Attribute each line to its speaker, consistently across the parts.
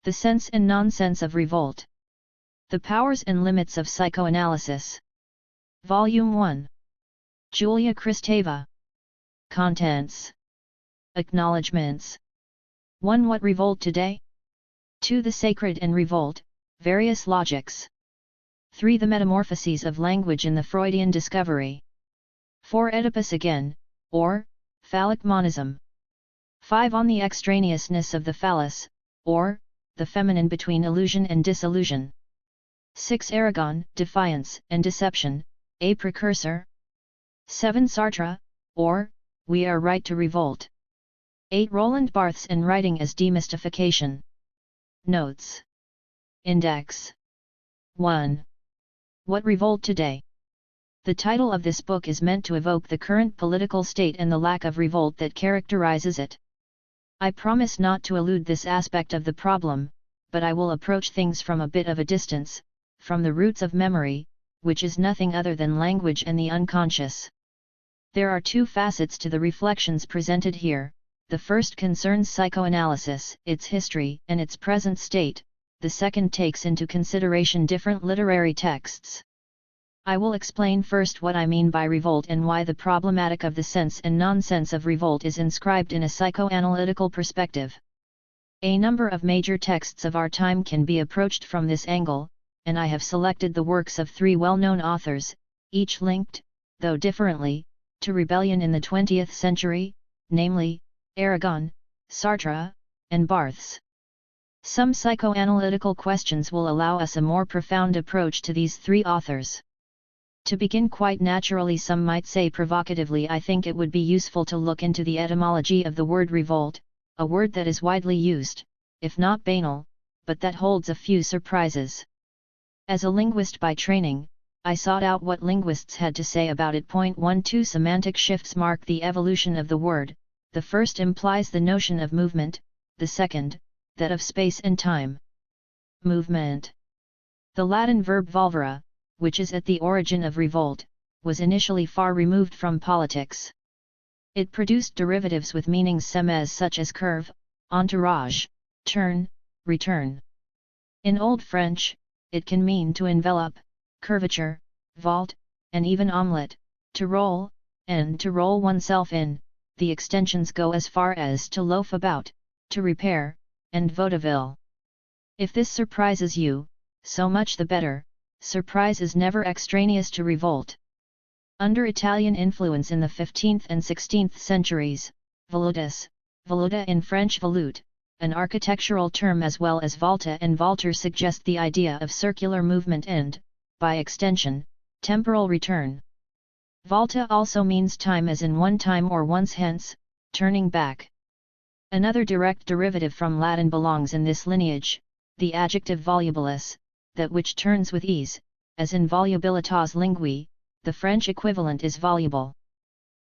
Speaker 1: The Sense and Nonsense of Revolt. The Powers and Limits of Psychoanalysis. Volume 1. Julia Kristeva. Contents. Acknowledgements. 1. What revolt today? 2. The sacred and revolt, various logics. 3. The metamorphoses of language in the Freudian discovery. 4. Oedipus again, or phallic monism. 5. On the extraneousness of the phallus, or the feminine between illusion and disillusion. 6. Aragon, defiance and deception, a precursor. 7. Sartre, or we are right to revolt. 8. Roland Barthes and writing as demystification. Notes. Index. 1. What revolt today? The title of this book is meant to evoke the current political state and the lack of revolt that characterizes it. I promise not to elude this aspect of the problem, but I will approach things from a bit of a distance, from the roots of memory, which is nothing other than language and the unconscious. There are 2 facets to the reflections presented here. The first concerns psychoanalysis, its history, and its present state. The second takes into consideration different literary texts. I will explain first what I mean by revolt and why the problematic of the sense and nonsense of revolt is inscribed in a psychoanalytical perspective. A number of major texts of our time can be approached from this angle, and I have selected the works of 3 well-known authors, each linked, though differently, to rebellion in the 20th century, namely, Aragon, Sartre, and Barthes. Some psychoanalytical questions will allow us a more profound approach to these 3 authors. To begin quite naturally, some might say provocatively, I think it would be useful to look into the etymology of the word revolt, a word that is widely used, if not banal, but that holds a few surprises. As a linguist by training, I sought out what linguists had to say about it. 1. 2 semantic shifts mark the evolution of the word. The first implies the notion of movement, the second, that of space and time. Movement. The Latin verb volvere, which is at the origin of revolt, was initially far removed from politics. It produced derivatives with meanings semes such as curve, entourage, turn, return. In Old French, it can mean to envelop, curvature, vault, and even omelette, to roll, and to roll oneself in. The extensions go as far as to loaf about, to repair, and vaudeville. If this surprises you, so much the better. Surprise is never extraneous to revolt. Under Italian influence in the 15th and 16th centuries, volutes, voluta in French volute, an architectural term, as well as volta and volter suggest the idea of circular movement and, by extension, temporal return. Volta also means time, as in one time or once hence, turning back. Another direct derivative from Latin belongs in this lineage, the adjective volubilis, that which turns with ease, as in volubilitas linguae. The French equivalent is voluble.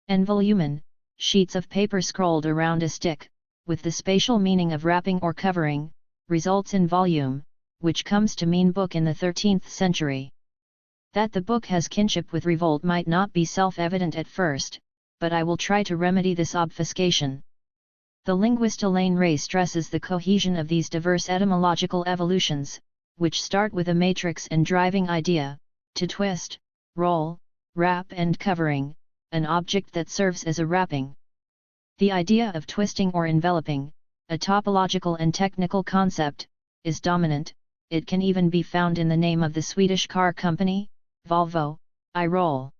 Speaker 1: And volumen, sheets of paper scrolled around a stick, with the spatial meaning of wrapping or covering, results in volume, which comes to mean book in the 13th century. That the book has kinship with revolt might not be self-evident at first, but I will try to remedy this obfuscation. The linguist Elaine Ray stresses the cohesion of these diverse etymological evolutions, which start with a matrix and driving idea, to twist, roll, wrap and covering, an object that serves as a wrapping. The idea of twisting or enveloping, a topological and technical concept, is dominant. It can even be found in the name of the Swedish car company, Volvo, I roll.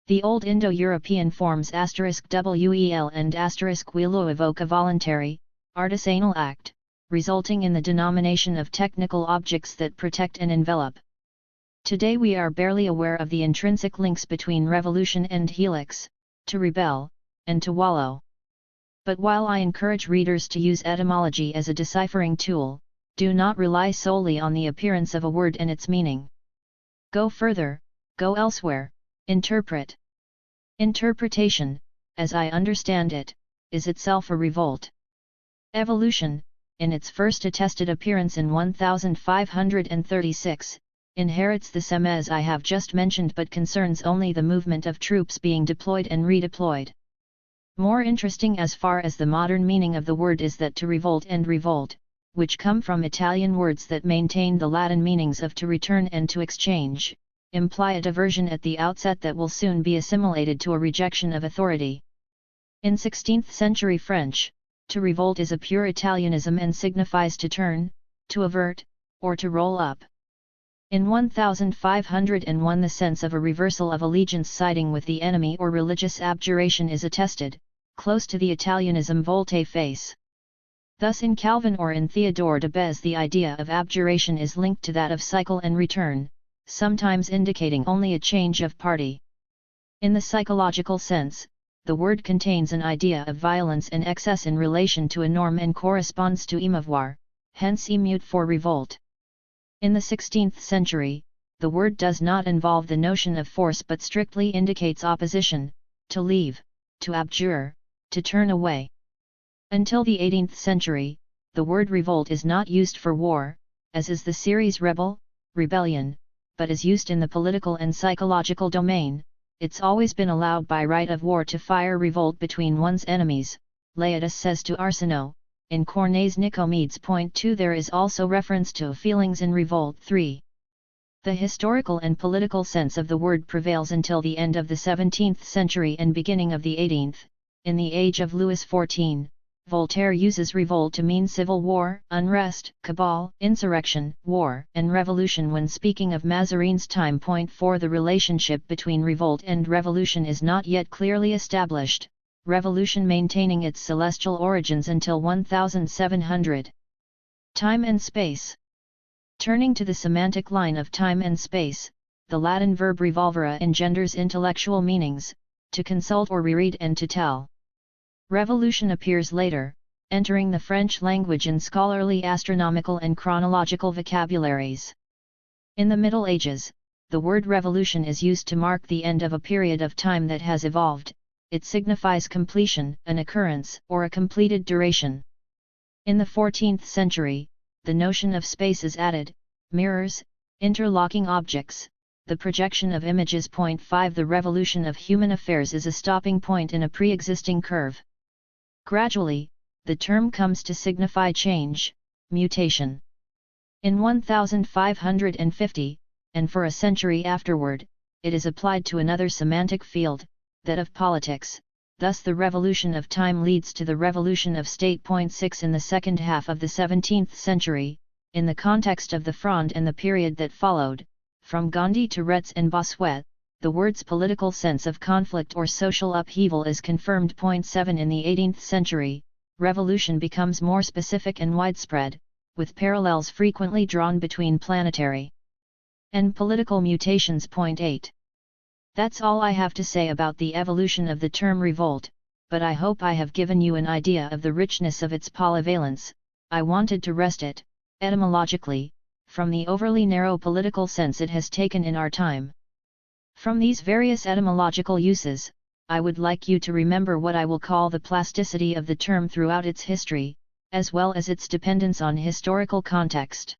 Speaker 1: The Old Indo-European forms *wel and *wilo evoke a voluntary, artisanal act, resulting in the denomination of technical objects that protect and envelop. Today we are barely aware of the intrinsic links between revolution and helix, to rebel, and to wallow. But while I encourage readers to use etymology as a deciphering tool, do not rely solely on the appearance of a word and its meaning. Go further, go elsewhere, interpret. Interpretation, as I understand it, is itself a revolt. Evolution, in its first attested appearance in 1536, inherits the semes I have just mentioned but concerns only the movement of troops being deployed and redeployed. More interesting as far as the modern meaning of the word is that to revolt and revolt, which come from Italian words that maintain the Latin meanings of to return and to exchange, imply a diversion at the outset that will soon be assimilated to a rejection of authority. In 16th century French, to revolt is a pure Italianism and signifies to turn, to avert, or to roll up. In 1501 the sense of a reversal of allegiance siding with the enemy or religious abjuration is attested, close to the Italianism volte-face. Thus in Calvin or in Theodore de Beze the idea of abjuration is linked to that of cycle and return, sometimes indicating only a change of party. In the psychological sense, the word contains an idea of violence and excess in relation to a norm and corresponds to émouvoir, hence émeute for revolt. In the 16th century, the word does not involve the notion of force but strictly indicates opposition, to leave, to abjure, to turn away. Until the 18th century, the word revolt is not used for war, as is the series rebel, rebellion, but is used in the political and psychological domain. It's always been allowed by right of war to fire revolt between one's enemies, Laëtus says to Arsenault. In Corneille's Nicomedes. Point 2 there is also reference to feelings in revolt 3. The historical and political sense of the word prevails until the end of the 17th century and beginning of the 18th. In the age of Louis XIV, Voltaire uses revolt to mean civil war, unrest, cabal, insurrection, war, and revolution when speaking of Mazarine's time. Point 4 the relationship between revolt and revolution is not yet clearly established, revolution maintaining its celestial origins until 1700. Time and space. Turning to the semantic line of time and space, the Latin verb revolvere engenders intellectual meanings, to consult or reread and to tell. Revolution appears later, entering the French language in scholarly astronomical and chronological vocabularies. In the Middle Ages, the word revolution is used to mark the end of a period of time that has evolved. It signifies completion, an occurrence, or a completed duration. In the 14th century, the notion of space is added, mirrors, interlocking objects, the projection of images. Point 5 the revolution of human affairs is a stopping point in a pre-existing curve. Gradually, the term comes to signify change, mutation. In 1550, and for a century afterward, it is applied to another semantic field, that of politics, thus the revolution of time leads to the revolution of state. Point 6 in the second half of the 17th century, in the context of the Fronde and the period that followed, from Gondi to Retz and Bossuet, the word's political sense of conflict or social upheaval is confirmed. Point 7 in the 18th century, revolution becomes more specific and widespread, with parallels frequently drawn between planetary and political mutations. Point 8. That's all I have to say about the evolution of the term revolt, but I hope I have given you an idea of the richness of its polyvalence. I wanted to wrest it, etymologically, from the overly narrow political sense it has taken in our time. From these various etymological uses, I would like you to remember what I will call the plasticity of the term throughout its history, as well as its dependence on historical context.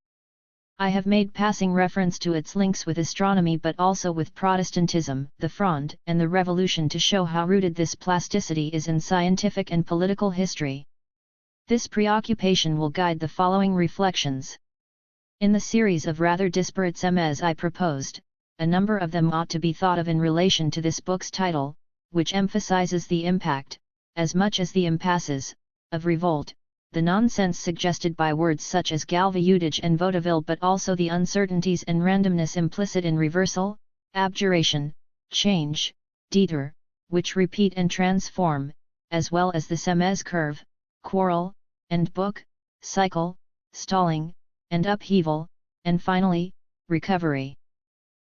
Speaker 1: I have made passing reference to its links with astronomy but also with Protestantism, the Fronde, and the Revolution to show how rooted this plasticity is in scientific and political history. This preoccupation will guide the following reflections. In the series of rather disparate semes I proposed, a number of them ought to be thought of in relation to this book's title, which emphasizes the impact, as much as the impasses, of revolt, the nonsense suggested by words such as galvaudige and vaudeville but also the uncertainties and randomness implicit in reversal, abjuration, change, detour, which repeat and transform, as well as the semes curve, quarrel, and book, cycle, stalling, and upheaval, and finally, recovery,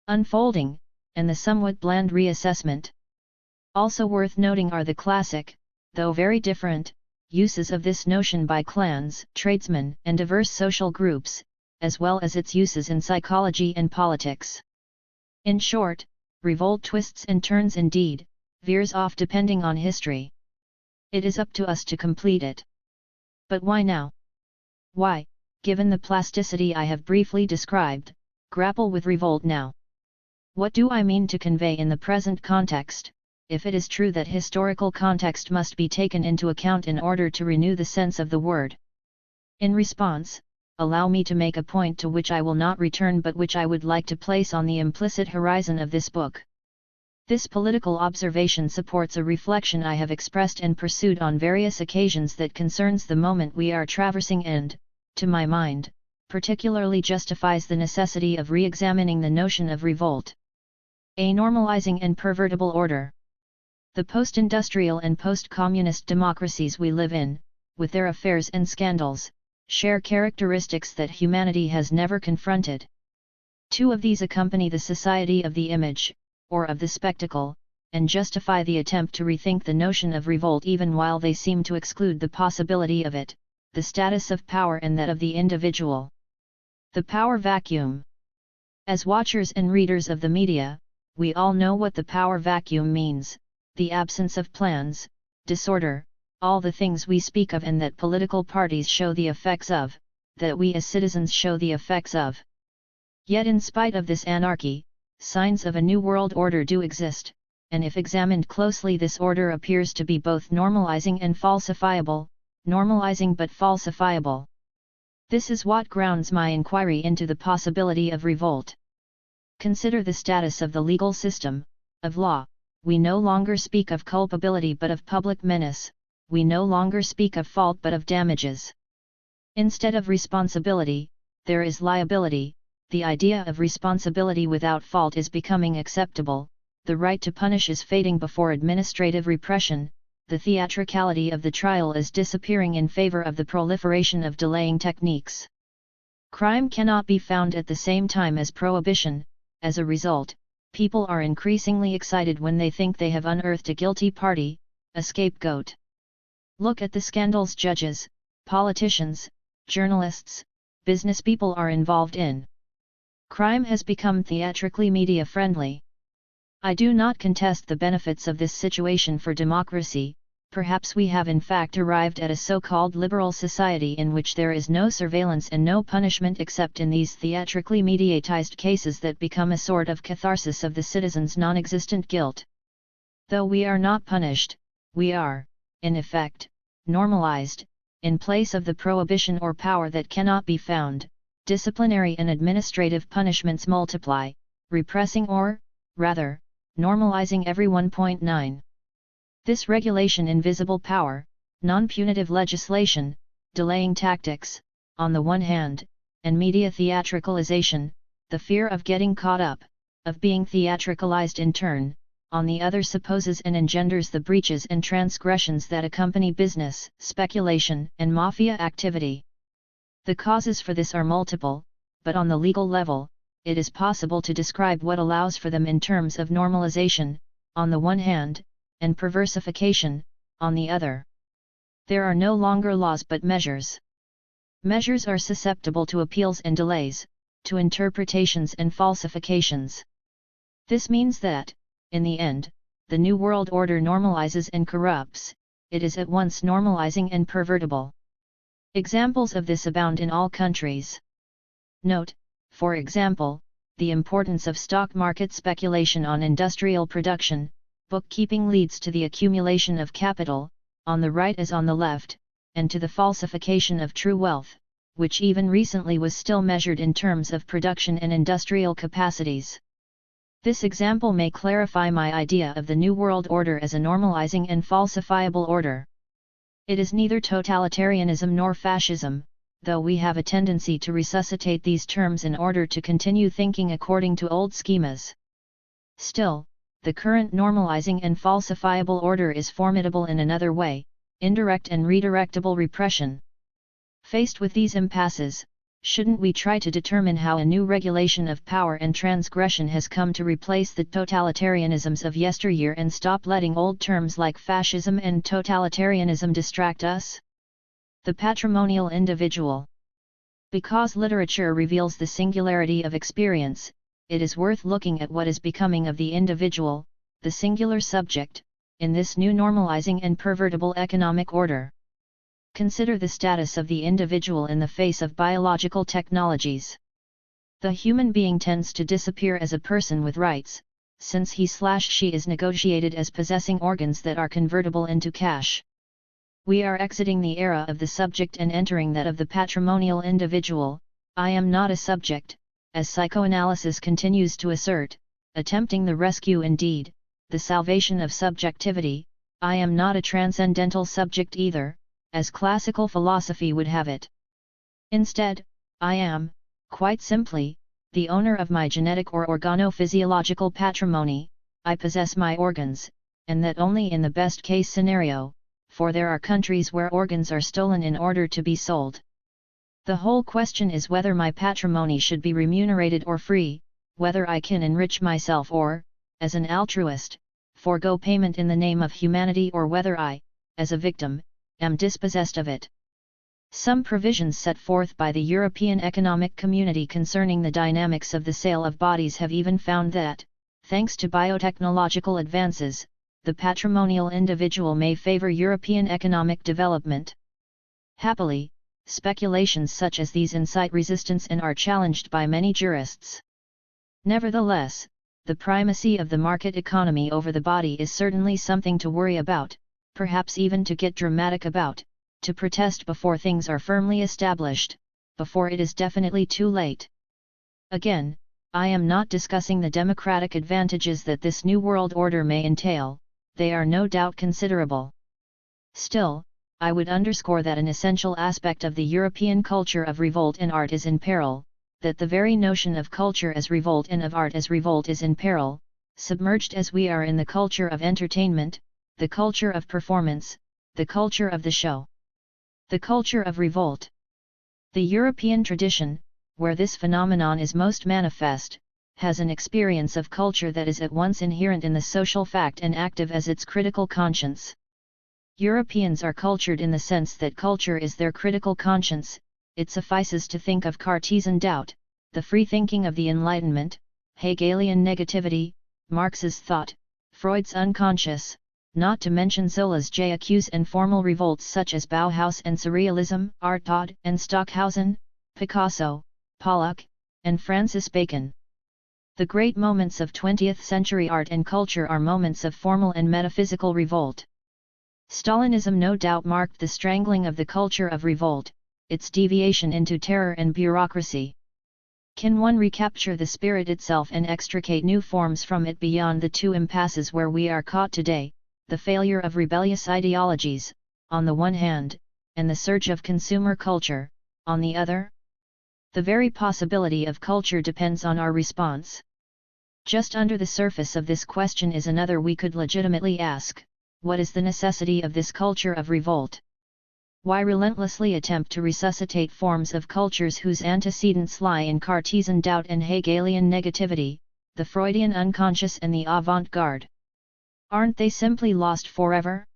Speaker 1: unfolding, and the somewhat bland reassessment. Also worth noting are the classic, though very different, uses of this notion by clans, tradesmen, and diverse social groups, as well as its uses in psychology and politics. In short, revolt twists and turns indeed, veers off depending on history. It is up to us to complete it. But why now? Why, given the plasticity I have briefly described, grapple with revolt now? What do I mean to convey in the present context, if it is true that historical context must be taken into account in order to renew the sense of the word? In response, allow me to make a point to which I will not return but which I would like to place on the implicit horizon of this book. This political observation supports a reflection I have expressed and pursued on various occasions that concerns the moment we are traversing and, to my mind, particularly justifies the necessity of re-examining the notion of revolt. A normalizing and pervertible order. The post-industrial and post-communist democracies we live in, with their affairs and scandals, share characteristics that humanity has never confronted. Two of these accompany the society of the image, or of the spectacle, and justify the attempt to rethink the notion of revolt even while they seem to exclude the possibility of it, the status of power and that of the individual. The power vacuum. As watchers and readers of the media, we all know what the power vacuum means, the absence of plans, disorder, all the things we speak of and that political parties show the effects of, that we as citizens show the effects of. Yet in spite of this anarchy, signs of a new world order do exist, and if examined closely this order appears to be both normalizing and falsifiable, normalizing but falsifiable. This is what grounds my inquiry into the possibility of revolt. Consider the status of the legal system, of law. We no longer speak of culpability but of public menace, we no longer speak of fault but of damages. Instead of responsibility, there is liability. The idea of responsibility without fault is becoming acceptable, the right to punish is fading before administrative repression, the theatricality of the trial is disappearing in favor of the proliferation of delaying techniques. Crime cannot be found at the same time as prohibition. As a result, people are increasingly excited when they think they have unearthed a guilty party, a scapegoat. Look at the scandals judges, politicians, journalists, business people are involved in. Crime has become theatrically media-friendly. I do not contest the benefits of this situation for democracy. Perhaps we have in fact arrived at a so-called liberal society in which there is no surveillance and no punishment except in these theatrically mediatized cases that become a sort of catharsis of the citizen's non-existent guilt. Though we are not punished, we are, in effect, normalized. In place of the prohibition or power that cannot be found, disciplinary and administrative punishments multiply, repressing or, rather, normalizing every 1.9. This regulation invisible power, non-punitive legislation, delaying tactics, on the one hand, and media theatricalization, the fear of getting caught up, of being theatricalized in turn, on the other supposes and engenders the breaches and transgressions that accompany business, speculation, and mafia activity. The causes for this are multiple, but on the legal level, it is possible to describe what allows for them in terms of normalization, on the one hand, and perversification, on the other. There are no longer laws but measures. Measures are susceptible to appeals and delays, to interpretations and falsifications. This means that, in the end, the New World Order normalizes and corrupts, it is at once normalizing and pervertible. Examples of this abound in all countries. Note, for example, the importance of stock market speculation on industrial production. Bookkeeping leads to the accumulation of capital, on the right as on the left, and to the falsification of true wealth, which even recently was still measured in terms of production and industrial capacities. This example may clarify my idea of the New World Order as a normalizing and falsifiable order. It is neither totalitarianism nor fascism, though we have a tendency to resuscitate these terms in order to continue thinking according to old schemas. Still, the current normalizing and falsifiable order is formidable in another way, indirect and redirectable repression. Faced with these impasses, shouldn't we try to determine how a new regulation of power and transgression has come to replace the totalitarianisms of yesteryear and stop letting old terms like fascism and totalitarianism distract us? The patrimonial individual. Because literature reveals the singularity of experience, it is worth looking at what is becoming of the individual, the singular subject, in this new normalizing and pervertible economic order. Consider the status of the individual in the face of biological technologies. The human being tends to disappear as a person with rights, since he/she is negotiated as possessing organs that are convertible into cash. We are exiting the era of the subject and entering that of the patrimonial individual. I am not a subject, as psychoanalysis continues to assert, attempting the rescue indeed, the salvation of subjectivity. I am not a transcendental subject either, as classical philosophy would have it. Instead, I am, quite simply, the owner of my genetic or organophysiological patrimony. I possess my organs, and that only in the best case scenario, for there are countries where organs are stolen in order to be sold. The whole question is whether my patrimony should be remunerated or free, whether I can enrich myself or, as an altruist, forego payment in the name of humanity, or whether I, as a victim, am dispossessed of it. Some provisions set forth by the European Economic Community concerning the dynamics of the sale of bodies have even found that, thanks to biotechnological advances, the patrimonial individual may favor European economic development. Happily, speculations such as these incite resistance and are challenged by many jurists. Nevertheless, the primacy of the market economy over the body is certainly something to worry about, perhaps even to get dramatic about, to protest before things are firmly established, before it is definitely too late. Again, I am not discussing the democratic advantages that this new world order may entail. They are no doubt considerable. Still, I would underscore that an essential aspect of the European culture of revolt and art is in peril, that the very notion of culture as revolt and of art as revolt is in peril, submerged as we are in the culture of entertainment, the culture of performance, the culture of the show. The culture of revolt. The European tradition, where this phenomenon is most manifest, has an experience of culture that is at once inherent in the social fact and active as its critical conscience. Europeans are cultured in the sense that culture is their critical conscience. It suffices to think of Cartesian doubt, the free thinking of the Enlightenment, Hegelian negativity, Marx's thought, Freud's unconscious, not to mention Zola's j'accuse and formal revolts such as Bauhaus and Surrealism, Artaud and Stockhausen, Picasso, Pollock, and Francis Bacon. The great moments of 20th century art and culture are moments of formal and metaphysical revolt. Stalinism no doubt marked the strangling of the culture of revolt, its deviation into terror and bureaucracy. Can one recapture the spirit itself and extricate new forms from it beyond the two impasses where we are caught today, the failure of rebellious ideologies, on the one hand, and the surge of consumer culture, on the other? The very possibility of culture depends on our response. Just under the surface of this question is another we could legitimately ask: what is the necessity of this culture of revolt? Why relentlessly attempt to resuscitate forms of cultures whose antecedents lie in Cartesian doubt and Hegelian negativity, the Freudian unconscious and the avant-garde? Aren't they simply lost forever?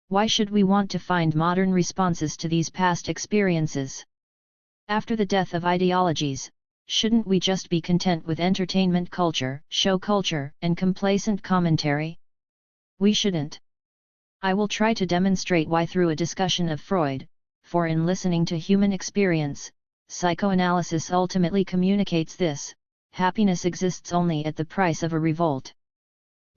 Speaker 1: Why should we want to find modern responses to these past experiences? After the death of ideologies, shouldn't we just be content with entertainment culture, show culture, and complacent commentary? We shouldn't. I will try to demonstrate why through a discussion of Freud, for in listening to human experience, psychoanalysis ultimately communicates this: happiness exists only at the price of a revolt.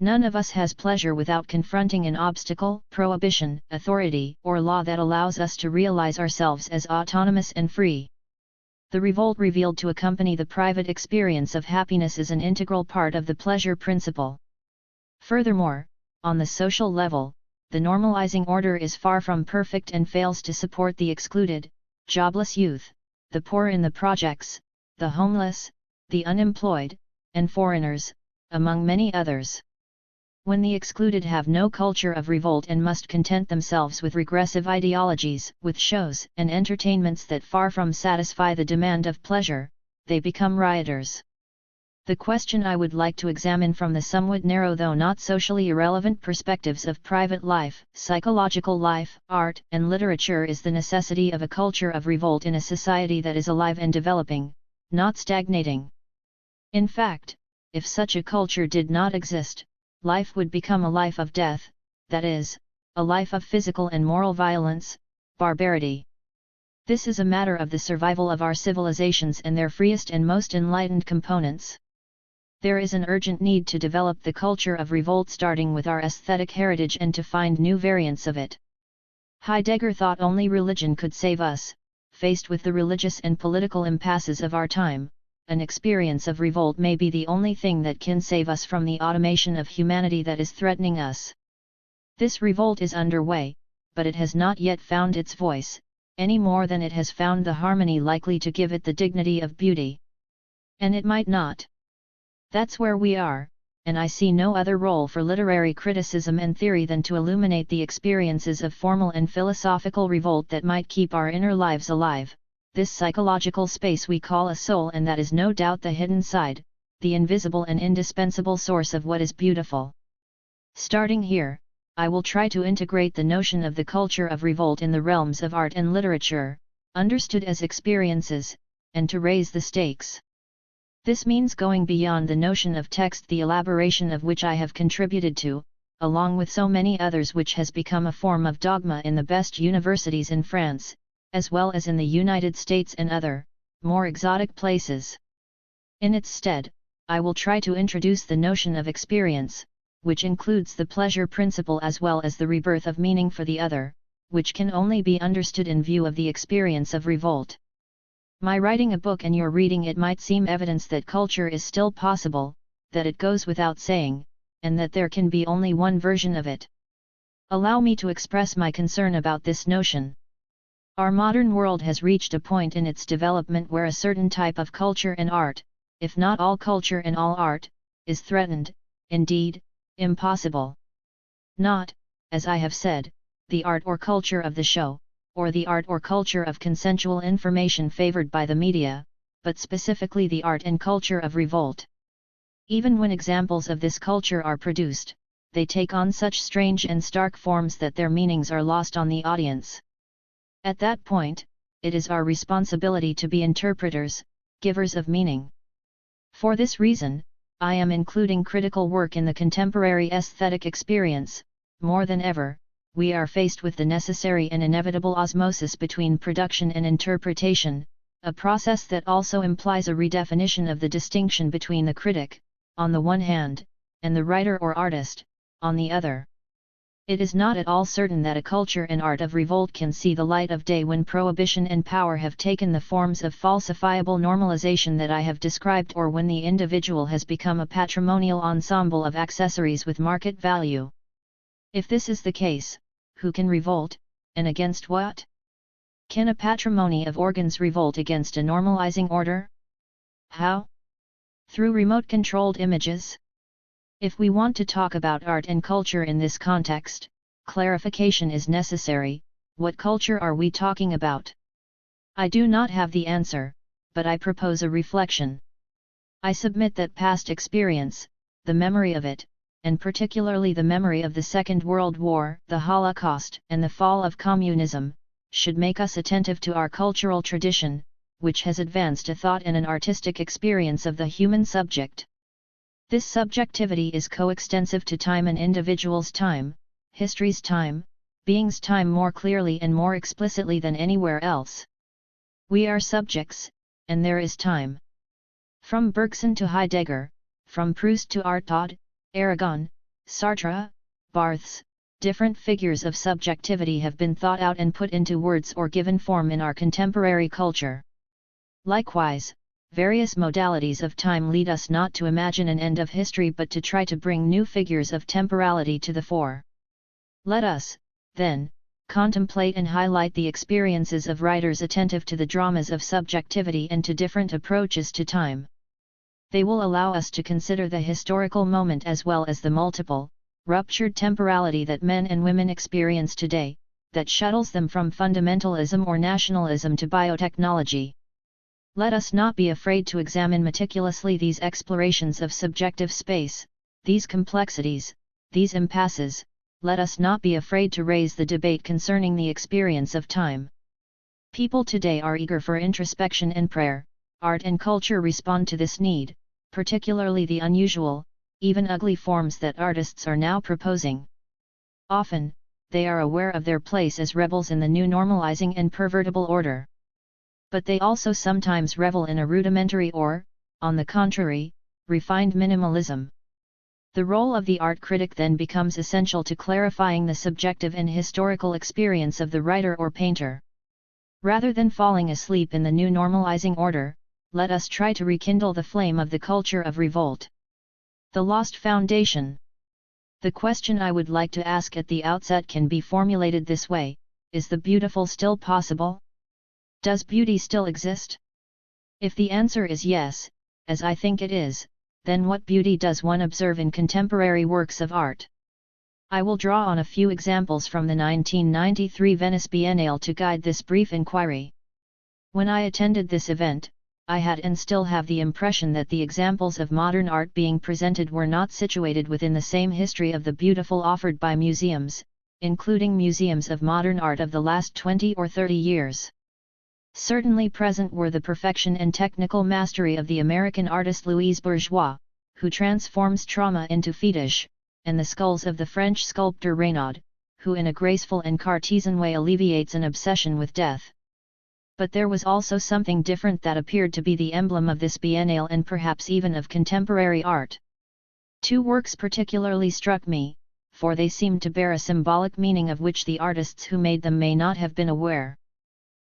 Speaker 1: None of us has pleasure without confronting an obstacle, prohibition, authority, or law that allows us to realize ourselves as autonomous and free. The revolt revealed to accompany the private experience of happiness is an integral part of the pleasure principle. Furthermore, on the social level, the normalizing order is far from perfect and fails to support the excluded, jobless youth, the poor in the projects, the homeless, the unemployed, and foreigners, among many others. When the excluded have no culture of revolt and must content themselves with regressive ideologies, with shows and entertainments that far from satisfy the demand of pleasure, they become rioters. The question I would like to examine from the somewhat narrow though not socially irrelevant perspectives of private life, psychological life, art, and literature is the necessity of a culture of revolt in a society that is alive and developing, not stagnating. In fact, if such a culture did not exist, life would become a life of death, that is, a life of physical and moral violence, barbarity. This is a matter of the survival of our civilizations and their freest and most enlightened components. There is an urgent need to develop the culture of revolt starting with our aesthetic heritage and to find new variants of it. Heidegger thought only religion could save us. Faced with the religious and political impasses of our time, an experience of revolt may be the only thing that can save us from the automation of humanity that is threatening us. This revolt is underway, but it has not yet found its voice, any more than it has found the harmony likely to give it the dignity of beauty. And it might not. That's where we are, and I see no other role for literary criticism and theory than to illuminate the experiences of formal and philosophical revolt that might keep our inner lives alive, this psychological space we call a soul, and that is no doubt the hidden side, the invisible and indispensable source of what is beautiful. Starting here, I will try to integrate the notion of the culture of revolt in the realms of art and literature, understood as experiences, and to raise the stakes. This means going beyond the notion of text, the elaboration of which I have contributed to, along with so many others, which has become a form of dogma in the best universities in France, as well as in the United States and other, more exotic places. In its stead, I will try to introduce the notion of experience, which includes the pleasure principle as well as the rebirth of meaning for the other, which can only be understood in view of the experience of revolt. My writing a book and your reading it might seem evidence that culture is still possible, that it goes without saying, and that there can be only one version of it. Allow me to express my concern about this notion. Our modern world has reached a point in its development where a certain type of culture and art, if not all culture and all art, is threatened, indeed, impossible. Not, as I have said, the art or culture of the show, or the art or culture of consensual information favored by the media, but specifically the art and culture of revolt. Even when examples of this culture are produced, they take on such strange and stark forms that their meanings are lost on the audience. At that point, it is our responsibility to be interpreters, givers of meaning. For this reason, I am including critical work in the contemporary aesthetic experience. More than ever, we are faced with the necessary and inevitable osmosis between production and interpretation, a process that also implies a redefinition of the distinction between the critic, on the one hand, and the writer or artist, on the other. It is not at all certain that a culture and art of revolt can see the light of day when prohibition and power have taken the forms of falsifiable normalization that I have described, or when the individual has become a patrimonial ensemble of accessories with market value. If this is the case, who can revolt, and against what? Can a patrimony of organs revolt against a normalizing order? How? Through remote-controlled images? If we want to talk about art and culture in this context, clarification is necessary. What culture are we talking about? I do not have the answer, but I propose a reflection. I submit that past experience, the memory of it, and particularly the memory of the Second World War, the Holocaust, and the fall of communism, should make us attentive to our cultural tradition, which has advanced a thought and an artistic experience of the human subject. This subjectivity is coextensive to time and individual's time, history's time, being's time more clearly and more explicitly than anywhere else. We are subjects, and there is time. From Bergson to Heidegger, from Proust to Artaud, Aragon, Sartre, Barthes, different figures of subjectivity have been thought out and put into words or given form in our contemporary culture. Likewise, various modalities of time lead us not to imagine an end of history but to try to bring new figures of temporality to the fore. Let us, then, contemplate and highlight the experiences of writers attentive to the dramas of subjectivity and to different approaches to time. They will allow us to consider the historical moment as well as the multiple, ruptured temporality that men and women experience today, that shuttles them from fundamentalism or nationalism to biotechnology. Let us not be afraid to examine meticulously these explorations of subjective space, these complexities, these impasses. Let us not be afraid to raise the debate concerning the experience of time. People today are eager for introspection and prayer. Art and culture respond to this need, particularly the unusual, even ugly forms that artists are now proposing. Often, they are aware of their place as rebels in the new normalizing and pervertible order. But they also sometimes revel in a rudimentary or, on the contrary, refined minimalism. The role of the art critic then becomes essential to clarifying the subjective and historical experience of the writer or painter. Rather than falling asleep in the new normalizing order, let us try to rekindle the flame of the culture of revolt. The lost foundation. The question I would like to ask at the outset can be formulated this way: is the beautiful still possible? Does beauty still exist? If the answer is yes, as I think it is, then what beauty does one observe in contemporary works of art? I will draw on a few examples from the 1993 Venice Biennale to guide this brief inquiry. When I attended this event, I had and still have the impression that the examples of modern art being presented were not situated within the same history of the beautiful offered by museums, including museums of modern art of the last 20 or 30 years. Certainly present were the perfection and technical mastery of the American artist Louise Bourgeois, who transforms trauma into fetish, and the skulls of the French sculptor Reynaud, who in a graceful and Cartesian way alleviates an obsession with death. But there was also something different that appeared to be the emblem of this biennale and perhaps even of contemporary art. Two works particularly struck me, for they seemed to bear a symbolic meaning of which the artists who made them may not have been aware.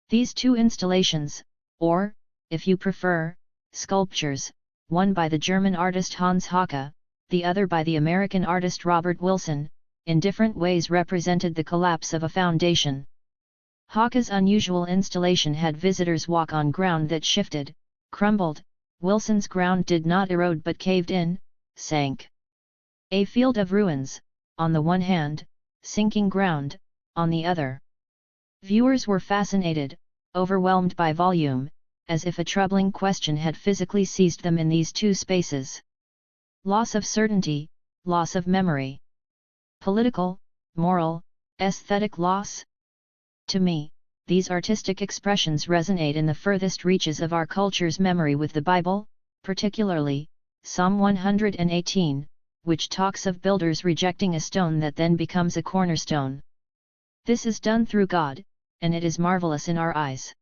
Speaker 1: These two installations, or, if you prefer, sculptures, one by the German artist Hans Haacke, the other by the American artist Robert Wilson, in different ways represented the collapse of a foundation. Haacke's unusual installation had visitors walk on ground that shifted, crumbled. Wilson's ground did not erode but caved in, sank. A field of ruins, on the one hand, sinking ground, on the other. Viewers were fascinated, overwhelmed by volume, as if a troubling question had physically seized them in these two spaces. Loss of certainty, loss of memory. Political, moral, aesthetic loss? To me, these artistic expressions resonate in the furthest reaches of our culture's memory with the Bible, particularly Psalm 118, which talks of builders rejecting a stone that then becomes a cornerstone. This is done through God, and it is marvelous in our eyes.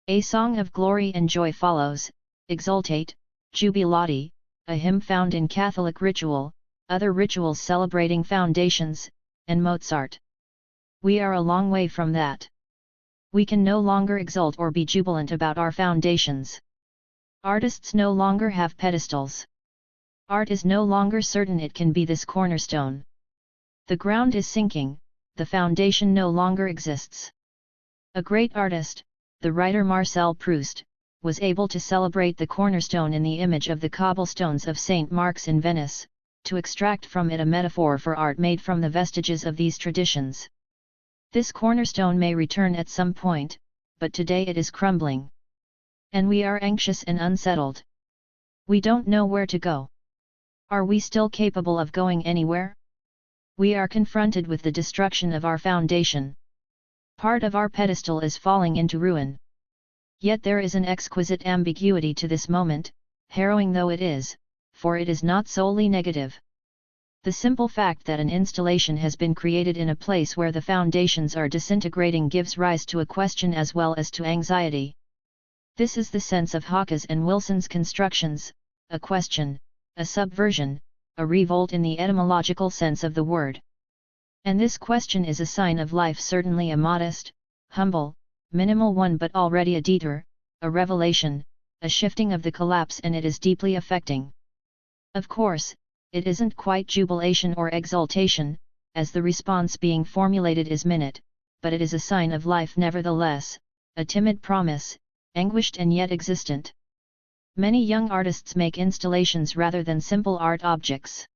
Speaker 1: A song of glory and joy follows, Exultate, Jubilate, a hymn found in Catholic ritual, other rituals celebrating foundations, and Mozart. We are a long way from that. We can no longer exult or be jubilant about our foundations. Artists no longer have pedestals. Art is no longer certain it can be this cornerstone. The ground is sinking, the foundation no longer exists. A great artist, the writer Marcel Proust, was able to celebrate the cornerstone in the image of the cobblestones of St. Mark's in Venice, to extract from it a metaphor for art made from the vestiges of these traditions. This cornerstone may return at some point, but today it is crumbling. And we are anxious and unsettled. We don't know where to go. Are we still capable of going anywhere? We are confronted with the destruction of our foundation. Part of our pedestal is falling into ruin. Yet there is an exquisite ambiguity to this moment, harrowing though it is, for it is not solely negative. The simple fact that an installation has been created in a place where the foundations are disintegrating gives rise to a question as well as to anxiety. This is the sense of Haacke's and Wilson's constructions, a question, a subversion, a revolt in the etymological sense of the word. And this question is a sign of life, certainly a modest, humble, minimal one, but already a detour, a revelation, a shifting of the collapse, and it is deeply affecting. Of course, it isn't quite jubilation or exultation, as the response being formulated is minute, but it is a sign of life nevertheless, a timid promise, anguished and yet existent. Many young artists make installations rather than simple art objects.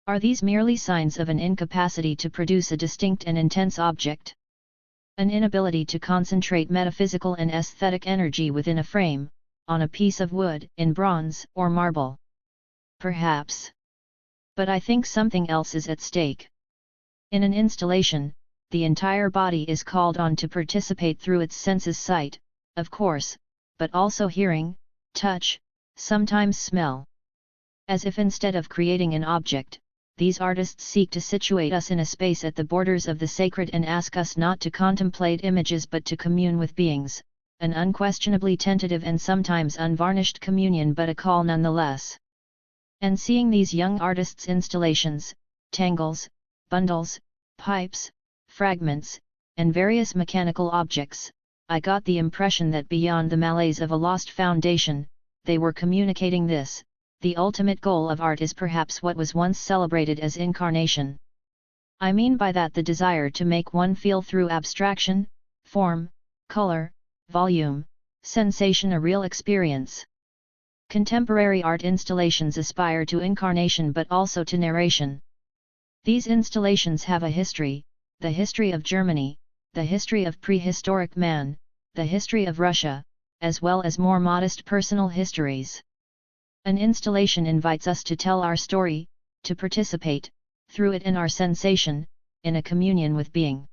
Speaker 1: Are these merely signs of an incapacity to produce a distinct and intense object? An inability to concentrate metaphysical and aesthetic energy within a frame, on a piece of wood, in bronze or marble? Perhaps. But I think something else is at stake. In an installation, the entire body is called on to participate through its senses: sight, of course, but also hearing, touch, sometimes smell. As if instead of creating an object, these artists seek to situate us in a space at the borders of the sacred and ask us not to contemplate images but to commune with beings, an unquestionably tentative and sometimes unvarnished communion, but a call nonetheless. And seeing these young artists' installations, tangles, bundles, pipes, fragments, and various mechanical objects, I got the impression that beyond the malaise of a lost foundation, they were communicating this: the ultimate goal of art is perhaps what was once celebrated as incarnation. I mean by that the desire to make one feel through abstraction, form, color, volume, sensation a real experience. Contemporary art installations aspire to incarnation but also to narration. These installations have a history, the history of Germany, the history of prehistoric man, the history of Russia, as well as more modest personal histories. An installation invites us to tell our story, to participate, through it in our sensation, in a communion with being.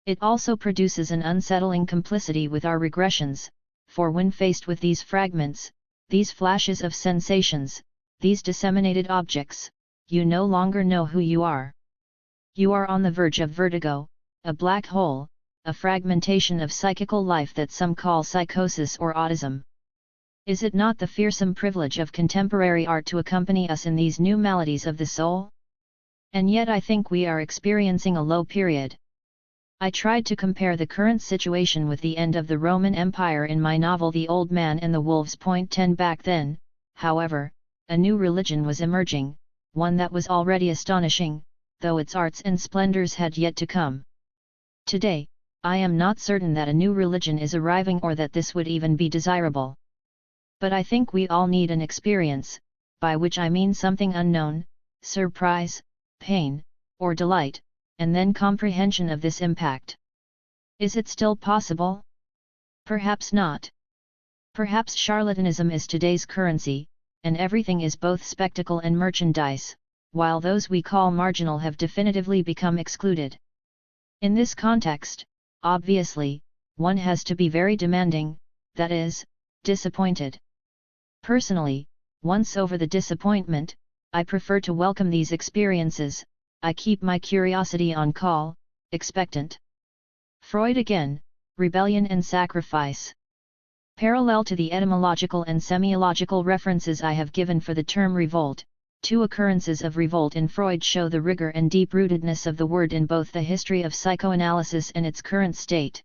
Speaker 1: It also produces an unsettling complicity with our regressions, for when faced with these fragments, these flashes of sensations, these disseminated objects, you no longer know who you are. You are on the verge of vertigo, a black hole, a fragmentation of psychical life that some call psychosis or autism. Is it not the fearsome privilege of contemporary art to accompany us in these new maladies of the soul? And yet I think we are experiencing a low period. I tried to compare the current situation with the end of the Roman Empire in my novel The Old Man and the Wolves. 10 Back then, however, a new religion was emerging, one that was already astonishing, though its arts and splendors had yet to come. Today, I am not certain that a new religion is arriving or that this would even be desirable. But I think we all need an experience, by which I mean something unknown, surprise, pain, or delight, and then comprehension of this impact. Is it still possible? Perhaps not. Perhaps charlatanism is today's currency, and everything is both spectacle and merchandise, while those we call marginal have definitively become excluded. In this context, obviously, one has to be very demanding, that is, disappointed. Personally, once over the disappointment, I prefer to welcome these experiences. I keep my curiosity on call, expectant. Freud again, rebellion and sacrifice. Parallel to the etymological and semiological references I have given for the term revolt, two occurrences of revolt in Freud show the rigor and deep-rootedness of the word in both the history of psychoanalysis and its current state.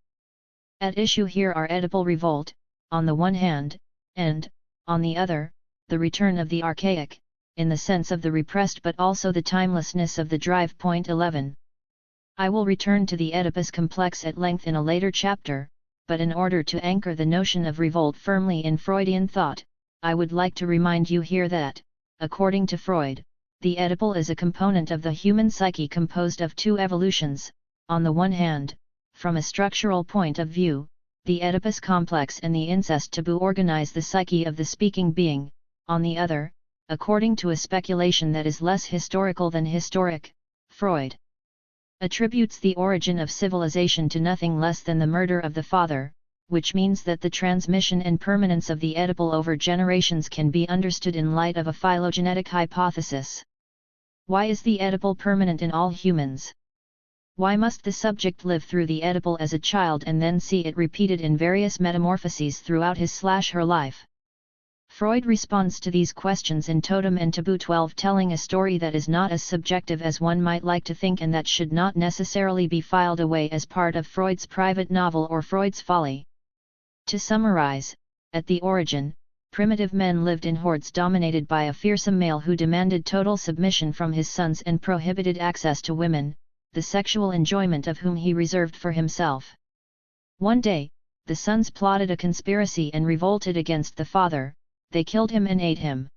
Speaker 1: At issue here are Oedipal revolt, on the one hand, and, on the other, the return of the archaic, in the sense of the repressed but also the timelessness of the drive. 11. I will return to the Oedipus complex at length in a later chapter, but in order to anchor the notion of revolt firmly in Freudian thought, I would like to remind you here that, according to Freud, the Oedipal is a component of the human psyche composed of two evolutions. On the one hand, from a structural point of view, the Oedipus complex and the incest taboo organize the psyche of the speaking being. On the other, according to a speculation that is less historical than historic, Freud attributes the origin of civilization to nothing less than the murder of the father, which means that the transmission and permanence of the Oedipal over generations can be understood in light of a phylogenetic hypothesis. Why is the Oedipal permanent in all humans? Why must the subject live through the Oedipal as a child and then see it repeated in various metamorphoses throughout his/her life? Freud responds to these questions in Totem and Taboo 12, telling a story that is not as subjective as one might like to think and that should not necessarily be filed away as part of Freud's private novel or Freud's folly. To summarize, at the origin, primitive men lived in hordes dominated by a fearsome male who demanded total submission from his sons and prohibited access to women, the sexual enjoyment of whom he reserved for himself. One day, the sons plotted a conspiracy and revolted against the father. They killed him and ate him.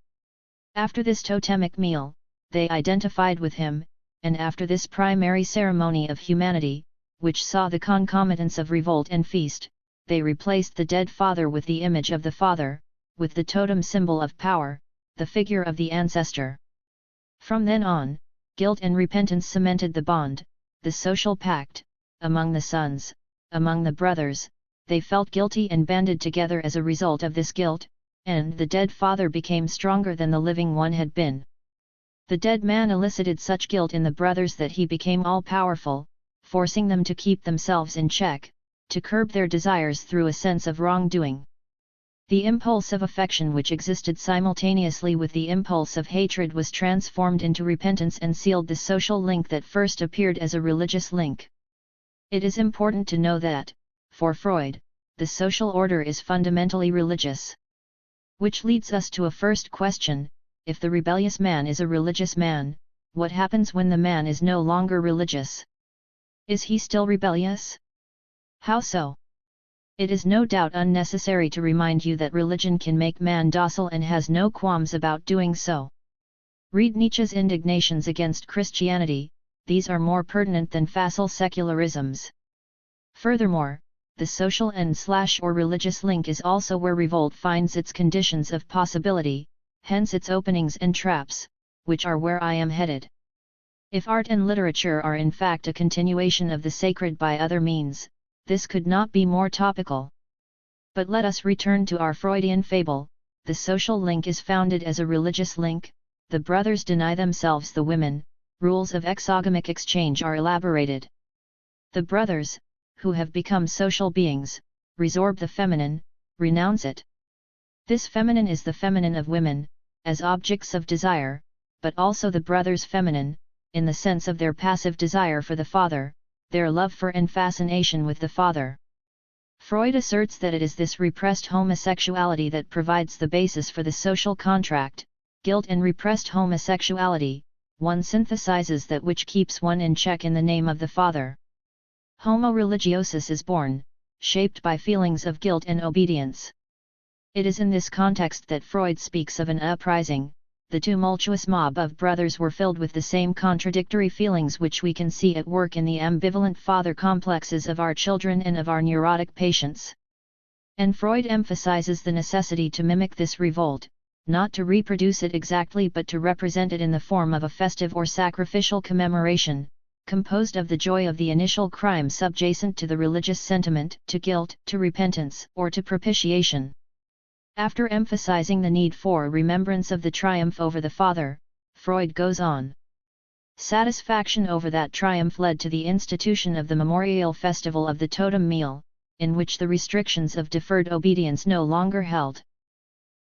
Speaker 1: After this totemic meal, they identified with him, and after this primary ceremony of humanity, which saw the concomitance of revolt and feast, they replaced the dead father with the image of the father, with the totem symbol of power, the figure of the ancestor. From then on, guilt and repentance cemented the bond, the social pact, among the sons, among the brothers. They felt guilty and banded together as a result of this guilt, and the dead father became stronger than the living one had been. The dead man elicited such guilt in the brothers that he became all-powerful, forcing them to keep themselves in check, to curb their desires through a sense of wrongdoing. The impulse of affection which existed simultaneously with the impulse of hatred was transformed into repentance and sealed the social link that first appeared as a religious link. It is important to know that, for Freud, the social order is fundamentally religious. Which leads us to a first question: if the rebellious man is a religious man, what happens when the man is no longer religious? Is he still rebellious? How so? It is no doubt unnecessary to remind you that religion can make man docile and has no qualms about doing so. Read Nietzsche's indignations against Christianity, these are more pertinent than facile secularisms. Furthermore, the social and/or religious link is also where revolt finds its conditions of possibility, hence its openings and traps, which are where I am headed. If art and literature are in fact a continuation of the sacred by other means, this could not be more topical. But let us return to our Freudian fable. The social link is founded as a religious link, the brothers deny themselves the women, rules of exogamic exchange are elaborated. The brothers, who have become social beings, resorb the feminine, renounce it. This feminine is the feminine of women, as objects of desire, but also the brothers feminine, in the sense of their passive desire for the father, their love for and fascination with the father. Freud asserts that it is this repressed homosexuality that provides the basis for the social contract. Guilt and repressed homosexuality, one synthesizes that which keeps one in check in the name of the father. Homo religiosus is born, shaped by feelings of guilt and obedience. It is in this context that Freud speaks of an uprising. The tumultuous mob of brothers were filled with the same contradictory feelings which we can see at work in the ambivalent father complexes of our children and of our neurotic patients. And Freud emphasizes the necessity to mimic this revolt, not to reproduce it exactly but to represent it in the form of a festive or sacrificial commemoration, composed of the joy of the initial crime subjacent to the religious sentiment, to guilt, to repentance, or to propitiation. After emphasizing the need for remembrance of the triumph over the father, Freud goes on. Satisfaction over that triumph led to the institution of the memorial festival of the totem meal, in which the restrictions of deferred obedience no longer held.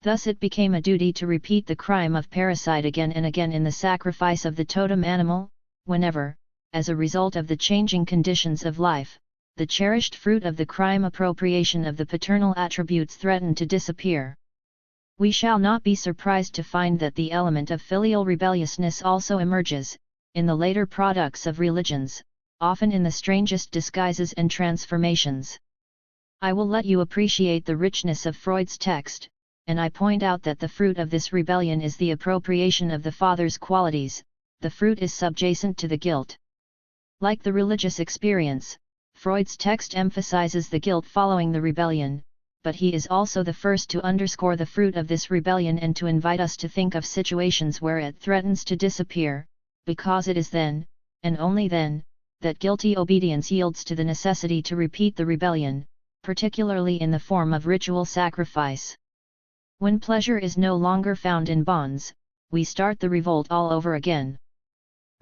Speaker 1: Thus it became a duty to repeat the crime of parricide again and again in the sacrifice of the totem animal, whenever, as a result of the changing conditions of life, the cherished fruit of the crime appropriation of the paternal attributes threatened to disappear. We shall not be surprised to find that the element of filial rebelliousness also emerges, in the later products of religions, often in the strangest disguises and transformations. I will let you appreciate the richness of Freud's text, and I point out that the fruit of this rebellion is the appropriation of the father's qualities. The fruit is subjacent to the guilt. Like the religious experience, Freud's text emphasizes the guilt following the rebellion, but he is also the first to underscore the fruit of this rebellion and to invite us to think of situations where it threatens to disappear, because it is then, and only then, that guilty obedience yields to the necessity to repeat the rebellion, particularly in the form of ritual sacrifice. When pleasure is no longer found in bonds, we start the revolt all over again.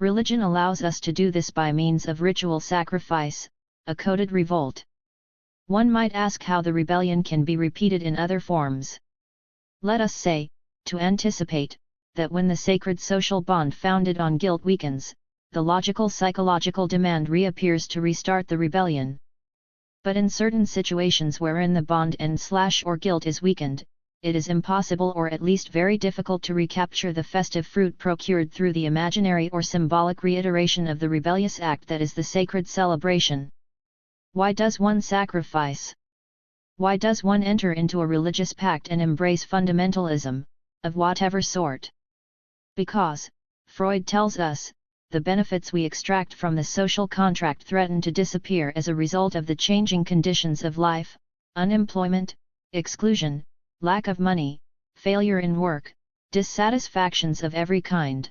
Speaker 1: Religion allows us to do this by means of ritual sacrifice, a coded revolt. One might ask how the rebellion can be repeated in other forms. Let us say, to anticipate, that when the sacred social bond founded on guilt weakens, the logical psychological demand reappears to restart the rebellion. But in certain situations wherein the bond and/or guilt is weakened, it is impossible or at least very difficult to recapture the festive fruit procured through the imaginary or symbolic reiteration of the rebellious act that is the sacred celebration. Why does one sacrifice? Why does one enter into a religious pact and embrace fundamentalism, of whatever sort? Because, Freud tells us, the benefits we extract from the social contract threaten to disappear as a result of the changing conditions of life: unemployment, exclusion, lack of money, failure in work, dissatisfactions of every kind.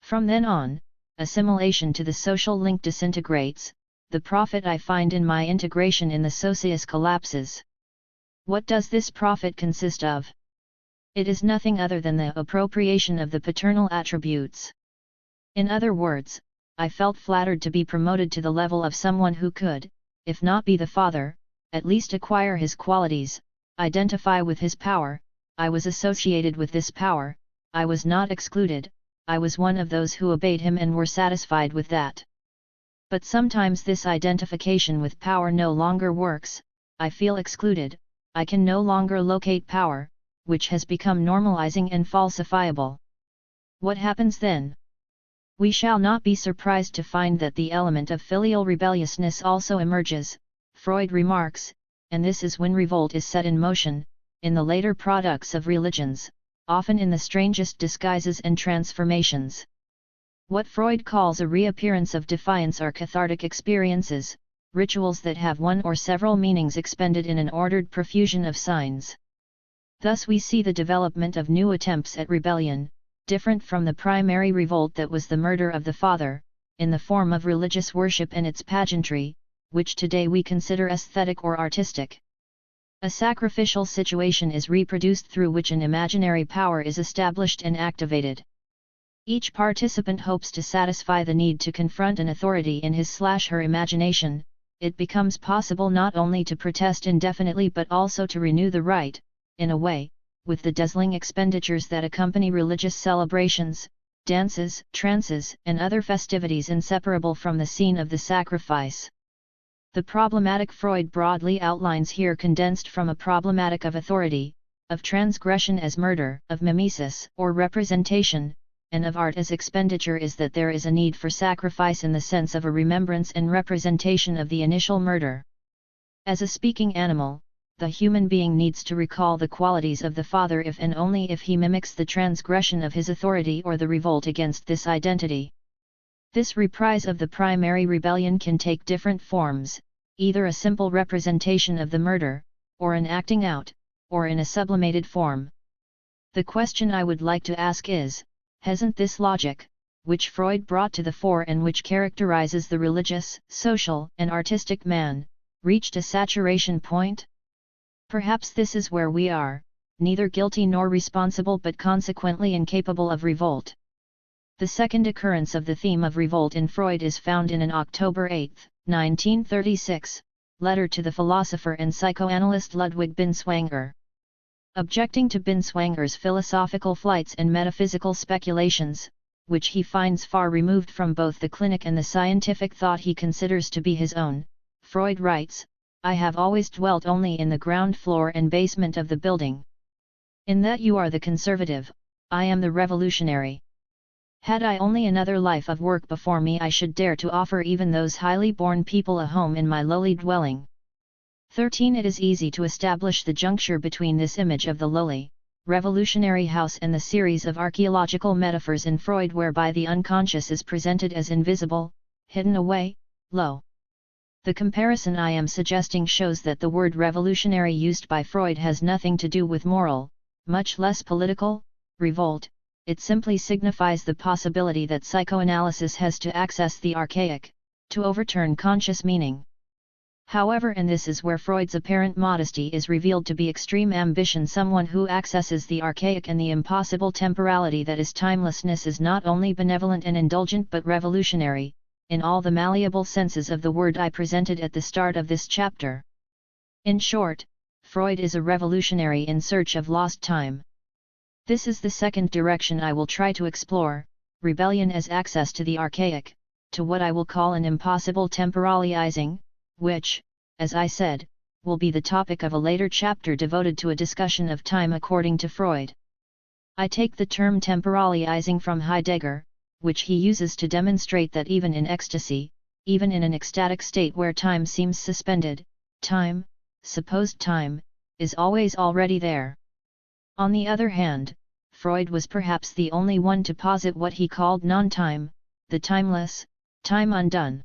Speaker 1: From then on, assimilation to the social link disintegrates. The profit I find in my integration in the socius collapses. What does this profit consist of? It is nothing other than the appropriation of the paternal attributes. In other words, I felt flattered to be promoted to the level of someone who could, if not be the father, at least acquire his qualities. identify with his power, I was associated with this power, I was not excluded, I was one of those who obeyed him and were satisfied with that. But sometimes this identification with power no longer works, I feel excluded, I can no longer locate power, which has become normalizing and falsifiable. What happens then? We shall not be surprised to find that the element of filial rebelliousness also emerges, Freud remarks, and this is when revolt is set in motion, in the later products of religions, often in the strangest disguises and transformations. What Freud calls a reappearance of defiance are cathartic experiences, rituals that have one or several meanings expended in an ordered profusion of signs. Thus we see the development of new attempts at rebellion, different from the primary revolt that was the murder of the father, in the form of religious worship and its pageantry, which today we consider aesthetic or artistic. A sacrificial situation is reproduced through which an imaginary power is established and activated. Each participant hopes to satisfy the need to confront an authority in his/her imagination. It becomes possible not only to protest indefinitely but also to renew the right, in a way, with the dazzling expenditures that accompany religious celebrations, dances, trances, and other festivities inseparable from the scene of the sacrifice. The problematic Freud broadly outlines here condensed from a problematic of authority, of transgression as murder, of mimesis or representation, and of art as expenditure is that there is a need for sacrifice in the sense of a remembrance and representation of the initial murder. As a speaking animal, the human being needs to recall the qualities of the father if and only if he mimics the transgression of his authority or the revolt against this identity. This reprise of the primary rebellion can take different forms, either a simple representation of the murder, or an acting out, or in a sublimated form. The question I would like to ask is, hasn't this logic, which Freud brought to the fore and which characterizes the religious, social, and artistic man, reached a saturation point? Perhaps this is where we are, neither guilty nor responsible but consequently incapable of revolt. The second occurrence of the theme of revolt in Freud is found in an October 8, 1936, letter to the philosopher and psychoanalyst Ludwig Binswanger. Objecting to Binswanger's philosophical flights and metaphysical speculations, which he finds far removed from both the clinic and the scientific thought he considers to be his own, Freud writes, "I have always dwelt only in the ground floor and basement of the building. In that you are the conservative, I am the revolutionary. Had I only another life of work before me I should dare to offer even those highly born people a home in my lowly dwelling." 13. It is easy to establish the juncture between this image of the lowly, revolutionary house and the series of archaeological metaphors in Freud whereby the unconscious is presented as invisible, hidden away, low. The comparison I am suggesting shows that the word revolutionary used by Freud has nothing to do with moral, much less political, revolt. It simply signifies the possibility that psychoanalysis has to access the archaic, to overturn conscious meaning. However, and this is where Freud's apparent modesty is revealed to be extreme ambition, someone who accesses the archaic and the impossible temporality that is timelessness is not only benevolent and indulgent but revolutionary, in all the malleable senses of the word I presented at the start of this chapter. In short, Freud is a revolutionary in search of lost time. This is the second direction I will try to explore, rebellion as access to the archaic, to what I will call an impossible temporalizing, which, as I said, will be the topic of a later chapter devoted to a discussion of time according to Freud. I take the term temporalizing from Heidegger, which he uses to demonstrate that even in ecstasy, even in an ecstatic state where time seems suspended, time, supposed time, is always already there. On the other hand, Freud was perhaps the only one to posit what he called non-time, the timeless, time undone.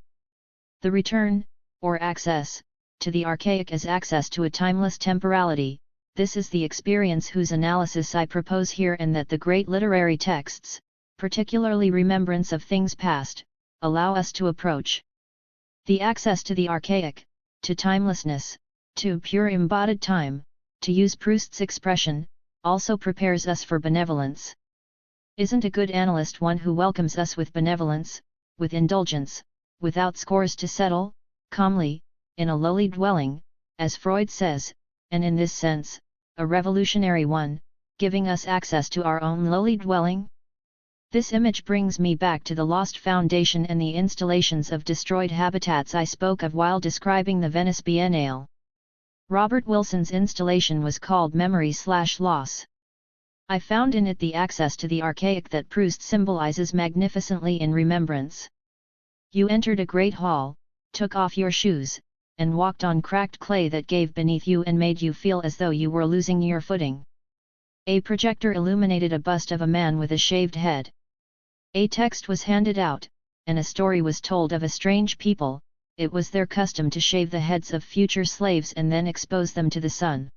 Speaker 1: The return, or access, to the archaic as access to a timeless temporality, this is the experience whose analysis I propose here, and that the great literary texts, particularly Remembrance of Things Past, allow us to approach. The access to the archaic, to timelessness, to pure embodied time, to use Proust's expression, also prepares us for benevolence. Isn't a good analyst one who welcomes us with benevolence, with indulgence, without scores to settle, calmly, in a lowly dwelling, as Freud says, and in this sense, a revolutionary one, giving us access to our own lowly dwelling? This image brings me back to the lost foundation and the installations of destroyed habitats I spoke of while describing the Venice Biennale. Robert Wilson's installation was called Memory/Loss. I found in it the access to the archaic that Proust symbolizes magnificently in Remembrance. You entered a great hall, took off your shoes, and walked on cracked clay that gave beneath you and made you feel as though you were losing your footing. A projector illuminated a bust of a man with a shaved head. A text was handed out, and a story was told of a strange people. It was their custom to shave the heads of future slaves and then expose them to the sun.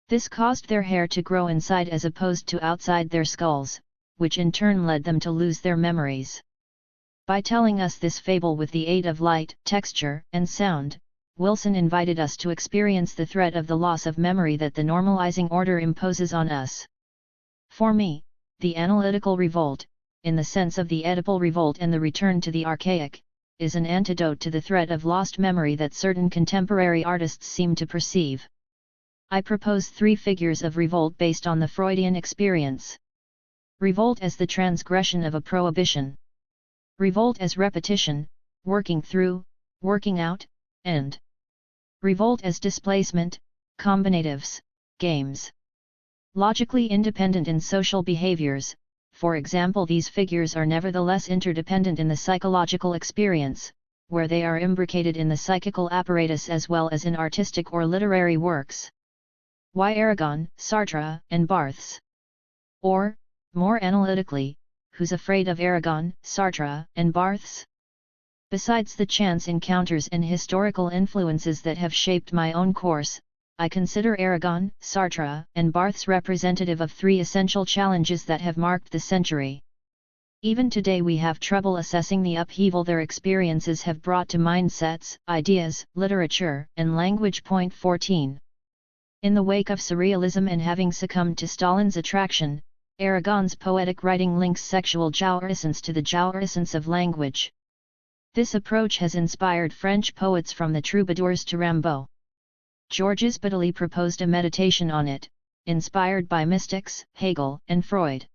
Speaker 1: This caused their hair to grow inside as opposed to outside their skulls, which in turn led them to lose their memories. By telling us this fable with the aid of light, texture, and sound, Wilson invited us to experience the threat of the loss of memory that the normalizing order imposes on us. For me, the analytical revolt, in the sense of the Oedipal revolt and the return to the archaic, is an antidote to the threat of lost memory that certain contemporary artists seem to perceive. I propose 3 figures of revolt based on the Freudian experience. Revolt as the transgression of a prohibition. Revolt as repetition, working through, working out, and revolt as displacement, combinatives, games. Logically independent in social behaviors, for example, these figures are nevertheless interdependent in the psychological experience, where they are imbricated in the psychical apparatus as well as in artistic or literary works. Why Aragon, Sartre, and Barthes? Or, more analytically, who's afraid of Aragon, Sartre, and Barthes? Besides the chance encounters and historical influences that have shaped my own course, I consider Aragon, Sartre, and Barthes representative of 3 essential challenges that have marked the century. Even today we have trouble assessing the upheaval their experiences have brought to mindsets, ideas, literature, and language. Point 14. In the wake of surrealism and having succumbed to Stalin's attraction, Aragon's poetic writing links sexual jouissance to the jouissance of language. This approach has inspired French poets from the troubadours to Rimbaud. Georges Bataille proposed a meditation on it, inspired by mystics, Hegel, and Freud.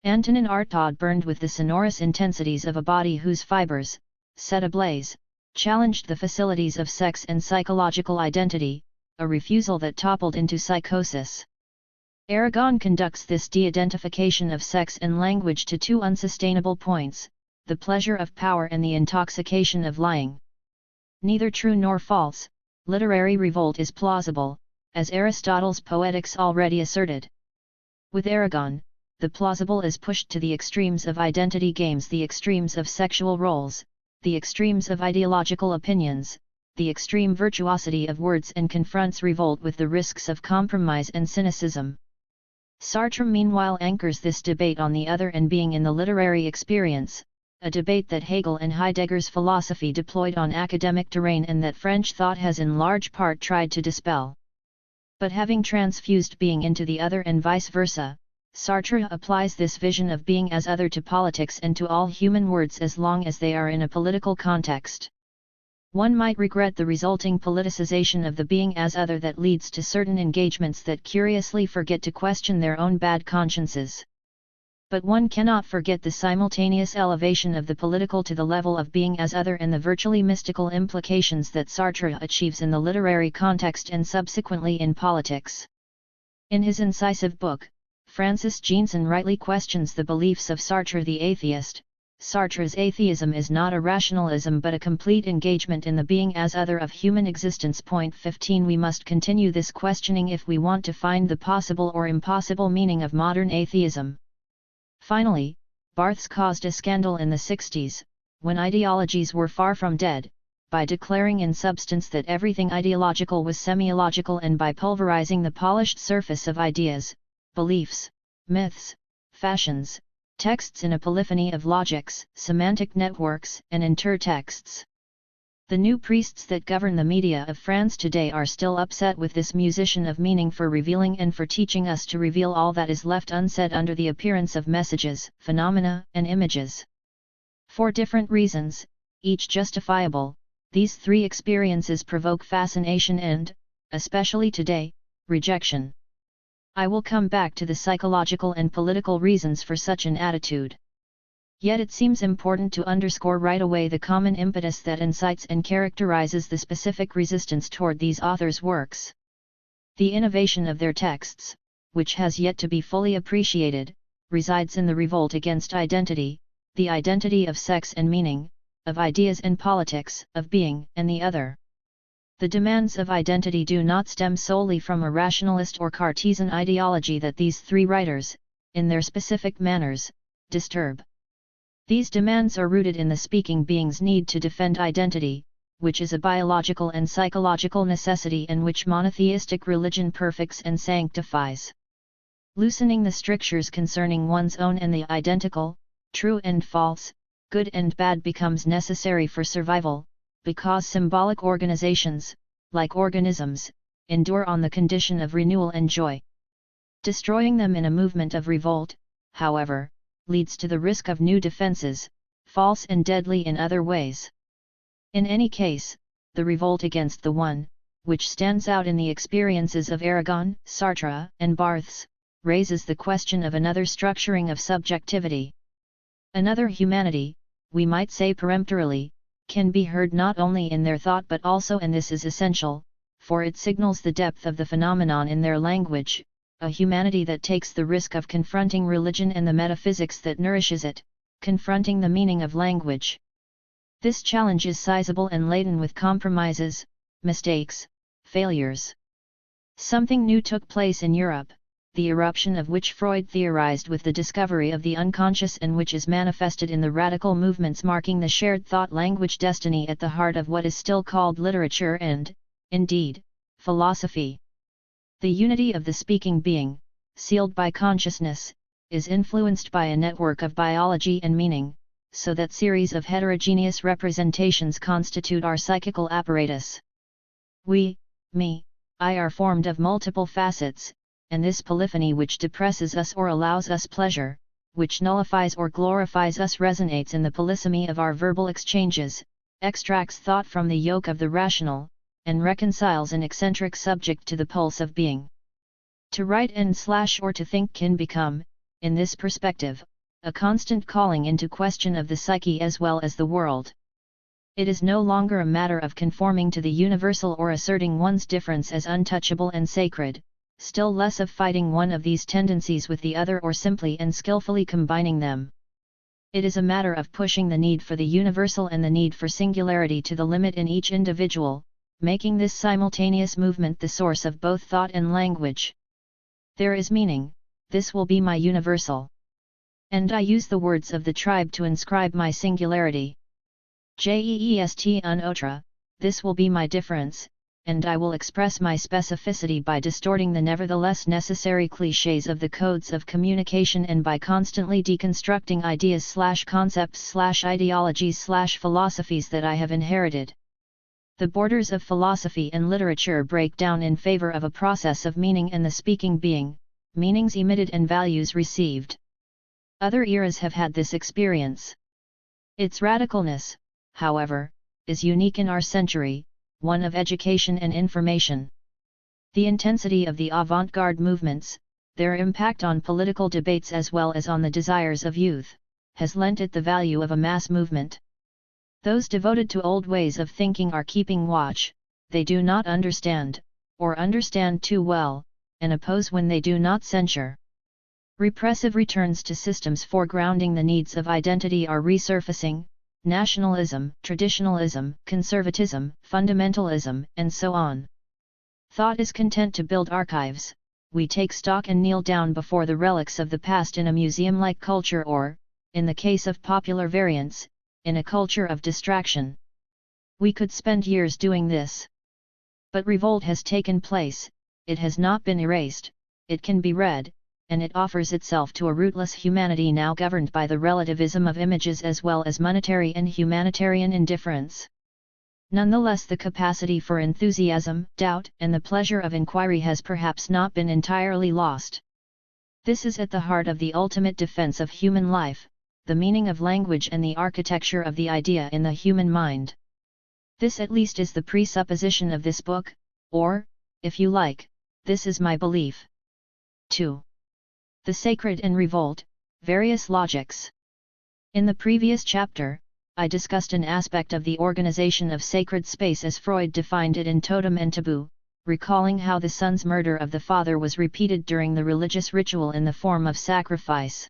Speaker 1: Antonin Artaud burned with the sonorous intensities of a body whose fibers, set ablaze, challenged the facilities of sex and psychological identity, a refusal that toppled into psychosis. Aragon conducts this de-identification of sex and language to 2 unsustainable points, the pleasure of power and the intoxication of lying. Neither true nor false, literary revolt is plausible, as Aristotle's Poetics already asserted. With Aragon, the plausible is pushed to the extremes of identity games, the extremes of sexual roles, the extremes of ideological opinions, the extreme virtuosity of words, and confronts revolt with the risks of compromise and cynicism. Sartre meanwhile anchors this debate on the other and being in the literary experience, a debate that Hegel and Heidegger's philosophy deployed on academic terrain and that French thought has in large part tried to dispel. But having transfused being into the other and vice versa, Sartre applies this vision of being as other to politics and to all human words as long as they are in a political context. One might regret the resulting politicization of the being as other that leads to certain engagements that curiously forget to question their own bad consciences. But one cannot forget the simultaneous elevation of the political to the level of being as other and the virtually mystical implications that Sartre achieves in the literary context and subsequently in politics. In his incisive book, Francis Jeanson rightly questions the beliefs of Sartre the atheist. Sartre's atheism is not a rationalism but a complete engagement in the being as other of human existence. Point 15. We must continue this questioning if we want to find the possible or impossible meaning of modern atheism. Finally, Barthes caused a scandal in the 60s, when ideologies were far from dead, by declaring in substance that everything ideological was semiological and by pulverizing the polished surface of ideas, beliefs, myths, fashions, texts in a polyphony of logics, semantic networks, and intertexts. The new priests that govern the media of France today are still upset with this musician of meaning for revealing and for teaching us to reveal all that is left unsaid under the appearance of messages, phenomena, and images. For different reasons, each justifiable, these 3 experiences provoke fascination and, especially today, rejection. I will come back to the psychological and political reasons for such an attitude. Yet it seems important to underscore right away the common impetus that incites and characterizes the specific resistance toward these authors' works. The innovation of their texts, which has yet to be fully appreciated, resides in the revolt against identity, the identity of sex and meaning, of ideas and politics, of being and the other. The demands of identity do not stem solely from a rationalist or Cartesian ideology that these three writers, in their specific manners, disturb. These demands are rooted in the speaking being's need to defend identity, which is a biological and psychological necessity and which monotheistic religion perfects and sanctifies. Loosening the strictures concerning one's own and the identical, true and false, good and bad becomes necessary for survival, because symbolic organizations, like organisms, endure on the condition of renewal and joy. Destroying them in a movement of revolt, however, leads to the risk of new defenses, false and deadly in other ways. In any case, the revolt against the one, which stands out in the experiences of Aragon, Sartre, and Barthes, raises the question of another structuring of subjectivity. Another humanity, we might say peremptorily, can be heard not only in their thought but also, and this is essential, for it signals the depth of the phenomenon in their language, a humanity that takes the risk of confronting religion and the metaphysics that nourishes it, confronting the meaning of language. This challenge is sizable and laden with compromises, mistakes, failures. Something new took place in Europe, the eruption of which Freud theorized with the discovery of the unconscious and which is manifested in the radical movements marking the shared thought-language destiny at the heart of what is still called literature and, indeed, philosophy. The unity of the speaking being, sealed by consciousness, is influenced by a network of biology and meaning, so that series of heterogeneous representations constitute our psychical apparatus. We, me, I are formed of multiple facets, and this polyphony which depresses us or allows us pleasure, which nullifies or glorifies us resonates in the polysemy of our verbal exchanges, extracts thought from the yoke of the rational, and reconciles an eccentric subject to the pulse of being. To write and/or to think can become, in this perspective, a constant calling into question of the psyche as well as the world. It is no longer a matter of conforming to the universal or asserting one's difference as untouchable and sacred, still less of fighting one of these tendencies with the other or simply and skillfully combining them. It is a matter of pushing the need for the universal and the need for singularity to the limit in each individual, making this simultaneous movement the source of both thought and language. There is meaning, this will be my universal. And I use the words of the tribe to inscribe my singularity. Jest un autre, this will be my difference, and I will express my specificity by distorting the nevertheless necessary clichés of the codes of communication and by constantly deconstructing ideas/concepts/ideologies/philosophies that I have inherited. The borders of philosophy and literature break down in favor of a process of meaning and the speaking being, meanings emitted and values received. Other eras have had this experience. Its radicalness, however, is unique in our century, one of education and information. The intensity of the avant-garde movements, their impact on political debates as well as on the desires of youth, has lent it the value of a mass movement. Those devoted to old ways of thinking are keeping watch, they do not understand, or understand too well, and oppose when they do not censure. Repressive returns to systems foregrounding the needs of identity are resurfacing, nationalism, traditionalism, conservatism, fundamentalism, and so on. Thought is content to build archives, we take stock and kneel down before the relics of the past in a museum-like culture or, in the case of popular variants, in a culture of distraction. We could spend years doing this. But revolt has taken place, it has not been erased, it can be read, and it offers itself to a rootless humanity now governed by the relativism of images as well as monetary and humanitarian indifference. Nonetheless, the capacity for enthusiasm, doubt, and the pleasure of inquiry has perhaps not been entirely lost. This is at the heart of the ultimate defense of human life, the meaning of language and the architecture of the idea in the human mind. This at least is the presupposition of this book, or, if you like, this is my belief. 2. The sacred and revolt, various logics. In the previous chapter, I discussed an aspect of the organization of sacred space as Freud defined it in Totem and Taboo, recalling how the son's murder of the father was repeated during the religious ritual in the form of sacrifice.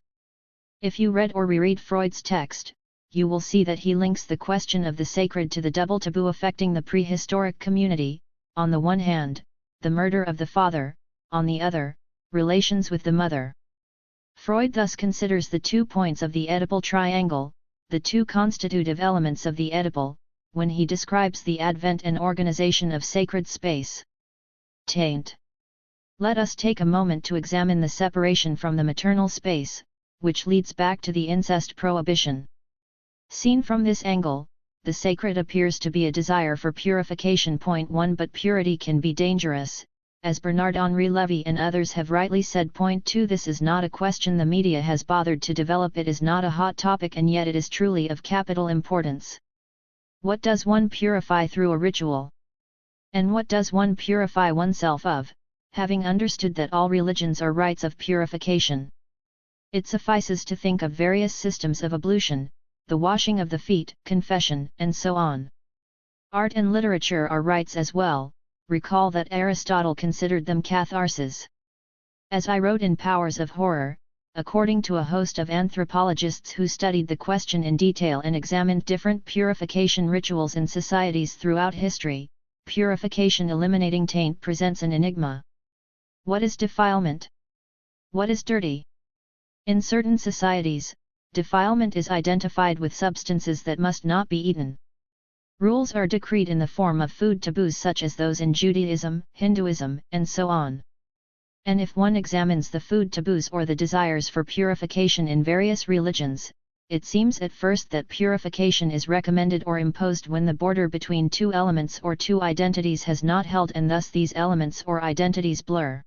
Speaker 1: If you read or reread Freud's text, you will see that he links the question of the sacred to the double taboo affecting the prehistoric community, on the one hand, the murder of the father, on the other, relations with the mother. Freud thus considers the 2 points of the Oedipal triangle, the 2 constitutive elements of the Oedipal, when he describes the advent and organization of sacred space. Taint. Let us take a moment to examine the separation from the maternal space, which leads back to the incest prohibition. Seen from this angle, the sacred appears to be a desire for purification. Point 1. But purity can be dangerous, as Bernard-Henri Lévy and others have rightly said. Point 2. This is not a question the media has bothered to develop. It is not a hot topic, and yet it is truly of capital importance. What does one purify through a ritual? And what does one purify oneself of, having understood that all religions are rites of purification? It suffices to think of various systems of ablution, the washing of the feet, confession, and so on. Art and literature are rites as well. Recall that Aristotle considered them catharses. As I wrote in Powers of Horror, according to a host of anthropologists who studied the question in detail and examined different purification rituals in societies throughout history, purification eliminating taint presents an enigma. What is defilement? What is dirty? In certain societies, defilement is identified with substances that must not be eaten. Rules are decreed in the form of food taboos such as those in Judaism, Hinduism, and so on. And if one examines the food taboos or the desires for purification in various religions, it seems at first that purification is recommended or imposed when the border between 2 elements or 2 identities has not held, and thus these elements or identities blur.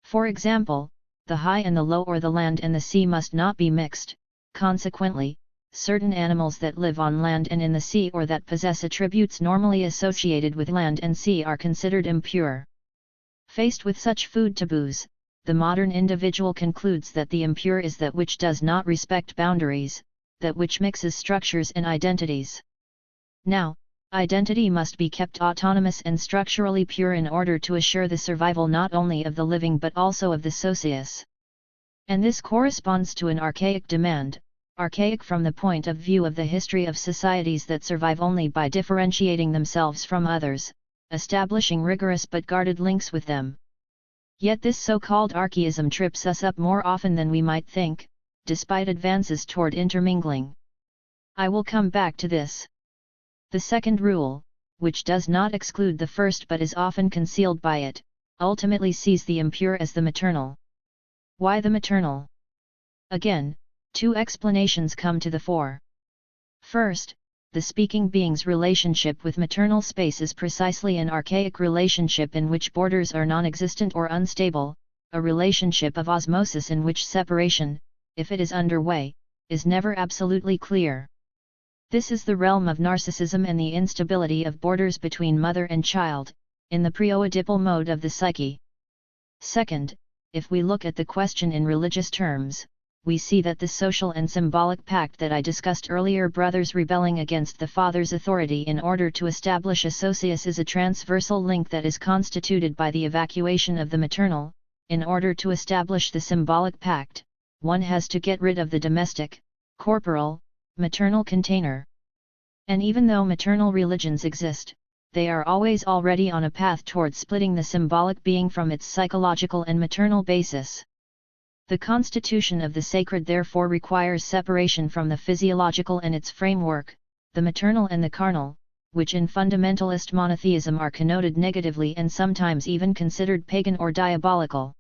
Speaker 1: For example, the high and the low or the land and the sea must not be mixed. Consequently, certain animals that live on land and in the sea or that possess attributes normally associated with land and sea are considered impure. Faced with such food taboos, the modern individual concludes that the impure is that which does not respect boundaries, that which mixes structures and identities. Now, identity must be kept autonomous and structurally pure in order to assure the survival not only of the living but also of the socius. And this corresponds to an archaic demand, archaic from the point of view of the history of societies that survive only by differentiating themselves from others, establishing rigorous but guarded links with them. Yet this so-called archaism trips us up more often than we might think, despite advances toward intermingling. I will come back to this. The second rule, which does not exclude the first but is often concealed by it, ultimately sees the impure as the maternal. Why the maternal? Again, 2 explanations come to the fore. First, the speaking being's relationship with maternal space is precisely an archaic relationship in which borders are non-existent or unstable, a relationship of osmosis in which separation, if it is underway, is never absolutely clear. This is the realm of narcissism and the instability of borders between mother and child, in the pre-Oedipal mode of the psyche. Second, if we look at the question in religious terms, we see that the social and symbolic pact that I discussed earlier, brothers rebelling against the father's authority in order to establish a socius, is a transversal link that is constituted by the evacuation of the maternal. In order to establish the symbolic pact, one has to get rid of the domestic, corporal, maternal container. And even though maternal religions exist, they are always already on a path towards splitting the symbolic being from its psychological and maternal basis. The constitution of the sacred therefore requires separation from the physiological and its framework, the maternal and the carnal, which in fundamentalist monotheism are connoted negatively and sometimes even considered pagan or diabolical.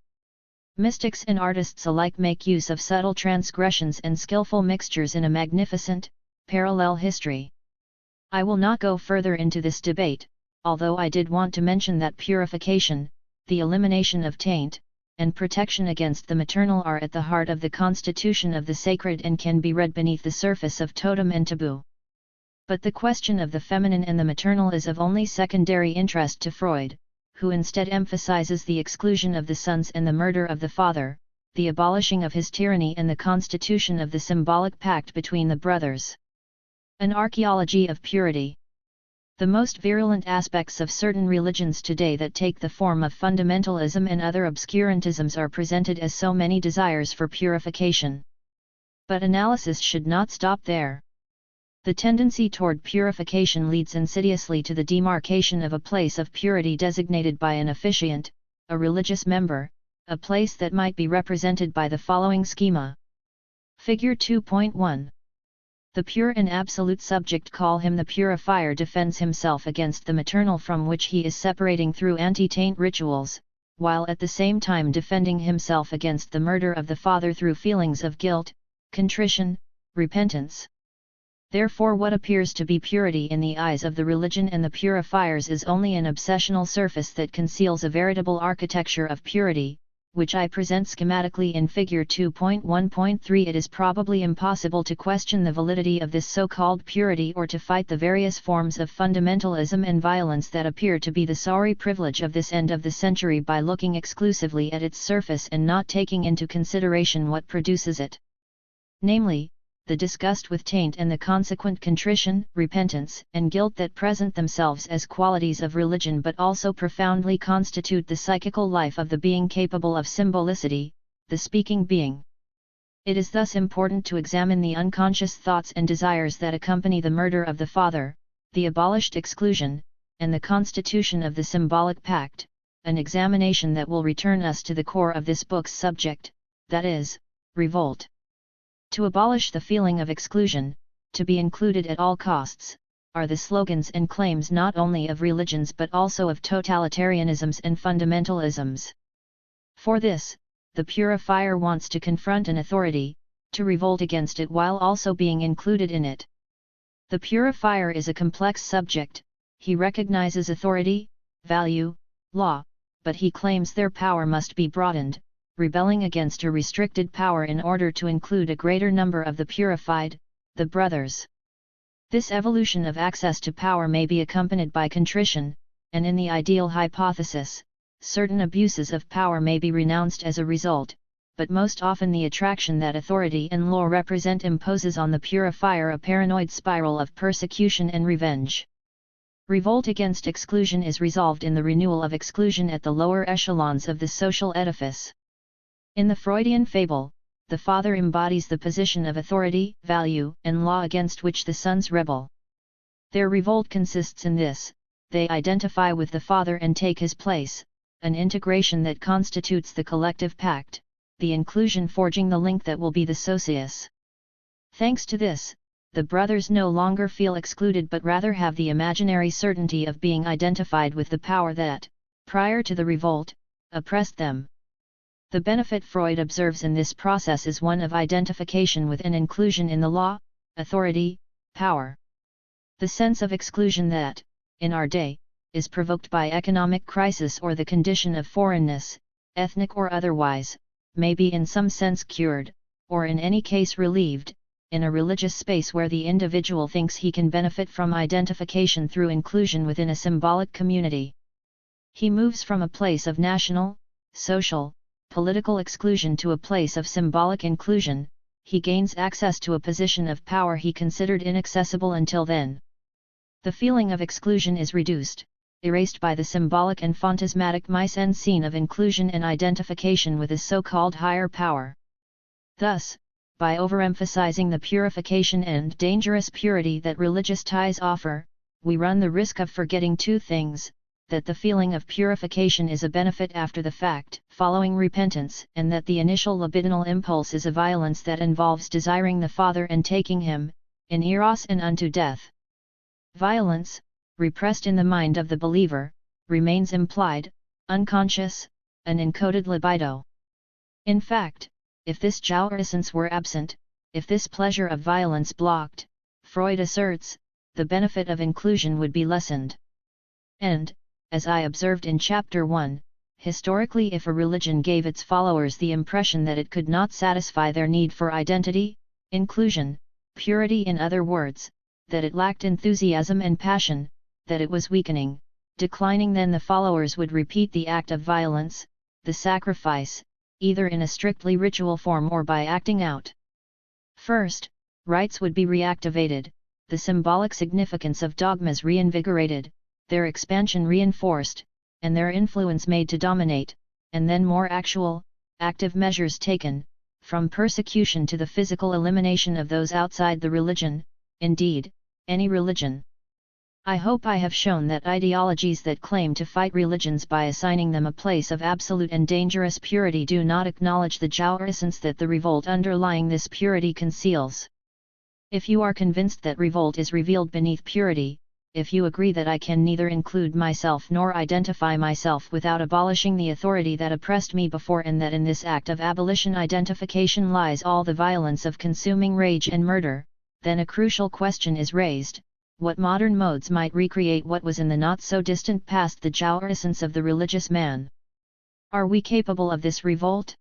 Speaker 1: Mystics and artists alike make use of subtle transgressions and skillful mixtures in a magnificent, parallel history. I will not go further into this debate, although I did want to mention that purification, the elimination of taint, and protection against the maternal are at the heart of the constitution of the sacred and can be read beneath the surface of totem and taboo. But the question of the feminine and the maternal is of only secondary interest to Freud, who instead emphasizes the exclusion of the sons and the murder of the father, the abolishing of his tyranny and the constitution of the symbolic pact between the brothers. An archaeology of purity. The most virulent aspects of certain religions today that take the form of fundamentalism and other obscurantisms are presented as so many desires for purification. But analysis should not stop there. The tendency toward purification leads insidiously to the demarcation of a place of purity designated by an officiant, a religious member, a place that might be represented by the following schema. Figure 2.1. The pure and absolute subject, call him the purifier, defends himself against the maternal from which he is separating through anti-taint rituals, while at the same time defending himself against the murder of the father through feelings of guilt, contrition, repentance. Therefore, what appears to be purity in the eyes of the religion and the purifiers is only an obsessional surface that conceals a veritable architecture of purity, which I present schematically in Figure 2.1.3. It is probably impossible to question the validity of this so-called purity or to fight the various forms of fundamentalism and violence that appear to be the sorry privilege of this end of the century by looking exclusively at its surface and not taking into consideration what produces it. Namely, the disgust with taint and the consequent contrition, repentance, and guilt that present themselves as qualities of religion but also profoundly constitute the psychical life of the being capable of symbolicity, the speaking being. It is thus important to examine the unconscious thoughts and desires that accompany the murder of the father, the abolished exclusion, and the constitution of the symbolic pact, an examination that will return us to the core of this book's subject, that is, revolt. To abolish the feeling of exclusion, to be included at all costs, are the slogans and claims not only of religions but also of totalitarianisms and fundamentalisms. For this, the purifier wants to confront an authority, to revolt against it while also being included in it. The purifier is a complex subject. He recognizes authority, value, law, but he claims their power must be broadened, rebelling against a restricted power in order to include a greater number of the purified, the brothers. This evolution of access to power may be accompanied by contrition, and in the ideal hypothesis, certain abuses of power may be renounced as a result, but most often the attraction that authority and law represent imposes on the purifier a paranoid spiral of persecution and revenge. Revolt against exclusion is resolved in the renewal of exclusion at the lower echelons of the social edifice. In the Freudian fable, the father embodies the position of authority, value, and law against which the sons rebel. Their revolt consists in this: they identify with the father and take his place, an integration that constitutes the collective pact, the inclusion forging the link that will be the socius. Thanks to this, the brothers no longer feel excluded but rather have the imaginary certainty of being identified with the power that, prior to the revolt, oppressed them. The benefit Freud observes in this process is one of identification with and inclusion in the law, authority, power. The sense of exclusion that, in our day, is provoked by economic crisis or the condition of foreignness, ethnic or otherwise, may be in some sense cured, or in any case relieved, in a religious space where the individual thinks he can benefit from identification through inclusion within a symbolic community. He moves from a place of national, social, political exclusion to a place of symbolic inclusion. He gains access to a position of power he considered inaccessible until then. The feeling of exclusion is reduced, erased by the symbolic and phantasmatic mise en scene of inclusion and identification with a so-called higher power. Thus, by overemphasizing the purification and dangerous purity that religious ties offer, we run the risk of forgetting two things: that the feeling of purification is a benefit after the fact, following repentance, and that the initial libidinal impulse is a violence that involves desiring the father and taking him, in eros and unto death. Violence, repressed in the mind of the believer, remains implied, unconscious, an encoded libido. In fact, if this jouissance were absent, if this pleasure of violence blocked, Freud asserts, the benefit of inclusion would be lessened. And, as I observed in Chapter 1, historically, if a religion gave its followers the impression that it could not satisfy their need for identity, inclusion, purity, in other words, that it lacked enthusiasm and passion, that it was weakening, Declining then, the followers would repeat the act of violence, the sacrifice, either in a strictly ritual form or by acting out. First, rites would be reactivated, the symbolic significance of dogmas reinvigorated, their expansion reinforced, and their influence made to dominate, and then more actual, active measures taken, from persecution to the physical elimination of those outside the religion, indeed, any religion. I hope I have shown that ideologies that claim to fight religions by assigning them a place of absolute and dangerous purity do not acknowledge the Jiao essence that the revolt underlying this purity conceals. If you are convinced that revolt is revealed beneath purity, if you agree that I can neither include myself nor identify myself without abolishing the authority that oppressed me before, and that in this act of abolition identification lies all the violence of consuming rage and murder, then a crucial question is raised: what modern modes might recreate what was in the not-so-distant past the Jiao essence of the religious man? Are we capable of this revolt?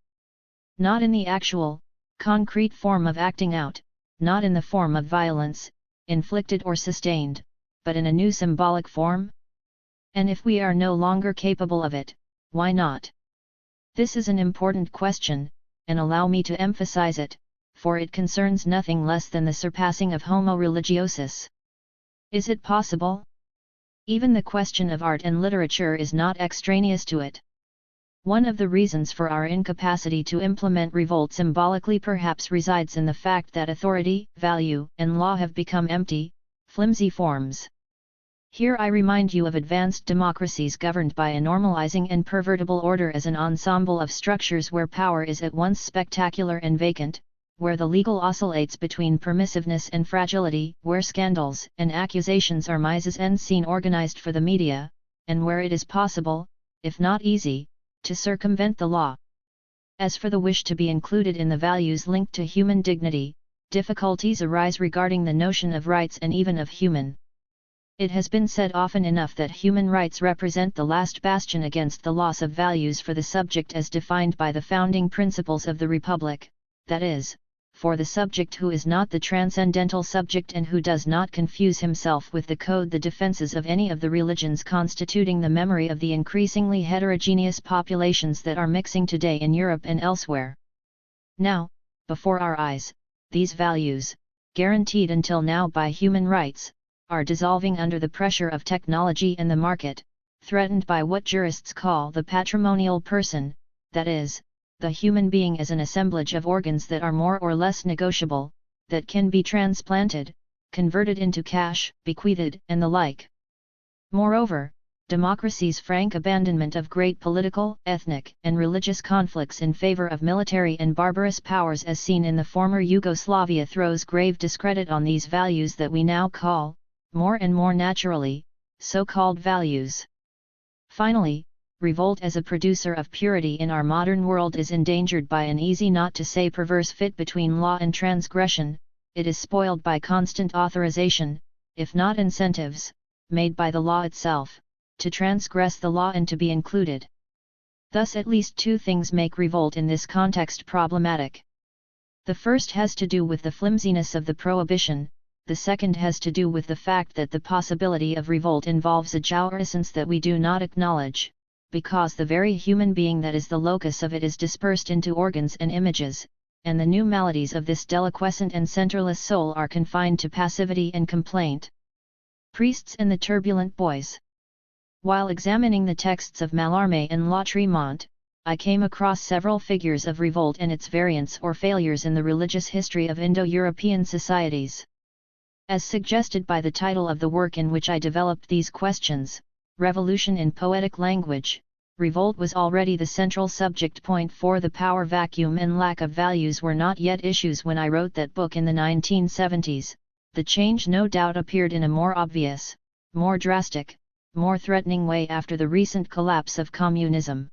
Speaker 1: Not in the actual, concrete form of acting out, not in the form of violence, inflicted or sustained, but in a new symbolic form? And if we are no longer capable of it, why not? This is an important question, and allow me to emphasize it, for it concerns nothing less than the surpassing of homo religiosus. Is it possible? Even the question of art and literature is not extraneous to it. One of the reasons for our incapacity to implement revolt symbolically perhaps resides in the fact that authority, value, and law have become empty, flimsy forms. Here I remind you of advanced democracies governed by a normalizing and pervertible order as an ensemble of structures where power is at once spectacular and vacant, where the legal oscillates between permissiveness and fragility, where scandals and accusations are mise en scene organized for the media, and where it is possible, if not easy, to circumvent the law. As for the wish to be included in the values linked to human dignity, difficulties arise regarding the notion of rights and even of human. It has been said often enough that human rights represent the last bastion against the loss of values for the subject as defined by the founding principles of the Republic, that is, for the subject who is not the transcendental subject and who does not confuse himself with the code, the defenses of any of the religions constituting the memory of the increasingly heterogeneous populations that are mixing today in Europe and elsewhere. Now, before our eyes, these values, guaranteed until now by human rights, are dissolving under the pressure of technology and the market, threatened by what jurists call the patrimonial person, that is, the human being as an assemblage of organs that are more or less negotiable, that can be transplanted, converted into cash, bequeathed, and the like. Moreover, democracy's frank abandonment of great political, ethnic, and religious conflicts in favor of military and barbarous powers as seen in the former Yugoslavia throws grave discredit on these values that we now call, more and more naturally, so-called values. Finally, revolt as a producer of purity in our modern world is endangered by an easy not to say perverse fit between law and transgression. It is spoiled by constant authorization, if not incentives, made by the law itself, to transgress the law and to be included. Thus at least two things make revolt in this context problematic. The first has to do with the flimsiness of the prohibition, the second has to do with the fact that the possibility of revolt involves a Jiao essence that we do not acknowledge, because the very human being that is the locus of it is dispersed into organs and images, and the new maladies of this deliquescent and centerless soul are confined to passivity and complaint. Priests and the turbulent boys. While examining the texts of Mallarmé and Lautréamont, I came across several figures of revolt and its variants or failures in the religious history of Indo-European societies. As suggested by the title of the work in which I developed these questions, Revolution in Poetic Language, revolt was already the central subject point, for the power vacuum and lack of values were not yet issues when I wrote that book in the 1970s. The change no doubt appeared in a more obvious, more drastic, more threatening way after the recent collapse of communism.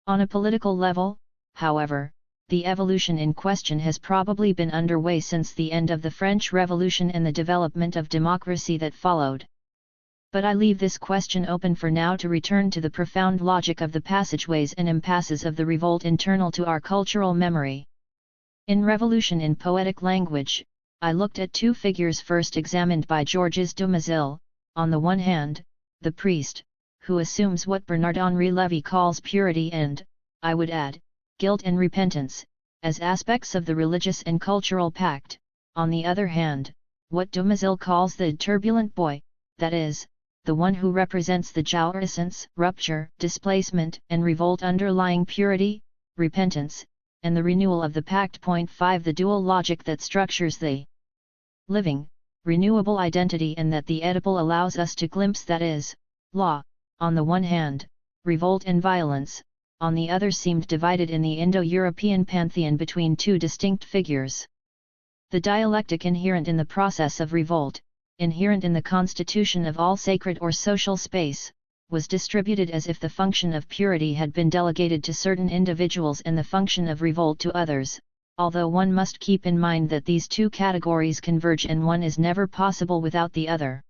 Speaker 1: On a political level, however, the evolution in question has probably been underway since the end of the French Revolution and the development of democracy that followed. But I leave this question open for now to return to the profound logic of the passageways and impasses of the revolt internal to our cultural memory. In Revolution in Poetic Language, I looked at two figures first examined by Georges Dumazil, on the one hand, the priest, who assumes what Bernard-Henri Lévy calls purity and, I would add, guilt and repentance, as aspects of the religious and cultural pact. On the other hand, what Dumézil calls the turbulent boy, that is, the one who represents the jouissance, rupture, displacement and revolt underlying purity, repentance, and the renewal of the pact. 5 The dual logic that structures the living, renewable identity and that the Oedipal allows us to glimpse, that is, law, on the one hand, revolt and violence, on the other, seemed divided in the Indo-European pantheon between two distinct figures. The dialectic inherent in the process of revolt, inherent in the constitution of all sacred or social space, was distributed as if the function of purity had been delegated to certain individuals and the function of revolt to others, although one must keep in mind that these two categories converge and one is never possible without the other.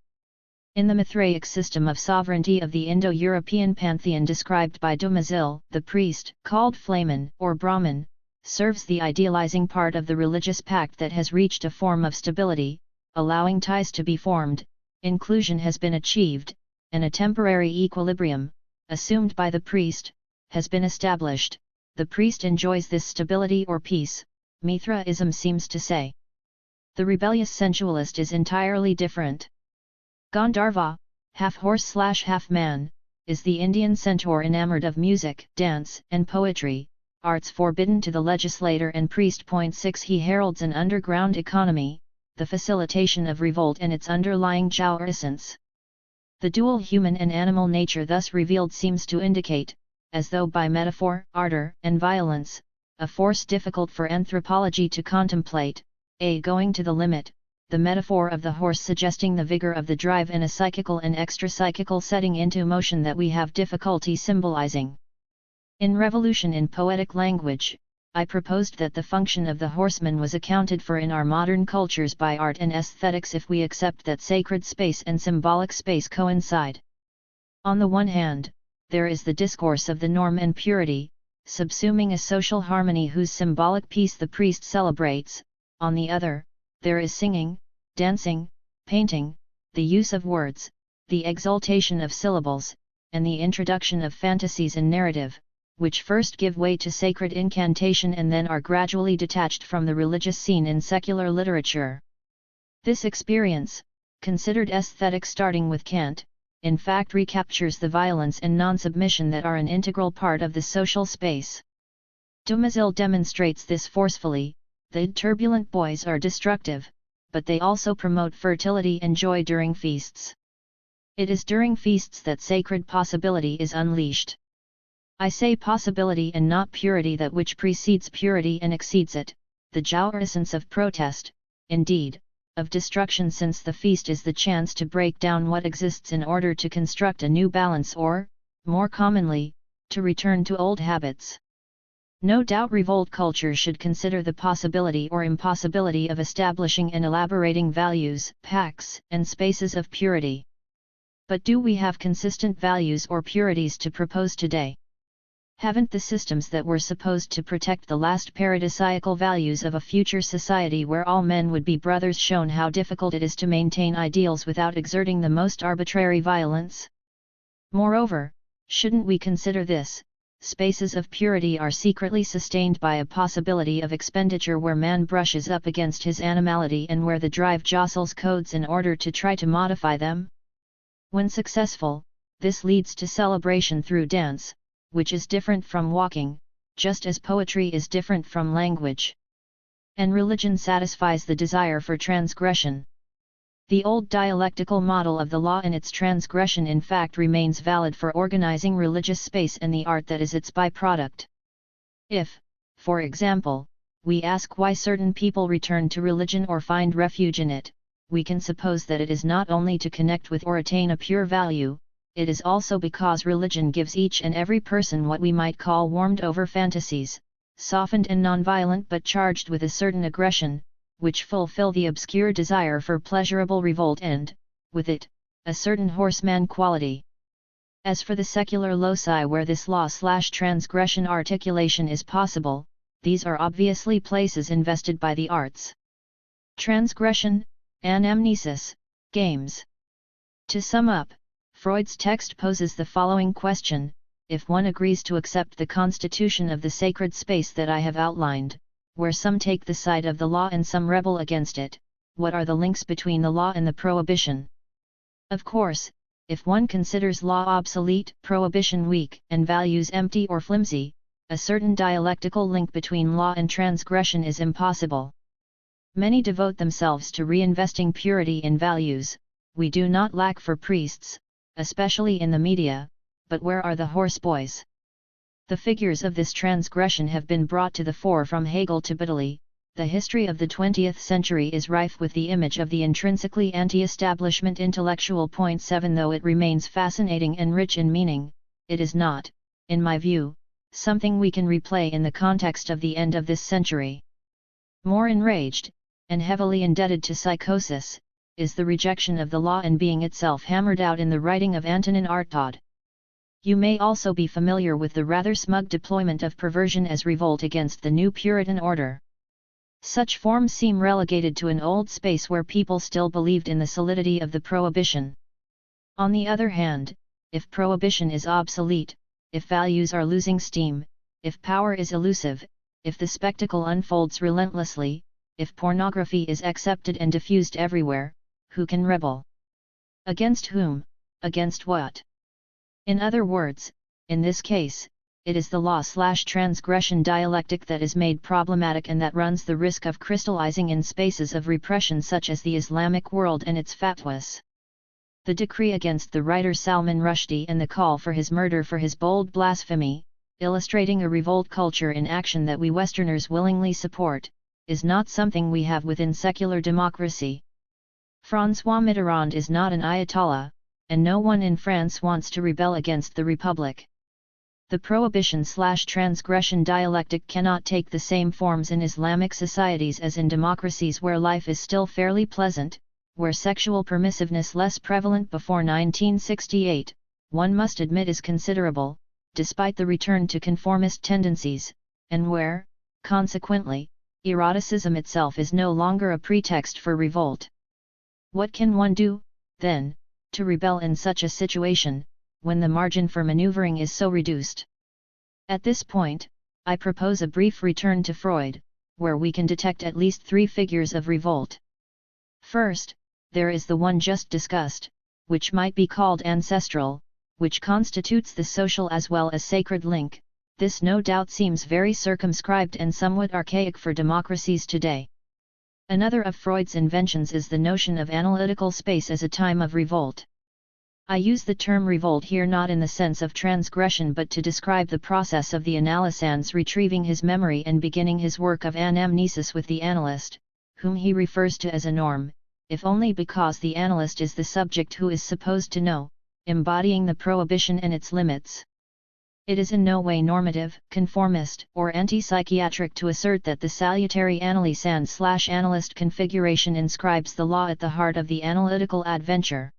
Speaker 1: In the Mithraic system of sovereignty of the Indo-European pantheon described by Dumézil, the priest, called Flamen or Brahman, serves the idealizing part of the religious pact that has reached a form of stability, allowing ties to be formed, inclusion has been achieved, and a temporary equilibrium, assumed by the priest, has been established. The priest enjoys this stability or peace, Mithraism seems to say. The rebellious sensualist is entirely different. Gandharva, half-horse/half man, is the Indian centaur enamored of music, dance, and poetry, arts forbidden to the legislator and priest. 6 He heralds an underground economy, the facilitation of revolt and its underlying jouissance. The dual human and animal nature thus revealed seems to indicate, as though by metaphor, ardor and violence, a force difficult for anthropology to contemplate, going to the limit, the metaphor of the horse suggesting the vigor of the drive and a psychical and extra-psychical setting into motion that we have difficulty symbolizing. In Revolution in Poetic Language, I proposed that the function of the horseman was accounted for in our modern cultures by art and aesthetics if we accept that sacred space and symbolic space coincide. On the one hand, there is the discourse of the norm and purity, subsuming a social harmony whose symbolic peace the priest celebrates. On the other, there is singing, dancing, painting, the use of words, the exaltation of syllables, and the introduction of fantasies and narrative, which first give way to sacred incantation and then are gradually detached from the religious scene in secular literature. This experience, considered aesthetic starting with Kant, in fact recaptures the violence and non-submission that are an integral part of the social space. Dumézil demonstrates this forcefully. The turbulent boys are destructive, but they also promote fertility and joy during feasts. It is during feasts that sacred possibility is unleashed. I say possibility and not purity, that which precedes purity and exceeds it, the jouissance of protest, indeed, of destruction, since the feast is the chance to break down what exists in order to construct a new balance or, more commonly, to return to old habits. No doubt revolt culture should consider the possibility or impossibility of establishing and elaborating values, pacts, and spaces of purity. But do we have consistent values or purities to propose today? Haven't the systems that were supposed to protect the last paradisiacal values of a future society where all men would be brothers shown how difficult it is to maintain ideals without exerting the most arbitrary violence? Moreover, shouldn't we consider this? Spaces of purity are secretly sustained by a possibility of expenditure where man brushes up against his animality and where the drive jostles codes in order to try to modify them. When successful, this leads to celebration through dance, which is different from walking, just as poetry is different from language. And religion satisfies the desire for transgression. The old dialectical model of the law and its transgression in fact remains valid for organizing religious space and the art that is its byproduct. If, for example, we ask why certain people return to religion or find refuge in it, we can suppose that it is not only to connect with or attain a pure value, it is also because religion gives each and every person what we might call warmed-over fantasies, softened and nonviolent but charged with a certain aggression, which fulfill the obscure desire for pleasurable revolt and, with it, a certain horseman quality. As for the secular loci where this law/transgression articulation is possible, these are obviously places invested by the arts. Transgression, anamnesis, games. To sum up, Freud's text poses the following question: if one agrees to accept the constitution of the sacred space that I have outlined, where some take the side of the law and some rebel against it, what are the links between the law and the prohibition? Of course, if one considers law obsolete, prohibition weak, and values empty or flimsy, a certain dialectical link between law and transgression is impossible. Many devote themselves to reinvesting purity in values. We do not lack for priests, especially in the media, but where are the horseboys? The figures of this transgression have been brought to the fore from Hegel to Bidley. The history of the 20th century is rife with the image of the intrinsically anti-establishment intellectual. 7 Though it remains fascinating and rich in meaning, it is not, in my view, something we can replay in the context of the end of this century. More enraged, and heavily indebted to psychosis, is the rejection of the law and being itself hammered out in the writing of Antonin Artaud. You may also be familiar with the rather smug deployment of perversion as revolt against the new Puritan order. Such forms seem relegated to an old space where people still believed in the solidity of the prohibition. On the other hand, if prohibition is obsolete, if values are losing steam, if power is elusive, if the spectacle unfolds relentlessly, if pornography is accepted and diffused everywhere, who can rebel? Against whom? Against what? In other words, in this case, it is the law/transgression dialectic that is made problematic and that runs the risk of crystallizing in spaces of repression such as the Islamic world and its fatwas. The decree against the writer Salman Rushdie and the call for his murder for his bold blasphemy, illustrating a revolt culture in action that we Westerners willingly support, is not something we have within secular democracy. François Mitterrand is not an Ayatollah, and no one in France wants to rebel against the Republic. The prohibition/transgression dialectic cannot take the same forms in Islamic societies as in democracies where life is still fairly pleasant, where sexual permissiveness less prevalent before 1968, one must admit is considerable, despite the return to conformist tendencies, and where, consequently, eroticism itself is no longer a pretext for revolt. What can one do, then, to rebel in such a situation, when the margin for maneuvering is so reduced? At this point, I propose a brief return to Freud, where we can detect at least three figures of revolt. First, there is the one just discussed, which might be called ancestral, which constitutes the social as well as sacred link. This no doubt seems very circumscribed and somewhat archaic for democracies today. Another of Freud's inventions is the notion of analytical space as a time of revolt. I use the term revolt here not in the sense of transgression but to describe the process of the analysans retrieving his memory and beginning his work of anamnesis with the analyst, whom he refers to as a norm, if only because the analyst is the subject who is supposed to know, embodying the prohibition and its limits. It is in no way normative, conformist, or anti-psychiatric to assert that the salutary analysand/analyst configuration inscribes the law at the heart of the analytical adventure.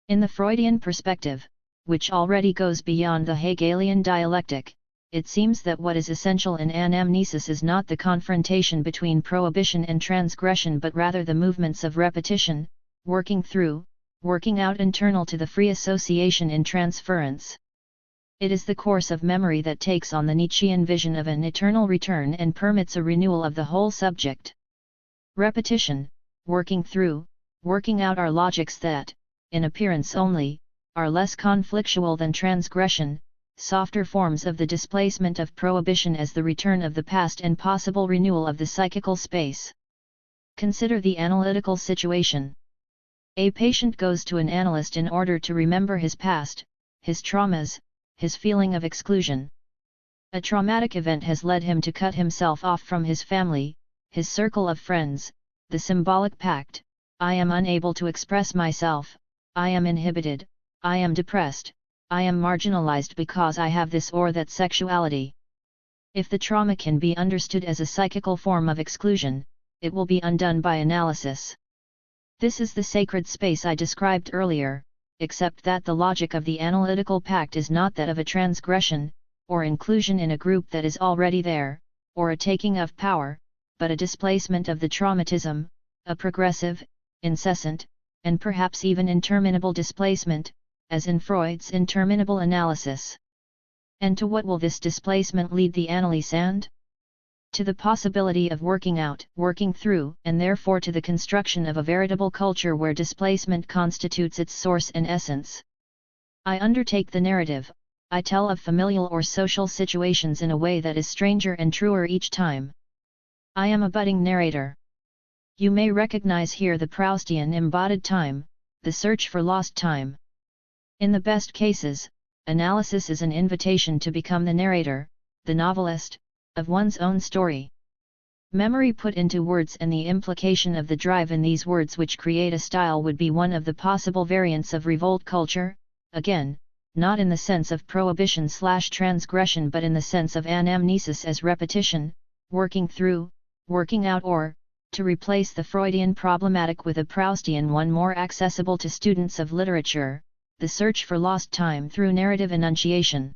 Speaker 1: In the Freudian perspective, which already goes beyond the Hegelian dialectic, it seems that what is essential in anamnesis is not the confrontation between prohibition and transgression but rather the movements of repetition, working through, working out internal to the free association in transference. It is the course of memory that takes on the Nietzschean vision of an eternal return and permits a renewal of the whole subject. Repetition, working through, working out are logics that, in appearance only, are less conflictual than transgression, softer forms of the displacement of prohibition as the return of the past and possible renewal of the psychical space. Consider the analytical situation. A patient goes to an analyst in order to remember his past, his traumas, his feeling of exclusion. A traumatic event has led him to cut himself off from his family, his circle of friends, the symbolic pact: I am unable to express myself, I am inhibited, I am depressed, I am marginalized because I have this or that sexuality. If the trauma can be understood as a psychical form of exclusion, it will be undone by analysis. This is the sacred space I described earlier, except that the logic of the analytical pact is not that of a transgression, or inclusion in a group that is already there, or a taking of power, but a displacement of the traumatism, a progressive, incessant, and perhaps even interminable displacement, as in Freud's interminable analysis. And to what will this displacement lead the analysand? To the possibility of working out, working through, and therefore to the construction of a veritable culture where displacement constitutes its source and essence. I undertake the narrative, I tell of familial or social situations in a way that is stranger and truer each time. I am a budding narrator. You may recognize here the Proustian embodied time, the search for lost time. In the best cases, analysis is an invitation to become the narrator, the novelist, of one's own story. Memory put into words and the implication of the drive in these words which create a style would be one of the possible variants of revolt culture, again, not in the sense of prohibition/transgression but in the sense of anamnesis as repetition, working through, working out, or, to replace the Freudian problematic with a Proustian one more accessible to students of literature, the search for lost time through narrative enunciation.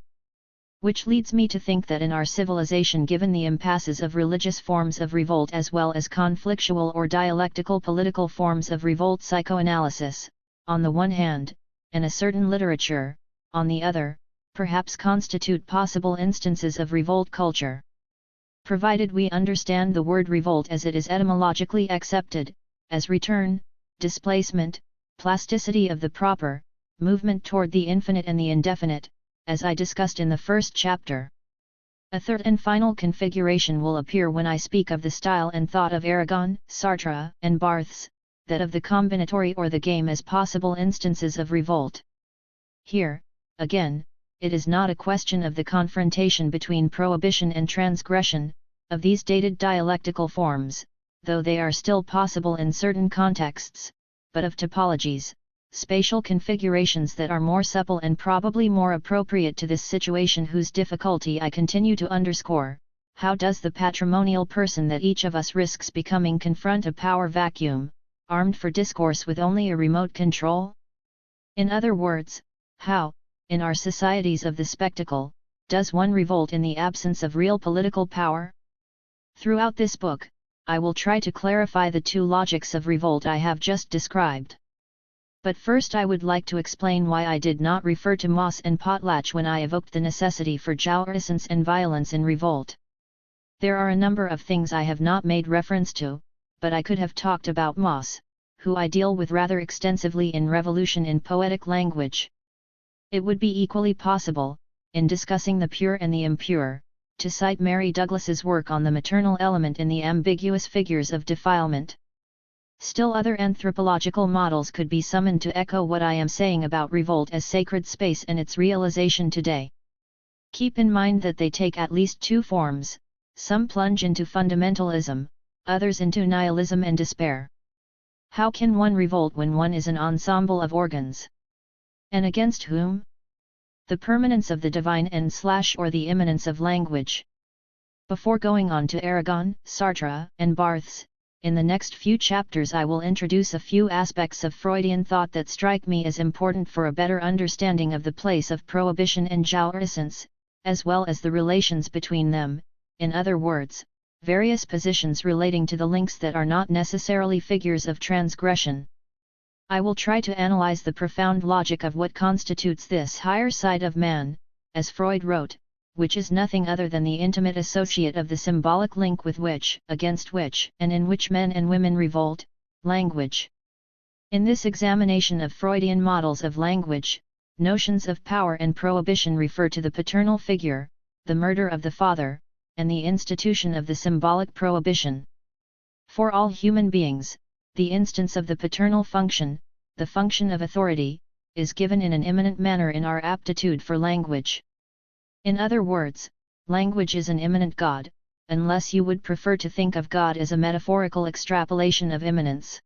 Speaker 1: Which leads me to think that in our civilization, given the impasses of religious forms of revolt as well as conflictual or dialectical political forms of revolt, psychoanalysis, on the one hand, and a certain literature, on the other, perhaps constitute possible instances of revolt culture. Provided we understand the word revolt as it is etymologically accepted, as return, displacement, plasticity of the proper, movement toward the infinite and the indefinite, as I discussed in the first chapter. A third and final configuration will appear when I speak of the style and thought of Aragon, Sartre, and Barthes, that of the combinatory or the game as possible instances of revolt. Here, again, it is not a question of the confrontation between prohibition and transgression, of these dated dialectical forms, though they are still possible in certain contexts, but of topologies, spatial configurations that are more supple and probably more appropriate to this situation, whose difficulty I continue to underscore. How does the patrimonial person that each of us risks becoming confront a power vacuum, armed for discourse with only a remote control? In other words, how, in our societies of the spectacle, does one revolt in the absence of real political power? Throughout this book, I will try to clarify the two logics of revolt I have just described. But first I would like to explain why I did not refer to Moss and Potlatch when I evoked the necessity for jouissance and violence in revolt. There are a number of things I have not made reference to, but I could have talked about Moss, who I deal with rather extensively in Revolution in Poetic Language. It would be equally possible, in discussing the pure and the impure, to cite Mary Douglas's work on the maternal element in the ambiguous figures of defilement. Still other anthropological models could be summoned to echo what I am saying about revolt as sacred space and its realization today. Keep in mind that they take at least two forms: some plunge into fundamentalism, others into nihilism and despair. How can one revolt when one is an ensemble of organs? And against whom? The permanence of the divine and/or the immanence of language. Before going on to Aragon, Sartre, and Barthes, in the next few chapters I will introduce a few aspects of Freudian thought that strike me as important for a better understanding of the place of prohibition and jouissance, as well as the relations between them, in other words, various positions relating to the links that are not necessarily figures of transgression. I will try to analyze the profound logic of what constitutes this higher side of man, as Freud wrote, which is nothing other than the intimate associate of the symbolic link with which, against which, and in which men and women revolt, language. In this examination of Freudian models of language, notions of power and prohibition refer to the paternal figure, the murder of the father, and the institution of the symbolic prohibition. For all human beings, the instance of the paternal function, the function of authority, is given in an immanent manner in our aptitude for language. In other words, language is an immanent God, unless you would prefer to think of God as a metaphorical extrapolation of immanence.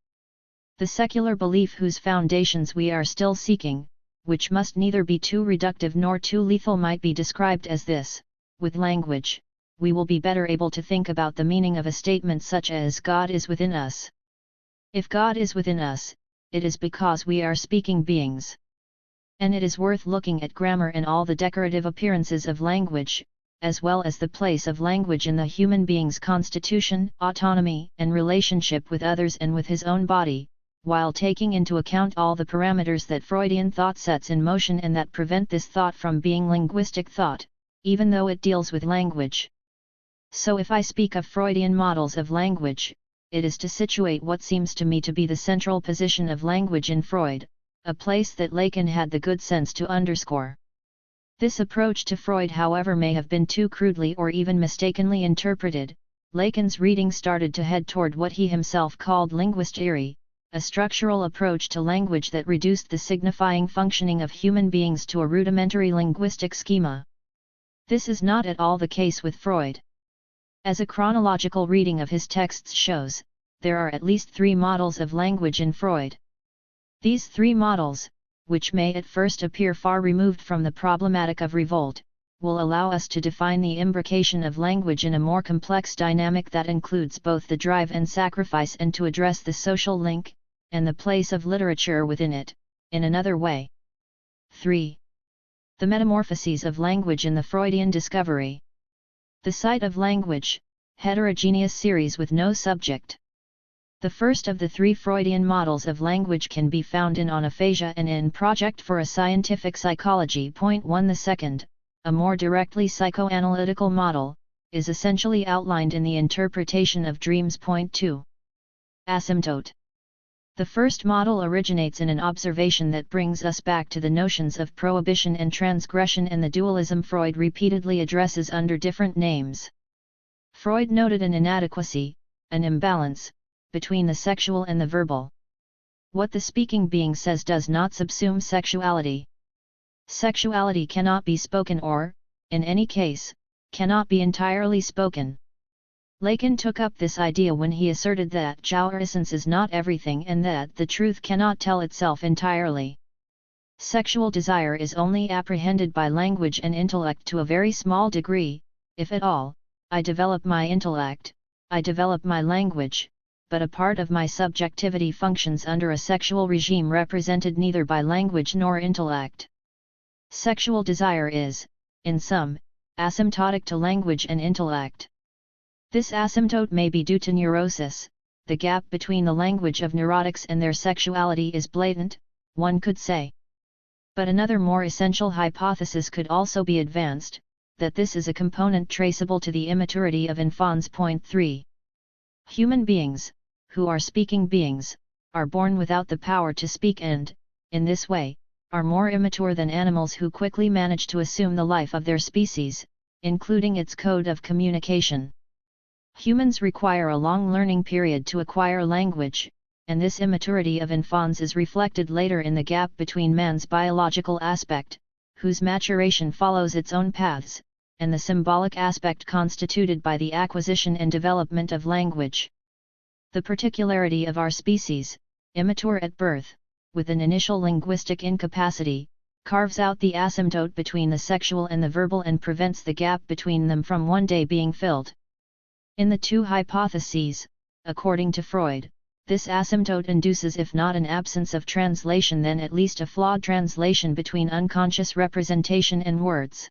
Speaker 1: The secular belief whose foundations we are still seeking, which must neither be too reductive nor too lethal, might be described as this: with language, we will be better able to think about the meaning of a statement such as God is within us. If God is within us, it is because we are speaking beings. And it is worth looking at grammar and all the decorative appearances of language, as well as the place of language in the human being's constitution, autonomy, and relationship with others and with his own body, while taking into account all the parameters that Freudian thought sets in motion and that prevent this thought from being linguistic thought, even though it deals with language. So if I speak of Freudian models of language, it is to situate what seems to me to be the central position of language in Freud, a place that Lacan had the good sense to underscore. This approach to Freud, however, may have been too crudely or even mistakenly interpreted. Lacan's reading started to head toward what he himself called linguistery, a structural approach to language that reduced the signifying functioning of human beings to a rudimentary linguistic schema. This is not at all the case with Freud. As a chronological reading of his texts shows, there are at least 3 models of language in Freud. These 3 models, which may at first appear far removed from the problematic of revolt, will allow us to define the imbrication of language in a more complex dynamic that includes both the drive and sacrifice, and to address the social link, and the place of literature within it, in another way. 3. The metamorphoses of language in the Freudian discovery. The site of language, heterogeneous series with no subject. The first of the 3 Freudian models of language can be found in On Aphasia and in Project for a Scientific Psychology. Point 1. The second, a more directly psychoanalytical model, is essentially outlined in the interpretation of dreams. Point 2. Asymptote. The first model originates in an observation that brings us back to the notions of prohibition and transgression and the dualism Freud repeatedly addresses under different names. Freud noted an inadequacy, an imbalance, between the sexual and the verbal. What the speaking being says does not subsume sexuality. Sexuality cannot be spoken or, in any case, cannot be entirely spoken. Lacan took up this idea when he asserted that jouissance is not everything and that the truth cannot tell itself entirely. Sexual desire is only apprehended by language and intellect to a very small degree, if at all. I develop my intellect, I develop my language, but a part of my subjectivity functions under a sexual regime represented neither by language nor intellect. Sexual desire is, in sum, asymptotic to language and intellect. This asymptote may be due to neurosis. The gap between the language of neurotics and their sexuality is blatant, one could say. But another more essential hypothesis could also be advanced, that this is a component traceable to the immaturity of infants. Point 3. Human beings, who are speaking beings, are born without the power to speak and, in this way, are more immature than animals who quickly manage to assume the life of their species, including its code of communication. Humans require a long learning period to acquire language, and this immaturity of infants is reflected later in the gap between man's biological aspect, whose maturation follows its own paths, and the symbolic aspect constituted by the acquisition and development of language. The particularity of our species, immature at birth, with an initial linguistic incapacity, carves out the asymptote between the sexual and the verbal and prevents the gap between them from one day being filled. In the 2 hypotheses, according to Freud, this asymptote induces if not an absence of translation then at least a flawed translation between unconscious representation and words.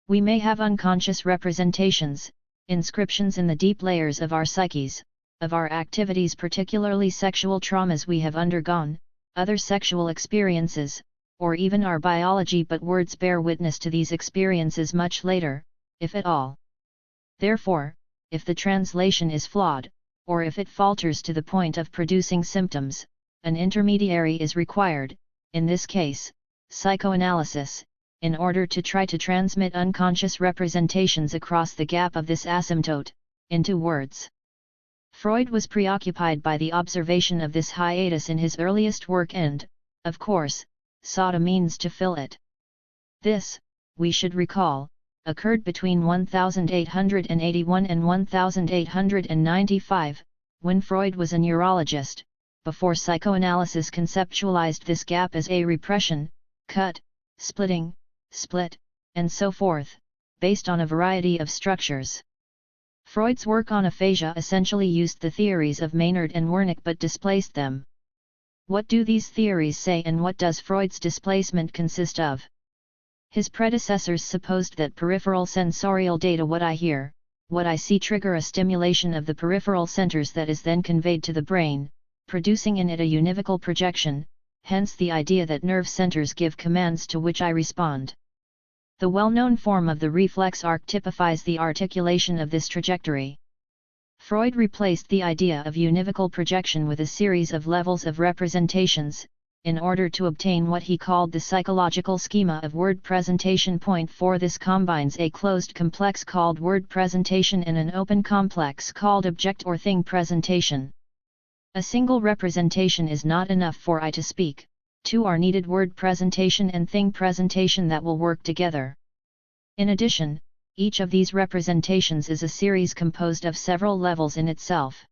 Speaker 1: We may have unconscious representations, inscriptions in the deep layers of our psyches, of our activities, particularly sexual traumas we have undergone, other sexual experiences, or even our biology, but words bear witness to these experiences much later, if at all. Therefore, if the translation is flawed, or if it falters to the point of producing symptoms, an intermediary is required, in this case, psychoanalysis, in order to try to transmit unconscious representations across the gap of this asymptote, into words. Freud was preoccupied by the observation of this hiatus in his earliest work and, of course, sought a means to fill it. This, we should recall, occurred between 1881 and 1895, when Freud was a neurologist, before psychoanalysis conceptualized this gap as a repression, cut, splitting, split, and so forth, based on a variety of structures. Freud's work on aphasia essentially used the theories of Maynard and Wernicke but displaced them. What do these theories say and what does Freud's displacement consist of? His predecessors supposed that peripheral sensorial data, what I hear, what I see, trigger a stimulation of the peripheral centers that is then conveyed to the brain, producing in it a univocal projection, hence the idea that nerve centers give commands to which I respond. The well-known form of the reflex arc typifies the articulation of this trajectory. Freud replaced the idea of univocal projection with a series of levels of representations, in order to obtain what he called the psychological schema of word presentation. Point 4. This combines a closed complex called word presentation and an open complex called object or thing presentation. A single representation is not enough for I to speak, two are needed: word presentation and thing presentation that will work together. In addition, each of these representations is a series composed of several levels in itself.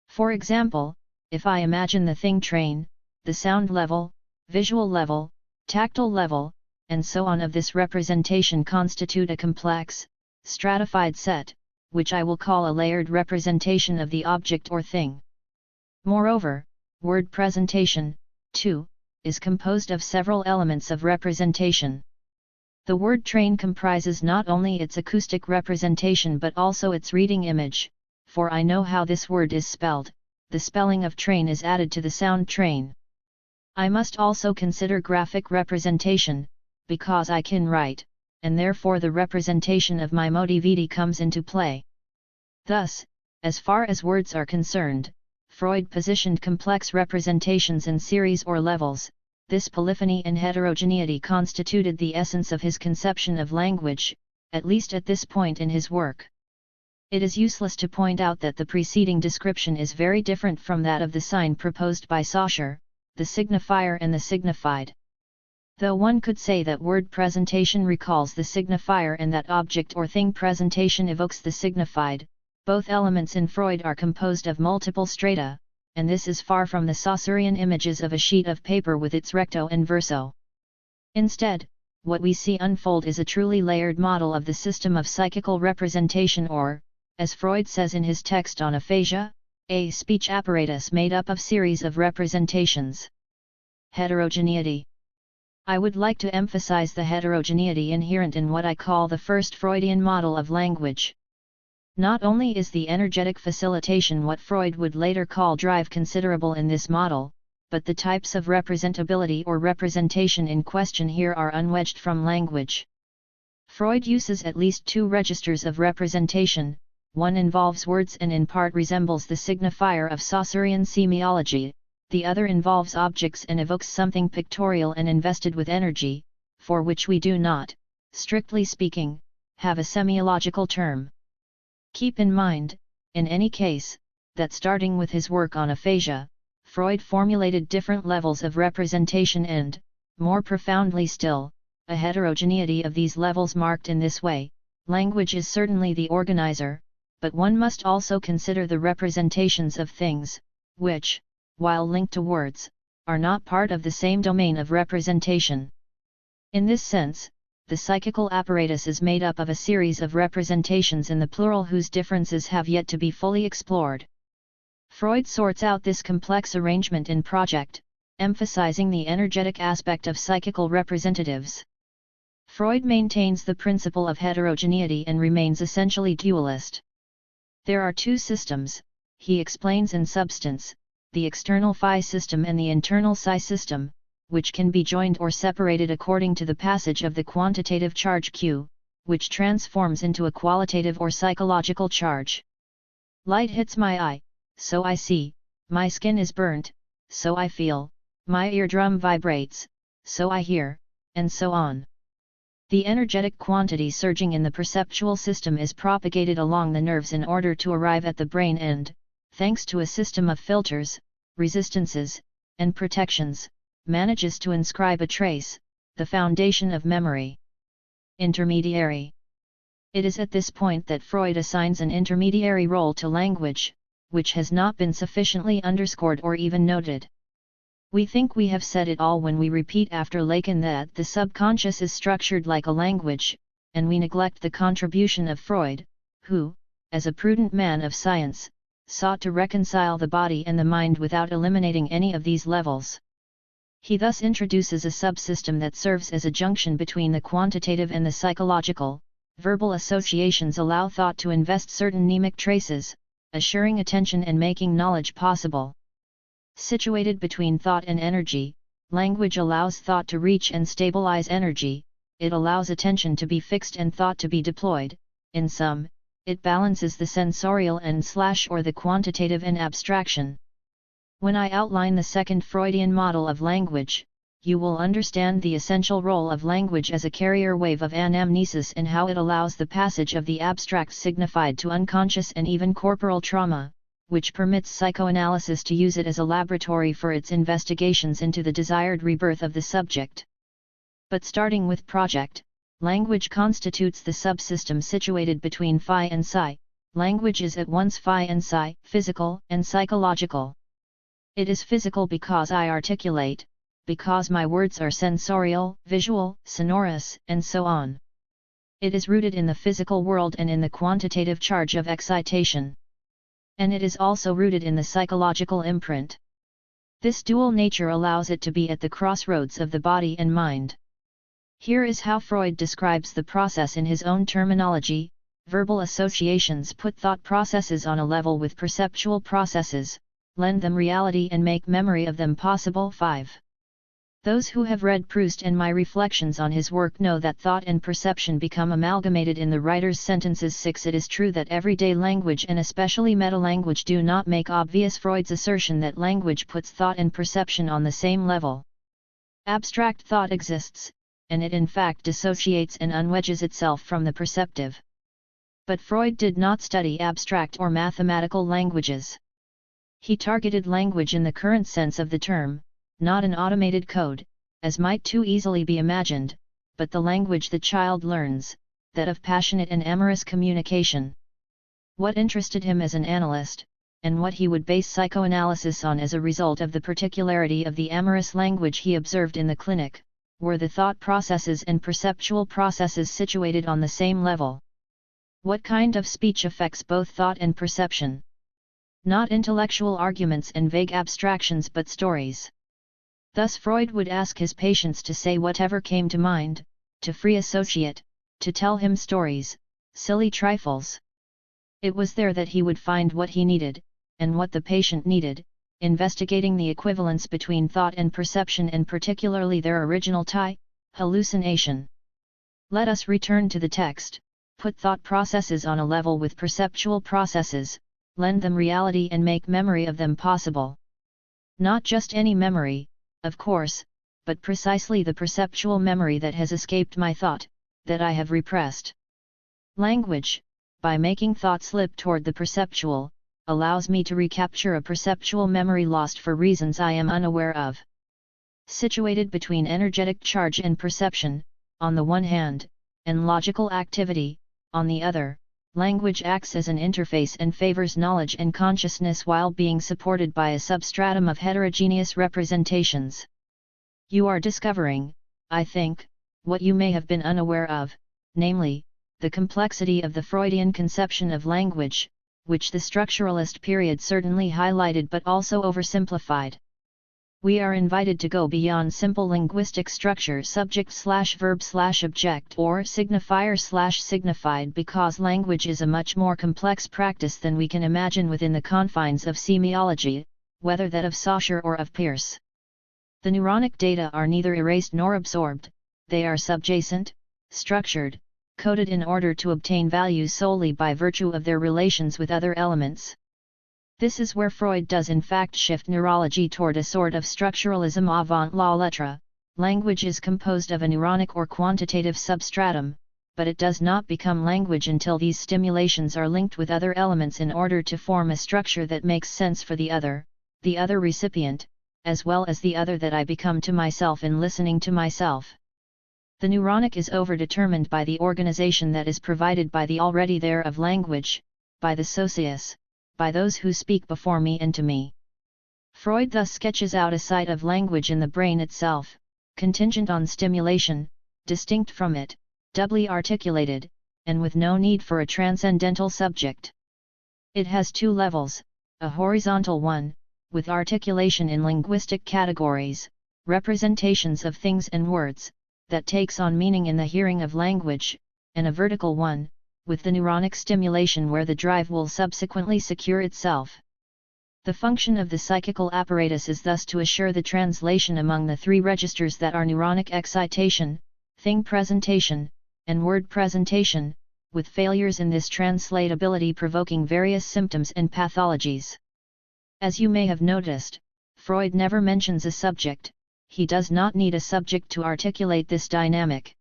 Speaker 1: For example, if I imagine the thing train, the sound level, visual level, tactile level, and so on of this representation constitute a complex, stratified set, which I will call a layered representation of the object or thing. Moreover, word presentation, too, is composed of several elements of representation. The word train comprises not only its acoustic representation but also its reading image, for I know how this word is spelled, the spelling of train is added to the sound train. I must also consider graphic representation, because I can write, and therefore the representation of my motivity comes into play. Thus, as far as words are concerned, Freud positioned complex representations in series or levels. This polyphony and heterogeneity constituted the essence of his conception of language, at least at this point in his work. It is useless to point out that the preceding description is very different from that of the sign proposed by Saussure, the signifier and the signified. Though one could say that word presentation recalls the signifier and that object or thing presentation evokes the signified, both elements in Freud are composed of multiple strata, and this is far from the Saussurian images of a sheet of paper with its recto and verso. Instead, what we see unfold is a truly layered model of the system of psychical representation, or, as Freud says in his text on aphasia, a speech apparatus made up of series of representations. Heterogeneity. I would like to emphasize the heterogeneity inherent in what I call the first Freudian model of language. Not only is the energetic facilitation what Freud would later call drive considerable in this model, but the types of representability or representation in question here are unwedged from language. Freud uses at least two registers of representation. One involves words and in part resembles the signifier of Saussurian semiology, the other involves objects and evokes something pictorial and invested with energy, for which we do not, strictly speaking, have a semiological term. Keep in mind, in any case, that starting with his work on aphasia, Freud formulated different levels of representation and, more profoundly still, a heterogeneity of these levels marked in this way. Language is certainly the organizer, but one must also consider the representations of things, which, while linked to words, are not part of the same domain of representation. In this sense, the psychical apparatus is made up of a series of representations in the plural whose differences have yet to be fully explored. Freud sorts out this complex arrangement in Project, emphasizing the energetic aspect of psychical representatives. Freud maintains the principle of heterogeneity and remains essentially dualist. There are two systems, he explains in substance, the external phi system and the internal psi system, which can be joined or separated according to the passage of the quantitative charge Q, which transforms into a qualitative or psychological charge. Light hits my eye, so I see, my skin is burnt, so I feel, my eardrum vibrates, so I hear, and so on. The energetic quantity surging in the perceptual system is propagated along the nerves in order to arrive at the brain and, thanks to a system of filters, resistances, and protections, manages to inscribe a trace, the foundation of memory. Intermediary. It is at this point that Freud assigns an intermediary role to language, which has not been sufficiently underscored or even noted. We think we have said it all when we repeat after Lacan that the subconscious is structured like a language, and we neglect the contribution of Freud, who, as a prudent man of science, sought to reconcile the body and the mind without eliminating any of these levels. He thus introduces a subsystem that serves as a junction between the quantitative and the psychological. Verbal associations allow thought to invest certain mnemic traces, assuring attention and making knowledge possible. Situated between thought and energy, language allows thought to reach and stabilize energy, it allows attention to be fixed and thought to be deployed. In sum, it balances the sensorial and/or the quantitative and abstraction. When I outline the second Freudian model of language, you will understand the essential role of language as a carrier wave of anamnesis and how it allows the passage of the abstract signified to unconscious and even corporal trauma, which permits psychoanalysis to use it as a laboratory for its investigations into the desired rebirth of the subject. But starting with project, language constitutes the subsystem situated between phi and psi. Language is at once phi and psi, physical and psychological. It is physical because I articulate, because my words are sensorial, visual, sonorous, and so on. It is rooted in the physical world and in the quantitative charge of excitation. And it is also rooted in the psychological imprint. This dual nature allows it to be at the crossroads of the body and mind. Here is how Freud describes the process in his own terminology: verbal associations put thought processes on a level with perceptual processes, lend them reality and make memory of them possible. 5. Those who have read Proust and my reflections on his work know that thought and perception become amalgamated in the writer's sentences. 6. It is true that everyday language and especially metalanguage do not make obvious Freud's assertion that language puts thought and perception on the same level. Abstract thought exists, and it in fact dissociates and unwedges itself from the perceptive. But Freud did not study abstract or mathematical languages. He targeted language in the current sense of the term, not an automated code, as might too easily be imagined, but the language the child learns, that of passionate and amorous communication. What interested him as an analyst, and what he would base psychoanalysis on as a result of the particularity of the amorous language he observed in the clinic, were the thought processes and perceptual processes situated on the same level. What kind of speech affects both thought and perception? Not intellectual arguments and vague abstractions but stories. Thus Freud would ask his patients to say whatever came to mind, to free associate, to tell him stories, silly trifles. It was there that he would find what he needed, and what the patient needed, investigating the equivalence between thought and perception and particularly their original tie, hallucination. Let us return to the text: put thought processes on a level with perceptual processes, lend them reality and make memory of them possible. Not just any memory, of course, but precisely the perceptual memory that has escaped my thought, that I have repressed. Language, by making thought slip toward the perceptual, allows me to recapture a perceptual memory lost for reasons I am unaware of. Situated between energetic charge and perception, on the one hand, and logical activity, on the other, language acts as an interface and favors knowledge and consciousness while being supported by a substratum of heterogeneous representations. You are discovering, I think, what you may have been unaware of, namely, the complexity of the Freudian conception of language, which the structuralist period certainly highlighted but also oversimplified. We are invited to go beyond simple linguistic structure subject/verb/object or signifier/signified because language is a much more complex practice than we can imagine within the confines of semiology, whether that of Saussure or of Peirce. The neuronic data are neither erased nor absorbed, they are subjacent, structured, coded in order to obtain value solely by virtue of their relations with other elements. This is where Freud does in fact shift neurology toward a sort of structuralism avant la lettre. Language is composed of a neuronic or quantitative substratum, but it does not become language until these stimulations are linked with other elements in order to form a structure that makes sense for the other recipient, as well as the other that I become to myself in listening to myself. The neuronic is overdetermined by the organization that is provided by the already there of language, by the socius, by those who speak before me and to me. Freud thus sketches out a site of language in the brain itself, contingent on stimulation, distinct from it, doubly articulated, and with no need for a transcendental subject. It has two levels, a horizontal one, with articulation in linguistic categories, representations of things and words, that takes on meaning in the hearing of language, and a vertical one, with the neuronic stimulation where the drive will subsequently secure itself. The function of the psychical apparatus is thus to assure the translation among the three registers that are neuronic excitation, thing presentation, and word presentation, with failures in this translatability provoking various symptoms and pathologies. As you may have noticed, Freud never mentions a subject. He does not need a subject to articulate this dynamic.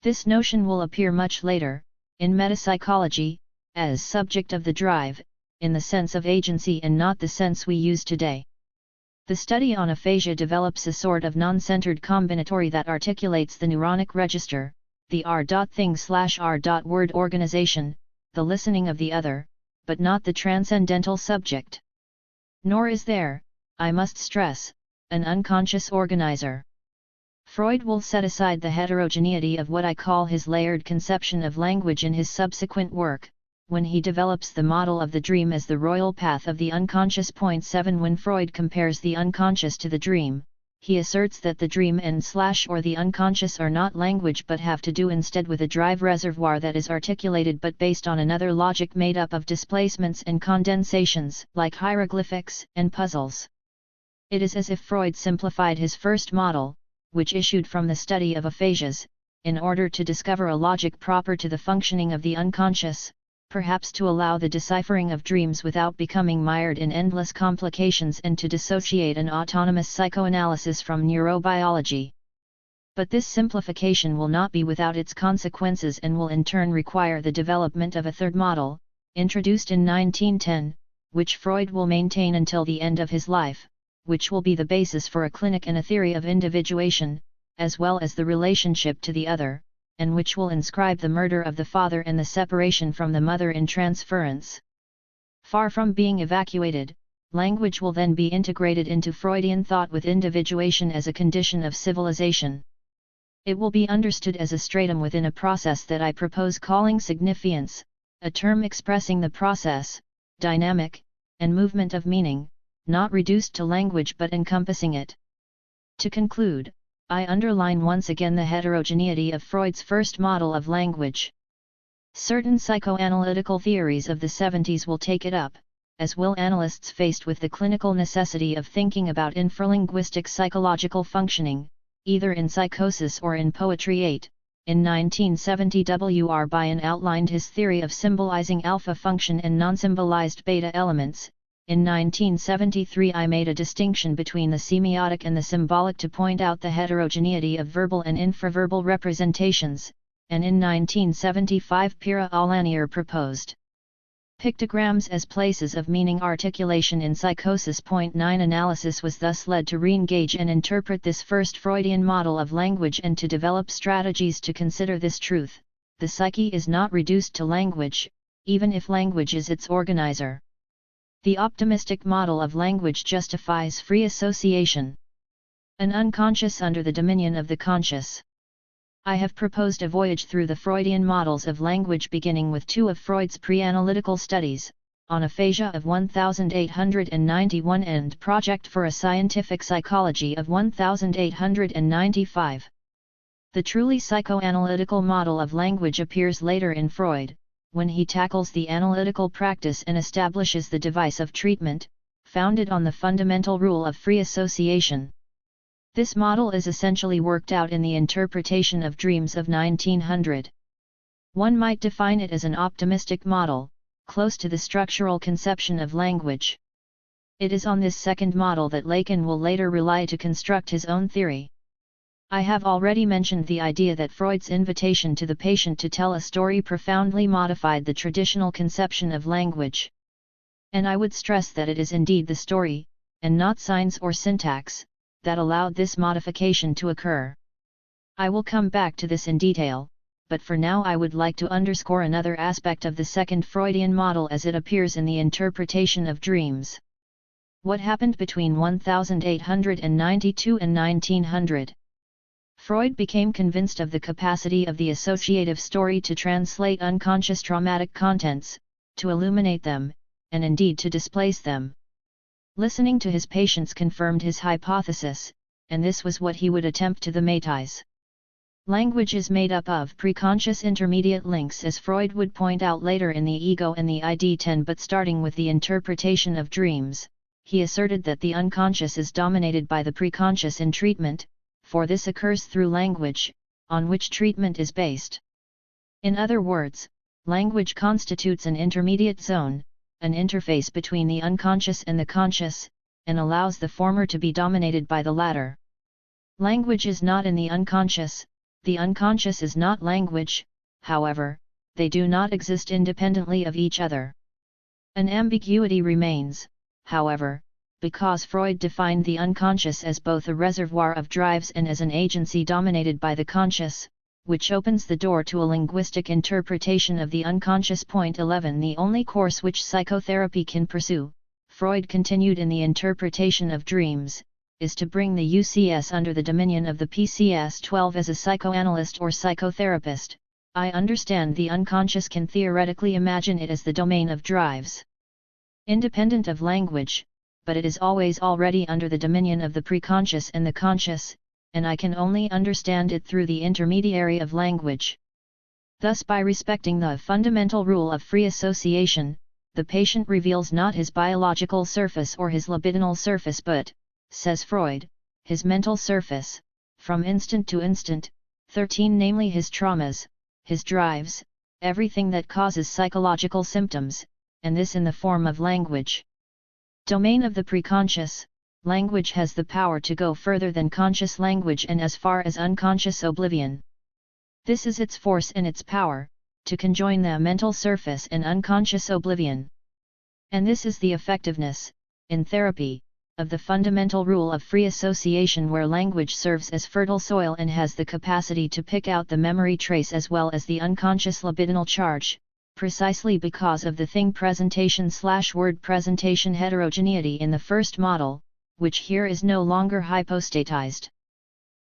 Speaker 1: This notion will appear much later, in metapsychology, as subject of the drive, in the sense of agency and not the sense we use today. The study on aphasia develops a sort of non-centered combinatory that articulates the neuronic register, the R.thing/R.word organization, the listening of the other, but not the transcendental subject. Nor is there, I must stress, an unconscious organizer. Freud will set aside the heterogeneity of what I call his layered conception of language in his subsequent work, when he develops the model of the dream as the royal path of the unconscious. 7 When Freud compares the unconscious to the dream, he asserts that the dream and/or the unconscious are not language but have to do instead with a drive reservoir that is articulated but based on another logic made up of displacements and condensations, like hieroglyphics and puzzles. It is as if Freud simplified his first model, which issued from the study of aphasias, in order to discover a logic proper to the functioning of the unconscious, perhaps to allow the deciphering of dreams without becoming mired in endless complications and to dissociate an autonomous psychoanalysis from neurobiology. But this simplification will not be without its consequences and will in turn require the development of a third model, introduced in 1910, which Freud will maintain until the end of his life, which will be the basis for a clinic and a theory of individuation, as well as the relationship to the other, and which will inscribe the murder of the father and the separation from the mother in transference. Far from being evacuated, language will then be integrated into Freudian thought with individuation as a condition of civilization. It will be understood as a stratum within a process that I propose calling signifiance, a term expressing the process, dynamic, and movement of meaning, not reduced to language but encompassing it. To conclude, I underline once again the heterogeneity of Freud's first model of language. Certain psychoanalytical theories of the 70s will take it up, as will analysts faced with the clinical necessity of thinking about infralinguistic psychological functioning, either in psychosis or in poetry. 8. In 1970 W.R. Byon outlined his theory of symbolizing alpha function and non-symbolized beta elements. In 1973 I made a distinction between the semiotic and the symbolic to point out the heterogeneity of verbal and infraverbal representations, and in 1975 Pira Alanier proposed pictograms as places of meaning articulation in psychosis. 9 Analysis was thus led to re-engage and interpret this first Freudian model of language and to develop strategies to consider this truth: the psyche is not reduced to language, even if language is its organizer. The optimistic model of language justifies free association. An unconscious under the dominion of the conscious. I have proposed a voyage through the Freudian models of language beginning with two of Freud's pre-analytical studies, on aphasia of 1891 and Project for a Scientific Psychology of 1895. The truly psychoanalytical model of language appears later in Freud, when he tackles the analytical practice and establishes the device of treatment, founded on the fundamental rule of free association. This model is essentially worked out in the interpretation of dreams of 1900. One might define it as an optimistic model, close to the structural conception of language. It is on this second model that Lacan will later rely to construct his own theory. I have already mentioned the idea that Freud's invitation to the patient to tell a story profoundly modified the traditional conception of language. And I would stress that it is indeed the story, and not signs or syntax, that allowed this modification to occur. I will come back to this in detail, but for now I would like to underscore another aspect of the second Freudian model as it appears in the interpretation of dreams. What happened between 1892 and 1900? Freud became convinced of the capacity of the associative story to translate unconscious traumatic contents, to illuminate them, and indeed to displace them. Listening to his patients confirmed his hypothesis, and this was what he would attempt to thematize. Language is made up of preconscious intermediate links, as Freud would point out later in The Ego and the ID-10, but starting with the interpretation of dreams, he asserted that the unconscious is dominated by the preconscious in treatment, for this occurs through language, on which treatment is based. In other words, language constitutes an intermediate zone, an interface between the unconscious and the conscious, and allows the former to be dominated by the latter. Language is not in the unconscious is not language, however, they do not exist independently of each other. An ambiguity remains, however, because Freud defined the unconscious as both a reservoir of drives and as an agency dominated by the conscious, which opens the door to a linguistic interpretation of the unconscious. 11 The only course which psychotherapy can pursue, Freud continued in the interpretation of dreams, is to bring the UCS under the dominion of the PCS-12 as a psychoanalyst or psychotherapist. I understand the unconscious can theoretically imagine it as the domain of drives, independent of language, but it is always already under the dominion of the preconscious and the conscious, and I can only understand it through the intermediary of language. Thus, by respecting the fundamental rule of free association, the patient reveals not his biological surface or his libidinal surface but, says Freud, his mental surface, from instant to instant. 13 Namely his traumas, his drives, everything that causes psychological symptoms, and this in the form of language. Domain of the preconscious, language has the power to go further than conscious language and as far as unconscious oblivion. This is its force and its power, to conjoin the mental surface and unconscious oblivion. And this is the effectiveness, in therapy, of the fundamental rule of free association, where language serves as fertile soil and has the capacity to pick out the memory trace as well as the unconscious libidinal charge, precisely because of the thing presentation/word presentation heterogeneity in the first model, which here is no longer hypostatized.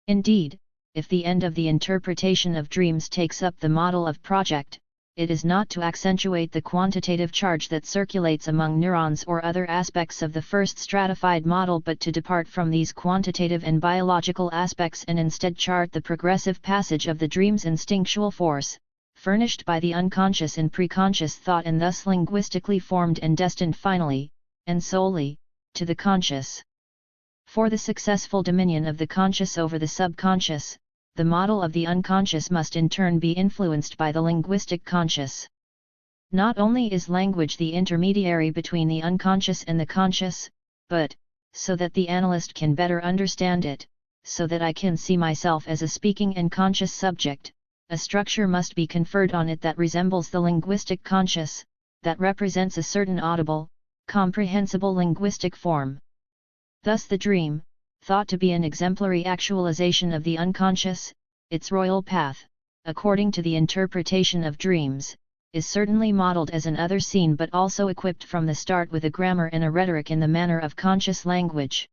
Speaker 1: Indeed, if the end of the interpretation of dreams takes up the model of project, it is not to accentuate the quantitative charge that circulates among neurons or other aspects of the first stratified model, but to depart from these quantitative and biological aspects and instead chart the progressive passage of the dream's instinctual force, furnished by the unconscious in preconscious thought and thus linguistically formed and destined finally, and solely, to the conscious. For the successful dominion of the conscious over the subconscious, the model of the unconscious must in turn be influenced by the linguistic conscious. Not only is language the intermediary between the unconscious and the conscious, but, so that the analyst can better understand it, so that I can see myself as a speaking and conscious subject, a structure must be conferred on it that resembles the linguistic conscious, that represents a certain audible, comprehensible linguistic form. Thus the dream, thought to be an exemplary actualization of the unconscious, its royal path, according to the interpretation of dreams, is certainly modeled as an other scene but also equipped from the start with a grammar and a rhetoric in the manner of conscious language.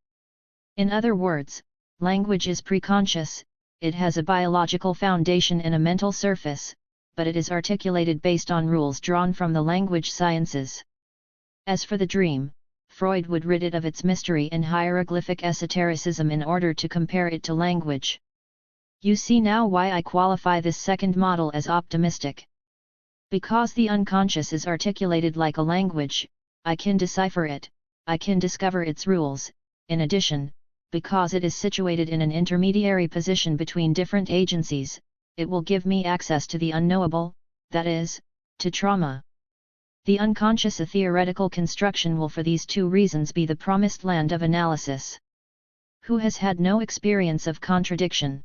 Speaker 1: In other words, language is preconscious, it has a biological foundation and a mental surface, but it is articulated based on rules drawn from the language sciences. As for the dream, Freud would rid it of its mystery and hieroglyphic esotericism in order to compare it to language. You see now why I qualify this second model as optimistic. Because the unconscious is articulated like a language, I can decipher it, I can discover its rules. In addition, because it is situated in an intermediary position between different agencies, it will give me access to the unknowable, that is, to trauma. The unconscious, a theoretical construction, will for these two reasons be the promised land of analysis. Who has had no experience of contradiction?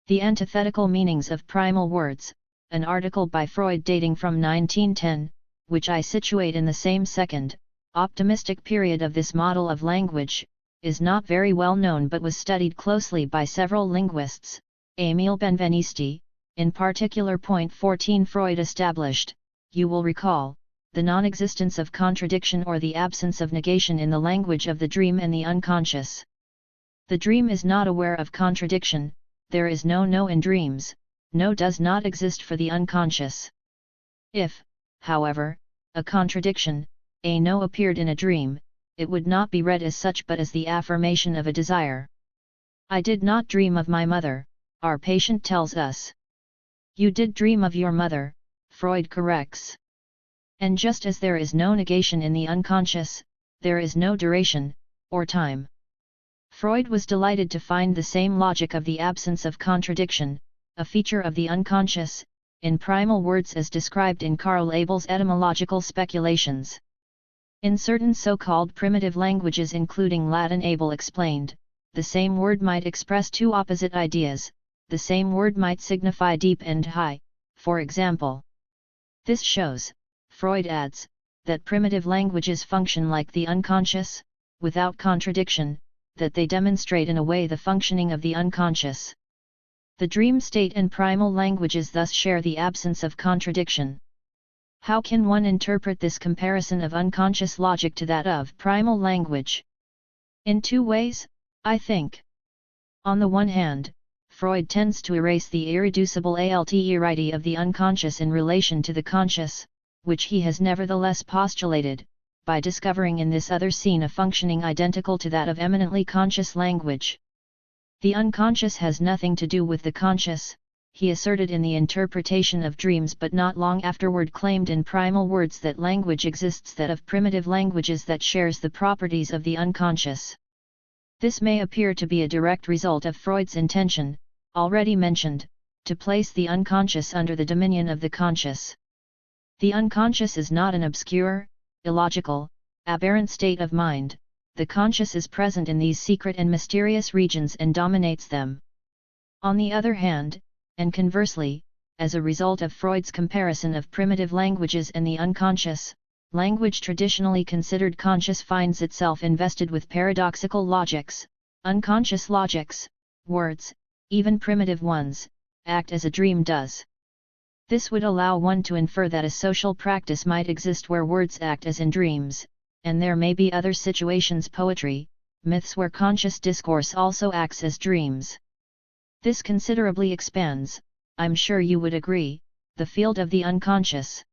Speaker 1: The antithetical meanings of primal words, an article by Freud dating from 1910, which I situate in the same second, optimistic period of this model of language, is not very well known but was studied closely by several linguists. Émile Benvenisti, in particular. 14 Freud established, you will recall, the non-existence of contradiction or the absence of negation in the language of the dream and the unconscious. The dream is not aware of contradiction, there is no no in dreams, no does not exist for the unconscious. If, however, a contradiction, a no appeared in a dream, it would not be read as such but as the affirmation of a desire. I did not dream of my mother, our patient tells us. You did dream of your mother, Freud corrects. And just as there is no negation in the unconscious, there is no duration, or time. Freud was delighted to find the same logic of the absence of contradiction, a feature of the unconscious, in primal words as described in Karl Abel's etymological speculations. In certain so-called primitive languages including Latin, Abel explained, the same word might express two opposite ideas, the same word might signify deep and high, for example. This shows, Freud adds, that primitive languages function like the unconscious, without contradiction, that they demonstrate in a way the functioning of the unconscious. The dream state and primal languages thus share the absence of contradiction. How can one interpret this comparison of unconscious logic to that of primal language? In two ways, I think. On the one hand, Freud tends to erase the irreducible alterity of the unconscious in relation to the conscious, which he has nevertheless postulated, by discovering in this other scene a functioning identical to that of eminently conscious language. The unconscious has nothing to do with the conscious, he asserted in the interpretation of dreams, but not long afterward claimed in primal words that language exists that of primitive languages that shares the properties of the unconscious. This may appear to be a direct result of Freud's intention, already mentioned, to place the unconscious under the dominion of the conscious. The unconscious is not an obscure, illogical, aberrant state of mind, the conscious is present in these secret and mysterious regions and dominates them. On the other hand, and conversely, as a result of Freud's comparison of primitive languages and the unconscious, language traditionally considered conscious finds itself invested with paradoxical logics, unconscious logics, words, even primitive ones, act as a dream does. This would allow one to infer that a social practice might exist where words act as in dreams, and there may be other situations, poetry, myths, where conscious discourse also acts as dreams. This considerably expands, I'm sure you would agree, the field of the unconscious.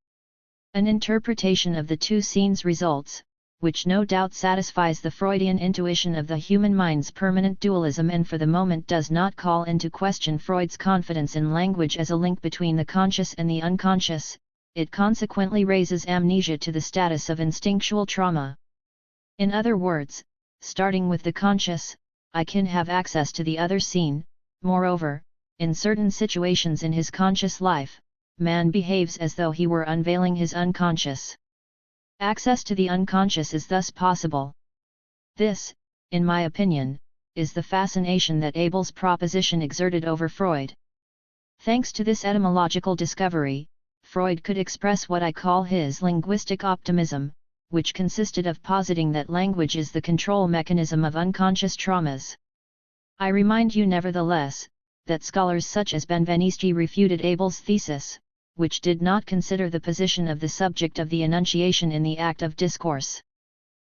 Speaker 1: An interpretation of the two scenes results, which no doubt satisfies the Freudian intuition of the human mind's permanent dualism and for the moment does not call into question Freud's confidence in language as a link between the conscious and the unconscious. It consequently raises amnesia to the status of instinctual trauma. In other words, starting with the conscious, I can have access to the other scene. Moreover, in certain situations in his conscious life, man behaves as though he were unveiling his unconscious. Access to the unconscious is thus possible. This, in my opinion, is the fascination that Abel's proposition exerted over Freud. Thanks to this etymological discovery, Freud could express what I call his linguistic optimism, which consisted of positing that language is the control mechanism of unconscious traumas. I remind you nevertheless, that scholars such as Benveniste refuted Abel's thesis, which did not consider the position of the subject of the enunciation in the act of discourse.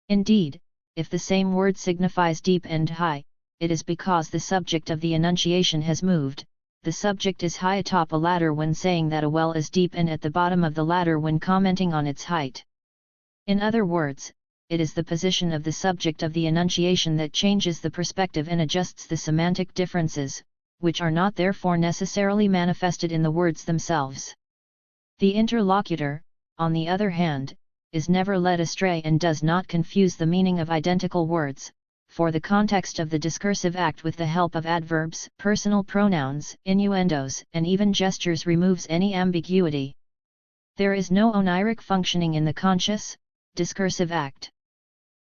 Speaker 1: Indeed, if the same word signifies deep and high, it is because the subject of the enunciation has moved. The subject is high atop a ladder when saying that a well is deep and at the bottom of the ladder when commenting on its height. In other words, it is the position of the subject of the enunciation that changes the perspective and adjusts the semantic differences, which are not therefore necessarily manifested in the words themselves. The interlocutor, on the other hand, is never led astray and does not confuse the meaning of identical words, for the context of the discursive act with the help of adverbs, personal pronouns, innuendos, and even gestures removes any ambiguity. There is no oniric functioning in the conscious, discursive act.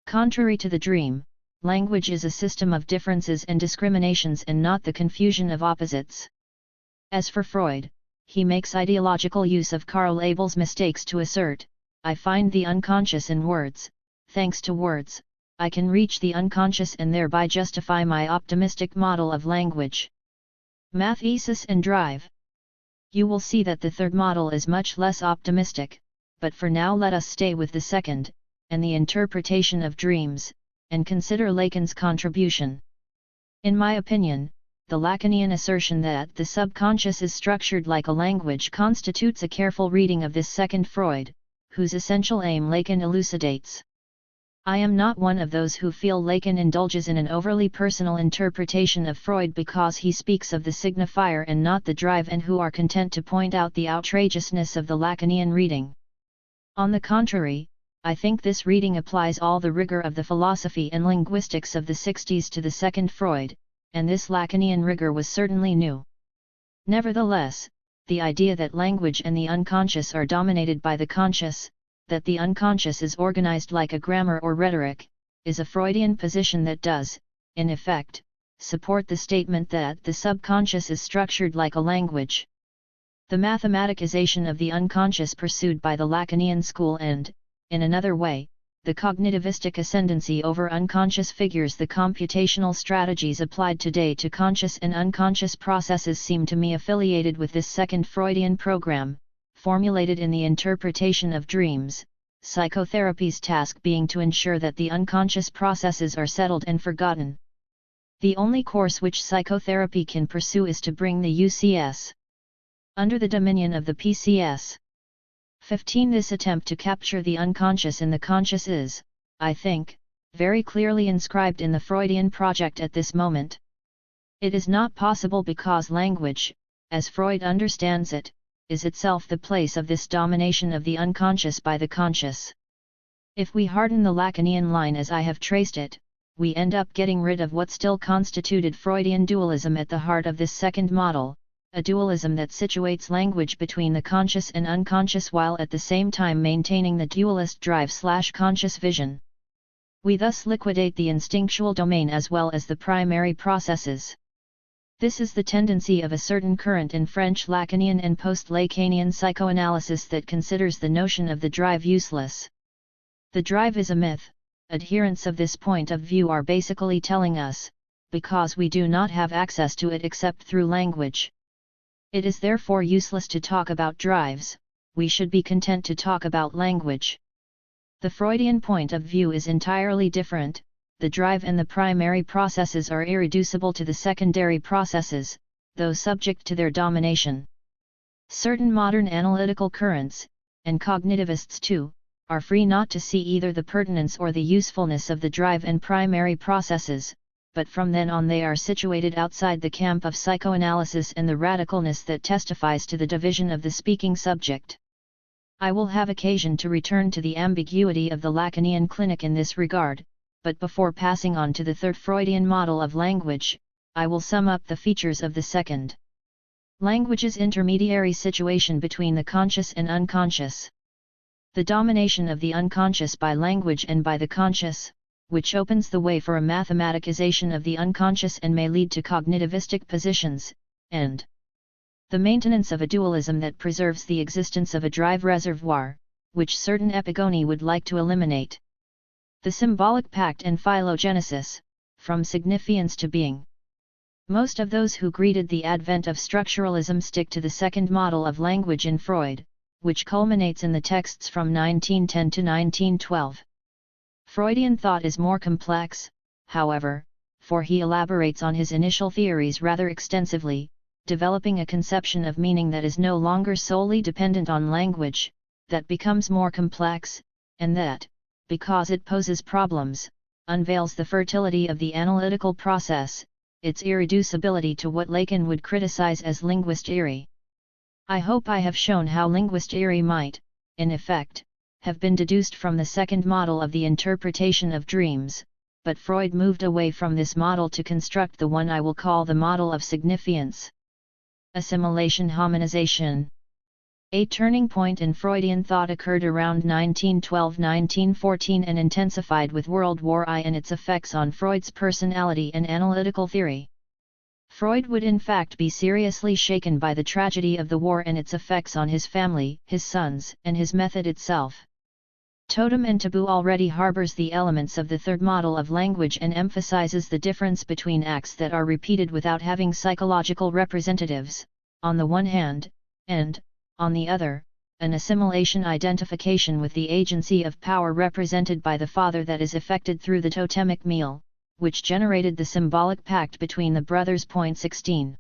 Speaker 1: Contrary to the dream, language is a system of differences and discriminations and not the confusion of opposites. As for Freud, he makes ideological use of Karl Abel's mistakes to assert, I find the unconscious in words, thanks to words, I can reach the unconscious and thereby justify my optimistic model of language. Mathesis and drive. You will see that the third model is much less optimistic, but for now let us stay with the second, and the interpretation of dreams, and consider Lacan's contribution. In my opinion, the Lacanian assertion that the subconscious is structured like a language constitutes a careful reading of this second Freud, whose essential aim Lacan elucidates. I am not one of those who feel Lacan indulges in an overly personal interpretation of Freud because he speaks of the signifier and not the drive, and who are content to point out the outrageousness of the Lacanian reading. On the contrary, I think this reading applies all the rigor of the philosophy and linguistics of the 60s to the second Freud, and this Lacanian rigor was certainly new. Nevertheless, the idea that language and the unconscious are dominated by the conscious, that the unconscious is organized like a grammar or rhetoric, is a Freudian position that does, in effect, support the statement that the subconscious is structured like a language. The mathematicization of the unconscious pursued by the Lacanian school and, in another way, the cognitivistic ascendancy over unconscious figures, the computational strategies applied today to conscious and unconscious processes seem to me affiliated with this second Freudian program, formulated in the interpretation of dreams, psychotherapy's task being to ensure that the unconscious processes are settled and forgotten. The only course which psychotherapy can pursue is to bring the UCS under the dominion of the PCS. 15. This attempt to capture the unconscious in the conscious is, I think, very clearly inscribed in the Freudian project at this moment. It is not possible because language, as Freud understands it, is itself the place of this domination of the unconscious by the conscious. If we harden the Lacanian line as I have traced it, we end up getting rid of what still constituted Freudian dualism at the heart of this second model, a dualism that situates language between the conscious and unconscious while at the same time maintaining the dualist drive/conscious vision. We thus liquidate the instinctual domain as well as the primary processes. This is the tendency of a certain current in French Lacanian and post-Lacanian psychoanalysis that considers the notion of the drive useless. The drive is a myth. Adherents of this point of view are basically telling us, because we do not have access to it except through language, it is therefore useless to talk about drives, we should be content to talk about language. The Freudian point of view is entirely different. The drive and the primary processes are irreducible to the secondary processes, though subject to their domination. Certain modern analytical currents, and cognitivists too, are free not to see either the pertinence or the usefulness of the drive and primary processes, but from then on they are situated outside the camp of psychoanalysis and the radicalness that testifies to the division of the speaking subject. I will have occasion to return to the ambiguity of the Lacanian clinic in this regard, but before passing on to the third Freudian model of language, I will sum up the features of the second. Language's intermediary situation between the conscious and unconscious. The domination of the unconscious by language and by the conscious, which opens the way for a mathematicization of the unconscious and may lead to cognitivistic positions, and the maintenance of a dualism that preserves the existence of a drive reservoir, which certain epigoni would like to eliminate. The symbolic pact and phylogenesis, from signifiance to being. Most of those who greeted the advent of structuralism stick to the second model of language in Freud, which culminates in the texts from 1910 to 1912. Freudian thought is more complex, however, for he elaborates on his initial theories rather extensively, developing a conception of meaning that is no longer solely dependent on language, that becomes more complex, and that, because it poses problems, unveils the fertility of the analytical process, its irreducibility to what Lacan would criticize as linguist-eerie. I hope I have shown how linguist-eerie might, in effect, have been deduced from the second model of the interpretation of dreams, but Freud moved away from this model to construct the one I will call the model of signifiance. Assimilation hominization. A turning point in Freudian thought occurred around 1912-1914 and intensified with World War I and its effects on Freud's personality and analytical theory. Freud would in fact be seriously shaken by the tragedy of the war and its effects on his family, his sons, and his method itself. Totem and Taboo already harbors the elements of the third model of language and emphasizes the difference between acts that are repeated without having psychological representatives, on the one hand, and, on the other, an assimilation identification with the agency of power represented by the father that is effected through the totemic meal, which generated the symbolic pact between the brothers. 16.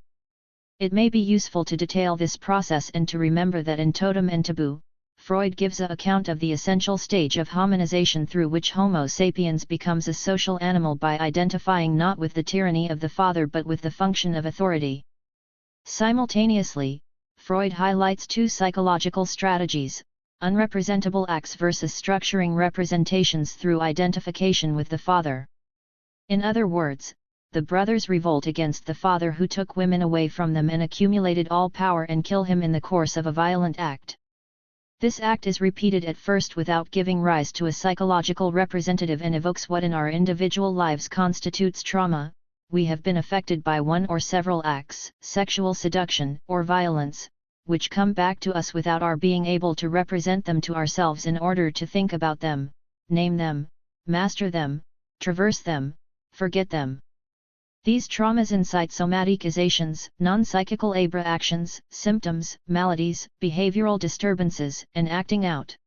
Speaker 1: It may be useful to detail this process and to remember that in Totem and Taboo, Freud gives an account of the essential stage of hominization through which Homo sapiens becomes a social animal by identifying not with the tyranny of the father but with the function of authority. Simultaneously, Freud highlights two psychological strategies, unrepresentable acts versus structuring representations through identification with the father. In other words, the brothers revolt against the father who took women away from them and accumulated all power and kill him in the course of a violent act. This act is repeated at first without giving rise to a psychological representative and evokes what in our individual lives constitutes trauma. We have been affected by one or several acts, sexual seduction or violence, which come back to us without our being able to represent them to ourselves in order to think about them, name them, master them, traverse them, forget them. These traumas incite somatications, non-psychical abra-actions, symptoms, maladies, behavioral disturbances, and acting out.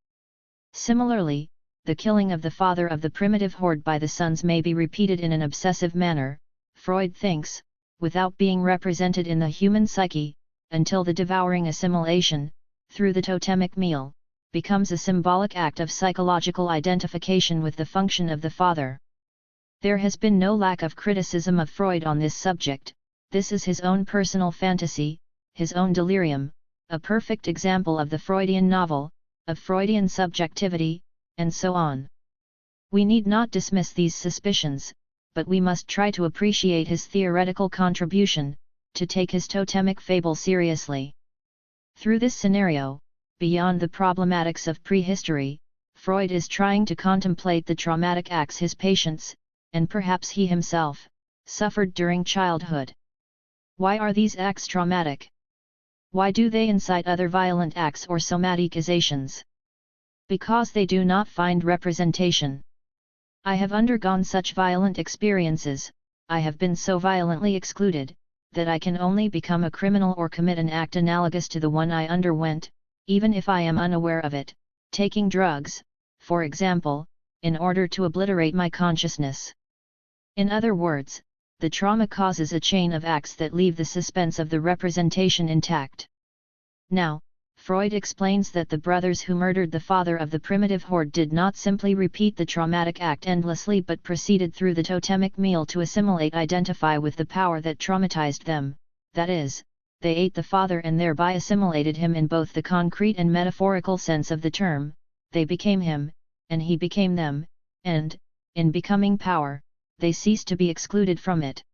Speaker 1: Similarly, the killing of the father of the primitive horde by the sons may be repeated in an obsessive manner, Freud thinks, without being represented in the human psyche, until the devouring assimilation, through the totemic meal, becomes a symbolic act of psychological identification with the function of the father. There has been no lack of criticism of Freud on this subject. This is his own personal fantasy, his own delirium, a perfect example of the Freudian novel, of Freudian subjectivity, and so on. We need not dismiss these suspicions, but we must try to appreciate his theoretical contribution, to take his totemic fable seriously. Through this scenario, beyond the problematics of prehistory, Freud is trying to contemplate the traumatic acts his patients, and perhaps he himself, suffered during childhood. Why are these acts traumatic? Why do they incite other violent acts or somatications? Because they do not find representation. I have undergone such violent experiences, I have been so violently excluded, that I can only become a criminal or commit an act analogous to the one I underwent, even if I am unaware of it, taking drugs, for example, in order to obliterate my consciousness. In other words, the trauma causes a chain of acts that leave the suspense of the representation intact. Now, Freud explains that the brothers who murdered the father of the primitive horde did not simply repeat the traumatic act endlessly but proceeded through the totemic meal to identify with the power that traumatized them, that is, they ate the father and thereby assimilated him in both the concrete and metaphorical sense of the term, they became him, and he became them, and, in becoming power, they ceased to be excluded from it.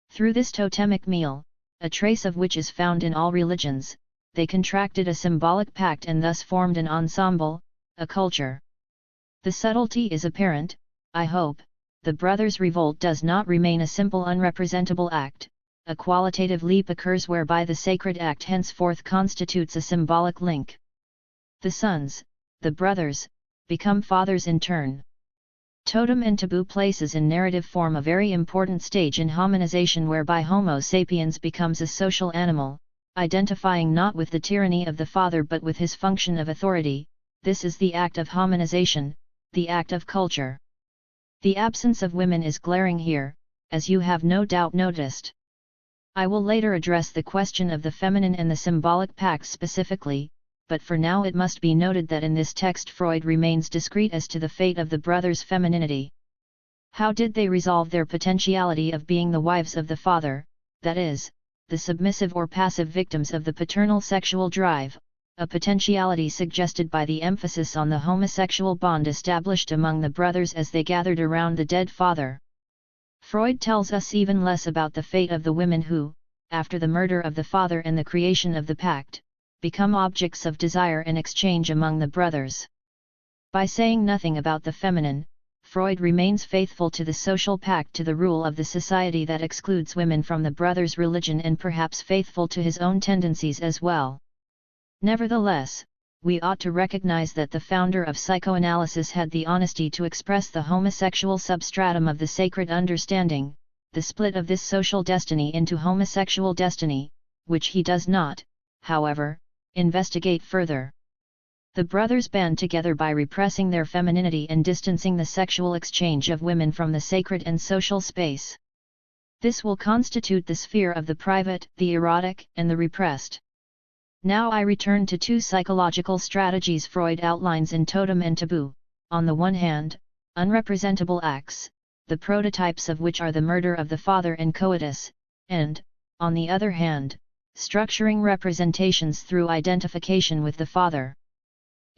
Speaker 1: Through this totemic meal, a trace of which is found in all religions, they contracted a symbolic pact and thus formed an ensemble, a culture. The subtlety is apparent, I hope. The brothers' revolt does not remain a simple unrepresentable act, a qualitative leap occurs whereby the sacred act henceforth constitutes a symbolic link. The sons, the brothers, become fathers in turn. Totem and taboo places in narrative form a very important stage in hominization whereby Homo sapiens becomes a social animal, identifying not with the tyranny of the father but with his function of authority. This is the act of hominization, the act of culture. The absence of women is glaring here, as you have no doubt noticed. I will later address the question of the feminine and the symbolic pact specifically, but for now it must be noted that in this text Freud remains discreet as to the fate of the brothers' femininity. How did they resolve their potentiality of being the wives of the father, that is, the submissive or passive victims of the paternal sexual drive, a potentiality suggested by the emphasis on the homosexual bond established among the brothers as they gathered around the dead father? Freud tells us even less about the fate of the women who, after the murder of the father and the creation of the pact, become objects of desire and exchange among the brothers. By saying nothing about the feminine, Freud remains faithful to the social pact, to the rule of the society that excludes women from the brothers' religion, and perhaps faithful to his own tendencies as well. Nevertheless, we ought to recognize that the founder of psychoanalysis had the honesty to express the homosexual substratum of the sacred understanding, the split of this social destiny into homosexual destiny, which he does not, however, investigate further. The brothers band together by repressing their femininity and distancing the sexual exchange of women from the sacred and social space. This will constitute the sphere of the private, the erotic, and the repressed. Now I return to two psychological strategies Freud outlines in Totem and Taboo. On the one hand, unrepresentable acts, the prototypes of which are the murder of the father and coitus, and, on the other hand, structuring representations through identification with the father.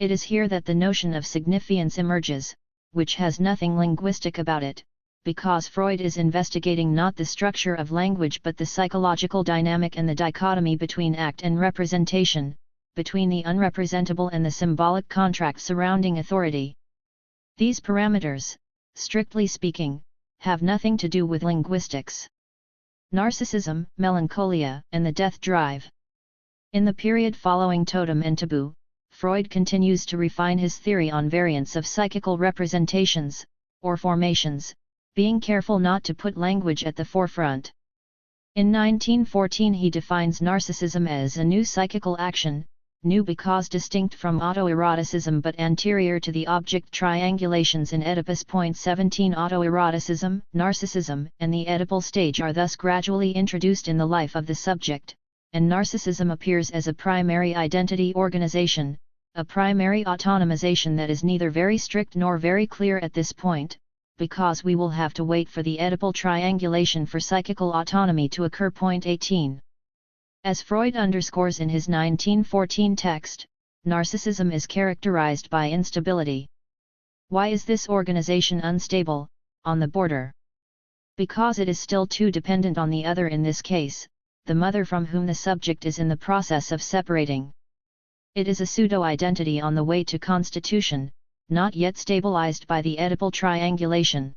Speaker 1: It is here that the notion of significance emerges, which has nothing linguistic about it, because Freud is investigating not the structure of language but the psychological dynamic and the dichotomy between act and representation, between the unrepresentable and the symbolic contract surrounding authority. These parameters, strictly speaking, have nothing to do with linguistics. Narcissism, melancholia, and the death drive. In the period following Totem and Taboo, Freud continues to refine his theory on variants of psychical representations, or formations, being careful not to put language at the forefront. In 1914 he defines narcissism as a new psychical action, new because distinct from autoeroticism but anterior to the object triangulations in Oedipus. 17 Autoeroticism, narcissism, and the Oedipal stage are thus gradually introduced in the life of the subject, and narcissism appears as a primary identity organization, a primary autonomization that is neither very strict nor very clear at this point, because we will have to wait for the Oedipal triangulation for psychical autonomy to occur. 18. As Freud underscores in his 1914 text, narcissism is characterized by instability. Why is this organization unstable, on the border? Because it is still too dependent on the other, in this case, the mother from whom the subject is in the process of separating. It is a pseudo-identity on the way to constitution, not yet stabilized by the Oedipal triangulation.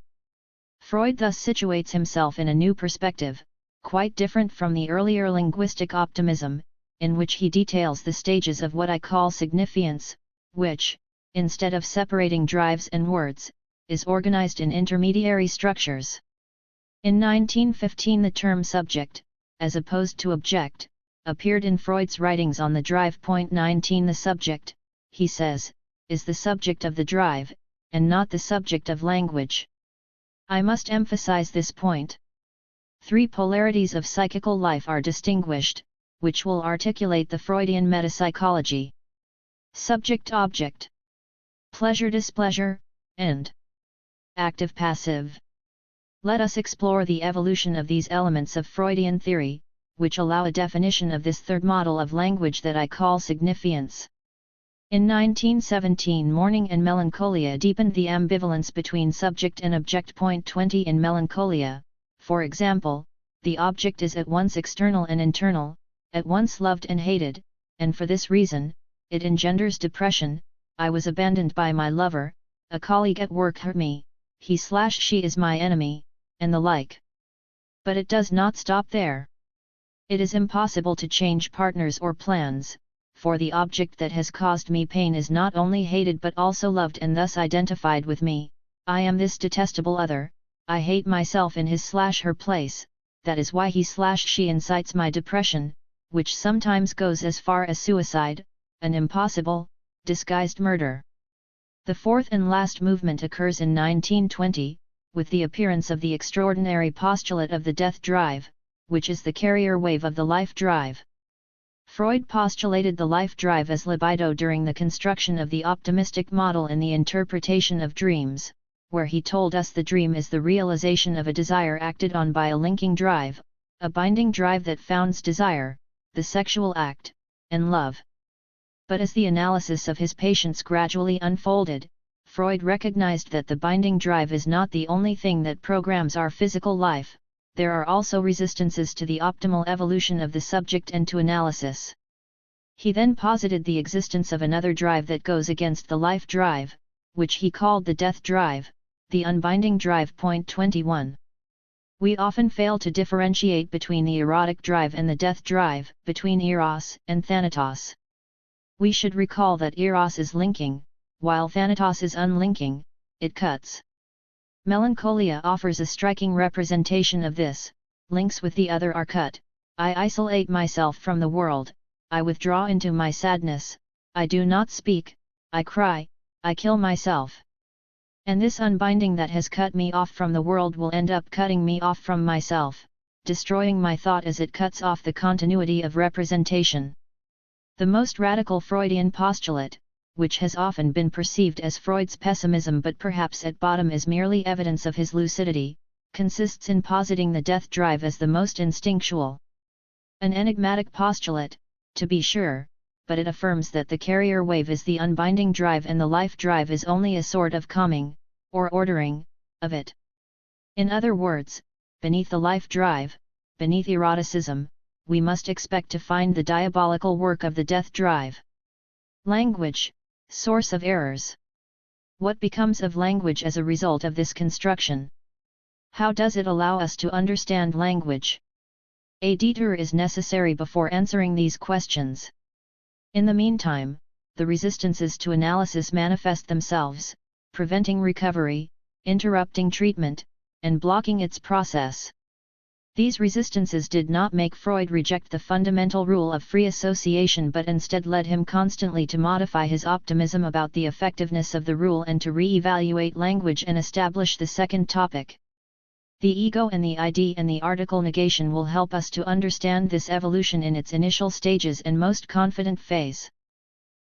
Speaker 1: Freud thus situates himself in a new perspective, quite different from the earlier linguistic optimism, in which he details the stages of what I call significance, which, instead of separating drives and words, is organized in intermediary structures. In 1915 the term subject, as opposed to object, appeared in Freud's writings on the drive. 19 The subject, he says, is the subject of the drive, and not the subject of language. I must emphasize this point. Three polarities of psychical life are distinguished, which will articulate the Freudian metapsychology: subject-object, pleasure-displeasure, and active-passive. Let us explore the evolution of these elements of Freudian theory, which allow a definition of this third model of language that I call significance. In 1917 Mourning and Melancholia deepened the ambivalence between subject and object. 20 In Melancholia, for example, the object is at once external and internal, at once loved and hated, and for this reason, it engenders depression. I was abandoned by my lover, a colleague at work hurt me, he/she is my enemy, and the like. But it does not stop there. It is impossible to change partners or plans, for the object that has caused me pain is not only hated but also loved and thus identified with me. I am this detestable other, I hate myself in his/her place, that is why he/she incites my depression, which sometimes goes as far as suicide, an impossible, disguised murder. The fourth and last movement occurs in 1920, with the appearance of the extraordinary postulate of the death drive, which is the carrier wave of the life drive. Freud postulated the life drive as libido during the construction of the optimistic model in the interpretation of dreams, where he told us the dream is the realization of a desire acted on by a linking drive, a binding drive that founds desire, the sexual act, and love. But as the analysis of his patients gradually unfolded, Freud recognized that the binding drive is not the only thing that programs our physical life. There are also resistances to the optimal evolution of the subject and to analysis. He then posited the existence of another drive that goes against the life drive, which he called the death drive, the unbinding drive. 21. We often fail to differentiate between the erotic drive and the death drive, between eros and thanatos. We should recall that eros is linking, while thanatos is unlinking, it cuts. Melancholia offers a striking representation of this: links with the other are cut, I isolate myself from the world, I withdraw into my sadness, I do not speak, I cry, I kill myself. And this unbinding that has cut me off from the world will end up cutting me off from myself, destroying my thought as it cuts off the continuity of representation. The most radical Freudian postulate, which has often been perceived as Freud's pessimism but perhaps at bottom is merely evidence of his lucidity, consists in positing the death drive as the most instinctual. An enigmatic postulate, to be sure, but it affirms that the carrier wave is the unbinding drive and the life drive is only a sort of calming, or ordering, of it. In other words, beneath the life drive, beneath eroticism, we must expect to find the diabolical work of the death drive. Language, source of errors. What becomes of language as a result of this construction? How does it allow us to understand language? A detour is necessary before answering these questions. In the meantime, the resistances to analysis manifest themselves, preventing recovery, interrupting treatment, and blocking its process. These resistances did not make Freud reject the fundamental rule of free association but instead led him constantly to modify his optimism about the effectiveness of the rule and to re-evaluate language and establish the second topic. The ego and the ID and the article negation will help us to understand this evolution in its initial stages and most confident phase.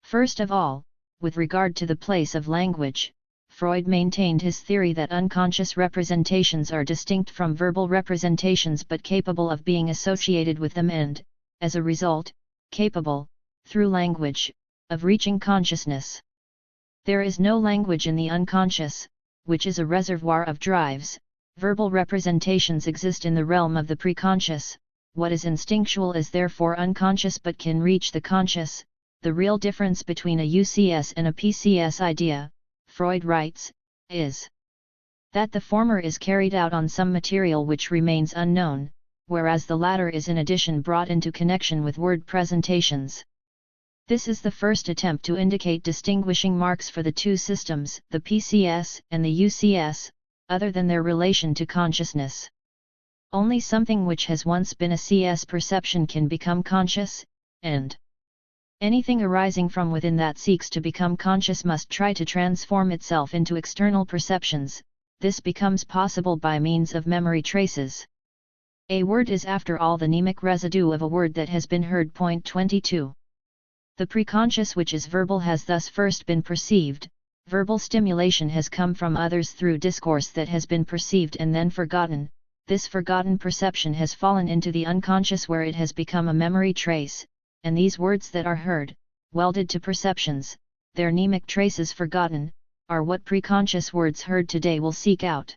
Speaker 1: First of all, with regard to the place of language, Freud maintained his theory that unconscious representations are distinct from verbal representations but capable of being associated with them and, as a result, capable, through language, of reaching consciousness. There is no language in the unconscious, which is a reservoir of drives. Verbal representations exist in the realm of the preconscious. What is instinctual is therefore unconscious but can reach the conscious. The real difference between a UCS and a PCS idea, Freud writes, is that the former is carried out on some material which remains unknown, whereas the latter is in addition brought into connection with word presentations. This is the first attempt to indicate distinguishing marks for the two systems, the PCS and the UCS, other than their relation to consciousness. Only something which has once been a CS perception can become conscious, and anything arising from within that seeks to become conscious must try to transform itself into external perceptions. This becomes possible by means of memory traces. A word is after all the mnemic residue of a word that has been heard. Point 22. The preconscious which is verbal has thus first been perceived. Verbal stimulation has come from others through discourse that has been perceived and then forgotten. This forgotten perception has fallen into the unconscious where it has become a memory trace, and these words that are heard, welded to perceptions, their mnemic traces forgotten, are what preconscious words heard today will seek out.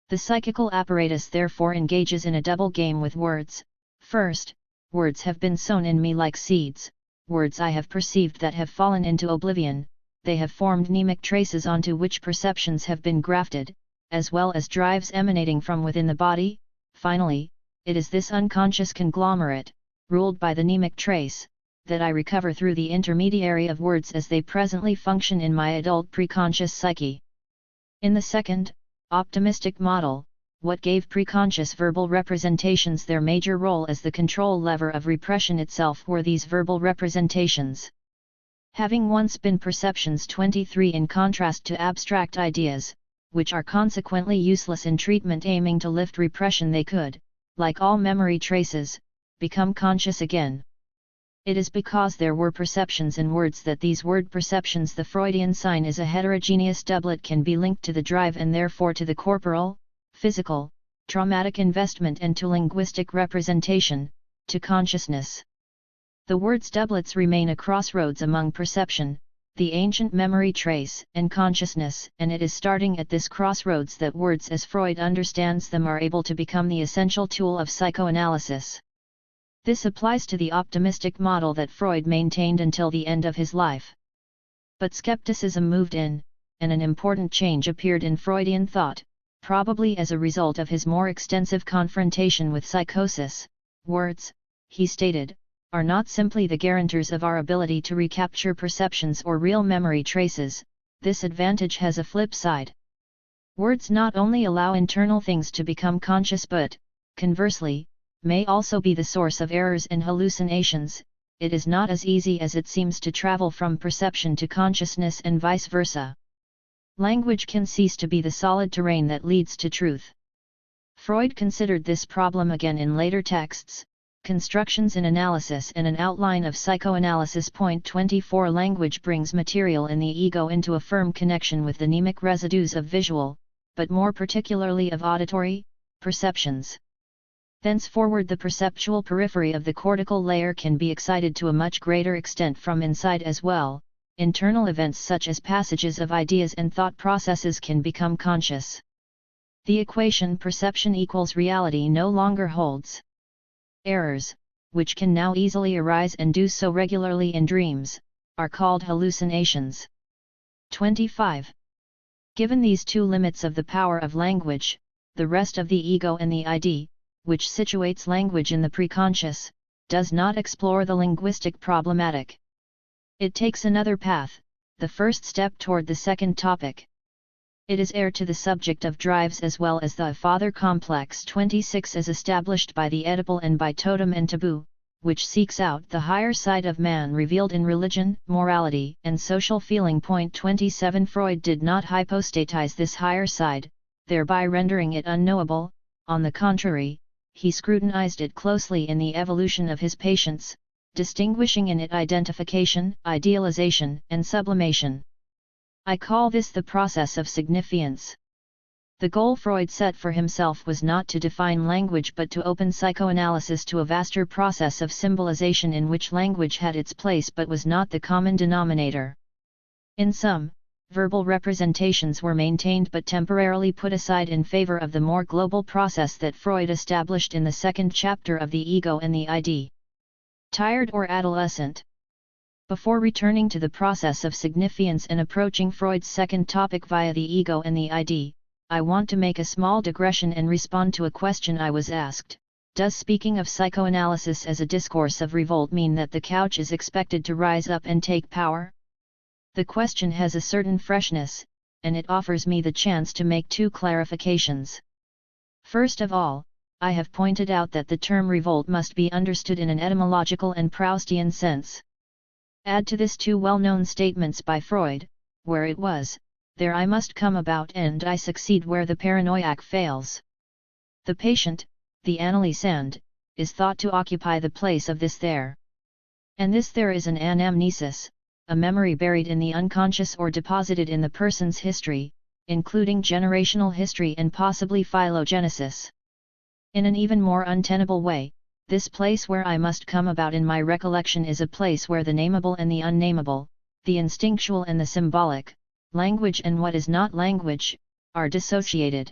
Speaker 1: The psychical apparatus therefore engages in a double game with words. First, words have been sown in me like seeds, words I have perceived that have fallen into oblivion. They have formed mnemic traces onto which perceptions have been grafted, as well as drives emanating from within the body. Finally, it is this unconscious conglomerate, ruled by the mnemic trace, that I recover through the intermediary of words as they presently function in my adult preconscious psyche. In the second, optimistic model, what gave preconscious verbal representations their major role as the control lever of repression itself were these verbal representations. Having once been perceptions 23 in contrast to abstract ideas, which are consequently useless in treatment aiming to lift repression, they could, like all memory traces, become conscious again. It is because there were perceptions in words that these word perceptions, the Freudian sign is a heterogeneous doublet, can be linked to the drive and therefore to the corporal, physical, traumatic investment and to linguistic representation, to consciousness. The words doublets remain a crossroads among perception, the ancient memory trace, and consciousness, and it is starting at this crossroads that words as Freud understands them are able to become the essential tool of psychoanalysis. This applies to the optimistic model that Freud maintained until the end of his life. But skepticism moved in, and an important change appeared in Freudian thought, probably as a result of his more extensive confrontation with psychosis. Words, he stated, are not simply the guarantors of our ability to recapture perceptions or real memory traces. This advantage has a flip side. Words not only allow internal things to become conscious but, conversely, may also be the source of errors and hallucinations. It is not as easy as it seems to travel from perception to consciousness and vice versa. Language can cease to be the solid terrain that leads to truth. Freud considered this problem again in later texts, Constructions in Analysis and an Outline of Psychoanalysis. Point 24. Language brings material in the ego into a firm connection with the mnemic residues of visual, but more particularly of auditory, perceptions. Thenceforward the perceptual periphery of the cortical layer can be excited to a much greater extent from inside as well. Internal events such as passages of ideas and thought processes can become conscious. The equation perception equals reality no longer holds. Errors, which can now easily arise and do so regularly in dreams, are called hallucinations. 25. Given these two limits of the power of language, the rest of the ego and the ID, which situates language in the preconscious, does not explore the linguistic problematic. It takes another path, the first step toward the second topic. It is heir to the subject of drives as well as the father complex. 26 as established by the Oedipal and by totem and taboo, which seeks out the higher side of man revealed in religion, morality, and social feeling. 27 Freud did not hypostatize this higher side, thereby rendering it unknowable. On the contrary, he scrutinized it closely in the evolution of his patients, distinguishing in it identification, idealization, and sublimation. I call this the process of signifiance. The goal Freud set for himself was not to define language but to open psychoanalysis to a vaster process of symbolization in which language had its place but was not the common denominator. In sum, verbal representations were maintained but temporarily put aside in favor of the more global process that Freud established in the second chapter of The Ego and the ID. Tired or adolescent. Before returning to the process of signifiance and approaching Freud's second topic via the ego and the ID, I want to make a small digression and respond to a question I was asked. Does speaking of psychoanalysis as a discourse of revolt mean that the couch is expected to rise up and take power? The question has a certain freshness, and it offers me the chance to make two clarifications. First of all, I have pointed out that the term revolt must be understood in an etymological and Proustian sense. Add to this two well-known statements by Freud, where it was, there I must come about and I succeed where the paranoiac fails. The patient, the analysand, is thought to occupy the place of this there. And this there is an anamnesis, a memory buried in the unconscious or deposited in the person's history, including generational history and possibly phylogenesis. In an even more untenable way, this place where I must come about in my recollection is a place where the nameable and the unnameable, the instinctual and the symbolic, language and what is not language, are dissociated.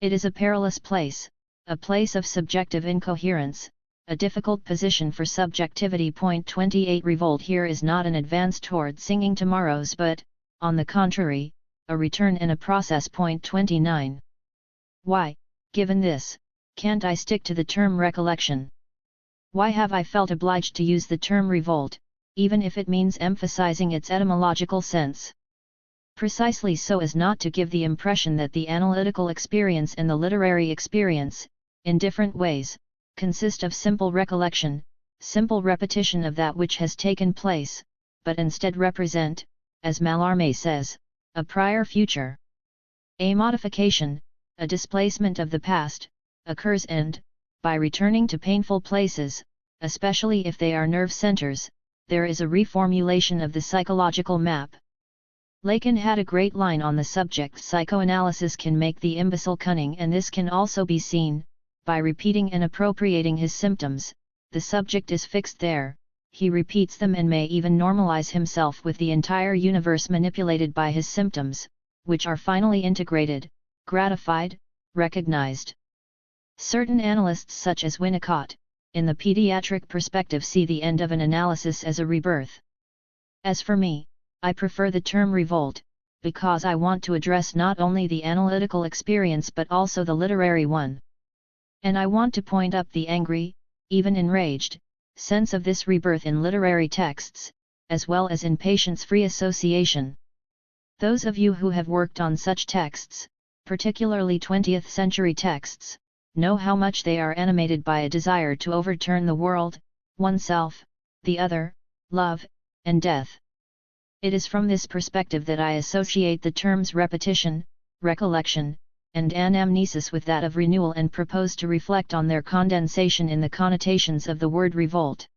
Speaker 1: It is a perilous place, a place of subjective incoherence, a difficult position for subjectivity. 28 Revolt here is not an advance toward singing tomorrows but, on the contrary, a return and a process. 29. Why, given this, can't I stick to the term recollection? Why have I felt obliged to use the term revolt, even if it means emphasizing its etymological sense? Precisely so as not to give the impression that the analytical experience and the literary experience, in different ways, consist of simple recollection, simple repetition of that which has taken place, but instead represent, as Mallarmé says, a prior future. A modification, a displacement of the past, occurs and, by returning to painful places, especially if they are nerve centers, there is a reformulation of the psychological map. Lacan had a great line on the subject: psychoanalysis can make the imbecile cunning, and this can also be seen, by repeating and appropriating his symptoms. The subject is fixed there, he repeats them and may even normalize himself with the entire universe manipulated by his symptoms, which are finally integrated, gratified, recognized. Certain analysts such as Winnicott, in the pediatric perspective, see the end of an analysis as a rebirth. As for me, I prefer the term revolt, because I want to address not only the analytical experience but also the literary one. And I want to point up the angry, even enraged, sense of this rebirth in literary texts, as well as in patients' free association. Those of you who have worked on such texts, particularly 20th century texts, know how much they are animated by a desire to overturn the world, oneself, the other, love, and death. It is from this perspective that I associate the terms repetition, recollection, and anamnesis with that of renewal, and propose to reflect on their condensation in the connotations of the word revolt.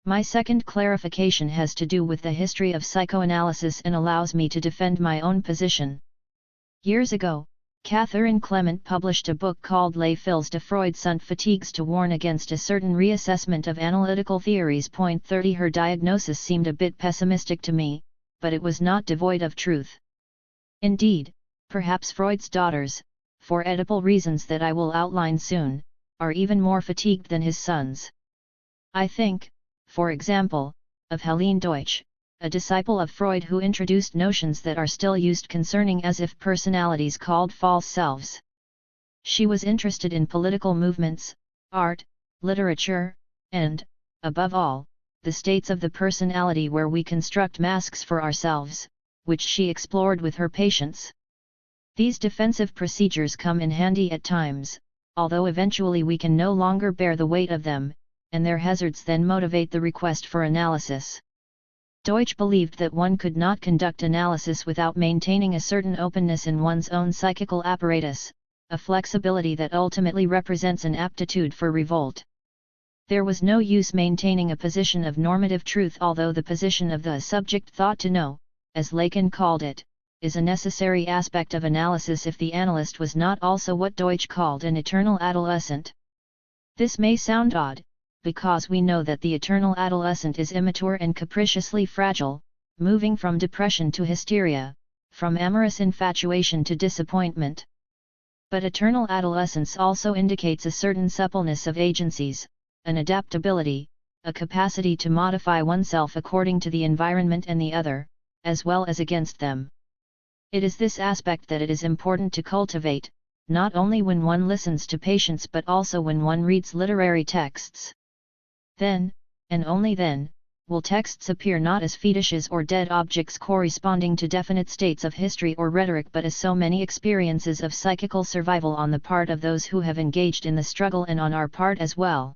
Speaker 1: My second clarification has to do with the history of psychoanalysis and allows me to defend my own position. Years ago, Catherine Clement published a book called Les Fils de Freud sont fatigues to warn against a certain reassessment of analytical theories. 30 Her diagnosis seemed a bit pessimistic to me, but it was not devoid of truth. Indeed, perhaps Freud's daughters, for Oedipal reasons that I will outline soon, are even more fatigued than his sons. I think, for example, of Helene Deutsch, a disciple of Freud who introduced notions that are still used concerning as if personalities called false selves. She was interested in political movements, art, literature, and, above all, the states of the personality where we construct masks for ourselves, which she explored with her patients. These defensive procedures come in handy at times, although eventually we can no longer bear the weight of them, and their hazards then motivate the request for analysis. Deutsch believed that one could not conduct analysis without maintaining a certain openness in one's own psychical apparatus, a flexibility that ultimately represents an aptitude for revolt. There was no use maintaining a position of normative truth, although the position of the subject thought to know, as Lacan called it, is a necessary aspect of analysis if the analyst was not also what Deutsch called an eternal adolescent. This may sound odd, because we know that the eternal adolescent is immature and capriciously fragile, moving from depression to hysteria, from amorous infatuation to disappointment. But eternal adolescence also indicates a certain suppleness of agencies, an adaptability, a capacity to modify oneself according to the environment and the other, as well as against them. It is this aspect that it is important to cultivate, not only when one listens to patients but also when one reads literary texts. Then, and only then, will texts appear not as fetishes or dead objects corresponding to definite states of history or rhetoric but as so many experiences of psychical survival on the part of those who have engaged in the struggle and on our part as well.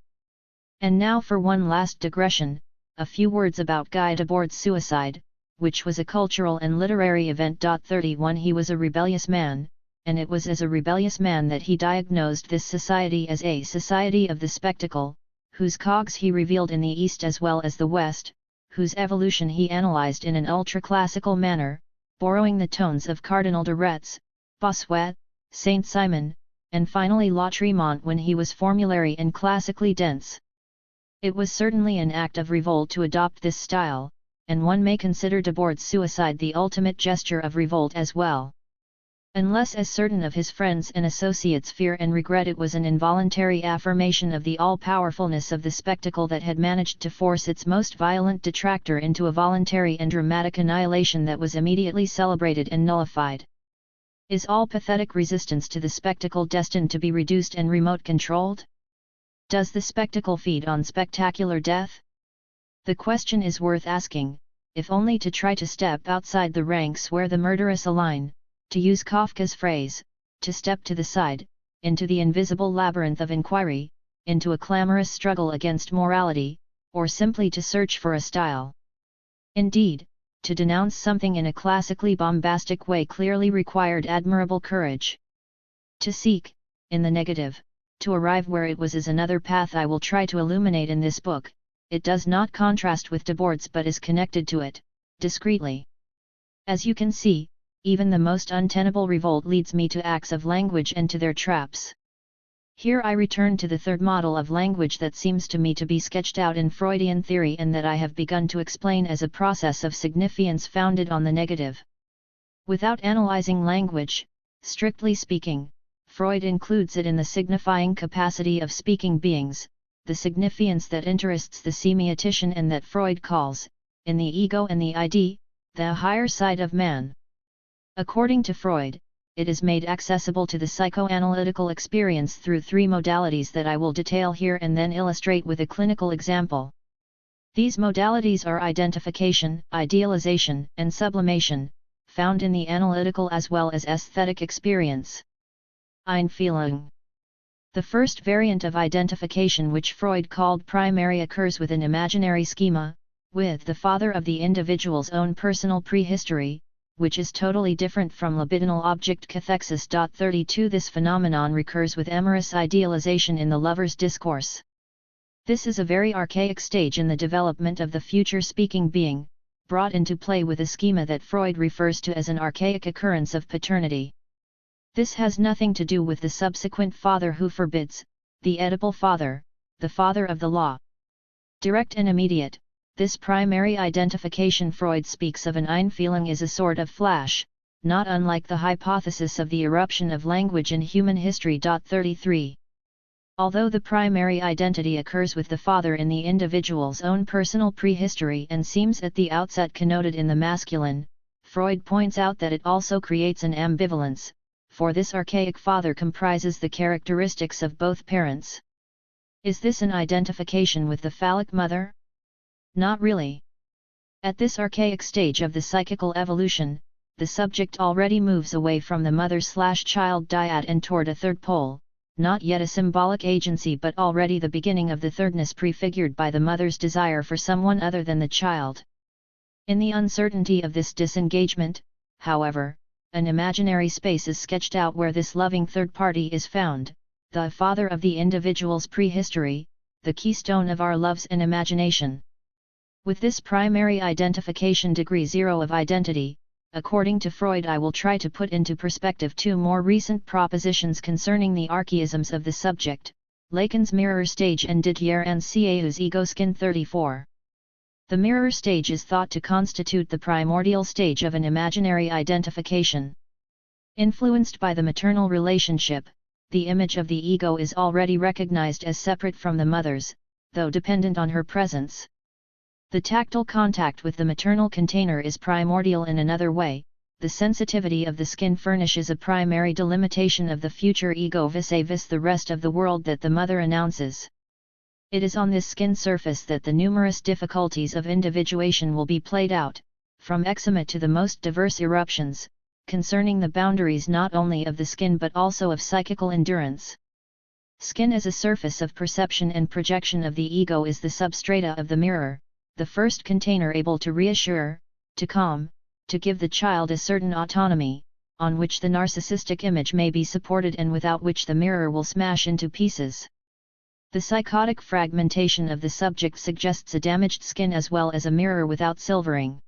Speaker 1: And now for one last digression, a few words about Guy Debord's suicide, which was a cultural and literary event. 31 He was a rebellious man, and it was as a rebellious man that he diagnosed this society as a society of the spectacle, whose cogs he revealed in the East as well as the West, whose evolution he analyzed in an ultra-classical manner, borrowing the tones of Cardinal de Retz, Bossuet, Saint-Simon, and finally Lautréamont when he was formulary and classically dense. It was certainly an act of revolt to adopt this style, and one may consider Debord's suicide the ultimate gesture of revolt as well. Unless, as certain of his friends and associates fear and regret, it was an involuntary affirmation of the all-powerfulness of the spectacle that had managed to force its most violent detractor into a voluntary and dramatic annihilation that was immediately celebrated and nullified. Is all pathetic resistance to the spectacle destined to be reduced and remote-controlled? Does the spectacle feed on spectacular death? The question is worth asking, if only to try to step outside the ranks where the murderous align, to use Kafka's phrase, to step to the side, into the invisible labyrinth of inquiry, into a clamorous struggle against morality, or simply to search for a style. Indeed, to denounce something in a classically bombastic way clearly required admirable courage. To seek, in the negative, to arrive where it was is another path I will try to illuminate in this book. It does not contrast with Debord's but is connected to it, discreetly. As you can see, even the most untenable revolt leads me to acts of language and to their traps. Here I return to the third model of language that seems to me to be sketched out in Freudian theory and that I have begun to explain as a process of signifiance founded on the negative. Without analyzing language, strictly speaking, Freud includes it in the signifying capacity of speaking beings, the signifiance that interests the semiotician and that Freud calls, in the ego and the ID, the higher side of man. According to Freud, it is made accessible to the psychoanalytical experience through three modalities that I will detail here and then illustrate with a clinical example. These modalities are identification, idealization, and sublimation, found in the analytical as well as aesthetic experience. Einfühlung. The first variant of identification, which Freud called primary, occurs with an imaginary schema, with the father of the individual's own personal prehistory, which is totally different from libidinal object cathexis. 32 This phenomenon recurs with amorous idealization in the lover's discourse. This is a very archaic stage in the development of the future speaking being, brought into play with a schema that Freud refers to as an archaic occurrence of paternity. This has nothing to do with the subsequent father who forbids, the Oedipal father, the father of the law. Direct and immediate, this primary identification Freud speaks of an Einfühlung is a sort of flash, not unlike the hypothesis of the eruption of language in human history. 33. Although the primary identity occurs with the father in the individual's own personal prehistory and seems at the outset connoted in the masculine, Freud points out that it also creates an ambivalence, for this archaic father comprises the characteristics of both parents. Is this an identification with the phallic mother? Not really. At this archaic stage of the psychical evolution, the subject already moves away from the mother/child dyad and toward a third pole, not yet a symbolic agency but already the beginning of the thirdness prefigured by the mother's desire for someone other than the child. In the uncertainty of this disengagement, however, an imaginary space is sketched out where this loving third party is found, the father of the individual's prehistory, the keystone of our loves and imagination. With this primary identification degree 0 of identity, according to Freud, I will try to put into perspective two more recent propositions concerning the archaisms of the subject, Lacan's mirror stage and Didier Ancieu's ego skin. 34. The mirror stage is thought to constitute the primordial stage of an imaginary identification. Influenced by the maternal relationship, the image of the ego is already recognized as separate from the mother's, though dependent on her presence. The tactile contact with the maternal container is primordial in another way. The sensitivity of the skin furnishes a primary delimitation of the future ego vis-a-vis the rest of the world that the mother announces. It is on this skin surface that the numerous difficulties of individuation will be played out, from eczema to the most diverse eruptions, concerning the boundaries not only of the skin but also of psychical endurance. Skin as a surface of perception and projection of the ego is the substrata of the mirror, the first container able to reassure, to calm, to give the child a certain autonomy, on which the narcissistic image may be supported and without which the mirror will smash into pieces. The psychotic fragmentation of the subject suggests a damaged skin as well as a mirror without silvering.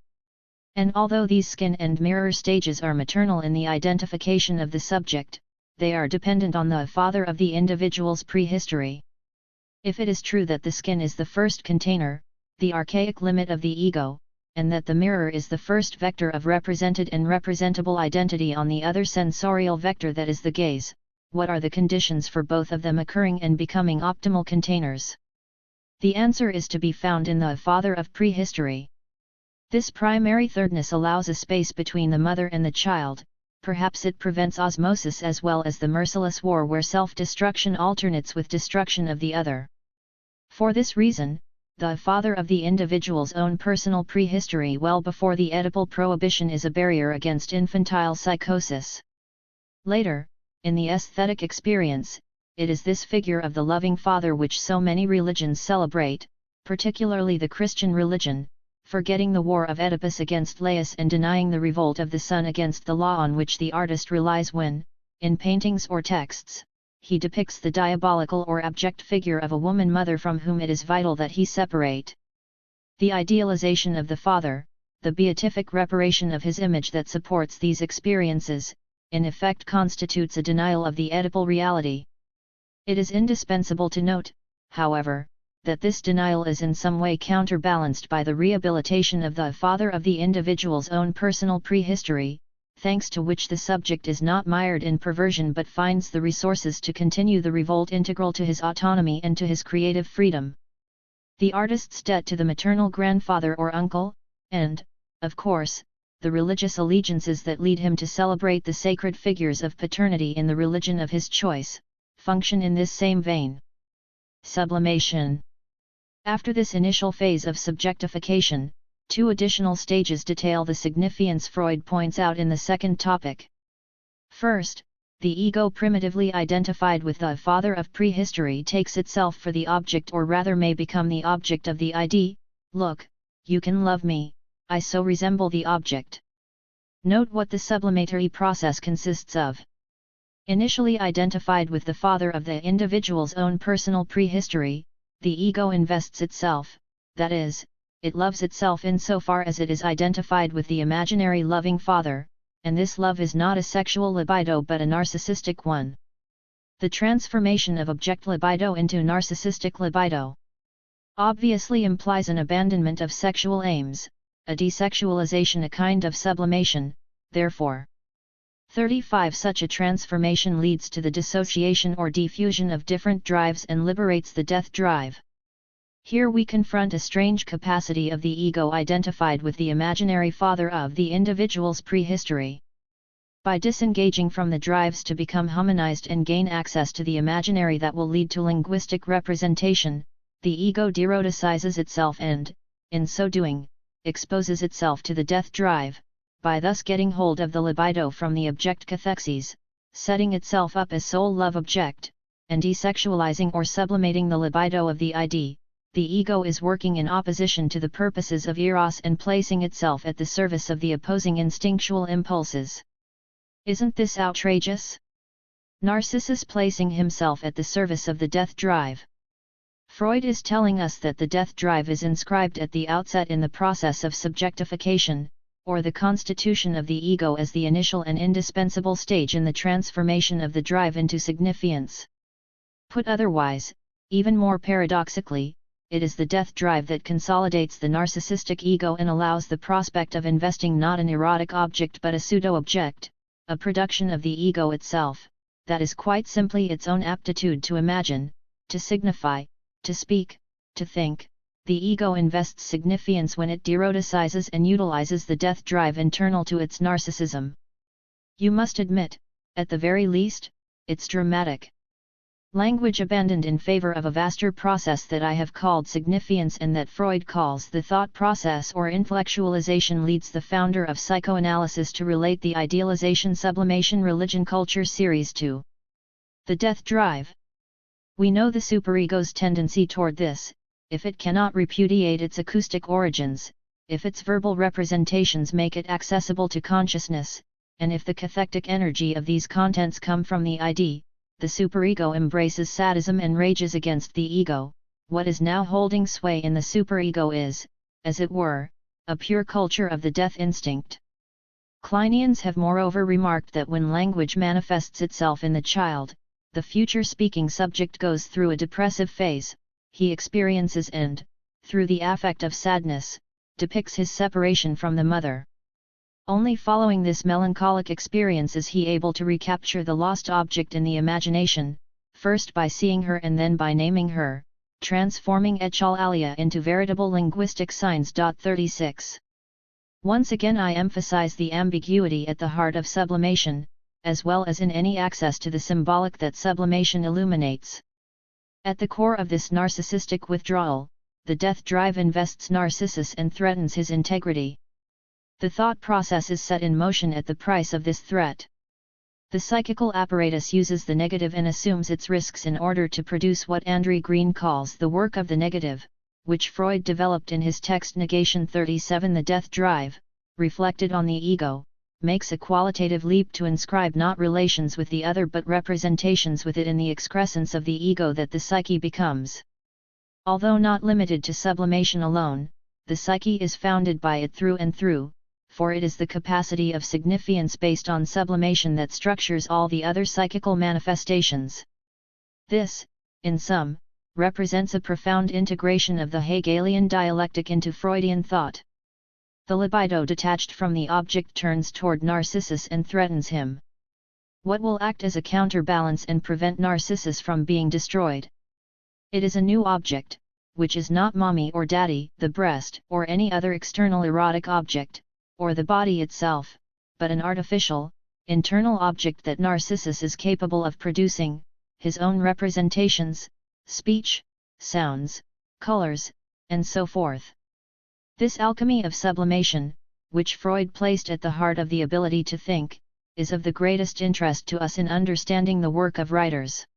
Speaker 1: And although these skin and mirror stages are maternal in the identification of the subject, they are dependent on the father of the individual's prehistory. If it is true that the skin is the first container, the archaic limit of the ego, and that the mirror is the first vector of represented and representable identity on the other sensorial vector that is the gaze, what are the conditions for both of them occurring and becoming optimal containers? The answer is to be found in the father of prehistory. This primary thirdness allows a space between the mother and the child, perhaps it prevents osmosis as well as the merciless war where self-destruction alternates with destruction of the other. For this reason, the father of the individual's own personal prehistory well before the Oedipal prohibition is a barrier against infantile psychosis. Later, in the aesthetic experience, it is this figure of the loving father which so many religions celebrate, particularly the Christian religion, forgetting the war of Oedipus against Laius and denying the revolt of the son against the law on which the artist relies when, in paintings or texts, he depicts the diabolical or abject figure of a woman mother from whom it is vital that he separate. The idealization of the father, the beatific reparation of his image that supports these experiences, in effect constitutes a denial of the Oedipal reality. It is indispensable to note, however, that this denial is in some way counterbalanced by the rehabilitation of the father of the individual's own personal prehistory, thanks to which the subject is not mired in perversion but finds the resources to continue the revolt integral to his autonomy and to his creative freedom. The artist's debt to the maternal grandfather or uncle, and, of course, the religious allegiances that lead him to celebrate the sacred figures of paternity in the religion of his choice, function in this same vein. Sublimation. After this initial phase of subjectification, two additional stages detail the significance Freud points out in the second topic. First, the ego primitively identified with the father of prehistory takes itself for the object or rather may become the object of the idea, look, you can love me, I so resemble the object. Note what the sublimatory process consists of. Initially identified with the father of the individual's own personal prehistory, the ego invests itself, that is, it loves itself insofar as it is identified with the imaginary loving father, and this love is not a sexual libido but a narcissistic one. The transformation of object libido into narcissistic libido obviously implies an abandonment of sexual aims, a desexualization, a kind of sublimation, therefore. 35 Such a transformation leads to the dissociation or diffusion of different drives and liberates the death drive. Here we confront a strange capacity of the ego identified with the imaginary father of the individual's prehistory. By disengaging from the drives to become humanized and gain access to the imaginary that will lead to linguistic representation, the ego deroticizes itself and, in so doing, exposes itself to the death drive, by thus getting hold of the libido from the object cathexis, setting itself up as sole love object, and desexualizing or sublimating the libido of the ID. The ego is working in opposition to the purposes of eros and placing itself at the service of the opposing instinctual impulses. Isn't this outrageous? Narcissus placing himself at the service of the death drive. Freud is telling us that the death drive is inscribed at the outset in the process of subjectification, or the constitution of the ego as the initial and indispensable stage in the transformation of the drive into signifiance. Put otherwise, even more paradoxically, it is the death drive that consolidates the narcissistic ego and allows the prospect of investing not an erotic object but a pseudo-object, a production of the ego itself, that is quite simply its own aptitude to imagine, to signify, to speak, to think. The ego invests significance when it deroticizes and utilizes the death drive internal to its narcissism. You must admit, at the very least, it's dramatic. Language abandoned in favor of a vaster process that I have called signifiance and that Freud calls the thought process or intellectualization leads the founder of psychoanalysis to relate the idealization sublimation religion culture series to the death drive. We know the superego's tendency toward this, if it cannot repudiate its acoustic origins, if its verbal representations make it accessible to consciousness, and if the cathectic energy of these contents come from the ID. The superego embraces sadism and rages against the ego. What is now holding sway in the superego is, as it were, a pure culture of the death instinct. Kleinians have moreover remarked that when language manifests itself in the child, the future speaking subject goes through a depressive phase, he experiences and, through the affect of sadness, depicts his separation from the mother. Only following this melancholic experience is he able to recapture the lost object in the imagination, first by seeing her and then by naming her, transforming echalalia into veritable linguistic signs. 36. Once again I emphasize the ambiguity at the heart of sublimation, as well as in any access to the symbolic that sublimation illuminates. At the core of this narcissistic withdrawal, the death drive invests Narcissus and threatens his integrity. The thought process is set in motion at the price of this threat. The psychical apparatus uses the negative and assumes its risks in order to produce what Andre Green calls the work of the negative, which Freud developed in his text Negation 37. The death drive, reflected on the ego, makes a qualitative leap to inscribe not relations with the other but representations with it in the excrescence of the ego that the psyche becomes. Although not limited to sublimation alone, the psyche is founded by it through and through, for it is the capacity of signifiance based on sublimation that structures all the other psychical manifestations. This, in sum, represents a profound integration of the Hegelian dialectic into Freudian thought. The libido detached from the object turns toward Narcissus and threatens him. What will act as a counterbalance and prevent Narcissus from being destroyed? It is a new object, which is not mommy or daddy, the breast, or any other external erotic object, or the body itself, but an artificial, internal object that Narcissus is capable of producing, his own representations, speech, sounds, colors, and so forth. This alchemy of sublimation, which Freud placed at the heart of the ability to think, is of the greatest interest to us in understanding the work of writers.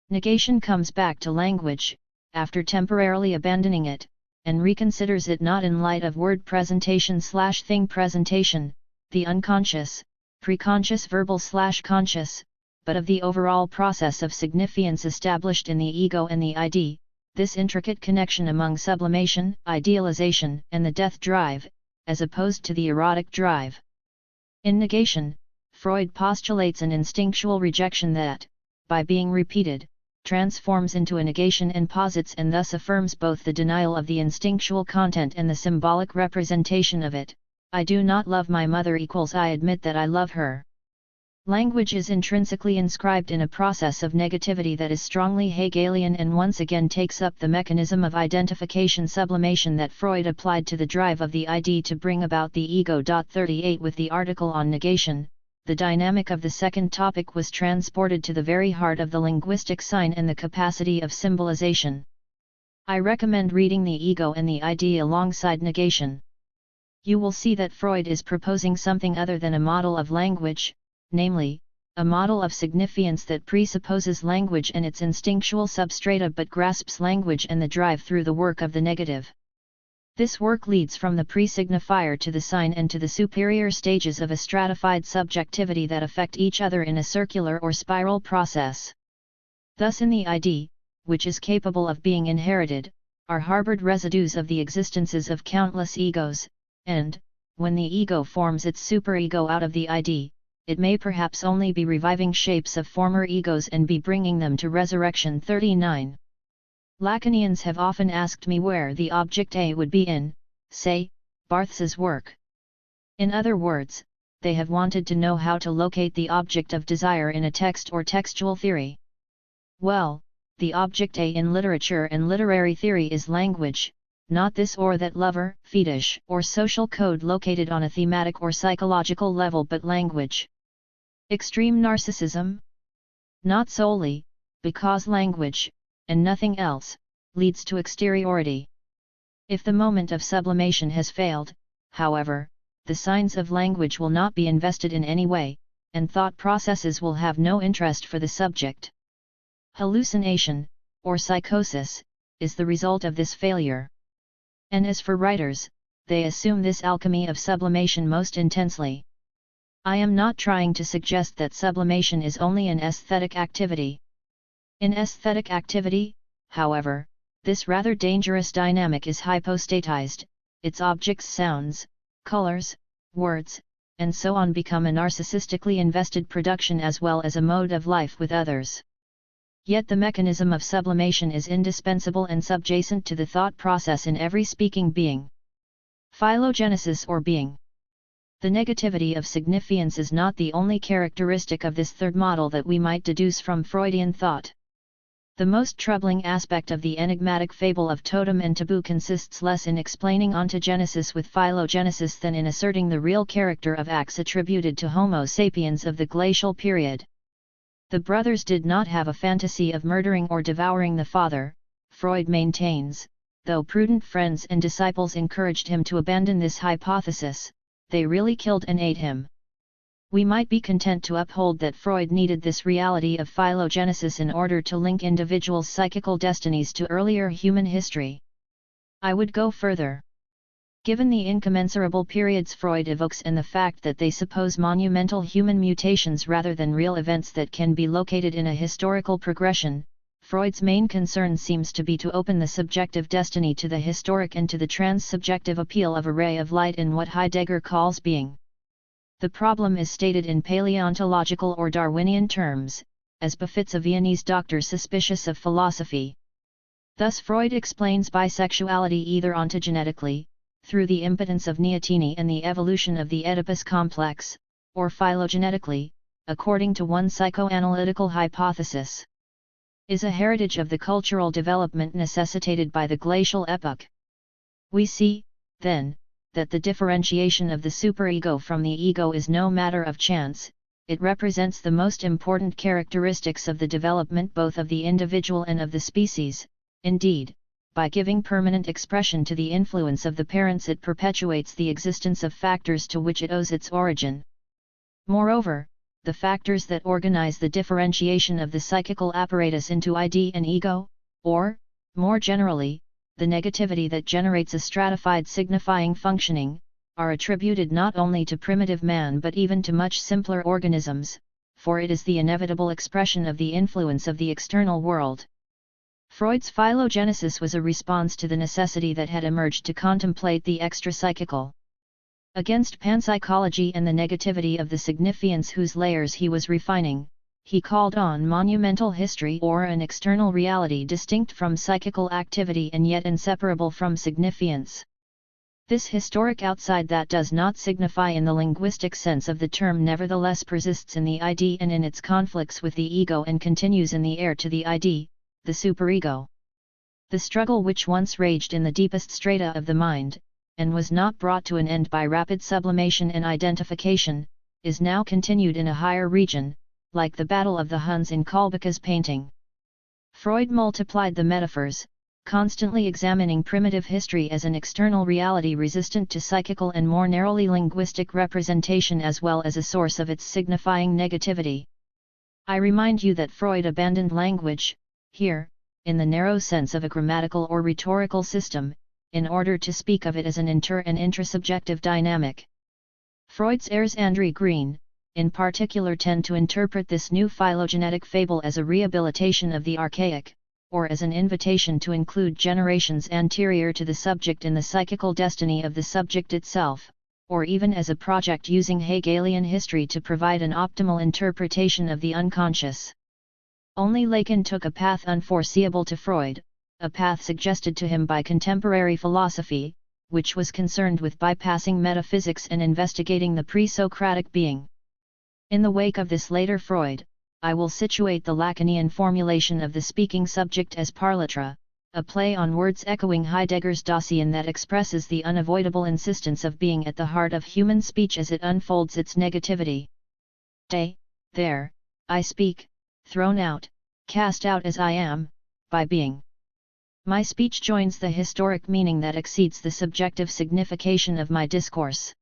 Speaker 1: Negation comes back to language, after temporarily abandoning it, and reconsiders it not in light of word presentation/thing presentation, the unconscious, preconscious verbal/conscious, but of the overall process of signifiance established in the ego and the ID, this intricate connection among sublimation, idealization, and the death drive, as opposed to the erotic drive. In negation, Freud postulates an instinctual rejection that, by being repeated, transforms into a negation and posits and thus affirms both the denial of the instinctual content and the symbolic representation of it. I do not love my mother equals I admit that I love her. Language is intrinsically inscribed in a process of negativity that is strongly Hegelian and once again takes up the mechanism of identification sublimation that Freud applied to the drive of the ID to bring about the ego. 38 With the article on negation, the dynamic of the second topic was transported to the very heart of the linguistic sign and the capacity of symbolization. I recommend reading the ego and the ID alongside negation. You will see that Freud is proposing something other than a model of language, namely, a model of signifiance that presupposes language and its instinctual substrata but grasps language and the drive through the work of the negative. This work leads from the pre-signifier to the sign and to the superior stages of a stratified subjectivity that affect each other in a circular or spiral process. Thus in the ID, which is capable of being inherited, are harbored residues of the existences of countless egos, and, when the ego forms its superego out of the ID, it may perhaps only be reviving shapes of former egos and be bringing them to resurrection. 39. Lacanians have often asked me where the object A would be in, say, Barthes's work. In other words, they have wanted to know how to locate the object of desire in a text or textual theory. Well, the object A in literature and literary theory is language, not this or that lover, fetish, or social code located on a thematic or psychological level but language. Extreme narcissism? Not solely, because language, and nothing else, leads to exteriority. If the moment of sublimation has failed, however, the signs of language will not be invested in any way, and thought processes will have no interest for the subject. Hallucination, or psychosis, is the result of this failure. And as for writers, they assume this alchemy of sublimation most intensely. I am not trying to suggest that sublimation is only an aesthetic activity. In aesthetic activity, however, this rather dangerous dynamic is hypostatized, its objects, sounds, colors, words, and so on become a narcissistically invested production as well as a mode of life with others. Yet the mechanism of sublimation is indispensable and subjacent to the thought process in every speaking being. Phylogenesis or being. The negativity of signifiance is not the only characteristic of this third model that we might deduce from Freudian thought. The most troubling aspect of the enigmatic fable of totem and taboo consists less in explaining ontogenesis with phylogenesis than in asserting the real character of acts attributed to Homo sapiens of the glacial period. The brothers did not have a fantasy of murdering or devouring the father, Freud maintains, though prudent friends and disciples encouraged him to abandon this hypothesis. They really killed and ate him. We might be content to uphold that Freud needed this reality of phylogenesis in order to link individuals' psychical destinies to earlier human history. I would go further. Given the incommensurable periods Freud evokes and the fact that they suppose monumental human mutations rather than real events that can be located in a historical progression, Freud's main concern seems to be to open the subjective destiny to the historic and to the trans-subjective appeal of a ray of light in what Heidegger calls being. The problem is stated in paleontological or Darwinian terms, as befits a Viennese doctor suspicious of philosophy. Thus Freud explains bisexuality either ontogenetically, through the impotence of neoteny and the evolution of the Oedipus complex, or phylogenetically, according to one psychoanalytical hypothesis. Is a heritage of the cultural development necessitated by the glacial epoch. We see, then, that the differentiation of the superego from the ego is no matter of chance, it represents the most important characteristics of the development both of the individual and of the species. Indeed, by giving permanent expression to the influence of the parents it perpetuates the existence of factors to which it owes its origin. Moreover, the factors that organize the differentiation of the psychical apparatus into ID and ego, or, more generally, the negativity that generates a stratified signifying functioning, are attributed not only to primitive man but even to much simpler organisms, for it is the inevitable expression of the influence of the external world. Freud's phylogenesis was a response to the necessity that had emerged to contemplate the extra-psychical. Against panpsychology and the negativity of the signifiance whose layers he was refining, he called on monumental history or an external reality distinct from psychical activity and yet inseparable from signifiance. This historic outside that does not signify in the linguistic sense of the term nevertheless persists in the id and in its conflicts with the ego and continues in the heir to the id, the superego. The struggle which once raged in the deepest strata of the mind, and was not brought to an end by rapid sublimation and identification, is now continued in a higher region, like the battle of the Huns in Kalbaka's painting. Freud multiplied the metaphors, constantly examining primitive history as an external reality resistant to psychical and more narrowly linguistic representation as well as a source of its signifying negativity. I remind you that Freud abandoned language, here, in the narrow sense of a grammatical or rhetorical system, in order to speak of it as an inter- and intrasubjective dynamic. Freud's heirs Andre Green, in particular, tend to interpret this new phylogenetic fable as a rehabilitation of the archaic, or as an invitation to include generations anterior to the subject in the psychical destiny of the subject itself, or even as a project using Hegelian history to provide an optimal interpretation of the unconscious. Only Lacan took a path unforeseeable to Freud, a path suggested to him by contemporary philosophy, which was concerned with bypassing metaphysics and investigating the pre-Socratic being. In the wake of this later Freud, I will situate the Lacanian formulation of the speaking subject as parlitra, a play on words echoing Heidegger's Dasein that expresses the unavoidable insistence of being at the heart of human speech as it unfolds its negativity. There, I speak, thrown out, cast out as I am, by being. My speech joins the historic meaning that exceeds the subjective signification of my discourse.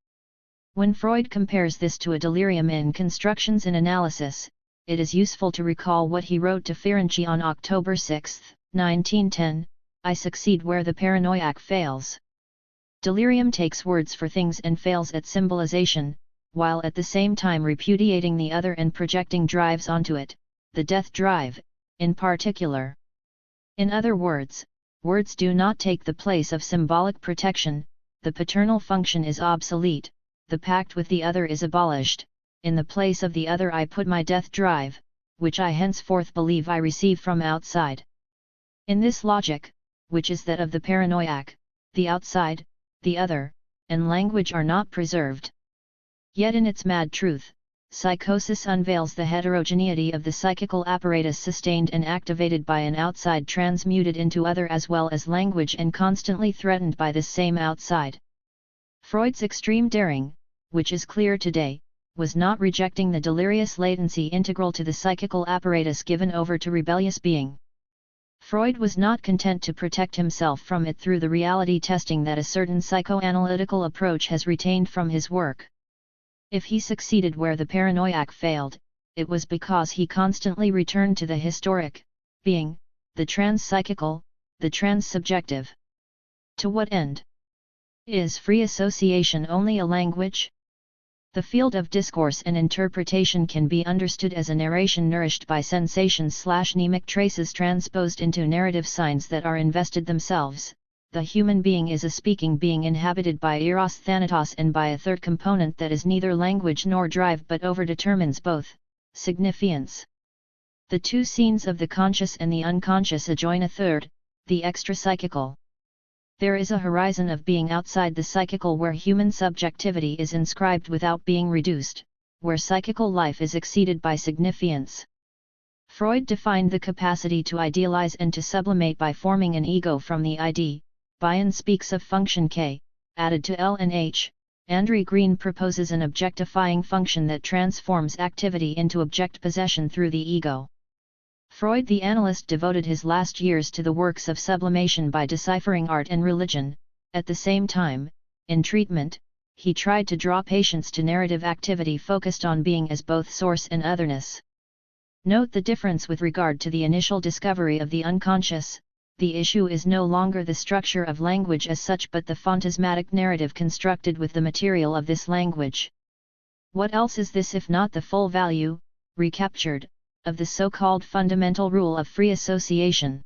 Speaker 1: When Freud compares this to a delirium in Constructions in Analysis, it is useful to recall what he wrote to Ferenczi on October 6, 1910, I succeed where the paranoiac fails. Delirium takes words for things and fails at symbolization, while at the same time repudiating the other and projecting drives onto it, the death drive, in particular. In other words, words do not take the place of symbolic protection, the paternal function is obsolete, the pact with the other is abolished, in the place of the other I put my death drive, which I henceforth believe I receive from outside. In this logic, which is that of the paranoiac, the outside, the other, and language are not preserved. Yet in its mad truth, psychosis unveils the heterogeneity of the psychical apparatus sustained and activated by an outside transmuted into other as well as language and constantly threatened by this same outside. Freud's extreme daring, which is clear today, was not rejecting the delirious latency integral to the psychical apparatus given over to rebellious being. Freud was not content to protect himself from it through the reality testing that a certain psychoanalytical approach has retained from his work. If he succeeded where the paranoiac failed, it was because he constantly returned to the historic, being, the trans-psychical, the trans-subjective. To what end? Is free association only a language? The field of discourse and interpretation can be understood as a narration nourished by sensations/mnemic traces transposed into narrative signs that are invested themselves. The human being is a speaking being inhabited by eros thanatos and by a third component that is neither language nor drive but overdetermines both, signifiance. The two scenes of the conscious and the unconscious adjoin a third, the extra-psychical. There is a horizon of being outside the psychical where human subjectivity is inscribed without being reduced, where psychical life is exceeded by signifiance. Freud defined the capacity to idealize and to sublimate by forming an ego from the id. Bion speaks of function K, added to L and H. Andre Green proposes an objectifying function that transforms activity into object possession through the ego. Freud the analyst devoted his last years to the works of sublimation by deciphering art and religion. At the same time, in treatment, he tried to draw patients to narrative activity focused on being as both source and otherness. Note the difference with regard to the initial discovery of the unconscious. The issue is no longer the structure of language as such but the phantasmatic narrative constructed with the material of this language. What else is this if not the full value, recaptured, of the so-called fundamental rule of free association?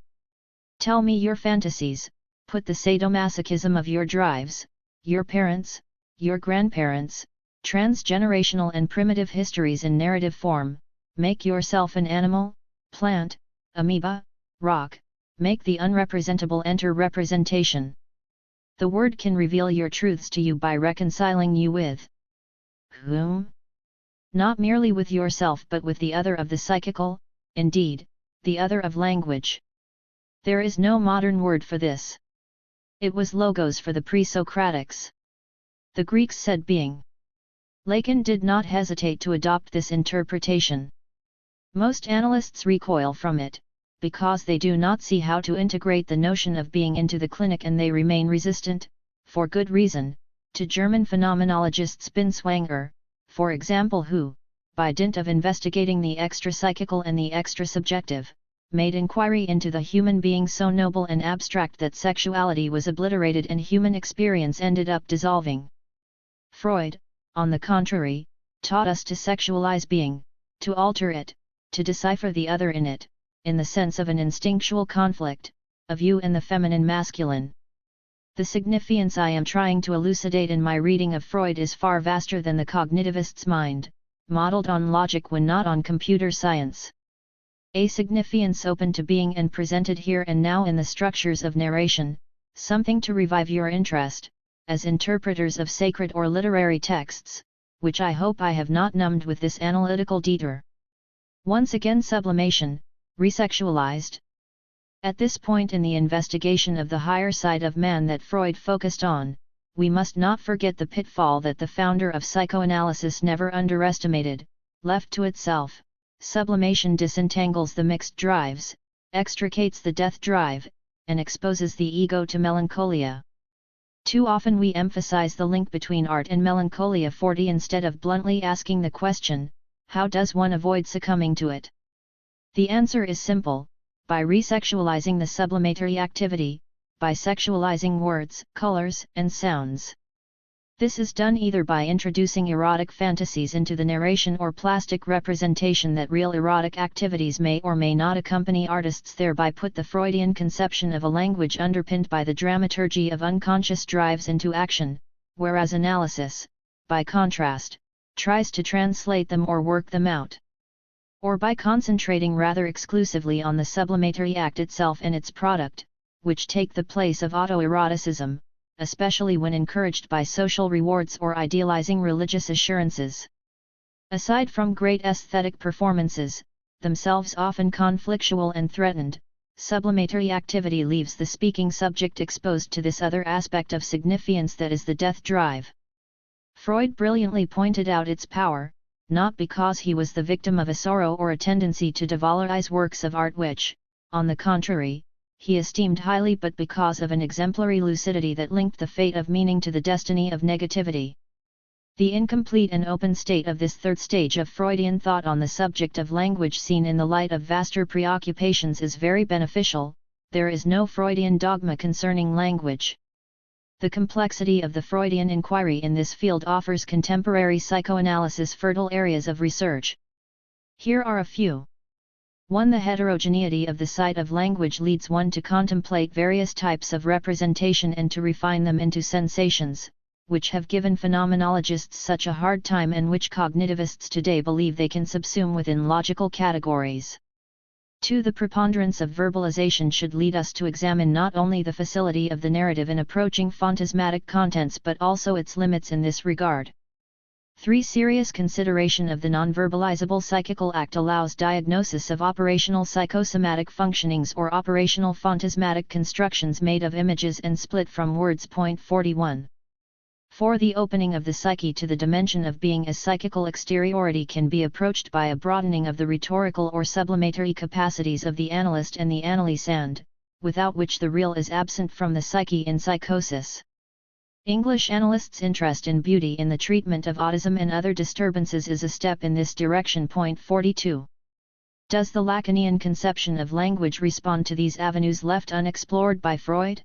Speaker 1: Tell me your fantasies, put the sadomasochism of your drives, your parents, your grandparents, transgenerational and primitive histories in narrative form, make yourself an animal, plant, amoeba, rock, make the unrepresentable enter representation. The word can reveal your truths to you by reconciling you with whom? Not merely with yourself but with the other of the psychical, indeed, the other of language. There is no modern word for this. It was logos for the pre-Socratics. The Greeks said being. Lacan did not hesitate to adopt this interpretation. Most analysts recoil from it, because they do not see how to integrate the notion of being into the clinic, and they remain resistant, for good reason, to German phenomenologist Binswanger, for example, who, by dint of investigating the extra-psychical and the extra-subjective, made inquiry into the human being so noble and abstract that sexuality was obliterated and human experience ended up dissolving. Freud, on the contrary, taught us to sexualize being, to alter it, to decipher the other in it, in the sense of an instinctual conflict, of you and the feminine masculine. The significance I am trying to elucidate in my reading of Freud is far vaster than the cognitivist's mind, modeled on logic when not on computer science. A significance open to being and presented here and now in the structures of narration, something to revive your interest, as interpreters of sacred or literary texts, which I hope I have not numbed with this analytical detour. Once again sublimation, resexualized. At this point in the investigation of the higher side of man that Freud focused on, we must not forget the pitfall that the founder of psychoanalysis never underestimated. Left to itself, sublimation disentangles the mixed drives, extricates the death drive, and exposes the ego to melancholia. Too often we emphasize the link between art and melancholia 40 instead of bluntly asking the question, how does one avoid succumbing to it? The answer is simple: by resexualizing the sublimatory activity, by sexualizing words, colors, and sounds. This is done either by introducing erotic fantasies into the narration or plastic representation that real erotic activities may or may not accompany artists, thereby put the Freudian conception of a language underpinned by the dramaturgy of unconscious drives into action, whereas analysis, by contrast, tries to translate them or work them out. Or by concentrating rather exclusively on the sublimatory act itself and its product, which take the place of autoeroticism, especially when encouraged by social rewards or idealizing religious assurances. Aside from great aesthetic performances, themselves often conflictual and threatened, sublimatory activity leaves the speaking subject exposed to this other aspect of significance that is the death drive. Freud brilliantly pointed out its power, not because he was the victim of a sorrow or a tendency to devalorize works of art which, on the contrary, he esteemed highly, but because of an exemplary lucidity that linked the fate of meaning to the destiny of negativity. The incomplete and open state of this third stage of Freudian thought on the subject of language seen in the light of vaster preoccupations is very beneficial. There is no Freudian dogma concerning language. The complexity of the Freudian inquiry in this field offers contemporary psychoanalysis fertile areas of research. Here are a few. 1. The heterogeneity of the site of language leads one to contemplate various types of representation and to refine them into sensations, which have given phenomenologists such a hard time and which cognitivists today believe they can subsume within logical categories. 2. The preponderance of verbalization should lead us to examine not only the facility of the narrative in approaching phantasmatic contents but also its limits in this regard. 3. Serious consideration of the non-verbalizable psychical act allows diagnosis of operational psychosomatic functionings or operational phantasmatic constructions made of images and split from words. 41. 4. The opening of the psyche to the dimension of being as psychical exteriority can be approached by a broadening of the rhetorical or sublimatory capacities of the analyst and the analysand, without which the real is absent from the psyche in psychosis. English analysts' interest in beauty in the treatment of autism and other disturbances is a step in this direction. 42. Does the Lacanian conception of language respond to these avenues left unexplored by Freud?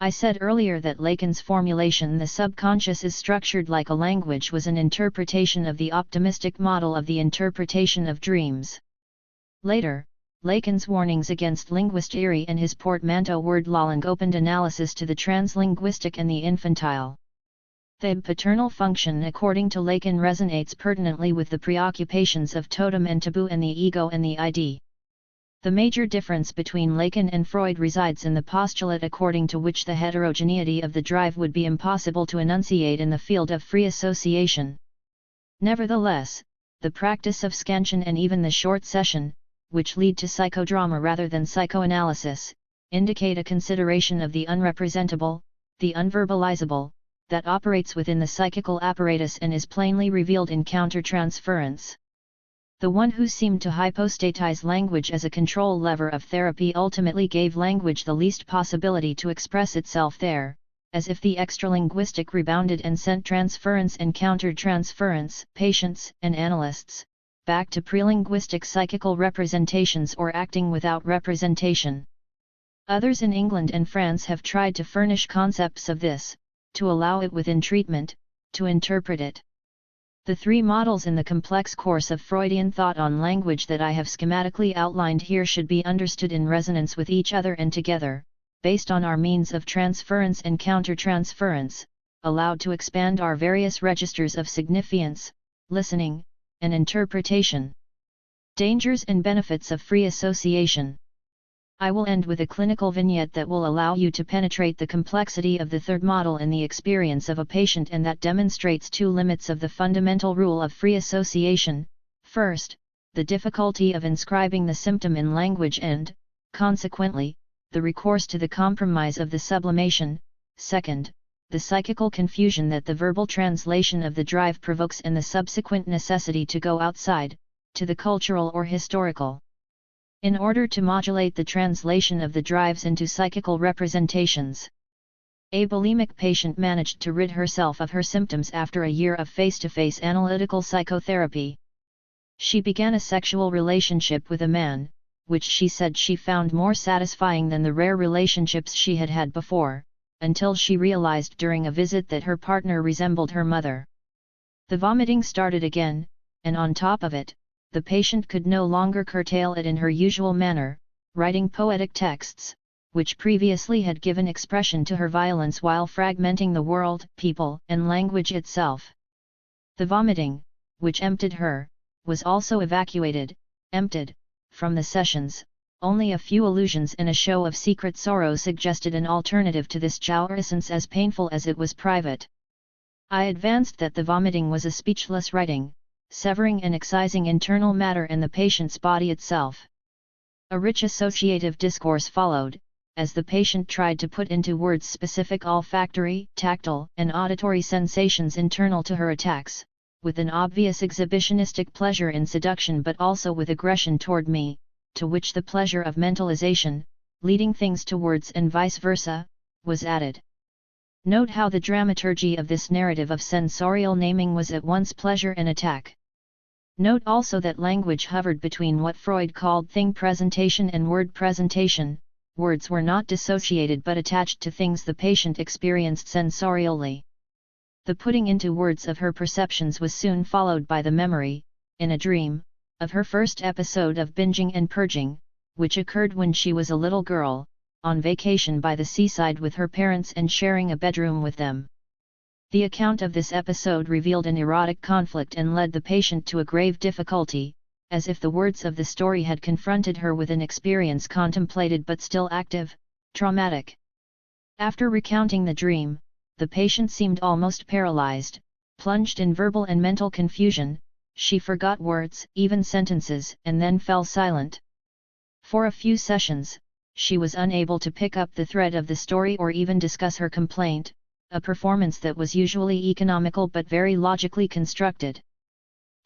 Speaker 1: I said earlier that Lacan's formulation "the subconscious is structured like a language" was an interpretation of the optimistic model of the interpretation of dreams. Later, Lacan's warnings against linguistery and his portmanteau word lolling opened analysis to the translinguistic and the infantile. The paternal function according to Lacan resonates pertinently with the preoccupations of totem and taboo and the ego and the ID. The major difference between Lacan and Freud resides in the postulate according to which the heterogeneity of the drive would be impossible to enunciate in the field of free association. Nevertheless, the practice of scansion and even the short session, which lead to psychodrama rather than psychoanalysis, indicate a consideration of the unrepresentable, the unverbalizable, that operates within the psychical apparatus and is plainly revealed in countertransference. The one who seemed to hypostatize language as a control lever of therapy ultimately gave language the least possibility to express itself there, as if the extralinguistic rebounded and sent transference and countertransference, patients and analysts, back to prelinguistic psychical representations or acting without representation. Others in England and France have tried to furnish concepts of this, to allow it within treatment, to interpret it. The three models in the complex course of Freudian thought on language that I have schematically outlined here should be understood in resonance with each other and together, based on our means of transference and countertransference, allowed to expand our various registers of signifiance, listening, and interpretation. Dangers and benefits of free association. I will end with a clinical vignette that will allow you to penetrate the complexity of the third model in the experience of a patient and that demonstrates two limits of the fundamental rule of free association. First, the difficulty of inscribing the symptom in language and, consequently, the recourse to the compromise of the sublimation. Second, the psychical confusion that the verbal translation of the drive provokes and the subsequent necessity to go outside, to the cultural or historical. In order to modulate the translation of the drives into psychical representations. A bulimic patient managed to rid herself of her symptoms after a year of face-to-face analytical psychotherapy. She began a sexual relationship with a man, which she said she found more satisfying than the rare relationships she had had before, until she realized during a visit that her partner resembled her mother. The vomiting started again, and on top of it, the patient could no longer curtail it in her usual manner, writing poetic texts, which previously had given expression to her violence while fragmenting the world, people, and language itself. The vomiting, which emptied her, was also evacuated, emptied, from the sessions. Only a few allusions and a show of secret sorrow suggested an alternative to this jouissance as painful as it was private. I advanced that the vomiting was a speechless writing, severing and excising internal matter and the patient's body itself. A rich associative discourse followed, as the patient tried to put into words specific olfactory, tactile, and auditory sensations internal to her attacks, with an obvious exhibitionistic pleasure in seduction but also with aggression toward me, to which the pleasure of mentalization, leading things to words and vice versa, was added. Note how the dramaturgy of this narrative of sensorial naming was at once pleasure and attack. Note also that language hovered between what Freud called thing presentation and word presentation. Words were not dissociated but attached to things the patient experienced sensorially. The putting into words of her perceptions was soon followed by the memory, in a dream, of her first episode of binging and purging, which occurred when she was a little girl, on vacation by the seaside with her parents and sharing a bedroom with them. The account of this episode revealed an erotic conflict and led the patient to a grave difficulty, as if the words of the story had confronted her with an experience contemplated but still active, traumatic. After recounting the dream, the patient seemed almost paralyzed, plunged in verbal and mental confusion. She forgot words, even sentences, and then fell silent. For a few sessions, she was unable to pick up the thread of the story or even discuss her complaint, a performance that was usually economical but very logically constructed.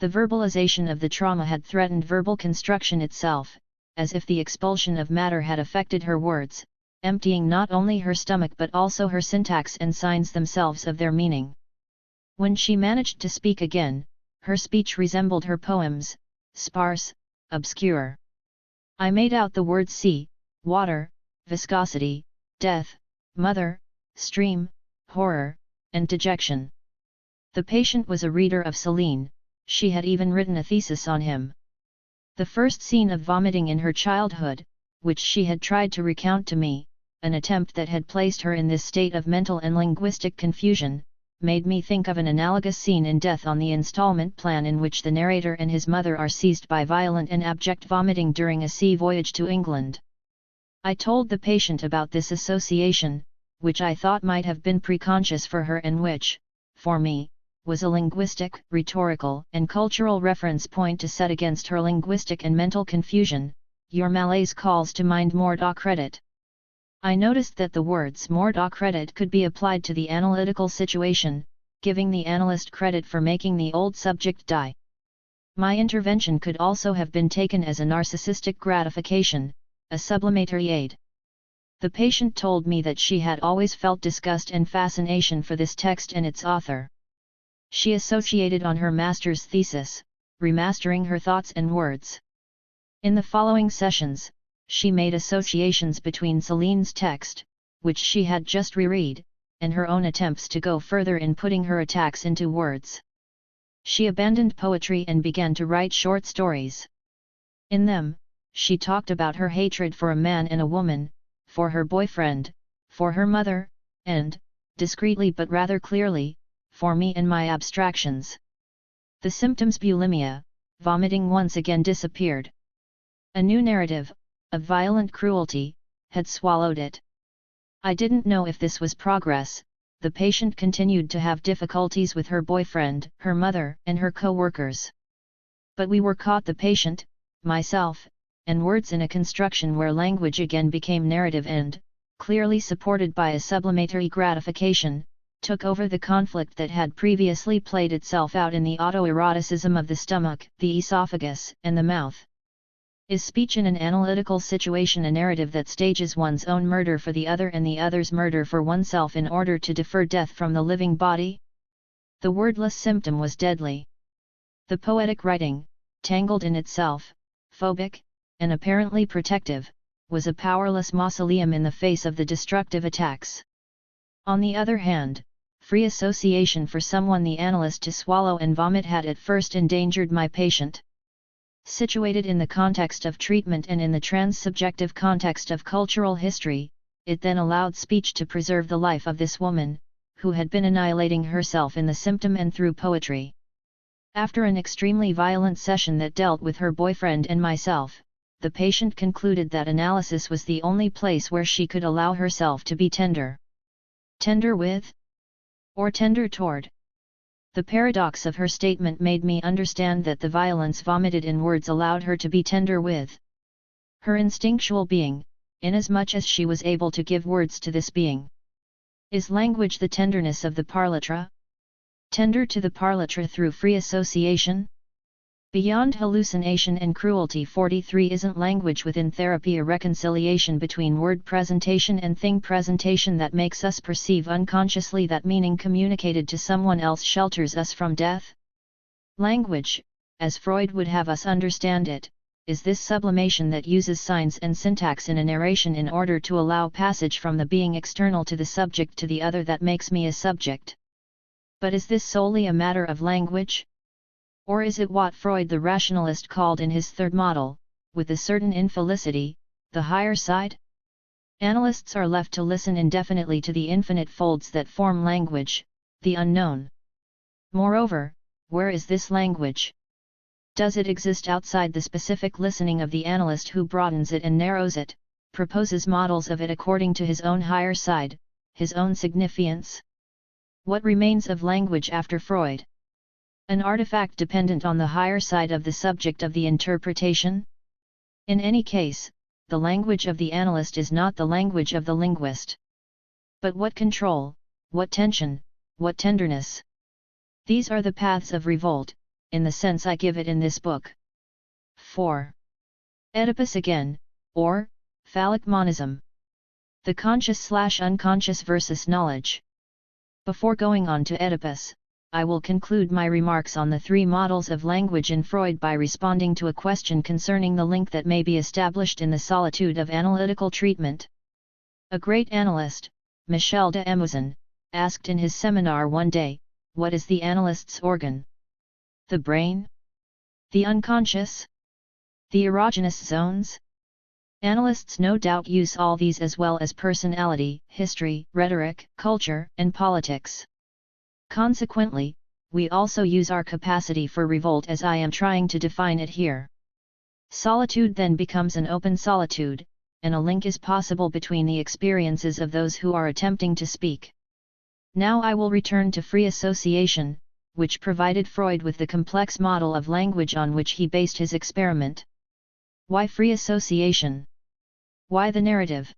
Speaker 1: The verbalization of the trauma had threatened verbal construction itself, as if the expulsion of matter had affected her words, emptying not only her stomach but also her syntax and signs themselves of their meaning. When she managed to speak again, her speech resembled her poems, sparse, obscure. I made out the words sea, water, viscosity, death, mother, stream, horror, and dejection. The patient was a reader of Celine. She had even written a thesis on him. The first scene of vomiting in her childhood, which she had tried to recount to me, an attempt that had placed her in this state of mental and linguistic confusion, made me think of an analogous scene in Death on the Installment Plan, in which the narrator and his mother are seized by violent and abject vomiting during a sea voyage to England. I told the patient about this association, which I thought might have been preconscious for her and which, for me, was a linguistic, rhetorical, and cultural reference point to set against her linguistic and mental confusion. Your malaise calls to mind mort au credit. I noticed that the words mort au credit could be applied to the analytical situation, giving the analyst credit for making the old subject die. My intervention could also have been taken as a narcissistic gratification, a sublimatory aid. The patient told me that she had always felt disgust and fascination for this text and its author. She associated on her master's thesis, remastering her thoughts and words. In the following sessions, she made associations between Celine's text, which she had just reread, and her own attempts to go further in putting her attacks into words. She abandoned poetry and began to write short stories. In them, she talked about her hatred for a man and a woman, for her boyfriend, for her mother, and, discreetly but rather clearly, for me and my abstractions. The symptoms bulimia, vomiting, once again disappeared. A new narrative, of violent cruelty, had swallowed it. I didn't know if this was progress. The patient continued to have difficulties with her boyfriend, her mother, and her co-workers. But we were caught, the patient, myself, and words, in a construction where language again became narrative and, clearly supported by a sublimatory gratification, took over the conflict that had previously played itself out in the autoeroticism of the stomach, the esophagus, and the mouth. Is speech in an analytical situation a narrative that stages one's own murder for the other and the other's murder for oneself in order to defer death from the living body? The wordless symptom was deadly. The poetic writing, tangled in itself, phobic, and apparently protective, was a powerless mausoleum in the face of the destructive attacks. On the other hand, free association for someone the analyst to swallow and vomit had at first endangered my patient. Situated in the context of treatment and in the trans-subjective context of cultural history, it then allowed speech to preserve the life of this woman, who had been annihilating herself in the symptom and through poetry. After an extremely violent session that dealt with her boyfriend and myself, the patient concluded that analysis was the only place where she could allow herself to be tender. Tender with? Or tender toward? The paradox of her statement made me understand that the violence vomited in words allowed her to be tender with her instinctual being, inasmuch as she was able to give words to this being. Is language the tenderness of the parlitra? Tender to the parlitra through free association? Beyond hallucination and cruelty 43. Isn't language within therapy a reconciliation between word presentation and thing presentation that makes us perceive unconsciously that meaning communicated to someone else shelters us from death? Language, as Freud would have us understand it, is this sublimation that uses signs and syntax in a narration in order to allow passage from the being external to the subject to the other that makes me a subject. But is this solely a matter of language? Or is it what Freud the rationalist called in his third model, with a certain infelicity, the higher side? Analysts are left to listen indefinitely to the infinite folds that form language, the unknown. Moreover, where is this language? Does it exist outside the specific listening of the analyst who broadens it and narrows it, proposes models of it according to his own higher side, his own significance? What remains of language after Freud? An artifact dependent on the higher side of the subject of the interpretation? In any case, the language of the analyst is not the language of the linguist. But what control, what tension, what tenderness? These are the paths of revolt, in the sense I give it in this book. 4. Oedipus again, or, phallic monism. The conscious/unconscious versus knowledge. Before going on to Oedipus, I will conclude my remarks on the three models of language in Freud by responding to a question concerning the link that may be established in the solitude of analytical treatment. A great analyst, Michel de Emouzin, asked in his seminar one day, what is the analyst's organ? The brain? The unconscious? The erogenous zones? Analysts no doubt use all these as well as personality, history, rhetoric, culture, and politics. Consequently, we also use our capacity for revolt as I am trying to define it here. Solitude then becomes an open solitude, and a link is possible between the experiences of those who are attempting to speak. Now I will return to free association, which provided Freud with the complex model of language on which he based his experiment. Why free association? Why the narrative?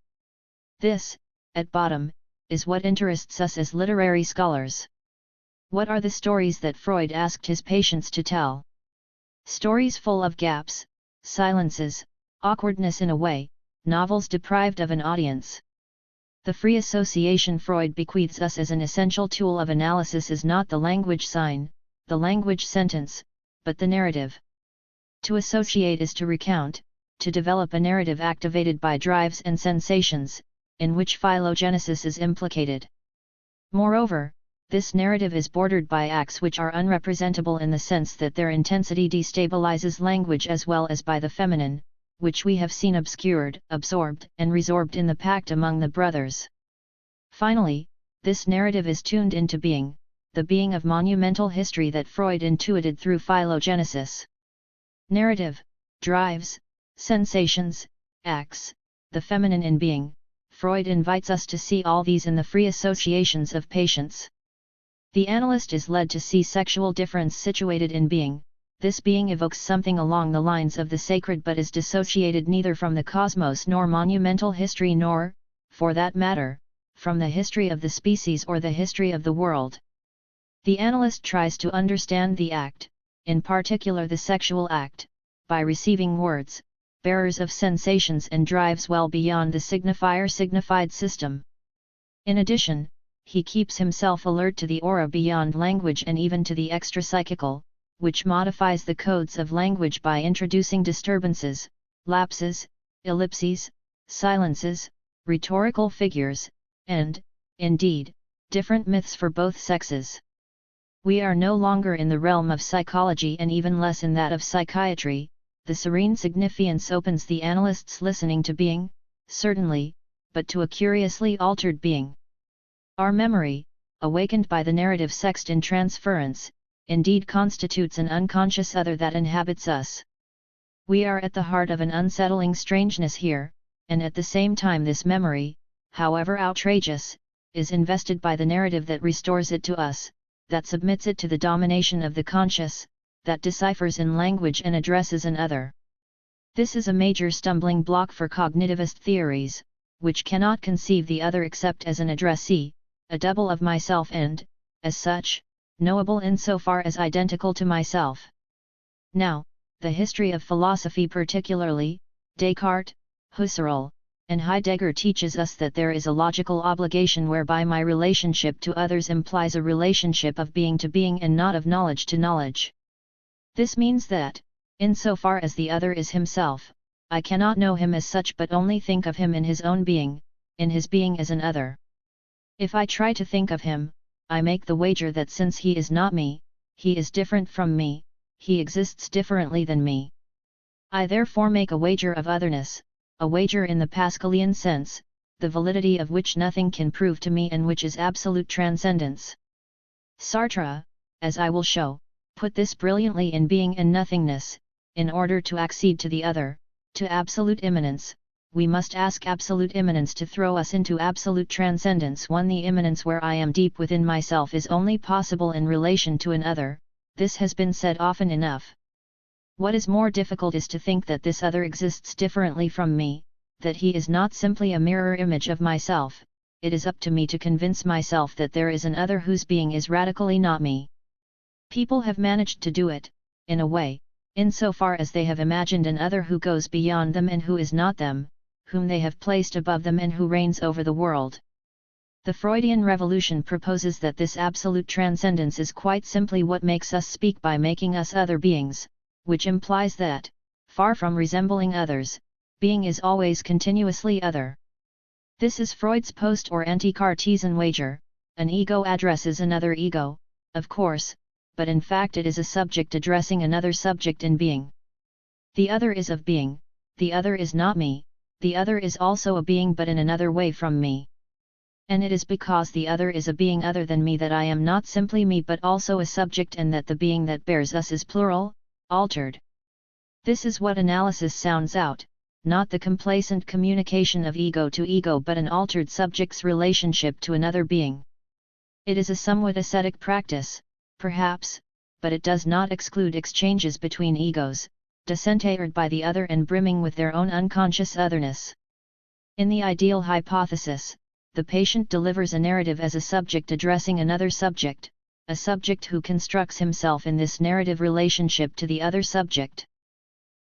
Speaker 1: This, at bottom, is what interests us as literary scholars. What are the stories that Freud asked his patients to tell? Stories full of gaps, silences, awkwardness in a way, novels deprived of an audience. The free association Freud bequeaths us as an essential tool of analysis is not the language sign, the language sentence, but the narrative. To associate is to recount, to develop a narrative activated by drives and sensations, in which phylogenesis is implicated. Moreover, this narrative is bordered by acts which are unrepresentable in the sense that their intensity destabilizes language, as well as by the feminine, which we have seen obscured, absorbed, and resorbed in the pact among the brothers. Finally, this narrative is tuned into being, the being of monumental history that Freud intuited through phylogenesis. Narrative, drives, sensations, acts, the feminine in being. Freud invites us to see all these in the free associations of patients. The analyst is led to see sexual difference situated in being. This being evokes something along the lines of the sacred, but is dissociated neither from the cosmos nor monumental history nor, for that matter, from the history of the species or the history of the world. The analyst tries to understand the act, in particular the sexual act, by receiving words, bearers of sensations and drives well beyond the signifier-signified system. In addition, he keeps himself alert to the aura beyond language and even to the extra-psychical, which modifies the codes of language by introducing disturbances, lapses, ellipses, silences, rhetorical figures, and, indeed, different myths for both sexes. We are no longer in the realm of psychology and even less in that of psychiatry. The serene significance opens the analyst's listening to being, certainly, but to a curiously altered being. Our memory, awakened by the narrative sexed in transference, indeed constitutes an unconscious other that inhabits us. We are at the heart of an unsettling strangeness here, and at the same time this memory, however outrageous, is invested by the narrative that restores it to us, that submits it to the domination of the conscious, that deciphers in language and addresses an other. This is a major stumbling block for cognitivist theories, which cannot conceive the other except as an addressee, a double of myself and, as such, knowable insofar as identical to myself. Now, the history of philosophy, particularly Descartes, Husserl, and Heidegger, teaches us that there is a logical obligation whereby my relationship to others implies a relationship of being to being and not of knowledge to knowledge. This means that, insofar as the other is himself, I cannot know him as such but only think of him in his own being, in his being as an other. If I try to think of him, I make the wager that since he is not me, he is different from me, he exists differently than me. I therefore make a wager of otherness, a wager in the Pascalian sense, the validity of which nothing can prove to me and which is absolute transcendence. Sartre, as I will show, put this brilliantly in being and nothingness. In order to accede to the other, to absolute immanence, we must ask absolute immanence to throw us into absolute transcendence. The immanence where I am deep within myself is only possible in relation to an other. This has been said often enough. What is more difficult is to think that this other exists differently from me, that he is not simply a mirror image of myself. It is up to me to convince myself that there is an other whose being is radically not me. People have managed to do it, in a way, insofar as they have imagined an other who goes beyond them and who is not them, whom they have placed above them and who reigns over the world. The Freudian revolution proposes that this absolute transcendence is quite simply what makes us speak by making us other beings, which implies that, far from resembling others, being is always continuously other. This is Freud's post or anti-Cartesian wager. An ego addresses another ego, of course, but in fact it is a subject addressing another subject in being. The other is of being, the other is not me, the other is also a being but in another way from me. And it is because the other is a being other than me that I am not simply me but also a subject, and that the being that bears us is plural, altered. This is what analysis sounds out, not the complacent communication of ego to ego but an altered subject's relationship to another being. It is a somewhat ascetic practice, perhaps, but it does not exclude exchanges between egos, disintegrated by the other and brimming with their own unconscious otherness. In the ideal hypothesis, the patient delivers a narrative as a subject addressing another subject, a subject who constructs himself in this narrative relationship to the other subject.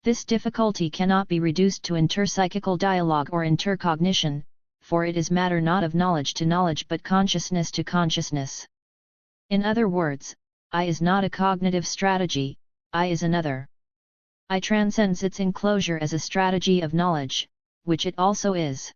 Speaker 1: This difficulty cannot be reduced to interpsychical dialogue or intercognition, for it is matter not of knowledge to knowledge but consciousness to consciousness. In other words, I is not a cognitive strategy, I is another. I transcends its enclosure as a strategy of knowledge, which it also is.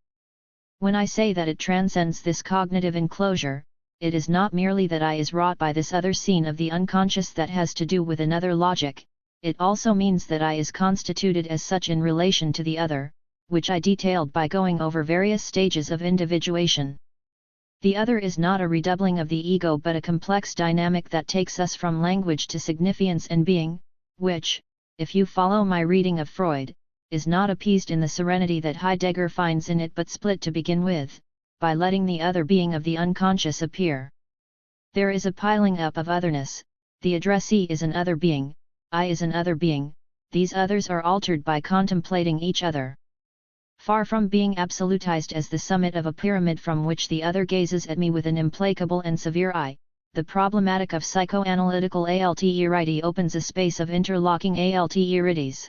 Speaker 1: When I say that it transcends this cognitive enclosure, it is not merely that I is wrought by this other scene of the unconscious that has to do with another logic, it also means that I is constituted as such in relation to the other, which I detailed by going over various stages of individuation. The other is not a redoubling of the ego but a complex dynamic that takes us from language to significance and being, which, if you follow my reading of Freud, is not appeased in the serenity that Heidegger finds in it but split to begin with, by letting the other being of the unconscious appear. There is a piling up of otherness, the addressee is an other being, I is an other being, these others are altered by contemplating each other. Far from being absolutized as the summit of a pyramid from which the other gazes at me with an implacable and severe eye, the problematic of psychoanalytical alterity opens a space of interlocking alterities.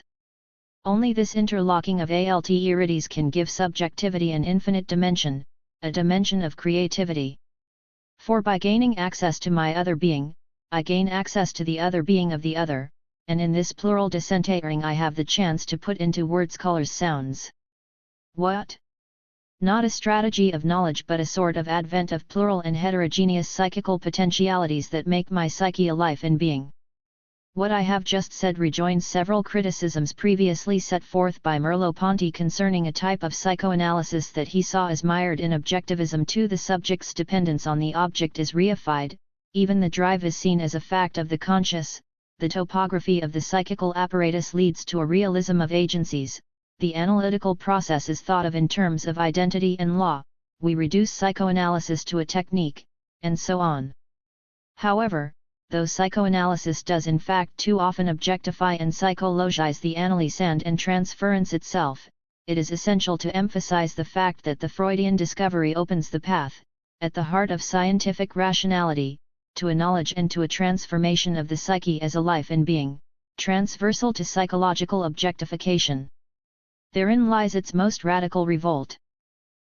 Speaker 1: Only this interlocking of alterities can give subjectivity an infinite dimension, a dimension of creativity. For by gaining access to my other being, I gain access to the other being of the other, and in this plural disintegrating I have the chance to put into words colors sounds. What? Not a strategy of knowledge but a sort of advent of plural and heterogeneous psychical potentialities that make my psyche a life and being. What I have just said rejoins several criticisms previously set forth by Merleau-Ponty concerning a type of psychoanalysis that he saw as mired in objectivism too. The subject's dependence on the object is reified, even the drive is seen as a fact of the conscious, the topography of the psychical apparatus leads to a realism of agencies, the analytical process is thought of in terms of identity and law, we reduce psychoanalysis to a technique, and so on. However, though psychoanalysis does in fact too often objectify and psychologize the analyse and transference itself, it is essential to emphasize the fact that the Freudian discovery opens the path, at the heart of scientific rationality, to a knowledge and to a transformation of the psyche as a life and being, transversal to psychological objectification. Therein lies its most radical revolt.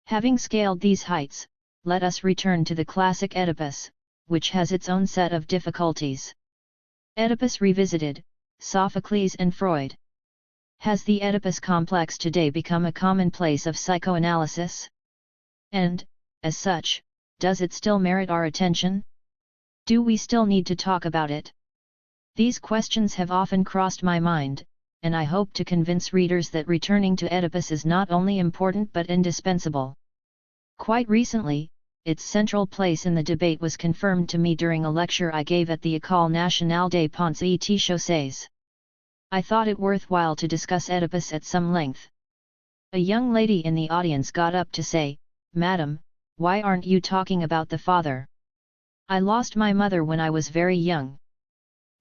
Speaker 1: Having scaled these heights, let us return to the classic Oedipus, which has its own set of difficulties. Oedipus revisited, Sophocles and Freud. Has the Oedipus complex today become a commonplace of psychoanalysis? And, as such, does it still merit our attention? Do we still need to talk about it? These questions have often crossed my mind, and I hope to convince readers that returning to Oedipus is not only important but indispensable. Quite recently, its central place in the debate was confirmed to me during a lecture I gave at the École Nationale des Ponts et Chaussées. I thought it worthwhile to discuss Oedipus at some length. A young lady in the audience got up to say, "Madam, why aren't you talking about the father? I lost my mother when I was very young.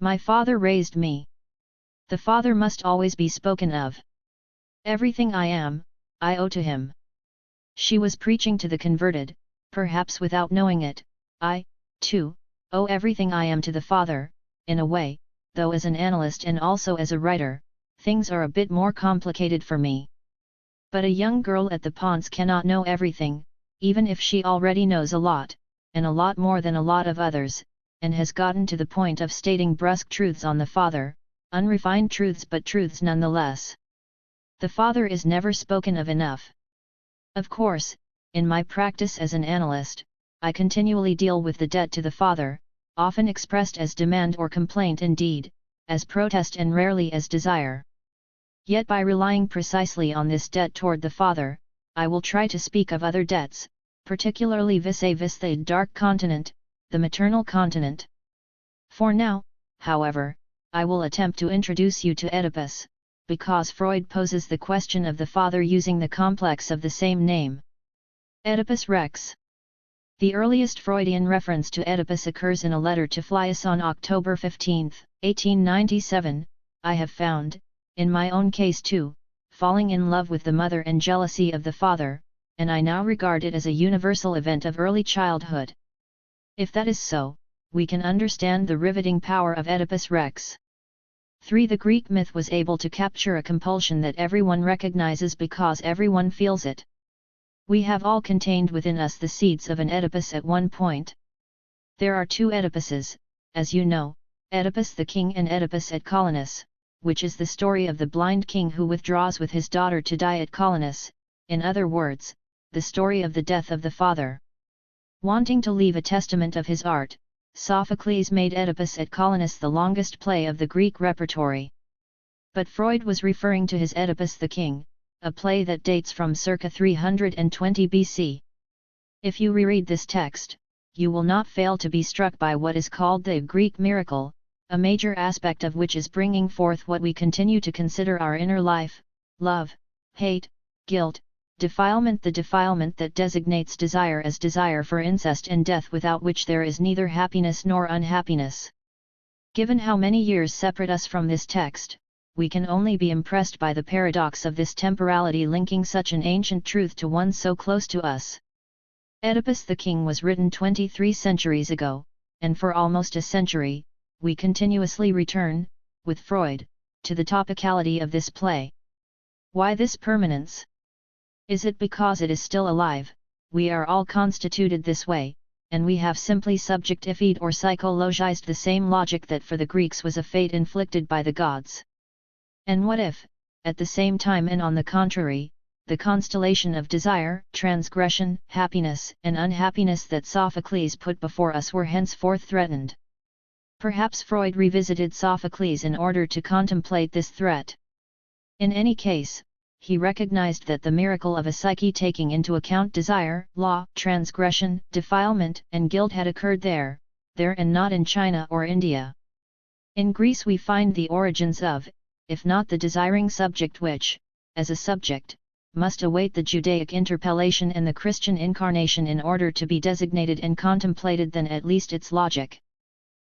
Speaker 1: My father raised me. The father must always be spoken of. Everything I am, I owe to him." She was preaching to the converted, perhaps without knowing it. I, too, owe everything I am to the father, in a way, though as an analyst and also as a writer, things are a bit more complicated for me. But a young girl at the Ponts cannot know everything, even if she already knows a lot, and a lot more than a lot of others, and has gotten to the point of stating brusque truths on the father, unrefined truths but truths nonetheless. The father is never spoken of enough. Of course, in my practice as an analyst, I continually deal with the debt to the father, often expressed as demand or complaint, indeed, as protest and rarely as desire. Yet by relying precisely on this debt toward the father, I will try to speak of other debts, particularly vis-a-vis the dark continent, the maternal continent. For now, however, I will attempt to introduce you to Oedipus, because Freud poses the question of the father using the complex of the same name. Oedipus Rex. The earliest Freudian reference to Oedipus occurs in a letter to Flius on October 15, 1897, I have found, in my own case too, falling in love with the mother and jealousy of the father, and I now regard it as a universal event of early childhood. If that is so, we can understand the riveting power of Oedipus Rex. 3. The Greek myth was able to capture a compulsion that everyone recognizes because everyone feels it. We have all contained within us the seeds of an Oedipus at one point. There are two Oedipuses, as you know, Oedipus the king and Oedipus at Colonus, which is the story of the blind king who withdraws with his daughter to die at Colonus, in other words, the story of the death of the father. Wanting to leave a testament of his art, Sophocles made Oedipus at Colonus the longest play of the Greek repertory. But Freud was referring to his Oedipus the King, a play that dates from circa 320 BC. If you reread this text, you will not fail to be struck by what is called the Greek miracle, a major aspect of which is bringing forth what we continue to consider our inner life: love, hate, guilt, defilement, the defilement that designates desire as desire for incest and death, without which there is neither happiness nor unhappiness. Given how many years separate us from this text, we can only be impressed by the paradox of this temporality linking such an ancient truth to one so close to us. Oedipus the King was written 23 centuries ago, and for almost a century, we continuously return, with Freud, to the topicality of this play. Why this permanence? Is it because it is still alive? We are all constituted this way, and we have simply subjectified or psychologized the same logic that for the Greeks was a fate inflicted by the gods. And what if, at the same time and on the contrary, the constellation of desire, transgression, happiness and unhappiness that Sophocles put before us were henceforth threatened? Perhaps Freud revisited Sophocles in order to contemplate this threat. In any case, he recognized that the miracle of a psyche taking into account desire, law, transgression, defilement and guilt had occurred there and not in China or India. In Greece we find the origins of, if not the desiring subject which, as a subject, must await the Judaic interpellation and the Christian incarnation in order to be designated and contemplated, then at least its logic.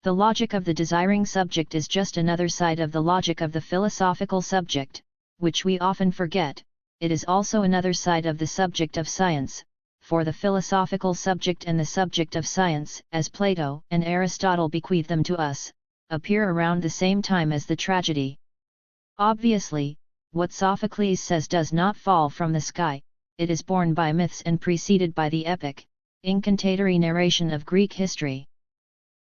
Speaker 1: The logic of the desiring subject is just another side of the logic of the philosophical subject, which we often forget. It is also another side of the subject of science, for the philosophical subject and the subject of science, as Plato and Aristotle bequeath them to us, appear around the same time as the tragedy. Obviously, what Sophocles says does not fall from the sky, it is born by myths and preceded by the epic, incantatory narration of Greek history.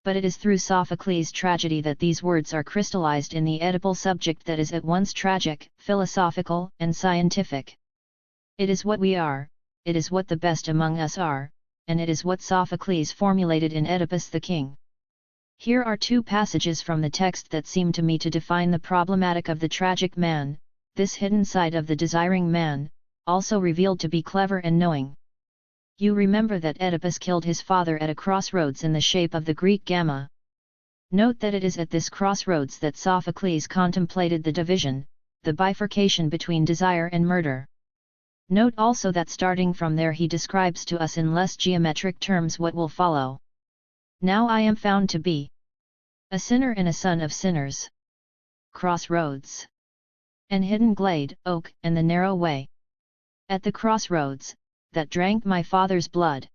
Speaker 1: But it is through Sophocles' tragedy that these words are crystallized in the Oedipal subject that is at once tragic, philosophical and scientific. It is what we are, it is what the best among us are, and it is what Sophocles formulated in Oedipus the King. Here are two passages from the text that seem to me to define the problematic of the tragic man, this hidden side of the desiring man, also revealed to be clever and knowing. You remember that Oedipus killed his father at a crossroads in the shape of the Greek gamma. Note that it is at this crossroads that Sophocles contemplated the division, the bifurcation between desire and murder. Note also that starting from there he describes to us in less geometric terms what will follow. Now I am found to be a sinner and a son of sinners. Crossroads. An hidden glade, oak, and the narrow way. At the crossroads, that drank my father's blood.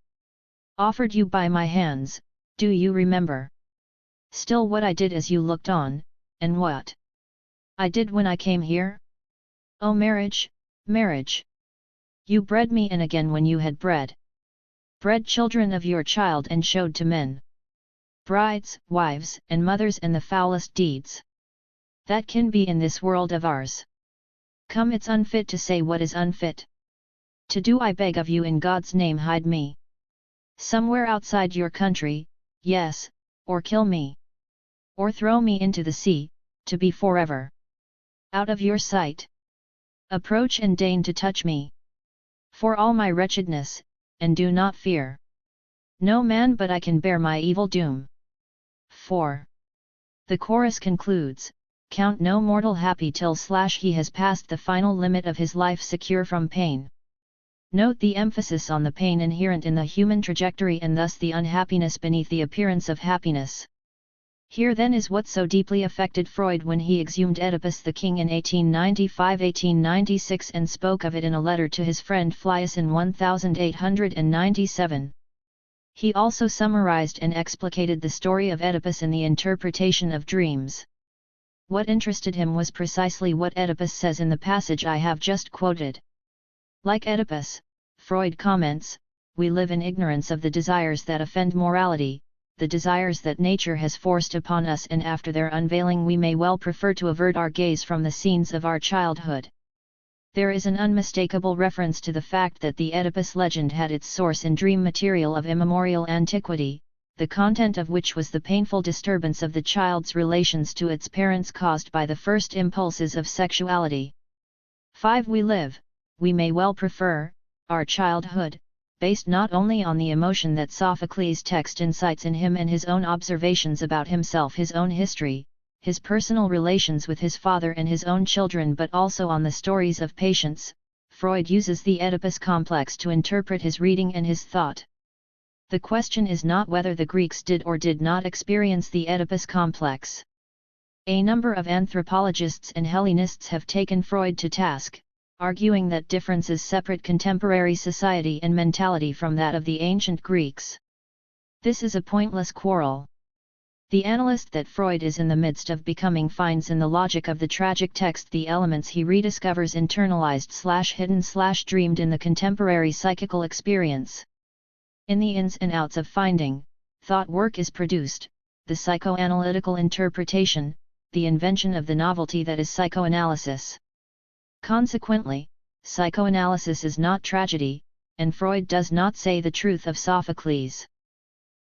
Speaker 1: Offered you by my hands, do you remember? Still what I did as you looked on, and what I did when I came here? Oh marriage, marriage! You bred me, and again when you had bred children of your child and showed to men brides, wives, and mothers and the foulest deeds that can be in this world of ours. Come, it's unfit to say what is unfit to do. I beg of you, in God's name, hide me somewhere outside your country, yes, or kill me, or throw me into the sea, to be forever out of your sight. Approach and deign to touch me, for all my wretchedness, and do not fear. No man but I can bear my evil doom. 4. The chorus concludes, count no mortal happy till he has passed the final limit of his life secure from pain. Note the emphasis on the pain inherent in the human trajectory and thus the unhappiness beneath the appearance of happiness. Here then is what so deeply affected Freud when he exhumed Oedipus the King in 1895-1896 and spoke of it in a letter to his friend Fliess in 1897. He also summarized and explicated the story of Oedipus in the interpretation of dreams. What interested him was precisely what Oedipus says in the passage I have just quoted. Like Oedipus, Freud comments, we live in ignorance of the desires that offend morality, the desires that nature has forced upon us, and after their unveiling we may well prefer to avert our gaze from the scenes of our childhood. There is an unmistakable reference to the fact that the Oedipus legend had its source in dream material of immemorial antiquity, the content of which was the painful disturbance of the child's relations to its parents caused by the first impulses of sexuality. 5. We live, we may well prefer, our childhood, based not only on the emotion that Sophocles' text incites in him and his own observations about himself, his own history, his personal relations with his father and his own children, but also on the stories of patience. Freud uses the Oedipus complex to interpret his reading and his thought. The question is not whether the Greeks did or did not experience the Oedipus complex. A number of anthropologists and Hellenists have taken Freud to task, arguing that differences separate contemporary society and mentality from that of the ancient Greeks. This is a pointless quarrel. The analyst that Freud is in the midst of becoming finds in the logic of the tragic text the elements he rediscovers internalized/hidden/dreamed in the contemporary psychical experience. In the ins and outs of finding, thought work is produced, the psychoanalytical interpretation, the invention of the novelty that is psychoanalysis. Consequently, psychoanalysis is not tragedy, and Freud does not say the truth of Sophocles.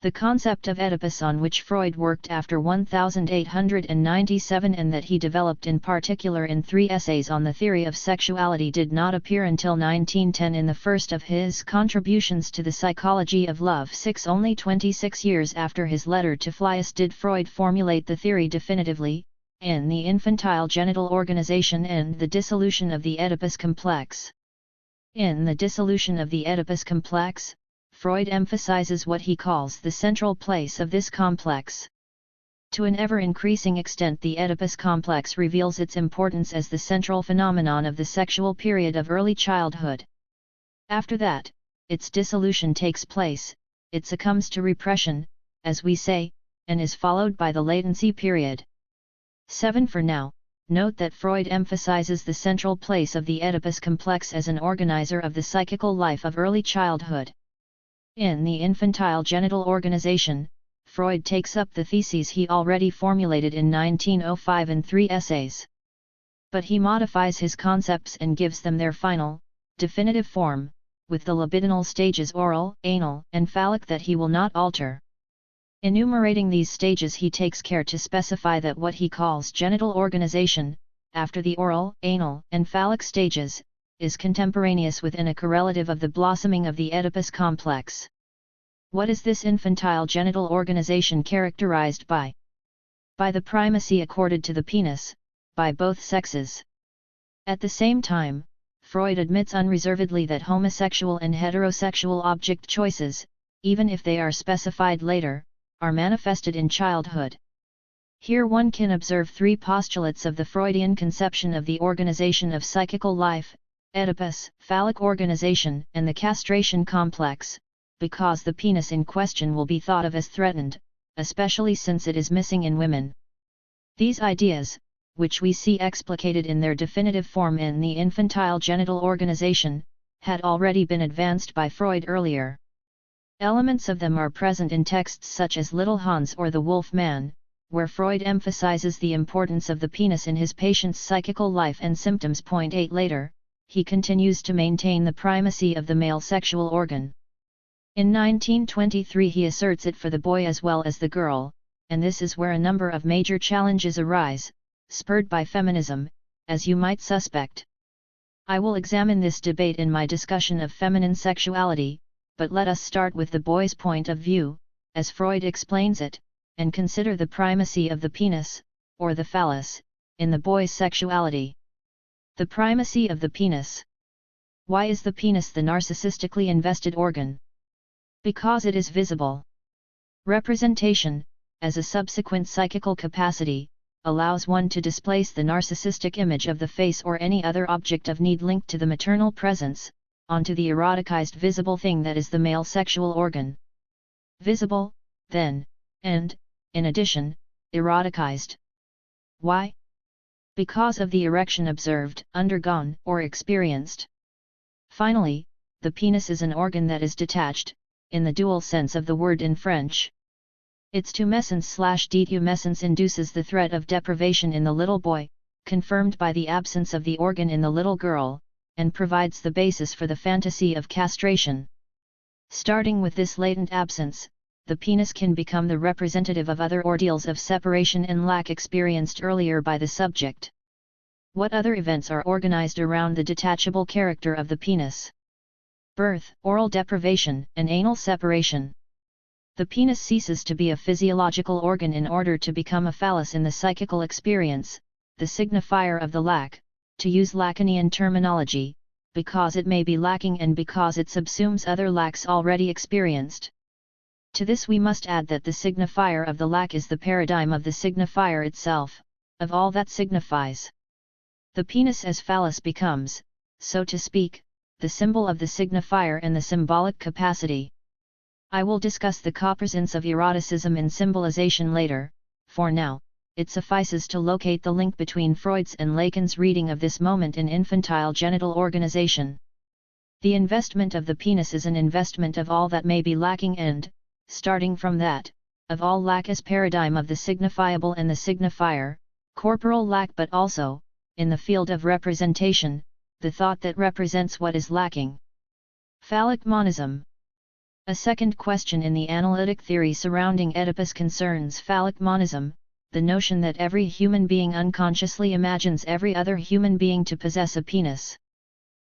Speaker 1: The concept of Oedipus on which Freud worked after 1897 and that he developed in particular in 3 essays on the theory of sexuality did not appear until 1910 in the first of his contributions to the psychology of love. Only 26 years after his letter to Fliess did Freud formulate the theory definitively, in The Infantile Genital Organization and the Dissolution of the Oedipus Complex. In The Dissolution of the Oedipus Complex, Freud emphasizes what he calls the central place of this complex. To an ever-increasing extent, the Oedipus complex reveals its importance as the central phenomenon of the sexual period of early childhood. After that, its dissolution takes place, it succumbs to repression, as we say, and is followed by the latency period. 7. For now, note that Freud emphasizes the central place of the Oedipus complex as an organizer of the psychical life of early childhood. In The Infantile Genital Organization, Freud takes up the theses he already formulated in 1905 in 3 essays. But he modifies his concepts and gives them their final, definitive form, with the libidinal stages oral, anal, and phallic that he will not alter. Enumerating these stages, he takes care to specify that what he calls genital organization, after the oral, anal, and phallic stages, is contemporaneous within a correlative of the blossoming of the Oedipus complex. What is this infantile genital organization characterized by? By the primacy accorded to the penis, by both sexes. At the same time, Freud admits unreservedly that homosexual and heterosexual object choices, even if they are specified later, are manifested in childhood. Here one can observe 3 postulates of the Freudian conception of the organization of psychical life: Oedipus, phallic organization, and the castration complex, because the penis in question will be thought of as threatened, especially since it is missing in women. These ideas, which we see explicated in their definitive form in The Infantile Genital Organization, had already been advanced by Freud earlier. Elements of them are present in texts such as Little Hans or The Wolf Man, where Freud emphasizes the importance of the penis in his patient's psychical life and symptoms. 8 Later, he continues to maintain the primacy of the male sexual organ. In 1923 he asserts it for the boy as well as the girl, and this is where a number of major challenges arise, spurred by feminism, as you might suspect. I will examine this debate in my discussion of feminine sexuality, but let us start with the boy's point of view, as Freud explains it, and consider the primacy of the penis, or the phallus, in the boy's sexuality. The primacy of the penis. Why is the penis the narcissistically invested organ? Because it is visible. Representation, as a subsequent psychical capacity, allows one to displace the narcissistic image of the face or any other object of need linked to the maternal presence, onto the eroticized visible thing that is the male sexual organ. Visible, then, and, in addition, eroticized. Why? Because of the erection observed, undergone, or experienced. Finally, the penis is an organ that is detached, in the dual sense of the word in French. Its tumescence/detumescence induces the threat of deprivation in the little boy, confirmed by the absence of the organ in the little girl, and provides the basis for the fantasy of castration. Starting with this latent absence, the penis can become the representative of other ordeals of separation and lack experienced earlier by the subject. What other events are organized around the detachable character of the penis? Birth, oral deprivation, and anal separation. The penis ceases to be a physiological organ in order to become a phallus in the psychical experience, the signifier of the lack, to use Lacanian terminology, because it may be lacking and because it subsumes other lacks already experienced. To this we must add that the signifier of the lack is the paradigm of the signifier itself, of all that signifies. The penis as phallus becomes, so to speak, the symbol of the signifier and the symbolic capacity. I will discuss the copresence of eroticism in symbolization later. For now, it suffices to locate the link between Freud's and Lacan's reading of this moment in infantile genital organization. The investment of the penis is an investment of all that may be lacking and, starting from that, of all lack as paradigm of the signifiable and the signifier, corporal lack, but also, in the field of representation, the thought that represents what is lacking. Phallic monism. A second question in the analytic theory surrounding Oedipus concerns phallic monism, the notion that every human being unconsciously imagines every other human being to possess a penis.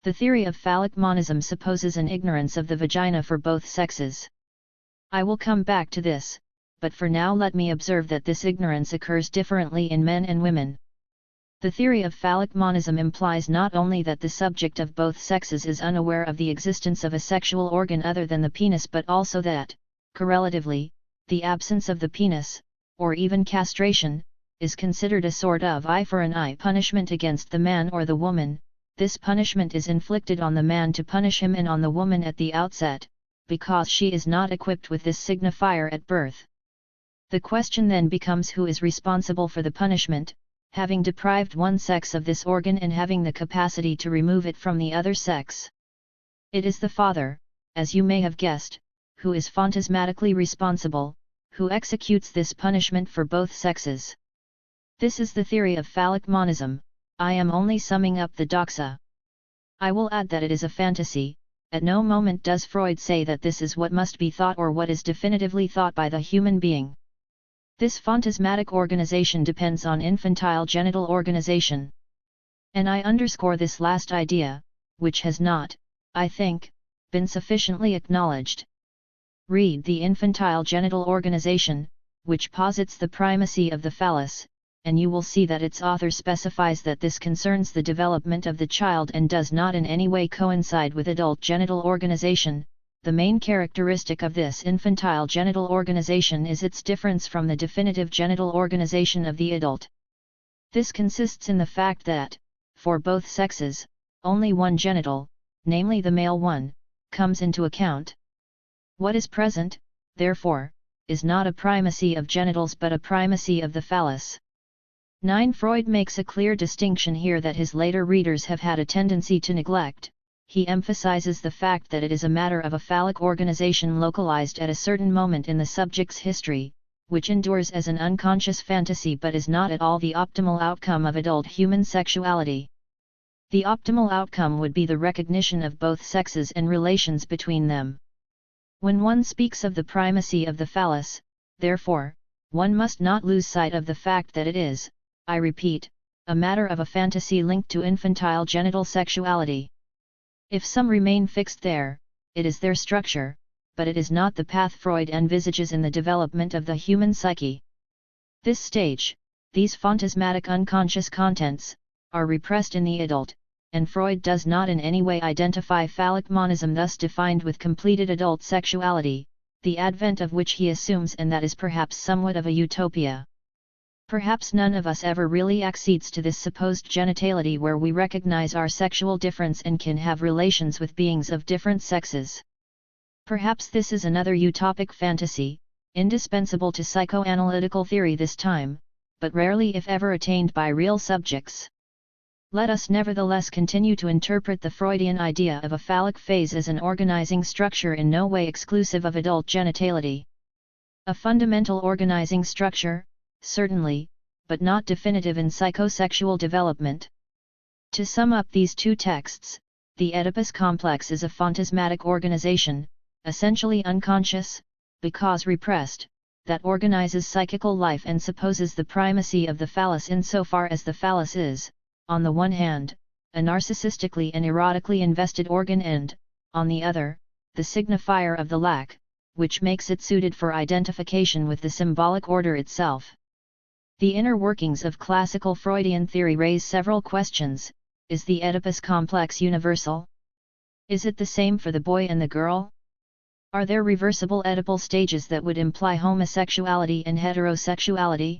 Speaker 1: The theory of phallic monism supposes an ignorance of the vagina for both sexes. I will come back to this, but for now let me observe that this ignorance occurs differently in men and women. The theory of phallic monism implies not only that the subject of both sexes is unaware of the existence of a sexual organ other than the penis, but also that, correlatively, the absence of the penis, or even castration, is considered a sort of eye for an eye punishment against the man or the woman. This punishment is inflicted on the man to punish him and on the woman at the outset, because she is not equipped with this signifier at birth. The question then becomes who is responsible for the punishment, having deprived one sex of this organ and having the capacity to remove it from the other sex. It is the father, as you may have guessed, who is phantasmatically responsible, who executes this punishment for both sexes. This is the theory of phallic monism. I am only summing up the doxa. I will add that it is a fantasy. At no moment does Freud say that this is what must be thought or what is definitively thought by the human being. This phantasmatic organization depends on infantile genital organization. And I underscore this last idea, which has not, I think, been sufficiently acknowledged. Read The Infantile Genital Organization, which posits the primacy of the phallus, and you will see that its author specifies that this concerns the development of the child and does not in any way coincide with adult genital organization. The main characteristic of this infantile genital organization is its difference from the definitive genital organization of the adult. This consists in the fact that, for both sexes, only one genital, namely the male one, comes into account. What is present, therefore, is not a primacy of genitals but a primacy of the phallus. 9. Freud makes a clear distinction here that his later readers have had a tendency to neglect. He emphasizes the fact that it is a matter of a phallic organization localized at a certain moment in the subject's history, which endures as an unconscious fantasy but is not at all the optimal outcome of adult human sexuality. The optimal outcome would be the recognition of both sexes and relations between them. When one speaks of the primacy of the phallus, therefore, one must not lose sight of the fact that it is, I repeat, a matter of a fantasy linked to infantile genital sexuality. If some remain fixed there, it is their structure, but it is not the path Freud envisages in the development of the human psyche. This stage, these phantasmatic unconscious contents, are repressed in the adult, and Freud does not in any way identify phallic monism thus defined with completed adult sexuality, the advent of which he assumes, and that is perhaps somewhat of a utopia. Perhaps none of us ever really accedes to this supposed genitality where we recognize our sexual difference and can have relations with beings of different sexes. Perhaps this is another utopic fantasy, indispensable to psychoanalytical theory this time, but rarely if ever attained by real subjects. Let us nevertheless continue to interpret the Freudian idea of a phallic phase as an organizing structure in no way exclusive of adult genitality. A fundamental organizing structure, certainly, but not definitive in psychosexual development. To sum up these two texts, the Oedipus complex is a phantasmatic organization, essentially unconscious, because repressed, that organizes psychical life and supposes the primacy of the phallus insofar as the phallus is, on the one hand, a narcissistically and erotically invested organ and, on the other, the signifier of the lack, which makes it suited for identification with the symbolic order itself. The inner workings of classical Freudian theory raise several questions. Is the Oedipus complex universal? Is it the same for the boy and the girl? Are there reversible Oedipal stages that would imply homosexuality and heterosexuality?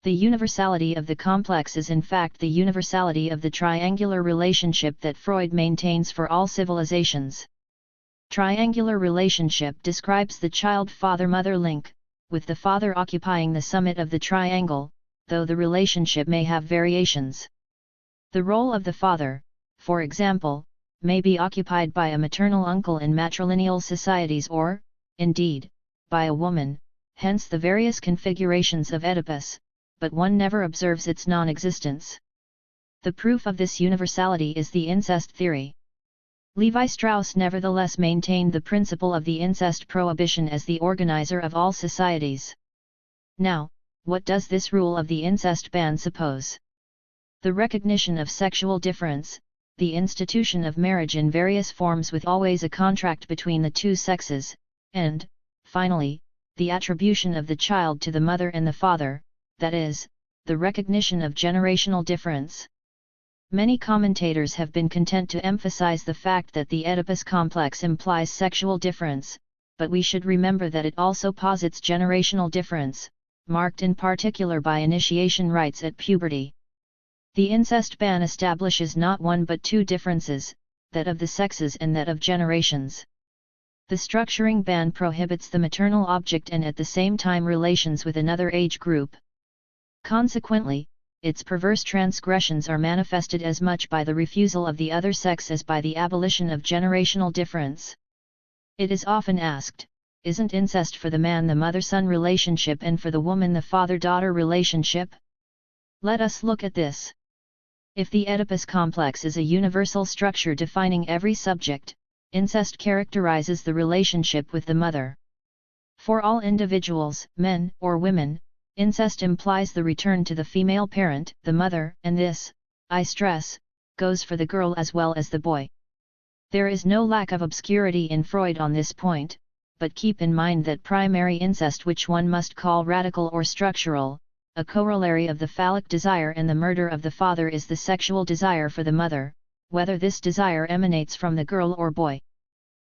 Speaker 1: The universality of the complex is in fact the universality of the triangular relationship that Freud maintains for all civilizations. Triangular relationship describes the child-father-mother link, with the father occupying the summit of the triangle, though the relationship may have variations. The role of the father, for example, may be occupied by a maternal uncle in matrilineal societies or, indeed, by a woman, hence the various configurations of Oedipus, but one never observes its non-existence. The proof of this universality is the incest theory. Levi Strauss nevertheless maintained the principle of the incest prohibition as the organizer of all societies. Now, what does this rule of the incest ban suppose? The recognition of sexual difference, the institution of marriage in various forms with always a contract between the two sexes, and, finally, the attribution of the child to the mother and the father, that is, the recognition of generational difference. Many commentators have been content to emphasize the fact that the Oedipus complex implies sexual difference, but we should remember that it also posits generational difference, marked in particular by initiation rites at puberty. The incest ban establishes not one but two differences, that of the sexes and that of generations. The structuring ban prohibits the maternal object and at the same time relations with another age group. Consequently, its perverse transgressions are manifested as much by the refusal of the other sex as by the abolition of generational difference. It is often asked, isn't incest for the man the mother-son relationship and for the woman the father-daughter relationship? Let us look at this. If the Oedipus complex is a universal structure defining every subject, incest characterizes the relationship with the mother. For all individuals, men or women, incest implies the return to the female parent, the mother, and this, I stress, goes for the girl as well as the boy. There is no lack of obscurity in Freud on this point, but keep in mind that primary incest, which one must call radical or structural, a corollary of the phallic desire and the murder of the father, is the sexual desire for the mother, whether this desire emanates from the girl or boy.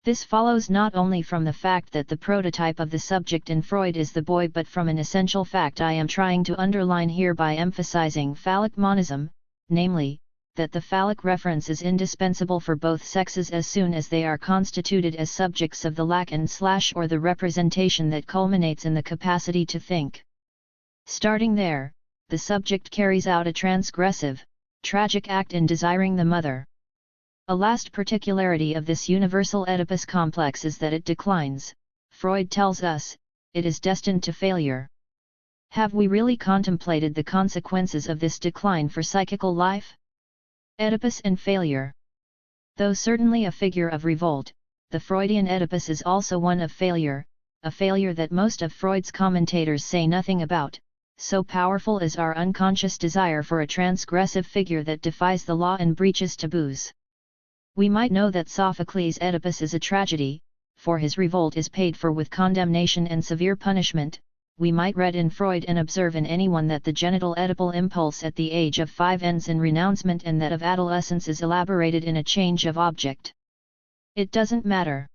Speaker 1: This follows not only from the fact that the prototype of the subject in Freud is the boy, but from an essential fact I am trying to underline here by emphasizing phallic monism, namely, that the phallic reference is indispensable for both sexes as soon as they are constituted as subjects of the lack and / or the representation that culminates in the capacity to think. Starting there, the subject carries out a transgressive, tragic act in desiring the mother. A last particularity of this universal Oedipus complex is that it declines. Freud tells us, it is destined to failure. Have we really contemplated the consequences of this decline for psychical life? Oedipus and failure. Though certainly a figure of revolt, the Freudian Oedipus is also one of failure, a failure that most of Freud's commentators say nothing about, so powerful is our unconscious desire for a transgressive figure that defies the law and breaches taboos. We might know that Sophocles' Oedipus is a tragedy, for his revolt is paid for with condemnation and severe punishment. We might read in Freud and observe in anyone that the genital Oedipal impulse at the age of 5 ends in renouncement, and that of adolescence is elaborated in a change of object. It doesn't matter.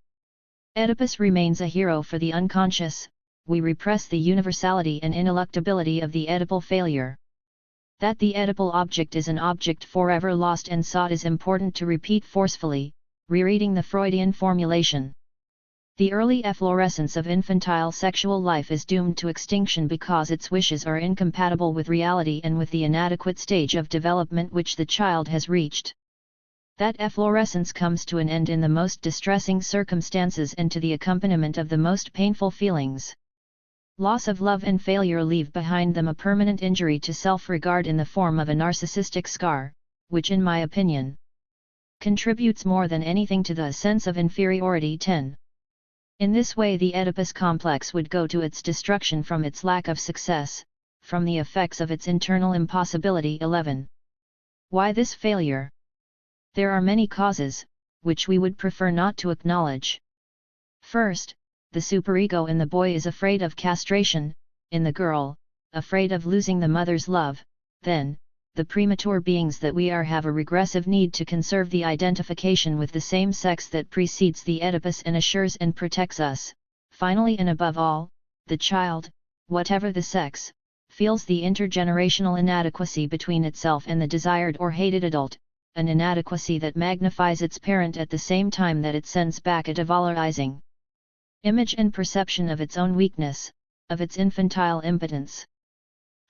Speaker 1: Oedipus remains a hero for the unconscious. We repress the universality and ineluctability of the Oedipal failure. That the Oedipal object is an object forever lost and sought is important to repeat forcefully, rereading the Freudian formulation. The early efflorescence of infantile sexual life is doomed to extinction because its wishes are incompatible with reality and with the inadequate stage of development which the child has reached. That efflorescence comes to an end in the most distressing circumstances and to the accompaniment of the most painful feelings. Loss of love and failure leave behind them a permanent injury to self-regard in the form of a narcissistic scar, which in my opinion contributes more than anything to the sense of inferiority. 10. In this way the Oedipus complex would go to its destruction from its lack of success, from the effects of its internal impossibility. 11. Why this failure? There are many causes, which we would prefer not to acknowledge. First, the superego in the boy is afraid of castration, in the girl, afraid of losing the mother's love. Then, the premature beings that we are have a regressive need to conserve the identification with the same sex that precedes the Oedipus and assures and protects us. Finally and above all, the child, whatever the sex, feels the intergenerational inadequacy between itself and the desired or hated adult, an inadequacy that magnifies its parent at the same time that it sends back a devalorizing image and perception of its own weakness, of its infantile impotence.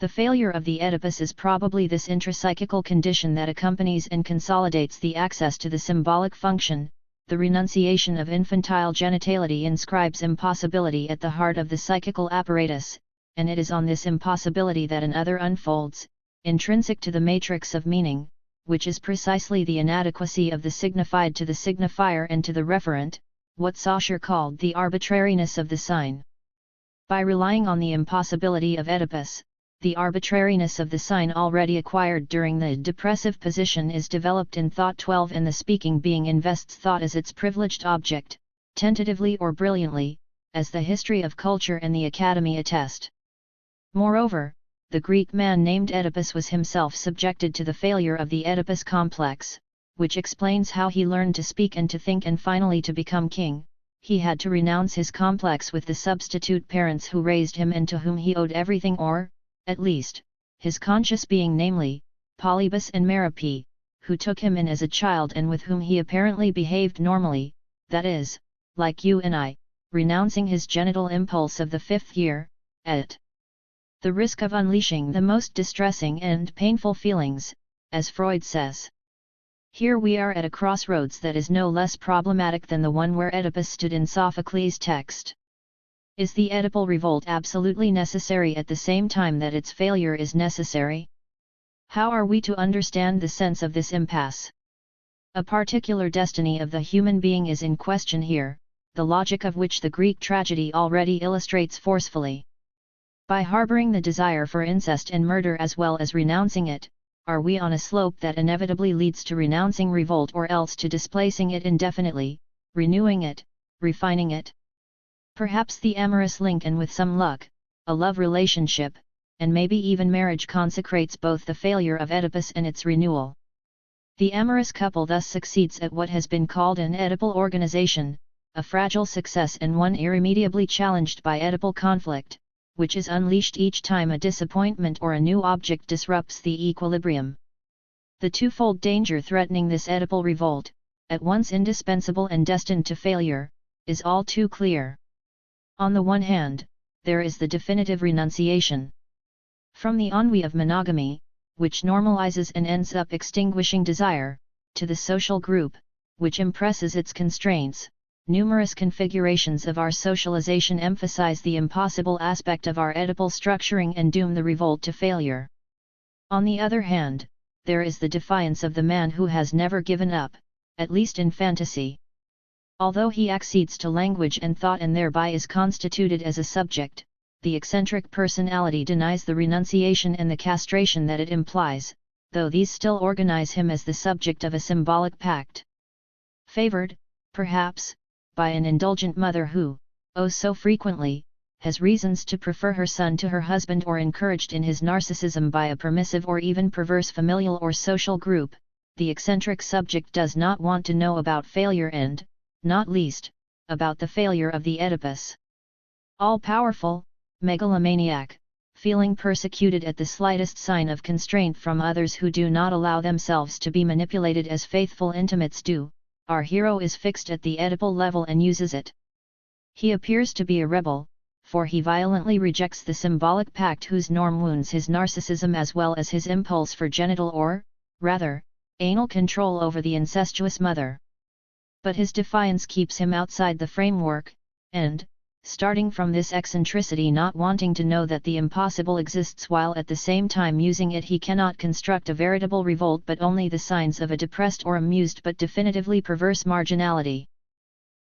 Speaker 1: The failure of the Oedipus is probably this intrapsychical condition that accompanies and consolidates the access to the symbolic function. The renunciation of infantile genitality inscribes impossibility at the heart of the psychical apparatus, and it is on this impossibility that an other unfolds, intrinsic to the matrix of meaning, which is precisely the inadequacy of the signified to the signifier and to the referent, what Saussure called the arbitrariness of the sign. By relying on the impossibility of Oedipus, the arbitrariness of the sign already acquired during the depressive position is developed in thought. 12 and the speaking being invests thought as its privileged object, tentatively or brilliantly, as the history of culture and the academy attest. Moreover, the Greek man named Oedipus was himself subjected to the failure of the Oedipus complex, which explains how he learned to speak and to think and finally to become king. He had to renounce his complex with the substitute parents who raised him and to whom he owed everything, or, at least, his conscious being, namely, Polybus and Merope, who took him in as a child and with whom he apparently behaved normally, that is, like you and I, renouncing his genital impulse of the 5th year, at the risk of unleashing the most distressing and painful feelings, as Freud says. Here we are at a crossroads that is no less problematic than the one where Oedipus stood in Sophocles' text. Is the Oedipal revolt absolutely necessary at the same time that its failure is necessary? How are we to understand the sense of this impasse? A particular destiny of the human being is in question here, the logic of which the Greek tragedy already illustrates forcefully. By harboring the desire for incest and murder as well as renouncing it, are we on a slope that inevitably leads to renouncing revolt or else to displacing it indefinitely, renewing it, refining it? Perhaps the amorous link and with some luck, a love relationship, and maybe even marriage consecrates both the failure of Oedipus and its renewal. The amorous couple thus succeeds at what has been called an Oedipal organization, a fragile success and one irremediably challenged by Oedipal conflict, which is unleashed each time a disappointment or a new object disrupts the equilibrium. The twofold danger threatening this Oedipal revolt, at once indispensable and destined to failure, is all too clear. On the one hand, there is the definitive renunciation from the ennui of monogamy, which normalizes and ends up extinguishing desire, to the social group, which impresses its constraints. Numerous configurations of our socialization emphasize the impossible aspect of our Oedipal structuring and doom the revolt to failure. On the other hand, there is the defiance of the man who has never given up, at least in fantasy. Although he accedes to language and thought and thereby is constituted as a subject, the eccentric personality denies the renunciation and the castration that it implies, though these still organize him as the subject of a symbolic pact. Favored, perhaps, by an indulgent mother who, oh so frequently, has reasons to prefer her son to her husband, or encouraged in his narcissism by a permissive or even perverse familial or social group, the eccentric subject does not want to know about failure and, not least, about the failure of the Oedipus. All-powerful, megalomaniac, feeling persecuted at the slightest sign of constraint from others who do not allow themselves to be manipulated as faithful intimates do, our hero is fixed at the Oedipal level and uses it. He appears to be a rebel, for he violently rejects the symbolic pact whose norm wounds his narcissism as well as his impulse for genital or, rather, anal control over the incestuous mother. But his defiance keeps him outside the framework, and, starting from this eccentricity, not wanting to know that the impossible exists while at the same time using it, he cannot construct a veritable revolt but only the signs of a depressed or amused but definitively perverse marginality.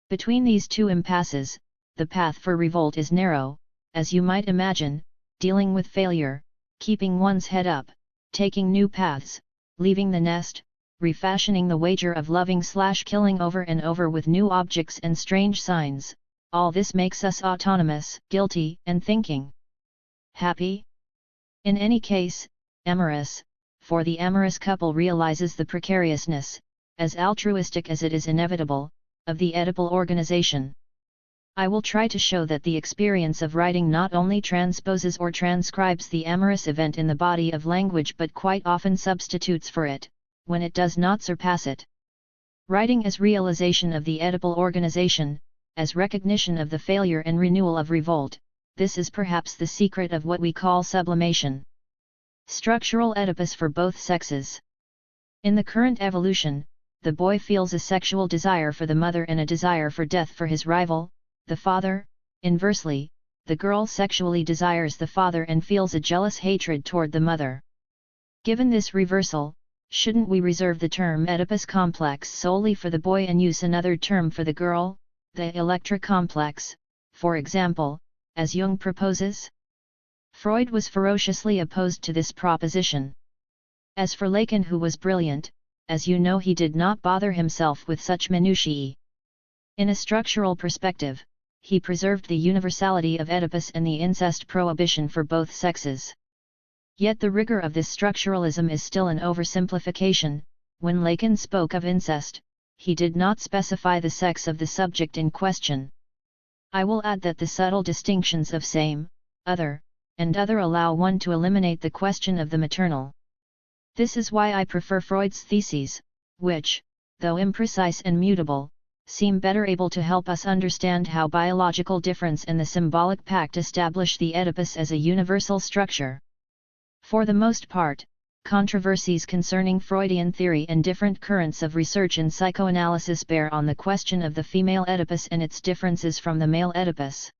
Speaker 1: Between these two impasses, the path for revolt is narrow, as you might imagine, dealing with failure, keeping one's head up, taking new paths, leaving the nest, refashioning the wager of loving/killing over and over with new objects and strange signs. All this makes us autonomous, guilty, and thinking. Happy? In any case, amorous, for the amorous couple realizes the precariousness, as altruistic as it is inevitable, of the Oedipal organization. I will try to show that the experience of writing not only transposes or transcribes the amorous event in the body of language but quite often substitutes for it, when it does not surpass it. Writing as realization of the Oedipal organization, as recognition of the failure and renewal of revolt, this is perhaps the secret of what we call sublimation. Structural Oedipus for both sexes. In the current evolution, the boy feels a sexual desire for the mother and a desire for death for his rival, the father. Inversely, the girl sexually desires the father and feels a jealous hatred toward the mother. Given this reversal, shouldn't we reserve the term Oedipus complex solely for the boy and use another term for the girl, the Electra complex, for example, as Jung proposes? Freud was ferociously opposed to this proposition. As for Lacan, who was brilliant, as you know, he did not bother himself with such minutiae. In a structural perspective, he preserved the universality of Oedipus and the incest prohibition for both sexes. Yet the rigor of this structuralism is still an oversimplification. When Lacan spoke of incest, he did not specify the sex of the subject in question. I will add that the subtle distinctions of same, other, and other allow one to eliminate the question of the maternal. This is why I prefer Freud's theses, which, though imprecise and mutable, seem better able to help us understand how biological difference and the symbolic pact establish the Oedipus as a universal structure. For the most part, controversies concerning Freudian theory and different currents of research in psychoanalysis bear on the question of the female Oedipus and its differences from the male Oedipus.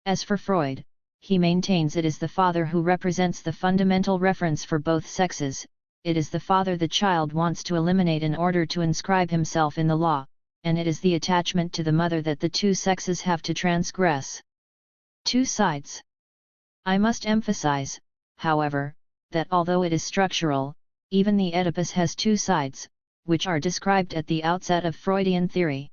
Speaker 1: As for Freud, he maintains it is the father who represents the fundamental reference for both sexes. It is the father the child wants to eliminate in order to inscribe himself in the law, and it is the attachment to the mother that the two sexes have to transgress. Two sides. I must emphasize, however, that although it is structural, even the Oedipus has two sides, which are described at the outset of Freudian theory.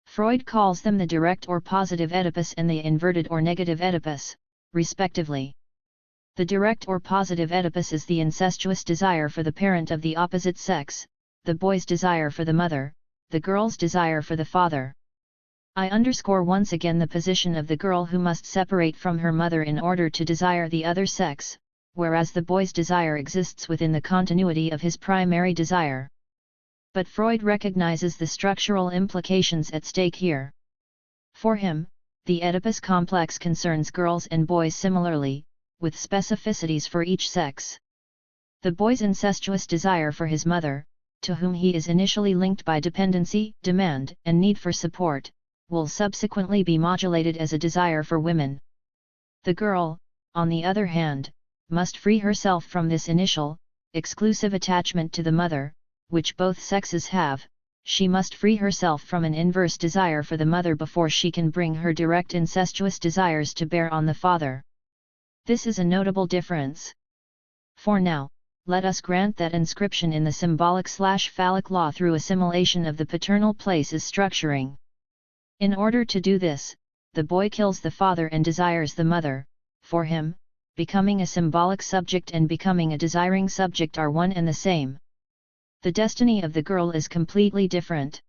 Speaker 1: Freud calls them the direct or positive Oedipus and the inverted or negative Oedipus, respectively. The direct or positive Oedipus is the incestuous desire for the parent of the opposite sex, the boy's desire for the mother, the girl's desire for the father. I underscore once again the position of the girl who must separate from her mother in order to desire the other sex, whereas the boy's desire exists within the continuity of his primary desire. But Freud recognizes the structural implications at stake here. For him, the Oedipus complex concerns girls and boys similarly, with specificities for each sex. The boy's incestuous desire for his mother, to whom he is initially linked by dependency, demand, and need for support, will subsequently be modulated as a desire for women. The girl, on the other hand, must free herself from this initial, exclusive attachment to the mother, which both sexes have. She must free herself from an inverse desire for the mother before she can bring her direct incestuous desires to bear on the father. This is a notable difference. For now, let us grant that inscription in the symbolic/phallic law through assimilation of the paternal place is structuring. In order to do this, the boy kills the father and desires the mother. For him, becoming a symbolic subject and becoming a desiring subject are one and the same. The destiny of the girl is completely different.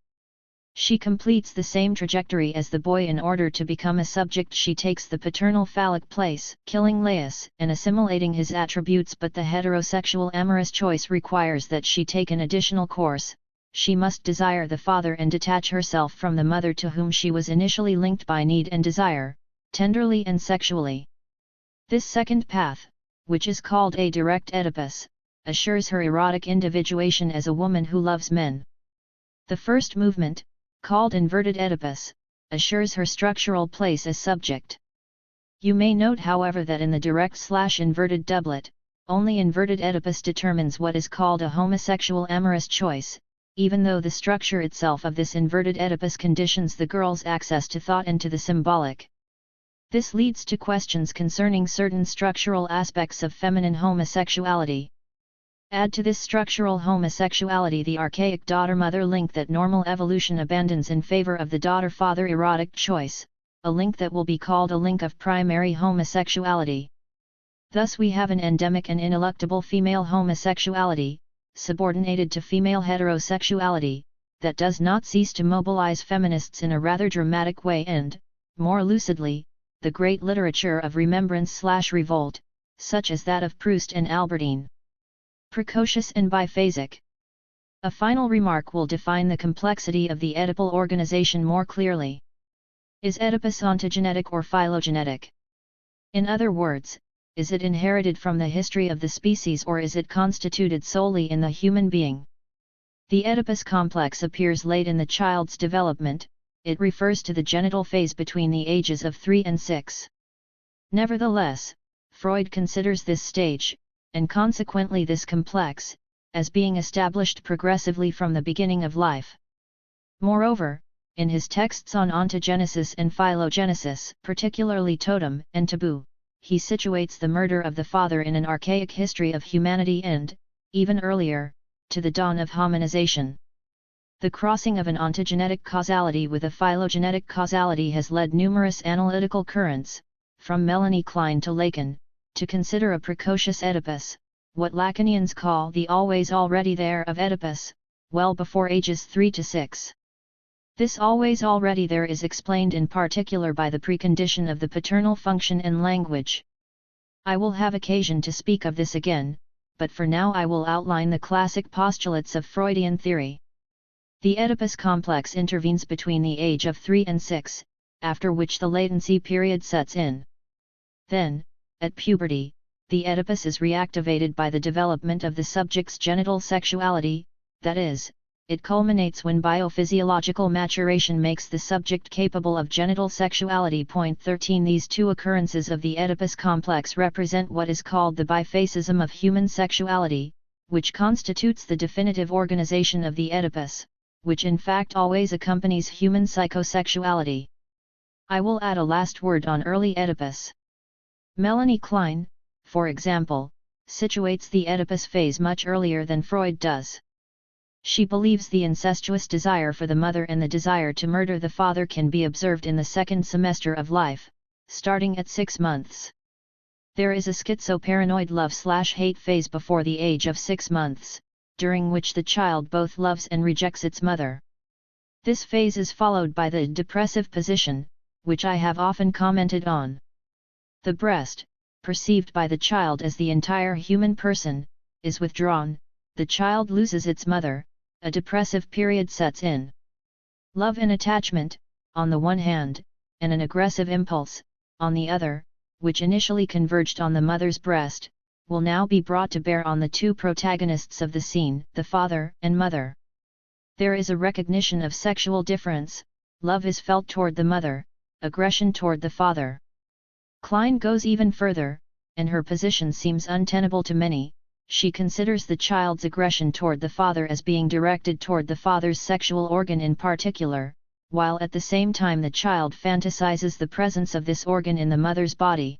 Speaker 1: She completes the same trajectory as the boy. In order to become a subject, she takes the paternal phallic place, killing Laius and assimilating his attributes, but the heterosexual amorous choice requires that she take an additional course. She must desire the father and detach herself from the mother to whom she was initially linked by need and desire, tenderly and sexually. This second path, which is called a direct Oedipus, assures her erotic individuation as a woman who loves men. The first movement, called inverted Oedipus, assures her structural place as subject. You may note, however, that in the direct/inverted doublet, only inverted Oedipus determines what is called a homosexual amorous choice, even though the structure itself of this inverted Oedipus conditions the girl's access to thought and to the symbolic. This leads to questions concerning certain structural aspects of feminine homosexuality. Add to this structural homosexuality the archaic daughter-mother link that normal evolution abandons in favor of the daughter-father erotic choice, a link that will be called a link of primary homosexuality. Thus we have an endemic and ineluctable female homosexuality, subordinated to female heterosexuality, that does not cease to mobilize feminists in a rather dramatic way and, more lucidly, the great literature of remembrance/revolt, such as that of Proust and Albertine. Precocious and biphasic. A final remark will define the complexity of the Oedipal organization more clearly. Is Oedipus ontogenetic or phylogenetic? In other words, is it inherited from the history of the species or is it constituted solely in the human being? The Oedipus complex appears late in the child's development. It refers to the genital phase between the ages of 3 and 6. Nevertheless, Freud considers this stage, and consequently this complex, as being established progressively from the beginning of life. Moreover, in his texts on ontogenesis and phylogenesis, particularly Totem and Taboo, he situates the murder of the father in an archaic history of humanity and, even earlier, to the dawn of hominization. The crossing of an ontogenetic causality with a phylogenetic causality has led numerous analytical currents, from Melanie Klein to Lacan, to consider a precocious Oedipus, what Lacanians call the always already there of Oedipus, well before ages 3 to 6. This always already there is explained in particular by the precondition of the paternal function and language. I will have occasion to speak of this again, but for now I will outline the classic postulates of Freudian theory. The Oedipus complex intervenes between the age of 3 and 6, after which the latency period sets in. Then, at puberty, the Oedipus is reactivated by the development of the subject's genital sexuality, that is, it culminates when biophysiological maturation makes the subject capable of genital sexuality. Point 13. These two occurrences of the Oedipus complex represent what is called the biphasism of human sexuality, which constitutes the definitive organization of the Oedipus, which in fact always accompanies human psychosexuality. I will add a last word on early Oedipus. Melanie Klein, for example, situates the Oedipus phase much earlier than Freud does. She believes the incestuous desire for the mother and the desire to murder the father can be observed in the second semester of life, starting at 6 months. There is a schizoparanoid love/hate phase before the age of 6 months, during which the child both loves and rejects its mother. This phase is followed by the depressive position, which I have often commented on. The breast, perceived by the child as the entire human person, is withdrawn, the child loses its mother, a depressive period sets in. Love and attachment, on the one hand, and an aggressive impulse, on the other, which initially converged on the mother's breast, will now be brought to bear on the two protagonists of the scene, the father and mother. There is a recognition of sexual difference, love is felt toward the mother, aggression toward the father. Klein goes even further, and her position seems untenable to many. She considers the child's aggression toward the father as being directed toward the father's sexual organ in particular, while at the same time the child fantasizes the presence of this organ in the mother's body.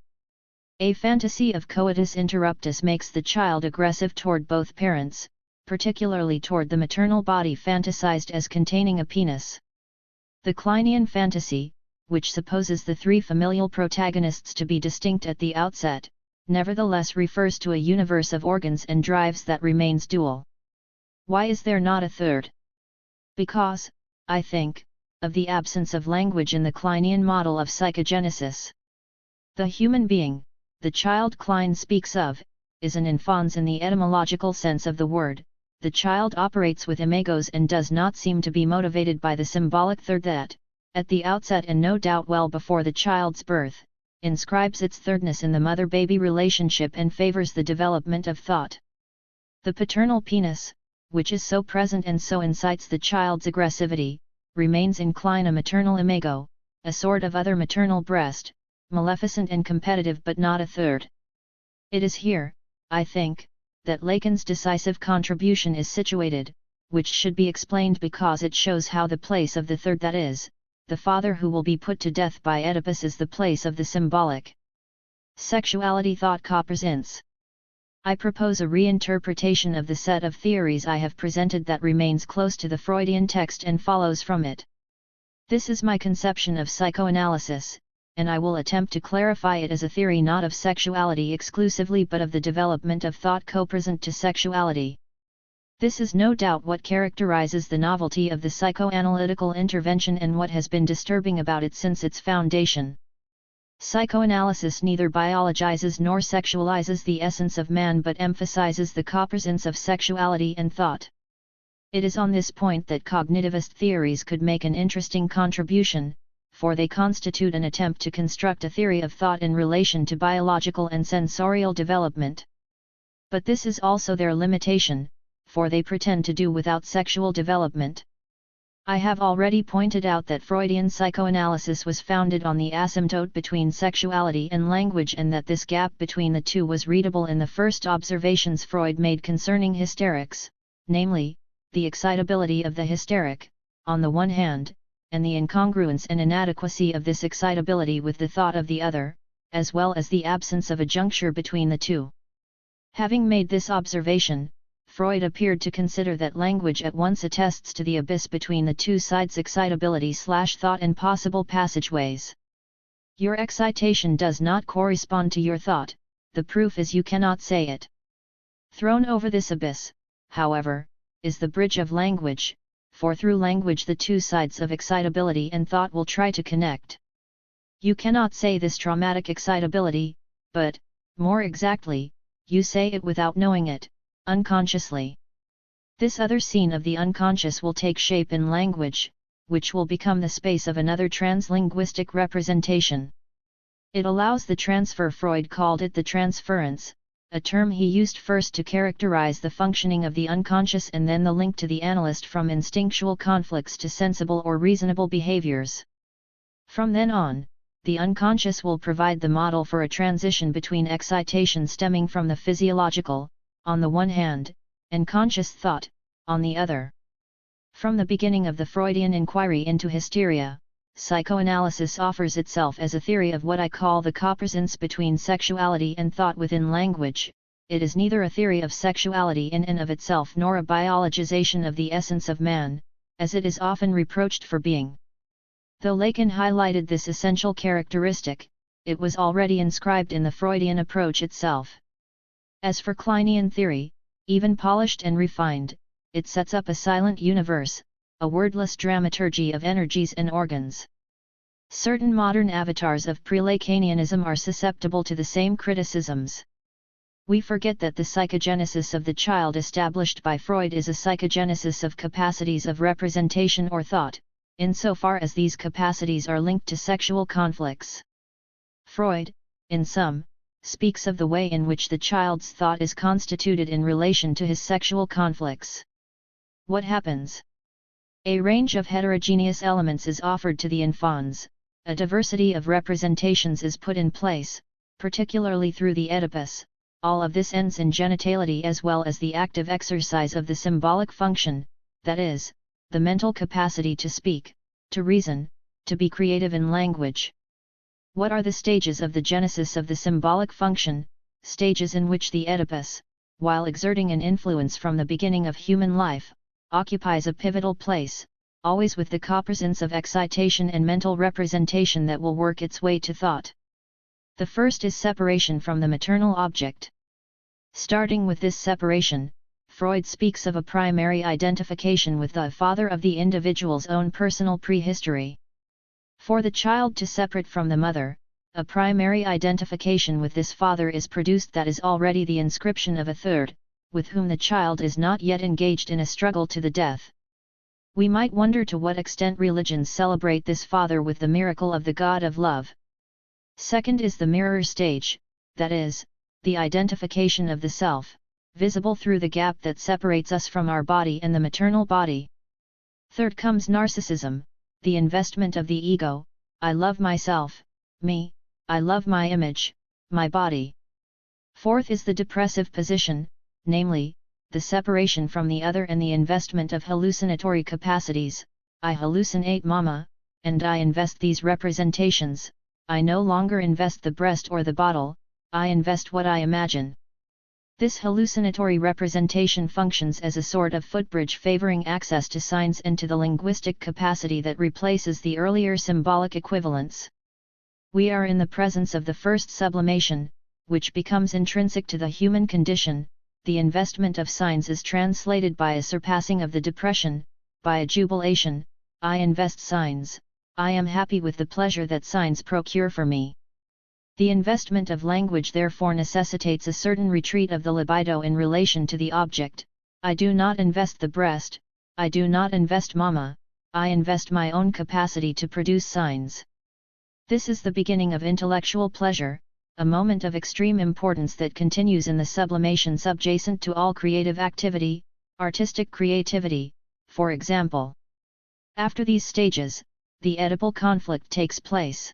Speaker 1: A fantasy of coitus interruptus makes the child aggressive toward both parents, particularly toward the maternal body fantasized as containing a penis. The Kleinian fantasy, which supposes the three familial protagonists to be distinct at the outset, nevertheless refers to a universe of organs and drives that remains dual. Why is there not a third? Because, I think, of the absence of language in the Kleinian model of psychogenesis. The human being, the child Klein speaks of, is an infans in the etymological sense of the word. The child operates with imagos and does not seem to be motivated by the symbolic third that, at the outset and no doubt well before the child's birth, inscribes its thirdness in the mother-baby relationship and favors the development of thought. The paternal penis, which is so present and so incites the child's aggressivity, remains in Klein a maternal imago, a sort of other maternal breast, maleficent and competitive but not a third. It is here, I think, that Lacan's decisive contribution is situated, which should be explained because it shows how the place of the third, that is, the father who will be put to death by Oedipus, is the place of the symbolic. Sexuality thought co-presents. I propose a reinterpretation of the set of theories I have presented that remains close to the Freudian text and follows from it. This is my conception of psychoanalysis, and I will attempt to clarify it as a theory not of sexuality exclusively but of the development of thought co-present to sexuality. This is no doubt what characterizes the novelty of the psychoanalytical intervention and what has been disturbing about it since its foundation. Psychoanalysis neither biologizes nor sexualizes the essence of man but emphasizes the co-presence of sexuality and thought. It is on this point that cognitivist theories could make an interesting contribution, for they constitute an attempt to construct a theory of thought in relation to biological and sensorial development. But this is also their limitation, for they pretend to do without sexual development. I have already pointed out that Freudian psychoanalysis was founded on the asymptote between sexuality and language, and that this gap between the two was readable in the first observations Freud made concerning hysterics, namely, the excitability of the hysteric, on the one hand, and the incongruence and inadequacy of this excitability with the thought of the other, as well as the absence of a juncture between the two. Having made this observation, Freud appeared to consider that language at once attests to the abyss between the two sides' excitability/thought and possible passageways. Your excitation does not correspond to your thought, the proof is you cannot say it. Thrown over this abyss, however, is the bridge of language, for through language the two sides of excitability and thought will try to connect. You cannot say this traumatic excitability, but, more exactly, you say it without knowing it, unconsciously. This other scene of the unconscious will take shape in language, which will become the space of another translinguistic representation. It allows the transfer. Freud called it the transference, a term he used first to characterize the functioning of the unconscious and then the link to the analyst from instinctual conflicts to sensible or reasonable behaviors. From then on, the unconscious will provide the model for a transition between excitation stemming from the physiological, on the one hand, and conscious thought, on the other. From the beginning of the Freudian inquiry into hysteria, psychoanalysis offers itself as a theory of what I call the co-presence between sexuality and thought within language. It is neither a theory of sexuality in and of itself nor a biologization of the essence of man, as it is often reproached for being. Though Lacan highlighted this essential characteristic, it was already inscribed in the Freudian approach itself. As for Kleinian theory, even polished and refined, it sets up a silent universe, a wordless dramaturgy of energies and organs. Certain modern avatars of pre-Lacanianism are susceptible to the same criticisms. We forget that the psychogenesis of the child established by Freud is a psychogenesis of capacities of representation or thought, insofar as these capacities are linked to sexual conflicts. Freud, in sum, speaks of the way in which the child's thought is constituted in relation to his sexual conflicts. What happens? A range of heterogeneous elements is offered to the infans, a diversity of representations is put in place, particularly through the Oedipus. All of this ends in genitality as well as the active exercise of the symbolic function, that is, the mental capacity to speak, to reason, to be creative in language. What are the stages of the genesis of the symbolic function, stages in which the Oedipus, while exerting an influence from the beginning of human life, occupies a pivotal place, always with the copresence of excitation and mental representation that will work its way to thought. The first is separation from the maternal object. Starting with this separation, Freud speaks of a primary identification with the father of the individual's own personal prehistory. For the child to separate from the mother, a primary identification with this father is produced that is already the inscription of a third, with whom the child is not yet engaged in a struggle to the death. We might wonder to what extent religions celebrate this father with the miracle of the God of love. Second is the mirror stage, that is, the identification of the self, visible through the gap that separates us from our body and the maternal body. Third comes narcissism, the investment of the ego. I love myself, me, I love my image, my body. Fourth is the depressive position, namely, the separation from the other and the investment of hallucinatory capacities. I hallucinate mama, and I invest these representations. I no longer invest the breast or the bottle, I invest what I imagine. This hallucinatory representation functions as a sort of footbridge favoring access to signs and to the linguistic capacity that replaces the earlier symbolic equivalents. We are in the presence of the first sublimation, which becomes intrinsic to the human condition. The investment of signs is translated by a surpassing of the depression, by a jubilation. I invest signs, I am happy with the pleasure that signs procure for me. The investment of language therefore necessitates a certain retreat of the libido in relation to the object. I do not invest the breast, I do not invest mama, I invest my own capacity to produce signs. This is the beginning of intellectual pleasure, a moment of extreme importance that continues in the sublimation subjacent to all creative activity, artistic creativity, for example. After these stages, the Oedipal conflict takes place.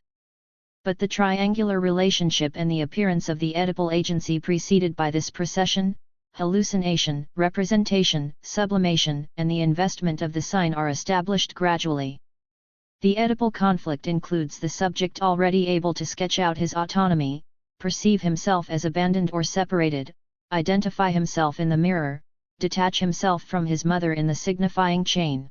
Speaker 1: But the triangular relationship and the appearance of the Oedipal agency preceded by this procession, hallucination, representation, sublimation, and the investment of the sign are established gradually. The Oedipal conflict includes the subject already able to sketch out his autonomy, perceive himself as abandoned or separated, identify himself in the mirror, detach himself from his mother in the signifying chain.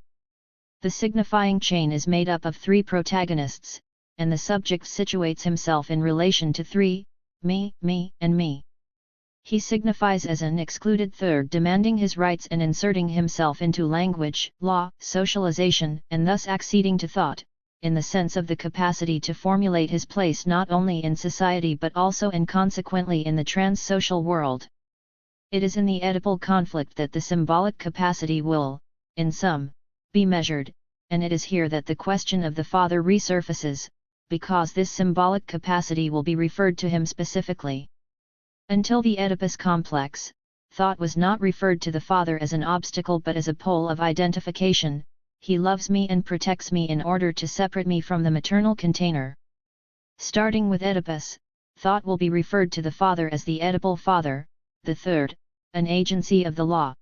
Speaker 1: The signifying chain is made up of three protagonists, and the subject situates himself in relation to three, me, and me. He signifies as an excluded third demanding his rights and inserting himself into language, law, socialization, and thus acceding to thought, in the sense of the capacity to formulate his place not only in society but also and consequently in the trans-social world. It is in the Oedipal conflict that the symbolic capacity will, in sum, be measured, and it is here that the question of the father resurfaces, because this symbolic capacity will be referred to him specifically. Until the Oedipus complex, thought was not referred to the father as an obstacle but as a pole of identification. He loves me and protects me in order to separate me from the maternal container. Starting with Oedipus, thought will be referred to the father as the Oedipal father, the third, an agency of the law.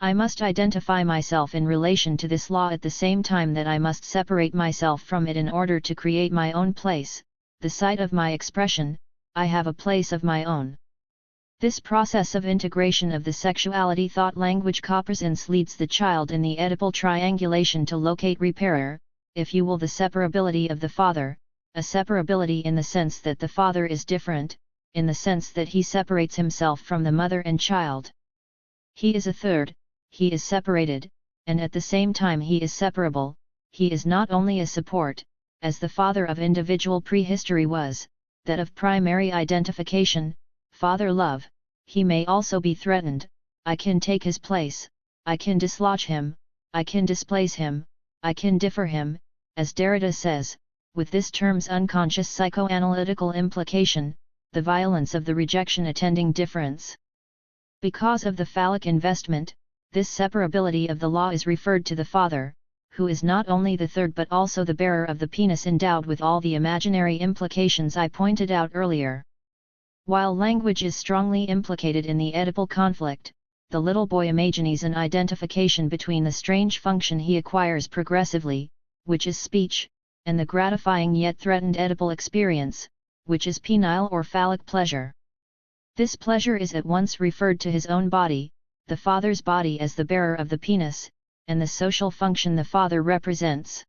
Speaker 1: I must identify myself in relation to this law at the same time that I must separate myself from it in order to create my own place, the site of my expression. I have a place of my own. This process of integration of the sexuality thought language copresence leads the child in the Oedipal triangulation to locate repairer, if you will, the separability of the father, a separability in the sense that the father is different, in the sense that he separates himself from the mother and child. He is a third, he is separated, and at the same time he is separable. He is not only a support, as the father of individual prehistory was, that of primary identification, father love, he may also be threatened. I can take his place, I can dislodge him, I can displace him, I can differ him, as Derrida says, with this term's unconscious psychoanalytical implication, the violence of the rejection attending difference. Because of the phallic investment, this separability of the law is referred to the father, who is not only the third but also the bearer of the penis endowed with all the imaginary implications I pointed out earlier. While language is strongly implicated in the Oedipal conflict, the little boy imagines an identification between the strange function he acquires progressively, which is speech, and the gratifying yet threatened edible experience, which is penile or phallic pleasure. This pleasure is at once referred to his own body, the father's body as the bearer of the penis, and the social function the father represents.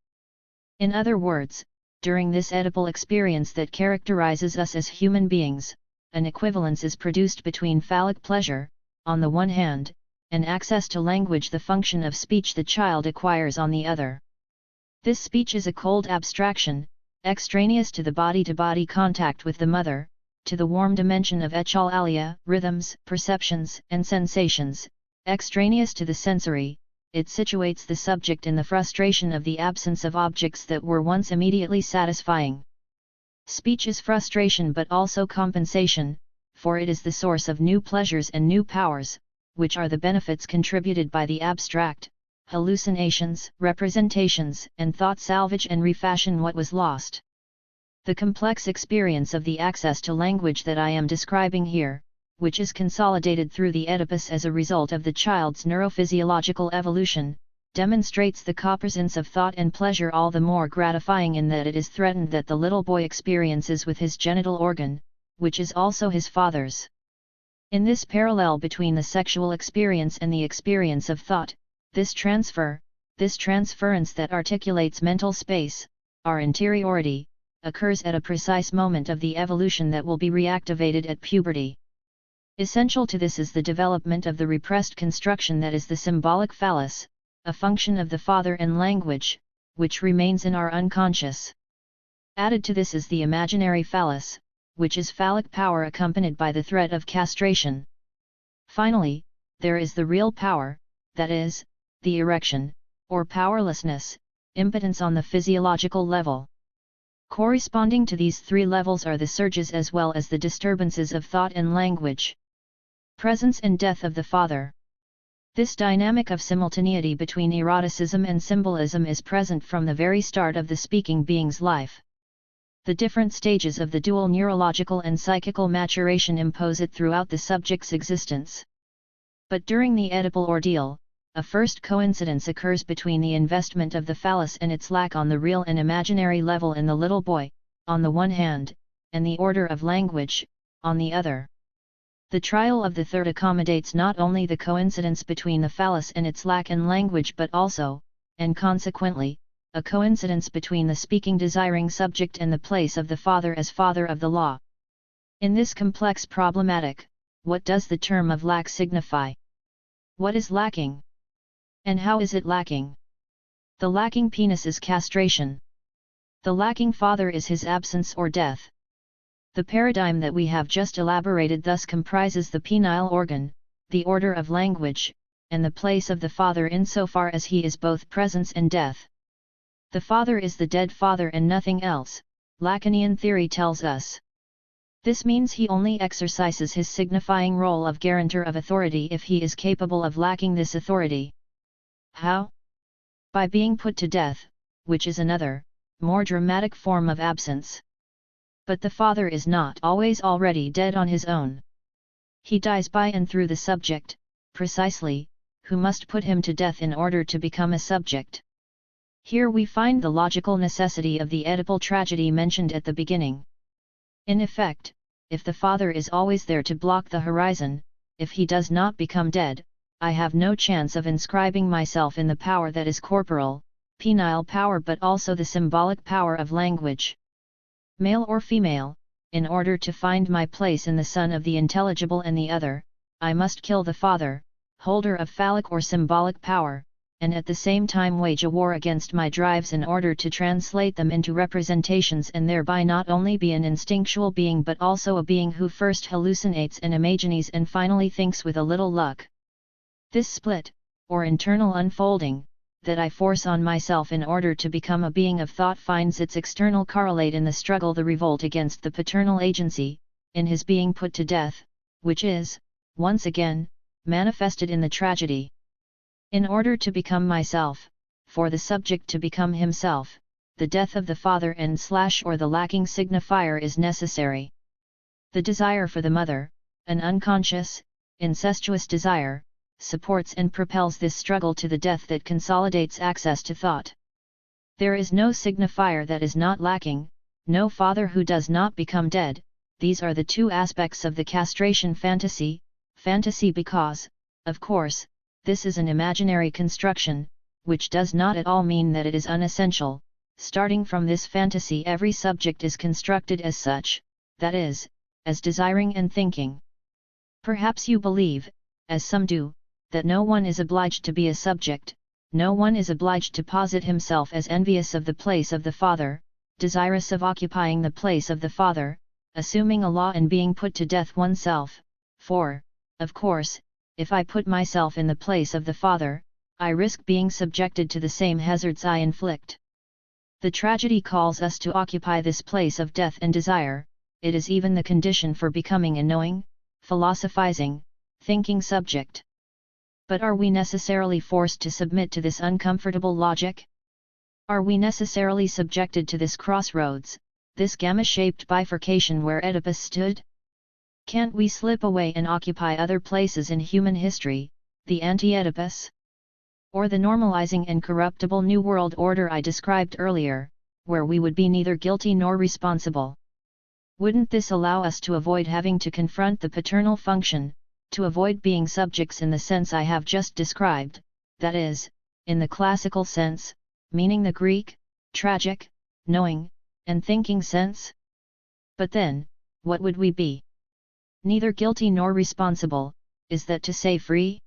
Speaker 1: In other words, during this edible experience that characterizes us as human beings, an equivalence is produced between phallic pleasure, on the one hand, and access to language, the function of speech the child acquires, on the other. This speech is a cold abstraction, extraneous to the body-to-body contact with the mother, to the warm dimension of echolalia, rhythms, perceptions, and sensations, extraneous to the sensory. It situates the subject in the frustration of the absence of objects that were once immediately satisfying. Speech is frustration but also compensation, for it is the source of new pleasures and new powers, which are the benefits contributed by the abstract, hallucinations, representations, and thought salvage and refashion what was lost. The complex experience of the access to language that I am describing here, which is consolidated through the Oedipus as a result of the child's neurophysiological evolution, demonstrates the copresence of thought and pleasure all the more gratifying in that it is threatened that the little boy experiences with his genital organ, which is also his father's. In this parallel between the sexual experience and the experience of thought, this transference that articulates mental space, our interiority, occurs at a precise moment of the evolution that will be reactivated at puberty. Essential to this is the development of the repressed construction that is the symbolic phallus, a function of the father and language, which remains in our unconscious. Added to this is the imaginary phallus, which is phallic power accompanied by the threat of castration. Finally, there is the real power, that is, the erection, or powerlessness, impotence on the physiological level. Corresponding to these three levels are the surges as well as the disturbances of thought and language. Presence and death of the father. This dynamic of simultaneity between eroticism and symbolism is present from the very start of the speaking being's life. The different stages of the dual neurological and psychical maturation impose it throughout the subject's existence. But during the Oedipal ordeal, a first coincidence occurs between the investment of the phallus and its lack on the real and imaginary level in the little boy, on the one hand, and the order of language, on the other. The trial of the third accommodates not only the coincidence between the phallus and its lack in language but also, and consequently, a coincidence between the speaking desiring subject and the place of the father as father of the law. In this complex problematic, what does the term of lack signify? What is lacking? And how is it lacking? The lacking penis is castration. The lacking father is his absence or death. The paradigm that we have just elaborated thus comprises the penile organ, the order of language, and the place of the father insofar as he is both presence and death. The father is the dead father and nothing else, Lacanian theory tells us. This means he only exercises his signifying role of guarantor of authority if he is capable of lacking this authority. How? By being put to death, which is another, more dramatic form of absence. But the father is not always already dead on his own. He dies by and through the subject, precisely, who must put him to death in order to become a subject. Here we find the logical necessity of the Oedipal tragedy mentioned at the beginning. In effect, if the father is always there to block the horizon, if he does not become dead, I have no chance of inscribing myself in the power that is corporal, penile power but also the symbolic power of language. Male or female, in order to find my place in the sun of the intelligible and the other, I must kill the father, holder of phallic or symbolic power, and at the same time wage a war against my drives in order to translate them into representations and thereby not only be an instinctual being but also a being who first hallucinates and imagines and finally thinks with a little luck. This split, or internal unfolding, that I force on myself in order to become a being of thought finds its external correlate in the struggle, the revolt against the paternal agency, in his being put to death, which is, once again, manifested in the tragedy. In order to become myself, for the subject to become himself, the death of the father and / or the lacking signifier is necessary. The desire for the mother, an unconscious, incestuous desire, supports and propels this struggle to the death that consolidates access to thought. There is no signifier that is not lacking, no father who does not become dead. These are the two aspects of the castration fantasy because, of course, this is an imaginary construction, which does not at all mean that it is unessential. Starting from this fantasy, every subject is constructed as such, that is, as desiring and thinking. Perhaps you believe, as some do, that no one is obliged to be a subject, no one is obliged to posit himself as envious of the place of the father, desirous of occupying the place of the father, assuming a law and being put to death oneself, for, of course, if I put myself in the place of the father, I risk being subjected to the same hazards I inflict. The tragedy calls us to occupy this place of death and desire. It is even the condition for becoming a knowing, philosophizing, thinking subject. But are we necessarily forced to submit to this uncomfortable logic? Are we necessarily subjected to this crossroads, this gamma-shaped bifurcation where Oedipus stood? Can't we slip away and occupy other places in human history, the anti-Oedipus? Or the normalizing and corruptible New World Order I described earlier, where we would be neither guilty nor responsible? Wouldn't this allow us to avoid having to confront the paternal function, to avoid being subjects in the sense I have just described, that is, in the classical sense, meaning the Greek, tragic, knowing, and thinking sense? But then, what would we be? Neither guilty nor responsible, is that to say free?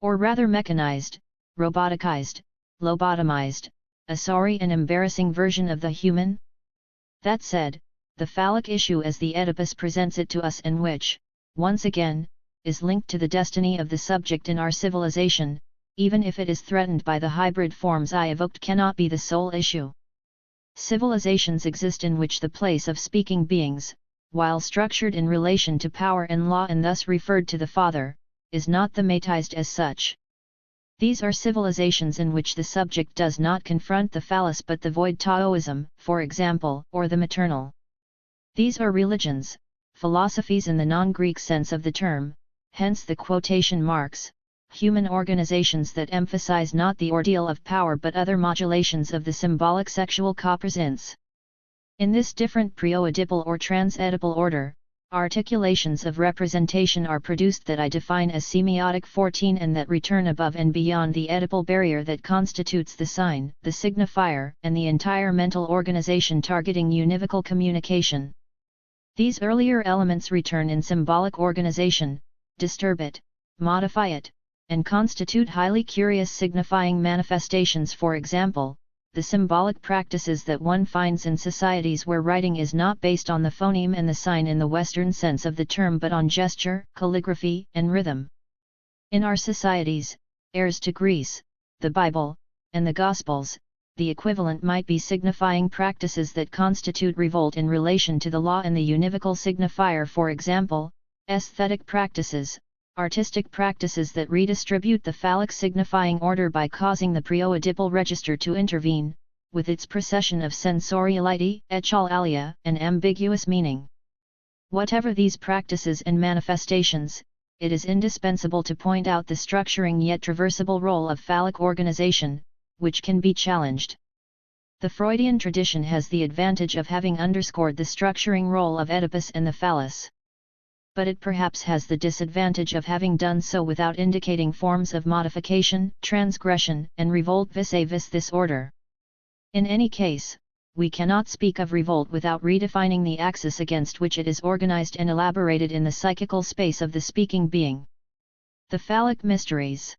Speaker 1: Or rather mechanized, roboticized, lobotomized, a sorry and embarrassing version of the human? That said, the phallic issue as the Oedipus presents it to us and which, once again, is linked to the destiny of the subject in our civilization, even if it is threatened by the hybrid forms I evoked, cannot be the sole issue. Civilizations exist in which the place of speaking beings, while structured in relation to power and law and thus referred to the father, is not thematized as such. These are civilizations in which the subject does not confront the phallus but the void Taoism, for example, or the maternal. These are religions, philosophies in the non-Greek sense of the term, hence the quotation marks, human organizations that emphasize not the ordeal of power but other modulations of the symbolic sexual copresence. In this different pre-Oedipal or trans-Oedipal order, articulations of representation are produced that I define as semiotic 14 and that return above and beyond the Oedipal barrier that constitutes the sign, the signifier, and the entire mental organization targeting univocal communication. These earlier elements return in symbolic organization, disturb it, modify it, and constitute highly curious signifying manifestations. For example, the symbolic practices that one finds in societies where writing is not based on the phoneme and the sign in the Western sense of the term but on gesture, calligraphy, and rhythm. In our societies, heirs to Greece, the Bible, and the Gospels, the equivalent might be signifying practices that constitute revolt in relation to the law and the univocal signifier, for example, aesthetic practices, artistic practices that redistribute the phallic signifying order by causing the pre-Oedipal register to intervene, with its procession of sensoriality, echolalia, and ambiguous meaning. Whatever these practices and manifestations, it is indispensable to point out the structuring yet traversable role of phallic organization, which can be challenged. The Freudian tradition has the advantage of having underscored the structuring role of Oedipus and the phallus. But it perhaps has the disadvantage of having done so without indicating forms of modification, transgression, and revolt vis-a-vis this order. In any case, we cannot speak of revolt without redefining the axis against which it is organized and elaborated in the psychical space of the speaking being. The phallic mysteries.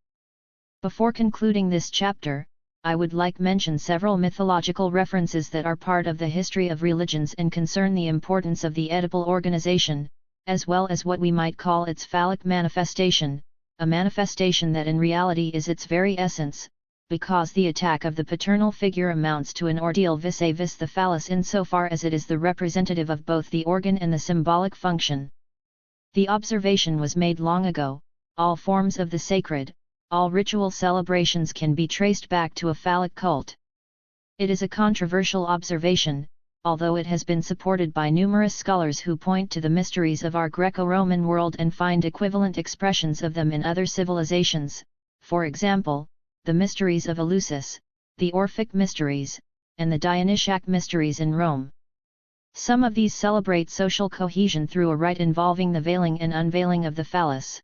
Speaker 1: Before concluding this chapter, I would like mention several mythological references that are part of the history of religions and concern the importance of the Oedipal organization, as well as what we might call its phallic manifestation, a manifestation that in reality is its very essence, because the attack of the paternal figure amounts to an ordeal vis-a-vis the phallus insofar as it is the representative of both the organ and the symbolic function. The observation was made long ago, all forms of the sacred, all ritual celebrations can be traced back to a phallic cult. It is a controversial observation, although it has been supported by numerous scholars who point to the mysteries of our Greco-Roman world and find equivalent expressions of them in other civilizations, for example, the mysteries of Eleusis, the Orphic Mysteries, and the Dionysiac Mysteries in Rome. Some of these celebrate social cohesion through a rite involving the veiling and unveiling of the phallus.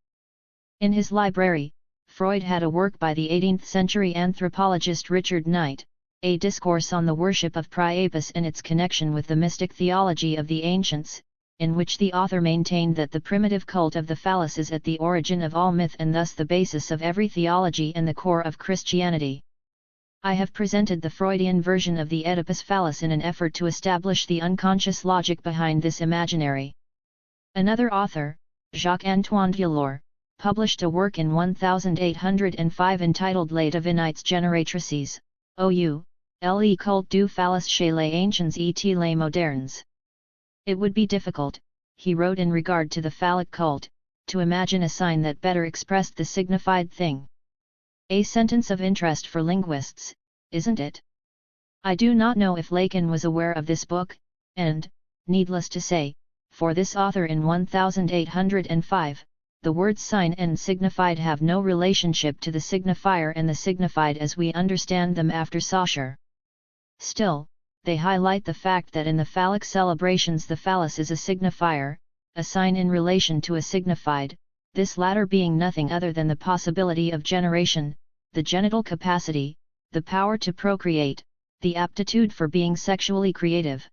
Speaker 1: In his library, Freud had a work by the 18th-century anthropologist Richard Knight, A Discourse on the Worship of Priapus and its connection with the mystic theology of the ancients, in which the author maintained that the primitive cult of the phallus is at the origin of all myth and thus the basis of every theology and the core of Christianity. I have presented the Freudian version of the Oedipus phallus in an effort to establish the unconscious logic behind this imaginary. Another author, Jacques-Antoine Delors, published a work in 1805 entitled Les Divinités Génératrices, ou, le culte du phallus chez les anciens et les modernes. It would be difficult, he wrote in regard to the phallic cult, to imagine a sign that better expressed the signified thing. A sentence of interest for linguists, isn't it? I do not know if Lacan was aware of this book, and, needless to say, for this author in 1805, the words sign and signified have no relationship to the signifier and the signified as we understand them after Saussure. Still, they highlight the fact that in the phallic celebrations the phallus is a signifier, a sign in relation to a signified, this latter being nothing other than the possibility of generation, the genital capacity, the power to procreate, the aptitude for being sexually creative.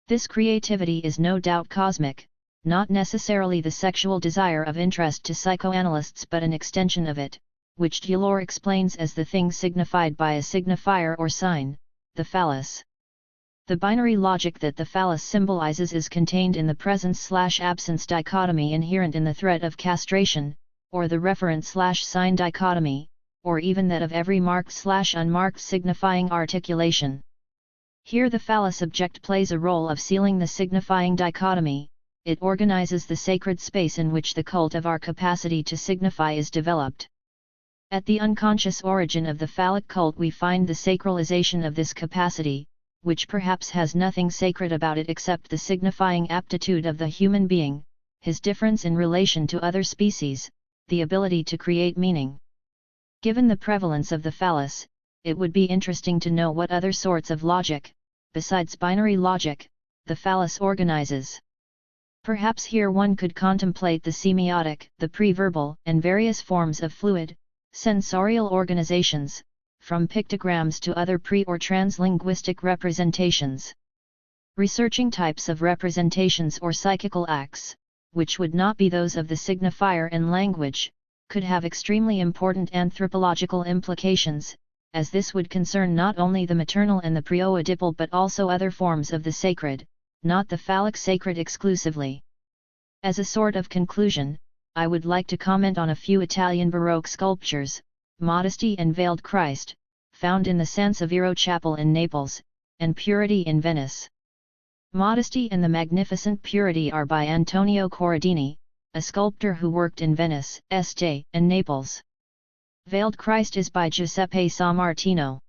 Speaker 1: This creativity is no doubt cosmic, not necessarily the sexual desire of interest to psychoanalysts but an extension of it, which Delors explains as the thing signified by a signifier or sign, the phallus. The binary logic that the phallus symbolizes is contained in the presence/absence dichotomy inherent in the threat of castration, or the referent/sign dichotomy, or even that of every marked/unmarked signifying articulation. Here the phallus object plays a role of sealing the signifying dichotomy. It organizes the sacred space in which the cult of our capacity to signify is developed. At the unconscious origin of the phallic cult we find the sacralization of this capacity, which perhaps has nothing sacred about it except the signifying aptitude of the human being, his difference in relation to other species, the ability to create meaning. Given the prevalence of the phallus, it would be interesting to know what other sorts of logic, besides binary logic, the phallus organizes. Perhaps here one could contemplate the semiotic, the pre-verbal, and various forms of fluid, sensorial organizations, from pictograms to other pre- or translinguistic representations. Researching types of representations or psychical acts, which would not be those of the signifier in language, could have extremely important anthropological implications, as this would concern not only the maternal and the pre-oedipal but also other forms of the sacred, not the phallic sacred exclusively. As a sort of conclusion, I would like to comment on a few Italian Baroque sculptures, Modesty and Veiled Christ, found in the San Severo Chapel in Naples, and Purity in Venice. Modesty and the Magnificent Purity are by Antonio Corradini, a sculptor who worked in Venice, Este, and Naples. Veiled Christ is by Giuseppe Sammartino.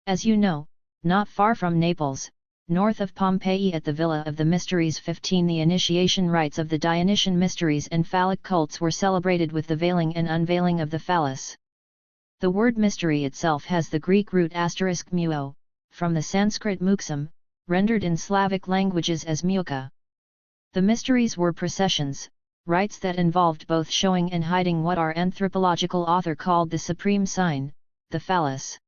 Speaker 1: As you know, not far from Naples, north of Pompeii at the Villa of the Mysteries 15, the initiation rites of the Dionysian mysteries and phallic cults were celebrated with the veiling and unveiling of the phallus. The word mystery itself has the Greek root *muo, from the Sanskrit muksum, rendered in Slavic languages as muka. The mysteries were processions, rites that involved both showing and hiding what our anthropological author called the supreme sign, the phallus.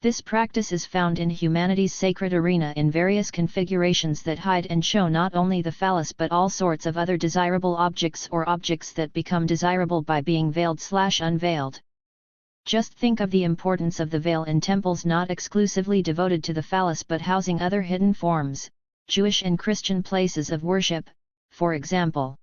Speaker 1: This practice is found in humanity's sacred arena in various configurations that hide and show not only the phallus but all sorts of other desirable objects or objects that become desirable by being veiled/unveiled. Just think of the importance of the veil in temples not exclusively devoted to the phallus but housing other hidden forms, Jewish and Christian places of worship, for example.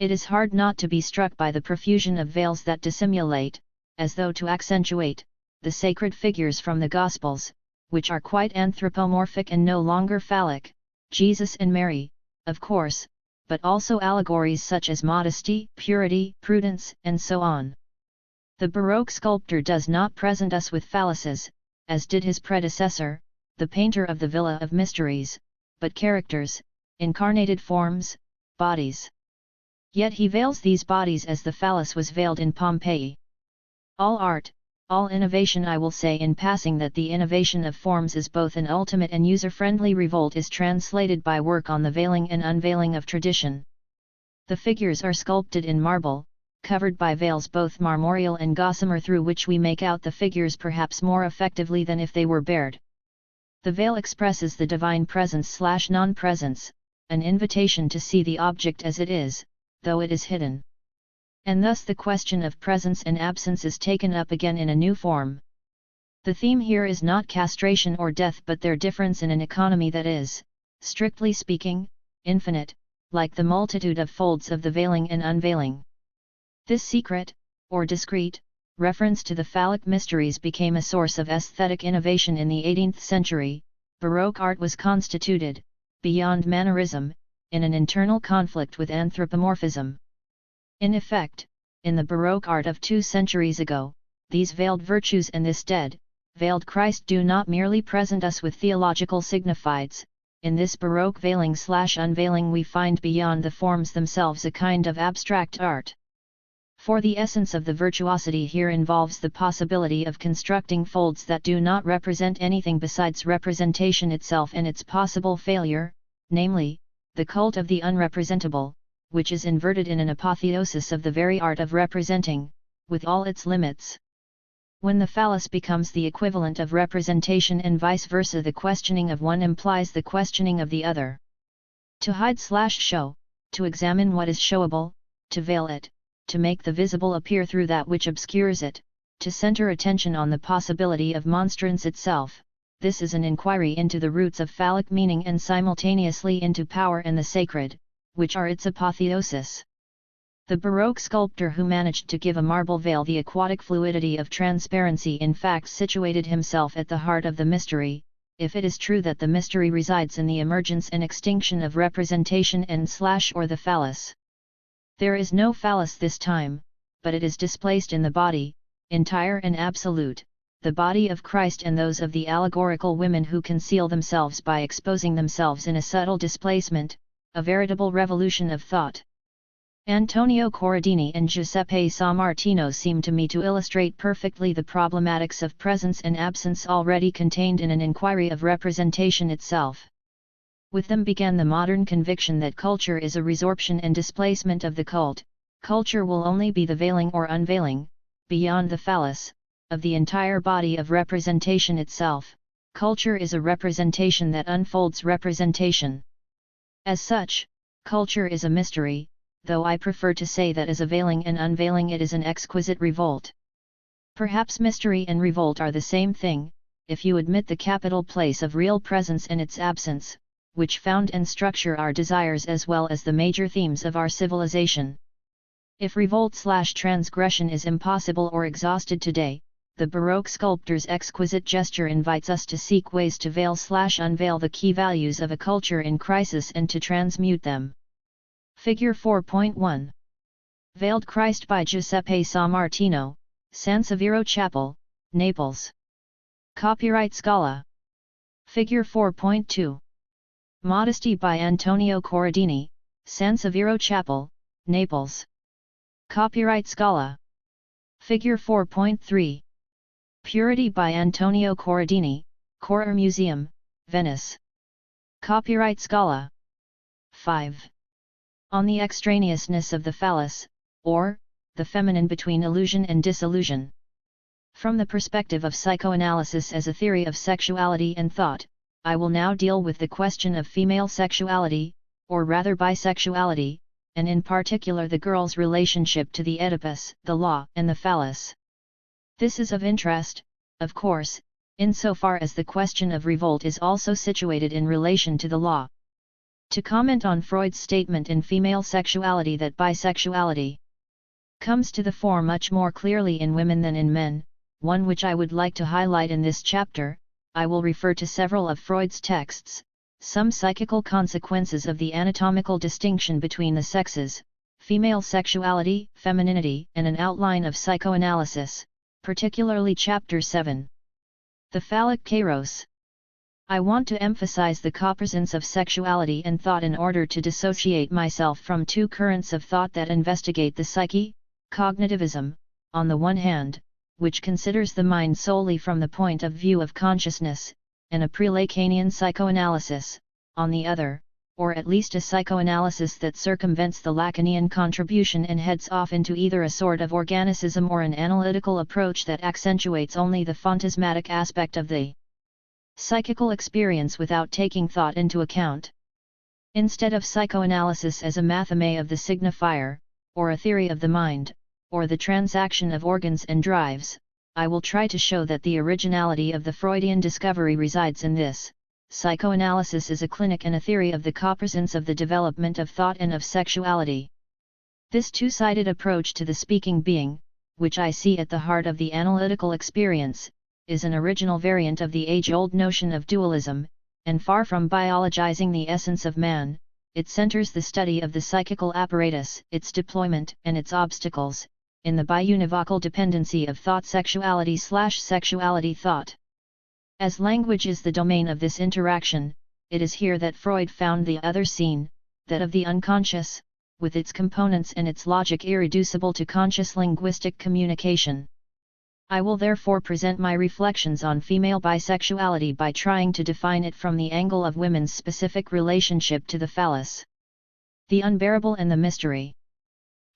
Speaker 1: It is hard not to be struck by the profusion of veils that dissimulate, as though to accentuate, the sacred figures from the Gospels, which are quite anthropomorphic and no longer phallic, Jesus and Mary, of course, but also allegories such as modesty, purity, prudence, and so on. The Baroque sculptor does not present us with phalluses, as did his predecessor, the painter of the Villa of Mysteries, but characters, incarnated forms, bodies. Yet he veils these bodies as the phallus was veiled in Pompeii. All art, All innovation. I will say in passing that the innovation of forms is both an ultimate and user-friendly revolt is translated by work on the veiling and unveiling of tradition. The figures are sculpted in marble, covered by veils both marmoreal and gossamer through which we make out the figures perhaps more effectively than if they were bared. The veil expresses the divine presence/non-presence, an invitation to see the object as it is, though it is hidden. And thus the question of presence and absence is taken up again in a new form. The theme here is not castration or death but their difference in an economy that is, strictly speaking, infinite, like the multitude of folds of the veiling and unveiling. This secret, or discreet, reference to the phallic mysteries became a source of aesthetic innovation in the 18th century. Baroque art was constituted, beyond mannerism, in an internal conflict with anthropomorphism. In effect, in the Baroque art of 2 centuries ago, these veiled virtues and this dead, veiled Christ do not merely present us with theological signifieds. In this Baroque veiling/unveiling we find beyond the forms themselves a kind of abstract art. For the essence of the virtuosity here involves the possibility of constructing folds that do not represent anything besides representation itself and its possible failure, namely, the cult of the unrepresentable, which is inverted in an apotheosis of the very art of representing, with all its limits. When the phallus becomes the equivalent of representation and vice versa, the questioning of one implies the questioning of the other. To hide/show, to examine what is showable, to veil it, to make the visible appear through that which obscures it, to center attention on the possibility of monstrance itself, this is an inquiry into the roots of phallic meaning and simultaneously into power and the sacred, which are its apotheosis. The Baroque sculptor who managed to give a marble veil the aquatic fluidity of transparency in fact situated himself at the heart of the mystery, if it is true that the mystery resides in the emergence and extinction of representation and/or the phallus. There is no phallus this time, but it is displaced in the body, entire and absolute, the body of Christ and those of the allegorical women who conceal themselves by exposing themselves in a subtle displacement, a veritable revolution of thought. Antonio Corradini and Giuseppe Sammartino seem to me to illustrate perfectly the problematics of presence and absence already contained in an inquiry of representation itself. With them began the modern conviction that culture is a resorption and displacement of the cult. Culture will only be the veiling or unveiling, beyond the phallus, of the entire body of representation itself. Culture is a representation that unfolds representation. As such, culture is a mystery, though I prefer to say that as a veiling and unveiling it is an exquisite revolt. Perhaps mystery and revolt are the same thing, if you admit the capital place of real presence and its absence, which found and structure our desires as well as the major themes of our civilization. If revolt/transgression is impossible or exhausted today, the Baroque sculptor's exquisite gesture invites us to seek ways to veil/unveil the key values of a culture in crisis and to transmute them. Figure 4.1. Veiled Christ by Giuseppe Sammartino, San Severo Chapel, Naples. Copyright Scala. Figure 4.2. Modesty by Antonio Corradini, San Severo Chapel, Naples. Copyright Scala. Figure 4.3. Purity by Antonio Corradini, Correr Museum, Venice. Copyright Scala. 5. On the extraneousness of the phallus, or, the feminine between illusion and disillusion. From the perspective of psychoanalysis as a theory of sexuality and thought, I will now deal with the question of female sexuality, or rather bisexuality, and in particular the girl's relationship to the Oedipus, the law, and the phallus. This is of interest, of course, insofar as the question of revolt is also situated in relation to the law. To comment on Freud's statement in Female Sexuality that bisexuality comes to the fore much more clearly in women than in men, one which I would like to highlight in this chapter, I will refer to several of Freud's texts, some psychical consequences of the anatomical distinction between the sexes, female sexuality, femininity, and an outline of psychoanalysis, particularly Chapter 7. The phallic kairos. I want to emphasize the copresence of sexuality and thought in order to dissociate myself from two currents of thought that investigate the psyche, cognitivism, on the one hand, which considers the mind solely from the point of view of consciousness, and a pre-Lacanian psychoanalysis, on the other, or at least a psychoanalysis that circumvents the Lacanian contribution and heads off into either a sort of organicism or an analytical approach that accentuates only the phantasmatic aspect of the psychical experience without taking thought into account. Instead of psychoanalysis as a matheme of the signifier, or a theory of the mind, or the transaction of organs and drives, I will try to show that the originality of the Freudian discovery resides in this. Psychoanalysis is a clinic and a theory of the copresence of the development of thought and of sexuality. This two-sided approach to the speaking being, which I see at the heart of the analytical experience, is an original variant of the age-old notion of dualism, and far from biologizing the essence of man, it centers the study of the psychical apparatus, its deployment and its obstacles, in the biunivocal dependency of thought-sexuality/sexuality thought. As language is the domain of this interaction, it is here that Freud found the other scene, that of the unconscious, with its components and its logic irreducible to conscious linguistic communication. I will therefore present my reflections on female bisexuality by trying to define it from the angle of women's specific relationship to the phallus, the unbearable and the mystery.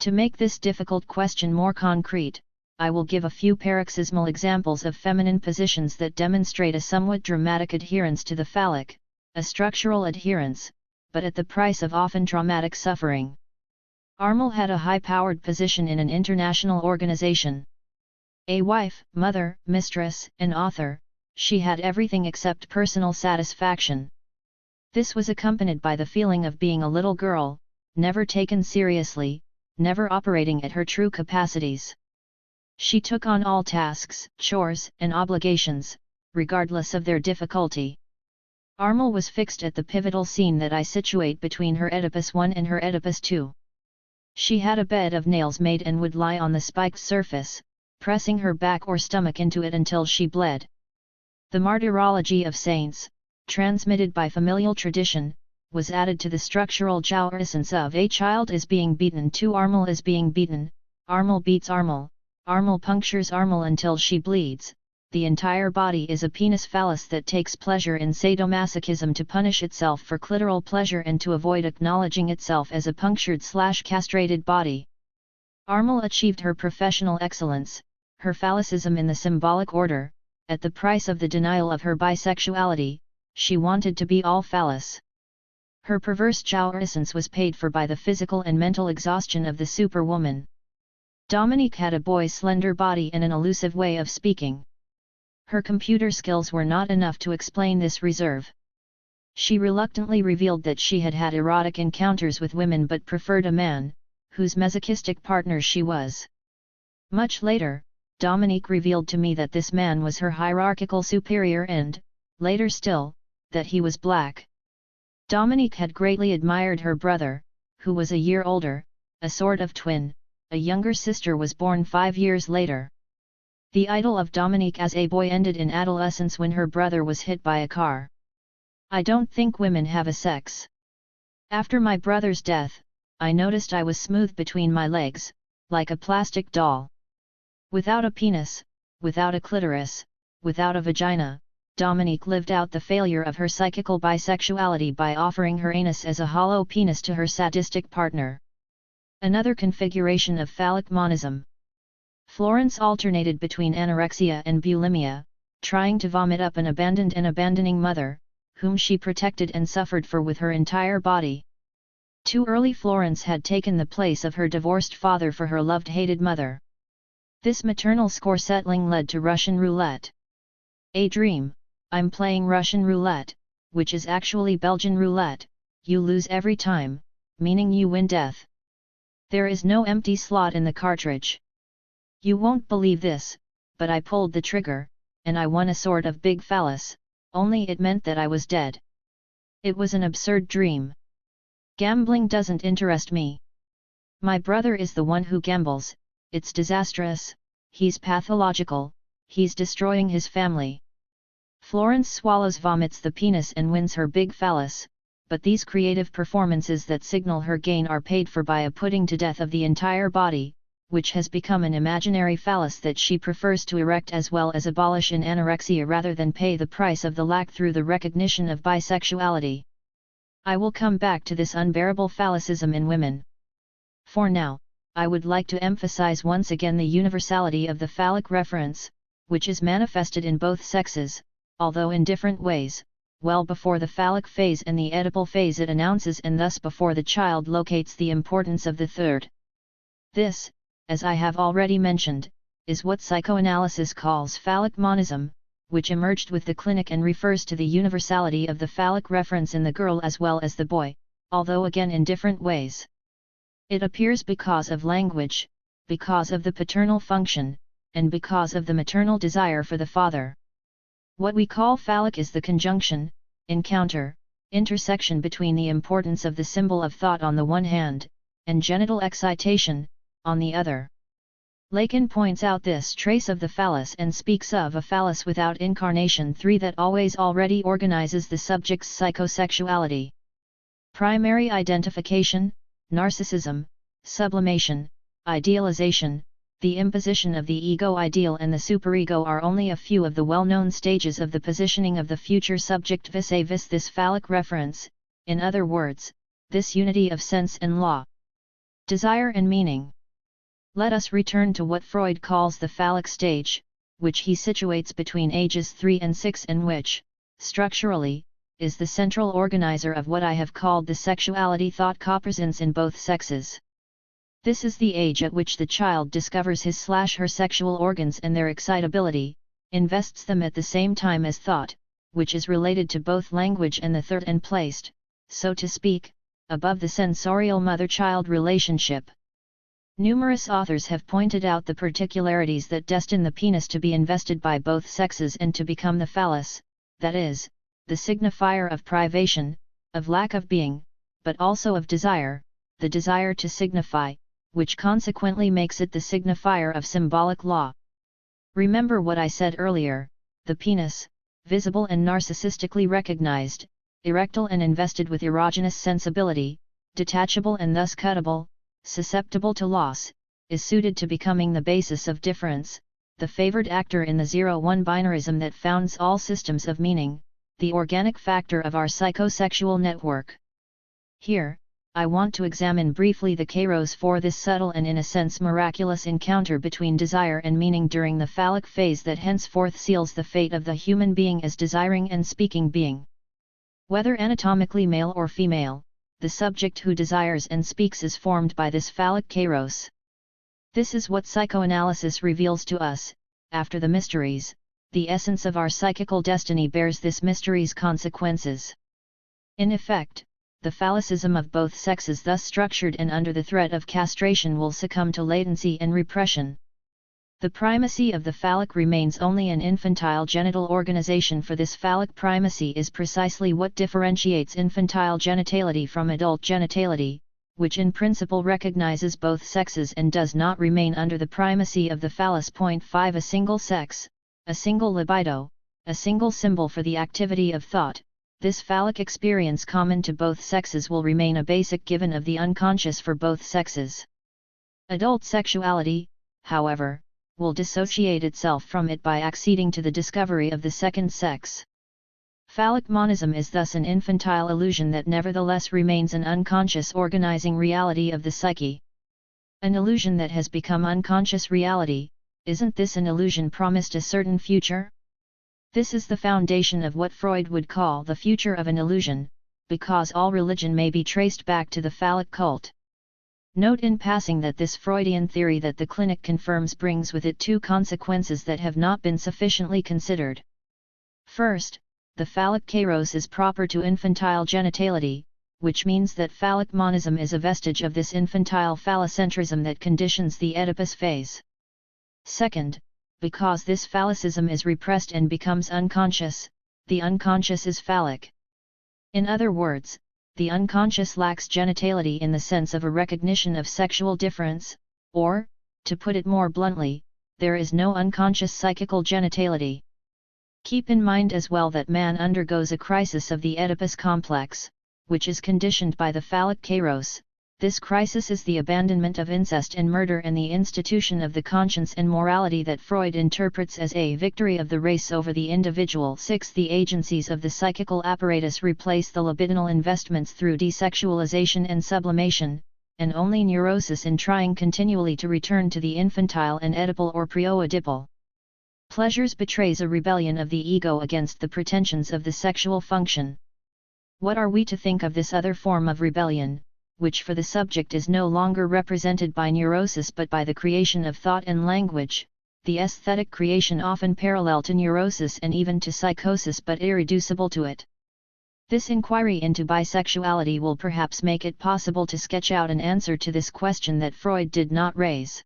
Speaker 1: To make this difficult question more concrete, I will give a few paroxysmal examples of feminine positions that demonstrate a somewhat dramatic adherence to the phallic, a structural adherence, but at the price of often traumatic suffering. Armel had a high-powered position in an international organization. A wife, mother, mistress, and author, she had everything except personal satisfaction. This was accompanied by the feeling of being a little girl, never taken seriously, never operating at her true capacities. She took on all tasks, chores, and obligations, regardless of their difficulty. Armel was fixed at the pivotal scene that I situate between her Oedipus I and her Oedipus II. She had a bed of nails made and would lie on the spiked surface, pressing her back or stomach into it until she bled. The martyrology of saints, transmitted by familial tradition, was added to the structural jouissance of a child is being beaten to Armel is being beaten, Armel beats Armel, Armel punctures Armel until she bleeds. The entire body is a penis phallus that takes pleasure in sadomasochism to punish itself for clitoral pleasure and to avoid acknowledging itself as a punctured/castrated body. Armel achieved her professional excellence, her phallicism in the symbolic order, at the price of the denial of her bisexuality. She wanted to be all phallus. Her perverse jouissance was paid for by the physical and mental exhaustion of the superwoman. Dominique had a boy's slender body and an elusive way of speaking. Her computer skills were not enough to explain this reserve. She reluctantly revealed that she had had erotic encounters with women but preferred a man, whose masochistic partner she was. Much later, Dominique revealed to me that this man was her hierarchical superior and, later still, that he was black. Dominique had greatly admired her brother, who was a year older, a sort of twin. A younger sister was born 5 years later. The idyll of Dominique as a boy ended in adolescence when her brother was hit by a car. I don't think women have a sex. After my brother's death, I noticed I was smooth between my legs, like a plastic doll. Without a penis, without a clitoris, without a vagina, Dominique lived out the failure of her psychical bisexuality by offering her anus as a hollow penis to her sadistic partner. Another configuration of phallic monism. Florence alternated between anorexia and bulimia, trying to vomit up an abandoned and abandoning mother, whom she protected and suffered for with her entire body. Too early Florence had taken the place of her divorced father for her loved-hated mother. This maternal score settling led to Russian roulette. A dream, I'm playing Russian roulette, which is actually Belgian roulette, you lose every time, meaning you win death. There is no empty slot in the cartridge. You won't believe this, but I pulled the trigger, and I won a sort of big phallus, only it meant that I was dead. It was an absurd dream. Gambling doesn't interest me. My brother is the one who gambles, it's disastrous, he's pathological, he's destroying his family. Florence swallows vomits the penis and wins her big phallus, but these creative performances that signal her gain are paid for by a putting to death of the entire body, which has become an imaginary phallus that she prefers to erect as well as abolish in anorexia rather than pay the price of the lack through the recognition of bisexuality. I will come back to this unbearable phallicism in women. For now, I would like to emphasize once again the universality of the phallic reference, which is manifested in both sexes, although in different ways, well before the phallic phase and the Oedipal phase it announces and thus before the child locates the importance of the third. This, as I have already mentioned, is what psychoanalysis calls phallic monism, which emerged with the clinic and refers to the universality of the phallic reference in the girl as well as the boy, although again in different ways. It appears because of language, because of the paternal function, and because of the maternal desire for the father. What we call phallic is the conjunction, encounter, intersection between the importance of the symbol of thought on the one hand, and genital excitation, on the other. Lacan points out this trace of the phallus and speaks of a phallus without incarnation 3 that always already organizes the subject's psychosexuality. Primary identification, narcissism, sublimation, idealization, the imposition of the ego ideal and the superego are only a few of the well-known stages of the positioning of the future subject vis-a-vis this phallic reference, in other words, this unity of sense and law. Desire and meaning. Let us return to what Freud calls the phallic stage, which he situates between ages 3 and 6 and which, structurally, is the central organizer of what I have called the sexuality thought copresence in both sexes. This is the age at which the child discovers his/her sexual organs and their excitability, invests them at the same time as thought, which is related to both language and the third and placed, so to speak, above the sensorial mother-child relationship. Numerous authors have pointed out the particularities that destine the penis to be invested by both sexes and to become the phallus, that is, the signifier of privation, of lack of being, but also of desire, the desire to signify, which consequently makes it the signifier of symbolic law. Remember what I said earlier, the penis, visible and narcissistically recognized, erectile and invested with erogenous sensibility, detachable and thus cuttable, susceptible to loss, is suited to becoming the basis of difference, the favored actor in the 0-1 binarism that founds all systems of meaning, the organic factor of our psychosexual network. Here, I want to examine briefly the kairos for this subtle and in a sense miraculous encounter between desire and meaning during the phallic phase that henceforth seals the fate of the human being as desiring and speaking being. Whether anatomically male or female, the subject who desires and speaks is formed by this phallic kairos. This is what psychoanalysis reveals to us, after the mysteries, the essence of our psychical destiny bears this mystery's consequences. In effect, the phallicism of both sexes thus structured and under the threat of castration will succumb to latency and repression. The primacy of the phallic remains only an infantile genital organization, for this phallic primacy is precisely what differentiates infantile genitality from adult genitality, which in principle recognizes both sexes and does not remain under the primacy of the phallus. 5 A single sex, a single libido, a single symbol for the activity of thought. This phallic experience common to both sexes will remain a basic given of the unconscious for both sexes. Adult sexuality, however, will dissociate itself from it by acceding to the discovery of the second sex. Phallic monism is thus an infantile illusion that nevertheless remains an unconscious organizing reality of the psyche. An illusion that has become unconscious reality, isn't this an illusion promised a certain future? This is the foundation of what Freud would call the future of an illusion, because all religion may be traced back to the phallic cult. Note in passing that this Freudian theory that the clinic confirms brings with it two consequences that have not been sufficiently considered. First, the phallic kairos is proper to infantile genitality, which means that phallic monism is a vestige of this infantile phallocentrism that conditions the Oedipus phase. Second, because this phallicism is repressed and becomes unconscious, the unconscious is phallic. In other words, the unconscious lacks genitality in the sense of a recognition of sexual difference, or, to put it more bluntly, there is no unconscious psychical genitality. Keep in mind as well that man undergoes a crisis of the Oedipus complex, which is conditioned by the phallic kairos, This crisis is the abandonment of incest and murder and the institution of the conscience and morality that Freud interprets as a victory of the race over the individual. 6. The agencies of the psychical apparatus replace the libidinal investments through desexualization and sublimation, and only neurosis in trying continually to return to the infantile and Oedipal or pre-Oedipal pleasures betrays a rebellion of the ego against the pretensions of the sexual function. What are we to think of this other form of rebellion, which for the subject is no longer represented by neurosis but by the creation of thought and language, the aesthetic creation often parallel to neurosis and even to psychosis but irreducible to it? This inquiry into bisexuality will perhaps make it possible to sketch out an answer to this question that Freud did not raise.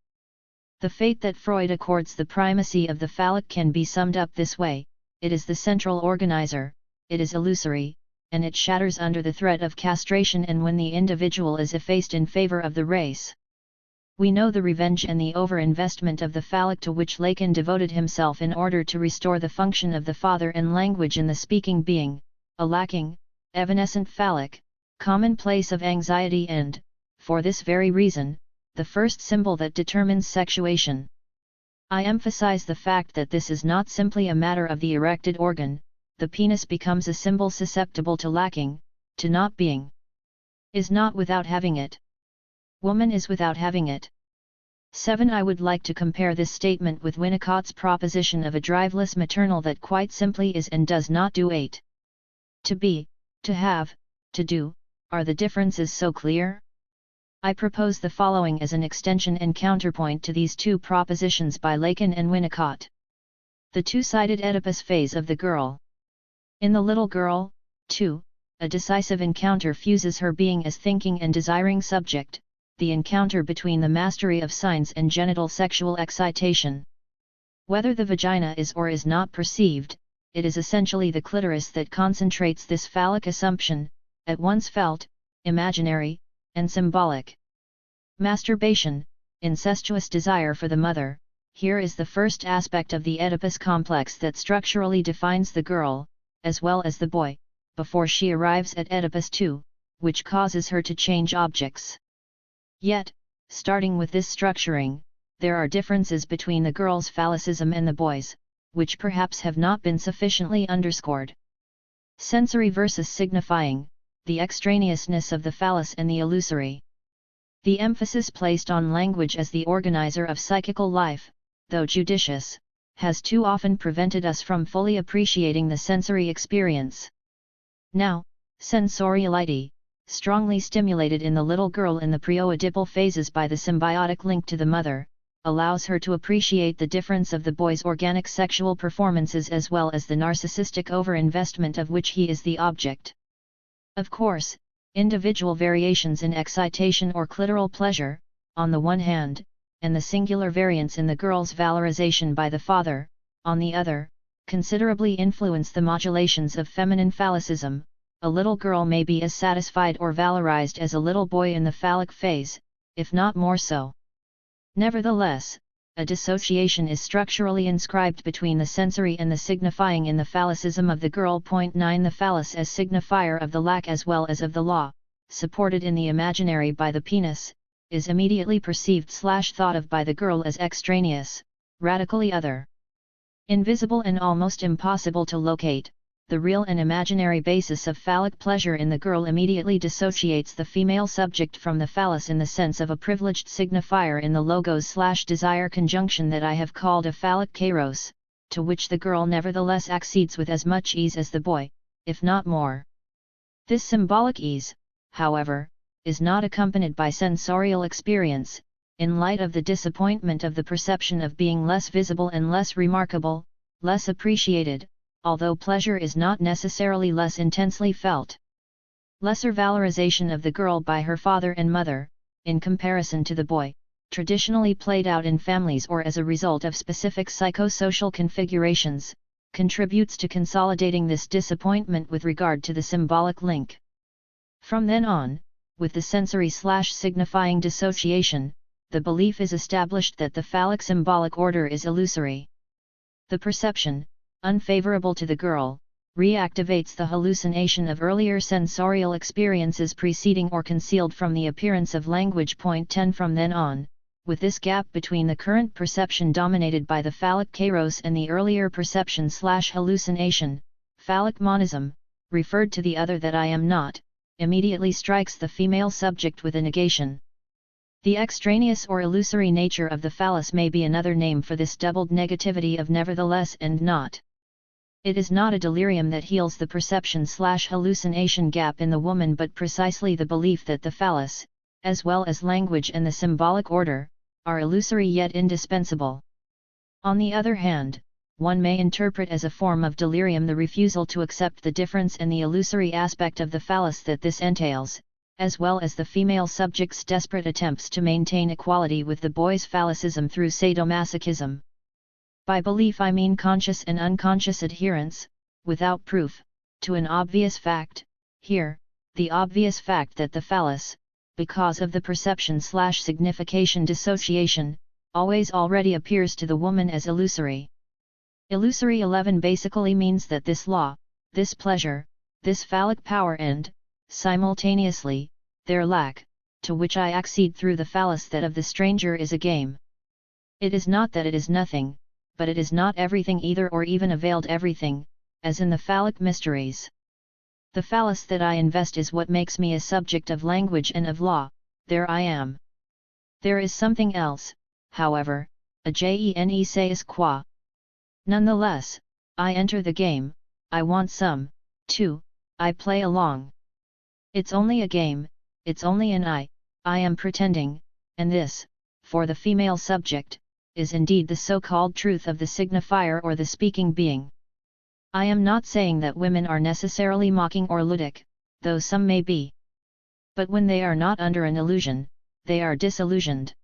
Speaker 1: The fate that Freud accords the primacy of the phallic can be summed up this way: it is the central organizer, it is illusory, and it shatters under the threat of castration and when the individual is effaced in favor of the race. We know the revenge and the overinvestment of the phallic to which Lacan devoted himself in order to restore the function of the father and language in the speaking being, a lacking, evanescent phallic, commonplace of anxiety and, for this very reason, the first symbol that determines sexuation. I emphasize the fact that this is not simply a matter of the erected organ. The penis becomes a symbol susceptible to lacking, to not being. Is not without having it. Woman is without having it. 7. I would like to compare this statement with Winnicott's proposition of a driveless maternal that quite simply is and does not do. 8. To be, to have, to do, are the differences so clear? I propose the following as an extension and counterpoint to these two propositions by Lacan and Winnicott. The two-sided Oedipus phase of the girl. In the little girl, too, a decisive encounter fuses her being as thinking and desiring subject, the encounter between the mastery of signs and genital sexual excitation. Whether the vagina is or is not perceived, it is essentially the clitoris that concentrates this phallic assumption, at once felt, imaginary, and symbolic. Masturbation, incestuous desire for the mother, here is the first aspect of the Oedipus complex that structurally defines the girl, as well as the boy, before she arrives at Oedipus II, which causes her to change objects. Yet, starting with this structuring, there are differences between the girl's phallicism and the boy's, which perhaps have not been sufficiently underscored. Sensory versus signifying, the extraneousness of the phallus and the illusory. The emphasis placed on language as the organizer of psychical life, though judicious, has too often prevented us from fully appreciating the sensory experience. Now, sensoriality, strongly stimulated in the little girl in the pre-Oedipal phases by the symbiotic link to the mother, allows her to appreciate the difference of the boy's organic sexual performances as well as the narcissistic overinvestment of which he is the object. Of course, individual variations in excitation or clitoral pleasure, on the one hand, and the singular variance in the girl's valorization by the father, on the other, considerably influence the modulations of feminine phallicism. A little girl may be as satisfied or valorized as a little boy in the phallic phase, if not more so. Nevertheless, a dissociation is structurally inscribed between the sensory and the signifying in the phallicism of the girl. 9. The phallus as signifier of the lack as well as of the law, supported in the imaginary by the penis, is immediately perceived/thought of by the girl as extraneous, radically other. Invisible and almost impossible to locate, the real and imaginary basis of phallic pleasure in the girl immediately dissociates the female subject from the phallus in the sense of a privileged signifier in the logos/desire conjunction that I have called a phallic kairos, to which the girl nevertheless accedes with as much ease as the boy, if not more. This symbolic ease, however, is not accompanied by sensorial experience, in light of the disappointment of the perception of being less visible and less remarkable, less appreciated, although pleasure is not necessarily less intensely felt. Lesser valorization of the girl by her father and mother, in comparison to the boy, traditionally played out in families or as a result of specific psychosocial configurations, contributes to consolidating this disappointment with regard to the symbolic link. From then on, with the sensory/signifying dissociation, the belief is established that the phallic symbolic order is illusory. The perception, unfavorable to the girl, reactivates the hallucination of earlier sensorial experiences preceding or concealed from the appearance of language. Point 10. From then on, with this gap between the current perception dominated by the phallic kairos and the earlier perception/hallucination, phallic monism, referred to the other that I am not, immediately strikes the female subject with a negation. The extraneous or illusory nature of the phallus may be another name for this doubled negativity of nevertheless and not. It is not a delirium that heals the perception/hallucination gap in the woman, but precisely the belief that the phallus, as well as language and the symbolic order, are illusory yet indispensable. On the other hand, one may interpret as a form of delirium the refusal to accept the difference and the illusory aspect of the phallus that this entails, as well as the female subject's desperate attempts to maintain equality with the boy's phallicism through sadomasochism. By belief I mean conscious and unconscious adherence, without proof, to an obvious fact, here, the obvious fact that the phallus, because of the perception/signification dissociation, always already appears to the woman as illusory. Illusory 11 basically means that this law, this pleasure, this phallic power and, simultaneously, their lack, to which I accede through the phallus that of the stranger is a game. It is not that it is nothing, but it is not everything either or even a veiled everything, as in the phallic mysteries. The phallus that I invest is what makes me a subject of language and of law, there I am. There is something else, however, a je sais quoi. Nonetheless, I enter the game, I want some, too, I play along. It's only a game, it's only an I am pretending, and this, for the female subject, is indeed the so-called truth of the signifier or the speaking being. I am not saying that women are necessarily mocking or ludic, though some may be. But when they are not under an illusion, they are disillusioned.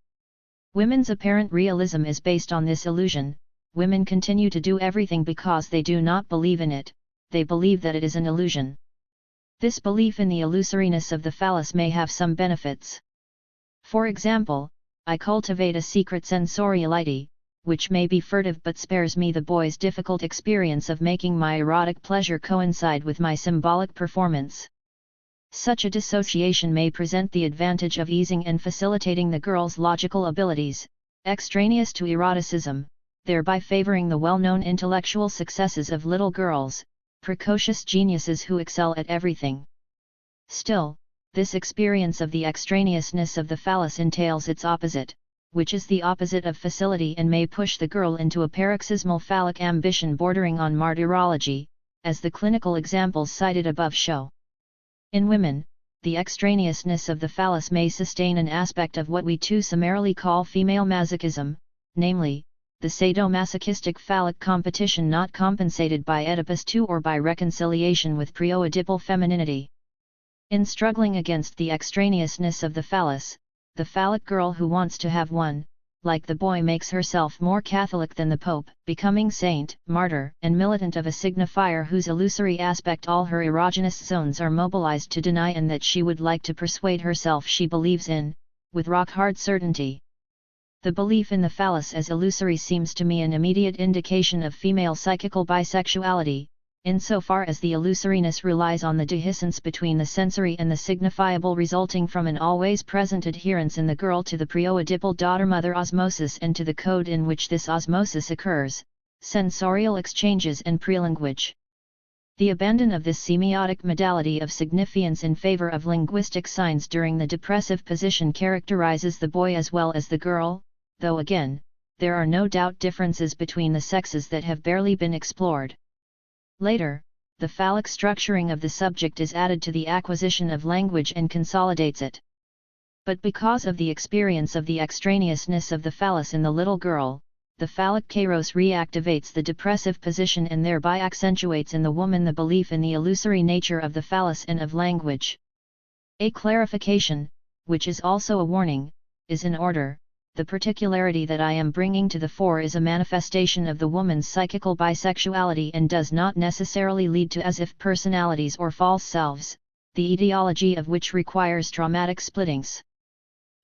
Speaker 1: Women's apparent realism is based on this illusion. Women continue to do everything because they do not believe in it, they believe that it is an illusion. This belief in the illusoriness of the phallus may have some benefits. For example, I cultivate a secret sensoriality, which may be furtive but spares me the boy's difficult experience of making my erotic pleasure coincide with my symbolic performance. Such a dissociation may present the advantage of easing and facilitating the girl's logical abilities, extraneous to eroticism, thereby favoring the well-known intellectual successes of little girls, precocious geniuses who excel at everything. Still, this experience of the extraneousness of the phallus entails its opposite, which is the opposite of facility and may push the girl into a paroxysmal phallic ambition bordering on martyrology, as the clinical examples cited above show. In women, the extraneousness of the phallus may sustain an aspect of what we too summarily call female masochism, namely, the sadomasochistic phallic competition not compensated by Oedipus II or by reconciliation with pre-Oedipal femininity. In struggling against the extraneousness of the phallus, the phallic girl who wants to have one, like the boy, makes herself more Catholic than the Pope, becoming saint, martyr, and militant of a signifier whose illusory aspect all her erogenous zones are mobilized to deny and that she would like to persuade herself she believes in, with rock-hard certainty. The belief in the phallus as illusory seems to me an immediate indication of female psychical bisexuality, insofar as the illusoriness relies on the dehiscence between the sensory and the signifiable resulting from an always present adherence in the girl to the pre-Oedipal daughter-mother osmosis and to the code in which this osmosis occurs, sensorial exchanges and prelanguage. The abandon of this semiotic modality of signifiance in favor of linguistic signs during the depressive position characterizes the boy as well as the girl, though again, there are no doubt differences between the sexes that have barely been explored. Later, the phallic structuring of the subject is added to the acquisition of language and consolidates it. But because of the experience of the extraneousness of the phallus in the little girl, the phallic kairos reactivates the depressive position and thereby accentuates in the woman the belief in the illusory nature of the phallus and of language. A clarification, which is also a warning, is in order. The particularity that I am bringing to the fore is a manifestation of the woman's psychical bisexuality and does not necessarily lead to as-if personalities or false selves, the etiology of which requires traumatic splittings.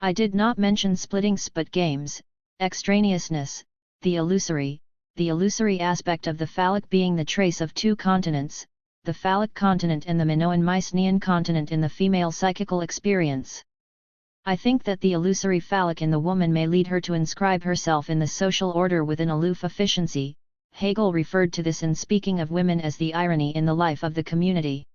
Speaker 1: I did not mention splittings but games, extraneousness, the illusory aspect of the phallic being the trace of two continents, the phallic continent and the Minoan-Mycenaean continent in the female psychical experience. I think that the illusory phallic in the woman may lead her to inscribe herself in the social order with an aloof efficiency. Hegel referred to this in speaking of women as the irony in the life of the community.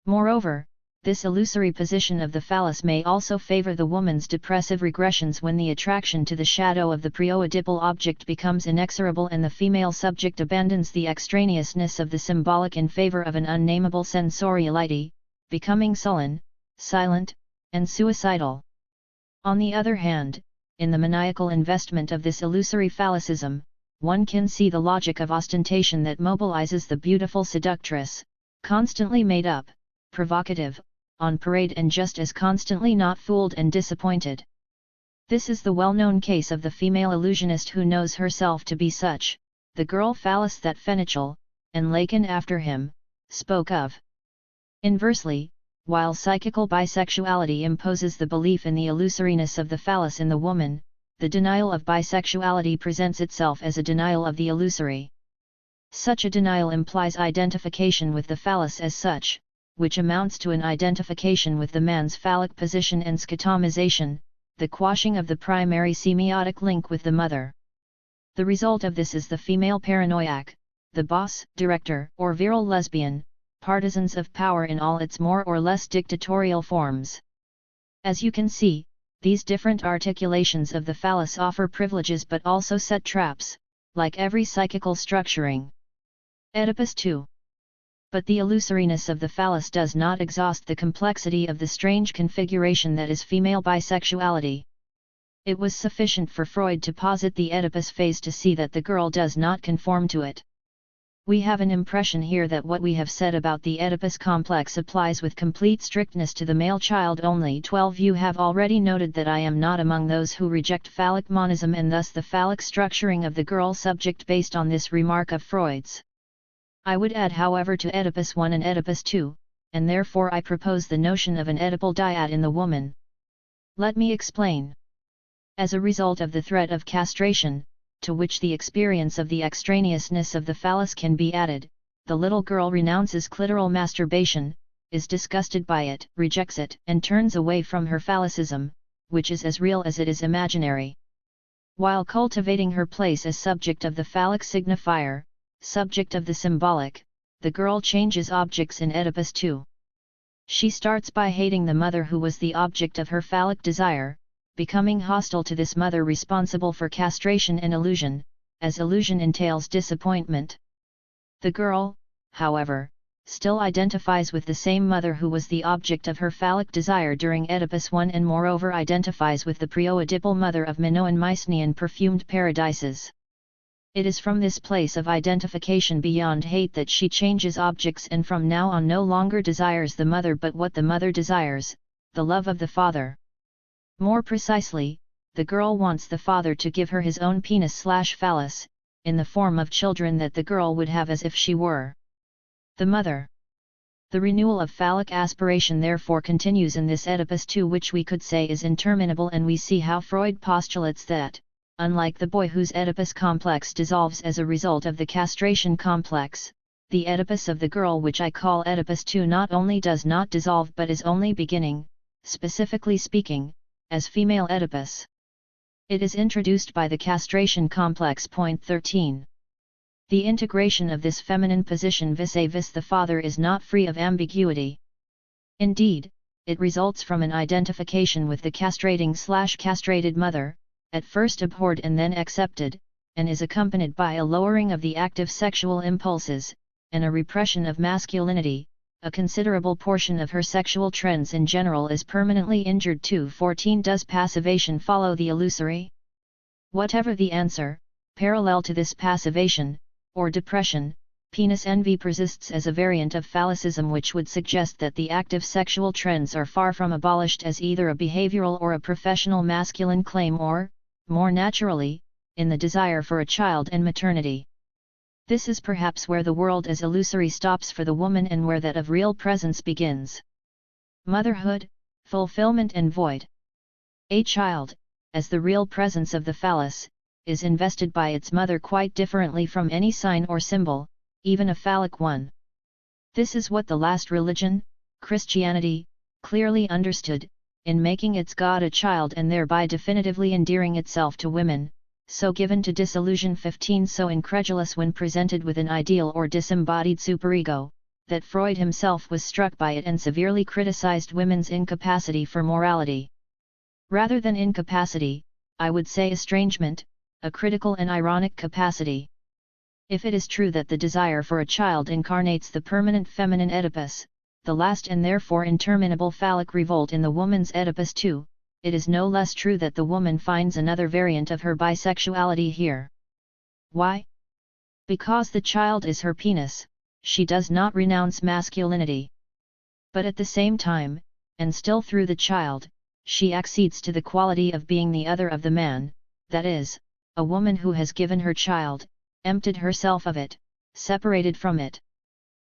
Speaker 1: Moreover, this illusory position of the phallus may also favor the woman's depressive regressions when the attraction to the shadow of the pre-Oedipal object becomes inexorable and the female subject abandons the extraneousness of the symbolic in favor of an unnameable sensoriality, becoming sullen, silent, and suicidal. On the other hand, in the maniacal investment of this illusory phallicism, one can see the logic of ostentation that mobilizes the beautiful seductress, constantly made up, provocative, on parade and just as constantly not fooled and disappointed. This is the well-known case of the female illusionist who knows herself to be such, the girl phallus that Fenichel, and Lacan after him, spoke of. Inversely, while psychical bisexuality imposes the belief in the illusoriness of the phallus in the woman, the denial of bisexuality presents itself as a denial of the illusory. Such a denial implies identification with the phallus as such, which amounts to an identification with the man's phallic position and scotomization, the quashing of the primary semiotic link with the mother. The result of this is the female paranoiac, the boss, director, or virile lesbian, partisans of power in all its more or less dictatorial forms. As you can see, these different articulations of the phallus offer privileges but also set traps, like every psychical structuring. Oedipus II. But the illusoriness of the phallus does not exhaust the complexity of the strange configuration that is female bisexuality. It was sufficient for Freud to posit the Oedipus phase to see that the girl does not conform to it. We have an impression here that what we have said about the Oedipus complex applies with complete strictness to the male child only. 12. You have already noted that I am not among those who reject phallic monism and thus the phallic structuring of the girl subject based on this remark of Freud's. I would add however to Oedipus I and Oedipus II, and therefore I propose the notion of an Oedipal dyad in the woman. Let me explain. As a result of the threat of castration, to which the experience of the extraneousness of the phallus can be added, the little girl renounces clitoral masturbation, is disgusted by it, rejects it, and turns away from her phallicism, which is as real as it is imaginary. While cultivating her place as subject of the phallic signifier, subject of the symbolic, the girl changes objects in Oedipus II. She starts by hating the mother who was the object of her phallic desire, becoming hostile to this mother responsible for castration and illusion, as illusion entails disappointment. The girl, however, still identifies with the same mother who was the object of her phallic desire during Oedipus I and moreover identifies with the pre-Oedipal mother of Minoan-Mycenaean perfumed paradises. It is from this place of identification beyond hate that she changes objects and from now on no longer desires the mother but what the mother desires, the love of the father. More precisely, the girl wants the father to give her his own penis/phallus, in the form of children that the girl would have as if she were the mother. The renewal of phallic aspiration therefore continues in this Oedipus II, which we could say is interminable, and we see how Freud postulates that, unlike the boy whose Oedipus complex dissolves as a result of the castration complex, the Oedipus of the girl, which I call Oedipus II, not only does not dissolve but is only beginning, specifically speaking, as female Oedipus. It is introduced by the castration complex. Point 13. The integration of this feminine position vis-a-vis the father is not free of ambiguity. Indeed, it results from an identification with the castrating/castrated mother, at first abhorred and then accepted, and is accompanied by a lowering of the active sexual impulses, and a repression of masculinity. A considerable portion of her sexual trends in general is permanently injured. 14. Does passivation follow the illusory? Whatever the answer, parallel to this passivation, or depression, penis envy persists as a variant of phallicism which would suggest that the active sexual trends are far from abolished as either a behavioral or a professional masculine claim or, more naturally, in the desire for a child and maternity. This is perhaps where the world as illusory stops for the woman and where that of real presence begins. Motherhood, fulfillment and void. A child, as the real presence of the phallus, is invested by its mother quite differently from any sign or symbol, even a phallic one. This is what the last religion, Christianity, clearly understood, in making its God a child and thereby definitively endearing itself to women, so given to disillusion 15, so incredulous when presented with an ideal or disembodied superego, that Freud himself was struck by it and severely criticized women's incapacity for morality. Rather than incapacity, I would say estrangement, a critical and ironic capacity. If it is true that the desire for a child incarnates the permanent feminine Oedipus, the last and therefore interminable phallic revolt in the woman's Oedipus too, it is no less true that the woman finds another variant of her bisexuality here. Why? Because the child is her penis, she does not renounce masculinity. But at the same time, and still through the child, she accedes to the quality of being the other of the man, that is, a woman who has given her child, emptied herself of it, separated from it.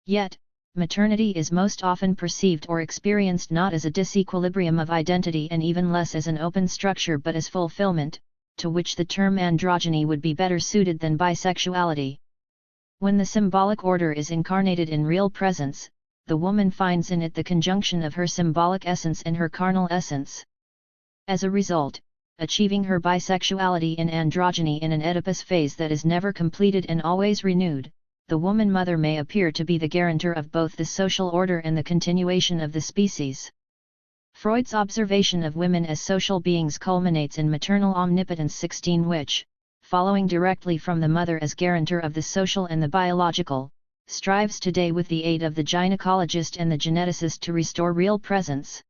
Speaker 1: Yet, maternity is most often perceived or experienced not as a disequilibrium of identity and even less as an open structure but as fulfillment, to which the term androgyny would be better suited than bisexuality. When the symbolic order is incarnated in real presence, the woman finds in it the conjunction of her symbolic essence and her carnal essence. As a result, achieving her bisexuality in androgyny in an Oedipus phase that is never completed and always renewed, the woman-mother may appear to be the guarantor of both the social order and the continuation of the species. Freud's observation of women as social beings culminates in Maternal Omnipotence 16, which, following directly from the mother as guarantor of the social and the biological, strives today with the aid of the gynecologist and the geneticist to restore real presence.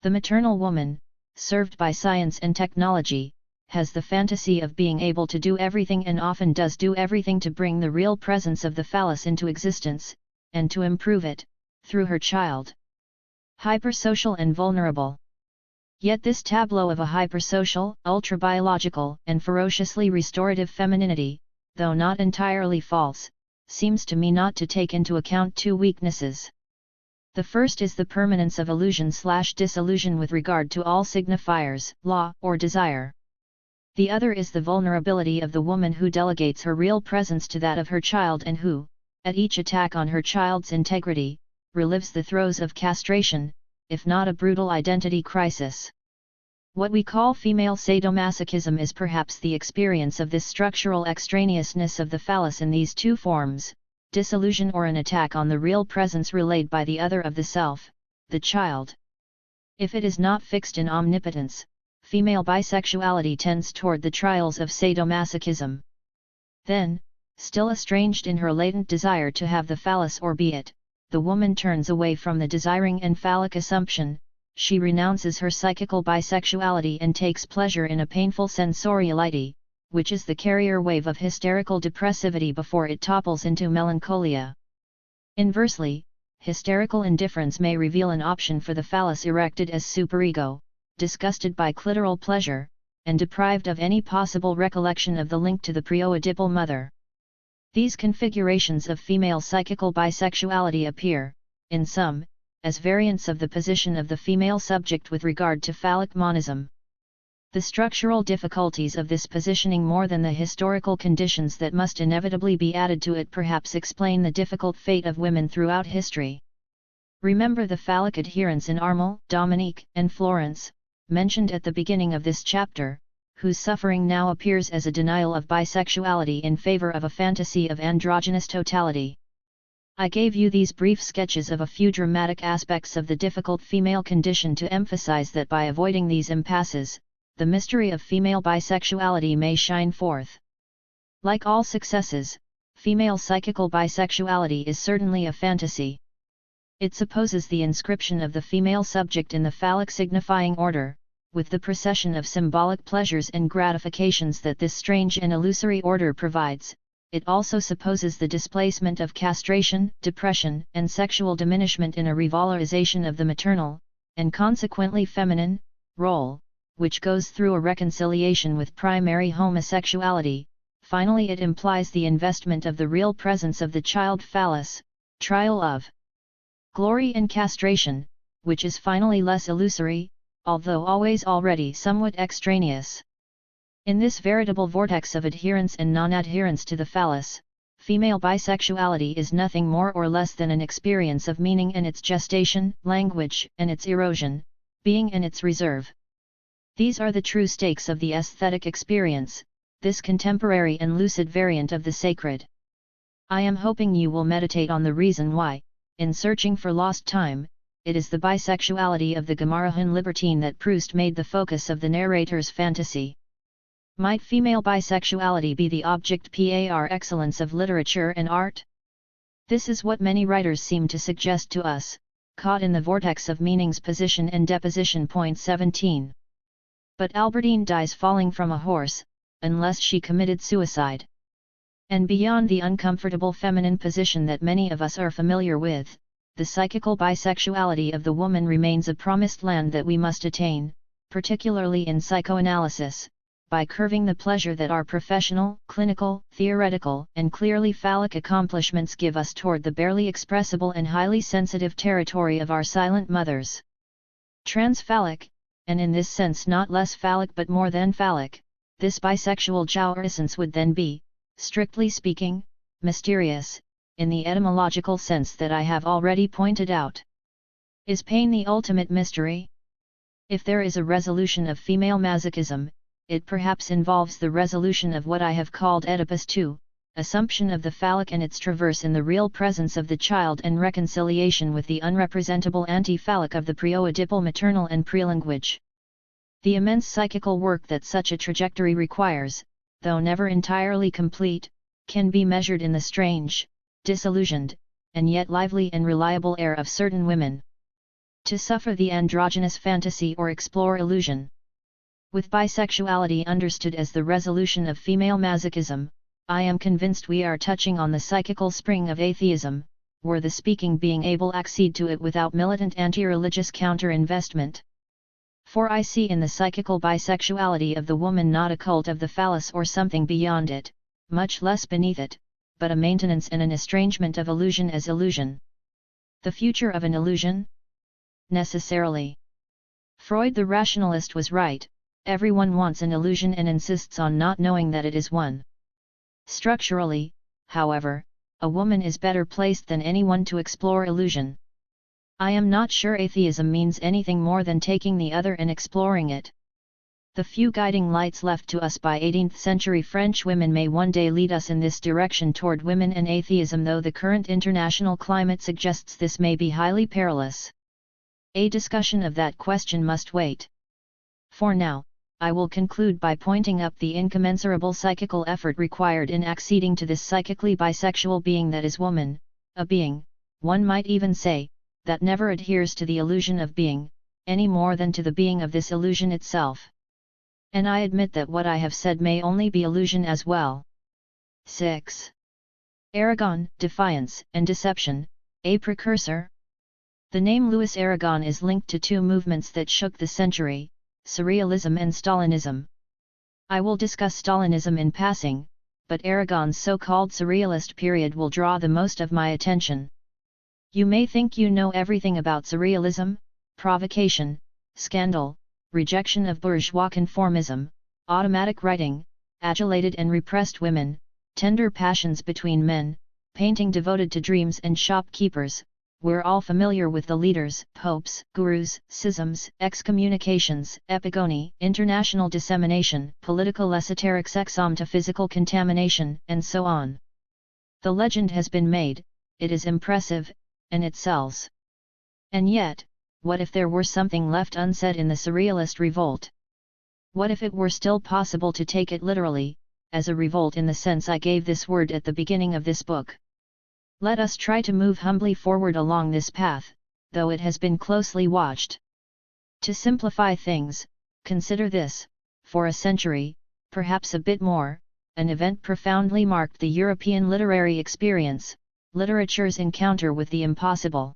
Speaker 1: The maternal woman, served by science and technology, has the fantasy of being able to do everything and often does do everything to bring the real presence of the phallus into existence, and to improve it, through her child. Hypersocial and vulnerable. Yet this tableau of a hypersocial, ultra-biological, and ferociously restorative femininity, though not entirely false, seems to me not to take into account two weaknesses. The first is the permanence of illusion/disillusion with regard to all signifiers, law, or desire. The other is the vulnerability of the woman who delegates her real presence to that of her child and who, at each attack on her child's integrity, relives the throes of castration, if not a brutal identity crisis. What we call female sadomasochism is perhaps the experience of this structural extraneousness of the phallus in these two forms, disillusion or an attack on the real presence relayed by the other of the self, the child. If it is not fixed in omnipotence, female bisexuality tends toward the trials of sadomasochism. Then, still estranged in her latent desire to have the phallus or be it, the woman turns away from the desiring and phallic assumption, she renounces her psychical bisexuality and takes pleasure in a painful sensoriality, which is the carrier wave of hysterical depressivity before it topples into melancholia. Inversely, hysterical indifference may reveal an option for the phallus erected as superego, disgusted by clitoral pleasure, and deprived of any possible recollection of the link to the preoedipal mother. These configurations of female psychical bisexuality appear, in some, as variants of the position of the female subject with regard to phallic monism. The structural difficulties of this positioning more than the historical conditions that must inevitably be added to it perhaps explain the difficult fate of women throughout history. Remember the phallic adherents in Armel, Dominique, and Florence, mentioned at the beginning of this chapter, whose suffering now appears as a denial of bisexuality in favor of a fantasy of androgynous totality. I gave you these brief sketches of a few dramatic aspects of the difficult female condition to emphasize that by avoiding these impasses, the mystery of female bisexuality may shine forth. Like all successes, female psychical bisexuality is certainly a fantasy. It supposes the inscription of the female subject in the phallic signifying order, with the procession of symbolic pleasures and gratifications that this strange and illusory order provides. It also supposes the displacement of castration, depression, and sexual diminishment in a revalorization of the maternal, and consequently feminine, role, which goes through a reconciliation with primary homosexuality. Finally, it implies the investment of the real presence of the child phallus, trial of glory and castration, which is finally less illusory, although always already somewhat extraneous. In this veritable vortex of adherence and non-adherence to the phallus, female bisexuality is nothing more or less than an experience of meaning and its gestation, language and its erosion, being and its reserve. These are the true stakes of the aesthetic experience, this contemporary and lucid variant of the sacred. I am hoping you will meditate on the reason why, in searching for lost time, it is the bisexuality of the Gamarahan libertine that Proust made the focus of the narrator's fantasy. Might female bisexuality be the object par excellence of literature and art? This is what many writers seem to suggest to us, caught in the vortex of meaning's position and deposition. Point 17. But Albertine dies falling from a horse, unless she committed suicide. And beyond the uncomfortable feminine position that many of us are familiar with, the psychical bisexuality of the woman remains a promised land that we must attain, particularly in psychoanalysis, by curving the pleasure that our professional, clinical, theoretical, and clearly phallic accomplishments give us toward the barely expressible and highly sensitive territory of our silent mothers. Transphallic, and in this sense not less phallic but more than phallic, this bisexual jouissance would then be, strictly speaking, mysterious, in the etymological sense that I have already pointed out. Is pain the ultimate mystery? If there is a resolution of female masochism, it perhaps involves the resolution of what I have called Oedipus II, assumption of the phallic and its traverse in the real presence of the child and reconciliation with the unrepresentable anti-phallic of the pre-oedipal maternal and prelanguage. The immense psychical work that such a trajectory requires, though never entirely complete, can be measured in the strange, disillusioned, and yet lively and reliable air of certain women. To suffer the androgynous fantasy or explore illusion. With bisexuality understood as the resolution of female masochism, I am convinced we are touching on the psychical spring of atheism, were the speaking being able to accede to it without militant anti-religious counter-investment. For I see in the psychical bisexuality of the woman not a cult of the phallus or something beyond it, much less beneath it, but a maintenance and an estrangement of illusion as illusion. The future of an illusion? Necessarily. Freud the rationalist was right, everyone wants an illusion and insists on not knowing that it is one. Structurally, however, a woman is better placed than anyone to explore illusion. I am not sure atheism means anything more than taking the other and exploring it. The few guiding lights left to us by 18th-century French women may one day lead us in this direction toward women and atheism, though the current international climate suggests this may be highly perilous. A discussion of that question must wait. For now, I will conclude by pointing up the incommensurable psychical effort required in acceding to this psychically bisexual being that is woman, a being, one might even say, that never adheres to the illusion of being, any more than to the being of this illusion itself. And I admit that what I have said may only be illusion as well. 6. Aragon, Defiance and Deception, a precursor. The name Louis Aragon is linked to two movements that shook the century, Surrealism and Stalinism. I will discuss Stalinism in passing, but Aragon's so-called Surrealist period will draw the most of my attention. You may think you know everything about Surrealism, provocation, scandal, rejection of bourgeois conformism, automatic writing, adulated and repressed women, tender passions between men, painting devoted to dreams and shopkeepers. We're all familiar with the leaders, popes, gurus, schisms, excommunications, epigony, international dissemination, political esoterics exom to physical contamination, and so on. The legend has been made, it is impressive, and it sells. And yet, what if there were something left unsaid in the Surrealist revolt? What if it were still possible to take it literally, as a revolt in the sense I gave this word at the beginning of this book? Let us try to move humbly forward along this path, though it has been closely watched. To simplify things, consider this: for a century, perhaps a bit more, an event profoundly marked the European literary experience, literature's encounter with the impossible.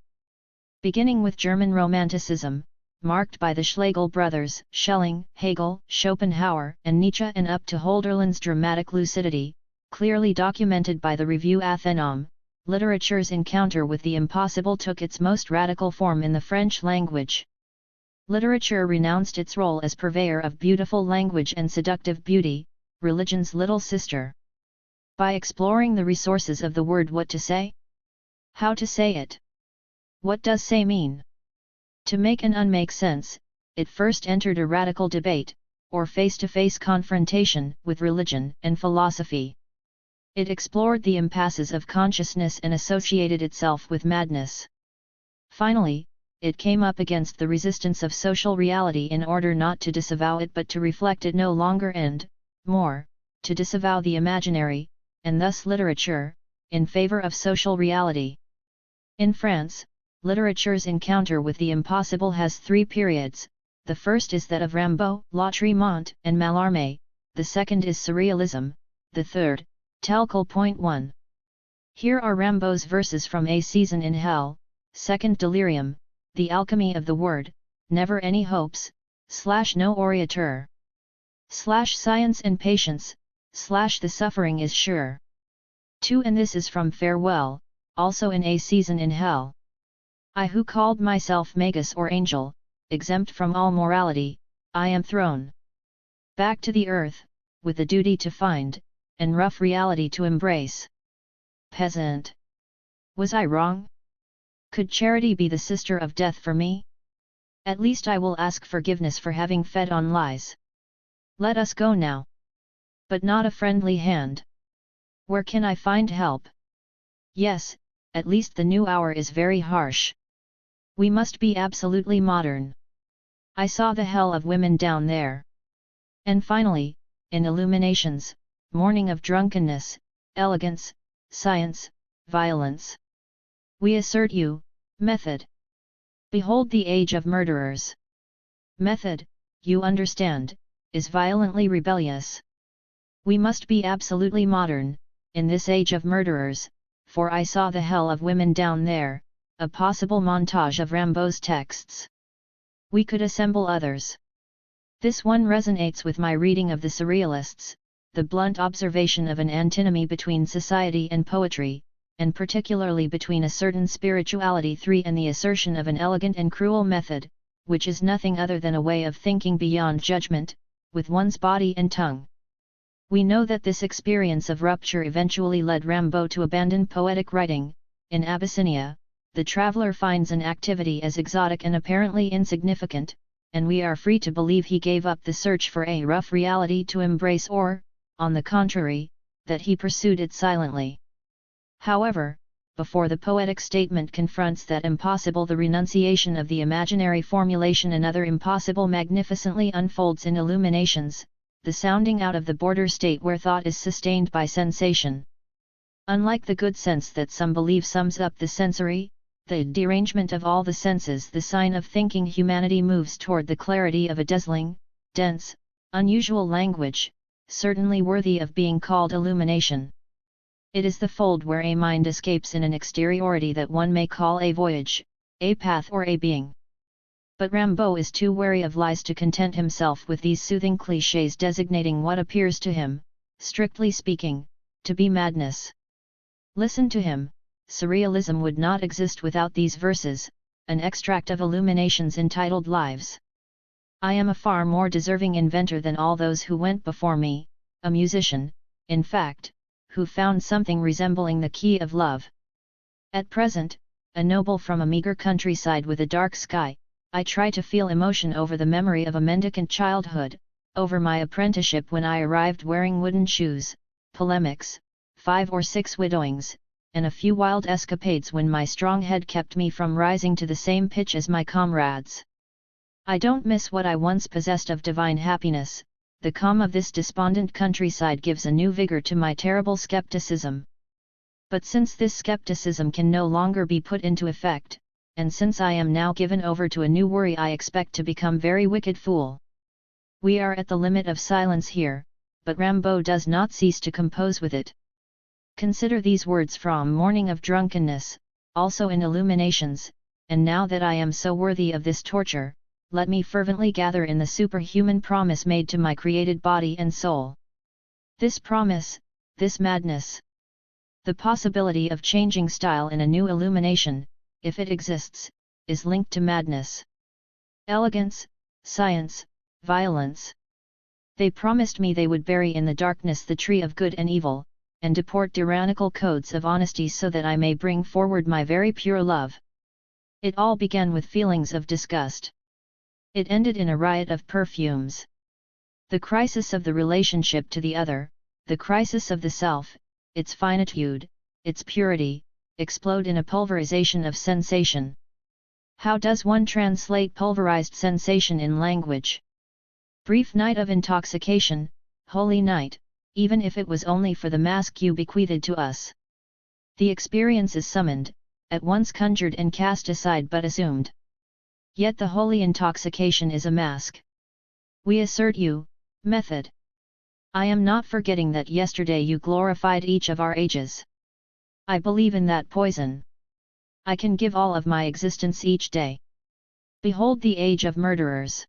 Speaker 1: Beginning with German Romanticism, marked by the Schlegel brothers, Schelling, Hegel, Schopenhauer, and Nietzsche, and up to Hölderlin's dramatic lucidity, clearly documented by the Revue Athénome, literature's encounter with the impossible took its most radical form in the French language. Literature renounced its role as purveyor of beautiful language and seductive beauty, religion's little sister. By exploring the resources of the word what to say? How to say it? What does say mean? To make and unmake sense, it first entered a radical debate, or face-to-face confrontation, with religion and philosophy. It explored the impasses of consciousness and associated itself with madness. Finally, it came up against the resistance of social reality in order not to disavow it but to reflect it no longer and, more, to disavow the imaginary, and thus literature, in favor of social reality. In France, literature's encounter with the impossible has three periods. The first is that of Rimbaud, Lautréamont, and Mallarmé, the second is Surrealism, the third, Telquel.1. Here are Rimbaud's verses from A Season in Hell, Second Delirium, The Alchemy of the Word, Never Any Hopes, /No Orateur, /Science and Patience, /The Suffering is Sure. 2. And this is from Farewell, also in A Season in Hell. I who called myself Magus or Angel, exempt from all morality, I am thrown back to the earth, with the duty to find, and rough reality to embrace. Peasant. Was I wrong? Could charity be the sister of death for me? At least I will ask forgiveness for having fed on lies. Let us go now. But not a friendly hand. Where can I find help? Yes, at least the new hour is very harsh. We must be absolutely modern. I saw the hell of women down there. And finally, in Illuminations, Morning of Drunkenness, Elegance, Science, Violence. We assert you, method. Behold the age of murderers. Method, you understand, is violently rebellious. We must be absolutely modern, in this age of murderers, for I saw the hell of women down there, a possible montage of Rimbaud's texts. We could assemble others. This one resonates with my reading of the Surrealists, the blunt observation of an antinomy between society and poetry, and particularly between a certain spirituality 3 and the assertion of an elegant and cruel method, which is nothing other than a way of thinking beyond judgment, with one's body and tongue. We know that this experience of rupture eventually led Rimbaud to abandon poetic writing. In Abyssinia, the traveler finds an activity as exotic and apparently insignificant, and we are free to believe he gave up the search for a rough reality to embrace or, on the contrary, that he pursued it silently. However, before the poetic statement confronts that impossible, the renunciation of the imaginary formulation another impossible magnificently unfolds in Illuminations, the sounding out of the border state where thought is sustained by sensation. Unlike the good sense that some believe sums up the sensory, the derangement of all the senses, the sign of thinking humanity moves toward the clarity of a dazzling, dense, unusual language, certainly worthy of being called illumination. It is the fold where a mind escapes in an exteriority that one may call a voyage, a path or a being. But Rimbaud is too wary of lies to content himself with these soothing clichés designating what appears to him, strictly speaking, to be madness. Listen to him. Surrealism would not exist without these verses, an extract of Illuminations entitled Lives. I am a far more deserving inventor than all those who went before me, a musician, in fact, who found something resembling the key of love. At present, a noble from a meager countryside with a dark sky, I try to feel emotion over the memory of a mendicant childhood, over my apprenticeship when I arrived wearing wooden shoes, polemics, 5 or 6 widowings, and a few wild escapades when my strong head kept me from rising to the same pitch as my comrades. I don't miss what I once possessed of divine happiness. The calm of this despondent countryside gives a new vigor to my terrible skepticism. But since this skepticism can no longer be put into effect, and since I am now given over to a new worry, I expect to become very wicked fool. We are at the limit of silence here, but Rimbaud does not cease to compose with it. Consider these words from Morning of Drunkenness, also in Illuminations, and now that I am so worthy of this torture, let me fervently gather in the superhuman promise made to my created body and soul. This promise, this madness, the possibility of changing style in a new illumination, if it exists, is linked to madness. Elegance, science, violence. They promised me they would bury in the darkness the tree of good and evil, and deport tyrannical codes of honesty so that I may bring forward my very pure love. It all began with feelings of disgust. It ended in a riot of perfumes. The crisis of the relationship to the other, the crisis of the self, its finitude, its purity, explode in a pulverization of sensation. How does one translate pulverized sensation in language? Brief night of intoxication, holy night, even if it was only for the mask you bequeathed to us. The experience is summoned, at once conjured and cast aside but assumed. Yet the holy intoxication is a mask. We assert you, method. I am not forgetting that yesterday you glorified each of our ages. I believe in that poison. I can give all of my existence each day. Behold the age of murderers.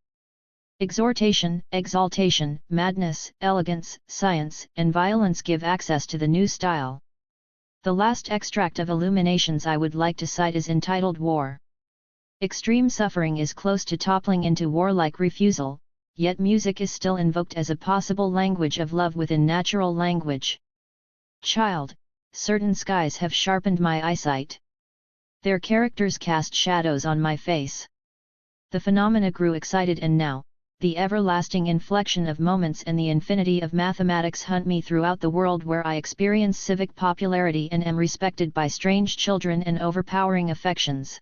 Speaker 1: Exhortation, exaltation, madness, elegance, science, and violence give access to the new style. The last extract of Illuminations I would like to cite is entitled War. Extreme suffering is close to toppling into warlike refusal, yet music is still invoked as a possible language of love within natural language. Child, certain skies have sharpened my eyesight. Their characters cast shadows on my face. The phenomena grew excited and now, the everlasting inflection of moments and the infinity of mathematics hunt me throughout the world where I experience civic popularity and am respected by strange children and overpowering affections.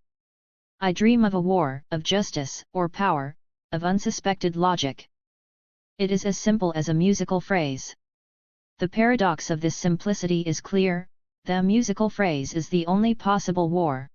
Speaker 1: I dream of a war, of justice, or power, of unsuspected logic. It is as simple as a musical phrase. The paradox of this simplicity is clear, the musical phrase is the only possible war.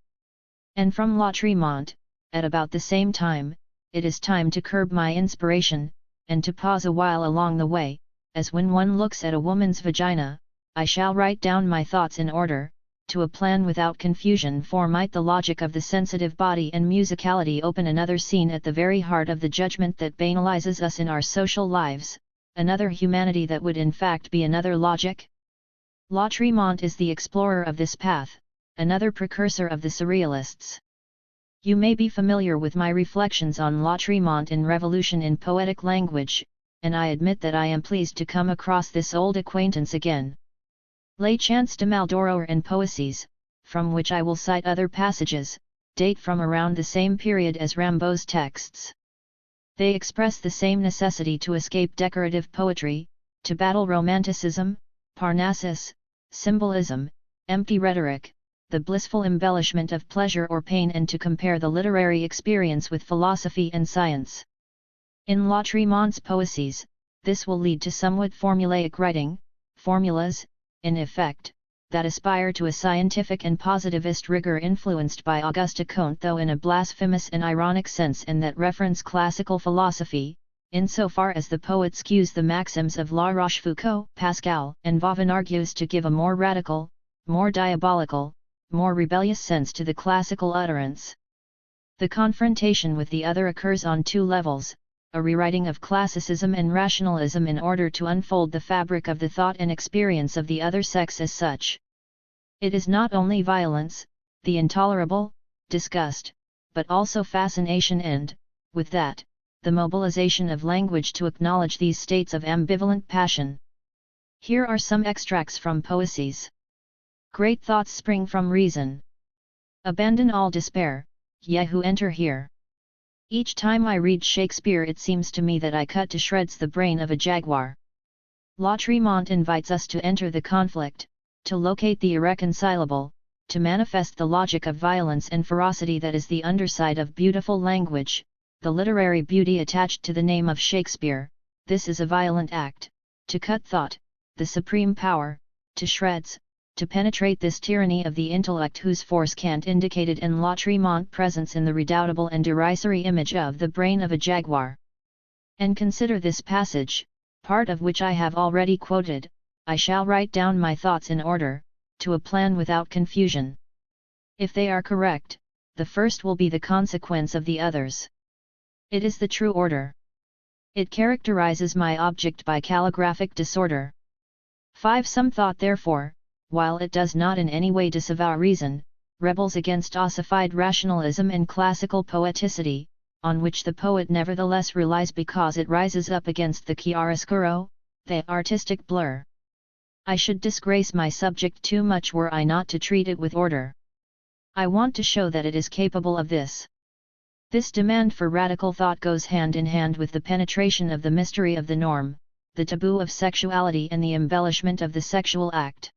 Speaker 1: And from La Tremont, at about the same time, it is time to curb my inspiration, and to pause a while along the way, as when one looks at a woman's vagina, I shall write down my thoughts in order, to a plan without confusion, for might the logic of the sensitive body and musicality open another scene at the very heart of the judgment that banalizes us in our social lives, another humanity that would in fact be another logic? La Tremont is the explorer of this path, another precursor of the surrealists. You may be familiar with my reflections on La Tremont in Revolution in Poetic Language, and I admit that I am pleased to come across this old acquaintance again. Les Chants de Maldoror and Poésies, from which I will cite other passages, date from around the same period as Rimbaud's texts. They express the same necessity to escape decorative poetry, to battle romanticism, Parnassus, symbolism, empty rhetoric, the blissful embellishment of pleasure or pain, and to compare the literary experience with philosophy and science. In La Tremont's Poésies, this will lead to somewhat formulaic writing, formulas, in effect, that aspire to a scientific and positivist rigor influenced by Auguste Comte, though in a blasphemous and ironic sense, and that reference classical philosophy, insofar as the poet skews the maxims of La Rochefoucauld, Pascal, and Vauvenargues to give a more radical, more diabolical, more rebellious sense to the classical utterance. The confrontation with the other occurs on two levels, a rewriting of classicism and rationalism in order to unfold the fabric of the thought and experience of the other sex as such. It is not only violence, the intolerable, disgust, but also fascination and, with that, the mobilization of language to acknowledge these states of ambivalent passion. Here are some extracts from Poésies. Great thoughts spring from reason. Abandon all despair, ye who enter here. Each time I read Shakespeare it seems to me that I cut to shreds the brain of a jaguar. La Tremont invites us to enter the conflict, to locate the irreconcilable, to manifest the logic of violence and ferocity that is the underside of beautiful language, the literary beauty attached to the name of Shakespeare. This is a violent act, to cut thought, the supreme power, to shreds, to penetrate this tyranny of the intellect whose force Kant indicated in La Tremont presents in the redoubtable and derisory image of the brain of a jaguar. And consider this passage, part of which I have already quoted, I shall write down my thoughts in order, to a plan without confusion. If they are correct, the first will be the consequence of the others. It is the true order. It characterizes my object by calligraphic disorder. 5. Some thought therefore, while it does not in any way disavow reason, rebels against ossified rationalism and classical poeticity, on which the poet nevertheless relies because it rises up against the chiaroscuro, the artistic blur. I should disgrace my subject too much were I not to treat it with order. I want to show that it is capable of this. This demand for radical thought goes hand in hand with the penetration of the mystery of the norm, the taboo of sexuality and the embellishment of the sexual act.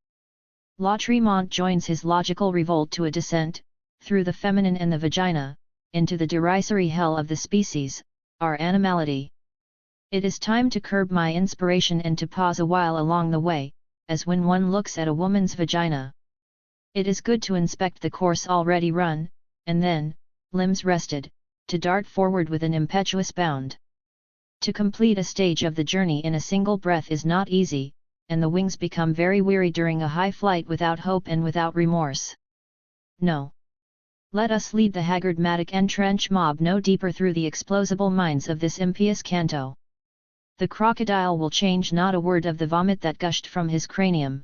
Speaker 1: Lautréamont joins his logical revolt to a descent, through the feminine and the vagina, into the derisory hell of the species, our animality. It is time to curb my inspiration and to pause a while along the way, as when one looks at a woman's vagina. It is good to inspect the course already run, and then, limbs rested, to dart forward with an impetuous bound. To complete a stage of the journey in a single breath is not easy, and the wings become very weary during a high flight without hope and without remorse. No. Let us lead the haggard-matic entrench mob no deeper through the explosible minds of this impious canto. The crocodile will change not a word of the vomit that gushed from his cranium.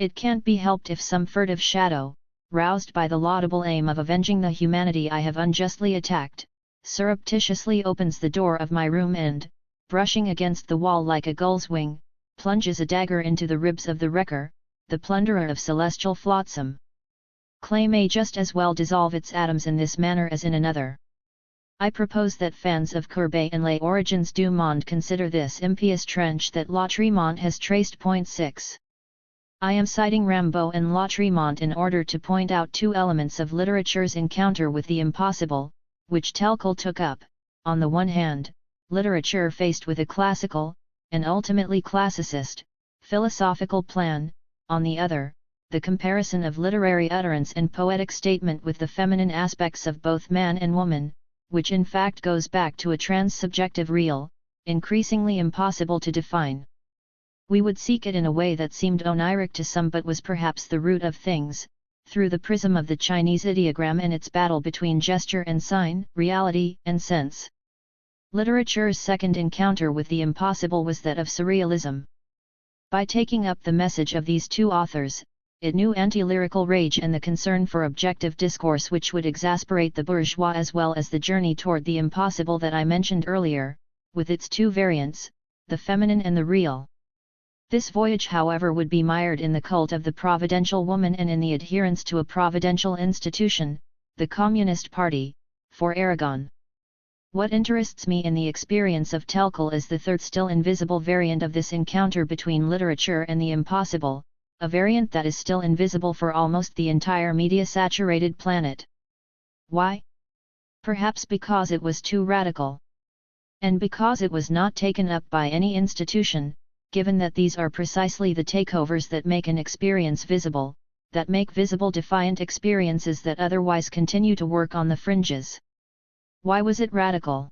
Speaker 1: It can't be helped if some furtive shadow, roused by the laudable aim of avenging the humanity I have unjustly attacked, surreptitiously opens the door of my room and, brushing against the wall like a gull's wing, plunges a dagger into the ribs of the wrecker, the plunderer of celestial flotsam. Clay may just as well dissolve its atoms in this manner as in another. I propose that fans of Courbet and Les Origines du Monde consider this impious trench that Lautréamont has traced. Point 6. I am citing Rimbaud and Lautréamont in order to point out two elements of literature's encounter with the impossible, which Telkel took up. On the one hand, literature faced with a classical, and ultimately classicist, philosophical plan; on the other, the comparison of literary utterance and poetic statement with the feminine aspects of both man and woman, which in fact goes back to a trans-subjective real, increasingly impossible to define. We would seek it in a way that seemed oniric to some but was perhaps the root of things, through the prism of the Chinese ideogram and its battle between gesture and sign, reality and sense. Literature's second encounter with the impossible was that of surrealism. By taking up the message of these two authors, it knew anti-lyrical rage and the concern for objective discourse which would exasperate the bourgeois, as well as the journey toward the impossible that I mentioned earlier, with its two variants, the feminine and the real. This voyage, however, would be mired in the cult of the providential woman and in the adherence to a providential institution, the Communist Party, for Aragon. What interests me in the experience of Telkel is the third still invisible variant of this encounter between literature and the impossible, a variant that is still invisible for almost the entire media-saturated planet. Why? Perhaps because it was too radical. And because it was not taken up by any institution, given that these are precisely the takeovers that make an experience visible, that make visible defiant experiences that otherwise continue to work on the fringes. Why was it radical?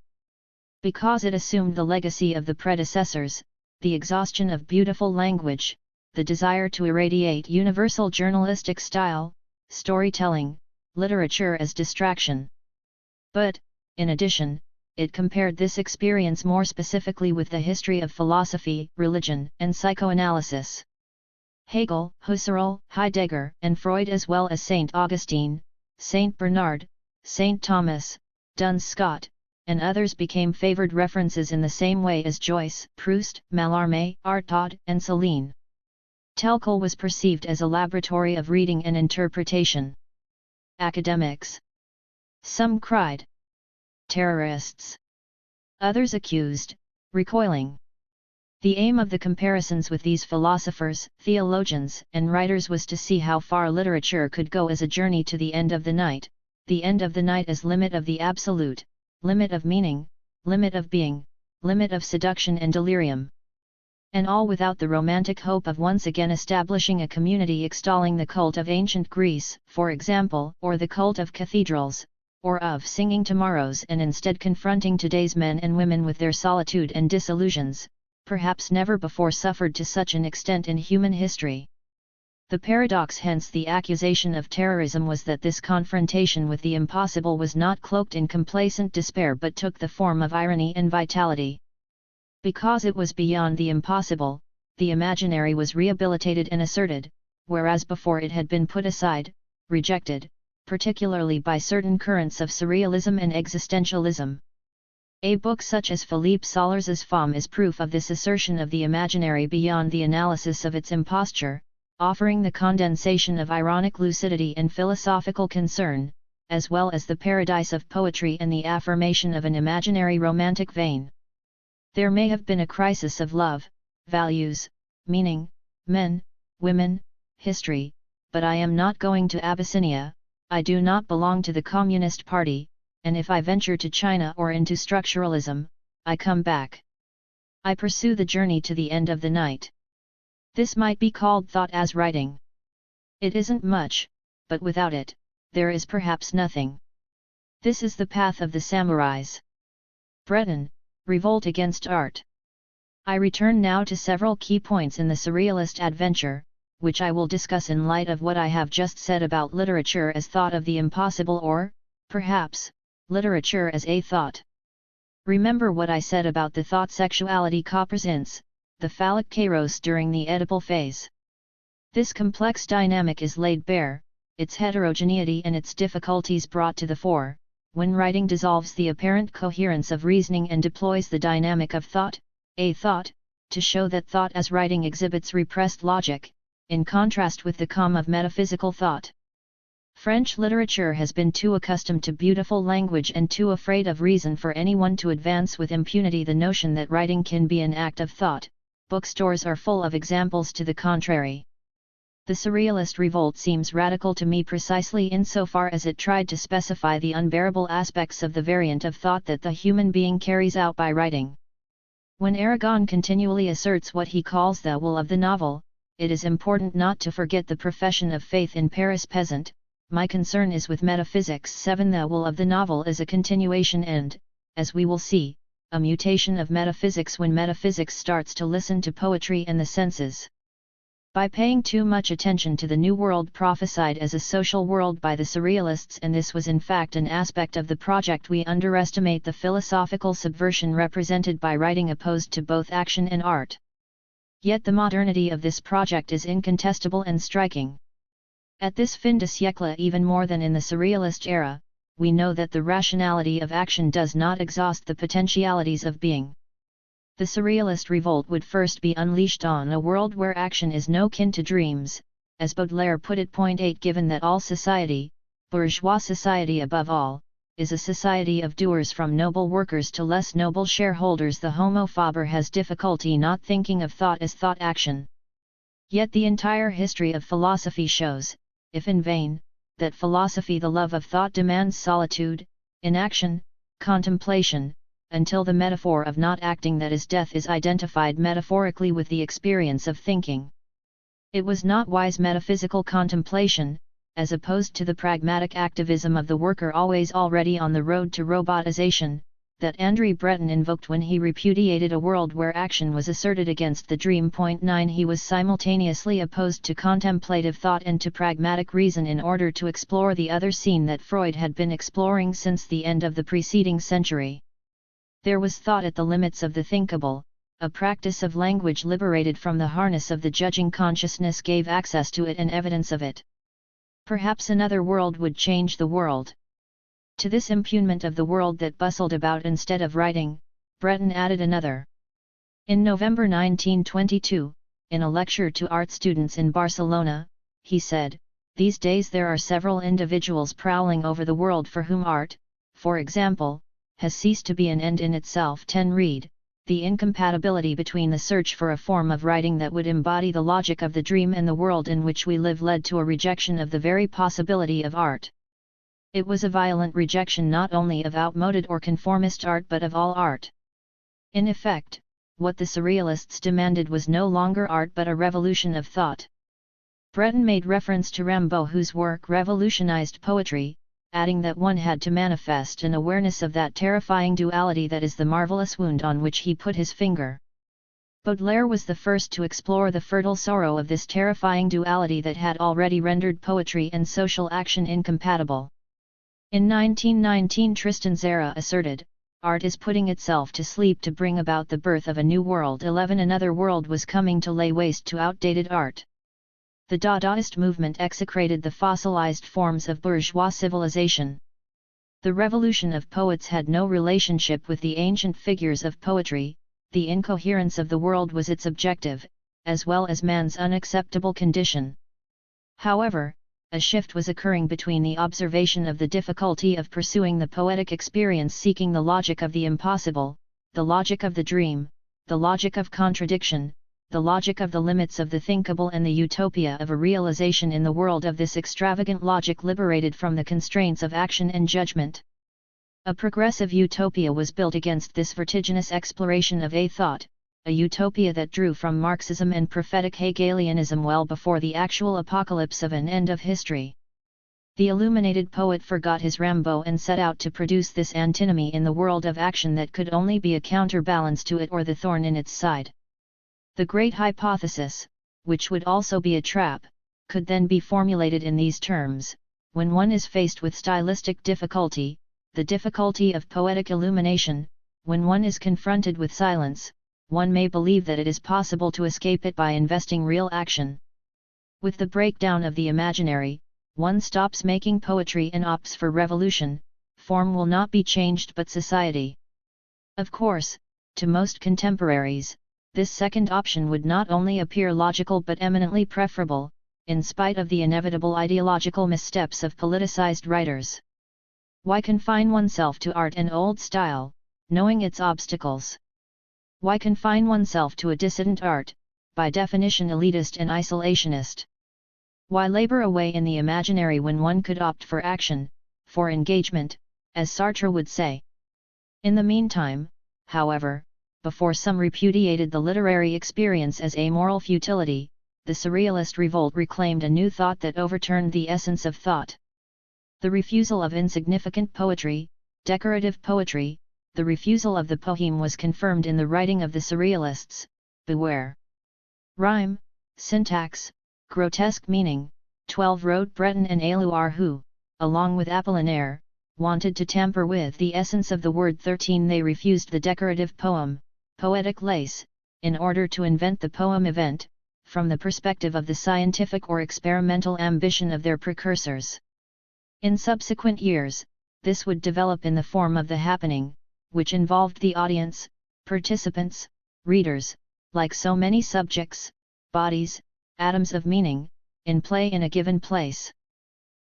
Speaker 1: Because it assumed the legacy of the predecessors, the exhaustion of beautiful language, the desire to irradiate universal journalistic style, storytelling, literature as distraction. But, in addition, it compared this experience more specifically with the history of philosophy, religion, and psychoanalysis. Hegel, Husserl, Heidegger, and Freud, as well as St. Augustine, St. Bernard, St. Thomas, Duns Scott, and others became favored references in the same way as Joyce, Proust, Mallarmé, Artaud, and Céline. Telkel was perceived as a laboratory of reading and interpretation. Academics. Some cried. Terrorists. Others accused, recoiling. The aim of the comparisons with these philosophers, theologians, and writers was to see how far literature could go as a journey to the end of the night as limit of the absolute, limit of meaning, limit of being, limit of seduction and delirium. And all without the romantic hope of once again establishing a community extolling the cult of ancient Greece, for example, or the cult of cathedrals, or of singing tomorrows, and instead confronting today's men and women with their solitude and disillusions, perhaps never before suffered to such an extent in human history. The paradox, hence the accusation of terrorism, was that this confrontation with the impossible was not cloaked in complacent despair but took the form of irony and vitality. Because it was beyond the impossible, the imaginary was rehabilitated and asserted, whereas before it had been put aside, rejected, particularly by certain currents of surrealism and existentialism. A book such as Philippe Sollars's Femme is proof of this assertion of the imaginary beyond the analysis of its imposture, offering the condensation of ironic lucidity and philosophical concern, as well as the paradise of poetry and the affirmation of an imaginary romantic vein. There may have been a crisis of love, values, meaning, men, women, history, but I am not going to Abyssinia, I do not belong to the Communist Party, and if I venture to China or into structuralism, I come back. I pursue the journey to the end of the night. This might be called thought as writing. It isn't much, but without it, there is perhaps nothing. This is the path of the samurais. Breton, Revolt against art. I return now to several key points in the surrealist adventure, which I will discuss in light of what I have just said about literature as thought of the impossible or, perhaps, literature as a thought. Remember what I said about the thought sexuality copresents, the phallic kairos during the Oedipal phase. This complex dynamic is laid bare, its heterogeneity and its difficulties brought to the fore, when writing dissolves the apparent coherence of reasoning and deploys the dynamic of thought, a thought, to show that thought as writing exhibits repressed logic, in contrast with the calm of metaphysical thought. French literature has been too accustomed to beautiful language and too afraid of reason for anyone to advance with impunity the notion that writing can be an act of thought. Bookstores are full of examples to the contrary. The surrealist revolt seems radical to me precisely insofar as it tried to specify the unbearable aspects of the variant of thought that the human being carries out by writing. When Aragon continually asserts what he calls the will of the novel, it is important not to forget the profession of faith in Paris Peasant. My concern is with metaphysics. 7 The will of the novel is a continuation and, as we will see, a mutation of metaphysics when metaphysics starts to listen to poetry and the senses. By paying too much attention to the New World prophesied as a social world by the surrealists, and this was in fact an aspect of the project, we underestimate the philosophical subversion represented by writing opposed to both action and art. Yet the modernity of this project is incontestable and striking. At this fin de siècle, even more than in the surrealist era, we know that the rationality of action does not exhaust the potentialities of being. The surrealist revolt would first be unleashed on a world where action is no kin to dreams, as Baudelaire put it. 8 Given that all society, bourgeois society above all, is a society of doers from noble workers to less noble shareholders, the homo faber has difficulty not thinking of thought as thought action. Yet the entire history of philosophy shows, if in vain, that philosophy, the love of thought, demands solitude, inaction, contemplation, until the metaphor of not acting, that is death, is identified metaphorically with the experience of thinking. It was not wise metaphysical contemplation, as opposed to the pragmatic activism of the worker always already on the road to robotization, that André Breton invoked when he repudiated a world where action was asserted against the dream. 9 He was simultaneously opposed to contemplative thought and to pragmatic reason in order to explore the other scene that Freud had been exploring since the end of the preceding century. There was thought at the limits of the thinkable, a practice of language liberated from the harness of the judging consciousness gave access to it and evidence of it. Perhaps another world would change the world. To this impugnment of the world that bustled about instead of writing, Breton added another. In November 1922, in a lecture to art students in Barcelona, he said, "These days there are several individuals prowling over the world for whom art, for example, has ceased to be an end in itself." 10 Read, the incompatibility between the search for a form of writing that would embody the logic of the dream and the world in which we live led to a rejection of the very possibility of art. It was a violent rejection not only of outmoded or conformist art but of all art. In effect, what the surrealists demanded was no longer art but a revolution of thought. Breton made reference to Rimbaud, whose work revolutionized poetry, adding that one had to manifest an awareness of that terrifying duality that is the marvelous wound on which he put his finger. Baudelaire was the first to explore the fertile sorrow of this terrifying duality that had already rendered poetry and social action incompatible. In 1919 Tristan Tzara asserted, "Art is putting itself to sleep to bring about the birth of a new world." 11 Another world was coming to lay waste to outdated art. The Dadaist movement execrated the fossilized forms of bourgeois civilization. The revolution of poets had no relationship with the ancient figures of poetry. The incoherence of the world was its objective, as well as man's unacceptable condition. However, a shift was occurring between the observation of the difficulty of pursuing the poetic experience seeking the logic of the impossible, the logic of the dream, the logic of contradiction, the logic of the limits of the thinkable and the utopia of a realization in the world of this extravagant logic liberated from the constraints of action and judgment. A progressive utopia was built against this vertiginous exploration of a thought, a utopia that drew from Marxism and prophetic Hegelianism well before the actual apocalypse of an end of history. The illuminated poet forgot his Rambo and set out to produce this antinomy in the world of action that could only be a counterbalance to it or the thorn in its side. The great hypothesis, which would also be a trap, could then be formulated in these terms: when one is faced with stylistic difficulty, the difficulty of poetic illumination, when one is confronted with silence, one may believe that it is possible to escape it by investing real action. With the breakdown of the imaginary, one stops making poetry and opts for revolution. Form will not be changed but society. Of course, to most contemporaries, this second option would not only appear logical but eminently preferable, in spite of the inevitable ideological missteps of politicized writers. Why confine oneself to art and old style, knowing its obstacles? Why confine oneself to a dissident art, by definition elitist and isolationist? Why labor away in the imaginary when one could opt for action, for engagement, as Sartre would say? In the meantime, however, before some repudiated the literary experience as a moral futility, the surrealist revolt reclaimed a new thought that overturned the essence of thought. The refusal of insignificant poetry, decorative poetry, the refusal of the poème was confirmed in the writing of the surrealists. Beware! Rhyme, syntax, grotesque meaning. 12 wrote Breton and Éluard who, along with Apollinaire, wanted to tamper with the essence of the word. 13 They refused the decorative poem, poetic lace, in order to invent the poem event, from the perspective of the scientific or experimental ambition of their precursors. In subsequent years, this would develop in the form of the happening, which involved the audience, participants, readers, like so many subjects, bodies, atoms of meaning, in play in a given place.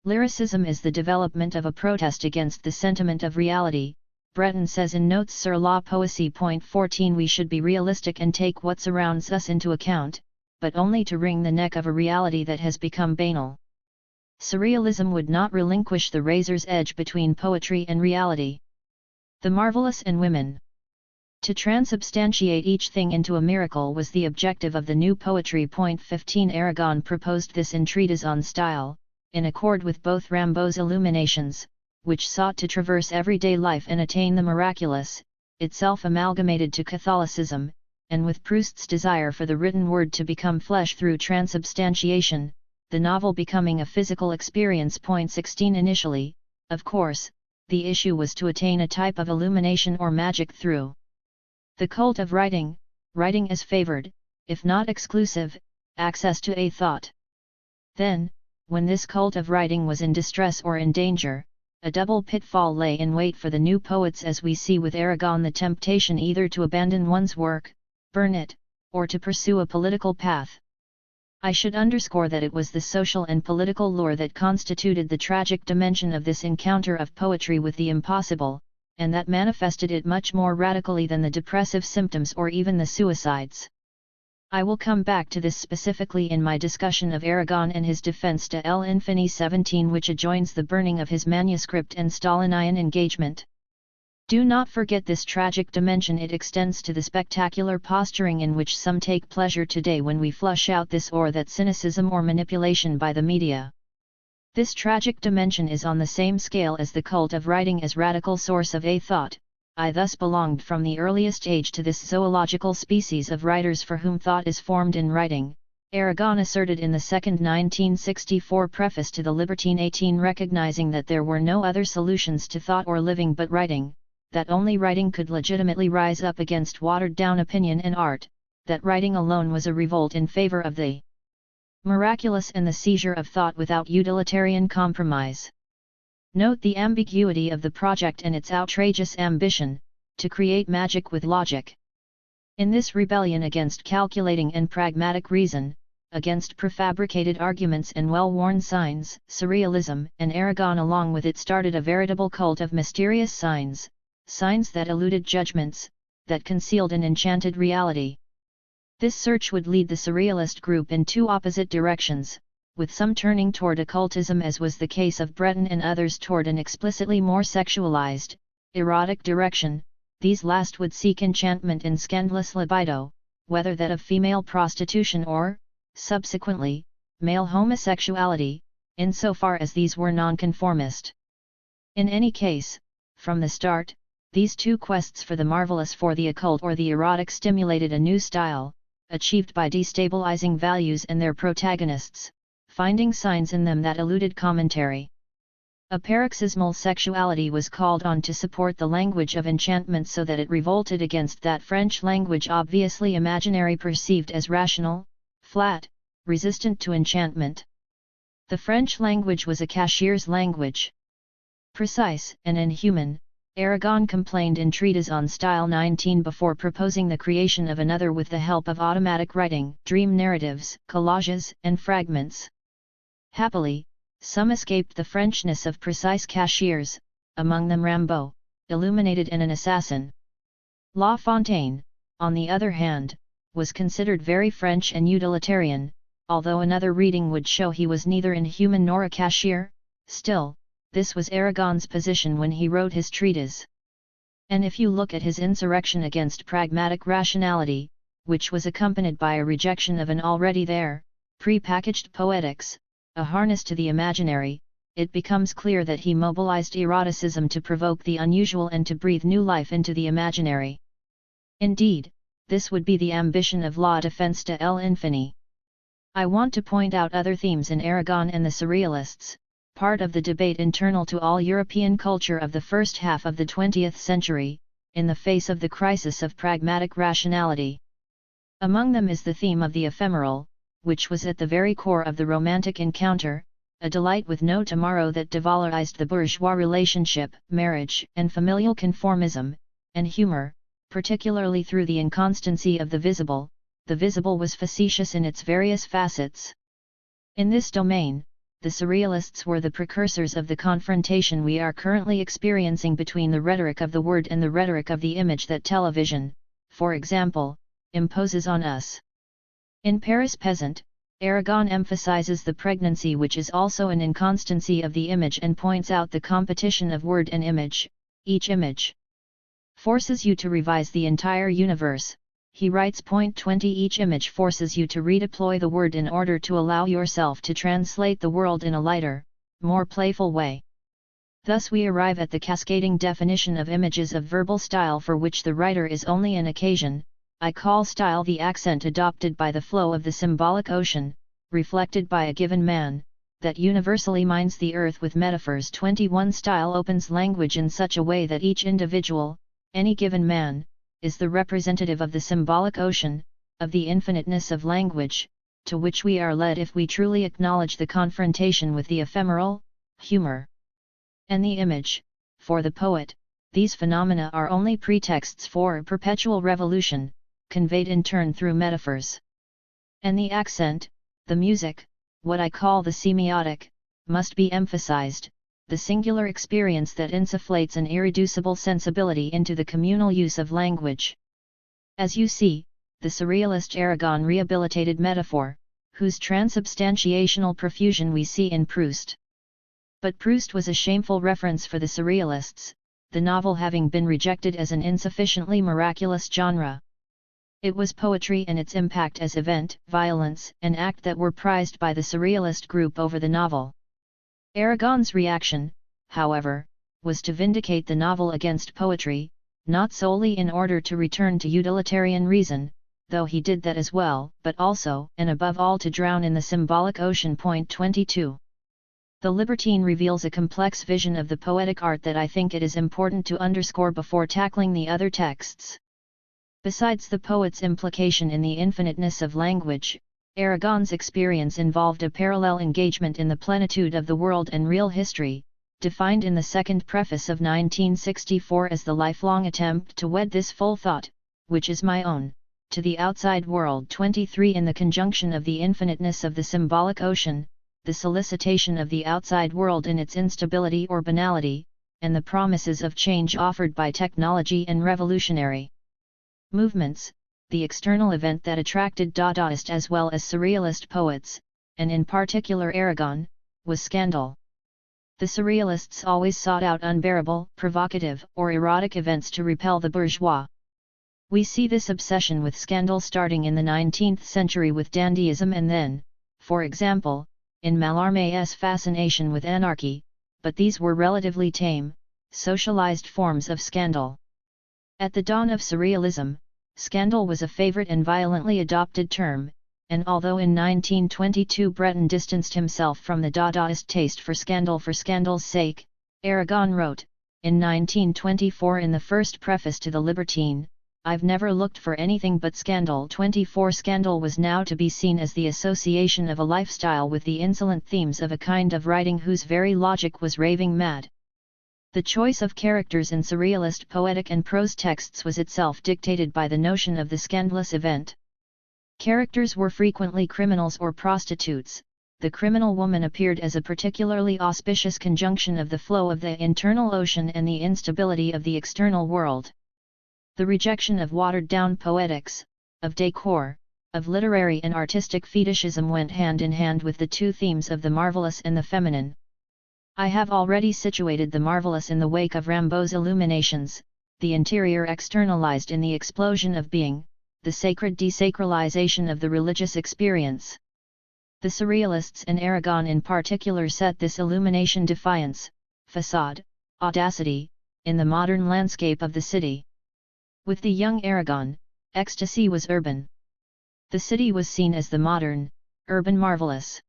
Speaker 1: Lyricism is the development of a protest against the sentiment of reality. Breton says in Notes sur la Poésie. 14 We should be realistic and take what surrounds us into account, but only to wring the neck of a reality that has become banal. Surrealism would not relinquish the razor's edge between poetry and reality. The marvelous and women. To transubstantiate each thing into a miracle was the objective of the new poetry. 15 Aragon proposed this in Treatise on Style, in accord with both Rimbaud's illuminations, which sought to traverse everyday life and attain the miraculous, itself amalgamated to Catholicism, and with Proust's desire for the written word to become flesh through transubstantiation, the novel becoming a physical experience. 16 Initially, of course, the issue was to attain a type of illumination or magic through the cult of writing, writing as favored, if not exclusive, access to a thought. Then, when this cult of writing was in distress or in danger, a double pitfall lay in wait for the new poets, as we see with Aragon: the temptation either to abandon one's work, burn it, or to pursue a political path. I should underscore that it was the social and political lure that constituted the tragic dimension of this encounter of poetry with the impossible, and that manifested it much more radically than the depressive symptoms or even the suicides. I will come back to this specifically in my discussion of Aragon and his defense de l'Infini 17, which adjoins the burning of his manuscript and Stalinian engagement. Do not forget this tragic dimension. It extends to the spectacular posturing in which some take pleasure today when we flush out this or that cynicism or manipulation by the media. This tragic dimension is on the same scale as the cult of writing as radical source of a thought. I thus belonged from the earliest age to this zoological species of writers for whom thought is formed in writing, Aragon asserted in the second 1964 preface to the Libertine 18, recognizing that there were no other solutions to thought or living but writing, that only writing could legitimately rise up against watered-down opinion and art, that writing alone was a revolt in favor of the miraculous and the seizure of thought without utilitarian compromise. Note the ambiguity of the project and its outrageous ambition to create magic with logic. In this rebellion against calculating and pragmatic reason, against prefabricated arguments and well-worn signs, Surrealism and Aragon along with it started a veritable cult of mysterious signs, signs that eluded judgments, that concealed an enchanted reality. This search would lead the Surrealist group in two opposite directions, with some turning toward occultism as was the case of Breton and others toward an explicitly more sexualized, erotic direction. These last would seek enchantment in scandalous libido, whether that of female prostitution or, subsequently, male homosexuality, insofar as these were nonconformist. In any case, from the start, these two quests for the marvelous, for the occult or the erotic, stimulated a new style, achieved by destabilizing values and their protagonists, finding signs in them that eluded commentary. A paroxysmal sexuality was called on to support the language of enchantment so that it revolted against that French language obviously imaginary, perceived as rational, flat, resistant to enchantment. The French language was a cashier's language. Precise and inhuman, Aragon complained in Treatise on Style 19 before proposing the creation of another with the help of automatic writing, dream narratives, collages, and fragments. Happily, some escaped the Frenchness of precise cashiers, among them Rimbaud, illuminated and an assassin. La Fontaine, on the other hand, was considered very French and utilitarian, although another reading would show he was neither inhuman nor a cashier. Still, this was Aragon's position when he wrote his treatise. And if you look at his insurrection against pragmatic rationality, which was accompanied by a rejection of an already there, pre-packaged poetics, a harness to the imaginary, it becomes clear that he mobilized eroticism to provoke the unusual and to breathe new life into the imaginary. Indeed, this would be the ambition of La Défense de l'Infini. I want to point out other themes in Aragon and the Surrealists, part of the debate internal to all European culture of the first half of the 20th century, in the face of the crisis of pragmatic rationality. Among them is the theme of the ephemeral, which was at the very core of the Romantic encounter, a delight with no tomorrow that devalorized the bourgeois relationship, marriage, and familial conformism, and humor, particularly through the inconstancy of the visible was facetious in its various facets. In this domain, the Surrealists were the precursors of the confrontation we are currently experiencing between the rhetoric of the word and the rhetoric of the image that television, for example, imposes on us. In Paris Peasant, Aragon emphasizes the pregnancy which is also an inconstancy of the image and points out the competition of word and image. Each image forces you to revise the entire universe, he writes. Point 20 Each image forces you to redeploy the word in order to allow yourself to translate the world in a lighter, more playful way. Thus we arrive at the cascading definition of images of verbal style for which the writer is only an occasion. I call style the accent adopted by the flow of the symbolic ocean, reflected by a given man, that universally mines the earth with metaphors. 21 Style opens language in such a way that each individual, any given man, is the representative of the symbolic ocean, of the infiniteness of language, to which we are led if we truly acknowledge the confrontation with the ephemeral, humor, and the image. For the poet, these phenomena are only pretexts for a perpetual revolution, conveyed in turn through metaphors. And the accent, the music, what I call the semiotic, must be emphasized, the singular experience that insufflates an irreducible sensibility into the communal use of language. As you see, the Surrealist Aragon rehabilitated metaphor, whose transubstantiational profusion we see in Proust. But Proust was a shameful reference for the Surrealists, the novel having been rejected as an insufficiently miraculous genre. It was poetry and its impact as event, violence, and act that were prized by the Surrealist group over the novel. Aragon's reaction, however, was to vindicate the novel against poetry, not solely in order to return to utilitarian reason, though he did that as well, but also, and above all, to drown in the symbolic ocean. Point 22. The Libertine reveals a complex vision of the poetic art that I think it is important to underscore before tackling the other texts. Besides the poet's implication in the infiniteness of language, Aragon's experience involved a parallel engagement in the plenitude of the world and real history, defined in the second preface of 1964 as the lifelong attempt to wed this full thought, which is my own, to the outside world. 23 In the conjunction of the infiniteness of the symbolic ocean, the solicitation of the outside world in its instability or banality, and the promises of change offered by technology and revolutionary movements, the external event that attracted Dadaist as well as Surrealist poets, and in particular Aragon, was scandal. The Surrealists always sought out unbearable, provocative, or erotic events to repel the bourgeois. We see this obsession with scandal starting in the 19th century with dandyism and then, for example, in Mallarmé's fascination with anarchy, but these were relatively tame, socialized forms of scandal. At the dawn of Surrealism, scandal was a favorite and violently adopted term, and although in 1922 Breton distanced himself from the Dadaist taste for scandal's sake, Aragon wrote, in 1924 in the first preface to the Libertine, "I've never looked for anything but scandal." 24 Scandal was now to be seen as the association of a lifestyle with the insolent themes of a kind of writing whose very logic was raving mad. The choice of characters in Surrealist poetic and prose texts was itself dictated by the notion of the scandalous event. Characters were frequently criminals or prostitutes. The criminal woman appeared as a particularly auspicious conjunction of the flow of the internal ocean and the instability of the external world. The rejection of watered-down poetics, of decor, of literary and artistic fetishism went hand in hand with the two themes of the marvelous and the feminine. I have already situated the marvelous in the wake of Rimbaud's illuminations, the interior externalized in the explosion of being, the sacred desacralization of the religious experience. The Surrealists and Aragon in particular set this illumination defiance, facade, audacity, in the modern landscape of the city. With the young Aragon, ecstasy was urban. The city was seen as the modern, urban marvelous.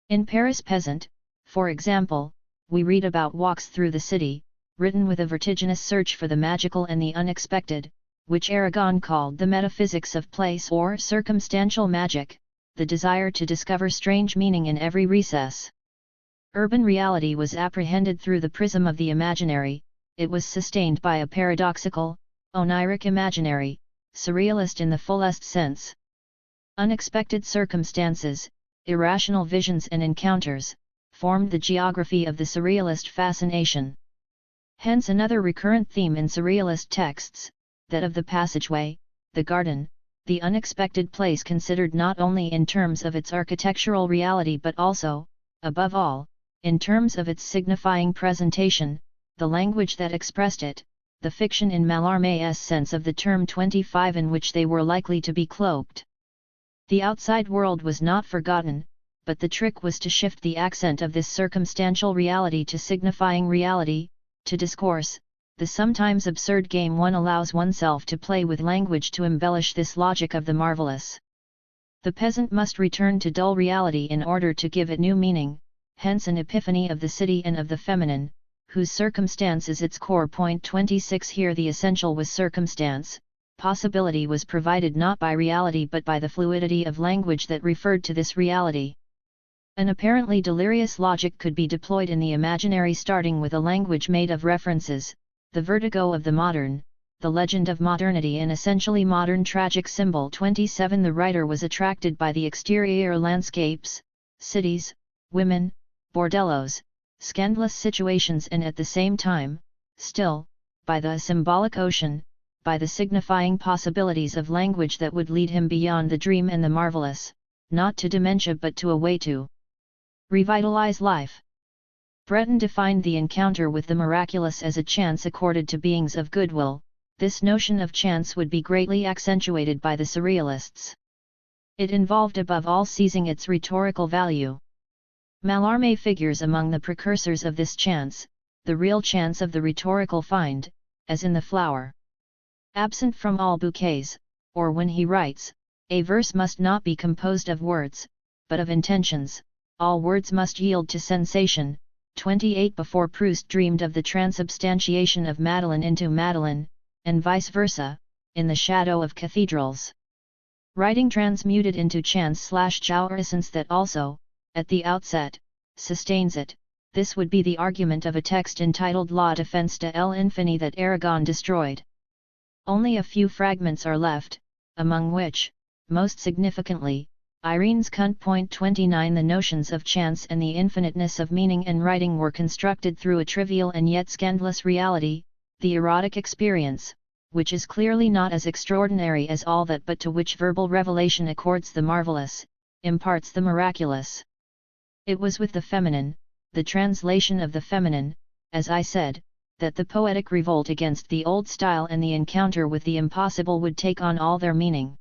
Speaker 1: In Paris Peasant, for example, we read about walks through the city, written with a vertiginous search for the magical and the unexpected, which Aragon called the metaphysics of place or circumstantial magic, the desire to discover strange meaning in every recess. Urban reality was apprehended through the prism of the imaginary, it was sustained by a paradoxical, oniric imaginary, surrealist in the fullest sense. Unexpected circumstances, irrational visions and encounters, formed the geography of the surrealist fascination. Hence another recurrent theme in surrealist texts, that of the passageway, the garden, the unexpected place considered not only in terms of its architectural reality but also, above all, in terms of its signifying presentation, the language that expressed it, the fiction in Mallarmé's sense of the term 25 in which they were likely to be cloaked. The outside world was not forgotten, but the trick was to shift the accent of this circumstantial reality to signifying reality, to discourse, the sometimes absurd game one allows oneself to play with language to embellish this logic of the marvelous. The peasant must return to dull reality in order to give it new meaning, hence an epiphany of the city and of the feminine, whose circumstance is its core. 26 Here the essential was circumstance, possibility was provided not by reality but by the fluidity of language that referred to this reality. An apparently delirious logic could be deployed in the imaginary starting with a language made of references, the vertigo of the modern, the legend of modernity an essentially modern tragic symbol. 27 The writer was attracted by the exterior landscapes, cities, women, bordellos, scandalous situations and at the same time, still, by the symbolic ocean, by the signifying possibilities of language that would lead him beyond the dream and the marvelous, not to dementia but to a way to revitalize life. Breton defined the encounter with the miraculous as a chance accorded to beings of goodwill. This notion of chance would be greatly accentuated by the Surrealists. It involved above all seizing its rhetorical value. Mallarmé figures among the precursors of this chance, the real chance of the rhetorical find, as in the flower. Absent from all bouquets, or when he writes, a verse must not be composed of words, but of intentions, all words must yield to sensation. 28 Before Proust dreamed of the transubstantiation of Madeleine into Madeleine, and vice versa, in the shadow of cathedrals. Writing transmuted into chance/jouissance that also, at the outset, sustains it, this would be the argument of a text entitled La Défense de l'Infini that Aragon destroyed. Only a few fragments are left, among which, most significantly, Irene's Kant. 29. The notions of chance and the infiniteness of meaning and writing were constructed through a trivial and yet scandalous reality, the erotic experience, which is clearly not as extraordinary as all that but to which verbal revelation accords the marvelous, imparts the miraculous. It was with the feminine, the translation of the feminine, as I said, that the poetic revolt against the old style and the encounter with the impossible would take on all their meaning.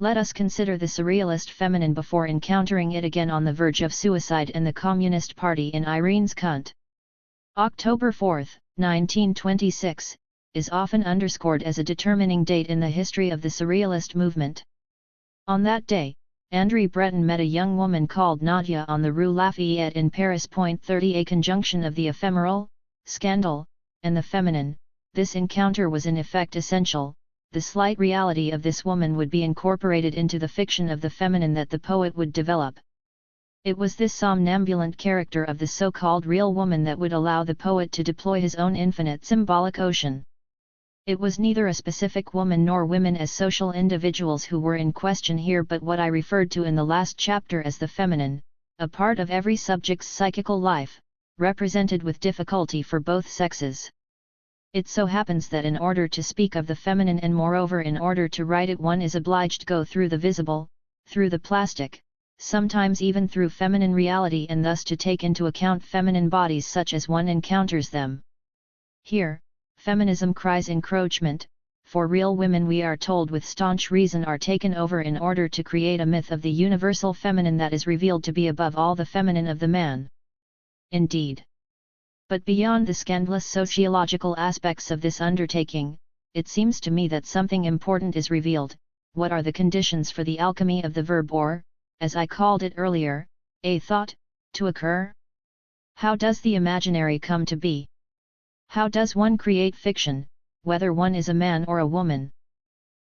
Speaker 1: Let us consider the surrealist feminine before encountering it again on the verge of suicide and the Communist Party in Irene's Kant. October 4, 1926, is often underscored as a determining date in the history of the surrealist movement. On that day, André Breton met a young woman called Nadia on the Rue Lafayette in Paris. 30 A conjunction of the ephemeral, scandal, and the feminine, this encounter was in effect essential. The slight reality of this woman would be incorporated into the fiction of the feminine that the poet would develop. It was this somnambulant character of the so-called real woman that would allow the poet to deploy his own infinite symbolic ocean. It was neither a specific woman nor women as social individuals who were in question here but what I referred to in the last chapter as the feminine, a part of every subject's psychical life, represented with difficulty for both sexes. It so happens that in order to speak of the feminine and moreover in order to write it one is obliged to go through the visible, through the plastic, sometimes even through feminine reality and thus to take into account feminine bodies such as one encounters them. Here, feminism cries encroachment, for real women we are told with staunch reason are taken over in order to create a myth of the universal feminine that is revealed to be above all the feminine of the man. Indeed. But beyond the scandalous sociological aspects of this undertaking, it seems to me that something important is revealed. What are the conditions for the alchemy of the verb or, as I called it earlier, a thought, to occur? How does the imaginary come to be? How does one create fiction, whether one is a man or a woman?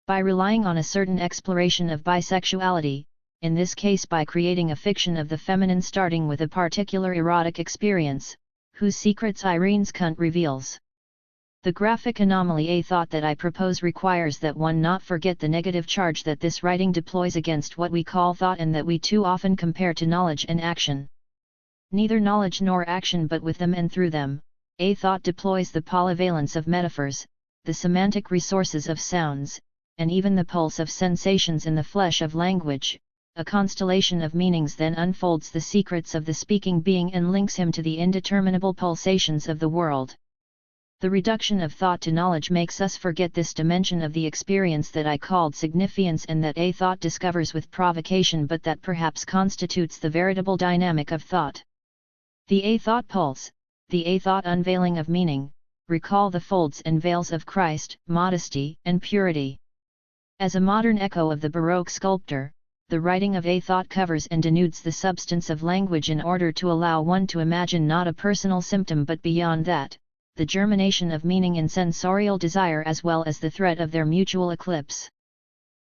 Speaker 1: By relying on a certain exploration of bisexuality, in this case by creating a fiction of the feminine starting with a particular erotic experience, whose secrets Irene's Kant reveals. The graphic anomaly a thought that I propose requires that one not forget the negative charge that this writing deploys against what we call thought and that we too often compare to knowledge and action. Neither knowledge nor action but with them and through them, a thought deploys the polyvalence of metaphors, the semantic resources of sounds, and even the pulse of sensations in the flesh of language. A constellation of meanings then unfolds the secrets of the speaking being and links him to the indeterminable pulsations of the world. The reduction of thought to knowledge makes us forget this dimension of the experience that I called signifiance and that a thought discovers with provocation but that perhaps constitutes the veritable dynamic of thought. The a thought pulse, the a thought unveiling of meaning, recall the folds and veils of Christ, modesty and purity. As a modern echo of the Baroque sculptor, the writing of a thought covers and denudes the substance of language in order to allow one to imagine not a personal symptom but beyond that, the germination of meaning in sensorial desire as well as the threat of their mutual eclipse.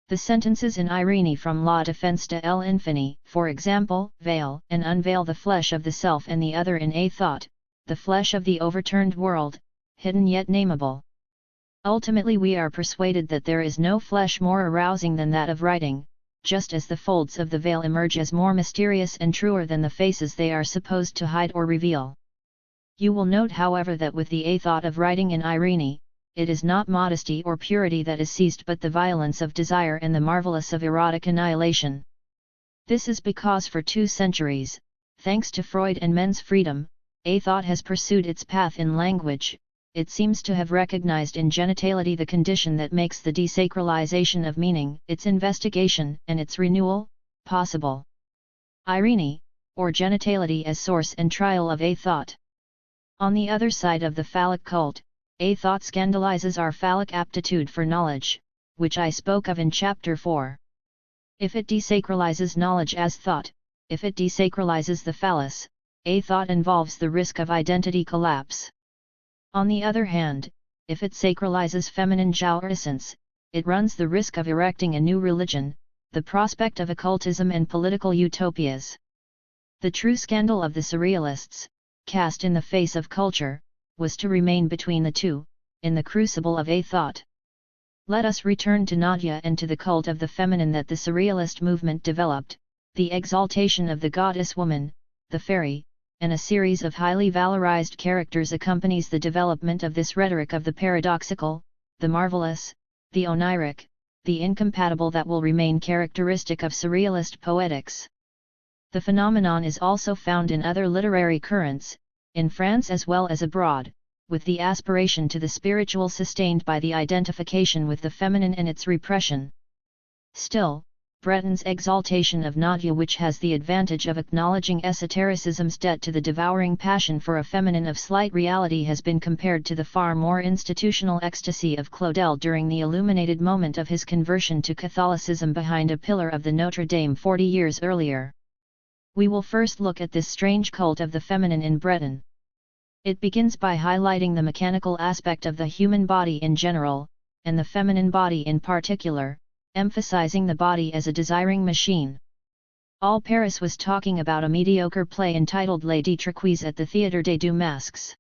Speaker 1: The sentences in Irene from La Défense de l'Infini, for example, veil and unveil the flesh of the self and the other in a thought, the flesh of the overturned world, hidden yet nameable. Ultimately we are persuaded that there is no flesh more arousing than that of writing, just as the folds of the veil emerge as more mysterious and truer than the faces they are supposed to hide or reveal. You will note however that with the a thought of writing in Irene, it is not modesty or purity that is seized but the violence of desire and the marvelous of erotic annihilation. This is because for 2 centuries, thanks to Freud and men's freedom, a thought has pursued its path in language. It seems to have recognized in genitality the condition that makes the desacralization of meaning, its investigation and its renewal, possible. Irene, or genitality as source and trial of a thought. On the other side of the phallic cult, a thought scandalizes our phallic aptitude for knowledge, which I spoke of in chapter 4. If it desacralizes knowledge as thought, if it desacralizes the phallus, a thought involves the risk of identity collapse. On the other hand, if it sacralizes feminine jouissance, it runs the risk of erecting a new religion, the prospect of occultism and political utopias. The true scandal of the surrealists, cast in the face of culture, was to remain between the two, in the crucible of a thought. Let us return to Nadia and to the cult of the feminine that the Surrealist movement developed, the exaltation of the goddess woman, the fairy, and a series of highly valorized characters accompanies the development of this rhetoric of the paradoxical, the marvelous, the oniric, the incompatible that will remain characteristic of Surrealist poetics. The phenomenon is also found in other literary currents, in France as well as abroad, with the aspiration to the spiritual sustained by the identification with the feminine and its repression. Still, Breton's exaltation of Nadia, which has the advantage of acknowledging esotericism's debt to the devouring passion for a feminine of slight reality, has been compared to the far more institutional ecstasy of Claudel during the illuminated moment of his conversion to Catholicism behind a pillar of the Notre Dame 40 years earlier. We will first look at this strange cult of the feminine in Breton. It begins by highlighting the mechanical aspect of the human body in general, and the feminine body in particular, emphasizing the body as a desiring machine. All Paris was talking about a mediocre play entitled Les Détraqués at the Théâtre des Deux Masques.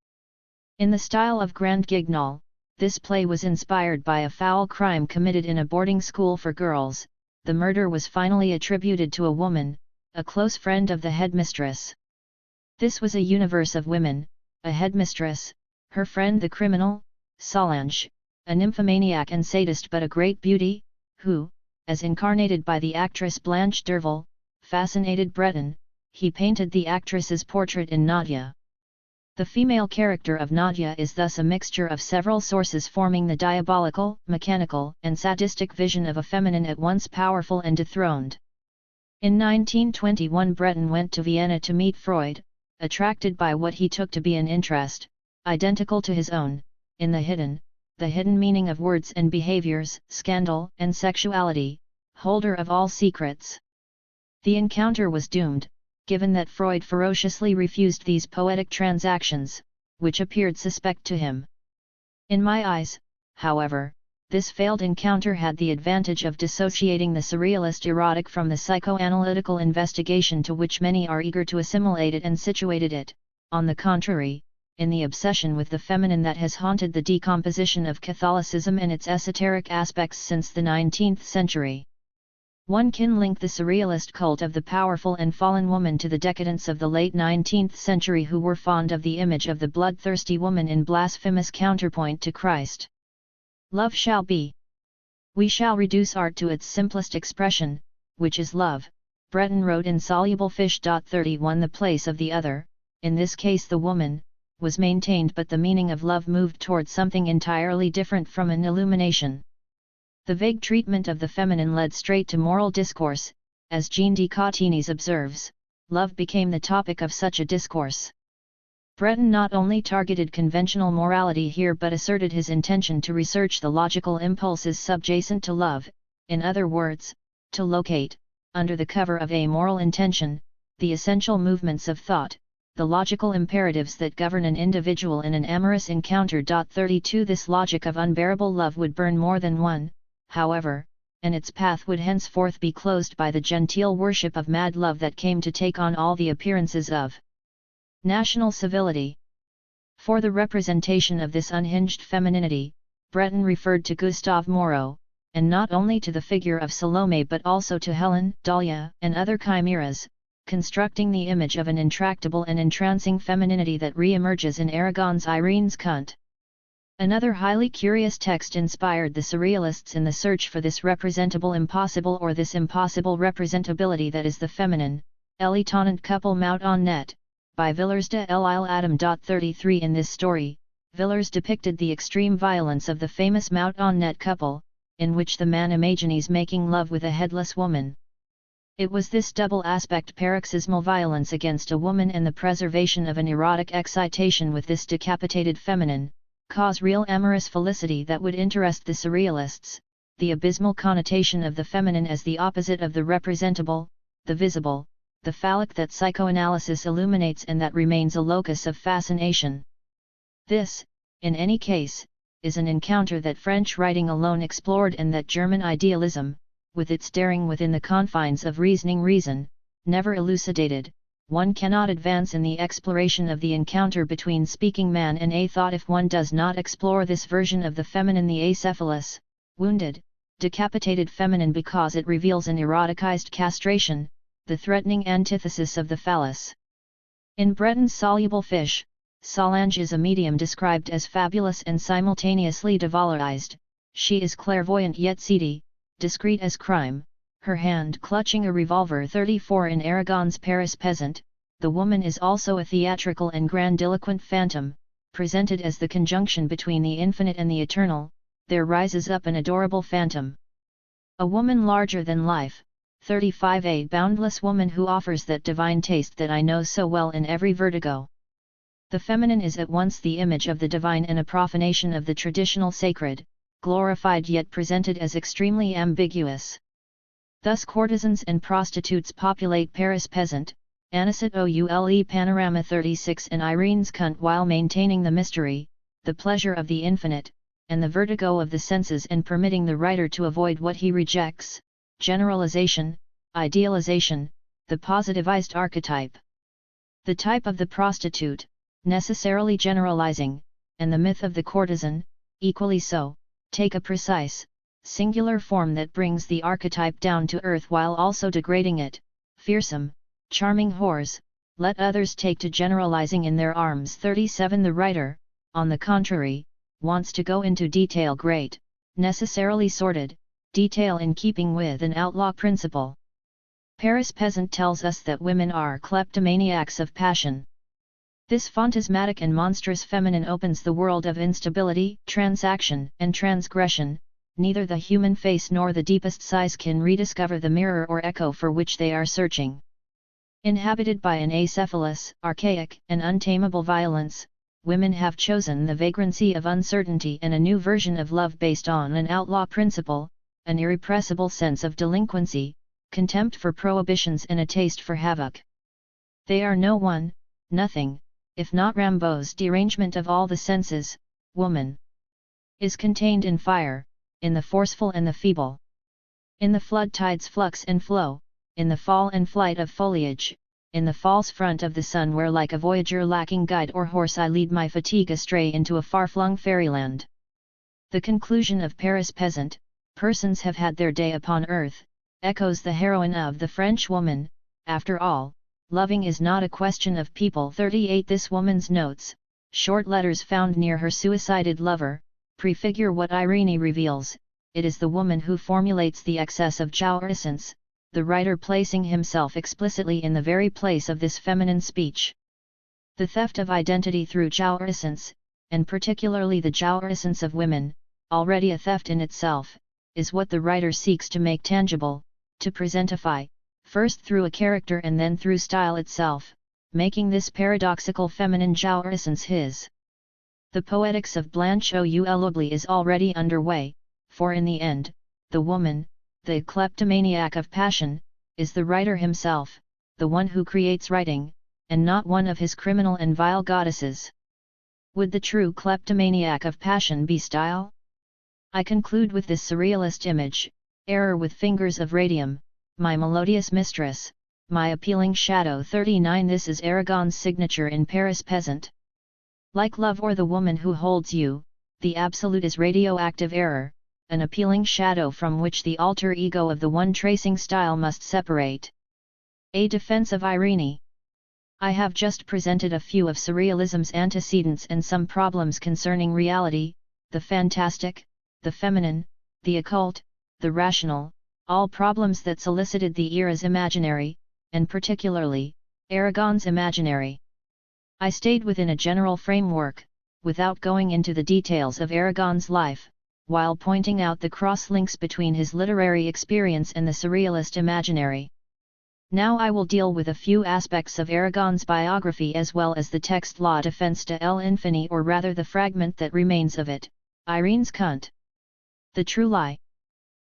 Speaker 1: In the style of Grand Guignol, this play was inspired by a foul crime committed in a boarding school for girls. The murder was finally attributed to a woman, a close friend of the headmistress. This was a universe of women, a headmistress, her friend the criminal, Solange, a nymphomaniac and sadist but a great beauty, who, as incarnated by the actress Blanche Derville, fascinated Breton. He painted the actress's portrait in Nadia. The female character of Nadia is thus a mixture of several sources, forming the diabolical, mechanical, and sadistic vision of a feminine at once powerful and dethroned. In 1921 Breton went to Vienna to meet Freud, attracted by what he took to be an interest, identical to his own, in the hidden meaning of words and behaviors, scandal and sexuality, holder of all secrets. The encounter was doomed, given that Freud ferociously refused these poetic transactions, which appeared suspect to him. In my eyes, however, this failed encounter had the advantage of dissociating the surrealist erotic from the psychoanalytical investigation to which many are eager to assimilate it, and situated it, on the contrary, in the obsession with the feminine that has haunted the decomposition of Catholicism and its esoteric aspects since the 19th century. One can link the surrealist cult of the powerful and fallen woman to the decadents of the late 19th century, who were fond of the image of the bloodthirsty woman in blasphemous counterpoint to Christ. Love shall be. We shall reduce art to its simplest expression, which is love, Breton wrote in Soluble Fish. 31 The place of the other, in this case the woman, was maintained, but the meaning of love moved toward something entirely different from an illumination. The vague treatment of the feminine led straight to moral discourse, as Jean de Cotigny observes, love became the topic of such a discourse. Breton not only targeted conventional morality here but asserted his intention to research the logical impulses subjacent to love, in other words, to locate, under the cover of a moral intention, the essential movements of thought, the logical imperatives that govern an individual in an amorous encounter. 32 This logic of unbearable love would burn more than one, however, and its path would henceforth be closed by the genteel worship of mad love that came to take on all the appearances of national civility. For the representation of this unhinged femininity, Breton referred to Gustave Moreau, and not only to the figure of Salome but also to Helen, Dahlia, and other chimeras, constructing the image of an intractable and entrancing femininity that re-emerges in Aragon's Irene's Cunt. Another highly curious text inspired the Surrealists in the search for this representable impossible, or this impossible representability that is the feminine, L'étonnant couple mout en net, by Villers de l'Isle Adam. 33 In this story, Villers depicted the extreme violence of the famous mout en net couple, in which the man imagines making love with a headless woman. It was this double aspect, paroxysmal violence against a woman and the preservation of an erotic excitation with this decapitated feminine, cause real amorous felicity, that would interest the Surrealists, the abysmal connotation of the feminine as the opposite of the representable, the visible, the phallic that psychoanalysis illuminates and that remains a locus of fascination. This, in any case, is an encounter that French writing alone explored, and that German idealism, with its daring within the confines of reasoning reason, never elucidated, one cannot advance in the exploration of the encounter between speaking man and a thought if one does not explore this version of the feminine, the acephalous, wounded, decapitated feminine, because it reveals an eroticized castration, the threatening antithesis of the phallus. In Breton's Soluble Fish, Solange is a medium described as fabulous and simultaneously devalorized. She is clairvoyant yet seedy, discreet as crime, her hand clutching a revolver. 34 In Aragon's Paris Peasant, the woman is also a theatrical and grandiloquent phantom, presented as the conjunction between the infinite and the eternal. There rises up an adorable phantom. A woman larger than life. 35 A boundless woman who offers that divine taste that I know so well in every vertigo. The feminine is at once the image of the divine and a profanation of the traditional sacred, glorified yet presented as extremely ambiguous. Thus courtesans and prostitutes populate Paris Peasant, Anisette Oule Panorama 36 and Irene's Cunt, while maintaining the mystery, the pleasure of the infinite, and the vertigo of the senses, and permitting the writer to avoid what he rejects: generalization, idealization, the positivized archetype. The type of the prostitute, necessarily generalizing, and the myth of the courtesan, equally so, take a precise, singular form that brings the archetype down to earth while also degrading it. Fearsome, charming whores, let others take to generalizing in their arms. 37 The writer, on the contrary, wants to go into detail, great, necessarily sordid, detail in keeping with an outlaw principle. Paris Peasant tells us that women are kleptomaniacs of passion. This phantasmatic and monstrous feminine opens the world of instability, transaction, and transgression. Neither the human face nor the deepest sighs can rediscover the mirror or echo for which they are searching. Inhabited by an acephalous, archaic, and untamable violence, women have chosen the vagrancy of uncertainty and a new version of love based on an outlaw principle, an irrepressible sense of delinquency, contempt for prohibitions, and a taste for havoc. They are no one, nothing, if not Rimbaud's derangement of all the senses. Woman is contained in fire, in the forceful and the feeble, in the flood tide's flux and flow, in the fall and flight of foliage, in the false front of the sun, where like a voyager lacking guide or horse I lead my fatigue astray into a far-flung fairyland. The conclusion of Paris Peasant, persons have had their day upon earth, echoes the heroine of the French woman. After all, loving is not a question of people. 38 This woman's notes, short letters found near her suicided lover, prefigure what Irene reveals. It is the woman who formulates the excess of jouissance, the writer placing himself explicitly in the very place of this feminine speech. The theft of identity through jouissance, and particularly the jouissance of women, already a theft in itself, is what the writer seeks to make tangible, to presentify, first through a character and then through style itself, making this paradoxical feminine jouissance his. The poetics of Blanche Oule is already underway, for in the end, the woman, the kleptomaniac of passion, is the writer himself, the one who creates writing, and not one of his criminal and vile goddesses. Would the true kleptomaniac of passion be style? I conclude with this surrealist image: error with fingers of radium, my melodious mistress, my appealing shadow. 39 This is Aragon's signature in Paris Peasant. Like love or the woman who holds you, the absolute is radioactive error, an appealing shadow from which the alter ego of the one tracing style must separate. A defense of Irene. I have just presented a few of surrealism's antecedents and some problems concerning reality, the fantastic, the feminine, the occult, the rational, all problems that solicited the era's imaginary, and particularly, Aragon's imaginary. I stayed within a general framework, without going into the details of Aragon's life, while pointing out the cross-links between his literary experience and the surrealist imaginary. Now I will deal with a few aspects of Aragon's biography as well as the text La Défense de l'Infini, or rather the fragment that remains of it, Irene's Cunt. The true lie.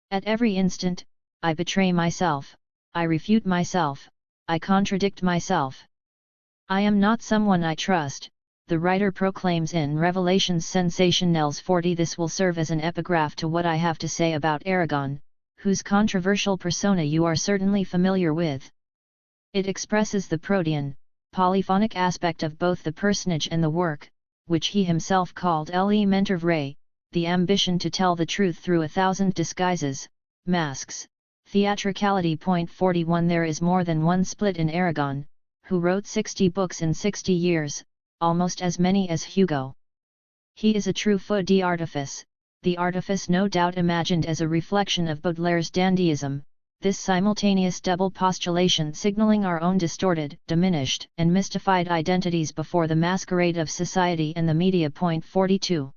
Speaker 1: At every instant, I betray myself, I refute myself, I contradict myself. I am not someone I trust, the writer proclaims in Revelations Sensationels 40. This will serve as an epigraph to what I have to say about Aragon, whose controversial persona you are certainly familiar with. It expresses the protean, polyphonic aspect of both the personage and the work, which he himself called l'élémentaire vrai, the ambition to tell the truth through 1,000 disguises, masks, theatricality. 41 There is more than one split in Aragon, who wrote 60 books in 60 years, almost as many as Hugo. He is a true feu d'artifice, the artifice no doubt imagined as a reflection of Baudelaire's dandyism, this simultaneous double postulation signaling our own distorted, diminished, and mystified identities before the masquerade of society and the media. 42.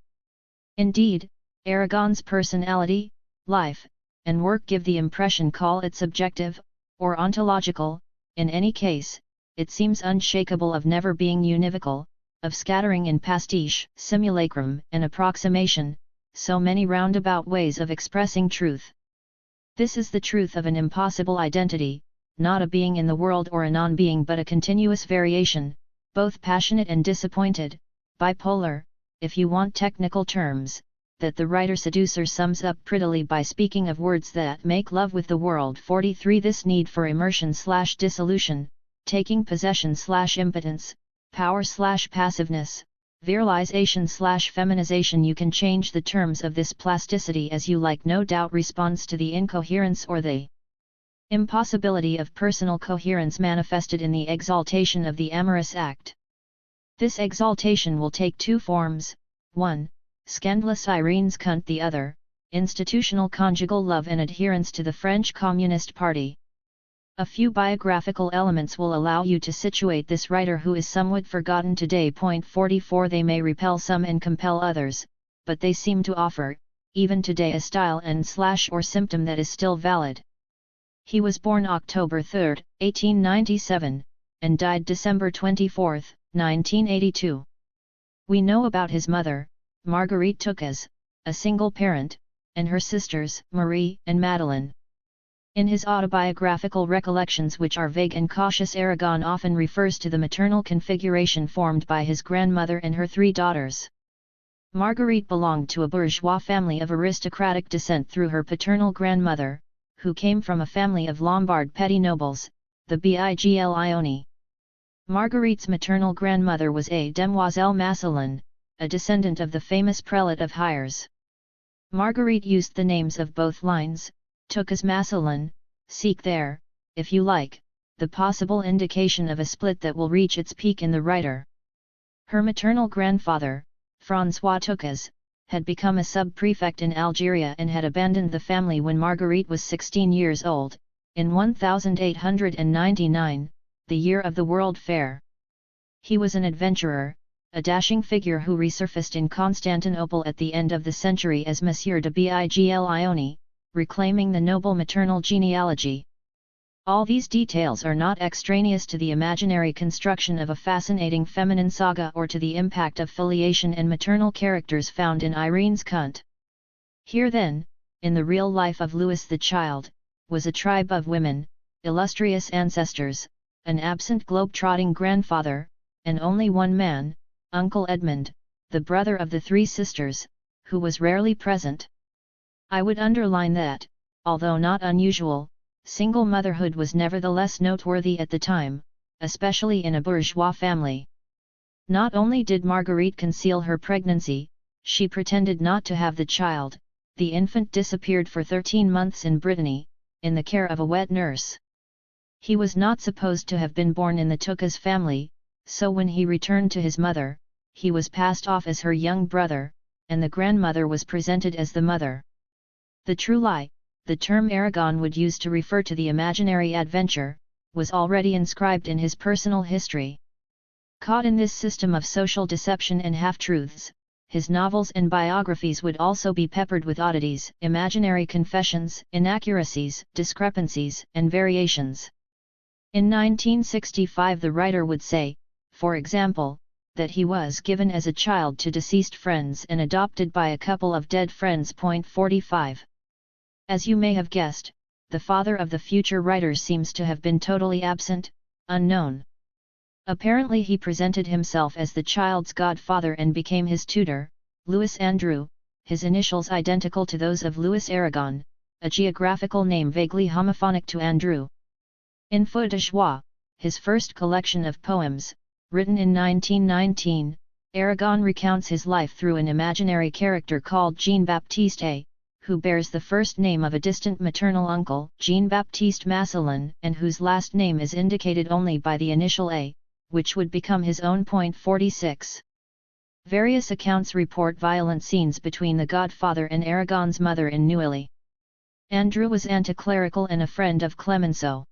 Speaker 1: Indeed, Aragon's personality, life, and work give the impression, call it subjective, or ontological, in any case, it seems unshakable of never being univocal, of scattering in pastiche, simulacrum, and approximation, so many roundabout ways of expressing truth. This is the truth of an impossible identity, not a being in the world or a non-being but a continuous variation, both passionate and disappointed, bipolar, if you want technical terms, that the writer-seducer sums up prettily by speaking of words that make love with the world. 43 This need for immersion/dissolution, taking possession/impotence, power/passiveness, virilization/feminization, you can change the terms of this plasticity as you like, no doubt responds to the incoherence or the impossibility of personal coherence manifested in the exaltation of the amorous act. This exaltation will take two forms: one, scandalous Irene's cunt; the other, institutional conjugal love and adherence to the French Communist Party. A few biographical elements will allow you to situate this writer who is somewhat forgotten today. 44 They may repel some and compel others, but they seem to offer, even today, a style and/or symptom that is still valid. He was born October 3, 1897, and died December 24, 1982. We know about his mother, Marguerite Toucas, a single parent, and her sisters, Marie and Madeleine. In his autobiographical recollections, which are vague and cautious, Aragon often refers to the maternal configuration formed by his grandmother and her three daughters. Marguerite belonged to a bourgeois family of aristocratic descent through her paternal grandmother, who came from a family of Lombard petty nobles, the Biglioni. Marguerite's maternal grandmother was a demoiselle Massillon, a descendant of the famous prelate of Hyères. Marguerite used the names of both lines, Toucas Massillon. Seek there, if you like, the possible indication of a split that will reach its peak in the writer. Her maternal grandfather, François Toucas, had become a sub-prefect in Algeria and had abandoned the family when Marguerite was 16 years old, in 1899, the year of the World Fair. He was an adventurer, a dashing figure who resurfaced in Constantinople at the end of the century as Monsieur de Biglioni, reclaiming the noble maternal genealogy. All these details are not extraneous to the imaginary construction of a fascinating feminine saga or to the impact of filiation and maternal characters found in Irene's cunt. Here then, in the real life of Louis the Child, was a tribe of women, illustrious ancestors, an absent globe-trotting grandfather, and only one man, Uncle Edmund, the brother of the three sisters, who was rarely present. I would underline that, although not unusual, single motherhood was nevertheless noteworthy at the time, especially in a bourgeois family. Not only did Marguerite conceal her pregnancy, she pretended not to have the child. The infant disappeared for 13 months in Brittany, in the care of a wet nurse. He was not supposed to have been born in the Toucas family, so when he returned to his mother, he was passed off as her young brother, and the grandmother was presented as the mother. The true lie, the term Aragon would use to refer to the imaginary adventure, was already inscribed in his personal history. Caught in this system of social deception and half-truths, his novels and biographies would also be peppered with oddities, imaginary confessions, inaccuracies, discrepancies, and variations. In 1965 the writer would say, for example, that he was given as a child to deceased friends and adopted by a couple of dead friends. 45. As you may have guessed, the father of the future writer seems to have been totally absent, unknown. Apparently he presented himself as the child's godfather and became his tutor, Louis Andrew, his initials identical to those of Louis Aragon, a geographical name vaguely homophonic to Andrew. In Feu de Joie, his first collection of poems, written in 1919, Aragon recounts his life through an imaginary character called Jean-Baptiste, who bears the first name of a distant maternal uncle, Jean-Baptiste Massillon, and whose last name is indicated only by the initial A, which would become his own. 46. Various accounts report violent scenes between the godfather and Aragon's mother in Neuilly. Andrew was anti-clerical and a friend of Clemenceau.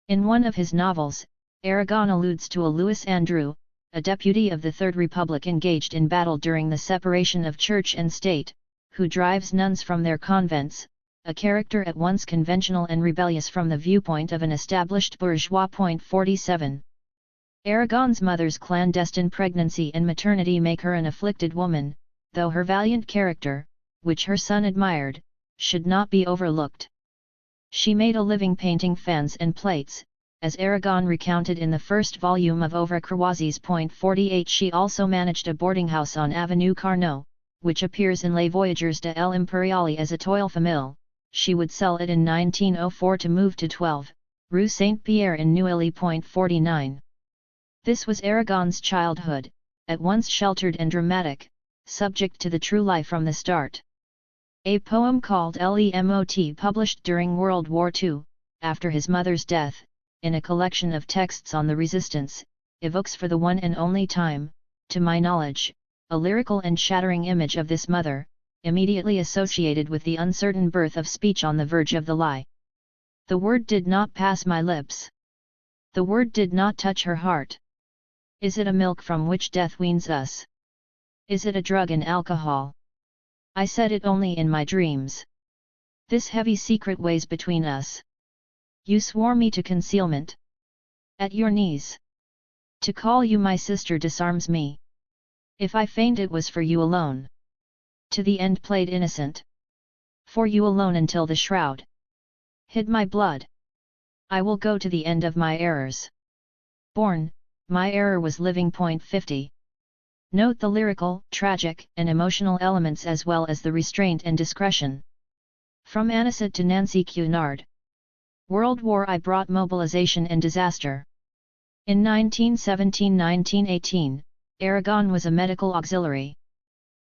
Speaker 1: In one of his novels, Aragon alludes to a Louis Andrew, a deputy of the Third Republic engaged in battle during the separation of church and state, who drives nuns from their convents, a character at once conventional and rebellious from the viewpoint of an established bourgeois. 47. Aragon's mother's clandestine pregnancy and maternity make her an afflicted woman, though her valiant character, which her son admired, should not be overlooked. She made a living painting fans and plates, as Aragon recounted in the first volume of Ouvre Croises. 48. She also managed a boarding house on Avenue Carnot, which appears in Les Voyageurs de l'Impériale as a toile famille. She would sell it in 1904 to move to 12, Rue Saint-Pierre in Neuilly. 49. This was Aragon's childhood, at once sheltered and dramatic, subject to the true life from the start. A poem called Lemot, published during World War II, after his mother's death, in a collection of texts on the resistance, evokes for the one and only time, to my knowledge, a lyrical and shattering image of this mother, immediately associated with the uncertain birth of speech on the verge of the lie. The word did not pass my lips. The word did not touch her heart. Is it a milk from which death weans us? Is it a drug and alcohol? I said it only in my dreams. This heavy secret weighs between us. You swore me to concealment. At your knees. To call you my sister disarms me. If I feigned it was for you alone. To the end played innocent. For you alone until the shroud hid my blood. I will go to the end of my errors. Born, my error was living. 50. Note the lyrical, tragic, and emotional elements as well as the restraint and discretion. From Anisette to Nancy Cunard. World War I brought mobilization and disaster. In 1917–1918, Aragon was a medical auxiliary.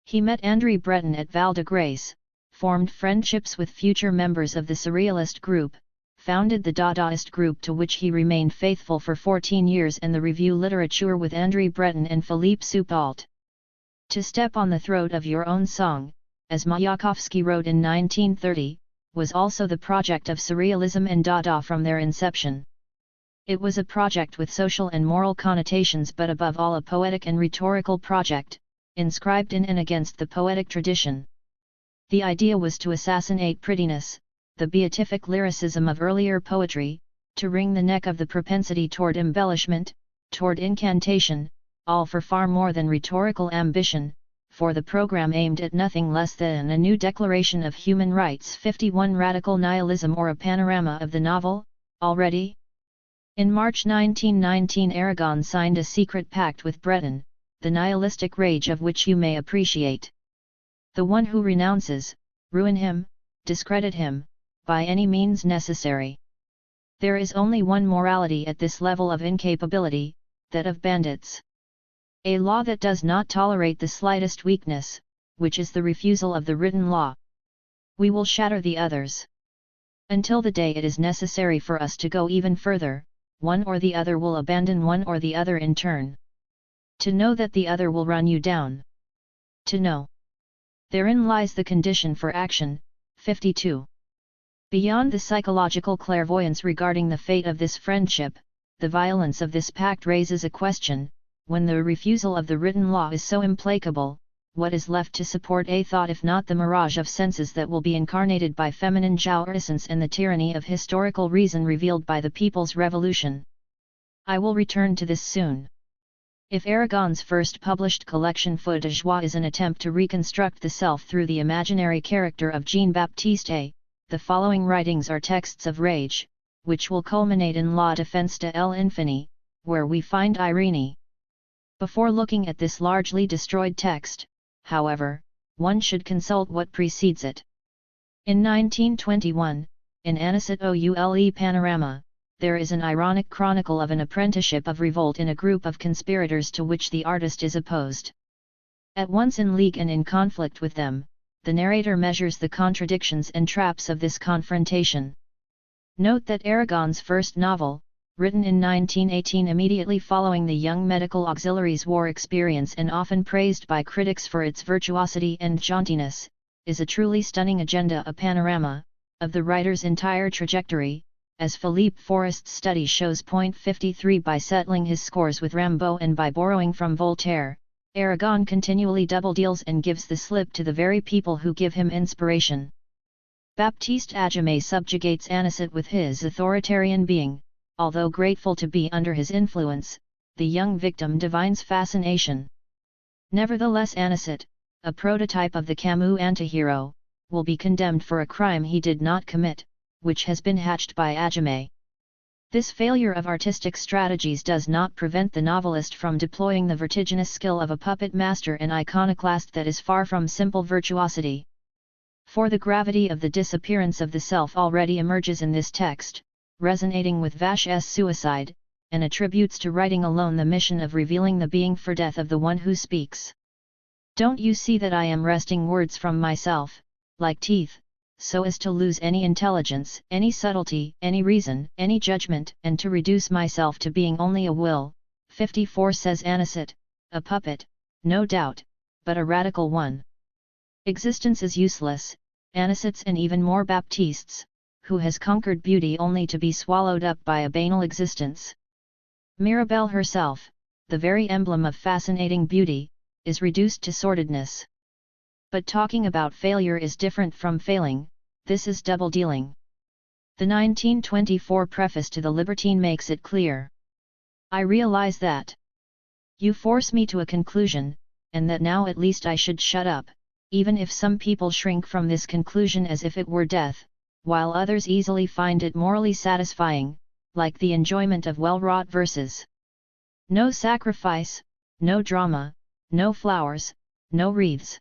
Speaker 1: He met André Breton at Val de Grace, formed friendships with future members of the Surrealist group, founded the Dadaist group to which he remained faithful for 14 years and the Revue Literature with André Breton and Philippe Soupalt. To step on the throat of your own song, as Mayakovsky wrote in 1930, was also the project of Surrealism and Dada from their inception. It was a project with social and moral connotations but above all a poetic and rhetorical project, inscribed in and against the poetic tradition. The idea was to assassinate prettiness, the beatific lyricism of earlier poetry, to wring the neck of the propensity toward embellishment, toward incantation, all for far more than rhetorical ambition, for the program aimed at nothing less than a new declaration of human rights. 51 Radical nihilism or a panorama of the novel, already? In March 1919 Aragon signed a secret pact with Breton, the nihilistic rage of which you may appreciate. The one who renounces, ruin him, discredit him, by any means necessary. There is only one morality at this level of incapability, that of bandits. A law that does not tolerate the slightest weakness, which is the refusal of the written law. We will shatter the others. Until the day it is necessary for us to go even further, one or the other will abandon one or the other in turn. To know that the other will run you down. To know. Therein lies the condition for action. 52. Beyond the psychological clairvoyance regarding the fate of this friendship, the violence of this pact raises a question: when the refusal of the written law is so implacable, what is left to support a thought if not the mirage of senses that will be incarnated by feminine jouissance and the tyranny of historical reason revealed by the People's Revolution? I will return to this soon. If Aragon's first published collection Feux de Joie is an attempt to reconstruct the self through the imaginary character of Jean-Baptiste, the following writings are texts of rage, which will culminate in La Défense de l'Infini, where we find Irene. Before looking at this largely destroyed text, however, one should consult what precedes it. In 1921, in Anisette Oule Panorama, there is an ironic chronicle of an apprenticeship of revolt in a group of conspirators to which the artist is opposed. At once in league and in conflict with them, the narrator measures the contradictions and traps of this confrontation. Note that Aragon's first novel, written in 1918 immediately following the young medical auxiliaries' war experience and often praised by critics for its virtuosity and jauntiness, is a truly stunning agenda, a panorama of the writer's entire trajectory, as Philippe Forest's study shows. 53 By settling his scores with Rimbaud and by borrowing from Voltaire, Aragon continually double deals and gives the slip to the very people who give him inspiration. Baptiste Aimé subjugates Anicet with his authoritarian being. Although grateful to be under his influence, the young victim divines fascination. Nevertheless, Anicet, a prototype of the Camus antihero, will be condemned for a crime he did not commit, which has been hatched by Aimé. This failure of artistic strategies does not prevent the novelist from deploying the vertiginous skill of a puppet master and iconoclast that is far from simple virtuosity. For the gravity of the disappearance of the self already emerges in this text, resonating with Vache's suicide, and attributes to writing alone the mission of revealing the being for death of the one who speaks. Don't you see that I am wresting words from myself, like teeth, so as to lose any intelligence, any subtlety, any reason, any judgment, and to reduce myself to being only a will? 54 Says Anicet, a puppet, no doubt, but a radical one. Existence is useless, Anicet's and even more Baptiste's, who has conquered beauty only to be swallowed up by a banal existence. Mirabelle herself, the very emblem of fascinating beauty, is reduced to sordidness. But talking about failure is different from failing, this is double-dealing. The 1924 preface to The Libertine makes it clear. I realize that you force me to a conclusion, and that now at least I should shut up, even if some people shrink from this conclusion as if it were death, while others easily find it morally satisfying, like the enjoyment of well-wrought verses. No sacrifice, no drama, no flowers, no wreaths.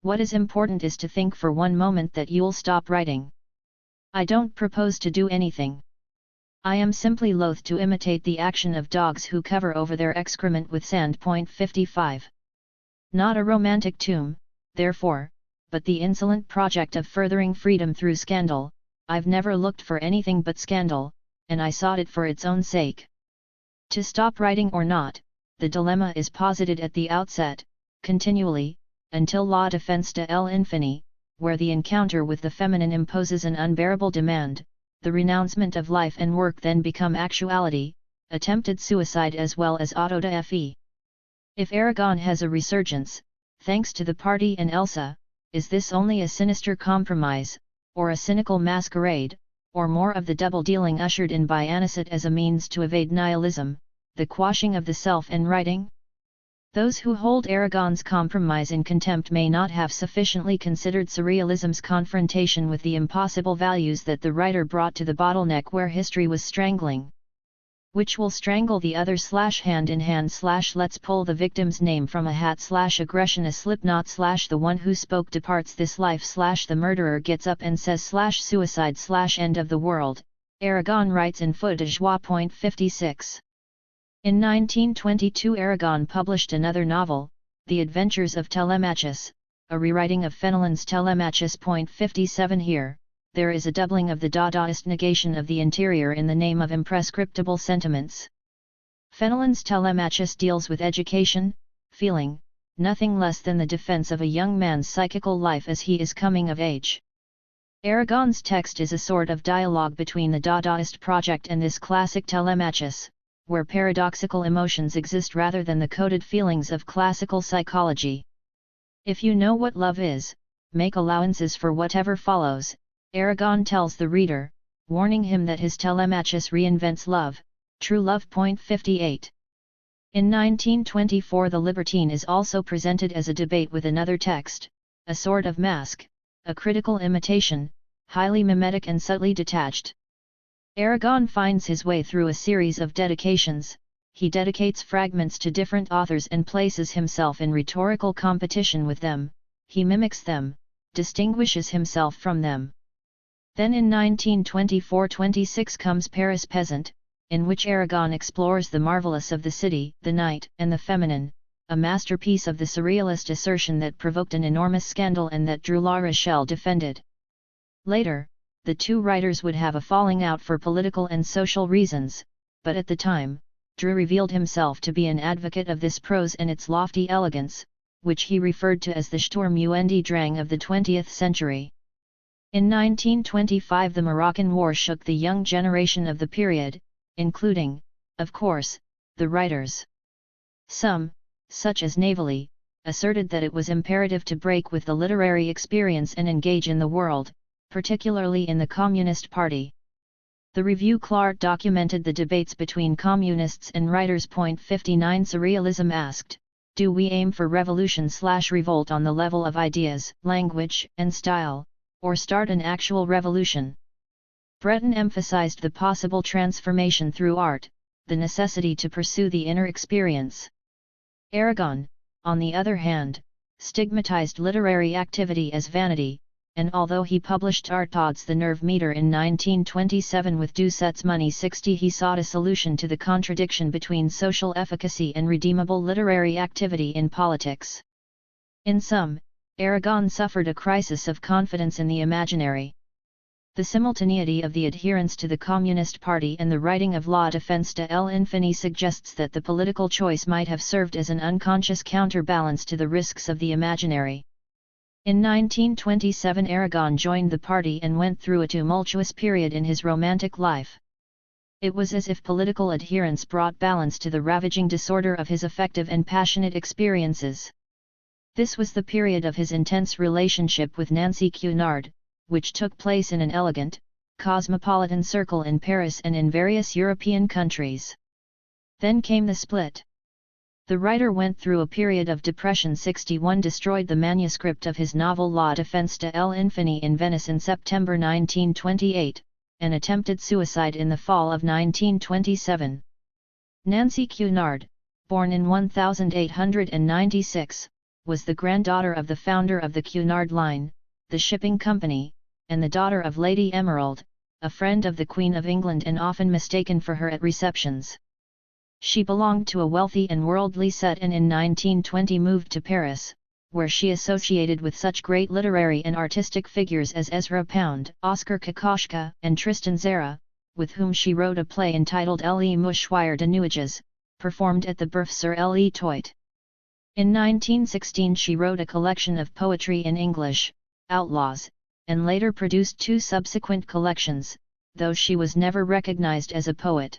Speaker 1: What is important is to think for one moment that you'll stop writing. I don't propose to do anything. I am simply loath to imitate the action of dogs who cover over their excrement with sand. 55. Not a romantic tomb, therefore, but the insolent project of furthering freedom through scandal. I've never looked for anything but scandal, and I sought it for its own sake. To stop writing or not, the dilemma is posited at the outset, continually, until La Defense de l'Infini, where the encounter with the feminine imposes an unbearable demand, the renouncement of life and work then become actuality, attempted suicide as well as auto da fe. If Aragon has a resurgence, thanks to the party and Elsa, is this only a sinister compromise, or a cynical masquerade, or more of the double-dealing ushered in by Anicet as a means to evade nihilism, the quashing of the self and writing? Those who hold Aragon's compromise in contempt may not have sufficiently considered surrealism's confrontation with the impossible values that the writer brought to the bottleneck where history was strangling. Which will strangle the other / hand in hand / let's pull the victim's name from a hat / aggression a slip knot / the one who spoke departs this life / the murderer gets up and says / suicide / end of the world, Aragon writes in Feu de Joie. 56. In 1922 Aragon published another novel, The Adventures of Telemachus, a rewriting of Fenelon's Telemachus. 57 Here, there is a doubling of the Dadaist negation of the interior in the name of imprescriptible sentiments. Fenelon's Telemachus deals with education, feeling, nothing less than the defense of a young man's psychical life as he is coming of age. Aragon's text is a sort of dialogue between the Dadaist project and this classic Telemachus, where paradoxical emotions exist rather than the coded feelings of classical psychology. If you know what love is, make allowances for whatever follows, Aragon tells the reader, warning him that his Telemachus reinvents love, true love. 58. In 1924 The Libertine is also presented as a debate with another text, a sort of mask, a critical imitation, highly mimetic and subtly detached. Aragon finds his way through a series of dedications, he dedicates fragments to different authors and places himself in rhetorical competition with them, he mimics them, distinguishes himself from them. Then in 1924-26 comes Paris Peasant, in which Aragon explores the marvelous of the city, the night, and the feminine, a masterpiece of the surrealist assertion that provoked an enormous scandal and that drew La Rochelle defended. Later, the two writers would have a falling out for political and social reasons, but at the time, Drew revealed himself to be an advocate of this prose and its lofty elegance, which he referred to as the Sturm und Drang of the 20th century. In 1925 the Moroccan War shook the young generation of the period, including, of course, the writers. Some, such as Navali, asserted that it was imperative to break with the literary experience and engage in the world, particularly in the Communist Party. The Review Clark documented the debates between communists and writers. 59 Surrealism asked, do we aim for revolution/revolt on the level of ideas, language, and style, or start an actual revolution? Breton emphasized the possible transformation through art, the necessity to pursue the inner experience. Aragon, on the other hand, stigmatized literary activity as vanity, and although he published Artaud's The Nerve Meter in 1927 with Doucet's Money 60, he sought a solution to the contradiction between social efficacy and redeemable literary activity in politics. In sum, Aragon suffered a crisis of confidence in the imaginary. The simultaneity of the adherence to the Communist Party and the writing of La Défense de l'Infini suggests that the political choice might have served as an unconscious counterbalance to the risks of the imaginary. In 1927 Aragon joined the party and went through a tumultuous period in his romantic life. It was as if political adherence brought balance to the ravaging disorder of his affective and passionate experiences. This was the period of his intense relationship with Nancy Cunard, which took place in an elegant, cosmopolitan circle in Paris and in various European countries. Then came the split. The writer went through a period of depression. 61 destroyed the manuscript of his novel La Défense de l'Infini in Venice in September 1928, and attempted suicide in the fall of 1927. Nancy Cunard, born in 1896, was the granddaughter of the founder of the Cunard Line, the shipping company, and the daughter of Lady Emerald, a friend of the Queen of England and often mistaken for her at receptions. She belonged to a wealthy and worldly set and in 1920 moved to Paris, where she associated with such great literary and artistic figures as Ezra Pound, Oscar Kokoschka, and Tristan Tzara, with whom she wrote a play entitled Les Mouchoirs de Nuages, performed at the Bourse sur l'Etoile. In 1916 she wrote a collection of poetry in English, Outlaws, and later produced two subsequent collections, though she was never recognized as a poet.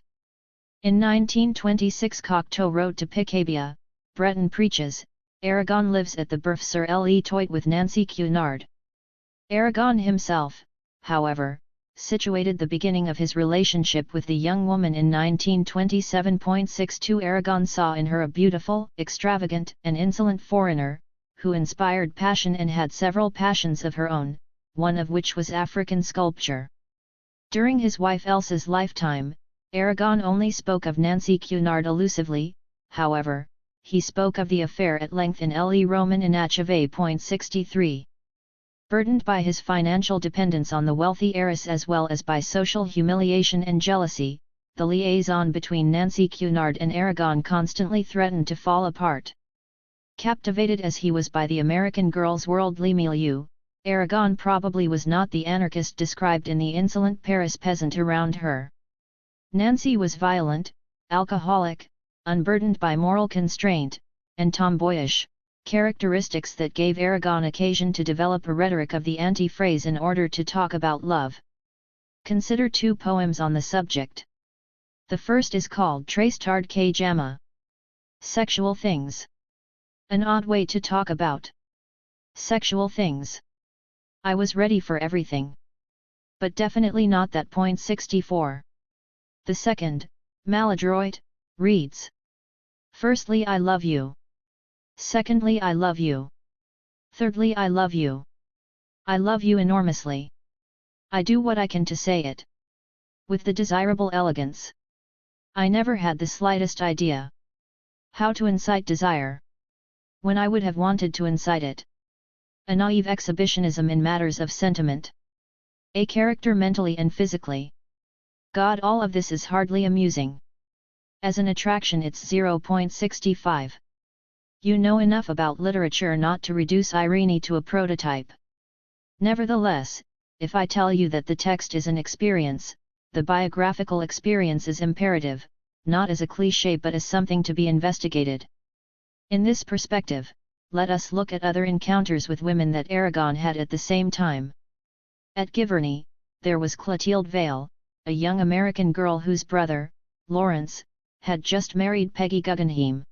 Speaker 1: In 1926 Cocteau wrote to Picabia, Breton preaches, Aragon lives at the Bourse sur l'Etoile with Nancy Cunard. Aragon himself, however, situated the beginning of his relationship with the young woman in 1927.62. Aragon saw in her a beautiful, extravagant, and insolent foreigner, who inspired passion and had several passions of her own, one of which was African sculpture. During his wife Elsa's lifetime, Aragon only spoke of Nancy Cunard allusively, however, he spoke of the affair at length in Le Roman Inacheve. 63. Burdened by his financial dependence on the wealthy heiress as well as by social humiliation and jealousy, the liaison between Nancy Cunard and Aragon constantly threatened to fall apart. Captivated as he was by the American girl's worldly milieu, Aragon probably was not the anarchist described in the insolent Paris peasant around her. Nancy was violent, alcoholic, unburdened by moral constraint, and tomboyish, characteristics that gave Aragon occasion to develop a rhetoric of the antiphrase in order to talk about love. Consider two poems on the subject. The first is called Tres Tard que Jama. Sexual things. An odd way to talk about sexual things. I was ready for everything. But definitely not that. 64. The second, Maladroit, reads. Firstly I love you. Secondly I love you. Thirdly I love you. I love you enormously. I do what I can to say it. With the desirable elegance. I never had the slightest idea how to incite desire, when I would have wanted to incite it. A naive exhibitionism in matters of sentiment. A character mentally and physically. God, all of this is hardly amusing. As an attraction it's 0.65. You know enough about literature not to reduce Irene to a prototype. Nevertheless, if I tell you that the text is an experience, the biographical experience is imperative, not as a cliché but as something to be investigated. In this perspective, let us look at other encounters with women that Aragon had at the same time. At Giverny, there was Clotilde Vale, a young American girl whose brother, Lawrence, had just married Peggy Guggenheim.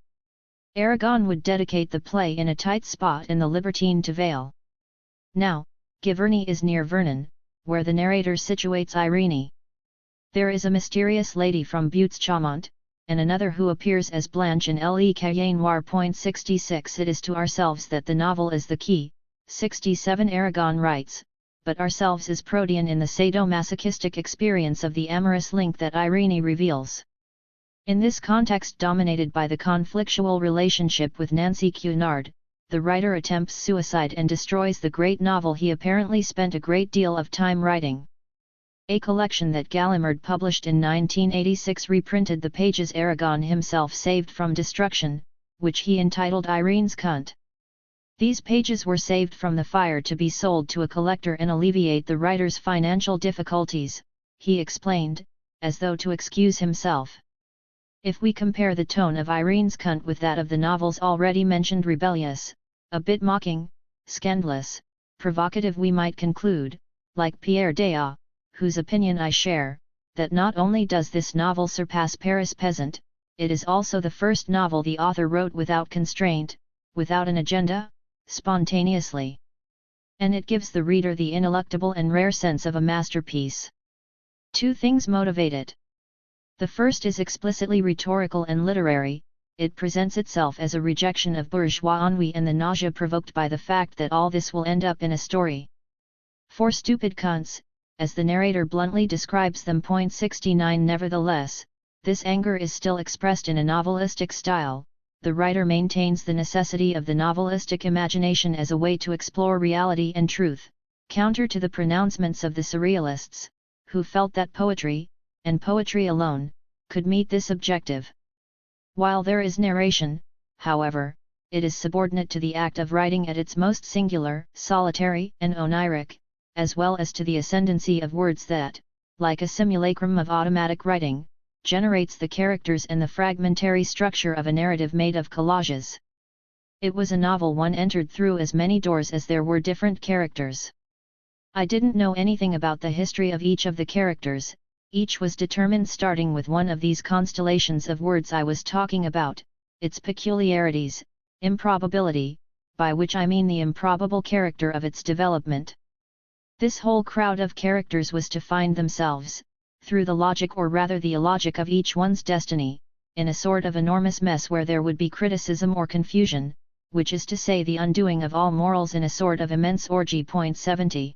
Speaker 1: Aragon would dedicate the play in a tight spot in the Libertine to Vale. Now, Giverny is near Vernon, where the narrator situates Irene. There is a mysterious lady from Buttes-Chaumont, and another who appears as Blanche in Le Cahier Noir. 66 It is to ourselves that the novel is the key, 67 Aragon writes, but ourselves is protean in the sadomasochistic experience of the amorous link that Irene reveals. In this context dominated by the conflictual relationship with Nancy Cunard, the writer attempts suicide and destroys the great novel he apparently spent a great deal of time writing. A collection that Gallimard published in 1986 reprinted the pages Aragon himself saved from destruction, which he entitled Irene's Cunt. These pages were saved from the fire to be sold to a collector and alleviate the writer's financial difficulties, he explained, as though to excuse himself. If we compare the tone of Irene's Cunt with that of the novels already mentioned, rebellious, a bit mocking, scandalous, provocative, we might conclude, like Pierre Daillat, whose opinion I share, that not only does this novel surpass Paris Peasant, it is also the first novel the author wrote without constraint, without an agenda, spontaneously. And it gives the reader the ineluctable and rare sense of a masterpiece. Two things motivate it. The first is explicitly rhetorical and literary. It presents itself as a rejection of bourgeois ennui and the nausea provoked by the fact that all this will end up in a story. For stupid cunts, as the narrator bluntly describes them. 69 Nevertheless, this anger is still expressed in a novelistic style. The writer maintains the necessity of the novelistic imagination as a way to explore reality and truth, counter to the pronouncements of the surrealists, who felt that poetry, and poetry alone, could meet this objective. While there is narration, however, it is subordinate to the act of writing at its most singular, solitary, and oniric, as well as to the ascendancy of words that, like a simulacrum of automatic writing, generates the characters and the fragmentary structure of a narrative made of collages. It was a novel one entered through as many doors as there were different characters. I didn't know anything about the history of each of the characters. Each was determined starting with one of these constellations of words I was talking about, its peculiarities, improbability, by which I mean the improbable character of its development. This whole crowd of characters was to find themselves, through the logic or rather the illogic of each one's destiny, in a sort of enormous mess where there would be criticism or confusion, which is to say the undoing of all morals in a sort of immense orgy. 70.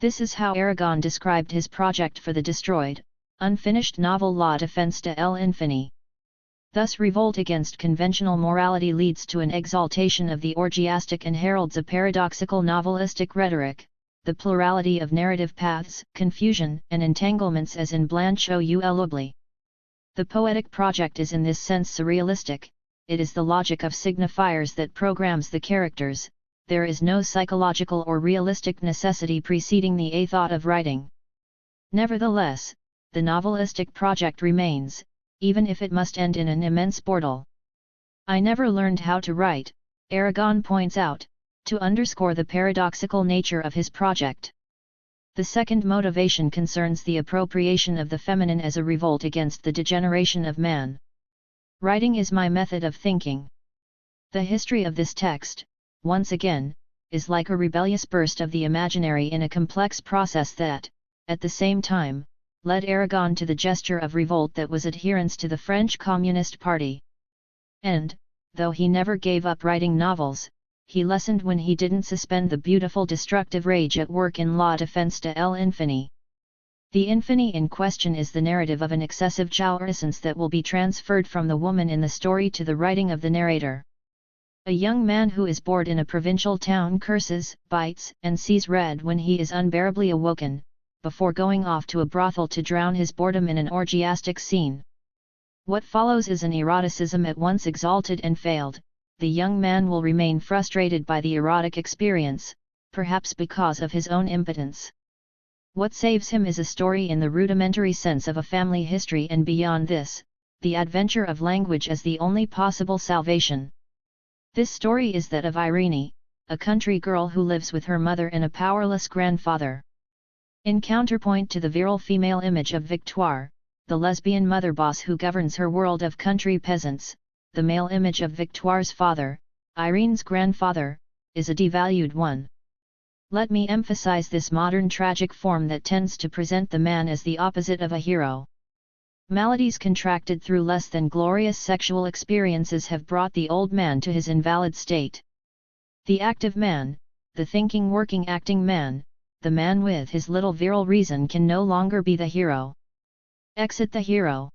Speaker 1: This is how Aragon described his project for the destroyed, unfinished novel La Défense de l'Infini. Thus revolt against conventional morality leads to an exaltation of the orgiastic and heralds a paradoxical novelistic rhetoric, the plurality of narrative paths, confusion and entanglements as in Blanche ou l'Oubli. The poetic project is in this sense surrealistic, it is the logic of signifiers that programs the characters, there is no psychological or realistic necessity preceding the thought of writing. Nevertheless, the novelistic project remains, even if it must end in an immense bordel. I never learned how to write, Aragon points out, to underscore the paradoxical nature of his project. The second motivation concerns the appropriation of the feminine as a revolt against the degeneration of man. Writing is my method of thinking. The history of this text, once again, is like a rebellious burst of the imaginary in a complex process that, at the same time, led Aragon to the gesture of revolt that was adherence to the French Communist Party. And, though he never gave up writing novels, he lessened when he didn't suspend the beautiful destructive rage at work in La Défense de l'Infini. The infini in question is the narrative of an excessive jouissance that will be transferred from the woman in the story to the writing of the narrator. A young man who is bored in a provincial town curses, bites, and sees red when he is unbearably awoken, before going off to a brothel to drown his boredom in an orgiastic scene. What follows is an eroticism at once exalted and failed. The young man will remain frustrated by the erotic experience, perhaps because of his own impotence. What saves him is a story in the rudimentary sense of a family history, and beyond this, the adventure of language as the only possible salvation. This story is that of Irene, a country girl who lives with her mother and a powerless grandfather. In counterpoint to the virile female image of Victoire, the lesbian mother boss who governs her world of country peasants, the male image of Victoire's father, Irene's grandfather, is a devalued one. Let me emphasize this modern tragic form that tends to present the man as the opposite of a hero. Maladies contracted through less than glorious sexual experiences have brought the old man to his invalid state. The active man, the thinking, working, acting man, the man with his little virile reason can no longer be the hero. Exit the hero.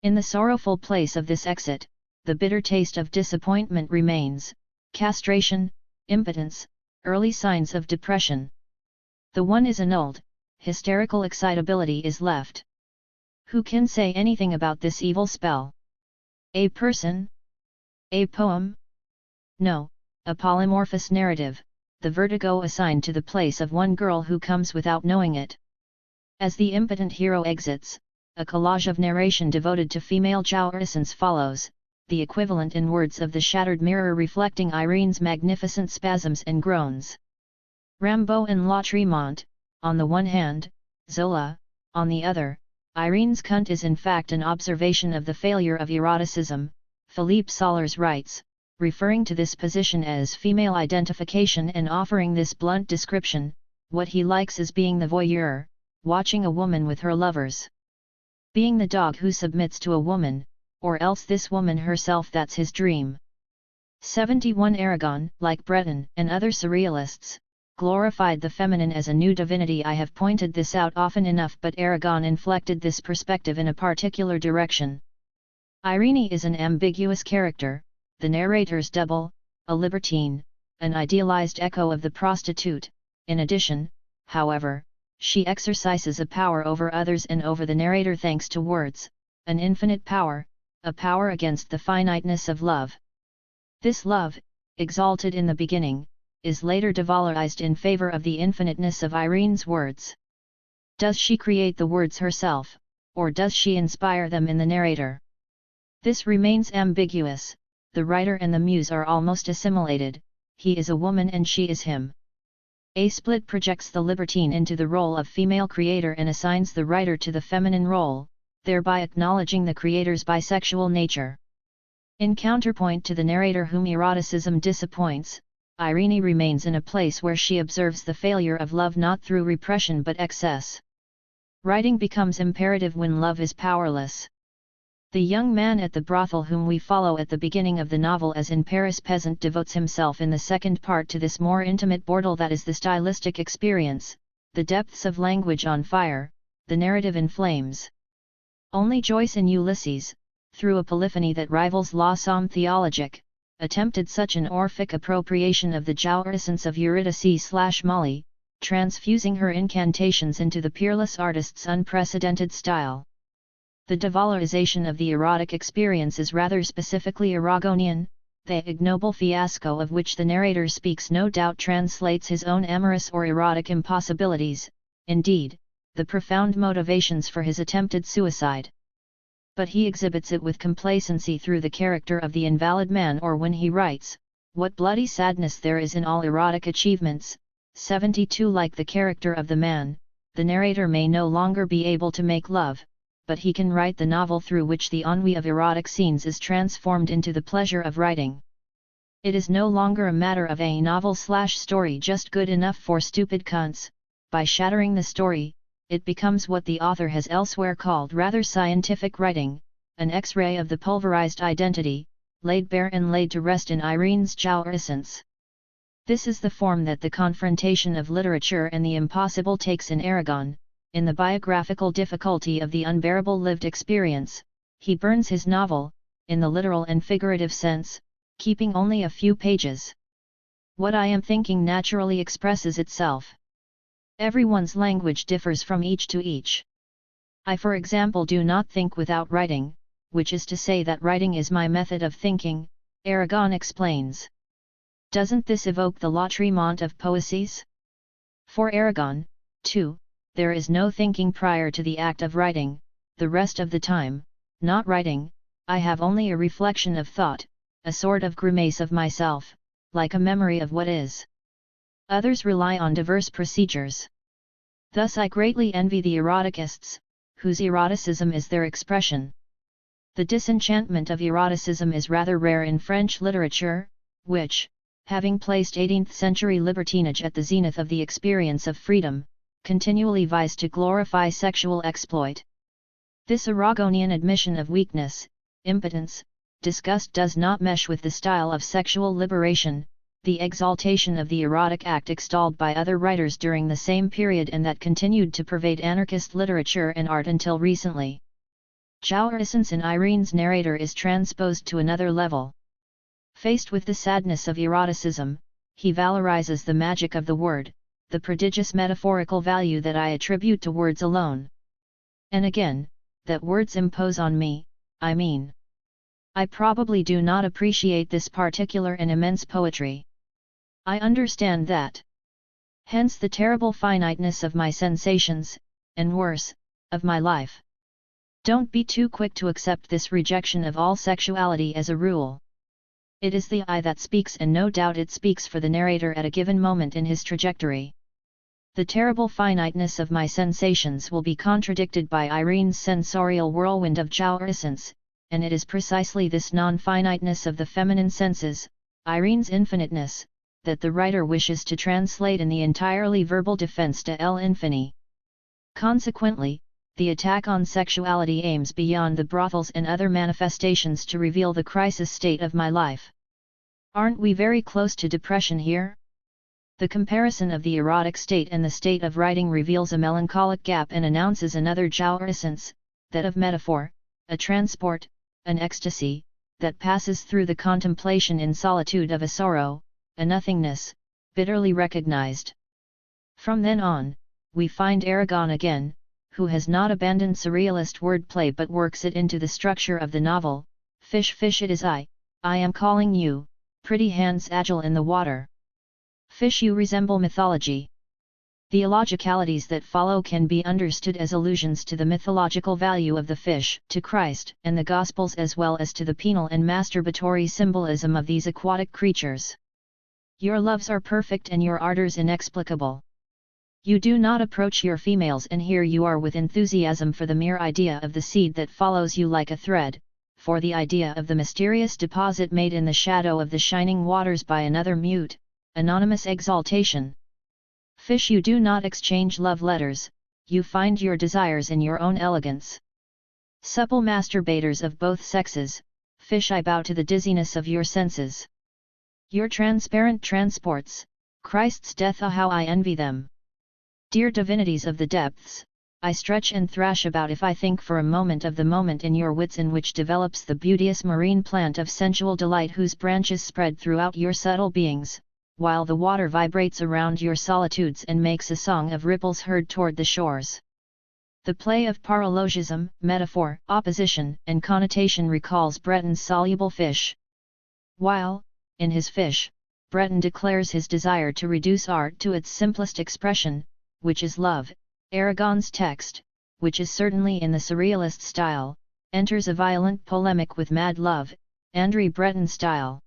Speaker 1: In the sorrowful place of this exit, the bitter taste of disappointment remains: castration, impotence, early signs of depression. The one is annulled, hysterical excitability is left. Who can say anything about this evil spell? A person? A poem? No, a polymorphous narrative, the vertigo assigned to the place of one girl who comes without knowing it. As the impotent hero exits, a collage of narration devoted to female jouissance follows, the equivalent in words of the shattered mirror reflecting Irene's magnificent spasms and groans. Rimbaud and Lautréamont, on the one hand, Zola, on the other. Irene's cunt is in fact an observation of the failure of eroticism, Philippe Sollers writes, referring to this position as female identification and offering this blunt description: what he likes is being the voyeur, watching a woman with her lovers. Being the dog who submits to a woman, or else this woman herself, that's his dream. 71 Aragon, like Breton and other surrealists, glorified the feminine as a new divinity. I have pointed this out often enough, but Aragon inflected this perspective in a particular direction. Irene is an ambiguous character, the narrator's double, a libertine, an idealized echo of the prostitute. In addition, however, she exercises a power over others and over the narrator thanks to words, an infinite power, a power against the finiteness of love. This love, exalted in the beginning, is later devalorized in favor of the infiniteness of Irene's words. Does she create the words herself, or does she inspire them in the narrator? This remains ambiguous. The writer and the muse are almost assimilated, he is a woman and she is him. A split projects the libertine into the role of female creator and assigns the writer to the feminine role, thereby acknowledging the creator's bisexual nature. In counterpoint to the narrator whom eroticism disappoints, Irene remains in a place where she observes the failure of love not through repression but excess. Writing becomes imperative when love is powerless. The young man at the brothel whom we follow at the beginning of the novel as in Paris peasant devotes himself in the second part to this more intimate bordel that is the stylistic experience, the depths of language on fire, the narrative in flames. Only Joyce in Ulysses, through a polyphony that rivals La Somme Theologique, attempted such an Orphic appropriation of the jouissance of Eurydice/Molly, transfusing her incantations into the peerless artist's unprecedented style. The devalorization of the erotic experience is rather specifically Aragonian. The ignoble fiasco of which the narrator speaks no doubt translates his own amorous or erotic impossibilities, indeed, the profound motivations for his attempted suicide. But he exhibits it with complacency through the character of the invalid man, or when he writes, "What bloody sadness there is in all erotic achievements." 72 Like the character of the man, the narrator may no longer be able to make love, but he can write the novel through which the ennui of erotic scenes is transformed into the pleasure of writing. It is no longer a matter of a novel/story just good enough for stupid cunts. By shattering the story, it becomes what the author has elsewhere called rather scientific writing, an X-ray of the pulverized identity, laid bare and laid to rest in Irene's jouissance. This is the form that the confrontation of literature and the impossible takes in Aragon. In the biographical difficulty of the unbearable lived experience, he burns his novel, in the literal and figurative sense, keeping only a few pages. What I am thinking naturally expresses itself. Everyone's language differs from each to each. I, for example, do not think without writing, which is to say that writing is my method of thinking, Aragon explains. Doesn't this evoke the Lautréamont of poesies? For Aragon, too, there is no thinking prior to the act of writing, the rest of the time, not writing, I have only a reflection of thought, a sort of grimace of myself, like a memory of what is. Others rely on diverse procedures. Thus I greatly envy the eroticists, whose eroticism is their expression. The disenchantment of eroticism is rather rare in French literature, which, having placed 18th-century libertinage at the zenith of the experience of freedom, continually vies to glorify sexual exploit. This Aragonian admission of weakness, impotence, disgust does not mesh with the style of sexual liberation, the exaltation of the erotic act extolled by other writers during the same period and that continued to pervade anarchist literature and art until recently. Jouissance in Irene's narrator is transposed to another level. Faced with the sadness of eroticism, he valorizes the magic of the word, the prodigious metaphorical value that I attribute to words alone. And again, that words impose on me, I mean. I probably do not appreciate this particular and immense poetry. I understand that. Hence the terrible finiteness of my sensations, and worse, of my life. Don't be too quick to accept this rejection of all sexuality as a rule. It is the I that speaks, and no doubt it speaks for the narrator at a given moment in his trajectory. The terrible finiteness of my sensations will be contradicted by Irene's sensorial whirlwind of jouissance, and it is precisely this non-finiteness of the feminine senses, Irene's infiniteness, that the writer wishes to translate in the entirely verbal defense de l'infini. Consequently, the attack on sexuality aims beyond the brothels and other manifestations to reveal the crisis state of my life. Aren't we very close to depression here? The comparison of the erotic state and the state of writing reveals a melancholic gap and announces another jouissance, that of metaphor, a transport, an ecstasy, that passes through the contemplation in solitude of a sorrow, a nothingness, bitterly recognized. From then on, we find Aragon again, who has not abandoned surrealist wordplay but works it into the structure of the novel. Fish, fish, it is I am calling you, pretty hands agile in the water. Fish, you resemble mythology. The illogicalities that follow can be understood as allusions to the mythological value of the fish, to Christ and the Gospels, as well as to the penal and masturbatory symbolism of these aquatic creatures. Your loves are perfect and your ardors inexplicable. You do not approach your females, and here you are with enthusiasm for the mere idea of the seed that follows you like a thread, for the idea of the mysterious deposit made in the shadow of the shining waters by another mute, anonymous exaltation. Fish, you do not exchange love letters, you find your desires in your own elegance. Supple masturbators of both sexes, fish, I bow to the dizziness of your senses. Your transparent transports, Christ's death, ah, how I envy them. Dear divinities of the depths, I stretch and thrash about if I think for a moment of the moment in your wits in which develops the beauteous marine plant of sensual delight whose branches spread throughout your subtle beings, while the water vibrates around your solitudes and makes a song of ripples heard toward the shores. The play of paralogism, metaphor, opposition, and connotation recalls Breton's soluble fish. While, in his fish, Breton declares his desire to reduce art to its simplest expression, which is love, Aragon's text, which is certainly in the surrealist style, enters a violent polemic with mad love, André Breton style.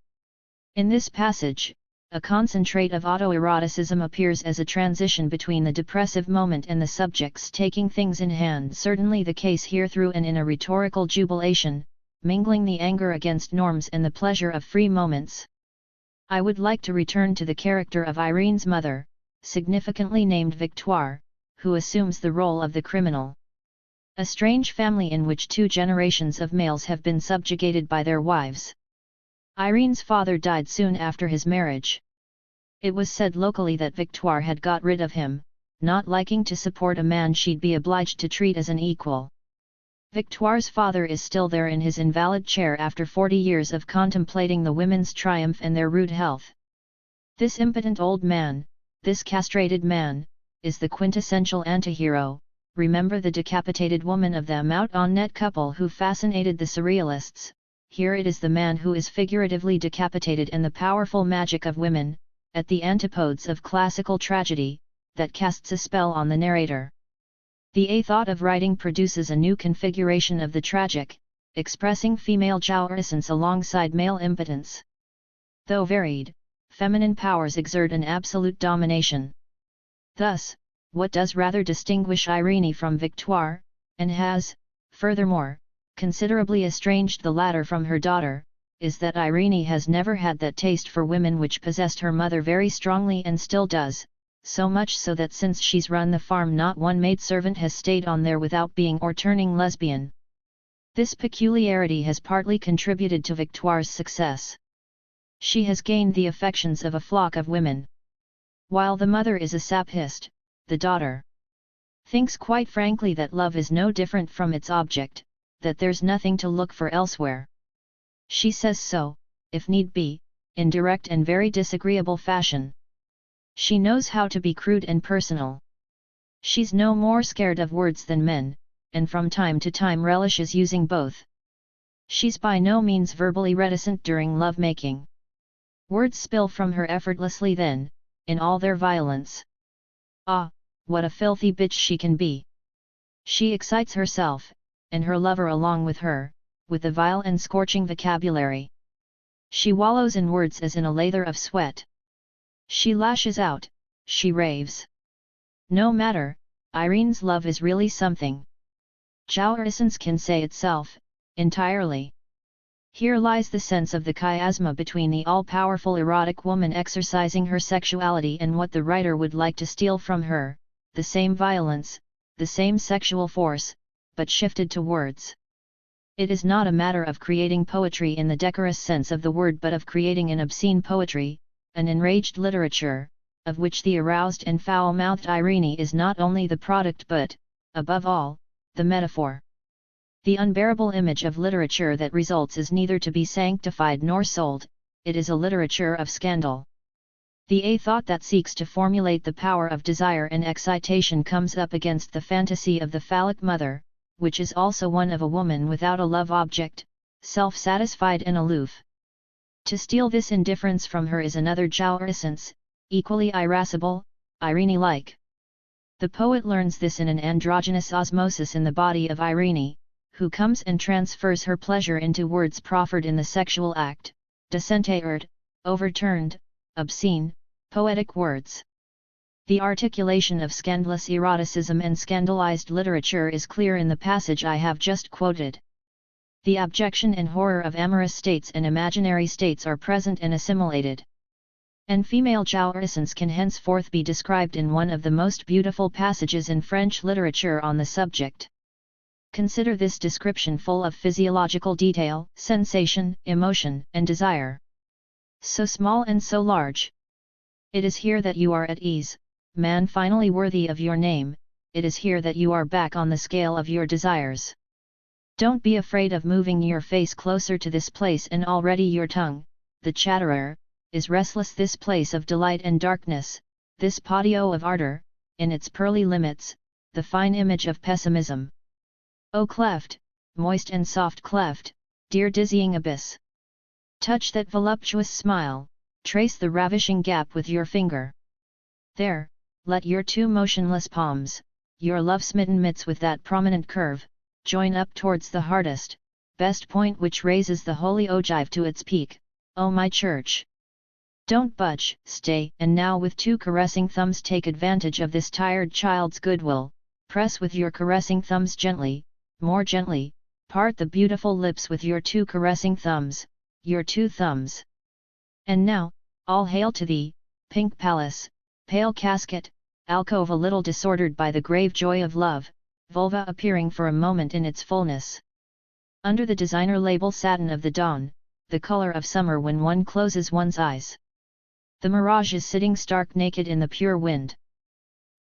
Speaker 1: In this passage, a concentrate of autoeroticism appears as a transition between the depressive moment and the subject's taking things in hand, certainly the case here through and in a rhetorical jubilation, mingling the anger against norms and the pleasure of free moments. I would like to return to the character of Irene's mother, significantly named Victoire, who assumes the role of the criminal. A strange family in which 2 generations of males have been subjugated by their wives. Irene's father died soon after his marriage. It was said locally that Victoire had got rid of him, not liking to support a man she'd be obliged to treat as an equal. Victoire's father is still there in his invalid chair after 40 years of contemplating the women's triumph and their rude health. This impotent old man, this castrated man, is the quintessential antihero. Remember the decapitated woman of the Amout-on-Net couple who fascinated the surrealists? Here it is the man who is figuratively decapitated and the powerful magic of women, at the antipodes of classical tragedy, that casts a spell on the narrator. The thought of writing produces a new configuration of the tragic, expressing female jouissance alongside male impotence. Though varied, feminine powers exert an absolute domination. Thus, what does rather distinguish Irene from Victoire, and has, furthermore, considerably estranged the latter from her daughter, is that Irene has never had that taste for women which possessed her mother very strongly and still does, so much so that since she's run the farm not one maidservant has stayed on there without being or turning lesbian. This peculiarity has partly contributed to Victoire's success. She has gained the affections of a flock of women. While the mother is a sapist, the daughter thinks quite frankly that love is no different from its object, that there's nothing to look for elsewhere. She says so, if need be, in direct and very disagreeable fashion. She knows how to be crude and personal. She's no more scared of words than men, and from time to time relishes using both. She's by no means verbally reticent during love-making. Words spill from her effortlessly then, in all their violence. Ah, what a filthy bitch she can be! She excites herself, and her lover along with her, with a vile and scorching vocabulary. She wallows in words as in a lather of sweat. She lashes out, she raves. No matter, Irene's love is really something. Jouissance can say itself, entirely. Here lies the sense of the chiasma between the all-powerful erotic woman exercising her sexuality and what the writer would like to steal from her, the same violence, the same sexual force, but shifted to words. It is not a matter of creating poetry in the decorous sense of the word but of creating an obscene poetry, an enraged literature, of which the aroused and foul-mouthed Irene is not only the product but, above all, the metaphor. The unbearable image of literature that results is neither to be sanctified nor sold, it is a literature of scandal. The thought that seeks to formulate the power of desire and excitation comes up against the fantasy of the phallic mother, which is also one of a woman without a love object, self-satisfied and aloof. To steal this indifference from her is another jouissance, equally irascible, Irene-like. The poet learns this in an androgynous osmosis in the body of Irene, who comes and transfers her pleasure into words proffered in the sexual act, decentered, overturned, obscene, poetic words. The articulation of scandalous eroticism and scandalized literature is clear in the passage I have just quoted. The abjection and horror of amorous states and imaginary states are present and assimilated. And female jouissance can henceforth be described in one of the most beautiful passages in French literature on the subject. Consider this description full of physiological detail, sensation, emotion, and desire. So small and so large. It is here that you are at ease, man finally worthy of your name, it is here that you are back on the scale of your desires. Don't be afraid of moving your face closer to this place and already your tongue, the chatterer, is restless this place of delight and darkness, this patio of ardor, in its pearly limits, the fine image of pessimism. O cleft, moist and soft cleft, dear dizzying abyss! Touch that voluptuous smile, trace the ravishing gap with your finger. There, let your two motionless palms, your love-smitten mitts with that prominent curve, join up towards the hardest, best point which raises the holy ogive to its peak, O my church! Don't budge, stay, and now with two caressing thumbs take advantage of this tired child's goodwill, press with your caressing thumbs gently, more gently, part the beautiful lips with your two caressing thumbs, your two thumbs. And now, all hail to thee, pink palace, pale casket, alcove a little disordered by the grave joy of love, vulva appearing for a moment in its fullness. Under the designer label satin of the dawn, the color of summer when one closes one's eyes. The mirage is sitting stark naked in the pure wind.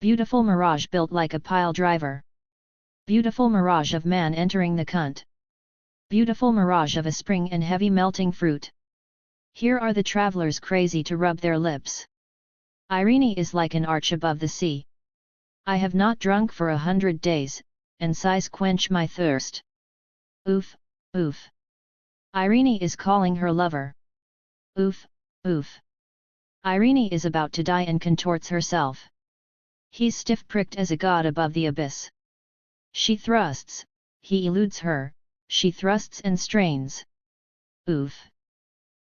Speaker 1: Beautiful mirage built like a pile driver. Beautiful mirage of man entering the cunt. Beautiful mirage of a spring and heavy melting fruit. Here are the travelers crazy to rub their lips. Irene is like an arch above the sea. I have not drunk for 100 days, and sighs quench my thirst. Oof, oof. Irene is calling her lover. Oof, oof. Irene is about to die and contorts herself. He's stiff-pricked as a god above the abyss. She thrusts, he eludes her, she thrusts and strains. Oof.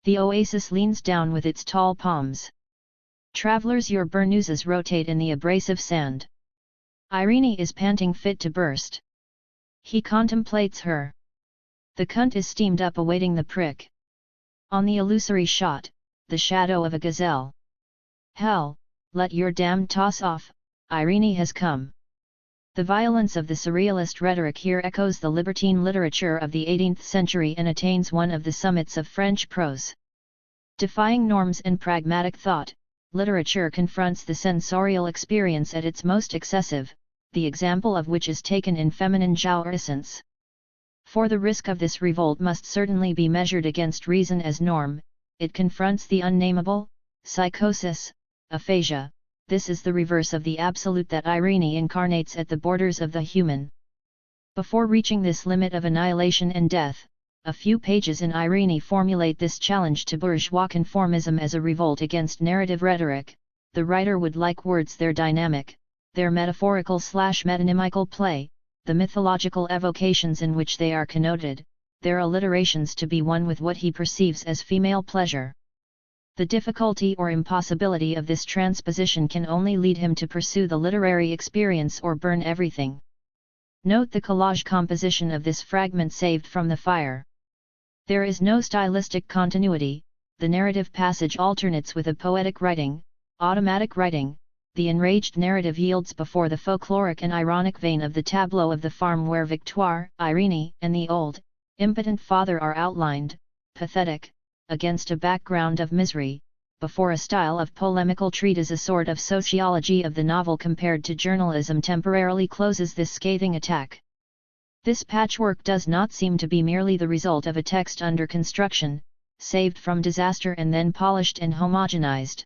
Speaker 1: The oasis leans down with its tall palms. Travelers, your burnouses rotate in the abrasive sand. Irene is panting fit to burst. He contemplates her. The cunt is steamed up awaiting the prick. On the illusory shot, the shadow of a gazelle. Hell, let your damn toss off, Irene has come. The violence of the surrealist rhetoric here echoes the libertine literature of the 18th century and attains one of the summits of French prose. Defying norms and pragmatic thought, literature confronts the sensorial experience at its most excessive, the example of which is taken in feminine jouissance. For the risk of this revolt must certainly be measured against reason as norm, it confronts the unnameable, psychosis, aphasia. This is the reverse of the absolute that Irene incarnates at the borders of the human. Before reaching this limit of annihilation and death, a few pages in Irene formulate this challenge to bourgeois conformism as a revolt against narrative rhetoric. The writer would like words their dynamic, their metaphorical/metonymical play, the mythological evocations in which they are connoted, their alliterations to be one with what he perceives as female pleasure. The difficulty or impossibility of this transposition can only lead him to pursue the literary experience or burn everything. Note the collage composition of this fragment saved from the fire. There is no stylistic continuity, the narrative passage alternates with a poetic writing, automatic writing. The enraged narrative yields before the folkloric and ironic vein of the tableau of the farm where Victoire, Irene, and the old, impotent father are outlined, pathetic, against a background of misery, before a style of polemical treatise, a sort of sociology of the novel compared to journalism temporarily closes this scathing attack. This patchwork does not seem to be merely the result of a text under construction, saved from disaster and then polished and homogenized.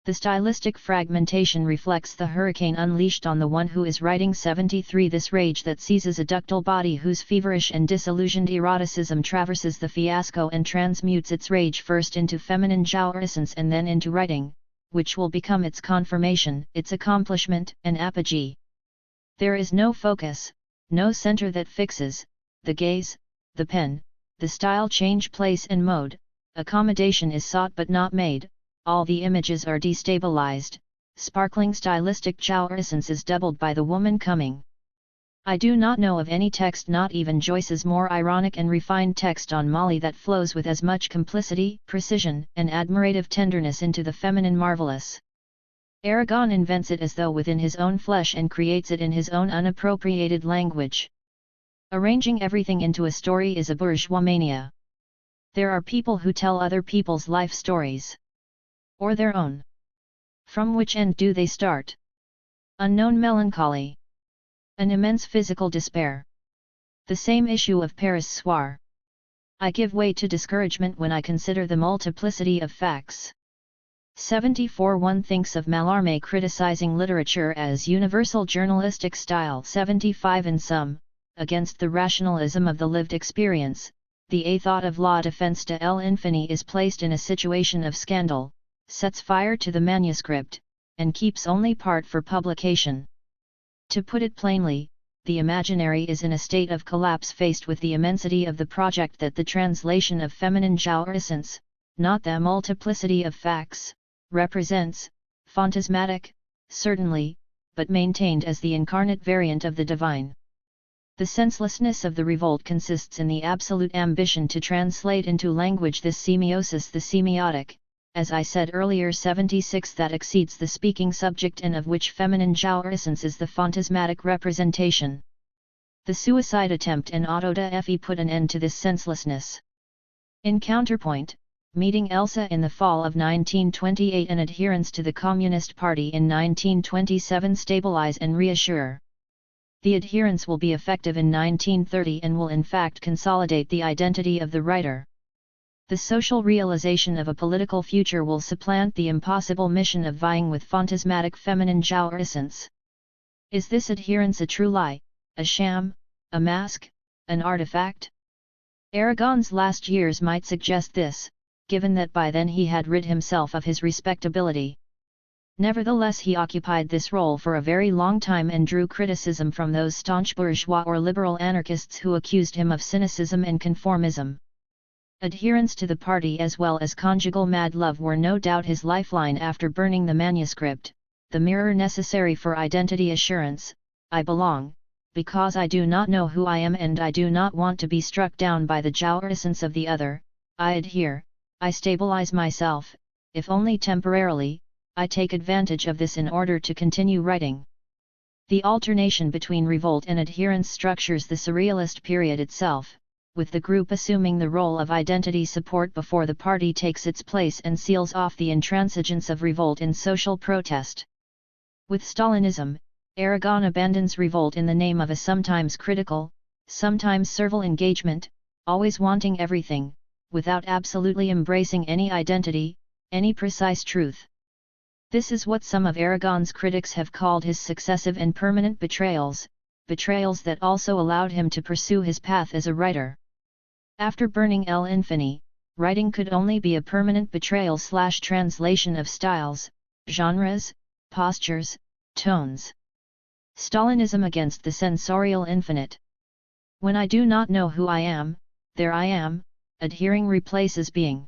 Speaker 1: The stylistic fragmentation reflects the hurricane unleashed on the one who is writing 73, this rage that seizes a ductile body whose feverish and disillusioned eroticism traverses the fiasco and transmutes its rage first into feminine jouissance and then into writing, which will become its confirmation, its accomplishment and apogee. There is no focus, no center that fixes, the gaze, the pen, the style change place and mode, accommodation is sought but not made. All the images are destabilized, sparkling stylistic jouissance is doubled by the woman coming. I do not know of any text, not even Joyce's more ironic and refined text on Molly, that flows with as much complicity, precision, and admirative tenderness into the feminine marvelous. Aragon invents it as though within his own flesh and creates it in his own unappropriated language. Arranging everything into a story is a bourgeois mania. There are people who tell other people's life stories. Or their own. From which end do they start? Unknown melancholy. An immense physical despair. The same issue of Paris soir. I give way to discouragement when I consider the multiplicity of facts. 74. One thinks of Mallarmé criticizing literature as universal journalistic style. 75. In sum, against the rationalism of the lived experience, the éthos of la défense de l'infini is placed in a situation of scandal, sets fire to the manuscript, and keeps only part for publication. To put it plainly, the imaginary is in a state of collapse faced with the immensity of the project that the translation of feminine jouissance, not the multiplicity of facts, represents, phantasmatic, certainly, but maintained as the incarnate variant of the divine. The senselessness of the revolt consists in the absolute ambition to translate into language this semiosis, the semiotic, as I said earlier 76, that exceeds the speaking subject and of which feminine jouissance is the phantasmatic representation. The suicide attempt in Auto da Fe put an end to this senselessness. In counterpoint, meeting Elsa in the fall of 1928 and adherence to the Communist Party in 1927 stabilize and reassure. The adherence will be effective in 1930 and will in fact consolidate the identity of the writer. The social realization of a political future will supplant the impossible mission of vying with phantasmatic feminine jouissance. Is this adherence a true lie, a sham, a mask, an artifact? Aragon's last years might suggest this, given that by then he had rid himself of his respectability. Nevertheless, he occupied this role for a very long time and drew criticism from those staunch bourgeois or liberal anarchists who accused him of cynicism and conformism. Adherence to the party as well as conjugal mad love were no doubt his lifeline after burning the manuscript, the mirror necessary for identity assurance. I belong, because I do not know who I am and I do not want to be struck down by the jouissance of the other. I adhere, I stabilize myself, if only temporarily. I take advantage of this in order to continue writing. The alternation between revolt and adherence structures the surrealist period itself, with the group assuming the role of identity support before the party takes its place and seals off the intransigence of revolt in social protest. With Stalinism, Aragon abandons revolt in the name of a sometimes critical, sometimes servile engagement, always wanting everything, without absolutely embracing any identity, any precise truth. This is what some of Aragon's critics have called his successive and permanent betrayals, betrayals that also allowed him to pursue his path as a writer. After burning El Infini, writing could only be a permanent betrayal/translation of styles, genres, postures, tones. Stalinism against the sensorial infinite. When I do not know who I am, there I am, adhering replaces being.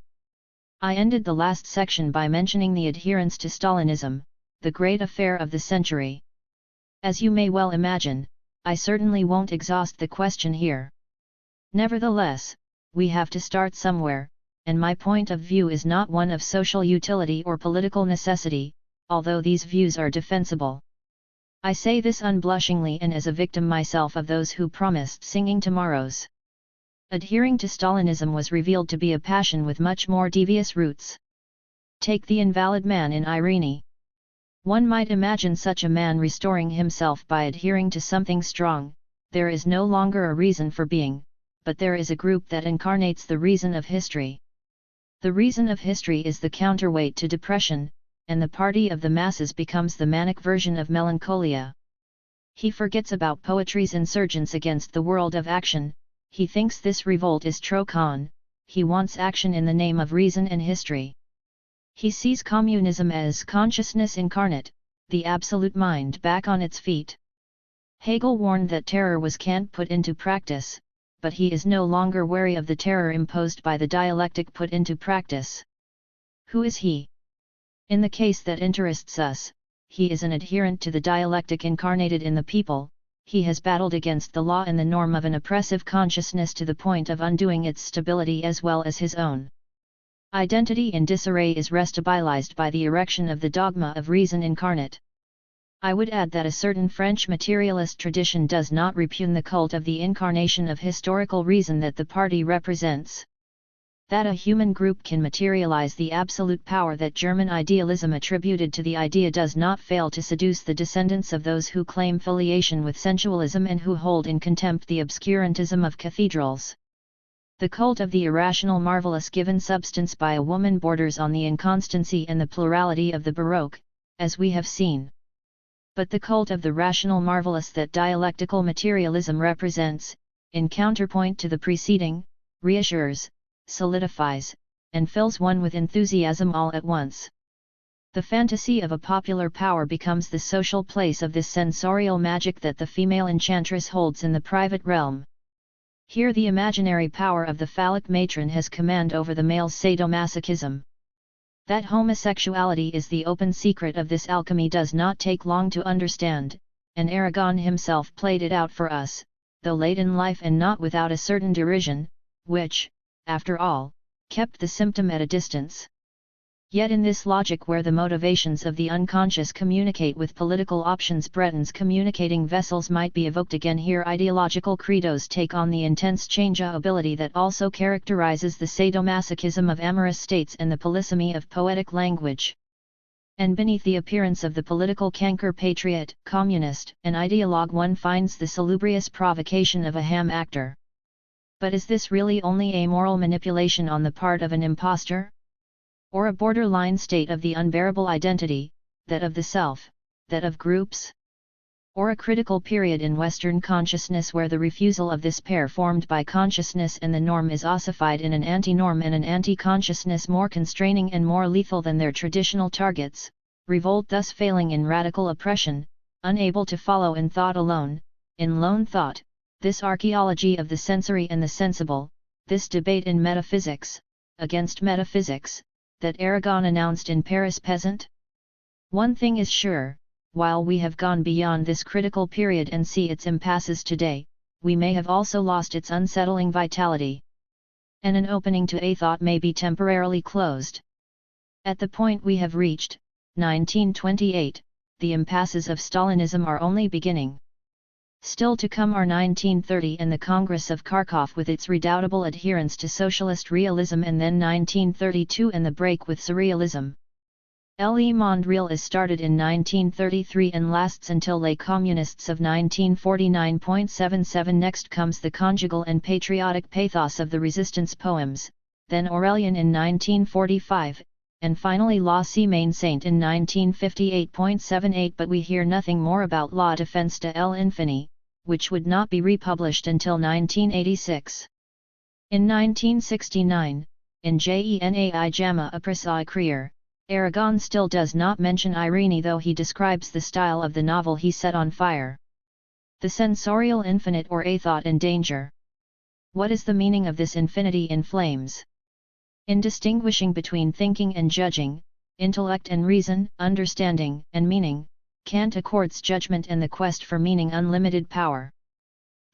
Speaker 1: I ended the last section by mentioning the adherence to Stalinism, the great affair of the century. As you may well imagine, I certainly won't exhaust the question here. Nevertheless, we have to start somewhere, and my point of view is not one of social utility or political necessity, although these views are defensible. I say this unblushingly and as a victim myself of those who promised singing tomorrows. Adhering to Stalinism was revealed to be a passion with much more devious roots. Take the invalid man in Irene. One might imagine such a man restoring himself by adhering to something strong. There is no longer a reason for being, but there is a group that incarnates the reason of history. The reason of history is the counterweight to depression, and the party of the masses becomes the manic version of melancholia. He forgets about poetry's insurgence against the world of action. He thinks this revolt is trop con, he wants action in the name of reason and history. He sees communism as consciousness incarnate, the absolute mind back on its feet. Hegel warned that terror was can't put into practice, but he is no longer wary of the terror imposed by the dialectic put into practice. Who is he? In the case that interests us, he is an adherent to the dialectic incarnated in the people. He has battled against the law and the norm of an oppressive consciousness to the point of undoing its stability as well as his own. Identity in disarray is restabilized by the erection of the dogma of reason incarnate. I would add that a certain French materialist tradition does not repugn the cult of the incarnation of historical reason that the party represents. That a human group can materialize the absolute power that German idealism attributed to the idea does not fail to seduce the descendants of those who claim filiation with sensualism and who hold in contempt the obscurantism of cathedrals. The cult of the irrational marvelous given substance by a woman borders on the inconstancy and the plurality of the Baroque, as we have seen. But the cult of the rational marvelous that dialectical materialism represents, in counterpoint to the preceding, reassures, solidifies, and fills one with enthusiasm all at once. The fantasy of a popular power becomes the social place of this sensorial magic that the female enchantress holds in the private realm. Here the imaginary power of the phallic matron has command over the male's sadomasochism. That homosexuality is the open secret of this alchemy does not take long to understand, and Aragon himself played it out for us, though late in life and not without a certain derision, which, after all, kept the symptom at a distance. Yet in this logic where the motivations of the unconscious communicate with political options, Breton's communicating vessels might be evoked again. Here ideological credos take on the intense changeability that also characterizes the sadomasochism of amorous states and the polysemy of poetic language. And beneath the appearance of the political canker patriot, communist, and ideologue one finds the salubrious provocation of a ham actor. But is this really only a moral manipulation on the part of an impostor? Or a borderline state of the unbearable identity, that of the self, that of groups? or a critical period in Western consciousness where the refusal of this pair formed by consciousness and the norm is ossified in an anti-norm and an anti-consciousness more constraining and more lethal than their traditional targets, revolt thus failing in radical oppression, unable to follow in thought alone, in lone thought, this archaeology of the sensory and the sensible, this debate in metaphysics, against metaphysics, that Aragon announced in Paris Peasant? One thing is sure, while we have gone beyond this critical period and see its impasses today, we may have also lost its unsettling vitality. And an opening to a thought may be temporarily closed. At the point we have reached, 1928, the impasses of Stalinism are only beginning. Still to come are 1930 and the Congress of Kharkov with its redoubtable adherence to socialist realism, and then 1932 and the break with surrealism. Le Monde Réel is started in 1933 and lasts until Les Communistes of 1949.77. Next comes the conjugal and patriotic pathos of the resistance poems, then Aurelian in 1945, and finally La Semaine Sainte in 1958.78. But we hear nothing more about La Défense de l'Infini, which would not be republished until 1986. In 1969, in Genai Jama après écrire, Aragon still does not mention Irene, though he describes the style of the novel he set on fire. The sensorial infinite, or a thought in danger. What is the meaning of this infinity in flames? In distinguishing between thinking and judging, intellect and reason, understanding and meaning, Kant accords judgment and the quest for meaning unlimited power.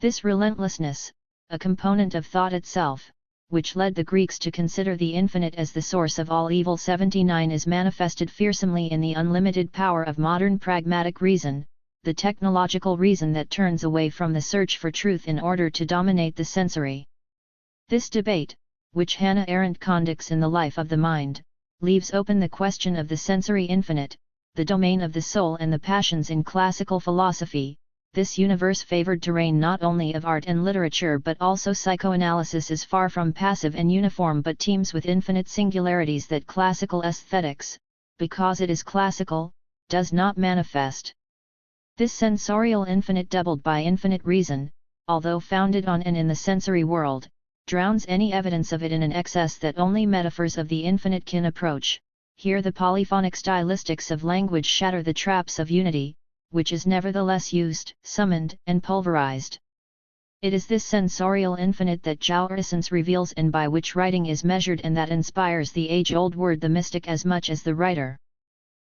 Speaker 1: This relentlessness, a component of thought itself, which led the Greeks to consider the infinite as the source of all evil, 79, is manifested fearsomely in the unlimited power of modern pragmatic reason, the technological reason that turns away from the search for truth in order to dominate the sensory. This debate, which Hannah Arendt conducts in The Life of the Mind, leaves open the question of the sensory infinite, the domain of the soul and the passions in classical philosophy. This universe favored terrain not only of art and literature but also psychoanalysis is far from passive and uniform but teems with infinite singularities that classical aesthetics, because it is classical, does not manifest. This sensorial infinite doubled by infinite reason, although founded on and in the sensory world, drowns any evidence of it in an excess that only metaphors of the infinite can approach. Here the polyphonic stylistics of language shatter the traps of unity, which is nevertheless used, summoned, and pulverized. It is this sensorial infinite that jouissance reveals and by which writing is measured, and that inspires the age-old word the mystic as much as the writer.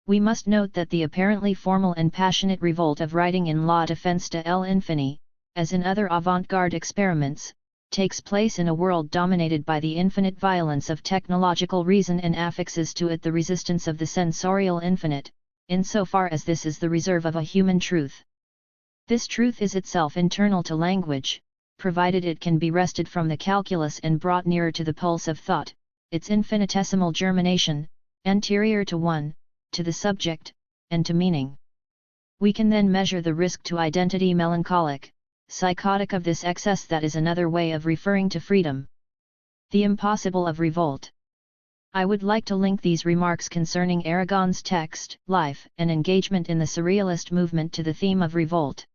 Speaker 1: We must note that the apparently formal and passionate revolt of writing in La Défense de l'Infini, as in other avant-garde experiments, takes place in a world dominated by the infinite violence of technological reason and affixes to it the resistance of the sensorial infinite, insofar as this is the reserve of a human truth. This truth is itself internal to language, provided it can be wrested from the calculus and brought nearer to the pulse of thought, its infinitesimal germination, anterior to one, to the subject, and to meaning. We can then measure the risk to identity melancholic, psychotic of this excess that is another way of referring to freedom. The impossible of revolt. I would like to link these remarks concerning Aragon's text, life, and engagement in the surrealist movement to the theme of revolt.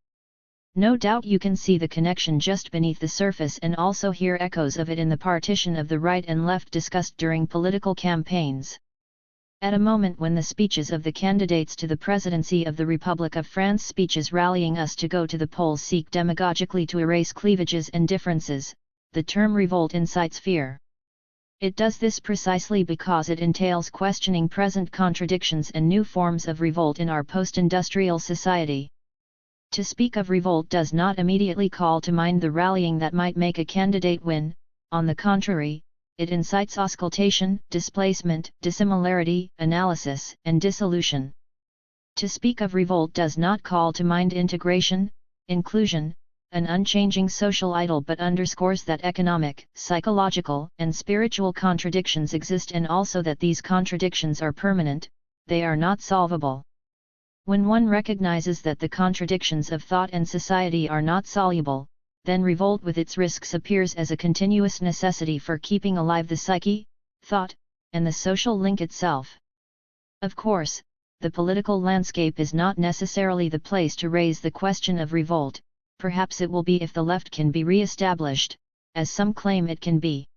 Speaker 1: No doubt you can see the connection just beneath the surface and also hear echoes of it in the partition of the right and left discussed during political campaigns. At a moment when the speeches of the candidates to the presidency of the Republic of France, speeches rallying us to go to the polls, seek demagogically to erase cleavages and differences, the term revolt incites fear. It does this precisely because it entails questioning present contradictions and new forms of revolt in our post-industrial society. To speak of revolt does not immediately call to mind the rallying that might make a candidate win, on the contrary, it incites auscultation, displacement, dissimilarity, analysis, and dissolution. To speak of revolt does not call to mind integration, inclusion, an unchanging social ideal, but underscores that economic, psychological, and spiritual contradictions exist, and also that these contradictions are permanent, they are not solvable. When one recognizes that the contradictions of thought and society are not soluble, then revolt with its risks appears as a continuous necessity for keeping alive the psyche, thought, and the social link itself. Of course, the political landscape is not necessarily the place to raise the question of revolt. Perhaps it will be if the left can be re-established, as some claim it can be.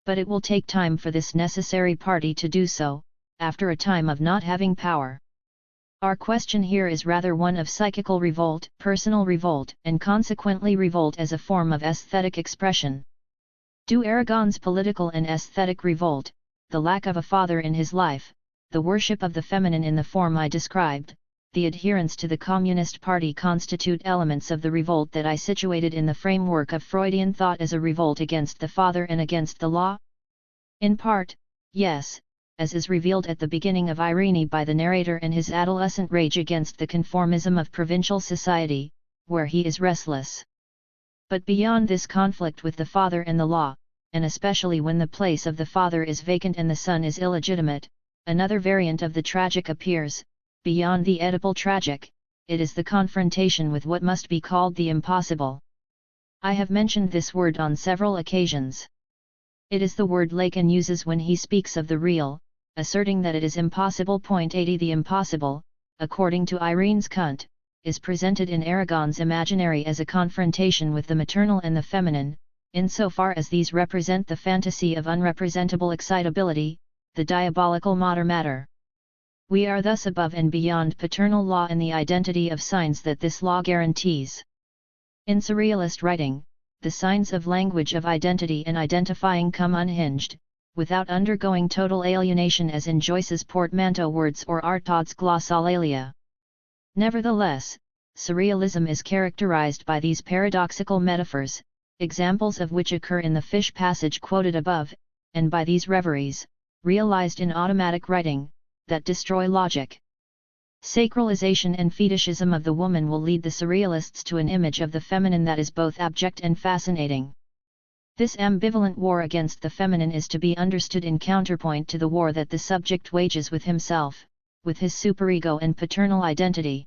Speaker 1: But it will take time for this necessary party to do so, after a time of not having power. Our question here is rather one of psychical revolt, personal revolt, and consequently revolt as a form of aesthetic expression. Do Aragon's political and aesthetic revolt, the lack of a father in his life, the worship of the feminine in the form I described, the adherence to the Communist Party constitute elements of the revolt that I situated in the framework of Freudian thought as a revolt against the father and against the law? In part, yes, as is revealed at the beginning of Irene by the narrator and his adolescent rage against the conformism of provincial society, where he is restless. But beyond this conflict with the father and the law, and especially when the place of the father is vacant and the son is illegitimate, another variant of the tragic appears. Beyond the Oedipal tragic, it is the confrontation with what must be called the impossible. I have mentioned this word on several occasions. It is the word Lacan uses when he speaks of the real, asserting that it is impossible. 80 The impossible, according to Irene's Kant, is presented in Aragon's imaginary as a confrontation with the maternal and the feminine, insofar as these represent the fantasy of unrepresentable excitability, the diabolical matter. We are thus above and beyond paternal law and the identity of signs that this law guarantees. In surrealist writing, the signs of language of identity and identifying come unhinged, without undergoing total alienation as in Joyce's portmanteau words or Artaud's glossolalia. Nevertheless, surrealism is characterized by these paradoxical metaphors, examples of which occur in the fish passage quoted above, and by these reveries, realized in automatic writing, that destroy logic. Sacralization and fetishism of the woman will lead the surrealists to an image of the feminine that is both abject and fascinating. This ambivalent war against the feminine is to be understood in counterpoint to the war that the subject wages with himself, with his superego and paternal identity.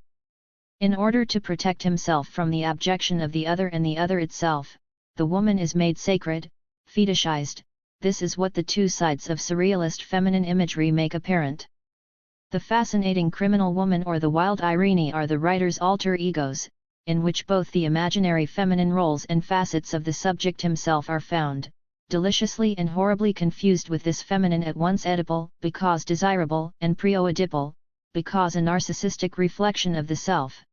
Speaker 1: In order to protect himself from the abjection of the other and the other itself, the woman is made sacred, fetishized. This is what the two sides of surrealist feminine imagery make apparent. The fascinating criminal woman or the wild Irene are the writer's alter egos, in which both the imaginary feminine roles and facets of the subject himself are found, deliciously and horribly confused with this feminine at once Oedipal, because desirable, and pre-Oedipal, because a narcissistic reflection of the self.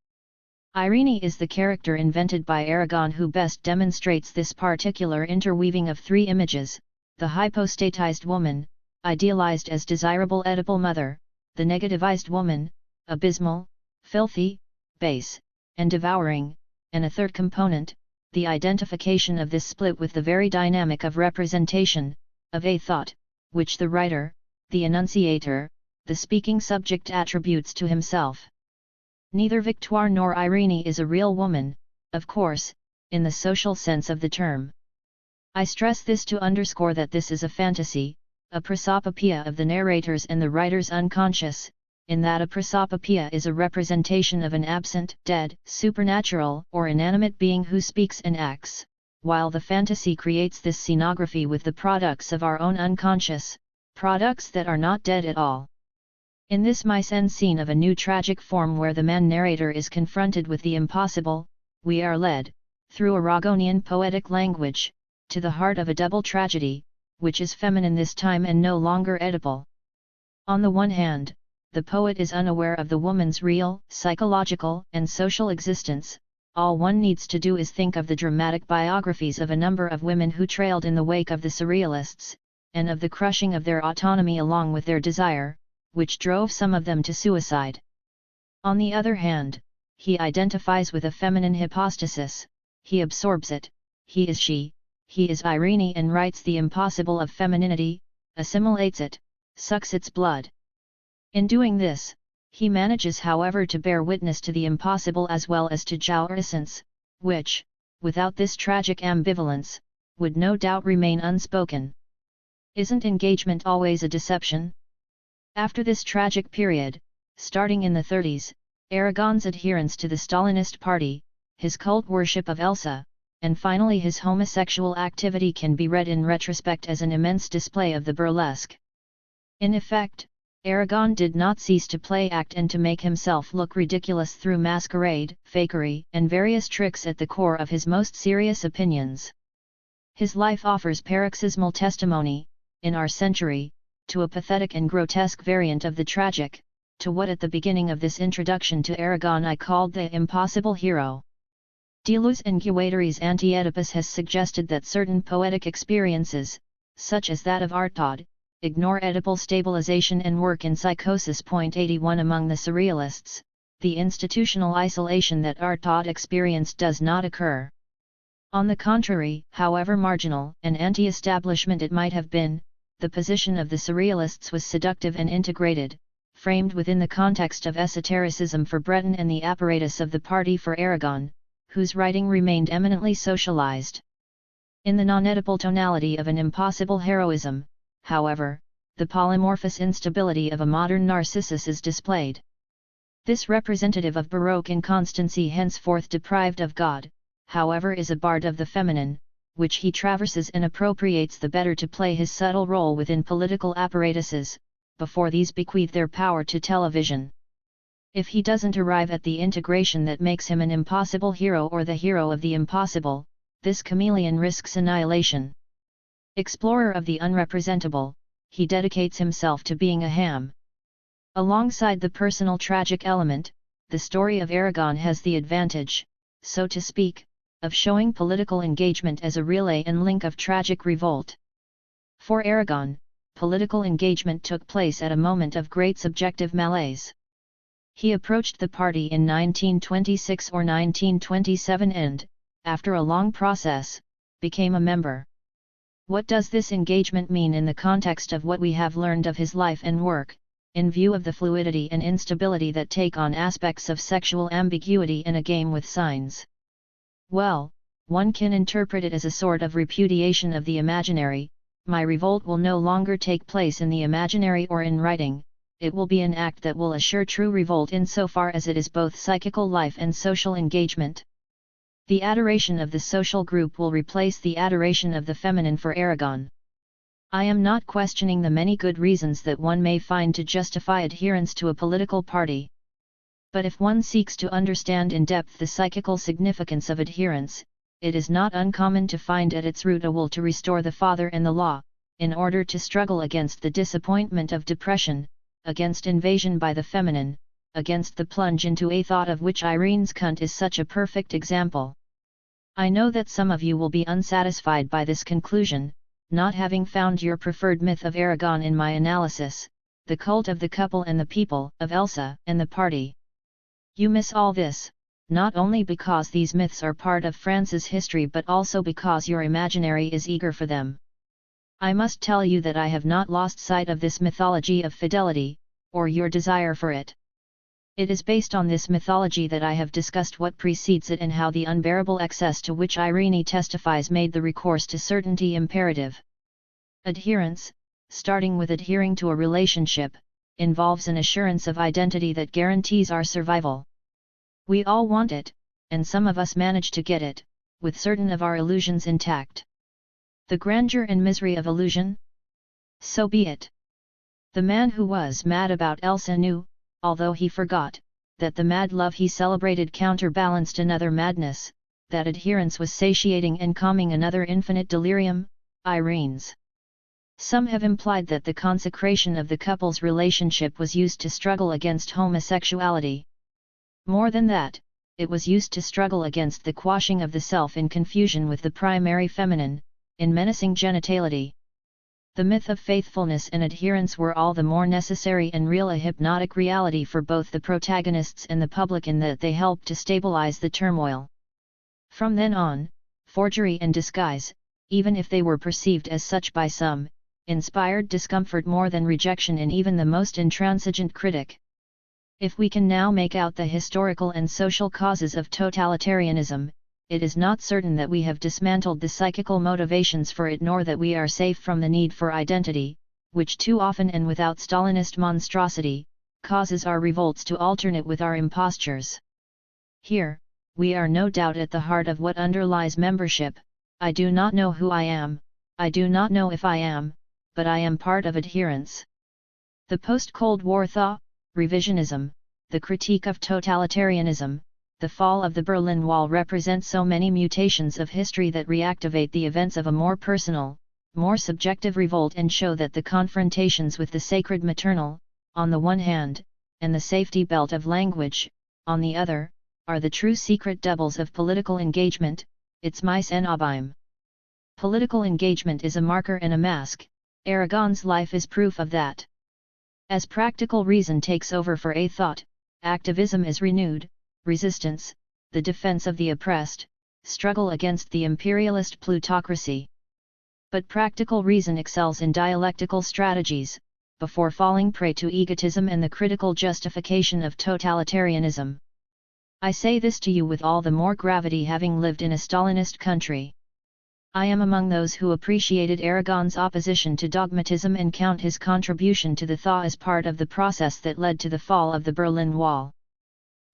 Speaker 1: Irene is the character invented by Aragon who best demonstrates this particular interweaving of three images: the hypostatized woman, idealized as desirable Oedipal mother, the negativized woman, abysmal, filthy, base, and devouring, and a third component, the identification of this split with the very dynamic of representation, of a thought, which the writer, the enunciator, the speaking subject attributes to himself. Neither Victoire nor Irene is a real woman, of course, in the social sense of the term. I stress this to underscore that this is a fantasy, a prosopopoeia of the narrator's and the writer's unconscious, in that a prosopopoeia is a representation of an absent, dead, supernatural or inanimate being who speaks and acts, while the fantasy creates this scenography with the products of our own unconscious, products that are not dead at all. In this mise-en scene of a new tragic form where the man narrator is confronted with the impossible, we are led, through Aragonian poetic language, to the heart of a double tragedy, which is feminine this time and no longer Oedipal. On the one hand, the poet is unaware of the woman's real, psychological, and social existence. All one needs to do is think of the dramatic biographies of a number of women who trailed in the wake of the surrealists, and of the crushing of their autonomy along with their desire, which drove some of them to suicide. On the other hand, he identifies with a feminine hypostasis, he absorbs it, he is she, he is Irene and writes the impossible of femininity, assimilates it, sucks its blood. In doing this, he manages however to bear witness to the impossible as well as to jouissance, which, without this tragic ambivalence, would no doubt remain unspoken. Isn't engagement always a deception? After this tragic period, starting in the 30s, Aragon's adherence to the Stalinist party, his cult worship of Elsa, and finally his homosexual activity can be read in retrospect as an immense display of the burlesque. In effect, Aragon did not cease to play act and to make himself look ridiculous through masquerade, fakery, and various tricks at the core of his most serious opinions. His life offers paroxysmal testimony, in our century, to a pathetic and grotesque variant of the tragic, to what at the beginning of this introduction to Aragon I called the impossible hero. Deleuze and Guattari's Anti-Oedipus has suggested that certain poetic experiences, such as that of Artaud, ignore Oedipal stabilization and work in psychosis. 81 Among the surrealists, the institutional isolation that Artaud experienced does not occur. On the contrary, however marginal and anti-establishment it might have been, the position of the surrealists was seductive and integrated, framed within the context of esotericism for Breton and the apparatus of the party for Aragon, whose writing remained eminently socialized. In the non-Oedipal tonality of an impossible heroism, however, the polymorphous instability of a modern Narcissus is displayed. This representative of Baroque inconstancy, henceforth deprived of God, however, is a bard of the feminine, which he traverses and appropriates the better to play his subtle role within political apparatuses, before these bequeath their power to television. If he doesn't arrive at the integration that makes him an impossible hero or the hero of the impossible, this chameleon risks annihilation. Explorer of the unrepresentable, he dedicates himself to being a ham. Alongside the personal tragic element, the story of Aragon has the advantage, so to speak, of showing political engagement as a relay and link of tragic revolt. For Aragon, political engagement took place at a moment of great subjective malaise. He approached the party in 1926 or 1927 and, after a long process, became a member. What does this engagement mean in the context of what we have learned of his life and work, in view of the fluidity and instability that take on aspects of sexual ambiguity and a game with signs? Well, one can interpret it as a sort of repudiation of the imaginary. My revolt will no longer take place in the imaginary or in writing, it will be an act that will assure true revolt insofar as it is both psychical life and social engagement. The adoration of the social group will replace the adoration of the feminine for Aragon. I am not questioning the many good reasons that one may find to justify adherence to a political party. But if one seeks to understand in depth the psychical significance of adherence, it is not uncommon to find at its root a will to restore the father and the law, in order to struggle against the disappointment of depression, against invasion by the feminine, against the plunge into a thought of which Irene's Kant is such a perfect example. I know that some of you will be unsatisfied by this conclusion, not having found your preferred myth of Aragon in my analysis, the cult of the couple and the people, of Elsa and the party. You miss all this, not only because these myths are part of France's history but also because your imaginary is eager for them. I must tell you that I have not lost sight of this mythology of fidelity, or your desire for it. It is based on this mythology that I have discussed what precedes it and how the unbearable excess to which Irene testifies made the recourse to certainty imperative. Adherence, starting with adhering to a relationship, involves an assurance of identity that guarantees our survival. We all want it, and some of us manage to get it, with certain of our illusions intact. The grandeur and misery of illusion? So be it. The man who was mad about Elsa knew, although he forgot, that the mad love he celebrated counterbalanced another madness, that adherence was satiating and calming another infinite delirium, Irene's. Some have implied that the consecration of the couple's relationship was used to struggle against homosexuality. More than that, it was used to struggle against the quashing of the self in confusion with the primary feminine, in menacing genitality. The myth of faithfulness and adherence were all the more necessary and real a hypnotic reality for both the protagonists and the public in that they helped to stabilize the turmoil. From then on, forgery and disguise, even if they were perceived as such by some, inspired discomfort more than rejection in even the most intransigent critic. If we can now make out the historical and social causes of totalitarianism, it is not certain that we have dismantled the psychical motivations for it nor that we are safe from the need for identity, which too often and without Stalinist monstrosity, causes our revolts to alternate with our impostures. Here, we are no doubt at the heart of what underlies membership. I do not know who I am, I do not know if I am, but I am part of adherence. The post-Cold War thaw, revisionism, the critique of totalitarianism, the fall of the Berlin Wall represent so many mutations of history that reactivate the events of a more personal, more subjective revolt and show that the confrontations with the sacred maternal, on the one hand, and the safety belt of language, on the other, are the true secret doubles of political engagement, its mise en abîme. Political engagement is a marker and a mask, Aragon's life is proof of that. As practical reason takes over for a thought, activism is renewed, resistance, the defense of the oppressed, struggle against the imperialist plutocracy. But practical reason excels in dialectical strategies, before falling prey to egotism and the critical justification of totalitarianism. I say this to you with all the more gravity having lived in a Stalinist country. I am among those who appreciated Aragon's opposition to dogmatism and count his contribution to the thaw as part of the process that led to the fall of the Berlin Wall.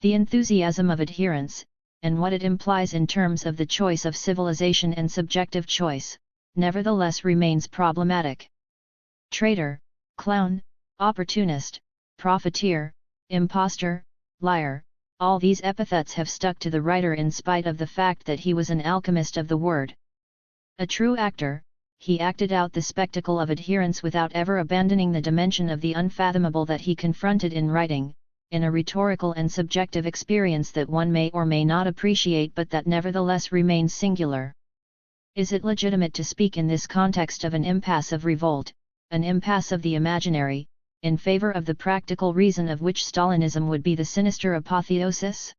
Speaker 1: The enthusiasm of adherence, and what it implies in terms of the choice of civilization and subjective choice, nevertheless remains problematic. Traitor, clown, opportunist, profiteer, impostor, liar, all these epithets have stuck to the writer in spite of the fact that he was an alchemist of the word. A true actor, he acted out the spectacle of adherence without ever abandoning the dimension of the unfathomable that he confronted in writing, in a rhetorical and subjective experience that one may or may not appreciate but that nevertheless remains singular. Is it legitimate to speak in this context of an impasse of revolt, an impasse of the imaginary, in favor of the practical reason of which Stalinism would be the sinister apotheosis?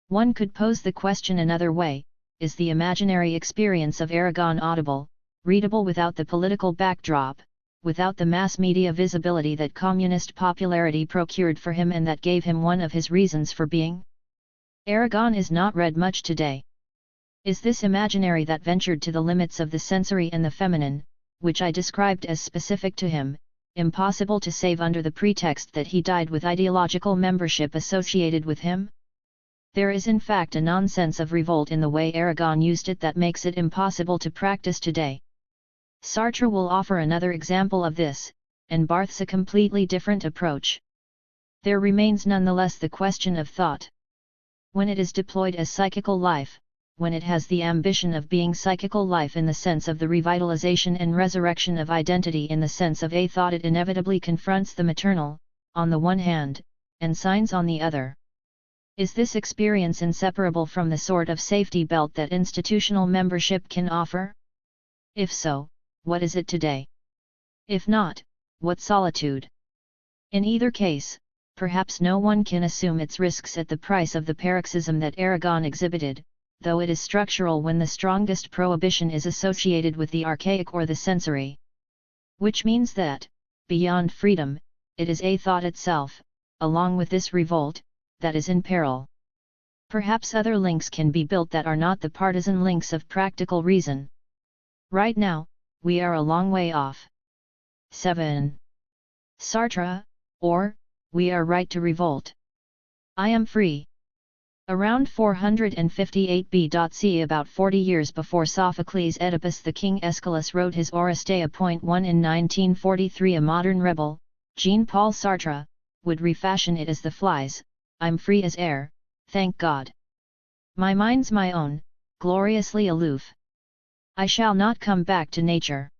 Speaker 1: One could pose the question another way: is the imaginary experience of Aragon audible, readable without the political backdrop, without the mass media visibility that communist popularity procured for him and that gave him one of his reasons for being? Aragon is not read much today. Is this imaginary that ventured to the limits of the sensory and the feminine, which I described as specific to him, impossible to save under the pretext that he died with ideological membership associated with him? There is in fact a nonsense of revolt in the way Aragon used it that makes it impossible to practice today. Sartre will offer another example of this, and Barthes a completely different approach. There remains nonetheless the question of thought. When it is deployed as psychical life, when it has the ambition of being psychical life in the sense of the revitalization and resurrection of identity in the sense of a thought, it inevitably confronts the maternal, on the one hand, and signs on the other. Is this experience inseparable from the sort of safety belt that institutional membership can offer? If so, what is it today? If not, what solitude? In either case, perhaps no one can assume its risks at the price of the paroxysm that Aragon exhibited, though it is structural when the strongest prohibition is associated with the archaic or the sensory. Which means that, beyond freedom, it is a thought itself, along with this revolt, that is in peril. Perhaps other links can be built that are not the partisan links of practical reason. Right now, we are a long way off. 7. Sartre, or, we are right to revolt. I am free. Around 458 BC, about 40 years before Sophocles' Oedipus, the king Aeschylus wrote his Oresteia. 1 in 1943, a modern rebel, Jean-Paul Sartre, would refashion it as the flies: I'm free as air, thank God. My mind's my own, gloriously aloof. I shall not come back to nature.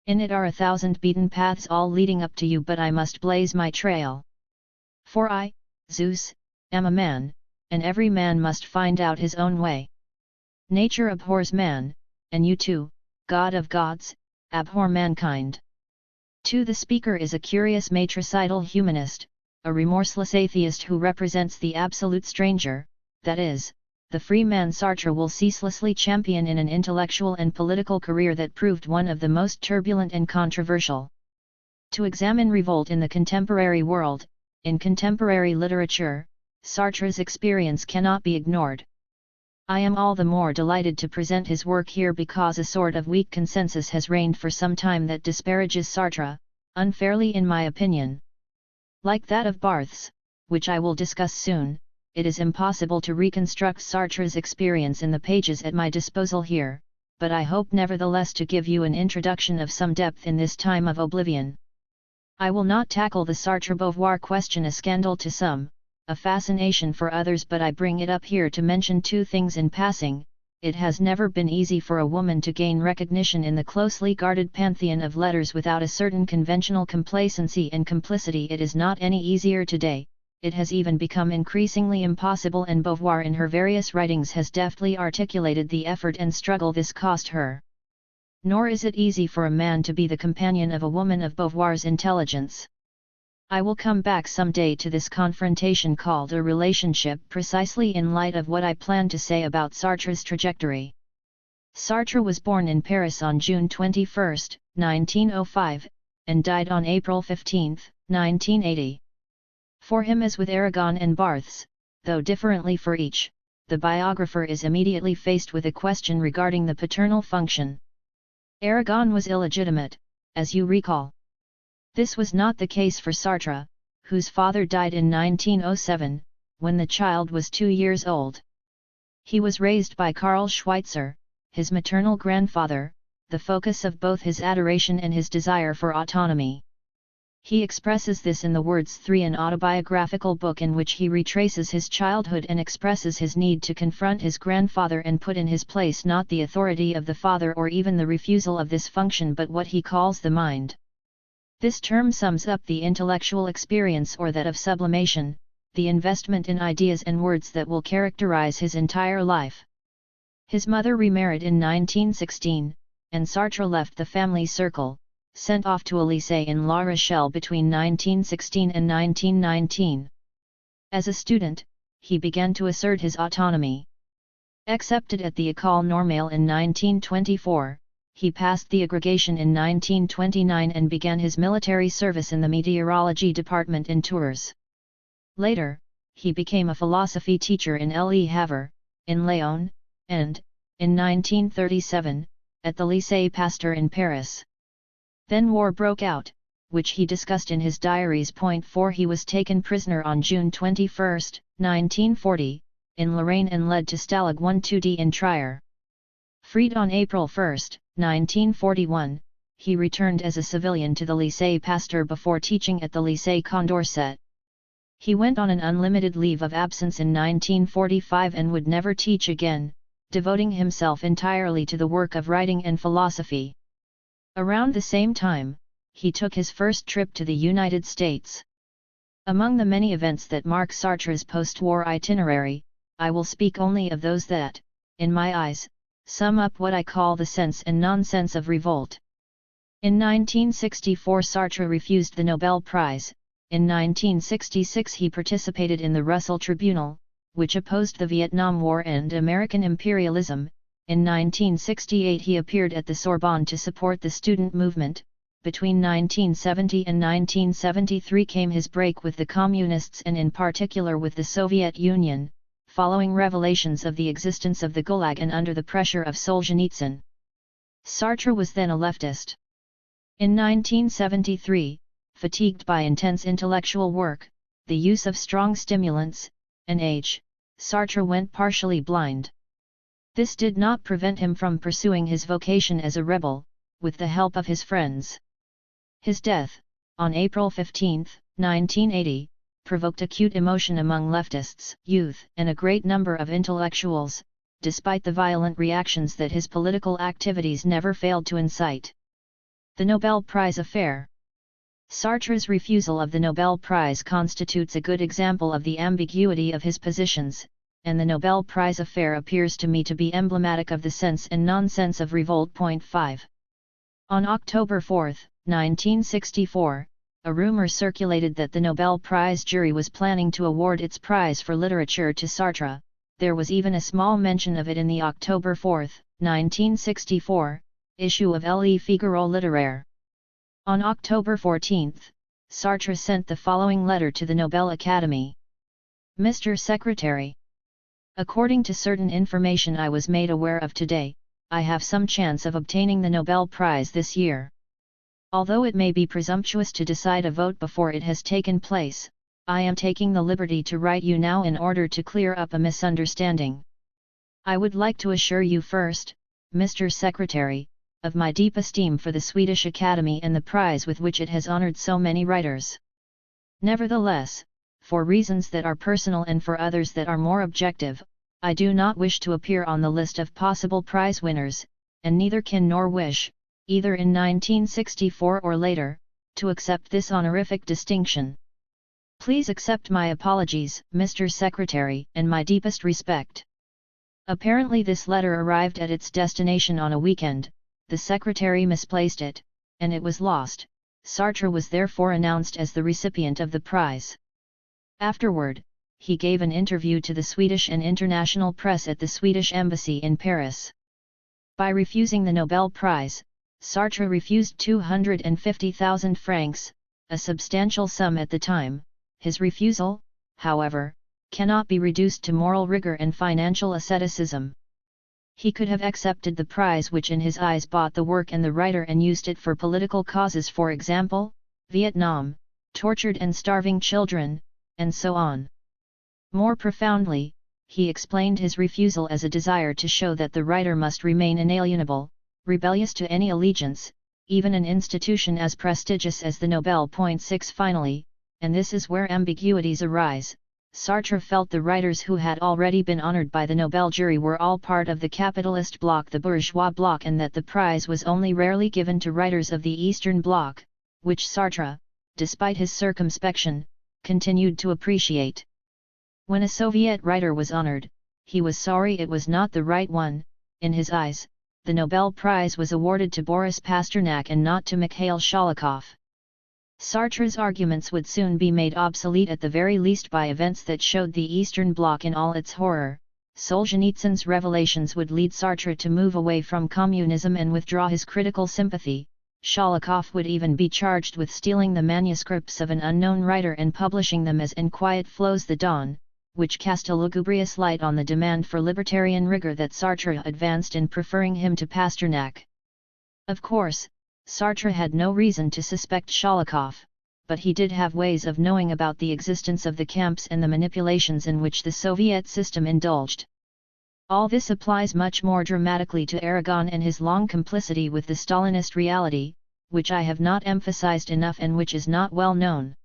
Speaker 1: In it are 1,000 beaten paths all leading up to you, but I must blaze my trail. For I, Zeus, am a man, and every man must find out his own way. Nature abhors man, and you too, God of gods, abhor mankind. 2. The speaker is a curious matricidal humanist, a remorseless atheist who represents the absolute stranger, that is, the free man Sartre will ceaselessly champion in an intellectual and political career that proved one of the most turbulent and controversial. To examine revolt in the contemporary world, in contemporary literature, Sartre's experience cannot be ignored. I am all the more delighted to present his work here because a sort of weak consensus has reigned for some time that disparages Sartre, unfairly in my opinion. Like that of Barthes, which I will discuss soon, it is impossible to reconstruct Sartre's experience in the pages at my disposal here, but I hope nevertheless to give you an introduction of some depth in this time of oblivion. I will not tackle the Sartre-Beauvoir question, a scandal to some, a fascination for others, but I bring it up here to mention two things in passing. It has never been easy for a woman to gain recognition in the closely guarded pantheon of letters without a certain conventional complacency and complicity. It is not any easier today. It has even become increasingly impossible, and Beauvoir in her various writings has deftly articulated the effort and struggle this cost her. Nor is it easy for a man to be the companion of a woman of Beauvoir's intelligence. I will come back someday to this confrontation called a relationship, precisely in light of what I plan to say about Sartre's trajectory. Sartre was born in Paris on June 21, 1905, and died on April 15, 1980. For him, as with Aragon and Barthes, though differently for each, the biographer is immediately faced with a question regarding the paternal function. Aragon was illegitimate, as you recall. This was not the case for Sartre, whose father died in 1907, when the child was 2 years old. He was raised by Karl Schweitzer, his maternal grandfather, the focus of both his adoration and his desire for autonomy. He expresses this in The Words 3, an autobiographical book in which he retraces his childhood and expresses his need to confront his grandfather and put in his place not the authority of the father or even the refusal of this function, but what he calls the mind. This term sums up the intellectual experience, or that of sublimation, the investment in ideas and words that will characterize his entire life. His mother remarried in 1916, and Sartre left the family circle, sent off to a lycée in La Rochelle between 1916 and 1919. As a student, he began to assert his autonomy. Accepted at the École Normale in 1924, he passed the agrégation in 1929 and began his military service in the meteorology department in Tours. Later, he became a philosophy teacher in Le Havre, in Lyon, and, in 1937, at the Lycée Pasteur in Paris. Then war broke out, which he discussed in his diaries. Point 4 He was taken prisoner on June 21, 1940, in Lorraine and led to Stalag 1-2D in Trier. Freed on April 1, 1941, he returned as a civilian to the Lycée Pasteur before teaching at the Lycée Condorcet. He went on an unlimited leave of absence in 1945 and would never teach again, devoting himself entirely to the work of writing and philosophy. Around the same time, he took his first trip to the United States. Among the many events that mark Sartre's post-war itinerary, I will speak only of those that, in my eyes, sum up what I call the sense and nonsense of revolt. In 1964 Sartre refused the Nobel Prize. In 1966 he participated in the Russell Tribunal, which opposed the Vietnam War and American imperialism. In 1968 he appeared at the Sorbonne to support the student movement. Between 1970 and 1973 came his break with the Communists and in particular with the Soviet Union, following revelations of the existence of the Gulag and under the pressure of Solzhenitsyn. Sartre was then a leftist. In 1973, fatigued by intense intellectual work, the use of strong stimulants, and age, Sartre went partially blind. This did not prevent him from pursuing his vocation as a rebel, with the help of his friends. His death, on April 15, 1980, provoked acute emotion among leftists, youth, and a great number of intellectuals, despite the violent reactions that his political activities never failed to incite. The Nobel Prize affair. Sartre's refusal of the Nobel Prize constitutes a good example of the ambiguity of his positions, and the Nobel Prize affair appears to me to be emblematic of the sense and nonsense of revolt. Point 5. On October 4, 1964, a rumor circulated that the Nobel Prize jury was planning to award its prize for literature to Sartre. There was even a small mention of it in the October 4, 1964, issue of Le Figaro Littéraire. On October 14, Sartre sent the following letter to the Nobel Academy. Mr. Secretary, according to certain information I was made aware of today, I have some chance of obtaining the Nobel Prize this year. Although it may be presumptuous to decide a vote before it has taken place, I am taking the liberty to write you now in order to clear up a misunderstanding. I would like to assure you first, Mr. Secretary, of my deep esteem for the Swedish Academy and the prize with which it has honored so many writers. Nevertheless, for reasons that are personal and for others that are more objective, I do not wish to appear on the list of possible prize winners, and neither can nor wish, either in 1964 or later, to accept this honorific distinction. Please accept my apologies, Mr. Secretary, and my deepest respect. Apparently this letter arrived at its destination on a weekend, the secretary misplaced it, and it was lost. Sartre was therefore announced as the recipient of the prize. Afterward, he gave an interview to the Swedish and international press at the Swedish Embassy in Paris. By refusing the Nobel Prize, Sartre refused 250,000 francs, a substantial sum at the time. His refusal, however, cannot be reduced to moral rigor and financial asceticism. He could have accepted the prize which in his eyes bought the work and the writer and used it for political causes, for example, Vietnam, tortured and starving children, and so on. More profoundly, he explained his refusal as a desire to show that the writer must remain inalienable, rebellious to any allegiance, even an institution as prestigious as the Nobel. 6 Finally, and this is where ambiguities arise, Sartre felt the writers who had already been honored by the Nobel jury were all part of the capitalist bloc, the bourgeois bloc, and that the prize was only rarely given to writers of the Eastern Bloc, which Sartre, despite his circumspection, continued to appreciate. When a Soviet writer was honored, he was sorry it was not the right one. In his eyes, the Nobel Prize was awarded to Boris Pasternak and not to Mikhail Sholokhov. Sartre's arguments would soon be made obsolete at the very least by events that showed the Eastern Bloc in all its horror. Solzhenitsyn's revelations would lead Sartre to move away from communism and withdraw his critical sympathy. Sholokhov would even be charged with stealing the manuscripts of an unknown writer and publishing them as In Quiet Flows the Dawn, which cast a lugubrious light on the demand for libertarian rigor that Sartre advanced in preferring him to Pasternak. Of course, Sartre had no reason to suspect Sholokhov, but he did have ways of knowing about the existence of the camps and the manipulations in which the Soviet system indulged. All this applies much more dramatically to Aragon and his long complicity with the Stalinist reality, which I have not emphasized enough and which is not well known.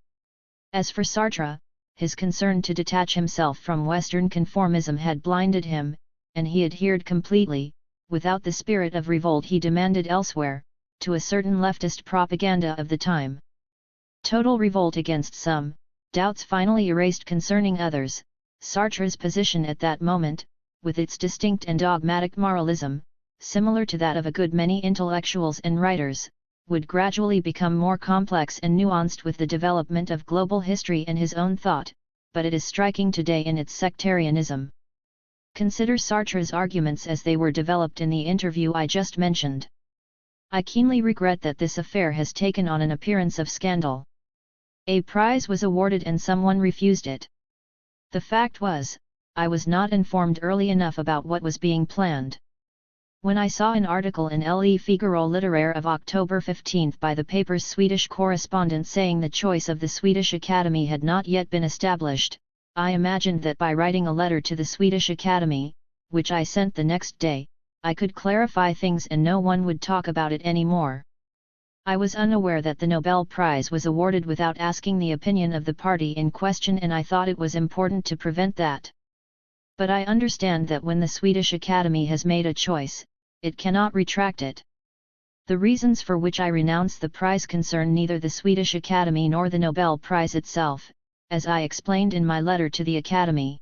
Speaker 1: As for Sartre, his concern to detach himself from Western conformism had blinded him, and he adhered completely, without the spirit of revolt he demanded elsewhere, to a certain leftist propaganda of the time. Total revolt against some, doubts finally erased concerning others. Sartre's position at that moment, with its distinct and dogmatic moralism, similar to that of a good many intellectuals and writers, would gradually become more complex and nuanced with the development of global history and his own thought, but it is striking today in its sectarianism. Consider Sartre's arguments as they were developed in the interview I just mentioned. I keenly regret that this affair has taken on an appearance of scandal. A prize was awarded and someone refused it. The fact was, I was not informed early enough about what was being planned. When I saw an article in Le Figaro Littéraire of October 15 by the paper's Swedish correspondent saying the choice of the Swedish Academy had not yet been established, I imagined that by writing a letter to the Swedish Academy, which I sent the next day, I could clarify things and no one would talk about it anymore. I was unaware that the Nobel Prize was awarded without asking the opinion of the party in question, and I thought it was important to prevent that. But I understand that when the Swedish Academy has made a choice, it cannot retract it. The reasons for which I renounce the prize concern neither the Swedish Academy nor the Nobel Prize itself, as I explained in my letter to the Academy.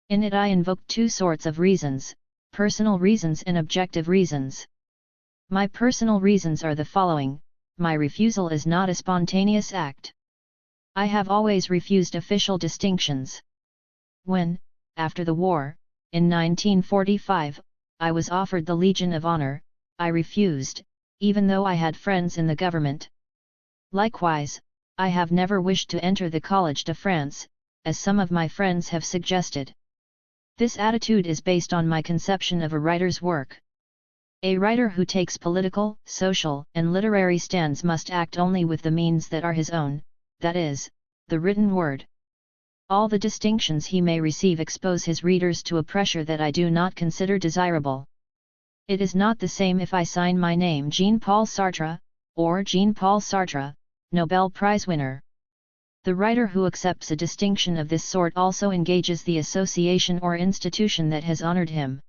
Speaker 1: In it I invoked two sorts of reasons: personal reasons and objective reasons. My personal reasons are the following: my refusal is not a spontaneous act. I have always refused official distinctions. When, after the war, in 1945, I was offered the Legion of Honor, I refused, even though I had friends in the government. Likewise, I have never wished to enter the Collège de France, as some of my friends have suggested. This attitude is based on my conception of a writer's work. A writer who takes political, social, and literary stands must act only with the means that are his own, that is, the written word. All the distinctions he may receive expose his readers to a pressure that I do not consider desirable. It is not the same if I sign my name Jean-Paul Sartre, or Jean-Paul Sartre, Nobel Prize winner. The writer who accepts a distinction of this sort also engages the association or institution that has honored him.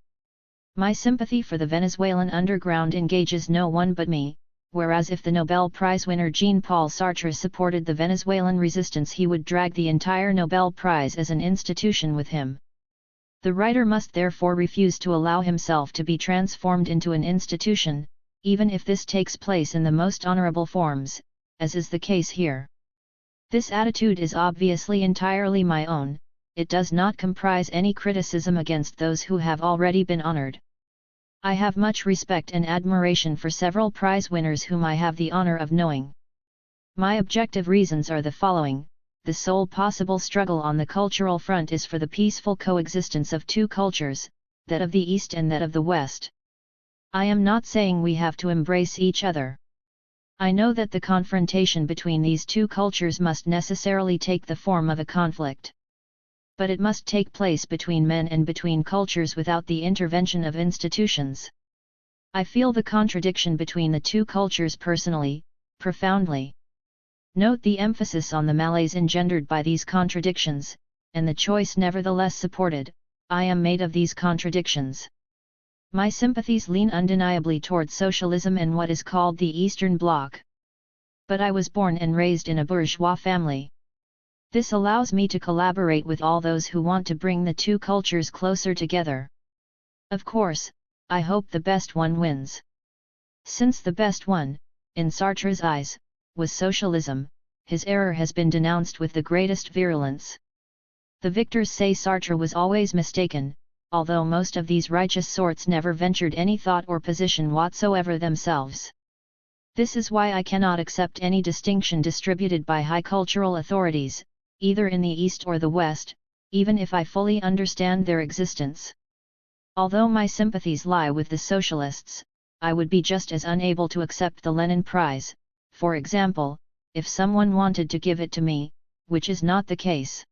Speaker 1: My sympathy for the Venezuelan underground engages no one but me, whereas if the Nobel Prize winner Jean-Paul Sartre supported the Venezuelan resistance, he would drag the entire Nobel Prize as an institution with him. The writer must therefore refuse to allow himself to be transformed into an institution, even if this takes place in the most honorable forms, as is the case here. This attitude is obviously entirely my own. It does not comprise any criticism against those who have already been honored. I have much respect and admiration for several prize winners whom I have the honor of knowing. My objective reasons are the following: the sole possible struggle on the cultural front is for the peaceful coexistence of two cultures, that of the East and that of the West. I am not saying we have to embrace each other. I know that the confrontation between these two cultures must necessarily take the form of a conflict. But it must take place between men and between cultures without the intervention of institutions. I feel the contradiction between the two cultures personally, profoundly. Note the emphasis on the malaise engendered by these contradictions, and the choice nevertheless supported: I am made of these contradictions. My sympathies lean undeniably toward socialism and what is called the Eastern Bloc. But I was born and raised in a bourgeois family. This allows me to collaborate with all those who want to bring the two cultures closer together. Of course, I hope the best one wins. Since the best one, in Sartre's eyes, was socialism, his error has been denounced with the greatest virulence. The victors say Sartre was always mistaken, although most of these righteous sorts never ventured any thought or position whatsoever themselves. This is why I cannot accept any distinction distributed by high cultural authorities, either in the East or the West, even if I fully understand their existence. Although my sympathies lie with the socialists, I would be just as unable to accept the Lenin Prize, for example, if someone wanted to give it to me, which is not the case.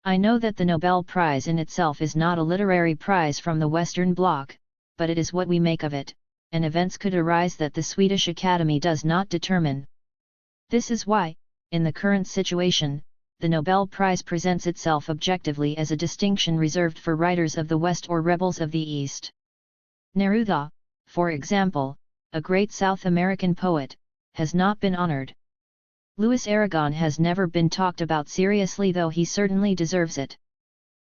Speaker 1: I know that the Nobel Prize in itself is not a literary prize from the Western Bloc, but it is what we make of it, and events could arise that the Swedish Academy does not determine. This is why, in the current situation, the Nobel Prize presents itself objectively as a distinction reserved for writers of the West or rebels of the East. Neruda, for example, a great South American poet, has not been honored. Louis Aragon has never been talked about seriously, though he certainly deserves it.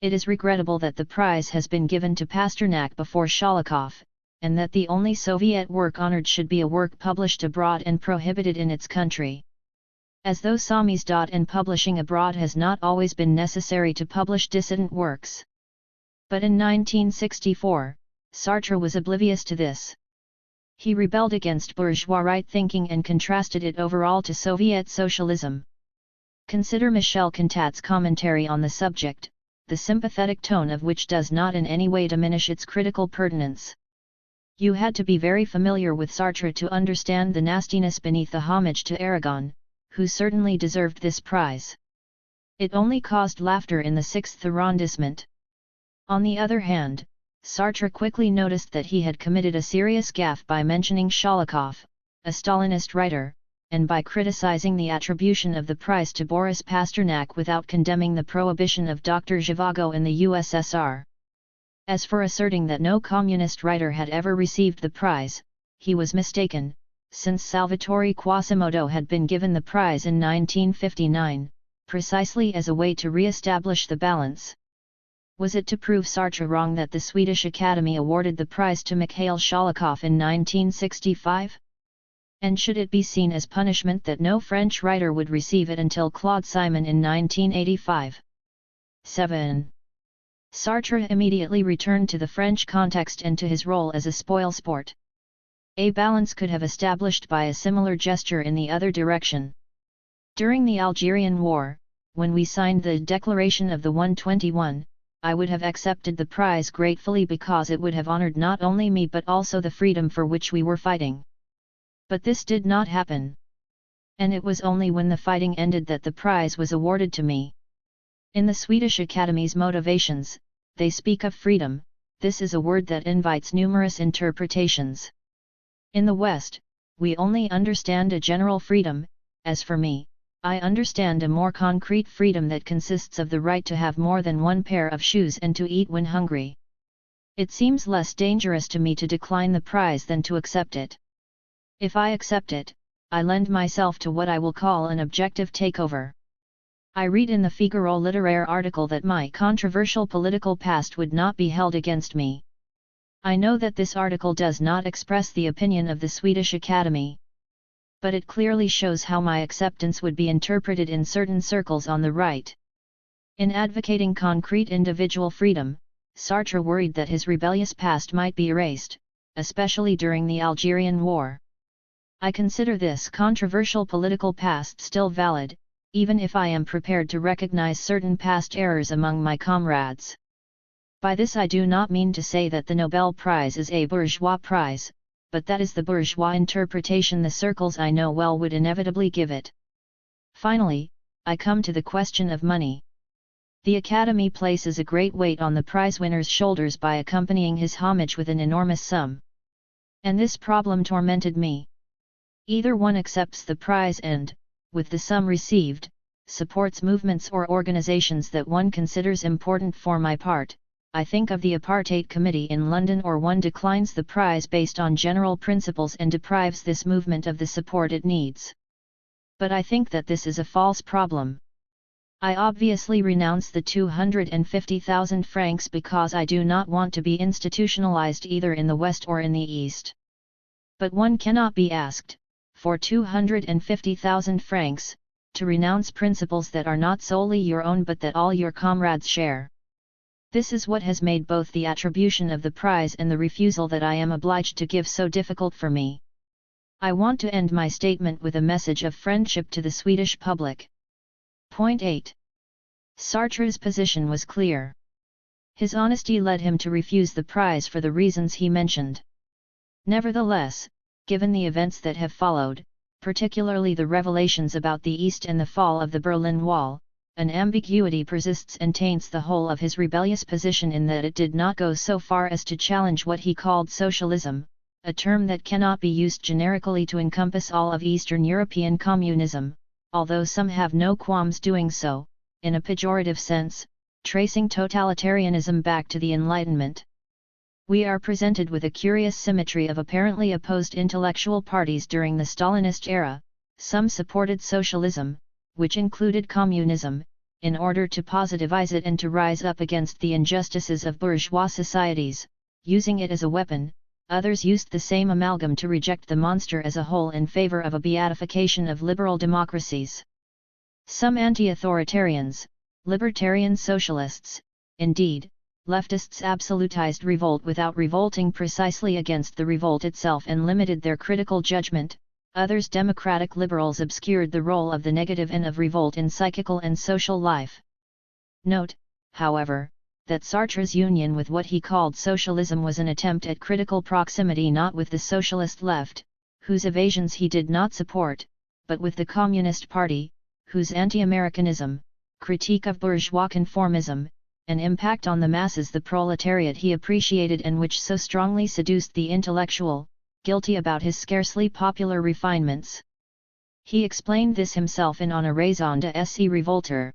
Speaker 1: It is regrettable that the prize has been given to Pasternak before Sholokhov, and that the only Soviet work honored should be a work published abroad and prohibited in its country. As though samizdat and publishing abroad has not always been necessary to publish dissident works. But in 1964, Sartre was oblivious to this. He rebelled against bourgeois right-thinking and contrasted it overall to Soviet socialism. Consider Michel Contat's commentary on the subject, the sympathetic tone of which does not in any way diminish its critical pertinence. You had to be very familiar with Sartre to understand the nastiness beneath the homage to Aragon, who certainly deserved this prize. It only caused laughter in the 6th arrondissement. On the other hand, Sartre quickly noticed that he had committed a serious gaffe by mentioning Sholokhov, a Stalinist writer, and by criticizing the attribution of the prize to Boris Pasternak without condemning the prohibition of Dr. Zhivago in the USSR. As for asserting that no communist writer had ever received the prize, he was mistaken, since Salvatore Quasimodo had been given the prize in 1959, precisely as a way to re-establish the balance. Was it to prove Sartre wrong that the Swedish Academy awarded the prize to Mikhail Sholokhov in 1965? And should it be seen as punishment that no French writer would receive it until Claude Simon in 1985? 7. Sartre immediately returned to the French context and to his role as a spoilsport. A balance could have established by a similar gesture in the other direction. During the Algerian War, when we signed the Declaration of the 121, I would have accepted the prize gratefully because it would have honored not only me but also the freedom for which we were fighting. But this did not happen. And it was only when the fighting ended that the prize was awarded to me. In the Swedish Academy's motivations, they speak of freedom, this is a word that invites numerous interpretations. In the West, we only understand a general freedom. As for me, I understand a more concrete freedom that consists of the right to have more than one pair of shoes and to eat when hungry. It seems less dangerous to me to decline the prize than to accept it. If I accept it, I lend myself to what I will call an objective takeover. I read in the Figaro Literaire article that my controversial political past would not be held against me. I know that this article does not express the opinion of the Swedish Academy. But it clearly shows how my acceptance would be interpreted in certain circles on the right. In advocating concrete individual freedom, Sartre worried that his rebellious past might be erased, especially during the Algerian War. I consider this controversial political past still valid, even if I am prepared to recognize certain past errors among my comrades. By this I do not mean to say that the Nobel Prize is a bourgeois prize, but that is the bourgeois interpretation the circles I know well would inevitably give it. Finally, I come to the question of money. The Academy places a great weight on the prize winner's shoulders by accompanying his homage with an enormous sum. And this problem tormented me. Either one accepts the prize and, with the sum received, supports movements or organizations that one considers important. For my part, I think of the Apartheid Committee in London, or one declines the prize based on general principles and deprives this movement of the support it needs. But I think that this is a false problem. I obviously renounce the 250,000 francs because I do not want to be institutionalized either in the West or in the East. But one cannot be asked, for 250,000 francs, to renounce principles that are not solely your own but that all your comrades share. This is what has made both the attribution of the prize and the refusal that I am obliged to give so difficult for me. I want to end my statement with a message of friendship to the Swedish public. Point 8. Sartre's position was clear. His honesty led him to refuse the prize for the reasons he mentioned. Nevertheless, given the events that have followed, particularly the revelations about the East and the fall of the Berlin Wall, an ambiguity persists and taints the whole of his rebellious position in that it did not go so far as to challenge what he called socialism, a term that cannot be used generically to encompass all of Eastern European communism, although some have no qualms doing so, in a pejorative sense, tracing totalitarianism back to the Enlightenment. We are presented with a curious symmetry of apparently opposed intellectual parties during the Stalinist era. Some supported socialism, which included communism, in order to positivize it and to rise up against the injustices of bourgeois societies, using it as a weapon. Others used the same amalgam to reject the monster as a whole in favor of a beatification of liberal democracies. Some anti-authoritarians, libertarian socialists, indeed, leftists absolutized revolt without revolting precisely against the revolt itself and limited their critical judgment. Others, democratic liberals, obscured the role of the negative and of revolt in psychical and social life. Note, however, that Sartre's union with what he called socialism was an attempt at critical proximity not with the socialist left, whose evasions he did not support, but with the Communist Party, whose anti-Americanism, critique of bourgeois conformism, and impact on the masses, the proletariat, he appreciated and which so strongly seduced the intellectual, guilty about his scarcely popular refinements. He explained this himself in On a raison d'être révolteur.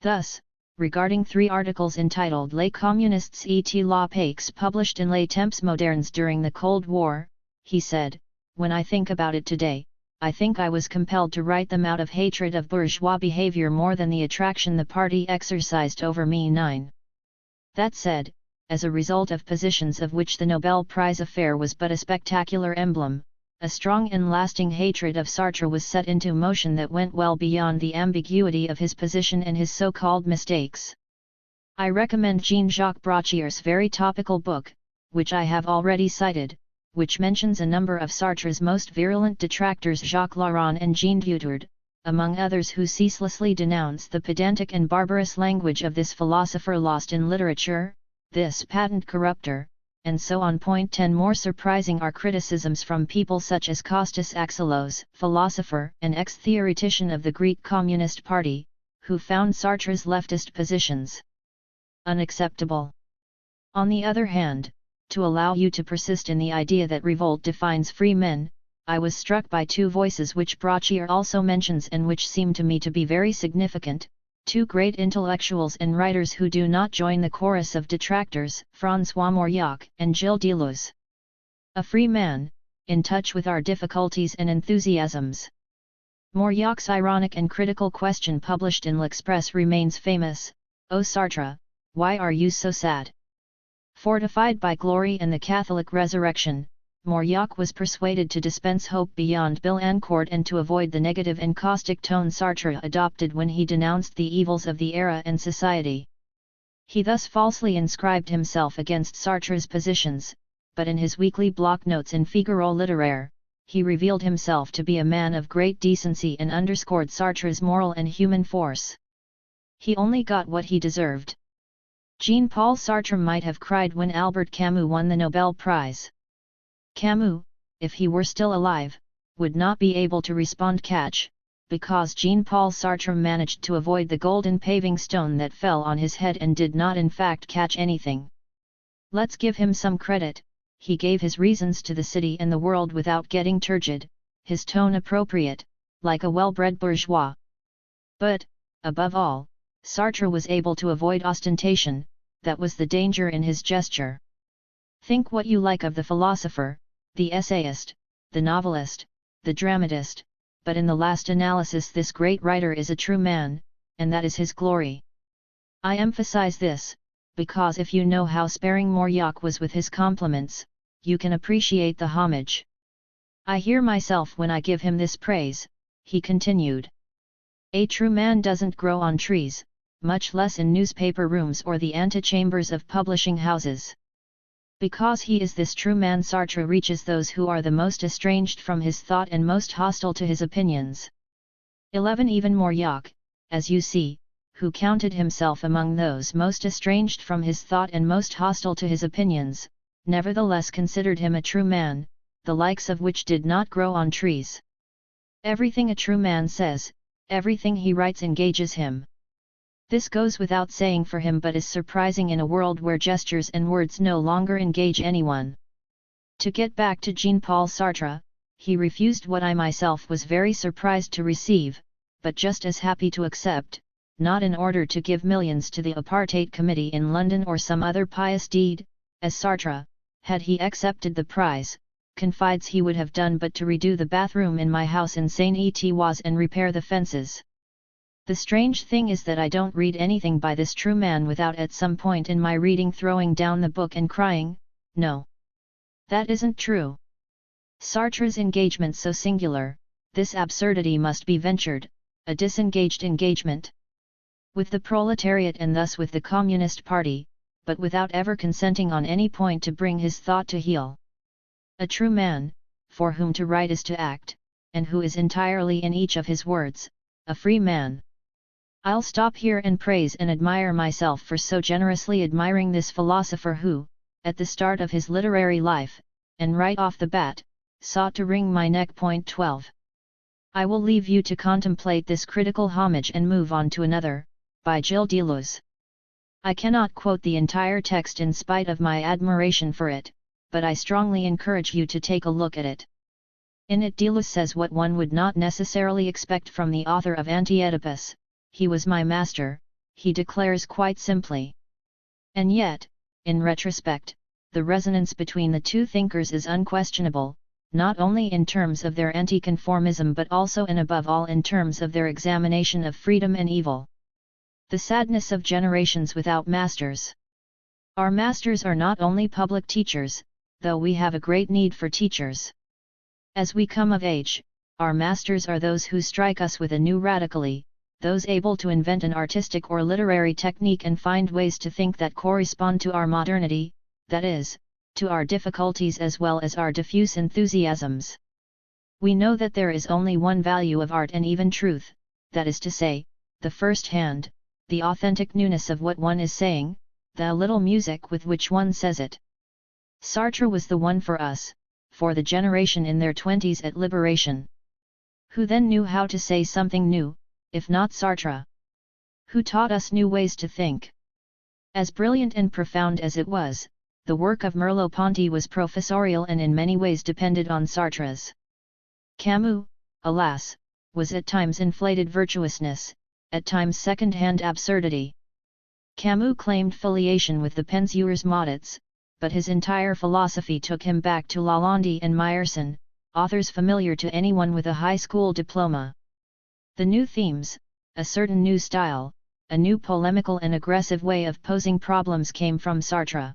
Speaker 1: Thus, regarding 3 articles entitled Les communistes et la paix published in Les Temps modernes during the Cold War, he said, "When I think about it today, I think I was compelled to write them out of hatred of bourgeois behavior more than the attraction the party exercised over me." 9. That said, as a result of positions of which the Nobel Prize affair was but a spectacular emblem, a strong and lasting hatred of Sartre was set into motion that went well beyond the ambiguity of his position and his so-called mistakes. I recommend Jean-Jacques Brachier's very topical book, which I have already cited, which mentions a number of Sartre's most virulent detractors, Jacques Laurent and Jean Dutard, among others, who ceaselessly denounce the pedantic and barbarous language of this philosopher lost in literature, this patent corrupter, and so on. Point 10. More surprising are criticisms from people such as Kostas Axelos, philosopher and ex-theoretician of the Greek Communist Party, who found Sartre's leftist positions unacceptable. On the other hand, to allow you to persist in the idea that revolt defines free men, I was struck by two voices which Brauchier also mentions and which seem to me to be very significant, two great intellectuals and writers who do not join the chorus of detractors, François Mauriac and Gilles Deleuze. A free man, in touch with our difficulties and enthusiasms. Mauriac's ironic and critical question published in L'Express remains famous: "O Sartre, why are you so sad?" Fortified by glory and the Catholic resurrection, Mauriac was persuaded to dispense hope beyond Billancourt and to avoid the negative and caustic tone Sartre adopted when he denounced the evils of the era and society. He thus falsely inscribed himself against Sartre's positions, but in his weekly block notes in Figaro Littéraire, he revealed himself to be a man of great decency and underscored Sartre's moral and human force. He only got what he deserved. Jean-Paul Sartre might have cried when Albert Camus won the Nobel Prize. Camus, if he were still alive, would not be able to respond catch, because Jean-Paul Sartre managed to avoid the golden paving stone that fell on his head and did not in fact catch anything. Let's give him some credit, he gave his reasons to the city and the world without getting turgid, his tone appropriate, like a well-bred bourgeois. But, above all, Sartre was able to avoid ostentation, that was the danger in his gesture. Think what you like of the philosopher, the essayist, the novelist, the dramatist, but in the last analysis this great writer is a true man, and that is his glory. I emphasize this, because if you know how sparing Mauriac was with his compliments, you can appreciate the homage. I hear myself when I give him this praise, he continued. A true man doesn't grow on trees, much less in newspaper rooms or the antechambers of publishing houses. Because he is this true man, Sartre reaches those who are the most estranged from his thought and most hostile to his opinions. 11 Even Mauriac, as you see, who counted himself among those most estranged from his thought and most hostile to his opinions, nevertheless considered him a true man, the likes of which did not grow on trees. Everything a true man says, everything he writes engages him. This goes without saying for him, but is surprising in a world where gestures and words no longer engage anyone. To get back to Jean-Paul Sartre, he refused what I myself was very surprised to receive, but just as happy to accept, not in order to give millions to the Apartheid Committee in London or some other pious deed, as Sartre, had he accepted the prize, confides he would have done, but to redo the bathroom in my house in Saint-Étienne and repair the fences. The strange thing is that I don't read anything by this true man without at some point in my reading throwing down the book and crying, "No! That isn't true." Sartre's engagement so singular, this absurdity must be ventured, a disengaged engagement with the proletariat and thus with the Communist Party, but without ever consenting on any point to bring his thought to heel. A true man, for whom to write is to act, and who is entirely in each of his words, a free man. I'll stop here and praise and admire myself for so generously admiring this philosopher who, at the start of his literary life, and right off the bat, sought to wring my neck. 12. I will leave you to contemplate this critical homage and move on to another, by Gilles Deleuze. I cannot quote the entire text in spite of my admiration for it, but I strongly encourage you to take a look at it. In it Deleuze says what one would not necessarily expect from the author of Anti-Oedipus: he was my master, he declares quite simply. And yet, in retrospect, the resonance between the two thinkers is unquestionable, not only in terms of their anti-conformism but also and above all in terms of their examination of freedom and evil. The sadness of generations without masters. Our masters are not only public teachers, though we have a great need for teachers. As we come of age, our masters are those who strike us with a new radically, those able to invent an artistic or literary technique and find ways to think that correspond to our modernity, that is, to our difficulties as well as our diffuse enthusiasms. We know that there is only one value of art and even truth, that is to say, the first hand, the authentic newness of what one is saying, the little music with which one says it. Sartre was the one for us, for the generation in their 20s at liberation. Who then knew how to say something new, if not Sartre? Who taught us new ways to think? As brilliant and profound as it was, the work of Merleau-Ponty was professorial and in many ways depended on Sartre's. Camus, alas, was at times inflated virtuousness, at times second-hand absurdity. Camus claimed filiation with the penseurs maudits, but his entire philosophy took him back to Lalande and Meyerson, authors familiar to anyone with a high school diploma. The new themes, a certain new style, a new polemical and aggressive way of posing problems came from Sartre.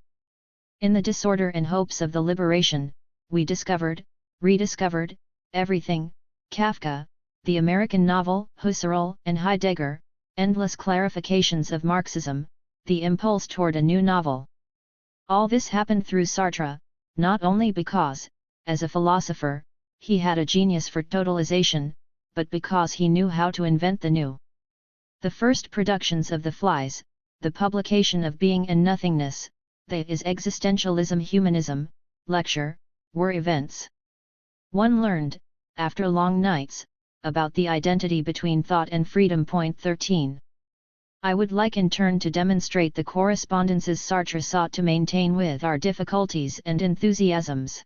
Speaker 1: In the disorder and hopes of the liberation, we discovered, rediscovered, everything: Kafka, the American novel, Husserl and Heidegger, endless clarifications of Marxism, the impulse toward a new novel. All this happened through Sartre, not only because, as a philosopher, he had a genius for totalization, but because he knew how to invent the new. The first productions of The Flies, the publication of Being and Nothingness, that is Existentialism Humanism, lecture, were events. One learned, after long nights, about the identity between thought and freedom. 13. I would like in turn to demonstrate the correspondences Sartre sought to maintain with our difficulties and enthusiasms.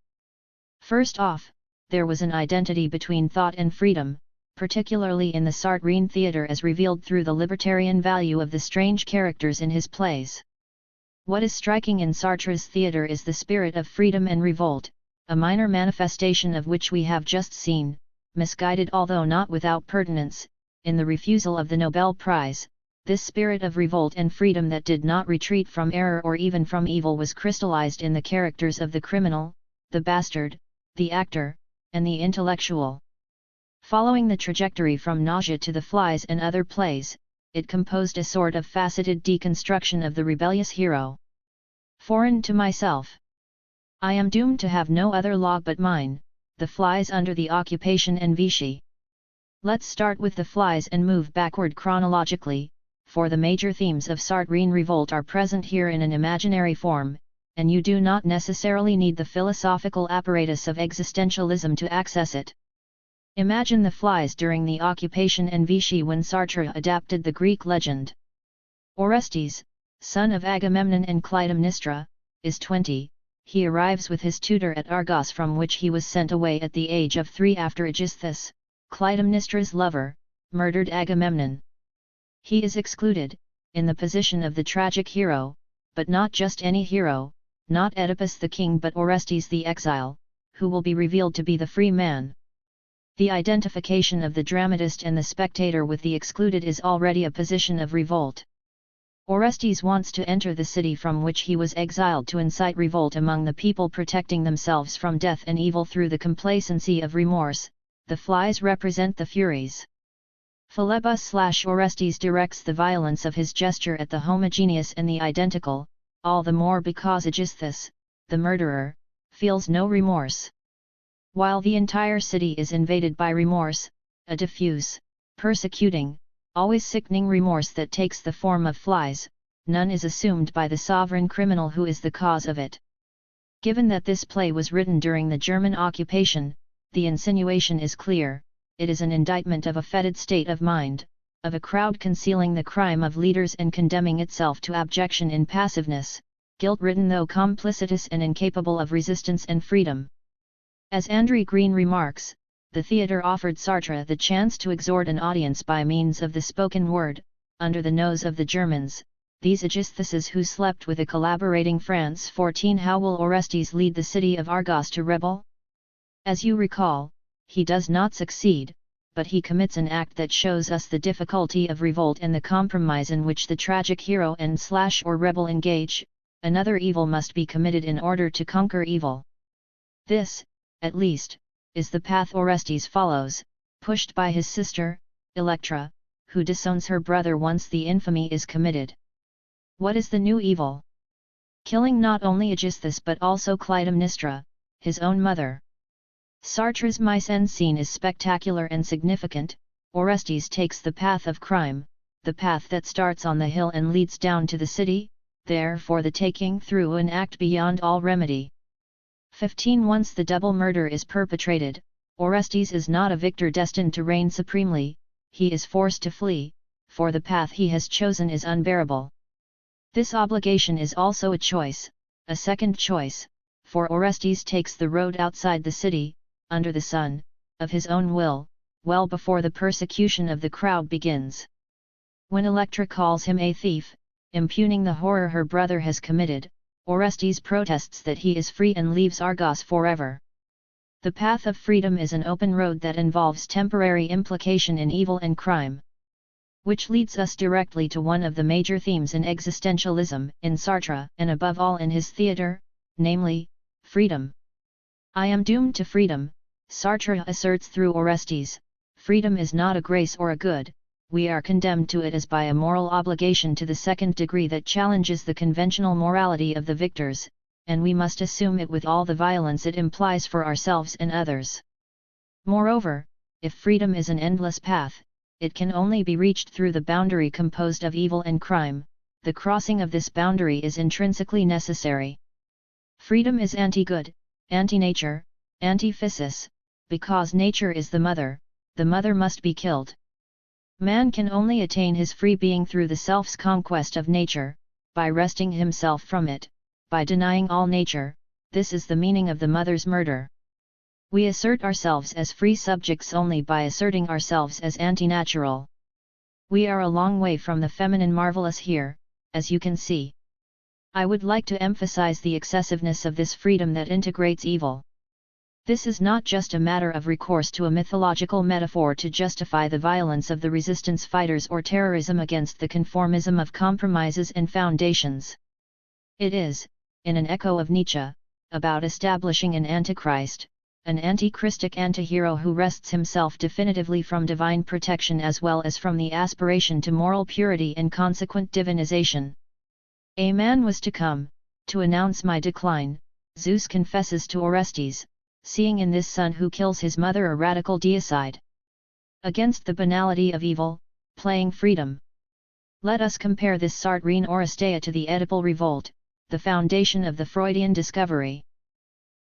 Speaker 1: First off, there was an identity between thought and freedom, particularly in the Sartrine theatre as revealed through the libertarian value of the strange characters in his plays. What is striking in Sartre's theatre is the spirit of freedom and revolt, a minor manifestation of which we have just seen, misguided although not without pertinence, in the refusal of the Nobel Prize. This spirit of revolt and freedom that did not retreat from error or even from evil was crystallized in the characters of the criminal, the bastard, the actor, and the intellectual. Following the trajectory from Nausea to The Flies and other plays, it composed a sort of faceted deconstruction of the rebellious hero. Foreign to myself. I am doomed to have no other law but mine, The Flies under the occupation and Vichy. Let's start with The Flies and move backward chronologically, for the major themes of Sartrine revolt are present here in an imaginary form, and you do not necessarily need the philosophical apparatus of existentialism to access it. Imagine The Flies during the occupation and Vichy when Sartre adapted the Greek legend. Orestes, son of Agamemnon and Clytemnestra, is 20, he arrives with his tutor at Argos from which he was sent away at the age of 3 after Aegisthus, Clytemnestra's lover, murdered Agamemnon. He is excluded, in the position of the tragic hero, but not just any hero, not Oedipus the king but Orestes the exile, who will be revealed to be the free man. The identification of the dramatist and the spectator with the excluded is already a position of revolt. Orestes wants to enter the city from which he was exiled to incite revolt among the people protecting themselves from death and evil through the complacency of remorse. The Flies represent the Furies. Philebus/Orestes directs the violence of his gesture at the homogeneous and the identical, all the more because Aegisthus, the murderer, feels no remorse. While the entire city is invaded by remorse, a diffuse, persecuting, always sickening remorse that takes the form of flies, none is assumed by the sovereign criminal who is the cause of it. Given that this play was written during the German occupation, the insinuation is clear. It is an indictment of a fetid state of mind, of a crowd concealing the crime of leaders and condemning itself to abjection in passiveness, guilt-ridden though complicitous and incapable of resistance and freedom. As Andre Green remarks, the theatre offered Sartre the chance to exhort an audience by means of the spoken word, under the nose of the Germans, these Aegistheses who slept with a collaborating France. 14. How will Orestes lead the city of Argos to rebel? As you recall, he does not succeed, but he commits an act that shows us the difficulty of revolt and the compromise in which the tragic hero and/or rebel engage. Another evil must be committed in order to conquer evil. This, at least, is the path Orestes follows, pushed by his sister, Electra, who disowns her brother once the infamy is committed. What is the new evil? Killing not only Aegisthus but also Clytemnestra, his own mother. Sartre's mise en scene is spectacular and significant. Orestes takes the path of crime, the path that starts on the hill and leads down to the city, there for the taking through an act beyond all remedy. 15. Once the double murder is perpetrated, Orestes is not a victor destined to reign supremely, he is forced to flee, for the path he has chosen is unbearable. This obligation is also a choice, a second choice, for Orestes takes the road outside the city, under the sun, of his own will, well before the persecution of the crowd begins. When Electra calls him a thief, impugning the horror her brother has committed, Orestes protests that he is free and leaves Argos forever. The path of freedom is an open road that involves temporary implication in evil and crime. Which leads us directly to one of the major themes in existentialism, in Sartre, and above all in his theatre, namely, freedom. I am doomed to freedom, Sartre asserts through Orestes. Freedom is not a grace or a good, we are condemned to it as by a moral obligation to the second degree that challenges the conventional morality of the victors, and we must assume it with all the violence it implies for ourselves and others. Moreover, if freedom is an endless path, it can only be reached through the boundary composed of evil and crime. The crossing of this boundary is intrinsically necessary. Freedom is anti-good, anti-nature, anti-physis, because nature is the mother must be killed. Man can only attain his free being through the self's conquest of nature, by wresting himself from it, by denying all nature. This is the meaning of the mother's murder. We assert ourselves as free subjects only by asserting ourselves as anti-natural. We are a long way from the feminine marvelous here, as you can see. I would like to emphasize the excessiveness of this freedom that integrates evil. This is not just a matter of recourse to a mythological metaphor to justify the violence of the resistance fighters or terrorism against the conformism of compromises and foundations. It is, in an echo of Nietzsche, about establishing an antichrist, an anti-Christic anti-hero who wrests himself definitively from divine protection as well as from the aspiration to moral purity and consequent divinization. A man was to come, to announce my decline, Zeus confesses to Orestes, seeing in this son who kills his mother a radical deicide. Against the banality of evil, playing freedom. Let us compare this Sartrine Oresteia to the Oedipal revolt, the foundation of the Freudian discovery.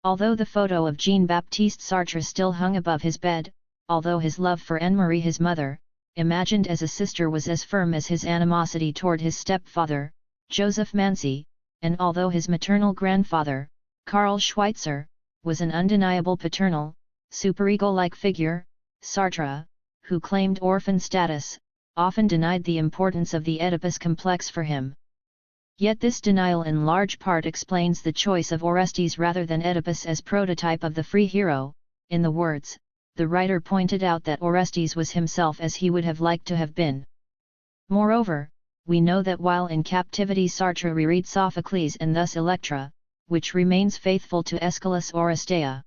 Speaker 1: Although the photo of Jean-Baptiste Sartre still hung above his bed, although his love for Anne-Marie his mother, imagined as a sister was as firm as his animosity toward his stepfather, Joseph Mansi, and although his maternal grandfather, Karl Schweitzer, was an undeniable paternal, superego-like figure, Sartre, who claimed orphan status, often denied the importance of the Oedipus complex for him. Yet this denial in large part explains the choice of Orestes rather than Oedipus as prototype of the free hero. In the words, the writer pointed out that Orestes was himself as he would have liked to have been. Moreover, we know that while in captivity Sartre reread Sophocles and thus Electra, which remains faithful to Aeschylus' Oresteia.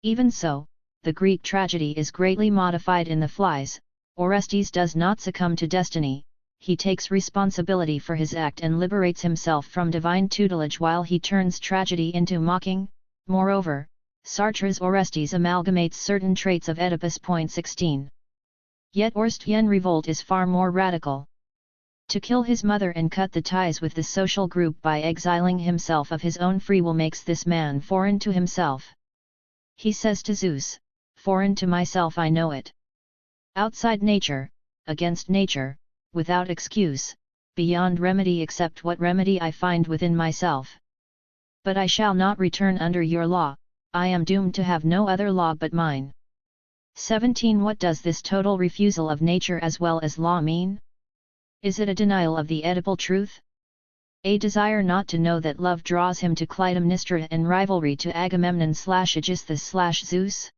Speaker 1: Even so, the Greek tragedy is greatly modified in The Flies. Orestes does not succumb to destiny. He takes responsibility for his act and liberates himself from divine tutelage while he turns tragedy into mocking. Moreover, Sartre's Orestes amalgamates certain traits of Oedipus. 16. Yet Orestean revolt is far more radical. To kill his mother and cut the ties with the social group by exiling himself of his own free will makes this man foreign to himself. He says to Zeus, "Foreign to myself I know it. Outside nature, against nature, without excuse, beyond remedy except what remedy I find within myself. But I shall not return under your law, I am doomed to have no other law but mine." 17. What does this total refusal of nature as well as law mean? Is it a denial of the Oedipal truth? A desire not to know that love draws him to Clytemnestra and rivalry to Agamemnon/Aegisthus/Zeus?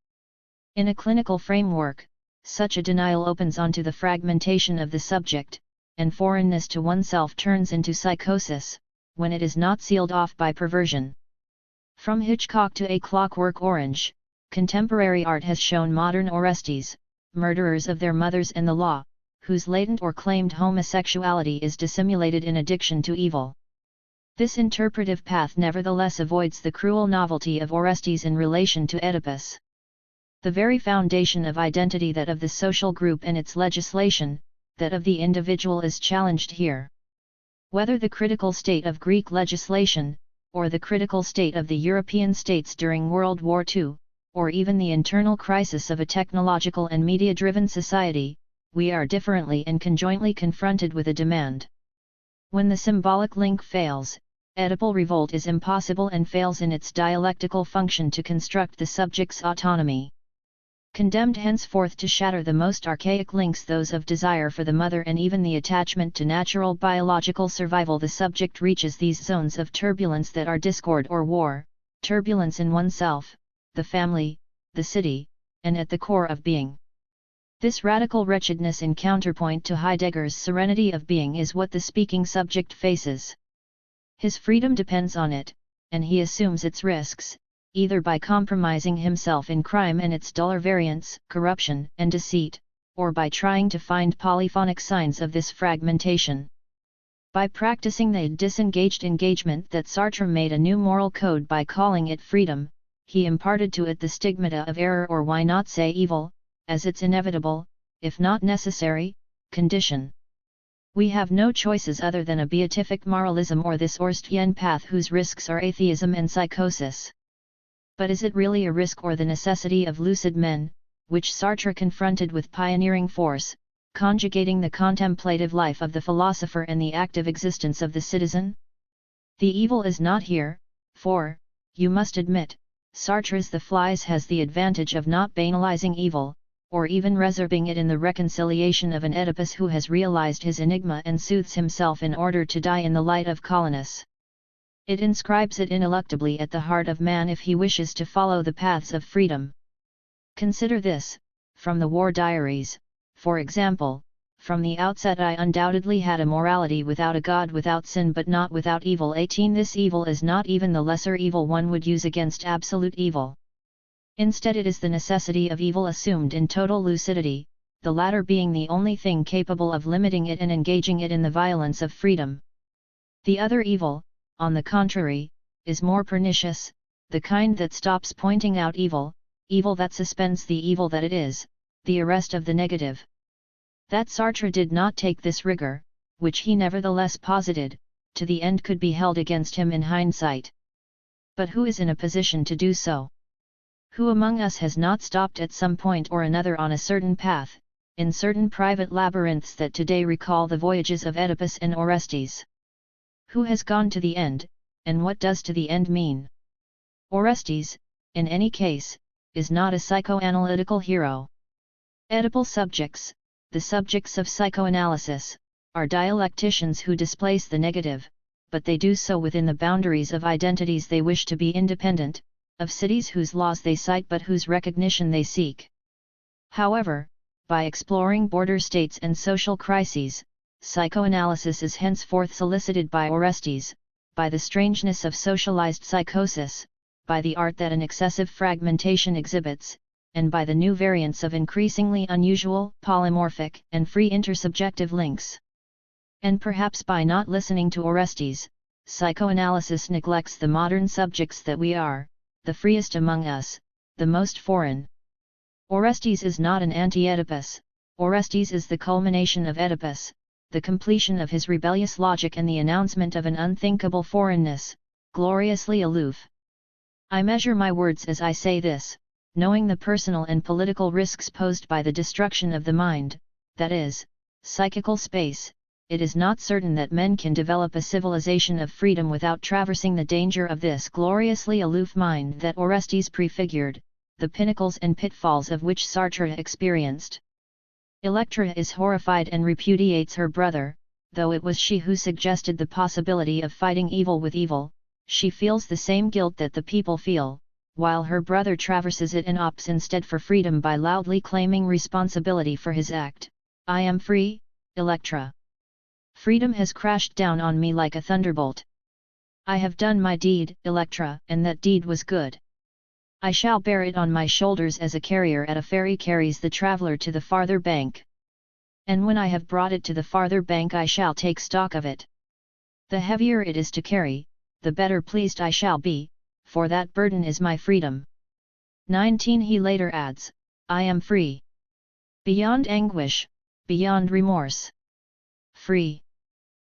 Speaker 1: In a clinical framework, such a denial opens onto the fragmentation of the subject, and foreignness to oneself turns into psychosis, when it is not sealed off by perversion. From Hitchcock to A Clockwork Orange, contemporary art has shown modern Orestes, murderers of their mothers and the law, whose latent or claimed homosexuality is dissimulated in addiction to evil. This interpretive path nevertheless avoids the cruel novelty of Orestes in relation to Oedipus. The very foundation of identity, that of the social group and its legislation, that of the individual, is challenged here. Whether the critical state of Greek legislation, or the critical state of the European states during World War II, or even the internal crisis of a technological and media-driven society, we are differently and conjointly confronted with a demand. When the symbolic link fails, Oedipal revolt is impossible and fails in its dialectical function to construct the subject's autonomy. Condemned henceforth to shatter the most archaic links, those of desire for the mother and even the attachment to natural biological survival, the subject reaches these zones of turbulence that are discord or war, turbulence in oneself, the family, the city, and at the core of being. This radical wretchedness in counterpoint to Heidegger's serenity of being is what the speaking subject faces. His freedom depends on it, and he assumes its risks, either by compromising himself in crime and its duller variants, corruption and deceit, or by trying to find polyphonic signs of this fragmentation. By practicing the disengaged engagement that Sartre made a new moral code by calling it freedom, he imparted to it the stigmata of error, or why not say evil, as its inevitable, if not necessary, condition. We have no choices other than a beatific moralism or this Orstean path whose risks are atheism and psychosis. But is it really a risk or the necessity of lucid men, which Sartre confronted with pioneering force, conjugating the contemplative life of the philosopher and the active existence of the citizen? The evil is not here, for, you must admit, Sartre's The Flies has the advantage of not banalizing evil, or even reserving it in the reconciliation of an Oedipus who has realized his enigma and soothes himself in order to die in the light of Colonus. It inscribes it ineluctably at the heart of man if he wishes to follow the paths of freedom. Consider this, from the War Diaries, for example: from the outset I undoubtedly had a morality without a God, without sin but not without evil. 18 This evil is not even the lesser evil one would use against absolute evil. Instead it is the necessity of evil assumed in total lucidity, the latter being the only thing capable of limiting it and engaging it in the violence of freedom. The other evil, on the contrary, is more pernicious, the kind that stops pointing out evil, evil that suspends the evil that it is, the arrest of the negative. That Sartre did not take this rigor, which he nevertheless posited, to the end could be held against him in hindsight. But who is in a position to do so? Who among us has not stopped at some point or another on a certain path, in certain private labyrinths that today recall the voyages of Oedipus and Orestes? Who has gone to the end, and what does to the end mean? Orestes, in any case, is not a psychoanalytical hero. Oedipal subjects, the subjects of psychoanalysis, are dialecticians who displace the negative, but they do so within the boundaries of identities they wish to be independent, of cities whose laws they cite but whose recognition they seek. However, by exploring border states and social crises, psychoanalysis is henceforth solicited by Orestes, by the strangeness of socialized psychosis, by the art that an excessive fragmentation exhibits, and by the new variants of increasingly unusual, polymorphic, and free intersubjective links. And perhaps by not listening to Orestes, psychoanalysis neglects the modern subjects that we are, the freest among us, the most foreign. Orestes is not an anti-Oedipus, Orestes is the culmination of Oedipus, the completion of his rebellious logic and the announcement of an unthinkable foreignness, gloriously aloof. I measure my words as I say this, knowing the personal and political risks posed by the destruction of the mind, that is, psychical space. It is not certain that men can develop a civilization of freedom without traversing the danger of this gloriously aloof mind that Orestes prefigured, the pinnacles and pitfalls of which Sartre experienced. Electra is horrified and repudiates her brother, though it was she who suggested the possibility of fighting evil with evil. She feels the same guilt that the people feel, while her brother traverses it and opts instead for freedom by loudly claiming responsibility for his act. I am free, Electra. Freedom has crashed down on me like a thunderbolt. I have done my deed, Electra, and that deed was good. I shall bear it on my shoulders as a carrier at a ferry carries the traveller to the farther bank. And when I have brought it to the farther bank I shall take stock of it. The heavier it is to carry, the better pleased I shall be, for that burden is my freedom. 19 He later adds, I am free. Beyond anguish, beyond remorse. Free.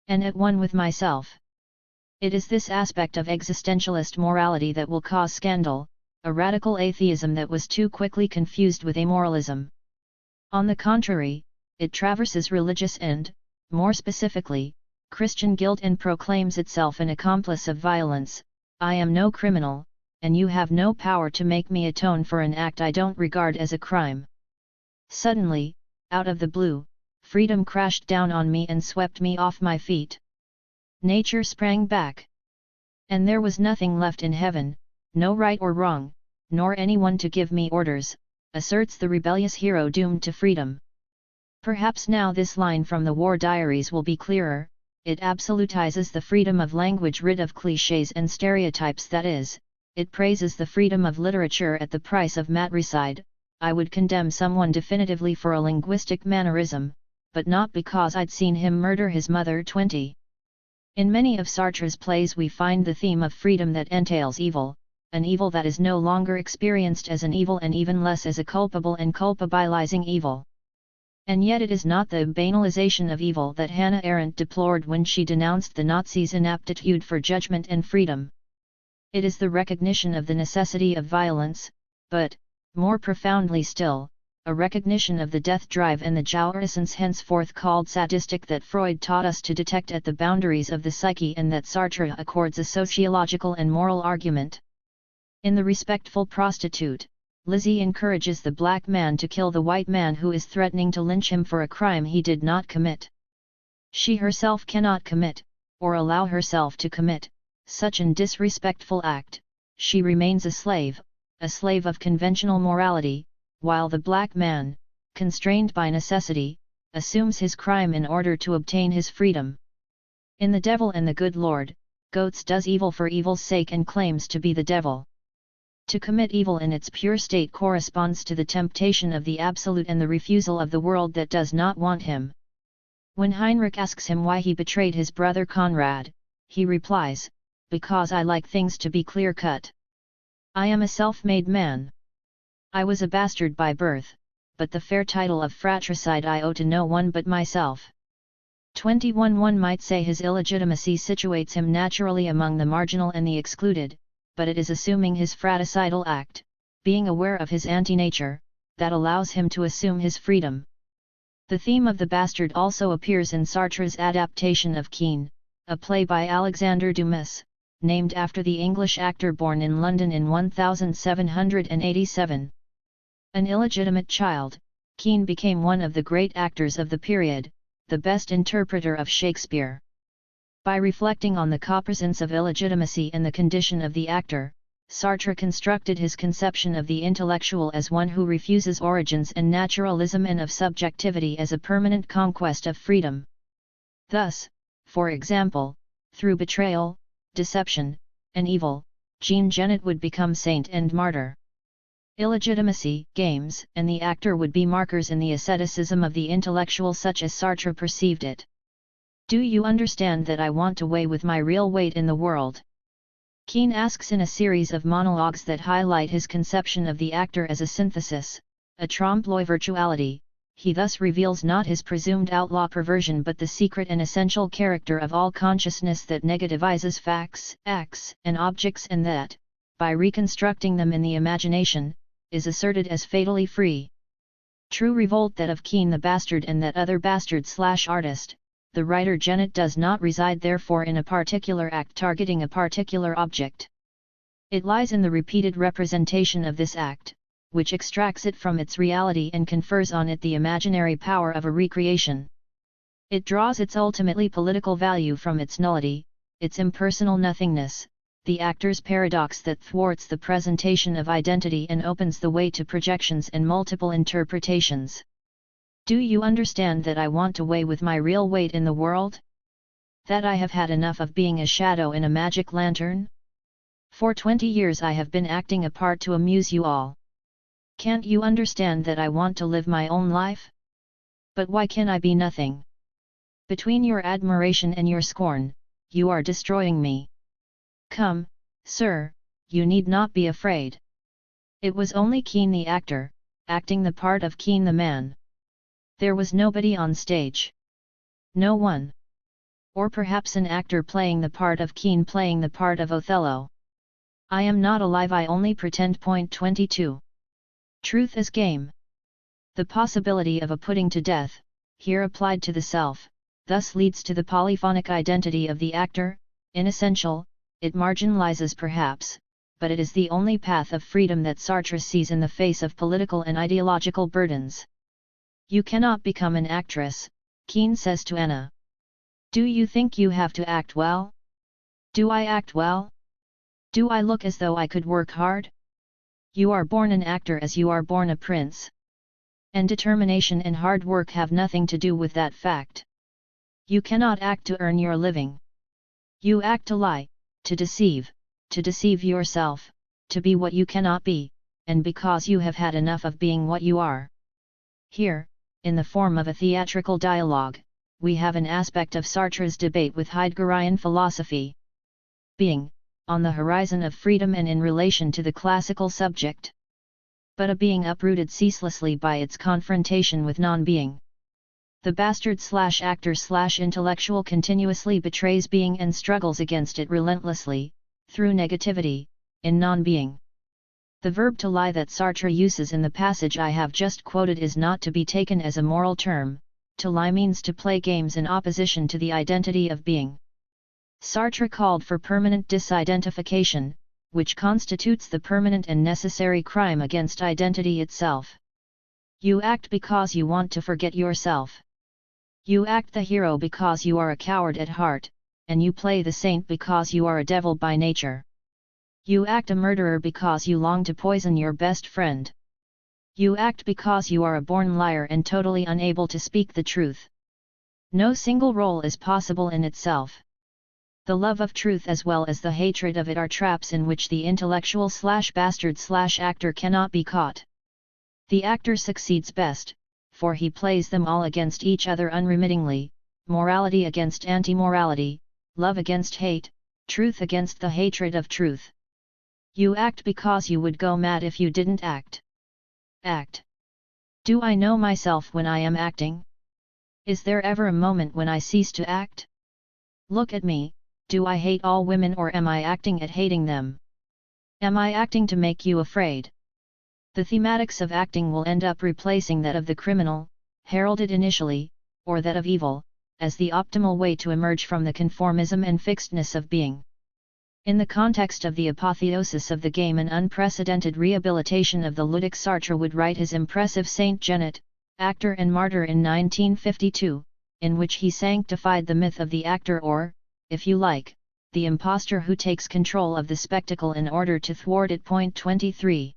Speaker 1: And at one with myself. It is this aspect of existentialist morality that will cause scandal, a radical atheism that was too quickly confused with amoralism. On the contrary, it traverses religious and, more specifically, Christian guilt and proclaims itself an accomplice of violence. I am no criminal, and you have no power to make me atone for an act I don't regard as a crime. Suddenly, out of the blue, freedom crashed down on me and swept me off my feet. Nature sprang back. And there was nothing left in heaven, no right or wrong, nor anyone to give me orders, asserts the rebellious hero doomed to freedom. Perhaps now this line from the War Diaries will be clearer. It absolutizes the freedom of language rid of clichés and stereotypes, that is, it praises the freedom of literature at the price of matricide. I would condemn someone definitively for a linguistic mannerism, but not because I'd seen him murder his mother 20. In many of Sartre's plays we find the theme of freedom that entails evil, an evil that is no longer experienced as an evil and even less as a culpable and culpabilizing evil. And yet it is not the banalization of evil that Hannah Arendt deplored when she denounced the Nazis' inaptitude for judgment and freedom. It is the recognition of the necessity of violence, but, more profoundly still, a recognition of the death drive and the jouissance henceforth called sadistic that Freud taught us to detect at the boundaries of the psyche and that Sartre accords a sociological and moral argument. In The Respectful Prostitute, Lizzie encourages the black man to kill the white man who is threatening to lynch him for a crime he did not commit. She herself cannot commit, or allow herself to commit, such an disrespectful act. She remains a slave of conventional morality, while the black man, constrained by necessity, assumes his crime in order to obtain his freedom. In The Devil and the Good Lord, Goetz does evil for evil's sake and claims to be the devil. To commit evil in its pure state corresponds to the temptation of the absolute and the refusal of the world that does not want him. When Heinrich asks him why he betrayed his brother Conrad, he replies, "Because I like things to be clear-cut. I am a self-made man. I was a bastard by birth, but the fair title of fratricide I owe to no one but myself." 21. One might say his illegitimacy situates him naturally among the marginal and the excluded, but it is assuming his fratricidal act, being aware of his anti-nature, that allows him to assume his freedom. The theme of the bastard also appears in Sartre's adaptation of Kean, a play by Alexander Dumas, named after the English actor born in London in 1787. An illegitimate child, Kean became one of the great actors of the period, the best interpreter of Shakespeare. By reflecting on the copresence of illegitimacy and the condition of the actor, Sartre constructed his conception of the intellectual as one who refuses origins and naturalism and of subjectivity as a permanent conquest of freedom. Thus, for example, through betrayal, deception, and evil, Jean Genet would become saint and martyr. Illegitimacy, games, and the actor would be markers in the asceticism of the intellectual such as Sartre perceived it. Do you understand that I want to weigh with my real weight in the world? Kean asks in a series of monologues that highlight his conception of the actor as a synthesis, a trompe-l'oeil virtuality. He thus reveals not his presumed outlaw perversion but the secret and essential character of all consciousness that negativizes facts, acts, and objects and that, by reconstructing them in the imagination, is asserted as fatally free. True revolt that of Kean the bastard and that other bastard/artist. The writer Genet does not reside therefore in a particular act targeting a particular object. It lies in the repeated representation of this act, which extracts it from its reality and confers on it the imaginary power of a recreation. It draws its ultimately political value from its nullity, its impersonal nothingness, the actor's paradox that thwarts the presentation of identity and opens the way to projections and multiple interpretations. Do you understand that I want to weigh with my real weight in the world? That I have had enough of being a shadow in a magic lantern? For 20 years I have been acting a part to amuse you all. Can't you understand that I want to live my own life? But why can I be nothing? Between your admiration and your scorn, you are destroying me. Come, sir, you need not be afraid. It was only Kean the actor, acting the part of Kean the man. There was nobody on stage. No one. Or perhaps an actor playing the part of Kean playing the part of Othello. I am not alive, I only pretend. 22. Truth as game. The possibility of a putting to death, here applied to the self, thus leads to the polyphonic identity of the actor. In essential, it marginalizes perhaps, but it is the only path of freedom that Sartre sees in the face of political and ideological burdens. You cannot become an actress, Keane says to Anna. Do you think you have to act well? Do I act well? Do I look as though I could work hard? You are born an actor as you are born a prince. And determination and hard work have nothing to do with that fact. You cannot act to earn your living. You act to lie, to deceive yourself, to be what you cannot be, and because you have had enough of being what you are. Here, in the form of a theatrical dialogue, we have an aspect of Sartre's debate with Heideggerian philosophy. Being, on the horizon of freedom and in relation to the classical subject. But a being uprooted ceaselessly by its confrontation with non-being. The bastard/actor/intellectual continuously betrays being and struggles against it relentlessly, through negativity, in non-being. The verb to lie that Sartre uses in the passage I have just quoted is not to be taken as a moral term. To lie means to play games in opposition to the identity of being. Sartre called for permanent disidentification, which constitutes the permanent and necessary crime against identity itself. You act because you want to forget yourself. You act the hero because you are a coward at heart, and you play the saint because you are a devil by nature. You act a murderer because you long to poison your best friend. You act because you are a born liar and totally unable to speak the truth. No single role is possible in itself. The love of truth as well as the hatred of it are traps in which the intellectual/bastard/actor cannot be caught. The actor succeeds best, for he plays them all against each other unremittingly, morality against anti-morality, love against hate, truth against the hatred of truth. You act because you would go mad if you didn't act. Act. Do I know myself when I am acting? Is there ever a moment when I cease to act? Look at me, do I hate all women or am I acting at hating them? Am I acting to make you afraid? The thematics of acting will end up replacing that of the criminal, heralded initially, or that of evil, as the optimal way to emerge from the conformism and fixedness of being. In the context of the apotheosis of the game, an unprecedented rehabilitation of the ludic, Sartre would write his impressive Saint Genet, Actor and Martyr in 1952, in which he sanctified the myth of the actor or, if you like, the impostor who takes control of the spectacle in order to thwart it. Point 23.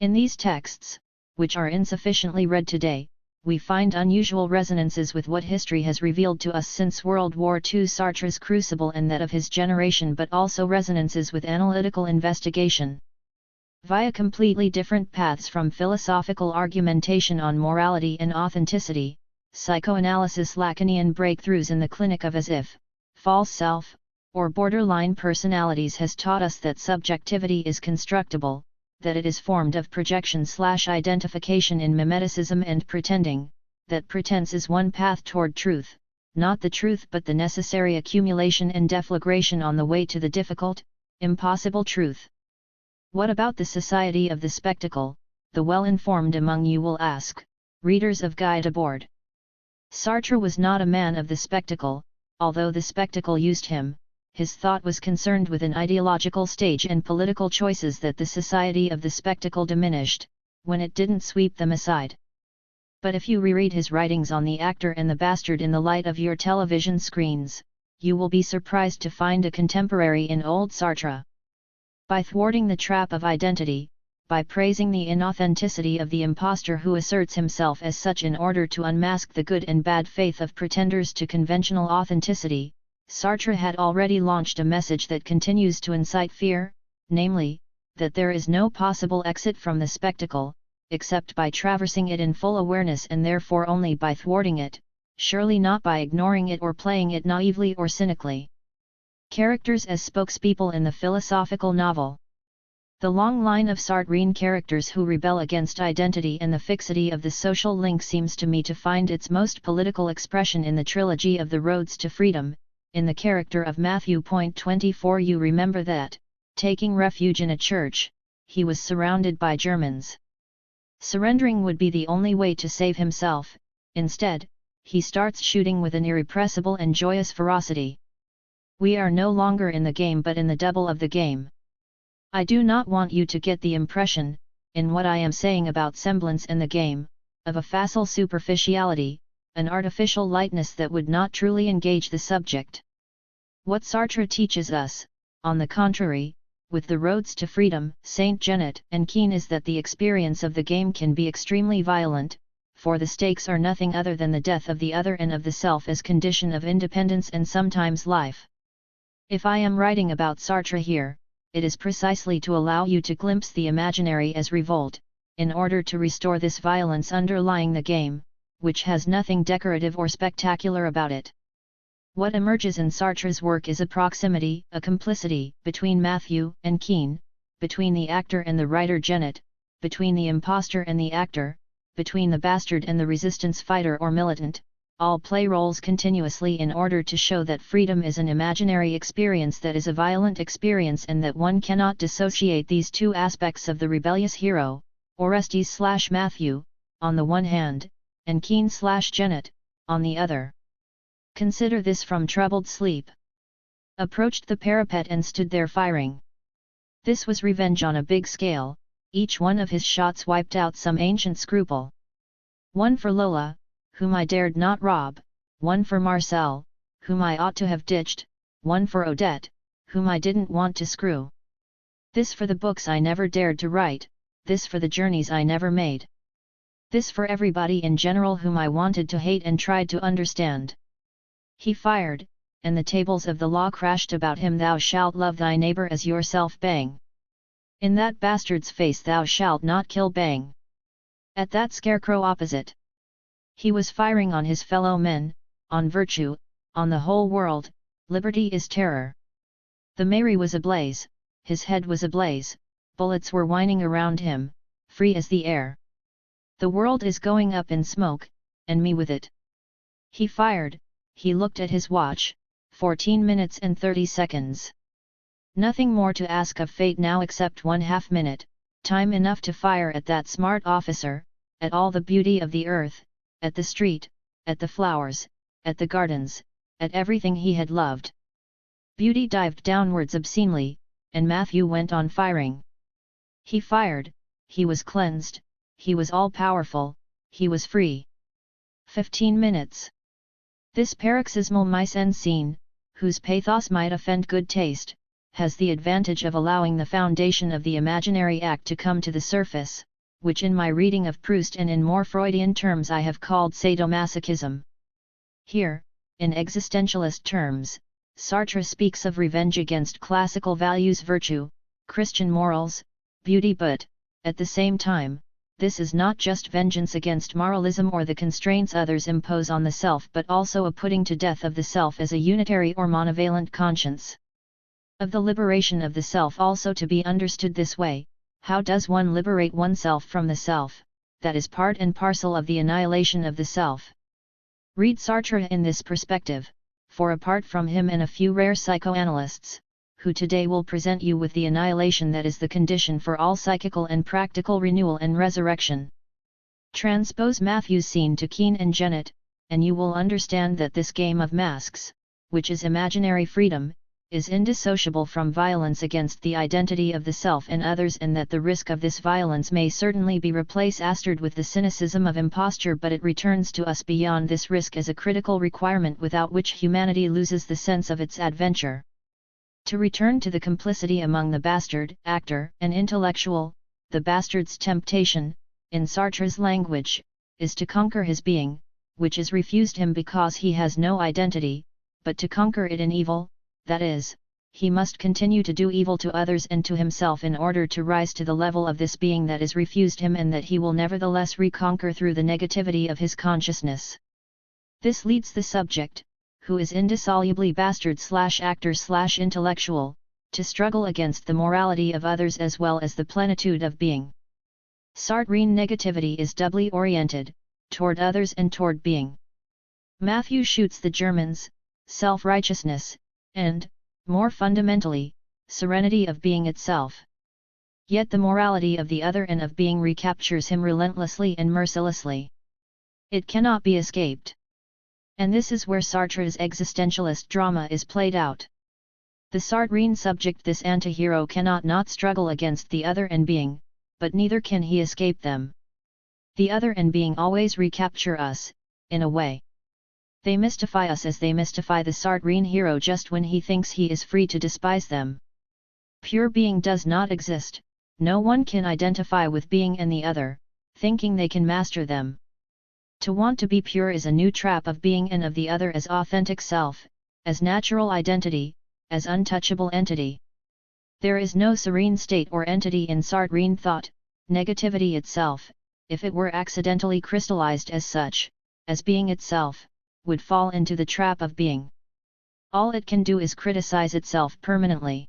Speaker 1: In these texts, which are insufficiently read today, we find unusual resonances with what history has revealed to us since World War II, Sartre's crucible and that of his generation, but also resonances with analytical investigation. Via completely different paths from philosophical argumentation on morality and authenticity, psychoanalysis, Lacanian breakthroughs in the clinic of as if, false self, or borderline personalities has taught us that subjectivity is constructible, that it is formed of projection/identification in mimeticism and pretending, that pretense is one path toward truth, not the truth but the necessary accumulation and deflagration on the way to the difficult, impossible truth. What about the society of the spectacle, the well-informed among you will ask, readers of Guide Aboard. Sartre was not a man of the spectacle, although the spectacle used him. His thought was concerned with an ideological stage and political choices that the society of the spectacle diminished, when it didn't sweep them aside. But if you reread his writings on the actor and the bastard in the light of your television screens, you will be surprised to find a contemporary in old Sartre. By thwarting the trap of identity, by praising the inauthenticity of the impostor who asserts himself as such in order to unmask the good and bad faith of pretenders to conventional authenticity, Sartre had already launched a message that continues to incite fear, namely, that there is no possible exit from the spectacle, except by traversing it in full awareness and therefore only by thwarting it, surely not by ignoring it or playing it naively or cynically. Characters as spokespeople in the philosophical novel. The long line of Sartrine characters who rebel against identity and the fixity of the social link seems to me to find its most political expression in the trilogy of the Roads to Freedom. In the character of Matthew. 24, you remember that, taking refuge in a church, he was surrounded by Germans. Surrendering would be the only way to save himself. Instead, he starts shooting with an irrepressible and joyous ferocity. We are no longer in the game but in the double of the game. I do not want you to get the impression, in what I am saying about semblance in the game, of a facile superficiality, an artificial lightness that would not truly engage the subject. What Sartre teaches us, on the contrary, with the roads to freedom, Saint Genet and Keane, is that the experience of the game can be extremely violent, for the stakes are nothing other than the death of the other and of the self as condition of independence and sometimes life. If I am writing about Sartre here, it is precisely to allow you to glimpse the imaginary as revolt, in order to restore this violence underlying the game, which has nothing decorative or spectacular about it. What emerges in Sartre's work is a proximity, a complicity, between Matthew and Keane, between the actor and the writer Genet, between the impostor and the actor, between the bastard and the resistance fighter or militant. All play roles continuously in order to show that freedom is an imaginary experience that is a violent experience, and that one cannot dissociate these two aspects of the rebellious hero, Orestes/Matthew, on the one hand, and Keane/Genet, on the other. Consider this from Troubled Sleep. Approached the parapet and stood there firing. This was revenge on a big scale, each one of his shots wiped out some ancient scruple. One for Lola, whom I dared not rob, one for Marcel, whom I ought to have ditched, one for Odette, whom I didn't want to screw. This for the books I never dared to write, this for the journeys I never made. This for everybody in general whom I wanted to hate and tried to understand. He fired, and the tables of the law crashed about him. Thou shalt love thy neighbor as yourself. Bang! In that bastard's face thou shalt not kill. Bang! At that scarecrow opposite. He was firing on his fellow men, on virtue, on the whole world. Liberty is terror. The Mary was ablaze, his head was ablaze, bullets were whining around him, free as the air. The world is going up in smoke, and me with it. He fired, he looked at his watch, 14 minutes and 30 seconds. Nothing more to ask of fate now except 1/2 minute, time enough to fire at that smart officer, at all the beauty of the earth, at the street, at the flowers, at the gardens, at everything he had loved. Beauty dived downwards obscenely, and Matthew went on firing. He fired, he was cleansed, he was all-powerful, he was free. 15 minutes. This paroxysmal mise-en-scene, whose pathos might offend good taste, has the advantage of allowing the foundation of the imaginary act to come to the surface, which in my reading of Proust and in more Freudian terms I have called sadomasochism. Here, in existentialist terms, Sartre speaks of revenge against classical values, virtue, Christian morals, beauty, but, at the same time, this is not just vengeance against moralism or the constraints others impose on the self, but also a putting to death of the self as a unitary or monovalent conscience. Of the liberation of the self also to be understood this way. How does one liberate oneself from the self? That is part and parcel of the annihilation of the self. Read Sartre in this perspective, for apart from him and a few rare psychoanalysts, who today will present you with the annihilation that is the condition for all psychical and practical renewal and resurrection. Transpose Matthew's scene to Keane and Genet, and you will understand that this game of masks, which is imaginary freedom, is indissociable from violence against the identity of the self and others, and that the risk of this violence may certainly be replaced with the cynicism of imposture, but it returns to us beyond this risk as a critical requirement without which humanity loses the sense of its adventure. To return to the complicity among the bastard, actor, and intellectual, the bastard's temptation, in Sartre's language, is to conquer his being, which is refused him because he has no identity, but to conquer it in evil. That is, he must continue to do evil to others and to himself in order to rise to the level of this being that is refused him and that he will nevertheless reconquer through the negativity of his consciousness. This leads the subject, who is indissolubly bastard/actor/intellectual, to struggle against the morality of others as well as the plenitude of being. Sartrean negativity is doubly oriented, toward others and toward being. Matthew shoots the Germans, self-righteousness, and, more fundamentally, serenity of being itself. Yet the morality of the other and of being recaptures him relentlessly and mercilessly. It cannot be escaped. And this is where Sartre's existentialist drama is played out. The Sartrine subject, this anti-hero, cannot not struggle against the other and being, but neither can he escape them. The other and being always recapture us, in a way. They mystify us as they mystify the Sartrine hero just when he thinks he is free to despise them. Pure being does not exist, no one can identify with being and the other, thinking they can master them. To want to be pure is a new trap of being and of the other as authentic self, as natural identity, as untouchable entity. There is no serene state or entity in Sartrine thought. Negativity itself, if it were accidentally crystallized as such, as being itself, would fall into the trap of being. All it can do is criticize itself permanently.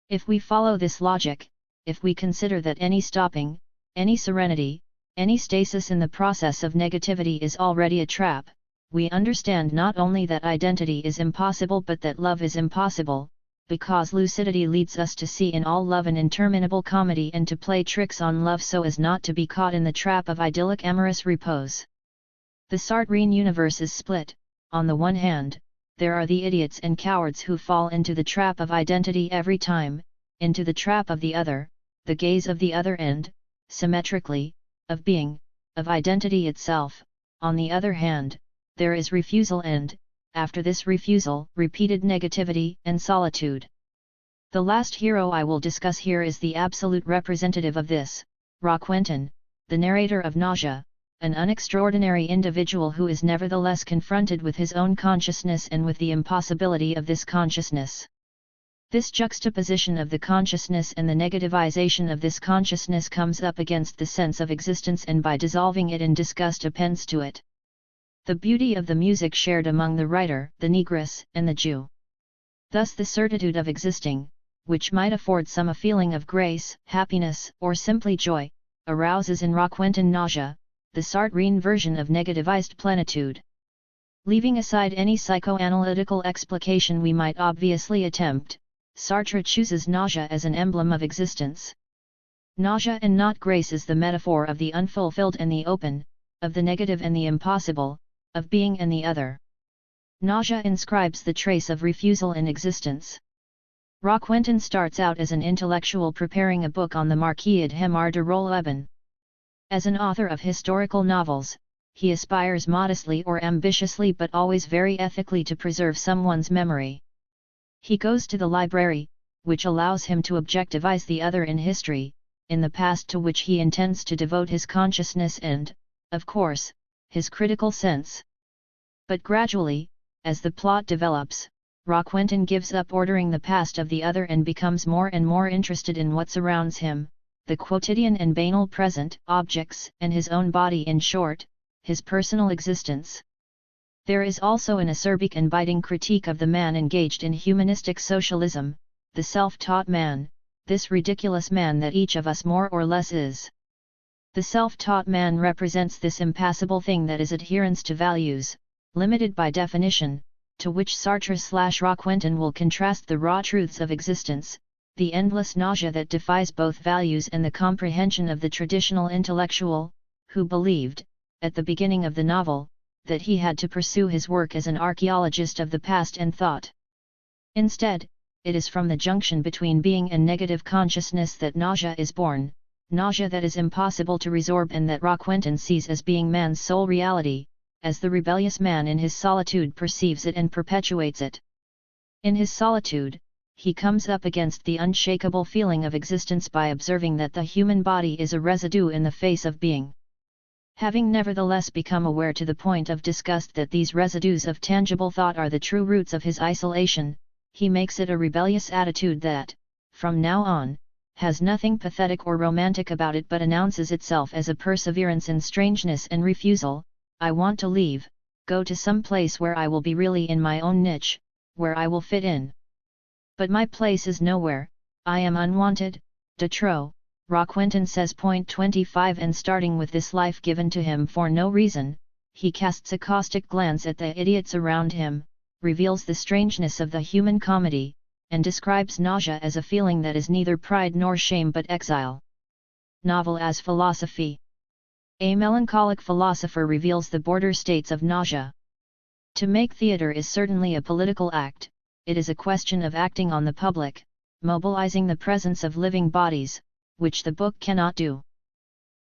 Speaker 1: If we follow this logic, if we consider that any stopping, any serenity, any stasis in the process of negativity is already a trap, we understand not only that identity is impossible but that love is impossible, because lucidity leads us to see in all love an interminable comedy and to play tricks on love so as not to be caught in the trap of idyllic amorous repose. The Sartrine universe is split. On the one hand, there are the idiots and cowards who fall into the trap of identity every time, into the trap of the other, the gaze of the other and, symmetrically, of being, of identity itself. On the other hand, there is refusal and, after this refusal, repeated negativity and solitude. The last hero I will discuss here is the absolute representative of this, Roquentin, the narrator of Nausea, an unextraordinary individual who is nevertheless confronted with his own consciousness and with the impossibility of this consciousness. This juxtaposition of the consciousness and the negativization of this consciousness comes up against the sense of existence and by dissolving it in disgust appends to it. The beauty of the music shared among the writer, the negress, and the Jew. Thus the certitude of existing, which might afford some a feeling of grace, happiness, or simply joy, arouses in Roquentin nausea, the Sartrine version of negativized plenitude. Leaving aside any psychoanalytical explication we might obviously attempt, Sartre chooses nausea as an emblem of existence. Nausea and not grace is the metaphor of the unfulfilled and the open, of the negative and the impossible, of being and the other. Nausea inscribes the trace of refusal in existence. Roquentin starts out as an intellectual preparing a book on the Marquis d'Hemar de Rolleben. As an author of historical novels, he aspires modestly or ambitiously but always very ethically to preserve someone's memory. He goes to the library, which allows him to objectivize the other in history, in the past to which he intends to devote his consciousness and, of course, his critical sense. But gradually, as the plot develops, Roquentin gives up ordering the past of the other and becomes more and more interested in what surrounds him, the quotidian and banal present, objects, and his own body, in short, his personal existence. There is also an acerbic and biting critique of the man engaged in humanistic socialism, the self-taught man, this ridiculous man that each of us more or less is. The self-taught man represents this impassible thing that is adherence to values, limited by definition, to which Sartre/Roquentin will contrast the raw truths of existence, the endless nausea that defies both values and the comprehension of the traditional intellectual, who believed, at the beginning of the novel, that he had to pursue his work as an archaeologist of the past and thought. Instead, it is from the junction between being and negative consciousness that nausea is born, nausea that is impossible to resorb and that Roquentin sees as being man's sole reality, as the rebellious man in his solitude perceives it and perpetuates it. In his solitude, he comes up against the unshakable feeling of existence by observing that the human body is a residue in the face of being. Having nevertheless become aware to the point of disgust that these residues of tangible thought are the true roots of his isolation, he makes it a rebellious attitude that, from now on, has nothing pathetic or romantic about it but announces itself as a perseverance in strangeness and refusal. I want to leave, go to some place where I will be really in my own niche, where I will fit in. But my place is nowhere, I am unwanted, de trop. Roquentin says. 25 And starting with this life given to him for no reason, he casts a caustic glance at the idiots around him, reveals the strangeness of the human comedy, and describes nausea as a feeling that is neither pride nor shame but exile. Novel as philosophy. A melancholic philosopher reveals the border states of nausea. To make theatre is certainly a political act, it is a question of acting on the public, mobilizing the presence of living bodies, which the book cannot do.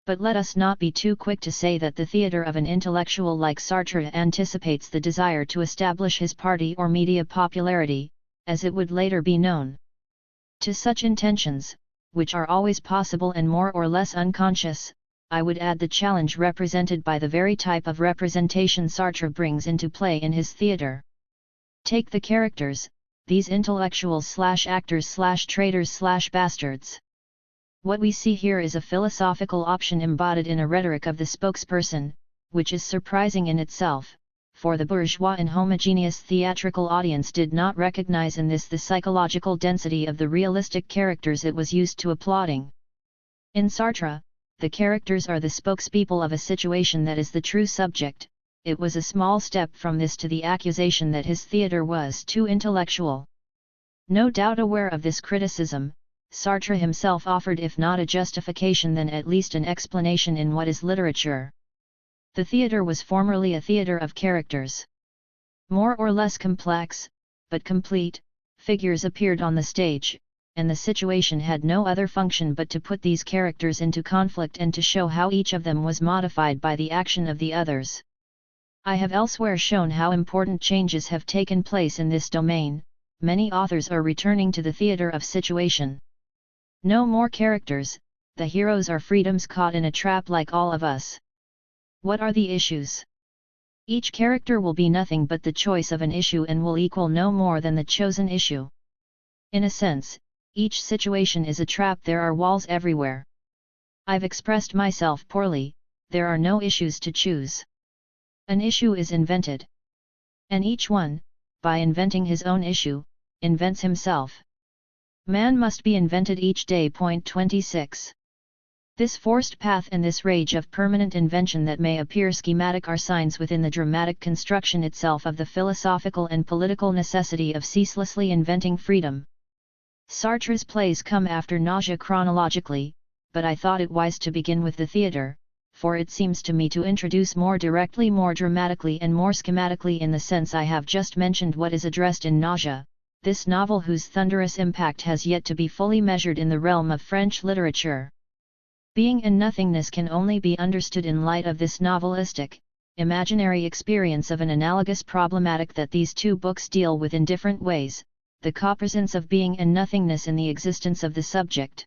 Speaker 1: But let us not be too quick to say that the theatre of an intellectual like Sartre anticipates the desire to establish his party or media popularity, as it would later be known. To such intentions, which are always possible and more or less unconscious, I would add the challenge represented by the very type of representation Sartre brings into play in his theatre. Take the characters, these intellectuals/actors/traitors/bastards. What we see here is a philosophical option embodied in a rhetoric of the spokesperson, which is surprising in itself, for the bourgeois and homogeneous theatrical audience did not recognize in this the psychological density of the realistic characters it was used to applauding. In Sartre, the characters are the spokespeople of a situation that is the true subject. It was a small step from this to the accusation that his theatre was too intellectual. No doubt aware of this criticism, Sartre himself offered if not a justification then at least an explanation in What is Literature? The theatre was formerly a theatre of characters. More or less complex, but complete, figures appeared on the stage, and the situation had no other function but to put these characters into conflict and to show how each of them was modified by the action of the others. I have elsewhere shown how important changes have taken place in this domain. Many authors are returning to the theatre of situation. No more characters, the heroes are freedoms caught in a trap like all of us. What are the issues? Each character will be nothing but the choice of an issue and will equal no more than the chosen issue. In a sense, each situation is a trap. There are walls everywhere. I've expressed myself poorly, there are no issues to choose. An issue is invented. And each one, by inventing his own issue, invents himself. Man must be invented each day. 26. This forced path and this rage of permanent invention that may appear schematic are signs within the dramatic construction itself of the philosophical and political necessity of ceaselessly inventing freedom. Sartre's plays come after Nausea chronologically, but I thought it wise to begin with the theatre, for it seems to me to introduce more directly, more dramatically and more schematically in the sense I have just mentioned what is addressed in Nausea, this novel whose thunderous impact has yet to be fully measured in the realm of French literature. Being and nothingness can only be understood in light of this novelistic, imaginary experience of an analogous problematic that these two books deal with in different ways, the copresence of being and nothingness in the existence of the subject.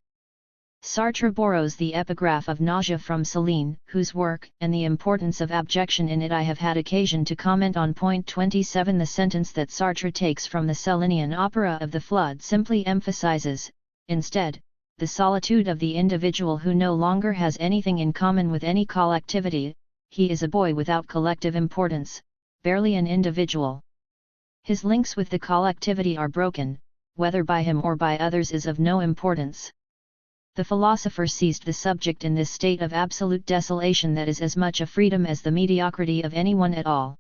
Speaker 1: Sartre borrows the epigraph of Nausea from Céline, whose work and the importance of abjection in it I have had occasion to comment on. 27. The sentence that Sartre takes from the Célinean opera of the Flood simply emphasizes, instead, the solitude of the individual who no longer has anything in common with any collectivity. He is a boy without collective importance, barely an individual. His links with the collectivity are broken, whether by him or by others is of no importance. The philosopher seized the subject in this state of absolute desolation that is as much a freedom as the mediocrity of anyone at all.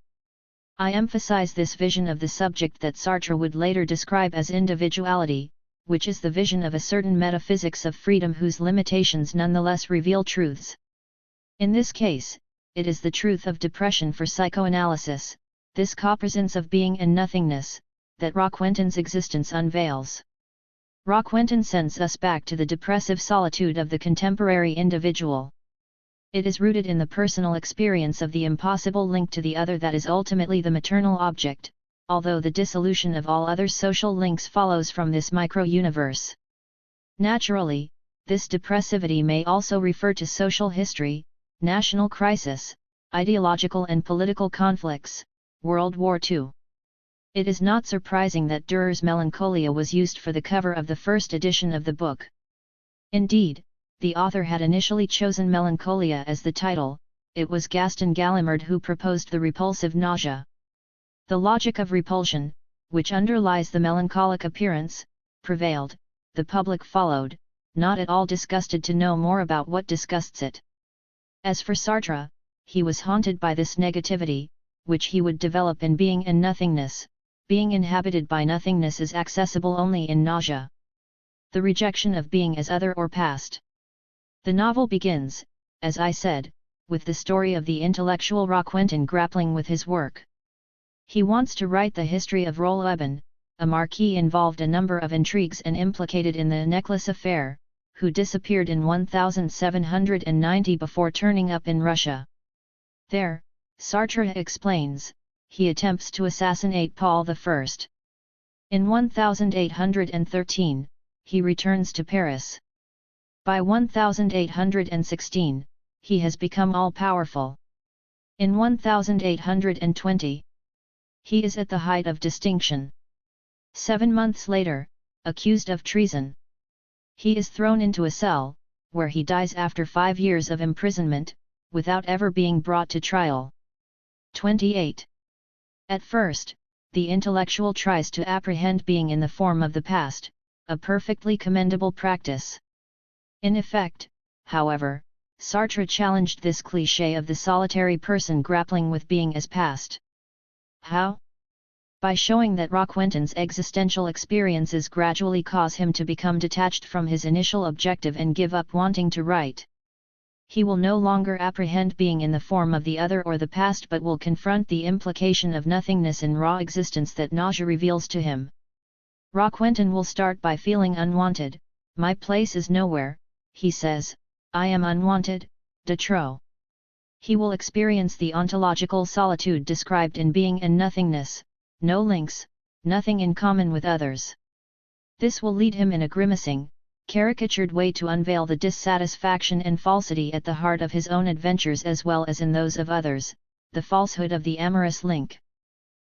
Speaker 1: I emphasize this vision of the subject that Sartre would later describe as individuality, which is the vision of a certain metaphysics of freedom whose limitations nonetheless reveal truths. In this case, it is the truth of depression for psychoanalysis, this copresence of being and nothingness, that Roquentin's existence unveils. Roquentin sends us back to the depressive solitude of the contemporary individual. It is rooted in the personal experience of the impossible link to the other that is ultimately the maternal object, although the dissolution of all other social links follows from this micro-universe. Naturally, this depressivity may also refer to social history, national crisis, ideological and political conflicts, World War II. It is not surprising that Dürer's Melancholia was used for the cover of the first edition of the book. Indeed, the author had initially chosen Melancholia as the title. It was Gaston Gallimard who proposed the repulsive Nausea. The logic of repulsion, which underlies the melancholic appearance, prevailed, the public followed, not at all disgusted to know more about what disgusts it. As for Sartre, he was haunted by this negativity, which he would develop in Being and Nothingness. Being inhabited by nothingness is accessible only in Nausea. The rejection of being as other or past. The novel begins, as I said, with the story of the intellectual Roquentin grappling with his work. He wants to write the history of Roll-Eben, a marquis involved a number of intrigues and implicated in the necklace affair, who disappeared in 1790 before turning up in Russia. There, Sartre explains, he attempts to assassinate Paul I. In 1813, he returns to Paris. By 1816, he has become all-powerful. In 1820, he is at the height of distinction. 7 months later, accused of treason, he is thrown into a cell, where he dies after 5 years of imprisonment, without ever being brought to trial. 28. At first, the intellectual tries to apprehend being in the form of the past, a perfectly commendable practice. In effect, however, Sartre challenged this cliché of the solitary person grappling with being as past. How? By showing that Roquentin's existential experiences gradually cause him to become detached from his initial objective and give up wanting to write. He will no longer apprehend being in the form of the other or the past, but will confront the implication of nothingness in raw existence that nausea reveals to him. Roquentin will start by feeling unwanted. My place is nowhere, he says, I am unwanted, de trop. He will experience the ontological solitude described in being and nothingness, no links, nothing in common with others. This will lead him in a grimacing, caricatured way to unveil the dissatisfaction and falsity at the heart of his own adventures as well as in those of others, the falsehood of the amorous link.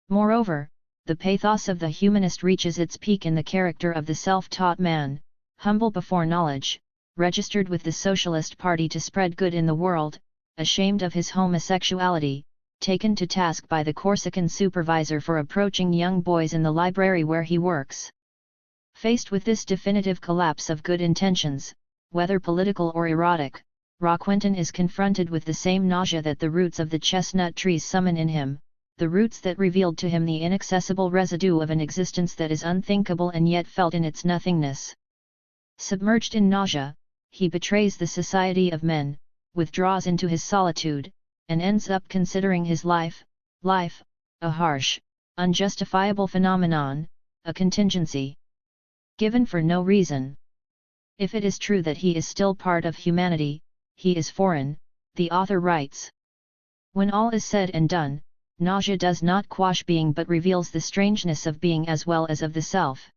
Speaker 1: Moreover, the pathos of the humanist reaches its peak in the character of the self-taught man, humble before knowledge, registered with the Socialist Party to spread good in the world, ashamed of his homosexuality, taken to task by the Corsican supervisor for approaching young boys in the library where he works. Faced with this definitive collapse of good intentions, whether political or erotic, Roquentin is confronted with the same nausea that the roots of the chestnut trees summon in him, the roots that revealed to him the inaccessible residue of an existence that is unthinkable and yet felt in its nothingness. Submerged in nausea, he betrays the society of men, withdraws into his solitude, and ends up considering his life, a harsh, unjustifiable phenomenon, a contingency. Given for no reason. If it is true that he is still part of humanity, he is foreign, the author writes. When all is said and done, nausea does not quash being but reveals the strangeness of being as well as of the self.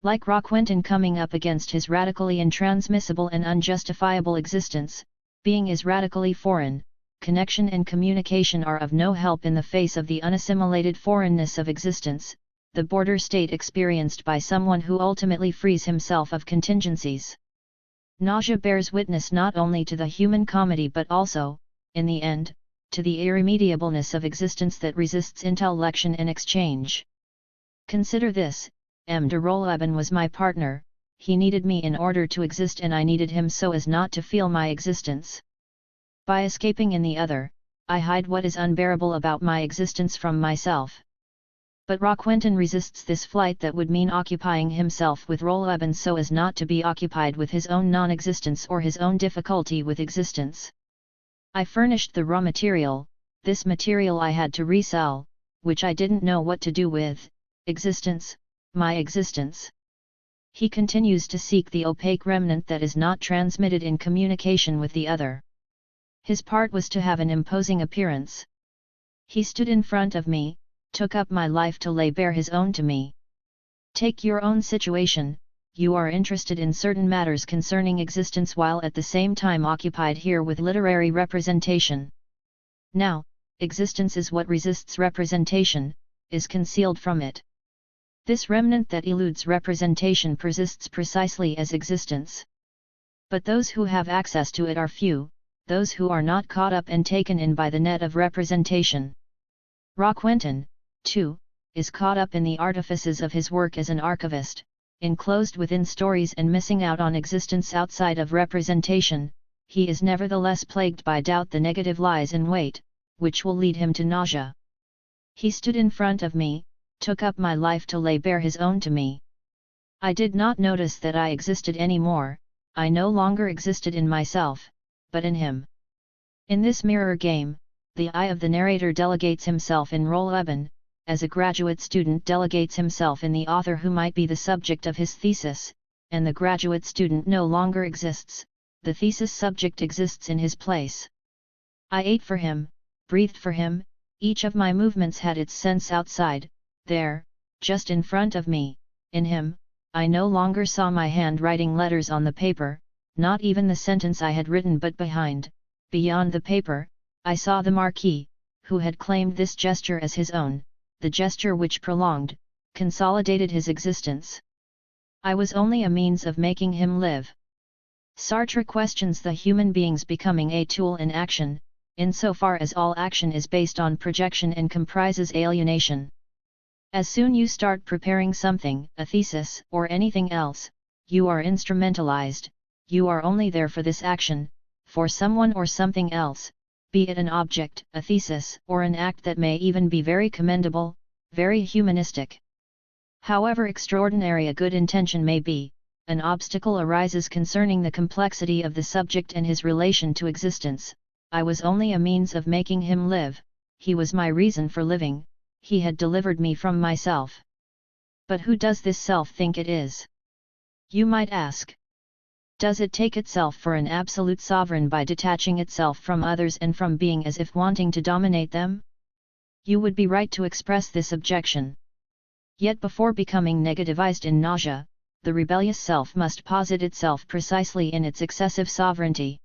Speaker 1: Like Roquentin coming up against his radically intransmissible and unjustifiable existence, being is radically foreign, connection and communication are of no help in the face of the unassimilated foreignness of existence, the border state experienced by someone who ultimately frees himself of contingencies. Nausea bears witness not only to the human comedy but also, in the end, to the irremediableness of existence that resists intellection and exchange. Consider this, M. de Roll-Eben was my partner, he needed me in order to exist and I needed him so as not to feel my existence. By escaping in the other, I hide what is unbearable about my existence from myself. But Roquentin resists this flight that would mean occupying himself with Roll-Eben so as not to be occupied with his own non-existence or his own difficulty with existence. I furnished the raw material, this material I had to resell, which I didn't know what to do with, existence, my existence. He continues to seek the opaque remnant that is not transmitted in communication with the other. His part was to have an imposing appearance. He stood in front of me, took up my life to lay bare his own to me. Take your own situation, you are interested in certain matters concerning existence while at the same time occupied here with literary representation. Now, existence is what resists representation, is concealed from it. This remnant that eludes representation persists precisely as existence. But those who have access to it are few, those who are not caught up and taken in by the net of representation. Roquentin, too, is caught up in the artifices of his work as an archivist, enclosed within stories and missing out on existence outside of representation. He is nevertheless plagued by doubt. The negative lies in wait, which will lead him to nausea. He stood in front of me, took up my life to lay bare his own to me. I did not notice that I existed any more, I no longer existed in myself, but in him. In this mirror game, the I of the narrator delegates himself in Roll-Eben, as a graduate student delegates himself in the author who might be the subject of his thesis, and the graduate student no longer exists, the thesis subject exists in his place. I ate for him, breathed for him, each of my movements had its sense outside, there, just in front of me, in him. I no longer saw my hand writing letters on the paper, not even the sentence I had written, but beyond the paper, I saw the Marquis, who had claimed this gesture as his own, the gesture which prolonged, consolidated his existence. I was only a means of making him live. Sartre questions the human being's becoming a tool in action, insofar as all action is based on projection and comprises alienation. As soon you start preparing something, a thesis, or anything else, you are instrumentalized, you are only there for this action, for someone or something else, be it an object, a thesis, or an act that may even be very commendable, very humanistic. However extraordinary a good intention may be, an obstacle arises concerning the complexity of the subject and his relation to existence. I was only a means of making him live, he was my reason for living, he had delivered me from myself. But who does this self think it is? You might ask. Does it take itself for an absolute sovereign by detaching itself from others and from being as if wanting to dominate them? You would be right to express this objection. Yet before becoming negativized in nausea, the rebellious self must posit itself precisely in its excessive sovereignty.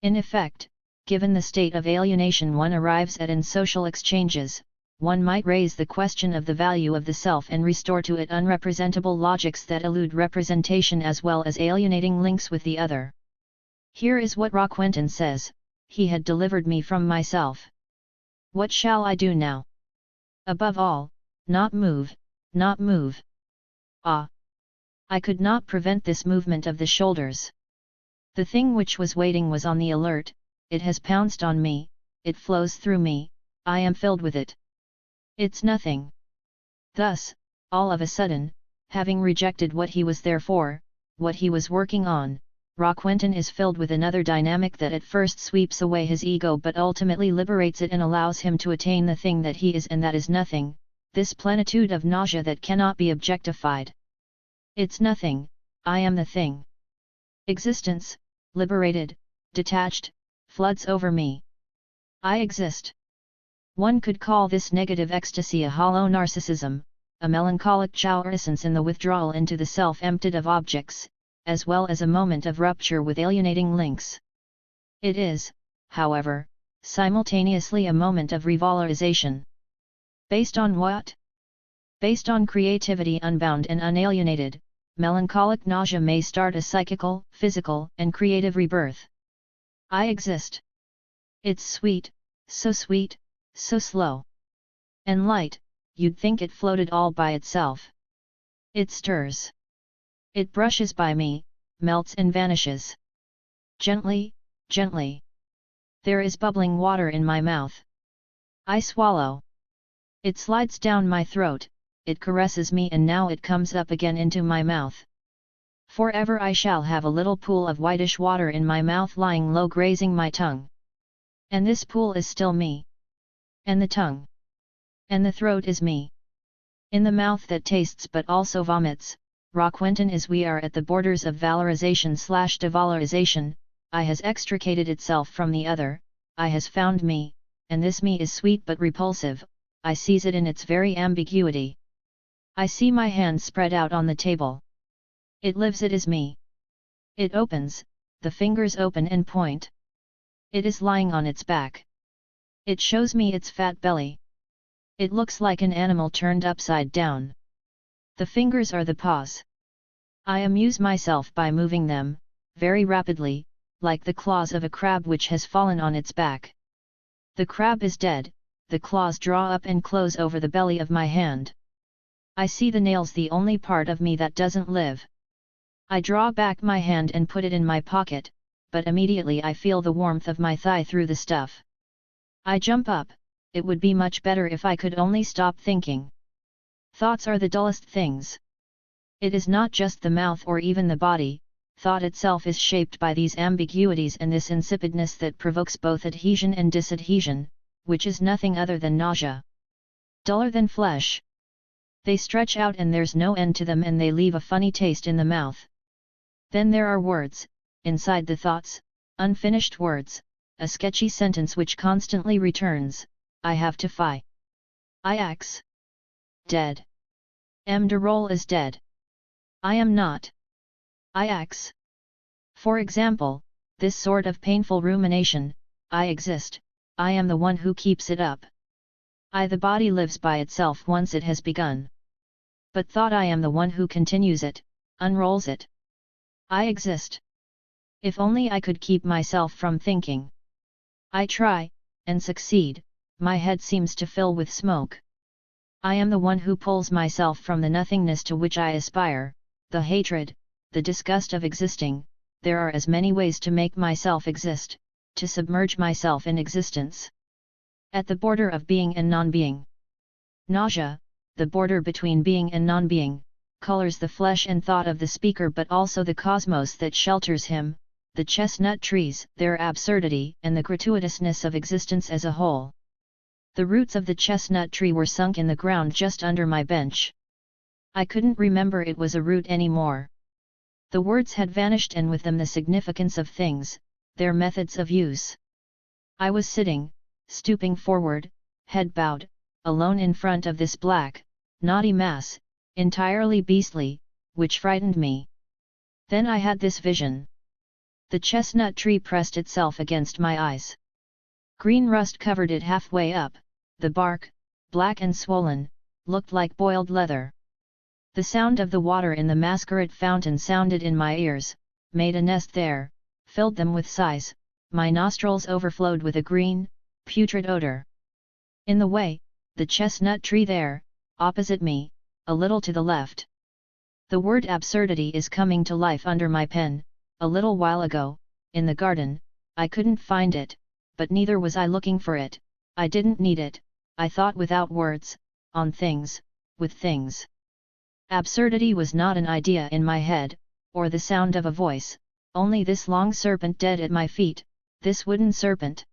Speaker 1: In effect, given the state of alienation one arrives at in social exchanges, one might raise the question of the value of the self and restore to it unrepresentable logics that elude representation as well as alienating links with the other. Here is what Roquentin says: he had delivered me from myself. What shall I do now? Above all, not move, not move. Ah! I could not prevent this movement of the shoulders. The thing which was waiting was on the alert, it has pounced on me, it flows through me, I am filled with it. It's nothing. Thus, all of a sudden, having rejected what he was there for, what he was working on, Roquentin is filled with another dynamic that at first sweeps away his ego but ultimately liberates it and allows him to attain the thing that he is, and that is nothing, this plenitude of nausea that cannot be objectified. It's nothing, I am the thing. Existence, liberated, detached, floods over me. I exist. One could call this negative ecstasy a hollow narcissism, a melancholic jouissance in the withdrawal into the self emptied of objects, as well as a moment of rupture with alienating links. It is, however, simultaneously a moment of revalorization. Based on what? Based on creativity unbound and unalienated, melancholic nausea may start a psychical, physical, and creative rebirth. I exist. It's sweet, so slow. And light, you'd think it floated all by itself. It stirs. It brushes by me, melts and vanishes. Gently, gently. There is bubbling water in my mouth. I swallow. It slides down my throat, it caresses me, and now it comes up again into my mouth. Forever I shall have a little pool of whitish water in my mouth lying low grazing my tongue. And this pool is still me. And the tongue. And the throat is me. In the mouth that tastes but also vomits, Roquentin is we are at the borders of valorization/devalorization, I has extricated itself from the other, I has found me, and this me is sweet but repulsive, I seize it in its very ambiguity. I see my hand spread out on the table. It lives, it is me. It opens, the fingers open and point. It is lying on its back. It shows me its fat belly. It looks like an animal turned upside down. The fingers are the paws. I amuse myself by moving them, very rapidly, like the claws of a crab which has fallen on its back. The crab is dead, the claws draw up and close over the belly of my hand. I see the nails, the only part of me that doesn't live. I draw back my hand and put it in my pocket, but immediately I feel the warmth of my thigh through the stuff. I jump up, it would be much better if I could only stop thinking. Thoughts are the dullest things. It is not just the mouth or even the body, thought itself is shaped by these ambiguities and this insipidness that provokes both adhesion and disadhesion, which is nothing other than nausea. duller than flesh. They stretch out and there's no end to them, and they leave a funny taste in the mouth. Then there are words, inside the thoughts, unfinished words, a sketchy sentence which constantly returns, I have to fi. Ix. Dead. De role is dead. I am not. Ix. For example, this sort of painful rumination, I exist, I am the one who keeps it up. The body lives by itself once it has begun. But thought I am the one who continues it, unrolls it. I exist. If only I could keep myself from thinking. I try, and succeed, my head seems to fill with smoke. I am the one who pulls myself from the nothingness to which I aspire, the hatred, the disgust of existing. There are as many ways to make myself exist, to submerge myself in existence. At the border of being and non-being. Nausea, the border between being and non-being, colors the flesh and thought of the speaker, but also the cosmos that shelters him, the chestnut trees, their absurdity, and the gratuitousness of existence as a whole. The roots of the chestnut tree were sunk in the ground just under my bench. I couldn't remember it was a root anymore. The words had vanished, and with them the significance of things, their methods of use. I was sitting, stooping forward, head bowed, alone in front of this black, knotty mass, entirely beastly, which frightened me. Then I had this vision. The chestnut tree pressed itself against my eyes. Green rust covered it halfway up, the bark, black and swollen, looked like boiled leather. The sound of the water in the masquerade fountain sounded in my ears, made a nest there, filled them with sighs, my nostrils overflowed with a green, putrid odor. In the way, the chestnut tree there, opposite me, a little to the left. The word absurdity is coming to life under my pen. A little while ago, in the garden, I couldn't find it, but neither was I looking for it. I didn't need it. I thought without words, on things, with things. Absurdity was not an idea in my head, or the sound of a voice, only this long serpent dead at my feet, this wooden serpent.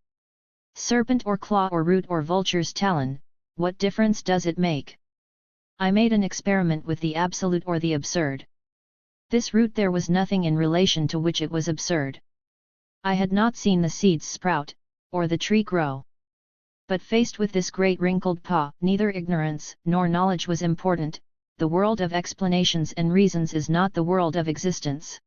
Speaker 1: Serpent or claw or root or vulture's talon, what difference does it make? I made an experiment with the absolute or the absurd. This root, there was nothing in relation to which it was absurd. I had not seen the seeds sprout, or the tree grow. But faced with this great wrinkled paw, neither ignorance nor knowledge was important. The world of explanations and reasons is not the world of existence.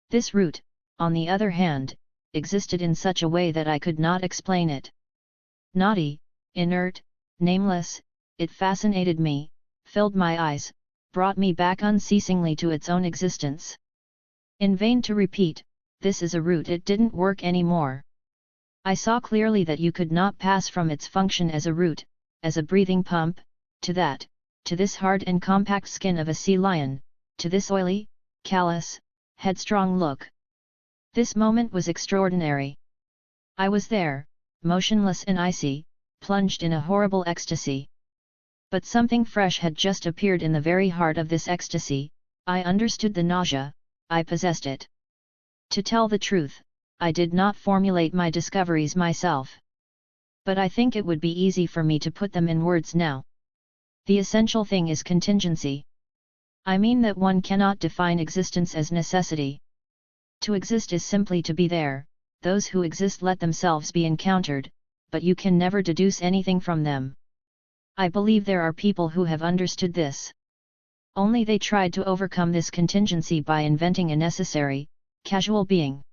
Speaker 1: This root, on the other hand, existed in such a way that I could not explain it. Knotty, inert, nameless, it fascinated me, filled my eyes, brought me back unceasingly to its own existence. In vain to repeat, this is a root, it didn't work anymore. I saw clearly that you could not pass from its function as a root, as a breathing pump, to that, to this hard and compact skin of a sea lion, to this oily, callous, headstrong look. This moment was extraordinary. I was there, motionless and icy, plunged in a horrible ecstasy. But something fresh had just appeared in the very heart of this ecstasy. I understood the nausea, I possessed it. To tell the truth, I did not formulate my discoveries myself. But I think it would be easy for me to put them in words now. The essential thing is contingency. I mean that one cannot define existence as necessity. To exist is simply to be there. Those who exist let themselves be encountered, but you can never deduce anything from them. I believe there are people who have understood this. Only they tried to overcome this contingency by inventing a necessary, casual being.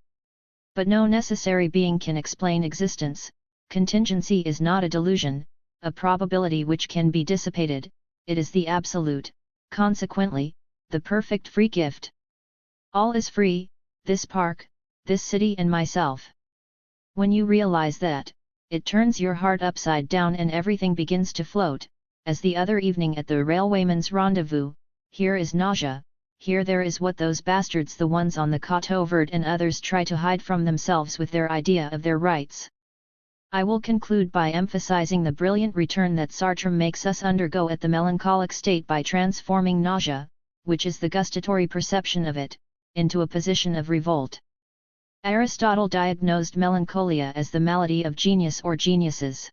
Speaker 1: But no necessary being can explain existence. Contingency is not a delusion, a probability which can be dissipated, it is the absolute, consequently, the perfect free gift. All is free, this park, this city and myself. When you realize that, it turns your heart upside down and everything begins to float, as the other evening at the railwayman's rendezvous. Here is nausea, here there is what those bastards, the ones on the Coteau Vert and others, try to hide from themselves with their idea of their rights. I will conclude by emphasizing the brilliant return that Sartre makes us undergo at the melancholic state by transforming nausea, which is the gustatory perception of it, into a position of revolt. Aristotle diagnosed melancholia as the malady of genius or geniuses.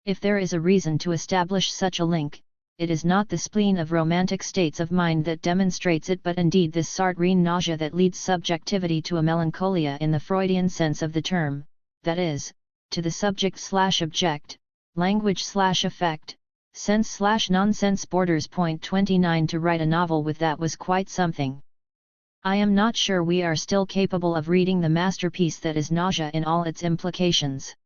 Speaker 1: If there is a reason to establish such a link, it is not the spleen of romantic states of mind that demonstrates it, but indeed this Sartrine nausea that leads subjectivity to a melancholia in the Freudian sense of the term, that is, to the subject/object, language/effect, sense/nonsense. Borders. Point 29. To write a novel with that was quite something. I am not sure we are still capable of reading the masterpiece that is nausea in all its implications.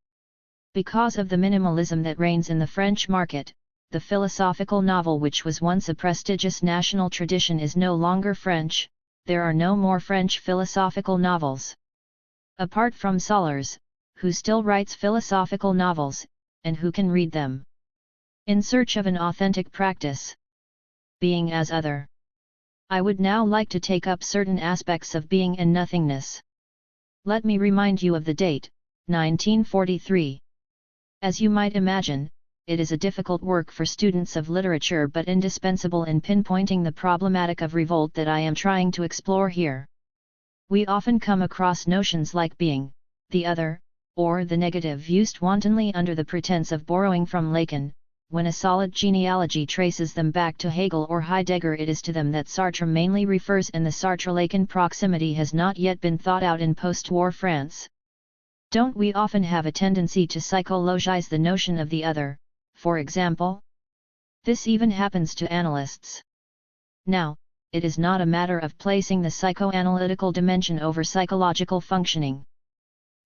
Speaker 1: Because of the minimalism that reigns in the French market, the philosophical novel, which was once a prestigious national tradition, is no longer French. There are no more French philosophical novels. Apart from Sollers, who still writes philosophical novels, and who can read them. In search of an authentic practice. Being as other. I would now like to take up certain aspects of being and nothingness. Let me remind you of the date, 1943. As you might imagine, it is a difficult work for students of literature, but indispensable in pinpointing the problematic of revolt that I am trying to explore here. We often come across notions like being, the other, or the negative used wantonly under the pretense of borrowing from Lacan. When a solid genealogy traces them back to Hegel or Heidegger, it is to them that Sartre mainly refers, and the Sartre-Lacan proximity has not yet been thought out in post-war France. Don't we often have a tendency to psychologize the notion of the other, for example? This even happens to analysts. Now, it is not a matter of placing the psychoanalytical dimension over psychological functioning.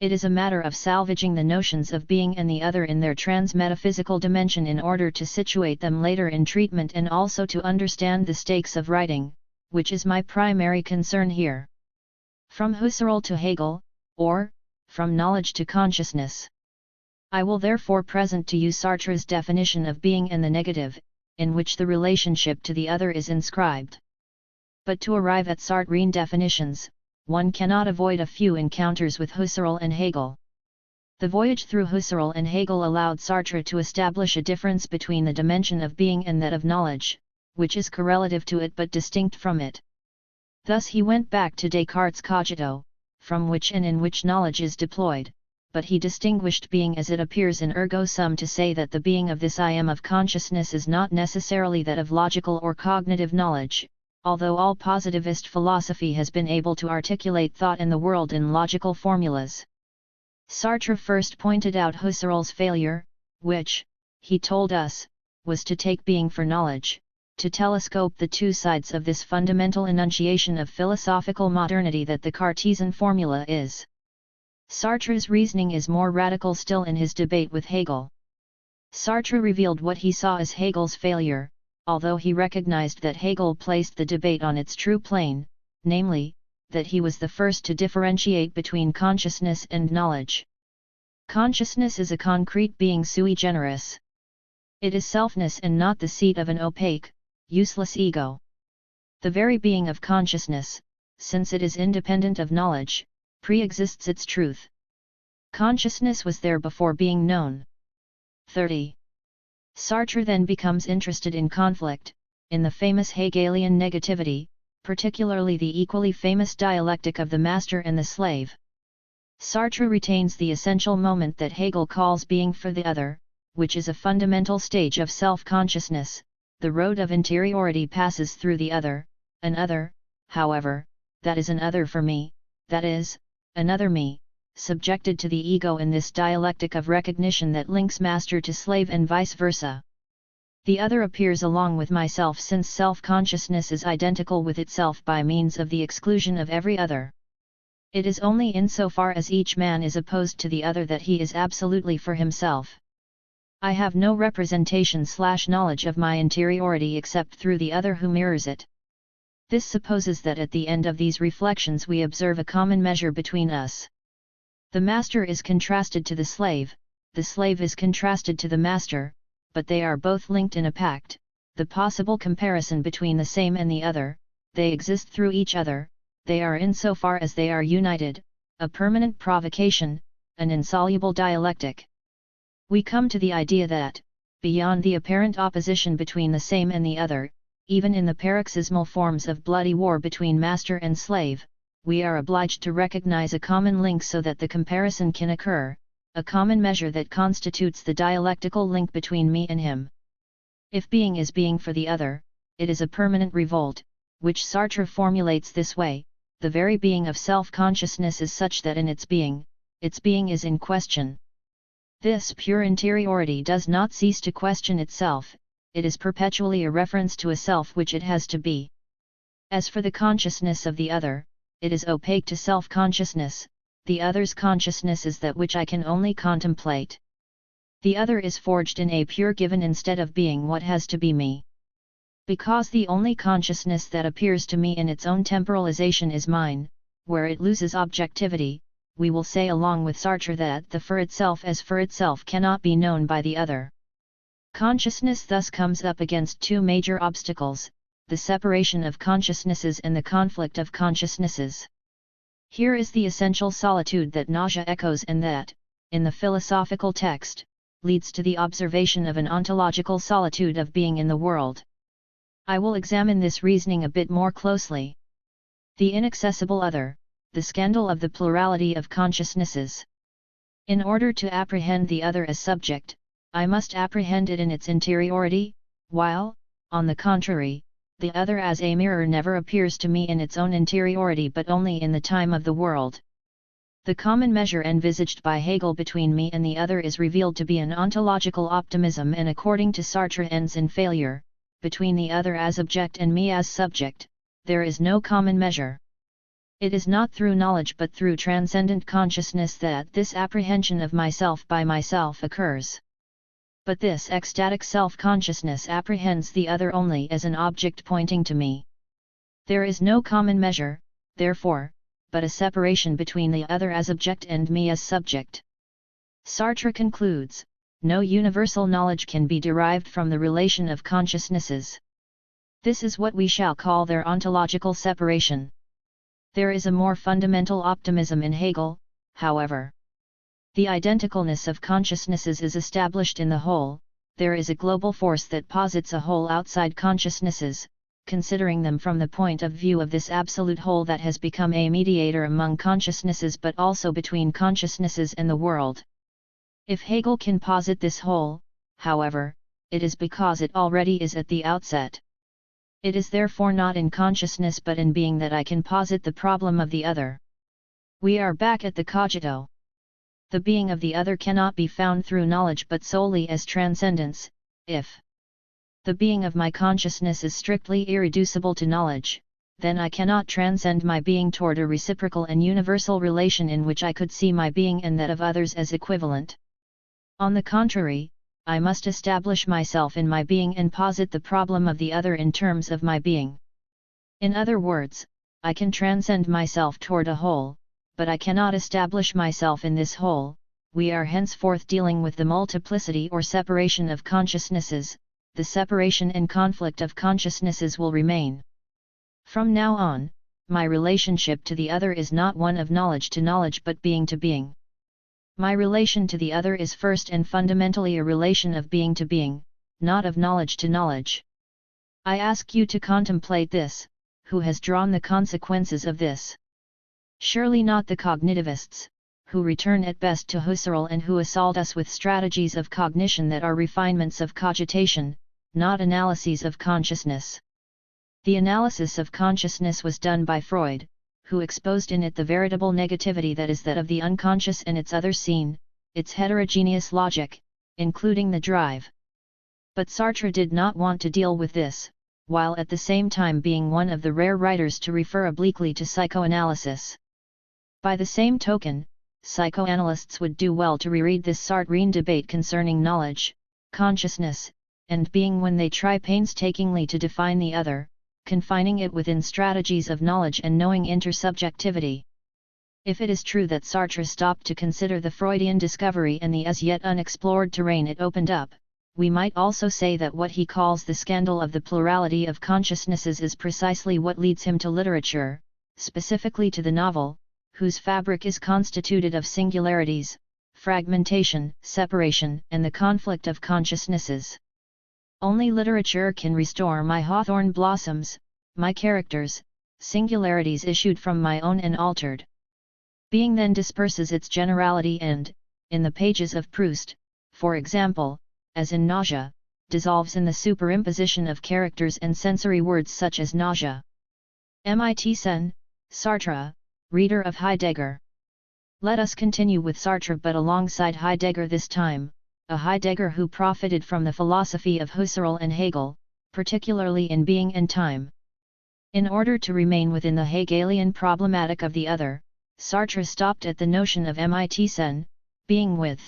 Speaker 1: It is a matter of salvaging the notions of being and the other in their trans-metaphysical dimension in order to situate them later in treatment, and also to understand the stakes of writing, which is my primary concern here. From Husserl to Hegel, or, from knowledge to consciousness. I will therefore present to you Sartre's definition of being and the negative, in which the relationship to the other is inscribed. But to arrive at Sartrine definitions, one cannot avoid a few encounters with Husserl and Hegel. The voyage through Husserl and Hegel allowed Sartre to establish a difference between the dimension of being and that of knowledge, which is correlative to it but distinct from it. Thus he went back to Descartes' cogito, from which and in which knowledge is deployed, but he distinguished being as it appears in ergo sum to say that the being of this I am of consciousness is not necessarily that of logical or cognitive knowledge, although all positivist philosophy has been able to articulate thought and the world in logical formulas. Sartre first pointed out Husserl's failure, which, he told us, was to take being for knowledge, to telescope the two sides of this fundamental enunciation of philosophical modernity that the Cartesian formula is. Sartre's reasoning is more radical still in his debate with Hegel. Sartre revealed what he saw as Hegel's failure, although he recognized that Hegel placed the debate on its true plane, namely, that he was the first to differentiate between consciousness and knowledge. Consciousness is a concrete being sui generis. It is selfness and not the seat of an opaque, useless ego. The very being of consciousness, since it is independent of knowledge, pre-exists its truth. Consciousness was there before being known. 30. Sartre then becomes interested in conflict, in the famous Hegelian negativity, particularly the equally famous dialectic of the master and the slave. Sartre retains the essential moment that Hegel calls being for the other, which is a fundamental stage of self-consciousness. The road of interiority passes through the other, an other, however, that is an other for me, that is, another me, subjected to the ego in this dialectic of recognition that links master to slave and vice versa. The other appears along with myself, since self-consciousness is identical with itself by means of the exclusion of every other. It is only insofar as each man is opposed to the other that he is absolutely for himself. I have no representation/knowledge of my interiority except through the other who mirrors it. This supposes that at the end of these reflections we observe a common measure between us. The master is contrasted to the slave is contrasted to the master, but they are both linked in a pact, the possible comparison between the same and the other, they exist through each other, they are insofar as they are united, a permanent provocation, an insoluble dialectic. We come to the idea that, beyond the apparent opposition between the same and the other, even in the paroxysmal forms of bloody war between master and slave, we are obliged to recognize a common link so that the comparison can occur, a common measure that constitutes the dialectical link between me and him. If being is being for the other, it is a permanent revolt, which Sartre formulates this way: the very being of self-consciousness is such that in its being is in question. This pure interiority does not cease to question itself, it is perpetually a reference to a self which it has to be. As for the consciousness of the other, it is opaque to self-consciousness, the other's consciousness is that which I can only contemplate. The other is forged in a pure given instead of being what has to be me. Because the only consciousness that appears to me in its own temporalization is mine, where it loses objectivity, we will say along with Sartre that the for itself as for itself cannot be known by the other. Consciousness thus comes up against two major obstacles, the separation of consciousnesses and the conflict of consciousnesses. Here is the essential solitude that nausea echoes and that, in the philosophical text, leads to the observation of an ontological solitude of being in the world. I will examine this reasoning a bit more closely. The inaccessible other, the scandal of the plurality of consciousnesses. In order to apprehend the other as subject, I must apprehend it in its interiority, while, on the contrary, the other as a mirror never appears to me in its own interiority but only in the time of the world. The common measure envisaged by Hegel between me and the other is revealed to be an ontological optimism and according to Sartre ends in failure. Between the other as object and me as subject, there is no common measure. It is not through knowledge but through transcendent consciousness that this apprehension of myself by myself occurs. But this ecstatic self-consciousness apprehends the other only as an object pointing to me. There is no common measure, therefore, but a separation between the other as object and me as subject. Sartre concludes, no universal knowledge can be derived from the relation of consciousnesses. This is what we shall call their ontological separation. There is a more fundamental optimism in Hegel, however. The identicalness of consciousnesses is established in the whole, there is a global force that posits a whole outside consciousnesses, considering them from the point of view of this absolute whole that has become a mediator among consciousnesses but also between consciousnesses and the world. If Hegel can posit this whole, however, it is because it already is at the outset. It is therefore not in consciousness but in being that I can posit the problem of the other. We are back at the cogito. The being of the other cannot be found through knowledge but solely as transcendence. If the being of my consciousness is strictly irreducible to knowledge, then I cannot transcend my being toward a reciprocal and universal relation in which I could see my being and that of others as equivalent. On the contrary, I must establish myself in my being and posit the problem of the other in terms of my being. In other words, I can transcend myself toward a whole, but I cannot establish myself in this whole. We are henceforth dealing with the multiplicity or separation of consciousnesses, the separation and conflict of consciousnesses will remain. From now on, my relationship to the other is not one of knowledge to knowledge but being to being. My relation to the other is first and fundamentally a relation of being to being, not of knowledge to knowledge. I ask you to contemplate this, who has drawn the consequences of this? Surely not the cognitivists, who return at best to Husserl and who assault us with strategies of cognition that are refinements of cogitation, not analyses of consciousness. The analysis of consciousness was done by Freud, who exposed in it the veritable negativity that is that of the unconscious and its other scene, its heterogeneous logic, including the drive. But Sartre did not want to deal with this, while at the same time being one of the rare writers to refer obliquely to psychoanalysis. By the same token, psychoanalysts would do well to reread this Sartrean debate concerning knowledge, consciousness, and being when they try painstakingly to define the other, confining it within strategies of knowledge and knowing intersubjectivity. If it is true that Sartre stopped to consider the Freudian discovery and the as yet unexplored terrain it opened up, we might also say that what he calls the scandal of the plurality of consciousnesses is precisely what leads him to literature, specifically to the novel, whose fabric is constituted of singularities, fragmentation, separation, and the conflict of consciousnesses. Only literature can restore my hawthorn blossoms, my characters, singularities issued from my own and altered. Being then disperses its generality and, in the pages of Proust, for example, as in nausea, dissolves in the superimposition of characters and sensory words such as nausea. Mit Sen, Sartre, reader of Heidegger. Let us continue with Sartre, but alongside Heidegger this time, a Heidegger who profited from the philosophy of Husserl and Hegel, particularly in being and time. In order to remain within the Hegelian problematic of the other, Sartre stopped at the notion of Mit Sen, being with.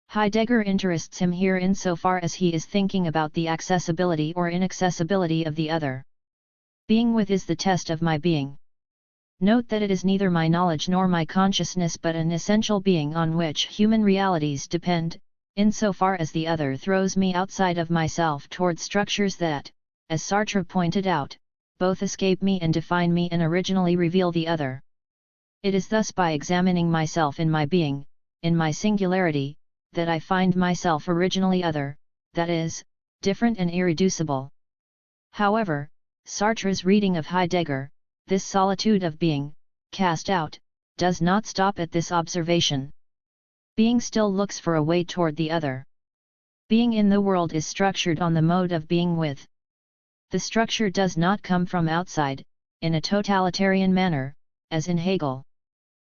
Speaker 1: Heidegger interests him here insofar as he is thinking about the accessibility or inaccessibility of the other. Being with is the test of my being. Note that it is neither my knowledge nor my consciousness but an essential being on which human realities depend, insofar as the other throws me outside of myself toward structures that, as Sartre pointed out, both escape me and define me and originally reveal the other. It is thus by examining myself in my being, in my singularity, that I find myself originally other, that is, different and irreducible. However, Sartre's reading of Heidegger, this solitude of being, cast out, does not stop at this observation. Being still looks for a way toward the other. Being in the world is structured on the mode of being with. The structure does not come from outside, in a totalitarian manner, as in Hegel.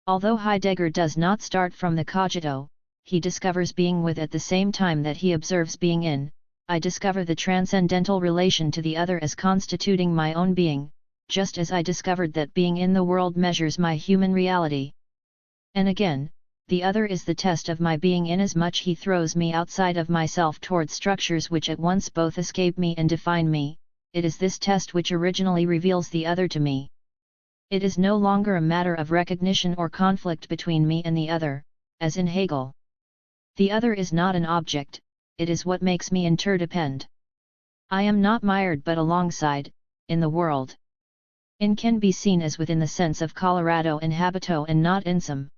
Speaker 1: Although Heidegger does not start from the cogito, he discovers being with at the same time that he observes being in. I discover the transcendental relation to the other as constituting my own being, just as I discovered that being in the world measures my human reality. And again, the other is the test of my being inasmuch he throws me outside of myself toward structures which at once both escape me and define me. It is this test which originally reveals the other to me. It is no longer a matter of recognition or conflict between me and the other, as in Hegel. The other is not an object, it is what makes me interdepend. I am not mired but alongside, in the world. In can be seen as within the sense of Colorado and habito and not in some.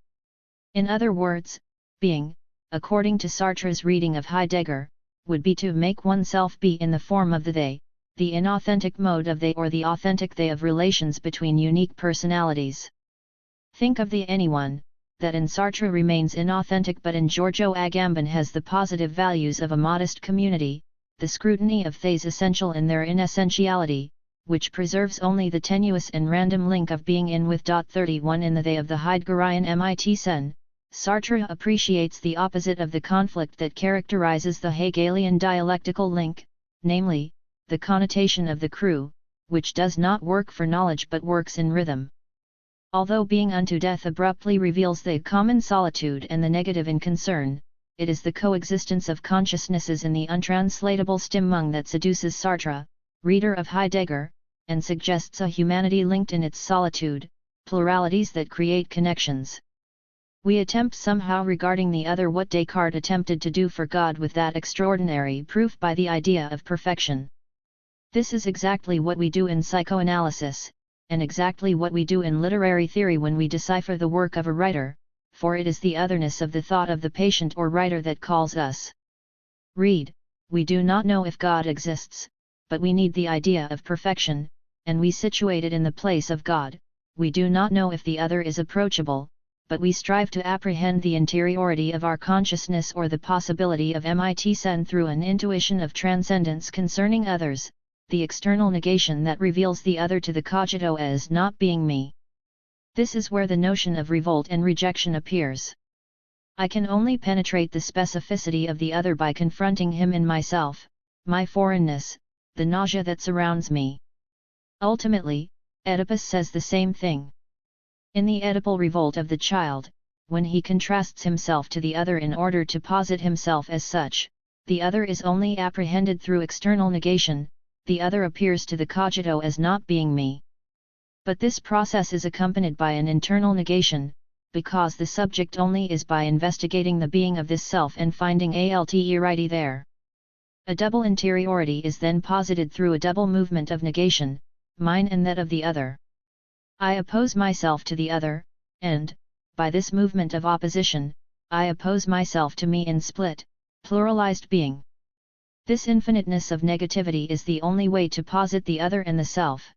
Speaker 1: In other words, being, according to Sartre's reading of Heidegger, would be to make oneself be in the form of the they, the inauthentic mode of they or the authentic they of relations between unique personalities. Think of the anyone, that in Sartre remains inauthentic but in Giorgio Agamben has the positive values of a modest community, the scrutiny of theys essential in their inessentiality, which preserves only the tenuous and random link of being in with. 31 In the they of the Heideggerian Mit Sen, Sartre appreciates the opposite of the conflict that characterizes the Hegelian dialectical link, namely, the connotation of the crew, which does not work for knowledge but works in rhythm. Although being unto death abruptly reveals the common solitude and the negative in concern, it is the coexistence of consciousnesses in the untranslatable stimmung that seduces Sartre, reader of Heidegger, and suggests a humanity linked in its solitude, pluralities that create connections. We attempt somehow regarding the other what Descartes attempted to do for God with that extraordinary proof by the idea of perfection. This is exactly what we do in psychoanalysis, and exactly what we do in literary theory when we decipher the work of a writer, for it is the otherness of the thought of the patient or writer that calls us. Read, we do not know if God exists, but we need the idea of perfection, and we situate it in the place of God. We do not know if the other is approachable, but we strive to apprehend the interiority of our consciousness or the possibility of Mit Sen through an intuition of transcendence concerning others, the external negation that reveals the other to the cogito as not being me. This is where the notion of revolt and rejection appears. I can only penetrate the specificity of the other by confronting him in myself, my foreignness, the nausea that surrounds me. Ultimately, Oedipus says the same thing. In the Oedipal revolt of the child, when he contrasts himself to the other in order to posit himself as such, the other is only apprehended through external negation, the other appears to the cogito as not being me. But this process is accompanied by an internal negation, because the subject only is by investigating the being of this self and finding alterity there. A double interiority is then posited through a double movement of negation, mine and that of the other. I oppose myself to the other, and, by this movement of opposition, I oppose myself to me in split, pluralized being. This infiniteness of negativity is the only way to posit the other and the self.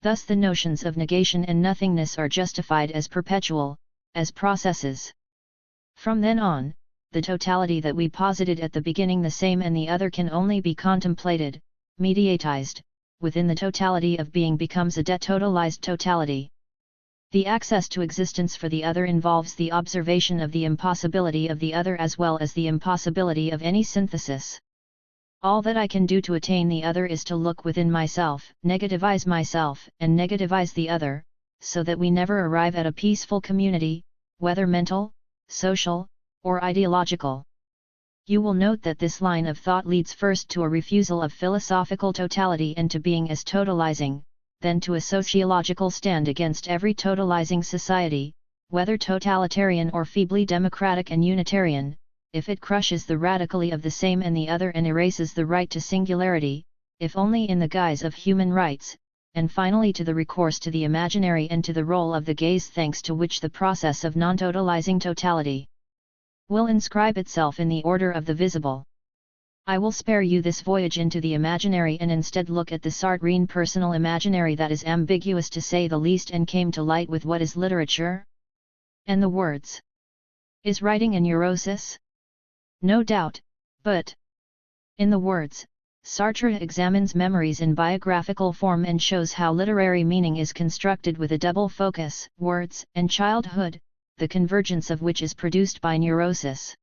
Speaker 1: Thus the notions of negation and nothingness are justified as perpetual, as processes. From then on, the totality that we posited at the beginning, the same and the other, can only be contemplated, mediatized, within the totality of being, becomes a detotalized totality. The access to existence for the other involves the observation of the impossibility of the other as well as the impossibility of any synthesis. All that I can do to attain the other is to look within myself, negativize myself, and negativize the other, so that we never arrive at a peaceful community, whether mental, social, or ideological. You will note that this line of thought leads first to a refusal of philosophical totality and to being as totalizing, then to a sociological stand against every totalizing society, whether totalitarian or feebly democratic and unitarian, if it crushes the radically of the same and the other and erases the right to singularity, if only in the guise of human rights, and finally to the recourse to the imaginary and to the role of the gaze, thanks to which the process of non-totalizing totality will inscribe itself in the order of the visible. I will spare you this voyage into the imaginary and instead look at the Sartrean personal imaginary that is ambiguous to say the least and came to light with what is literature? And the words. Is writing a neurosis? No doubt, but in the words, Sartre examines memories in biographical form and shows how literary meaning is constructed with a double focus, words and childhood, the convergence of which is produced by neurosis.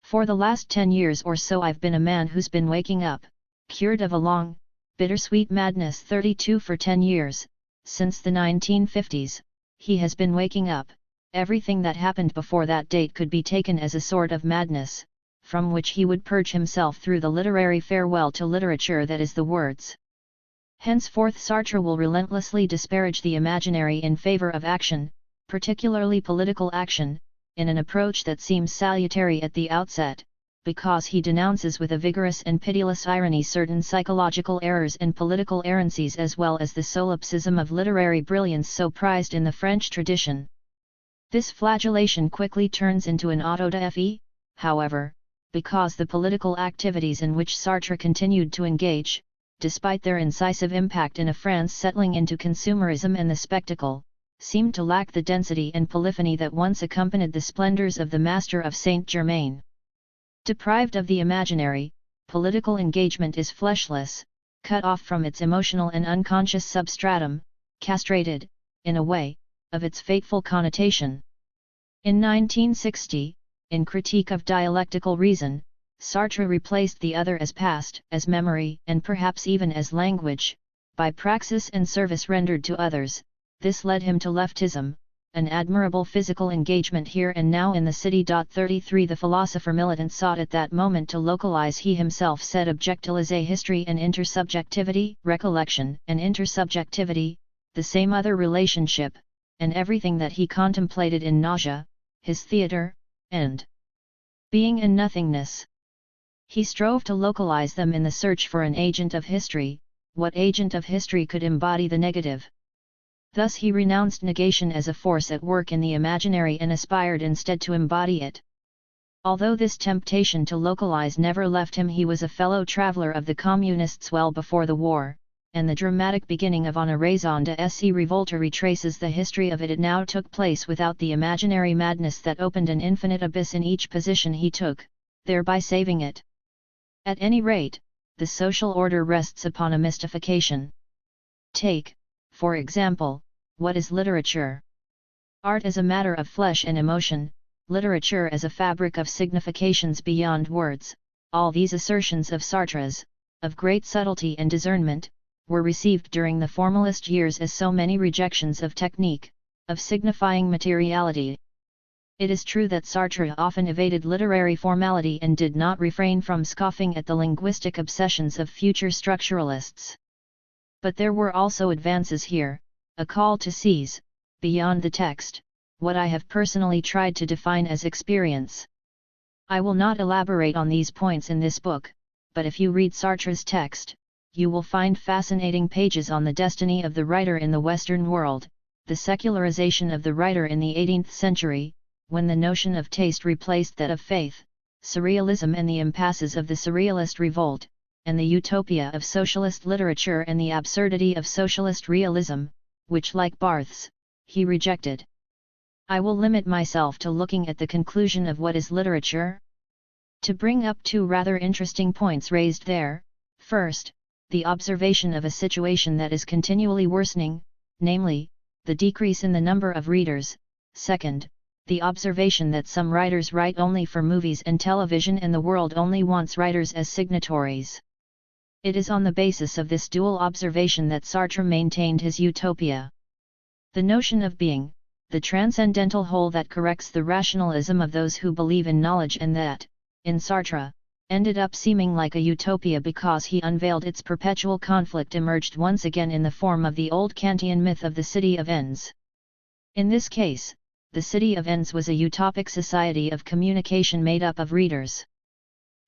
Speaker 1: For the last 10 years or so I've been a man who's been waking up, cured of a long, bittersweet madness. 32 for 10 years, since the 1950s, he has been waking up. Everything that happened before that date could be taken as a sort of madness, from which he would purge himself through the literary farewell to literature that is the words. Henceforth Sartre will relentlessly disparage the imaginary in favor of action, particularly political action, in an approach that seems salutary at the outset, because he denounces with a vigorous and pitiless irony certain psychological errors and political errancies as well as the solipsism of literary brilliance so prized in the French tradition. This flagellation quickly turns into an auto da fe, however, because the political activities in which Sartre continued to engage, despite their incisive impact in a France settling into consumerism and the spectacle, seemed to lack the density and polyphony that once accompanied the splendors of the Master of Saint-Germain. Deprived of the imaginary, political engagement is fleshless, cut off from its emotional and unconscious substratum, castrated, in a way, of its fateful connotation. In 1960, in Critique of Dialectical Reason, Sartre replaced the other as past, as memory, and perhaps even as language, by praxis and service rendered to others. This led him to leftism, an admirable physical engagement here and now in the city. 33 The philosopher militant sought at that moment to localize, he himself said, objectilize history and intersubjectivity, recollection and intersubjectivity, the same other relationship, and everything that he contemplated in nausea, his theatre, and being and nothingness. He strove to localize them in the search for an agent of history, what agent of history could embody the negative. Thus he renounced negation as a force at work in the imaginary and aspired instead to embody it. Although this temptation to localize never left him, he was a fellow traveller of the Communists well before the war, and the dramatic beginning of Une raison d'être Revolt retraces the history of it. It now took place without the imaginary madness that opened an infinite abyss in each position he took, thereby saving it. At any rate, the social order rests upon a mystification. Take, for example, what is literature? Art as a matter of flesh and emotion, literature as a fabric of significations beyond words. All these assertions of Sartre's, of great subtlety and discernment, were received during the formalist years as so many rejections of technique, of signifying materiality. It is true that Sartre often evaded literary formality and did not refrain from scoffing at the linguistic obsessions of future structuralists. But there were also advances here, a call to seize, beyond the text, what I have personally tried to define as experience. I will not elaborate on these points in this book, but if you read Sartre's text, you will find fascinating pages on the destiny of the writer in the Western world, the secularization of the writer in the 18th century, when the notion of taste replaced that of faith, surrealism and the impasses of the surrealist revolt, and the utopia of socialist literature and the absurdity of socialist realism, which, like Barthes, he rejected. I will limit myself to looking at the conclusion of what is literature. To bring up two rather interesting points raised there: first, the observation of a situation that is continually worsening, namely, the decrease in the number of readers; second, the observation that some writers write only for movies and television and the world only wants writers as signatories. It is on the basis of this dual observation that Sartre maintained his utopia. The notion of being, the transcendental whole that corrects the rationalism of those who believe in knowledge, and that, in Sartre, ended up seeming like a utopia because he unveiled its perpetual conflict, emerged once again in the form of the old Kantian myth of the city of Ens. In this case, the city of Ens was a utopic society of communication made up of readers.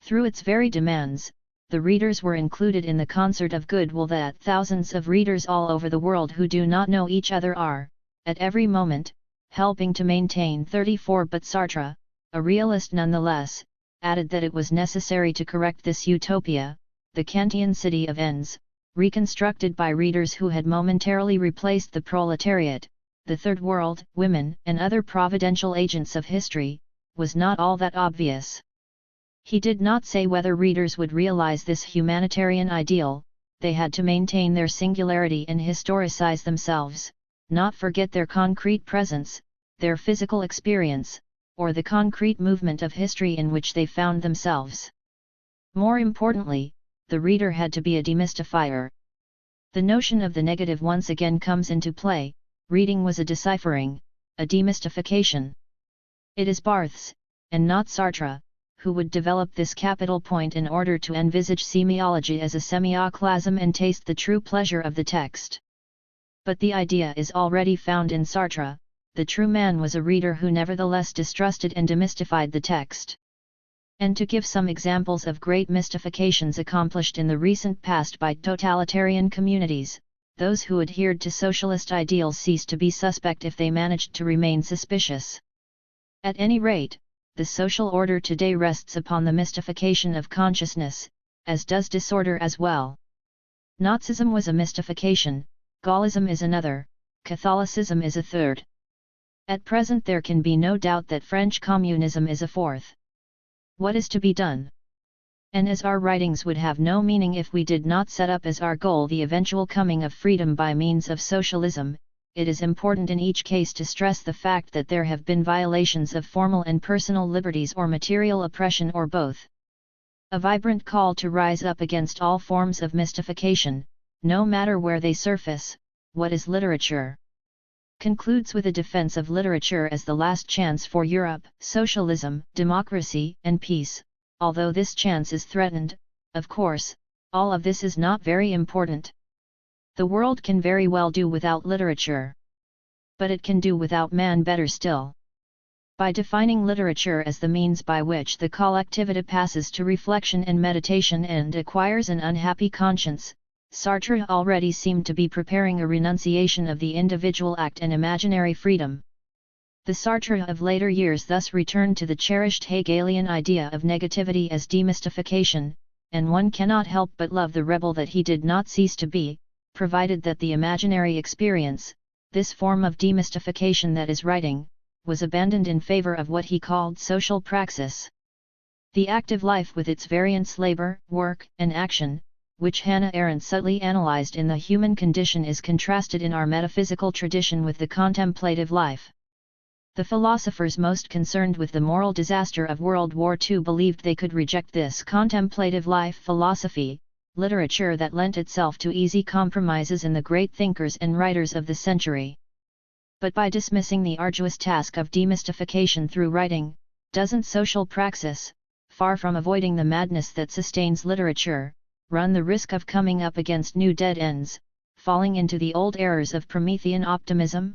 Speaker 1: Through its very demands, the readers were included in the concert of goodwill that thousands of readers all over the world who do not know each other are, at every moment, helping to maintain. 34 But Sartre, a realist nonetheless, added that it was necessary to correct this utopia, the Kantian city of Ens, reconstructed by readers who had momentarily replaced the proletariat, the Third World, women, and other providential agents of history, was not all that obvious. He did not say whether readers would realize this humanitarian ideal. They had to maintain their singularity and historicize themselves, not forget their concrete presence, their physical experience, or the concrete movement of history in which they found themselves. More importantly, the reader had to be a demystifier. The notion of the negative once again comes into play. Reading was a deciphering, a demystification. It is Barthes, and not Sartre, who would develop this capital point in order to envisage semiology as a semioclasm and taste the true pleasure of the text. But the idea is already found in Sartre. The true man was a reader who nevertheless distrusted and demystified the text. And to give some examples of great mystifications accomplished in the recent past by totalitarian communities, those who adhered to socialist ideals ceased to be suspect if they managed to remain suspicious. At any rate, the social order today rests upon the mystification of consciousness, as does disorder as well. Nazism was a mystification, Gaullism is another, Catholicism is a third. At present there can be no doubt that French communism is a fourth. What is to be done? And as our writings would have no meaning if we did not set up as our goal the eventual coming of freedom by means of socialism, it is important in each case to stress the fact that there have been violations of formal and personal liberties or material oppression or both. A vibrant call to rise up against all forms of mystification, no matter where they surface. What is literature? Concludes with a defense of literature as the last chance for Europe, socialism, democracy, and peace. Although this chance is threatened, of course, all of this is not very important. The world can very well do without literature. But it can do without man better still. By defining literature as the means by which the collectivity passes to reflection and meditation and acquires an unhappy conscience, Sartre already seemed to be preparing a renunciation of the individual act and imaginary freedom. The Sartre of later years thus returned to the cherished Hegelian idea of negativity as demystification, and one cannot help but love the rebel that he did not cease to be, provided that the imaginary experience, this form of demystification that is writing, was abandoned in favor of what he called social praxis. The active life with its variance, labor, work, and action, which Hannah Arendt subtly analyzed in The Human Condition, is contrasted in our metaphysical tradition with the contemplative life. The philosophers most concerned with the moral disaster of World War II believed they could reject this contemplative life philosophy, literature that lent itself to easy compromises in the great thinkers and writers of the century. But by dismissing the arduous task of demystification through writing, doesn't social praxis, far from avoiding the madness that sustains literature, run the risk of coming up against new dead ends, falling into the old errors of Promethean optimism?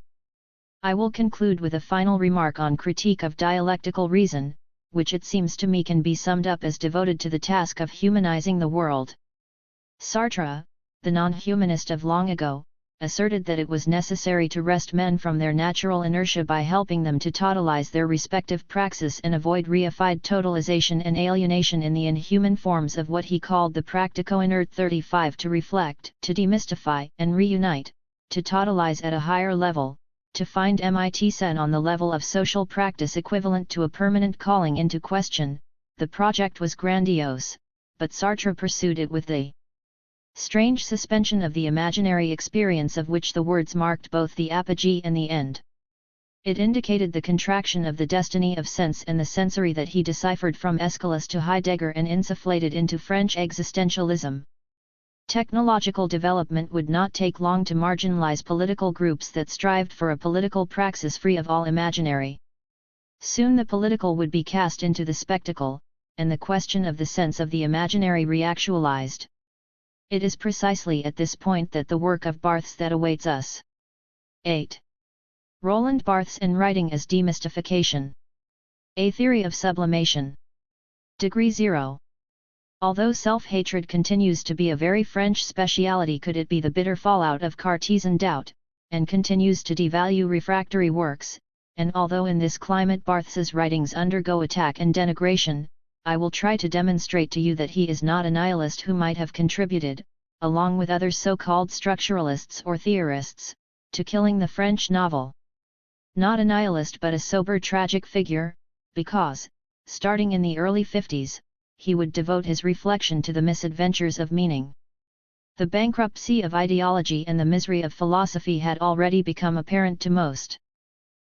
Speaker 1: I will conclude with a final remark on critique of dialectical reason, which it seems to me can be summed up as devoted to the task of humanizing the world. Sartre, the non-humanist of long ago, asserted that it was necessary to wrest men from their natural inertia by helping them to totalize their respective praxis and avoid reified totalization and alienation in the inhuman forms of what he called the practico-inert. 35 To reflect, to demystify and reunite, to totalize at a higher level, to find MIT-SEN on the level of social practice equivalent to a permanent calling into question. The project was grandiose, but Sartre pursued it with the strange suspension of the imaginary experience of which the words marked both the apogee and the end. It indicated the contraction of the destiny of sense and the sensory that he deciphered from Aeschylus to Heidegger and insufflated into French existentialism. Technological development would not take long to marginalize political groups that strived for a political praxis free of all imaginary. Soon the political would be cast into the spectacle, and the question of the sense of the imaginary reactualized. It is precisely at this point that the work of Barthes that awaits us. 8. Roland Barthes and Writing as Demystification. A Theory of Sublimation. Degree 0. Although self-hatred continues to be a very French speciality, could it be the bitter fallout of Cartesian doubt, and continues to devalue refractory works, and although in this climate Barthes's writings undergo attack and denigration, I will try to demonstrate to you that he is not a nihilist who might have contributed, along with other so-called structuralists or theorists, to killing the French novel. Not a nihilist but a sober tragic figure, because, starting in the early 50s, he would devote his reflection to the misadventures of meaning. The bankruptcy of ideology and the misery of philosophy had already become apparent to most.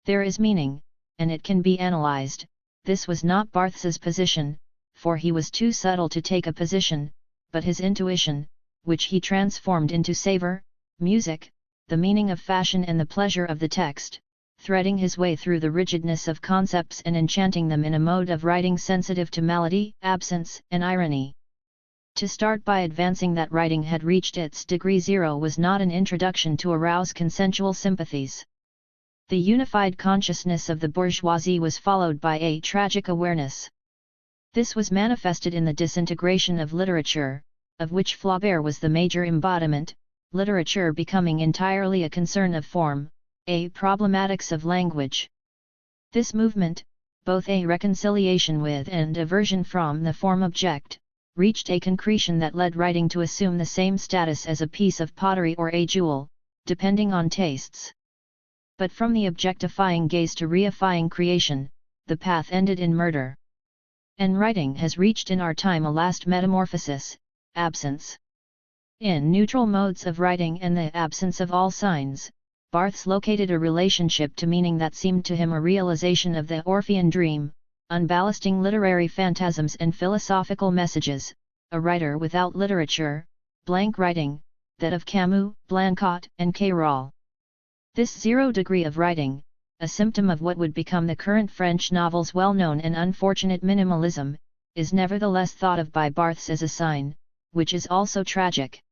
Speaker 1: There is meaning, and it can be analyzed. This was not Barthes's position, for he was too subtle to take a position, but his intuition, which he transformed into savor, music, the meaning of fashion and the pleasure of the text, threading his way through the rigidness of concepts and enchanting them in a mode of writing sensitive to melody, absence, and irony. To start by advancing that writing had reached its degree 0 was not an introduction to arouse consensual sympathies. The unified consciousness of the bourgeoisie was followed by a tragic awareness. This was manifested in the disintegration of literature, of which Flaubert was the major embodiment, literature becoming entirely a concern of form, a problematics of language. This movement, both a reconciliation with and aversion from the form object, reached a concretion that led writing to assume the same status as a piece of pottery or a jewel, depending on tastes. But from the objectifying gaze to reifying creation, the path ended in murder. And writing has reached in our time a last metamorphosis, absence. In neutral modes of writing and the absence of all signs, Barthes located a relationship to meaning that seemed to him a realization of the Orphean dream, unballasting literary phantasms and philosophical messages, a writer without literature, blank writing, that of Camus, Blanquet, and Cayrol. This 0 degree of writing, a symptom of what would become the current French novel's well-known and unfortunate minimalism, is nevertheless thought of by Barthes as a sign, which is also tragic.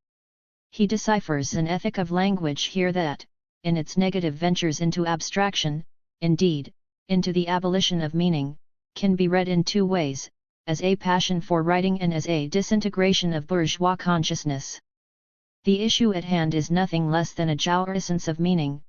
Speaker 1: He deciphers an ethic of language here that, in its negative ventures into abstraction, indeed, into the abolition of meaning, can be read in two ways, as a passion for writing and as a disintegration of bourgeois consciousness. The issue at hand is nothing less than a jouissance of meaning,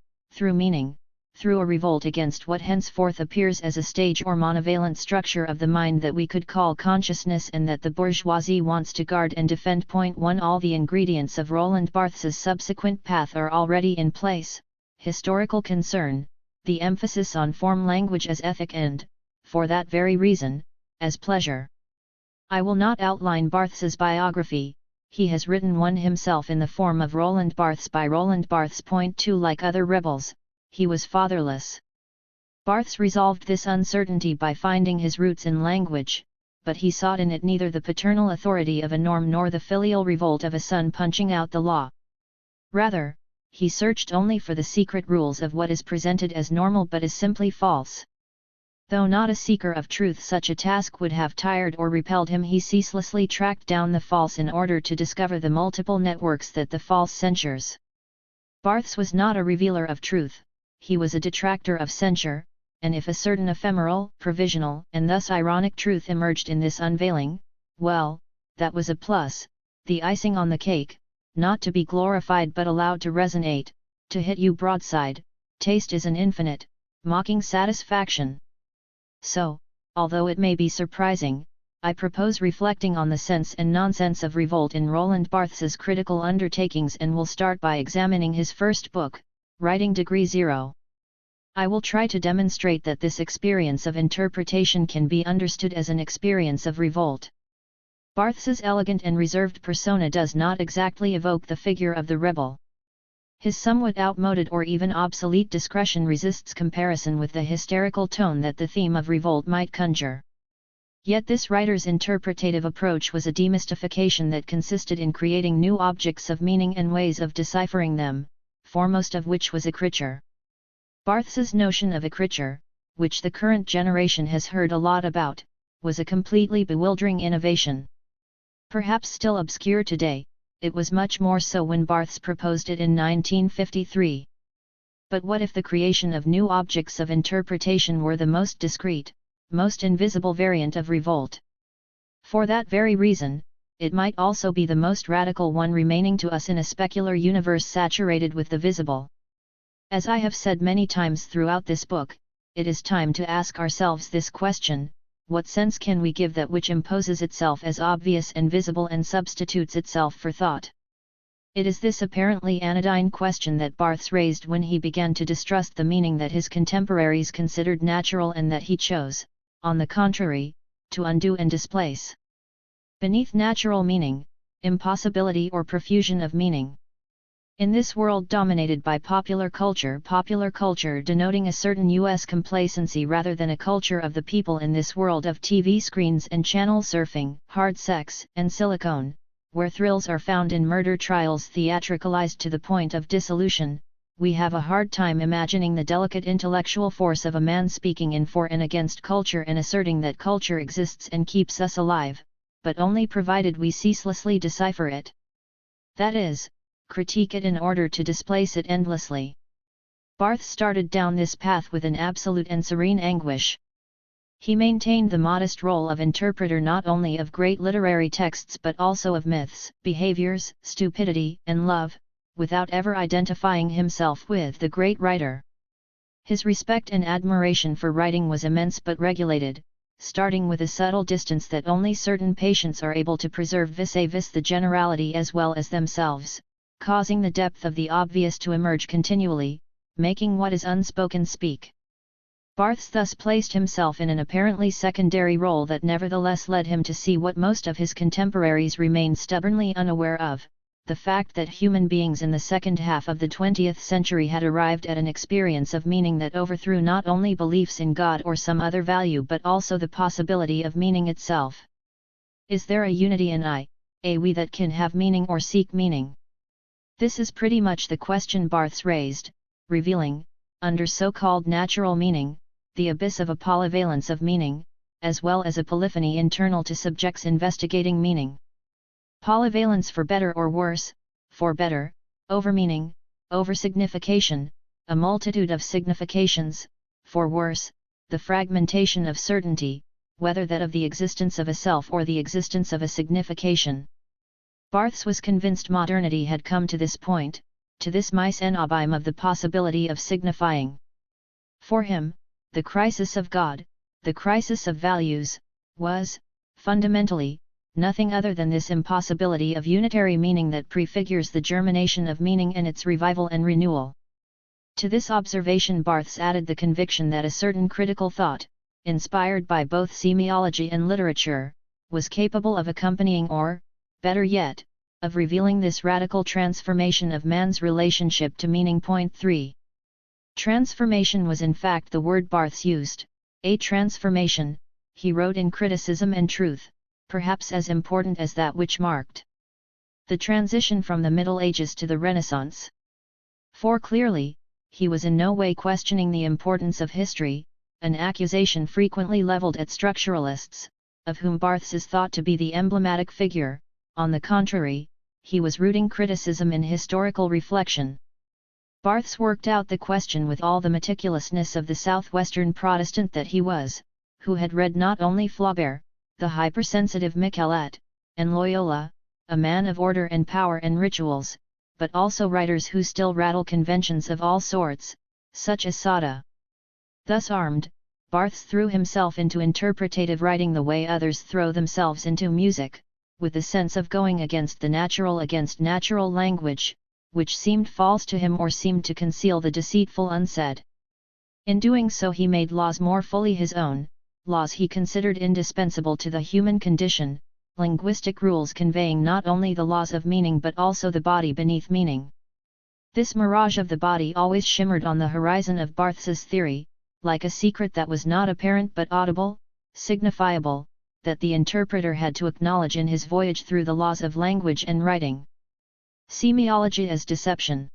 Speaker 1: through a revolt against what henceforth appears as a stage or monovalent structure of the mind that we could call consciousness and that the bourgeoisie wants to guard and defend. 1 All the ingredients of Roland Barthes's subsequent path are already in place: historical concern, the emphasis on form language as ethic and, for that very reason, as pleasure. I will not outline Barthes's biography. He has written one himself in the form of Roland Barthes by Roland Barthes. 2 Like other rebels, he was fatherless. Barthes resolved this uncertainty by finding his roots in language, but he sought in it neither the paternal authority of a norm nor the filial revolt of a son punching out the law. Rather, he searched only for the secret rules of what is presented as normal but is simply false. Though not a seeker of truth, such a task would have tired or repelled him. He ceaselessly tracked down the false in order to discover the multiple networks that the false censures. Barthes was not a revealer of truth, he was a detractor of censure, and if a certain ephemeral, provisional, and thus ironic truth emerged in this unveiling, well, that was a plus, the icing on the cake, not to be glorified but allowed to resonate, to hit you broadside. Taste is an infinite, mocking satisfaction. So, although it may be surprising, I propose reflecting on the sense and nonsense of revolt in Roland Barthes's critical undertakings, and will start by examining his first book, Writing Degree 0. I will try to demonstrate that this experience of interpretation can be understood as an experience of revolt. Barthes's elegant and reserved persona does not exactly evoke the figure of the rebel. His somewhat outmoded or even obsolete discretion resists comparison with the hysterical tone that the theme of revolt might conjure. Yet this writer's interpretative approach was a demystification that consisted in creating new objects of meaning and ways of deciphering them, foremost of which was écriture. Barthes's notion of écriture, which the current generation has heard a lot about, was a completely bewildering innovation. Perhaps still obscure today, it was much more so when Barthes proposed it in 1953. But what if the creation of new objects of interpretation were the most discreet, most invisible variant of revolt? For that very reason, it might also be the most radical one remaining to us in a specular universe saturated with the visible. As I have said many times throughout this book, it is time to ask ourselves this question: what sense can we give that which imposes itself as obvious and visible and substitutes itself for thought? It is this apparently anodyne question that Barthes raised when he began to distrust the meaning that his contemporaries considered natural and that he chose, on the contrary, to undo and displace. Beneath natural meaning, impossibility or profusion of meaning. In this world dominated by popular culture denoting a certain U.S. complacency rather than a culture of the people, in this world of TV screens and channel surfing, hard sex, and silicone, where thrills are found in murder trials theatricalized to the point of dissolution, we have a hard time imagining the delicate intellectual force of a man speaking in for and against culture and asserting that culture exists and keeps us alive, but only provided we ceaselessly decipher it. That is, critique it in order to displace it endlessly. Barthes started down this path with an absolute and serene anguish. He maintained the modest role of interpreter not only of great literary texts but also of myths, behaviors, stupidity, and love, without ever identifying himself with the great writer. His respect and admiration for writing was immense but regulated, starting with a subtle distance that only certain patients are able to preserve vis-a-vis the generality as well as themselves, causing the depth of the obvious to emerge continually, making what is unspoken speak. Barthes thus placed himself in an apparently secondary role that nevertheless led him to see what most of his contemporaries remained stubbornly unaware of, the fact that human beings in the second half of the 20th century had arrived at an experience of meaning that overthrew not only beliefs in God or some other value but also the possibility of meaning itself. Is there a unity in a we that can have meaning or seek meaning? This is pretty much the question Barthes raised, revealing, under so-called natural meaning, the abyss of a polyvalence of meaning, as well as a polyphony internal to subjects investigating meaning. Polyvalence for better or worse, for better, over-meaning, over-signification, a multitude of significations, for worse, the fragmentation of certainty, whether that of the existence of a self or the existence of a signification. Barthes was convinced modernity had come to this point, to this mise en abîme of the possibility of signifying. For him, the crisis of God, the crisis of values, was, fundamentally, nothing other than this impossibility of unitary meaning that prefigures the germination of meaning and its revival and renewal. To this observation Barthes added the conviction that a certain critical thought, inspired by both semiology and literature, was capable of accompanying or, better yet, of revealing this radical transformation of man's relationship to meaning. Point 3. Transformation was in fact the word Barthes used, a transformation, he wrote in Criticism and Truth, perhaps as important as that which marked the transition from the Middle Ages to the Renaissance. For clearly, he was in no way questioning the importance of history, an accusation frequently leveled at structuralists, of whom Barthes is thought to be the emblematic figure. On the contrary, he was rooting criticism in historical reflection. Barthes worked out the question with all the meticulousness of the southwestern Protestant that he was, who had read not only Flaubert, the hypersensitive Michelet, and Loyola, a man of order and power and rituals, but also writers who still rattle conventions of all sorts, such as Sada. Thus armed, Barthes threw himself into interpretative writing the way others throw themselves into music, with the sense of going against natural language, which seemed false to him or seemed to conceal the deceitful unsaid. In doing so he made laws more fully his own, laws he considered indispensable to the human condition, linguistic rules conveying not only the laws of meaning but also the body beneath meaning. This mirage of the body always shimmered on the horizon of Barthes's theory, like a secret that was not apparent but audible, signifiable, that the interpreter had to acknowledge in his voyage through the laws of language and writing. Semiology as deception.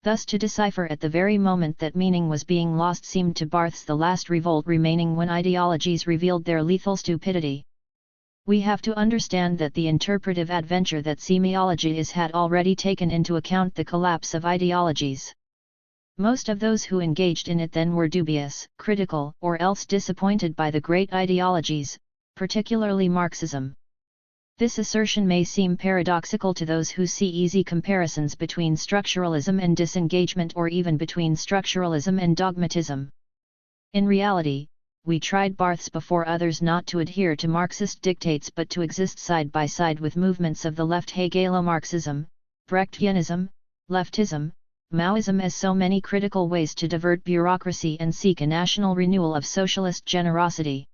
Speaker 1: Thus to decipher at the very moment that meaning was being lost seemed to Barthes the last revolt remaining when ideologies revealed their lethal stupidity. We have to understand that the interpretive adventure that semiology is had already taken into account the collapse of ideologies. Most of those who engaged in it then were dubious, critical, or else disappointed by the great ideologies, particularly Marxism. This assertion may seem paradoxical to those who see easy comparisons between structuralism and disengagement or even between structuralism and dogmatism. In reality, we tried Barthes before others not to adhere to Marxist dictates but to exist side by side with movements of the left Hegelo-Marxism, Brechtianism, leftism, Maoism as so many critical ways to divert bureaucracy and seek a national renewal of socialist generosity.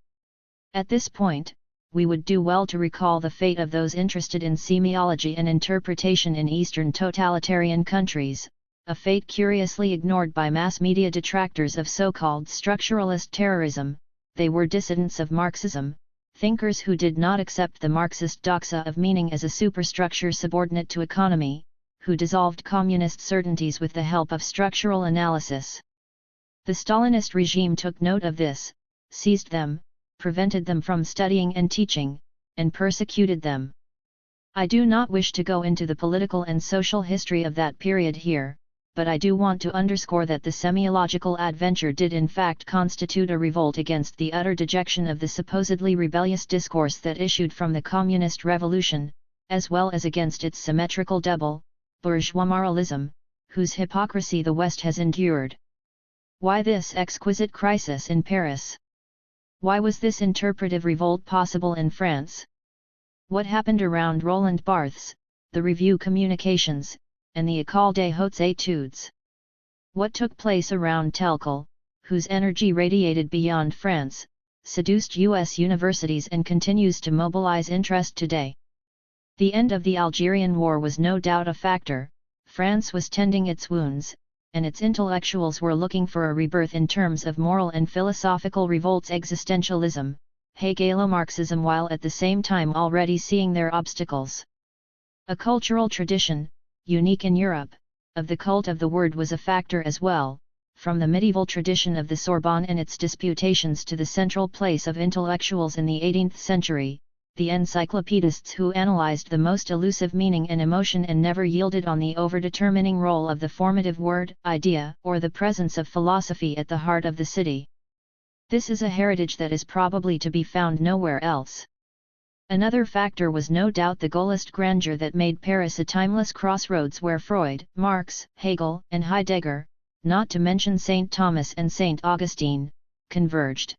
Speaker 1: At this point, we would do well to recall the fate of those interested in semiology and interpretation in Eastern totalitarian countries, a fate curiously ignored by mass media detractors of so-called structuralist terrorism. They were dissidents of Marxism, thinkers who did not accept the Marxist doxa of meaning as a superstructure subordinate to economy, who dissolved communist certainties with the help of structural analysis. The Stalinist regime took note of this, seized them, prevented them from studying and teaching, and persecuted them. I do not wish to go into the political and social history of that period here, but I do want to underscore that the semiological adventure did in fact constitute a revolt against the utter dejection of the supposedly rebellious discourse that issued from the communist revolution, as well as against its symmetrical double, bourgeois moralism, whose hypocrisy the West has endured. Why this exquisite crisis in Paris? Why was this interpretive revolt possible in France? What happened around Roland Barthes, the Review Communications, and the École des Hautes Études? What took place around Telquel, whose energy radiated beyond France, seduced U.S. universities and continues to mobilize interest today? The end of the Algerian War was no doubt a factor. France was tending its wounds, and its intellectuals were looking for a rebirth in terms of moral and philosophical revolts, existentialism, Hegelo-Marxism, while at the same time already seeing their obstacles. A cultural tradition, unique in Europe, of the cult of the word was a factor as well, from the medieval tradition of the Sorbonne and its disputations to the central place of intellectuals in the 18th century, the encyclopedists who analyzed the most elusive meaning and emotion and never yielded on the overdetermining role of the formative word, idea, or the presence of philosophy at the heart of the city. This is a heritage that is probably to be found nowhere else. Another factor was no doubt the Gaullist grandeur that made Paris a timeless crossroads where Freud, Marx, Hegel, and Heidegger, not to mention St. Thomas and St. Augustine, converged.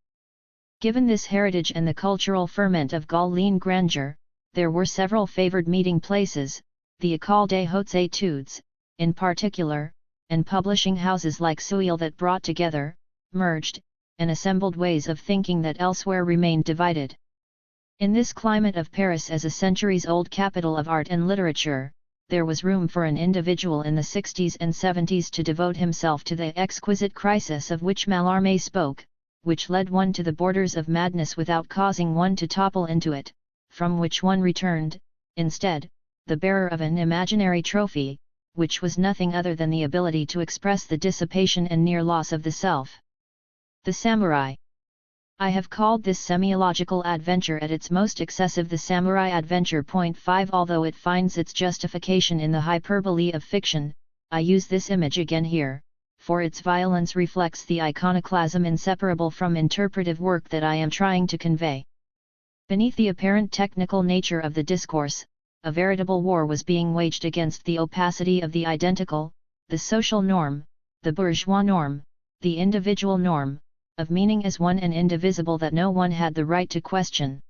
Speaker 1: Given this heritage and the cultural ferment of Gaulian grandeur, there were several favored meeting places, the École des Hautes Études, in particular, and publishing houses like Seuil that brought together, merged, and assembled ways of thinking that elsewhere remained divided. In this climate of Paris as a centuries-old capital of art and literature, there was room for an individual in the 60s and 70s to devote himself to the exquisite crisis of which Mallarmé spoke, which led one to the borders of madness without causing one to topple into it, from which one returned, instead, the bearer of an imaginary trophy, which was nothing other than the ability to express the dissipation and near loss of the self. The samurai. I have called this semiological adventure at its most excessive the samurai adventure. 5 Although it finds its justification in the hyperbole of fiction, I use this image again here, for its violence reflects the iconoclasm inseparable from interpretive work that I am trying to convey. Beneath the apparent technical nature of the discourse, a veritable war was being waged against the opacity of the identical, the social norm, the bourgeois norm, the individual norm, of meaning as one and indivisible that no one had the right to question.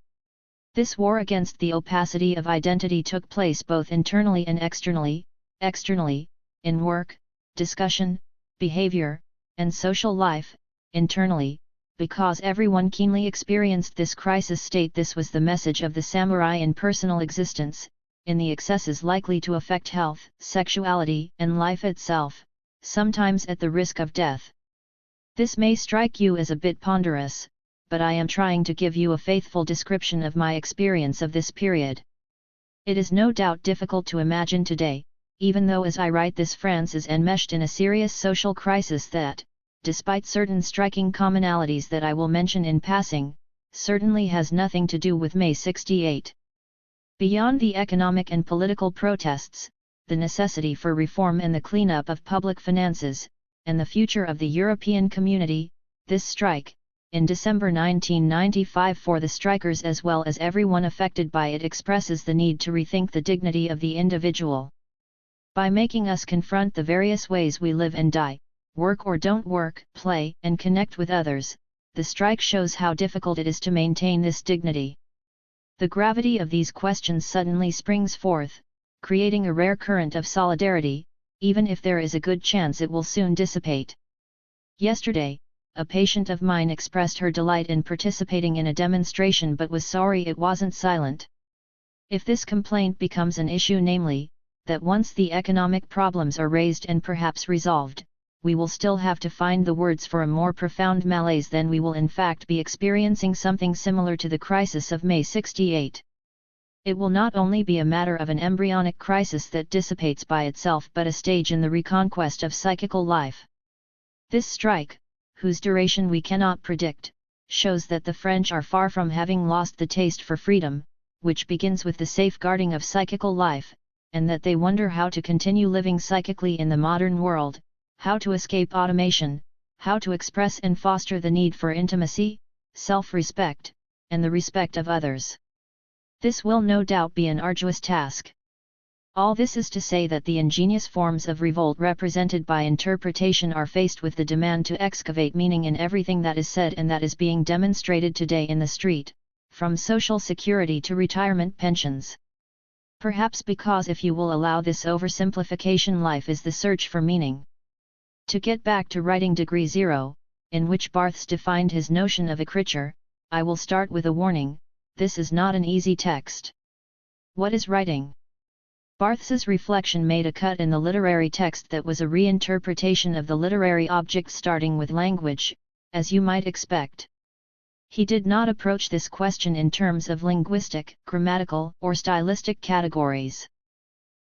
Speaker 1: This war against the opacity of identity took place both internally and externally, in work, discussion, behavior, and social life, internally, because everyone keenly experienced this crisis state. This was the message of the samurai in personal existence, in the excesses likely to affect health, sexuality, and life itself, sometimes at the risk of death. This may strike you as a bit ponderous, but I am trying to give you a faithful description of my experience of this period. It is no doubt difficult to imagine today, even though as I write this France is enmeshed in a serious social crisis that, despite certain striking commonalities that I will mention in passing, certainly has nothing to do with May 68. Beyond the economic and political protests, the necessity for reform and the cleanup of public finances, and the future of the European community, this strike, in December 1995 for the strikers as well as everyone affected by it, expresses the need to rethink the dignity of the individual. By making us confront the various ways we live and die, work or don't work, play and connect with others, the strike shows how difficult it is to maintain this dignity. The gravity of these questions suddenly springs forth, creating a rare current of solidarity, even if there is a good chance it will soon dissipate. Yesterday, a patient of mine expressed her delight in participating in a demonstration but was sorry it wasn't silent. If this complaint becomes an issue, namely, that once the economic problems are raised and perhaps resolved, we will still have to find the words for a more profound malaise, then we will in fact be experiencing something similar to the crisis of May 68. It will not only be a matter of an embryonic crisis that dissipates by itself, but a stage in the reconquest of psychical life. This strike, whose duration we cannot predict, shows that the French are far from having lost the taste for freedom, which begins with the safeguarding of psychical life, and that they wonder how to continue living psychically in the modern world, how to escape automation, how to express and foster the need for intimacy, self-respect, and the respect of others. This will no doubt be an arduous task. All this is to say that the ingenious forms of revolt represented by interpretation are faced with the demand to excavate meaning in everything that is said and that is being demonstrated today in the street, from social security to retirement pensions. Perhaps because, if you will allow this oversimplification, life is the search for meaning. To get back to writing degree 0, in which Barthes defined his notion of écriture, I will start with a warning: this is not an easy text. What is writing? Barthes's reflection made a cut in the literary text that was a reinterpretation of the literary object, starting with language, as you might expect. He did not approach this question in terms of linguistic, grammatical, or stylistic categories.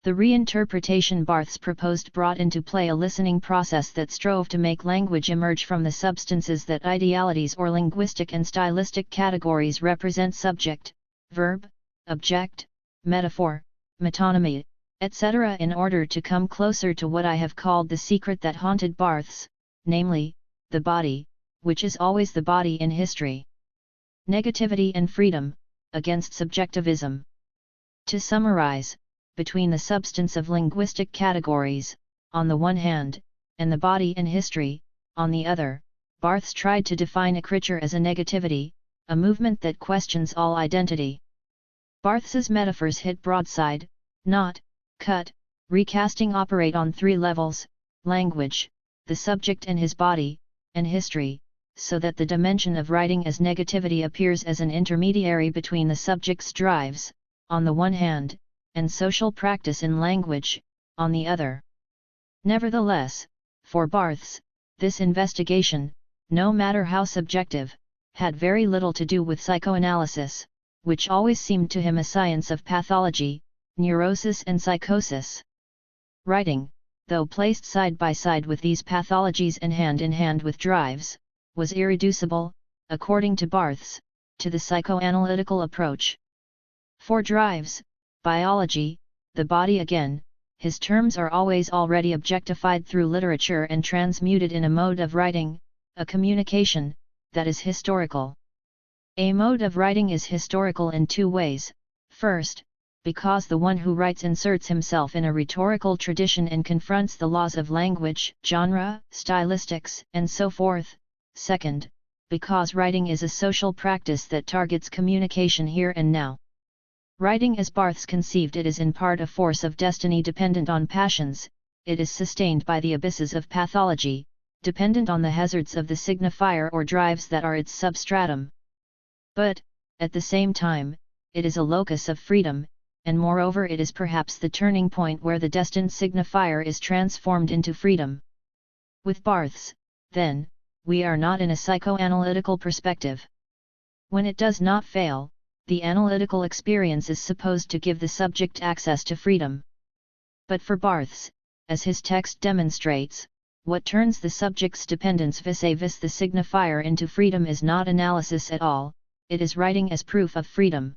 Speaker 1: The reinterpretation Barthes proposed brought into play a listening process that strove to make language emerge from the substances that idealities or linguistic and stylistic categories represent: subject, verb, object, metaphor, metonymy, etc., in order to come closer to what I have called the secret that haunted Barthes, namely, the body, which is always the body in history. Negativity and freedom, against subjectivism. To summarize, between the substance of linguistic categories, on the one hand, and the body in history, on the other, Barthes tried to define écriture as a negativity, a movement that questions all identity. Barthes's metaphors hit broadside, not, cut, recasting operate on three levels: language, the subject and his body, and history, so that the dimension of writing as negativity appears as an intermediary between the subject's drives, on the one hand, and social practice in language, on the other. Nevertheless, for Barthes, this investigation, no matter how subjective, had very little to do with psychoanalysis, which always seemed to him a science of pathology, neurosis and psychosis. Writing, though placed side by side with these pathologies and hand in hand with drives, was irreducible, according to Barthes, to the psychoanalytical approach. For drives, biology, the body again, his terms are always already objectified through literature and transmuted in a mode of writing, a communication, that is historical. A mode of writing is historical in two ways: first, because the one who writes inserts himself in a rhetorical tradition and confronts the laws of language, genre, stylistics, and so forth; second, because writing is a social practice that targets communication here and now. Writing as Barthes conceived it is in part a force of destiny dependent on passions, it is sustained by the abysses of pathology, dependent on the hazards of the signifier or drives that are its substratum. But, at the same time, it is a locus of freedom, and moreover it is perhaps the turning point where the destined signifier is transformed into freedom. With Barthes, then, we are not in a psychoanalytical perspective. When it does not fail, the analytical experience is supposed to give the subject access to freedom. But for Barthes, as his text demonstrates, what turns the subject's dependence vis-a-vis the signifier into freedom is not analysis at all, it is writing as proof of freedom.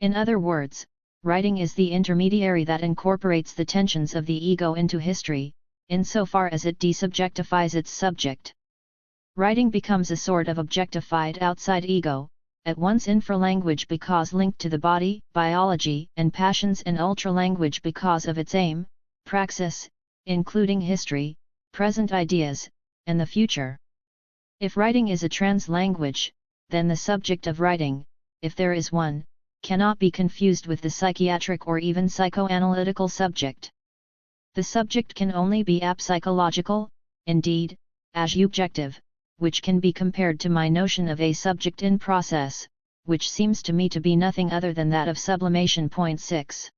Speaker 1: In other words, writing is the intermediary that incorporates the tensions of the ego into history, insofar as it desubjectifies its subject. Writing becomes a sort of objectified outside ego, at once infralanguage because linked to the body, biology, and passions, and ultralanguage because of its aim, praxis, including history, present ideas, and the future. If writing is a translanguage, then the subject of writing, if there is one, cannot be confused with the psychiatric or even psychoanalytical subject. The subject can only be apsychological, indeed, asubjective, which can be compared to my notion of a subject in process, which seems to me to be nothing other than that of sublimation. 6.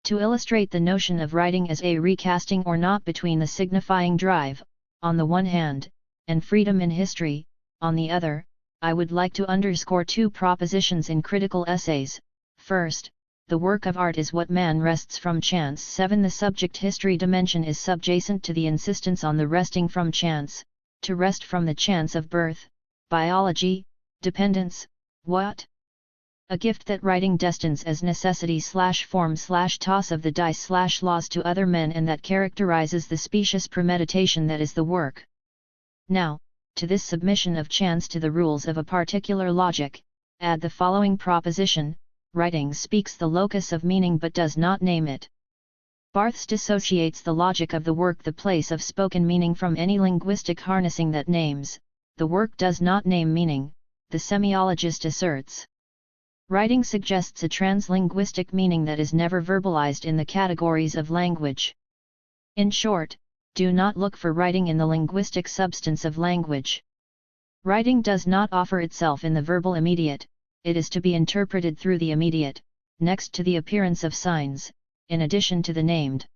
Speaker 1: To illustrate the notion of writing as a recasting or not between the signifying drive, on the one hand, and freedom in history, on the other, I would like to underscore two propositions in critical essays. First, the work of art is what man wrests from chance. 7. The subject-history dimension is subjacent to the insistence on the wresting from chance, to wrest from the chance of birth, biology, dependence, what? A gift that writing destines as necessity/form/toss of the dice/laws to other men, and that characterizes the specious premeditation that is the work. Now, to this submission of chance to the rules of a particular logic, add the following proposition: writing speaks the locus of meaning but does not name it. Barthes dissociates the logic of the work, the place of spoken meaning, from any linguistic harnessing that names. The work does not name meaning, the semiologist asserts. Writing suggests a translinguistic meaning that is never verbalized in the categories of language. In short, do not look for writing in the linguistic substance of language. Writing does not offer itself in the verbal immediate, it is to be interpreted through the immediate, next to the appearance of signs, in addition to the named.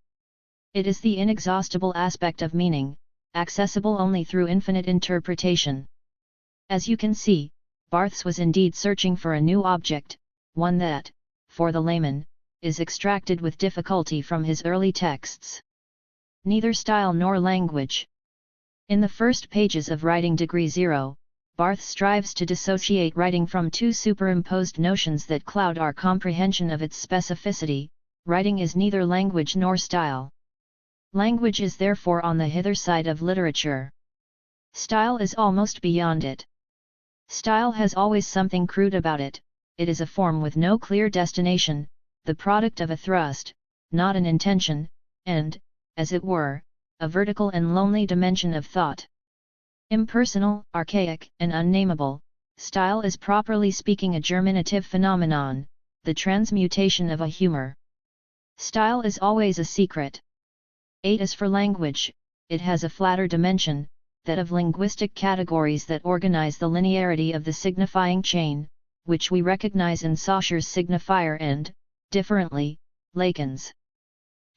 Speaker 1: It is the inexhaustible aspect of meaning, accessible only through infinite interpretation. As you can see, Barthes was indeed searching for a new object, one that, for the layman, is extracted with difficulty from his early texts. Neither style nor language. In the first pages of Writing Degree 0, Barthes strives to dissociate writing from two superimposed notions that cloud our comprehension of its specificity. Writing is neither language nor style. Language is therefore on the hither side of literature. Style is almost beyond it. Style has always something crude about it, it is a form with no clear destination, the product of a thrust, not an intention, and, as it were, a vertical and lonely dimension of thought. Impersonal, archaic, and unnamable, style is properly speaking a germinative phenomenon, the transmutation of a humor. Style is always a secret. 8. As for language, it has a flatter dimension, that of linguistic categories that organize the linearity of the signifying chain, which we recognize in Saussures' signifier and, differently, Lacan's.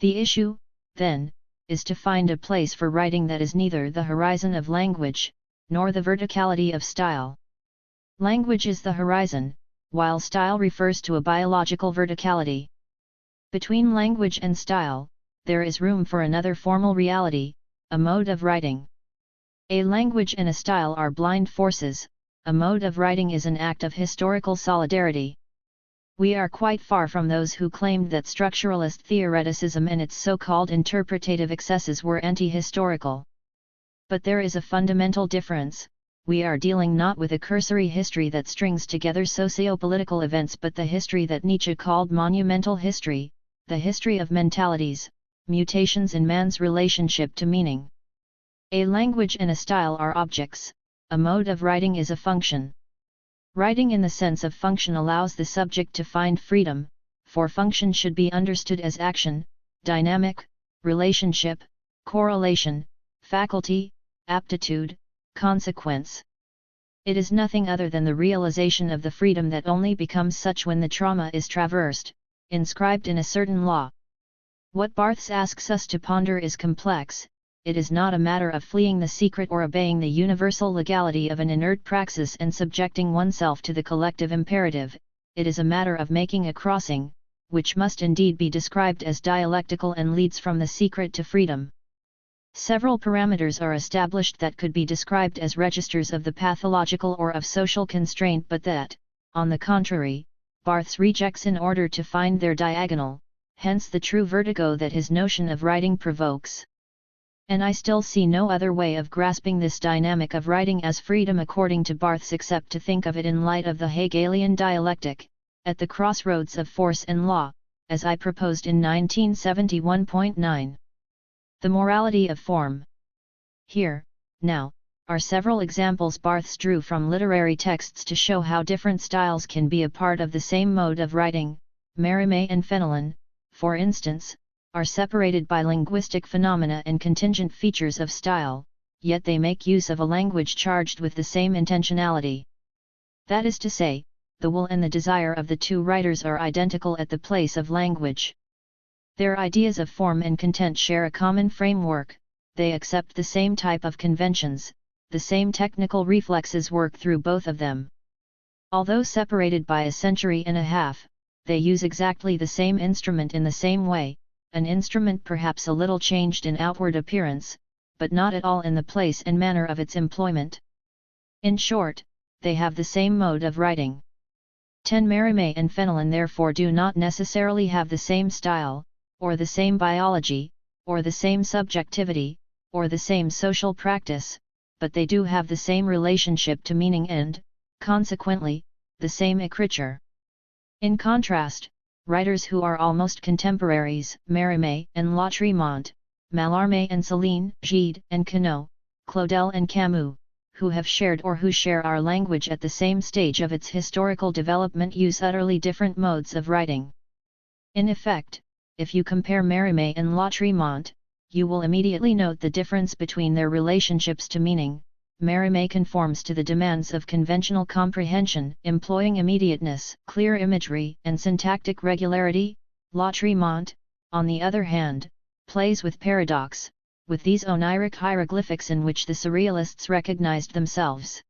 Speaker 1: The issue, then, is to find a place for writing that is neither the horizon of language, nor the verticality of style. Language is the horizon, while style refers to a biological verticality. Between language and style, there is room for another formal reality, a mode of writing. A language and a style are blind forces, a mode of writing is an act of historical solidarity. We are quite far from those who claimed that structuralist theoreticism and its so-called interpretative excesses were anti-historical. But there is a fundamental difference. We are dealing not with a cursory history that strings together socio-political events, but the history that Nietzsche called monumental history, the history of mentalities, mutations in man's relationship to meaning. A language and a style are objects, a mode of writing is a function. Writing in the sense of function allows the subject to find freedom, for function should be understood as action, dynamic, relationship, correlation, faculty, aptitude, consequence. It is nothing other than the realization of the freedom that only becomes such when the trauma is traversed, inscribed in a certain law. What Barthes asks us to ponder is complex. It is not a matter of fleeing the secret or obeying the universal legality of an inert praxis and subjecting oneself to the collective imperative. It is a matter of making a crossing, which must indeed be described as dialectical and leads from the secret to freedom. Several parameters are established that could be described as registers of the pathological or of social constraint, but that, on the contrary, Barthes rejects in order to find their diagonal, hence the true vertigo that his notion of writing provokes. And I still see no other way of grasping this dynamic of writing as freedom according to Barthes except to think of it in light of the Hegelian dialectic, at the crossroads of force and law, as I proposed in 1971.9. The morality of form. Here, now, are several examples Barthes drew from literary texts to show how different styles can be a part of the same mode of writing. Mérimée and Fenelon, for instance, are separated by linguistic phenomena and contingent features of style, yet they make use of a language charged with the same intentionality. That is to say, the will and the desire of the two writers are identical at the place of language. Their ideas of form and content share a common framework, they accept the same type of conventions, the same technical reflexes work through both of them. Although separated by a century and a half, they use exactly the same instrument in the same way, an instrument perhaps a little changed in outward appearance, but not at all in the place and manner of its employment. In short, they have the same mode of writing. Mérimée and Fenelon therefore do not necessarily have the same style, or the same biology, or the same subjectivity, or the same social practice, but they do have the same relationship to meaning and, consequently, the same écriture. In contrast, writers who are almost contemporaries, Mérimée and Lautréamont, Mallarmé and Céline, Gide and Queneau, Claudel and Camus, who have shared or who share our language at the same stage of its historical development, use utterly different modes of writing. In effect, if you compare Mérimée and Lautréamont, you will immediately note the difference between their relationships to meaning. Mérimée conforms to the demands of conventional comprehension, employing immediateness, clear imagery, and syntactic regularity. Lautréamont, on the other hand, plays with paradox, with these oniric hieroglyphics in which the surrealists recognized themselves.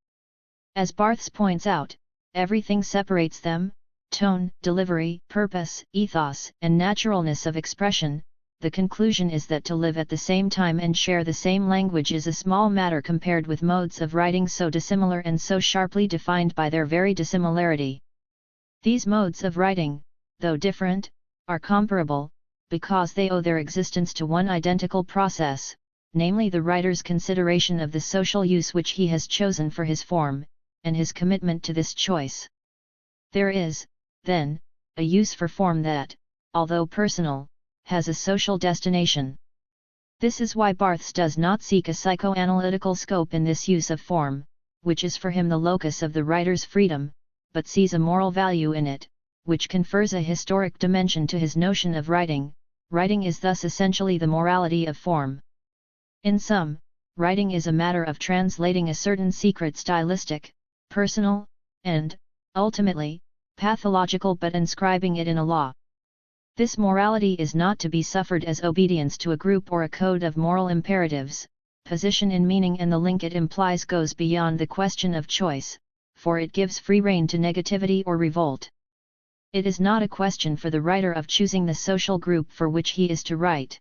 Speaker 1: As Barthes points out, everything separates them: tone, delivery, purpose, ethos, and naturalness of expression. The conclusion is that to live at the same time and share the same language is a small matter compared with modes of writing so dissimilar and so sharply defined by their very dissimilarity. These modes of writing, though different, are comparable, because they owe their existence to one identical process, namely the writer's consideration of the social use which he has chosen for his form, and his commitment to this choice. There is, then, a use for form that, although personal, has a social destination. This is why Barthes does not seek a psychoanalytical scope in this use of form, which is for him the locus of the writer's freedom, but sees a moral value in it, which confers a historic dimension to his notion of writing. Writing is thus essentially the morality of form. In sum, writing is a matter of translating a certain secret stylistic, personal, and, ultimately, pathological, but inscribing it in a law. This morality is not to be suffered as obedience to a group or a code of moral imperatives. Position in meaning and the link it implies goes beyond the question of choice, for it gives free rein to negativity or revolt. It is not a question for the writer of choosing the social group for which he is to write.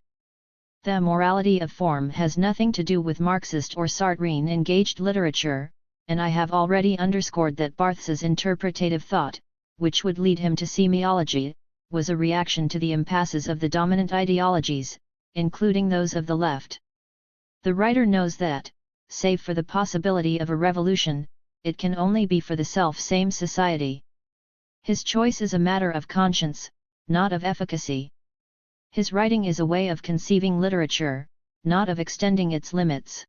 Speaker 1: The morality of form has nothing to do with Marxist or Sartrean engaged literature, and I have already underscored that Barthes's interpretative thought, which would lead him to semiology, was a reaction to the impasses of the dominant ideologies, including those of the left. The writer knows that, save for the possibility of a revolution, it can only be for the self-same society. His choice is a matter of conscience, not of efficacy. His writing is a way of conceiving literature, not of extending its limits.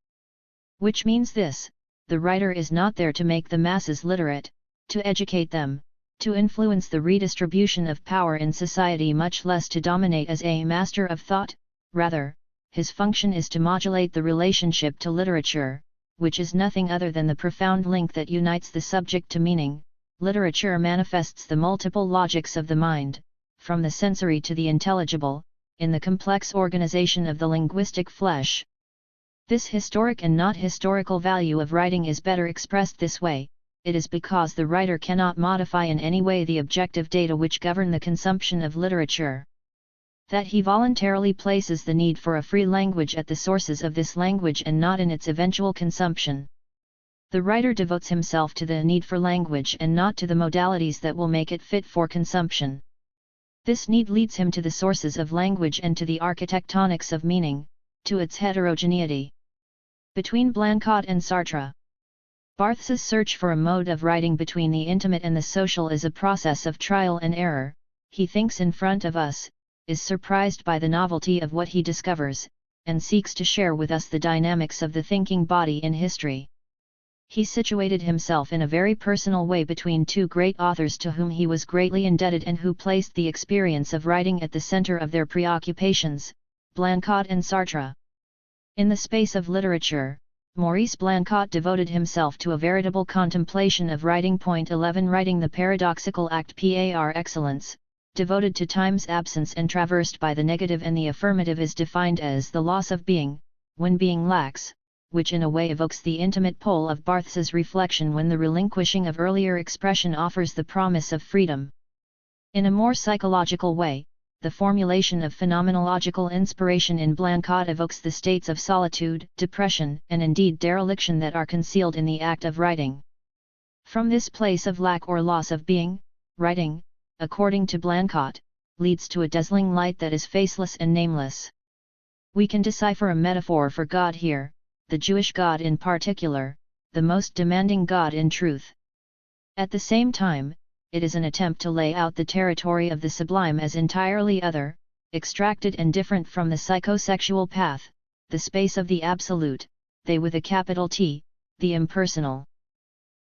Speaker 1: Which means this: the writer is not there to make the masses literate, to educate them, to influence the redistribution of power in society, much less to dominate as a master of thought. Rather, his function is to modulate the relationship to literature, which is nothing other than the profound link that unites the subject to meaning. Literature manifests the multiple logics of the mind, from the sensory to the intelligible, in the complex organization of the linguistic flesh. This historic and not historical value of writing is better expressed this way: it is because the writer cannot modify in any way the objective data which govern the consumption of literature, that he voluntarily places the need for a free language at the sources of this language and not in its eventual consumption. The writer devotes himself to the need for language and not to the modalities that will make it fit for consumption. This need leads him to the sources of language and to the architectonics of meaning, to its heterogeneity. Between Blanquat and Sartre, Barthes's search for a mode of writing between the intimate and the social is a process of trial and error. He thinks in front of us, is surprised by the novelty of what he discovers, and seeks to share with us the dynamics of the thinking body in history. He situated himself in a very personal way between two great authors to whom he was greatly indebted and who placed the experience of writing at the center of their preoccupations, Blanquat and Sartre. In the space of literature, Maurice Blanquat devoted himself to a veritable contemplation of writing. 11 Writing the paradoxical act par excellence, devoted to time's absence and traversed by the negative and the affirmative, is defined as the loss of being, when being lacks, which in a way evokes the intimate pole of Barthes's reflection when the relinquishing of earlier expression offers the promise of freedom. In a more psychological way, the formulation of phenomenological inspiration in Blanquat evokes the states of solitude, depression, and indeed dereliction that are concealed in the act of writing. From this place of lack or loss of being, writing, according to Blanquat, leads to a dazzling light that is faceless and nameless. We can decipher a metaphor for God here, the Jewish God in particular, the most demanding God in truth. At the same time, it is an attempt to lay out the territory of the sublime as entirely other, extracted and different from the psychosexual path, the space of the absolute, they with a capital T, the impersonal.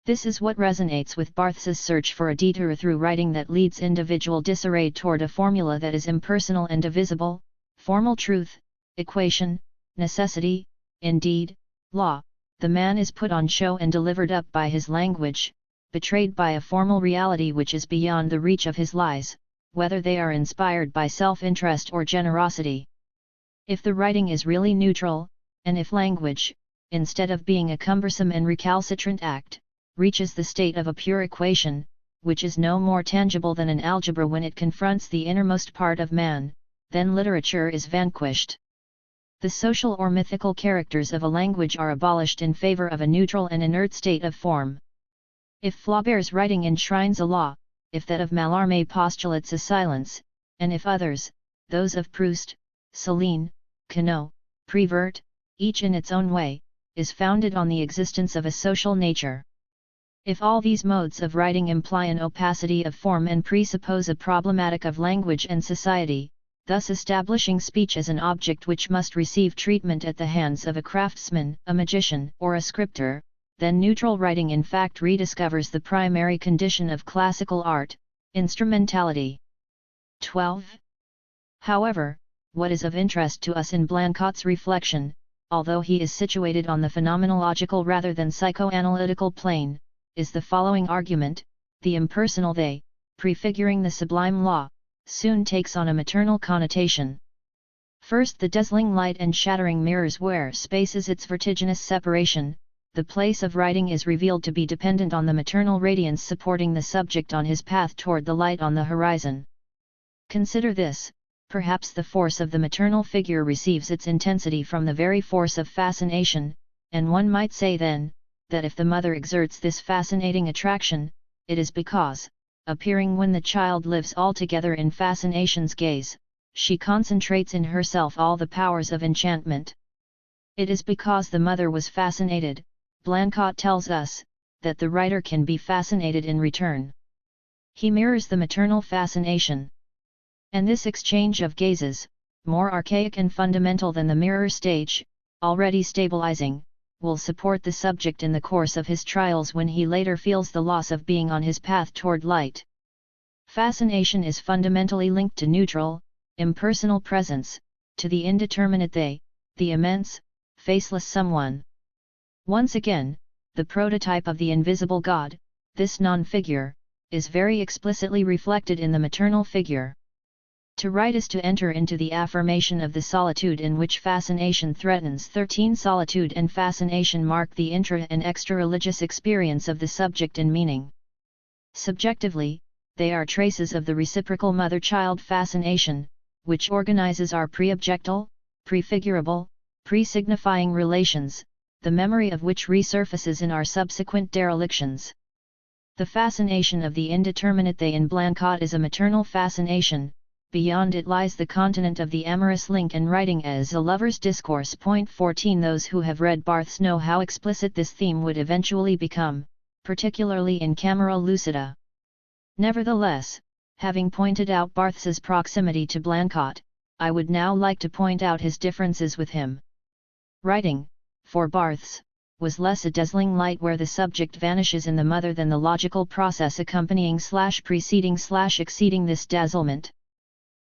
Speaker 1: This is what resonates with Barthes's search for a detour through writing that leads individual disarray toward a formula that is impersonal and divisible, formal truth, equation, necessity, indeed, law. The man is put on show and delivered up by his language, betrayed by a formal reality which is beyond the reach of his lies, whether they are inspired by self-interest or generosity. If the writing is really neutral, and if language, instead of being a cumbersome and recalcitrant act, reaches the state of a pure equation, which is no more tangible than an algebra when it confronts the innermost part of man, then literature is vanquished. The social or mythical characters of a language are abolished in favor of a neutral and inert state of form. If Flaubert's writing enshrines a law, if that of Mallarmé postulates a silence, and if others, those of Proust, Céline, Queneau, Prévert, each in its own way, is founded on the existence of a social nature. If all these modes of writing imply an opacity of form and presuppose a problematic of language and society, thus establishing speech as an object which must receive treatment at the hands of a craftsman, a magician, or a scripter, then neutral writing in fact rediscovers the primary condition of classical art, instrumentality. 12. However, what is of interest to us in Blanquat's reflection, although he is situated on the phenomenological rather than psychoanalytical plane, is the following argument: the impersonal they, prefiguring the sublime law, soon takes on a maternal connotation. First, the dazzling light and shattering mirrors where space is its vertiginous separation, the place of writing is revealed to be dependent on the maternal radiance supporting the subject on his path toward the light on the horizon. Consider this: perhaps the force of the maternal figure receives its intensity from the very force of fascination, and one might say then, that if the mother exerts this fascinating attraction, it is because, appearing when the child lives altogether in fascination's gaze, she concentrates in herself all the powers of enchantment. It is because the mother was fascinated, Blanquat tells us, that the writer can be fascinated in return. He mirrors the maternal fascination. And this exchange of gazes, more archaic and fundamental than the mirror stage, already stabilizing, will support the subject in the course of his trials when he later feels the loss of being on his path toward light. Fascination is fundamentally linked to neutral, impersonal presence, to the indeterminate they, the immense, faceless someone. Once again, the prototype of the invisible God, this non-figure, is very explicitly reflected in the maternal figure. To write is to enter into the affirmation of the solitude in which fascination threatens. 13 Solitude and fascination mark the intra- and extra-religious experience of the subject in meaning. Subjectively, they are traces of the reciprocal mother-child fascination, which organizes our pre-objectal, prefigurable, pre-signifying relations, the memory of which resurfaces in our subsequent derelictions. The fascination of the indeterminate they in Blancat is a maternal fascination. Beyond it lies the continent of the amorous link and writing as a lover's discourse. 14 Those who have read Barthes know how explicit this theme would eventually become, particularly in Camera Lucida. Nevertheless, having pointed out Barthes's proximity to Blancat, I would now like to point out his differences with him. Writing, for Barthes, was less a dazzling light where the subject vanishes in the mother than the logical process accompanying/preceding/exceeding this dazzlement.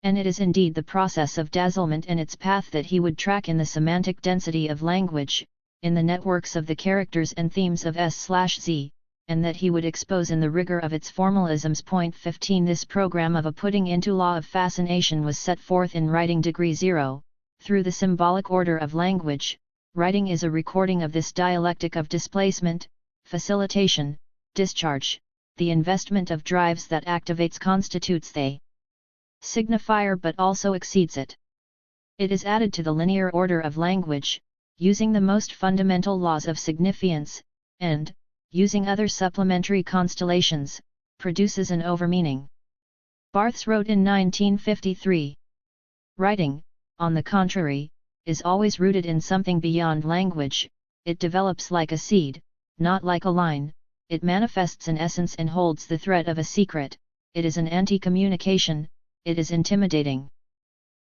Speaker 1: And it is indeed the process of dazzlement and its path that he would track in the semantic density of language, in the networks of the characters and themes of S/Z, and that he would expose in the rigor of its formalisms. 15 This program of a putting into law of fascination was set forth in Writing Degree 0, through the symbolic order of language. Writing is a recording of this dialectic of displacement, facilitation, discharge, the investment of drives that activates constitutes the signifier but also exceeds it. It is added to the linear order of language, using the most fundamental laws of signifiance, and, using other supplementary constellations, produces an overmeaning. Barthes wrote in 1953. Writing, on the contrary, is always rooted in something beyond language, it develops like a seed, not like a line, it manifests an essence and holds the thread of a secret, it is an anti-communication, it is intimidating.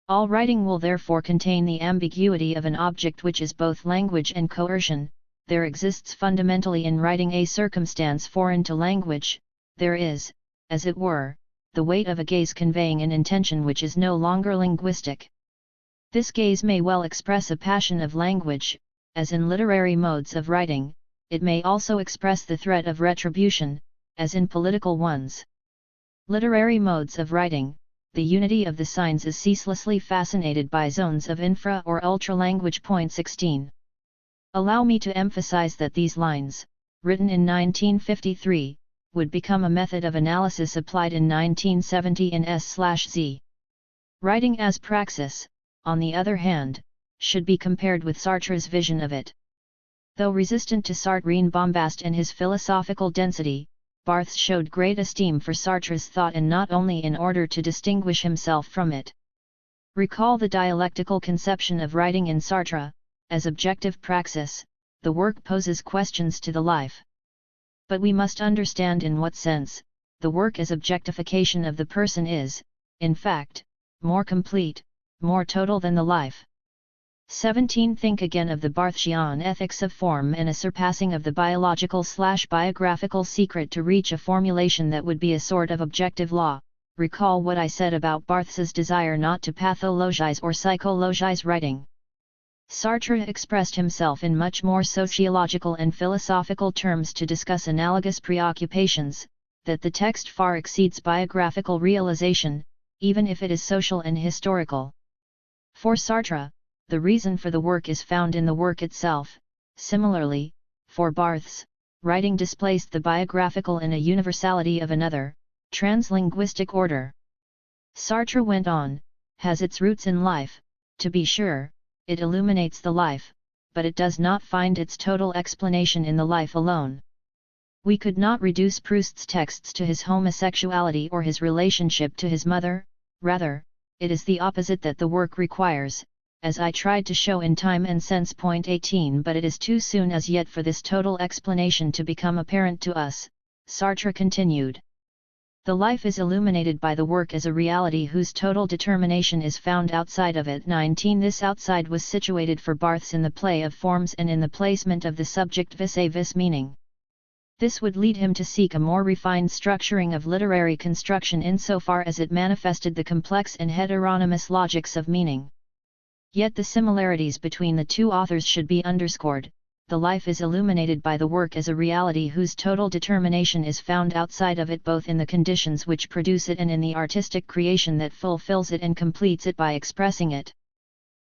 Speaker 1: All writing will therefore contain the ambiguity of an object which is both language and coercion. There exists fundamentally in writing a circumstance foreign to language, there is, as it were, the weight of a gaze conveying an intention which is no longer linguistic. This gaze may well express a passion of language, as in literary modes of writing, it may also express the threat of retribution, as in political ones. Literary modes of writing, the unity of the signs is ceaselessly fascinated by zones of infra or ultra-language. 16. Allow me to emphasize that these lines, written in 1953, would become a method of analysis applied in 1970 in S/Z. Writing as praxis, on the other hand, should be compared with Sartre's vision of it. Though resistant to Sartrine bombast and his philosophical density, Barthes showed great esteem for Sartre's thought, and not only in order to distinguish himself from it. Recall the dialectical conception of writing in Sartre. As objective praxis, the work poses questions to the life. But we must understand in what sense, the work as objectification of the person is, in fact, more complete, more total than the life. 17. Think again of the Barthesian ethics of form and a surpassing of the biological/biographical secret to reach a formulation that would be a sort of objective law. Recall what I said about Barthes's desire not to pathologize or psychologize writing. Sartre expressed himself in much more sociological and philosophical terms to discuss analogous preoccupations, that the text far exceeds biographical realization, even if it is social and historical. For Sartre, the reason for the work is found in the work itself. Similarly, for Barthes, writing displaced the biographical in a universality of another, translinguistic order. Sartre went on, has its roots in life, to be sure, it illuminates the life, but it does not find its total explanation in the life alone. We could not reduce Proust's texts to his homosexuality or his relationship to his mother, rather, it is the opposite that the work requires, as I tried to show in Time and Sense. 18 But it is too soon as yet for this total explanation to become apparent to us, Sartre continued. The life is illuminated by the work as a reality whose total determination is found outside of it. 19 This outside was situated for Barthes in the play of forms and in the placement of the subject vis-a-vis meaning. This would lead him to seek a more refined structuring of literary construction insofar as it manifested the complex and heteronymous logics of meaning. Yet the similarities between the two authors should be underscored. The life is illuminated by the work as a reality whose total determination is found outside of it, both in the conditions which produce it and in the artistic creation that fulfills it and completes it by expressing it.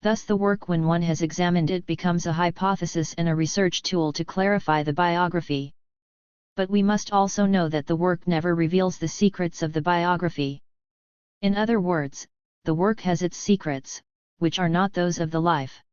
Speaker 1: Thus the work, when one has examined it, becomes a hypothesis and a research tool to clarify the biography. But we must also know that the work never reveals the secrets of the biography. In other words, the work has its secrets, which are not those of the life.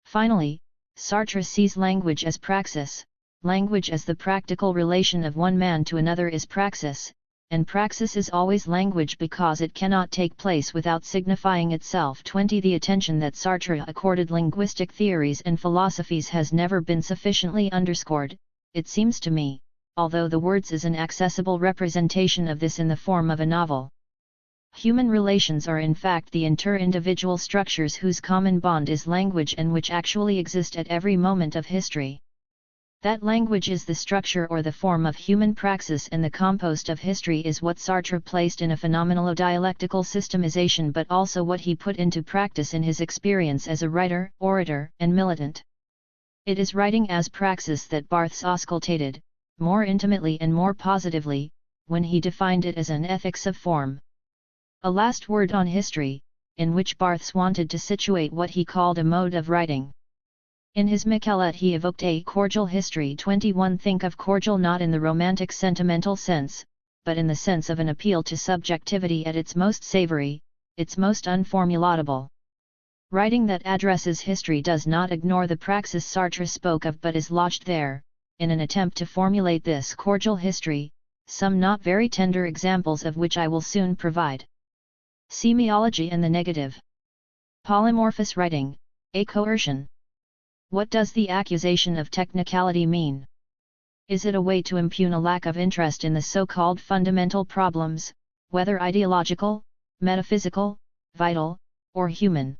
Speaker 1: Finally, Sartre sees language as praxis. Language as the practical relation of one man to another is praxis, and praxis is always language because it cannot take place without signifying itself. 20. The attention that Sartre accorded linguistic theories and philosophies has never been sufficiently underscored, it seems to me, although the words is an accessible representation of this in the form of a novel. Human relations are in fact the inter-individual structures whose common bond is language and which actually exist at every moment of history. That language is the structure or the form of human praxis, and the compost of history is what Sartre placed in a phenomenalo-dialectical systemization, but also what he put into practice in his experience as a writer, orator, and militant. It is writing as praxis that Barthes auscultated, more intimately and more positively, when he defined it as an ethics of form. A last word on history, in which Barthes wanted to situate what he called a mode of writing. In his Michelet he evoked a cordial history. 21. Think of cordial not in the romantic sentimental sense, but in the sense of an appeal to subjectivity at its most savory, its most unformulatable. Writing that addresses history does not ignore the praxis Sartre spoke of, but is lodged there, in an attempt to formulate this cordial history, some not very tender examples of which I will soon provide. Semiology and the negative. Polymorphous writing, a coercion. What does the accusation of technicality mean? Is it a way to impugn a lack of interest in the so-called fundamental problems, whether ideological, metaphysical, vital, or human?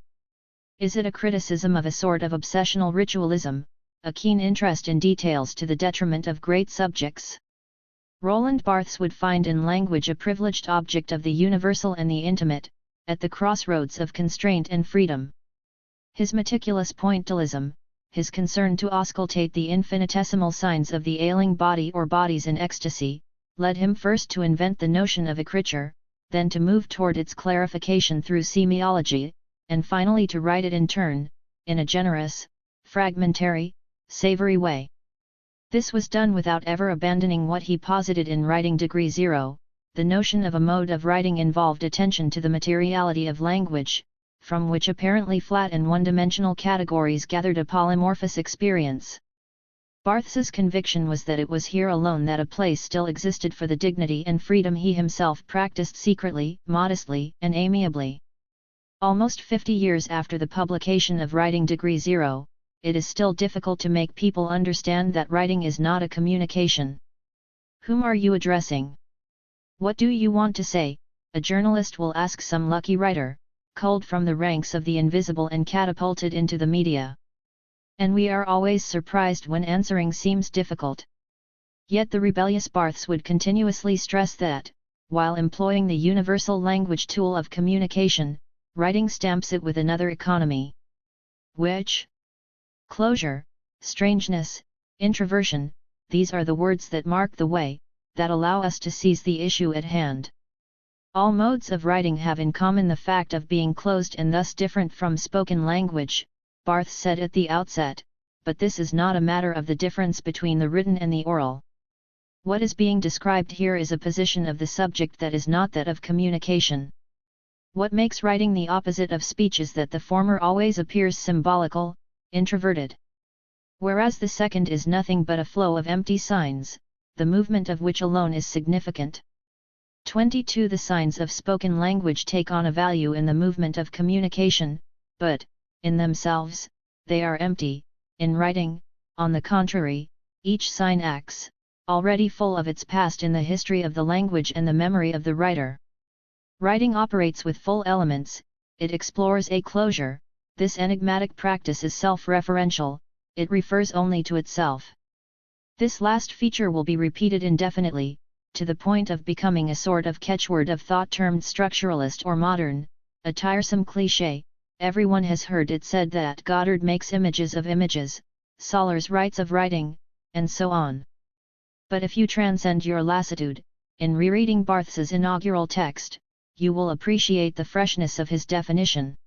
Speaker 1: Is it a criticism of a sort of obsessional ritualism, a keen interest in details to the detriment of great subjects? Roland Barthes would find in language a privileged object of the universal and the intimate, at the crossroads of constraint and freedom. His meticulous pointillism, his concern to auscultate the infinitesimal signs of the ailing body or bodies in ecstasy, led him first to invent the notion of écriture, then to move toward its clarification through semiology, and finally to write it in turn, in a generous, fragmentary, savory way. This was done without ever abandoning what he posited in Writing Degree Zero. The notion of a mode of writing involved attention to the materiality of language, from which apparently flat and one-dimensional categories gathered a polymorphous experience. Barthes's conviction was that it was here alone that a place still existed for the dignity and freedom he himself practiced secretly, modestly, and amiably. Almost 50 years after the publication of Writing Degree Zero, it is still difficult to make people understand that writing is not a communication. Whom are you addressing? What do you want to say? A journalist will ask some lucky writer, culled from the ranks of the invisible and catapulted into the media. And we are always surprised when answering seems difficult. Yet the rebellious Barthes would continuously stress that, while employing the universal language tool of communication, writing stamps it with another economy. Which? Closure, strangeness, introversion, these are the words that mark the way, that allow us to seize the issue at hand. All modes of writing have in common the fact of being closed and thus different from spoken language, Barthes said at the outset, but this is not a matter of the difference between the written and the oral. What is being described here is a position of the subject that is not that of communication. What makes writing the opposite of speech is that the former always appears symbolical, introverted. Whereas the second is nothing but a flow of empty signs, the movement of which alone is significant. 22. The signs of spoken language take on a value in the movement of communication, but, in themselves, they are empty. In writing, on the contrary, each sign acts, already full of its past in the history of the language and the memory of the writer. Writing operates with full elements, it explores a closure. This enigmatic practice is self-referential, it refers only to itself. This last feature will be repeated indefinitely, to the point of becoming a sort of catchword of thought termed structuralist or modern, a tiresome cliché, Everyone has heard it said that Goddard makes images of images, Sollers writes of writing, and so on. But if you transcend your lassitude, in rereading Barthes's inaugural text, you will appreciate the freshness of his definition.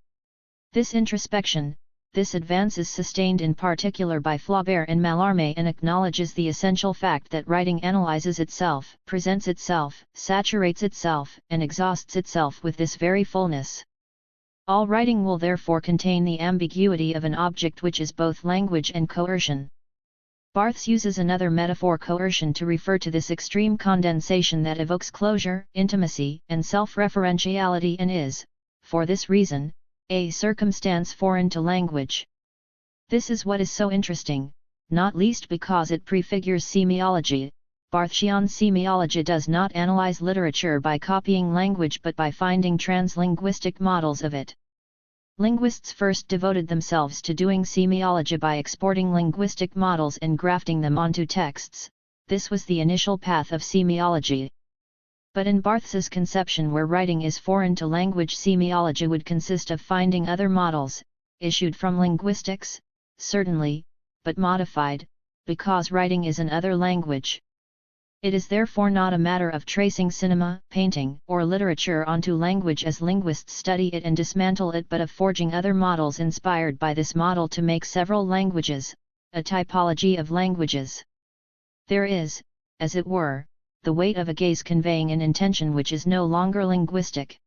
Speaker 1: This introspection, this advance is sustained in particular by Flaubert and Mallarmé and acknowledges the essential fact that writing analyzes itself, presents itself, saturates itself, and exhausts itself with this very fullness. All writing will therefore contain the ambiguity of an object which is both language and coercion. Barthes uses another metaphor, coercion, to refer to this extreme condensation that evokes closure, intimacy, and self-referentiality and is, for this reason, a circumstance foreign to language. This is what is so interesting, not least because it prefigures semiology. Barthesian semiology does not analyze literature by copying language but by finding translinguistic models of it. Linguists first devoted themselves to doing semiology by exporting linguistic models and grafting them onto texts. This was the initial path of semiology. But in Barthes's conception, where writing is foreign to language, semiology would consist of finding other models, issued from linguistics, certainly, but modified, because writing is an other language. It is therefore not a matter of tracing cinema, painting, or literature onto language as linguists study it and dismantle it, but of forging other models inspired by this model to make several languages, a typology of languages. There is, as it were, the weight of a gaze conveying an intention which is no longer linguistic.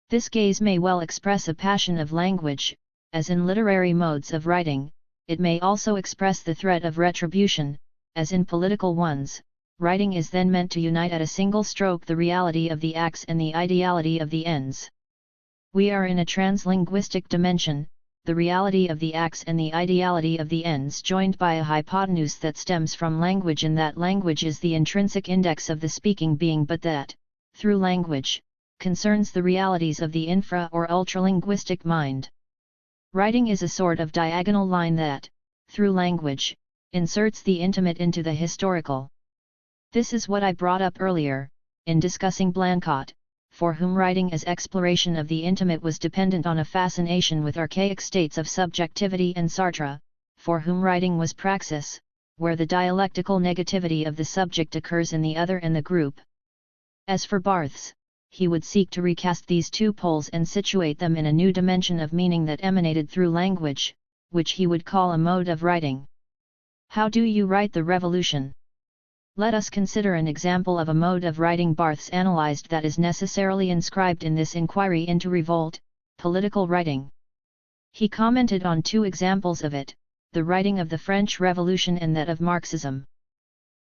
Speaker 1: This gaze may well express a passion of language, as in literary modes of writing. It may also express the threat of retribution, as in political ones. Writing is then meant to unite at a single stroke the reality of the acts and the ideality of the ends. We are in a translinguistic dimension, the reality of the acts and the ideality of the ends joined by a hypotenuse that stems from language, and that language is the intrinsic index of the speaking being, but that, through language, concerns the realities of the infra or ultralinguistic mind. Writing is a sort of diagonal line that, through language, inserts the intimate into the historical. This is what I brought up earlier, in discussing Blanquet, for whom writing as exploration of the intimate was dependent on a fascination with archaic states of subjectivity, and Sartre, for whom writing was praxis, where the dialectical negativity of the subject occurs in the other and the group. As for Barthes, he would seek to recast these two poles and situate them in a new dimension of meaning that emanated through language, which he would call a mode of writing. How do you write the revolution? Let us consider an example of a mode of writing Barthes analyzed that is necessarily inscribed in this inquiry into Revolt, political writing. He commented on two examples of it, the writing of the French Revolution and that of Marxism.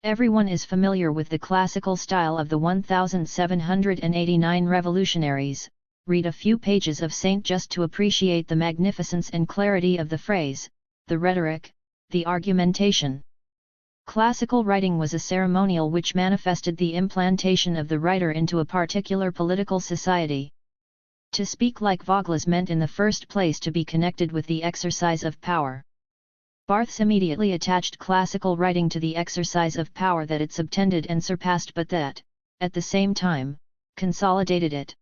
Speaker 1: Everyone is familiar with the classical style of the 1789 revolutionaries. Read a few pages of Saint-Just to appreciate the magnificence and clarity of the phrase, the rhetoric, the argumentation. Classical writing was a ceremonial which manifested the implantation of the writer into a particular political society. To speak like Vaugelas meant in the first place to be connected with the exercise of power. Barthes immediately attached classical writing to the exercise of power that it subtended and surpassed, but that, at the same time, consolidated it.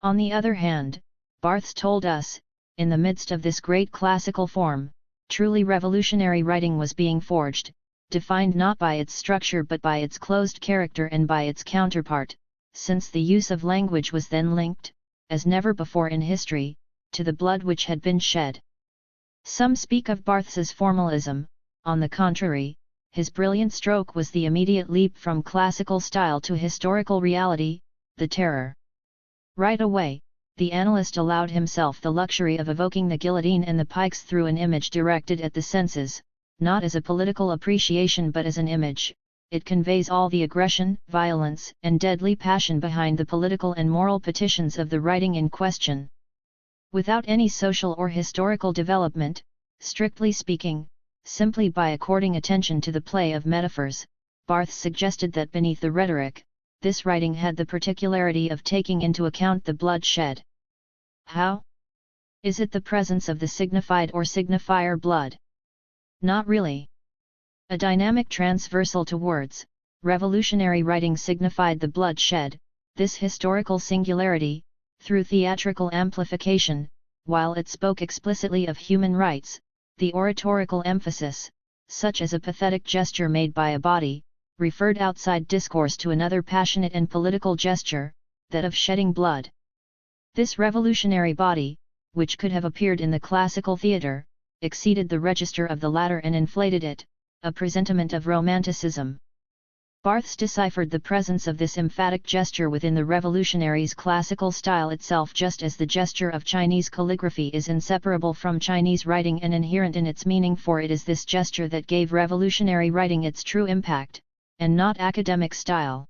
Speaker 1: On the other hand, Barthes told us, in the midst of this great classical form, truly revolutionary writing was being forged, defined not by its structure but by its closed character and by its counterpart, since the use of language was then linked, as never before in history, to the blood which had been shed. Some speak of Barthes's formalism. On the contrary, his brilliant stroke was the immediate leap from classical style to historical reality, the terror. Right away, the analyst allowed himself the luxury of evoking the guillotine and the pikes through an image directed at the senses, not as a political appreciation but as an image. It conveys all the aggression, violence, and deadly passion behind the political and moral petitions of the writing in question. Without any social or historical development, strictly speaking, simply by according attention to the play of metaphors, Barthes suggested that beneath the rhetoric, this writing had the particularity of taking into account the blood shed. How? Is it the presence of the signified or signifier blood? Not really. A dynamic transversal to words, revolutionary writing signified the blood shed. This historical singularity, through theatrical amplification, while it spoke explicitly of human rights, the oratorical emphasis, such as a pathetic gesture made by a body, referred outside discourse to another passionate and political gesture, that of shedding blood. This revolutionary body, which could have appeared in the classical theatre, exceeded the register of the latter and inflated it, a presentiment of romanticism. Barthes deciphered the presence of this emphatic gesture within the revolutionary's classical style itself, just as the gesture of Chinese calligraphy is inseparable from Chinese writing and inherent in its meaning, for it is this gesture that gave revolutionary writing its true impact, and not academic style.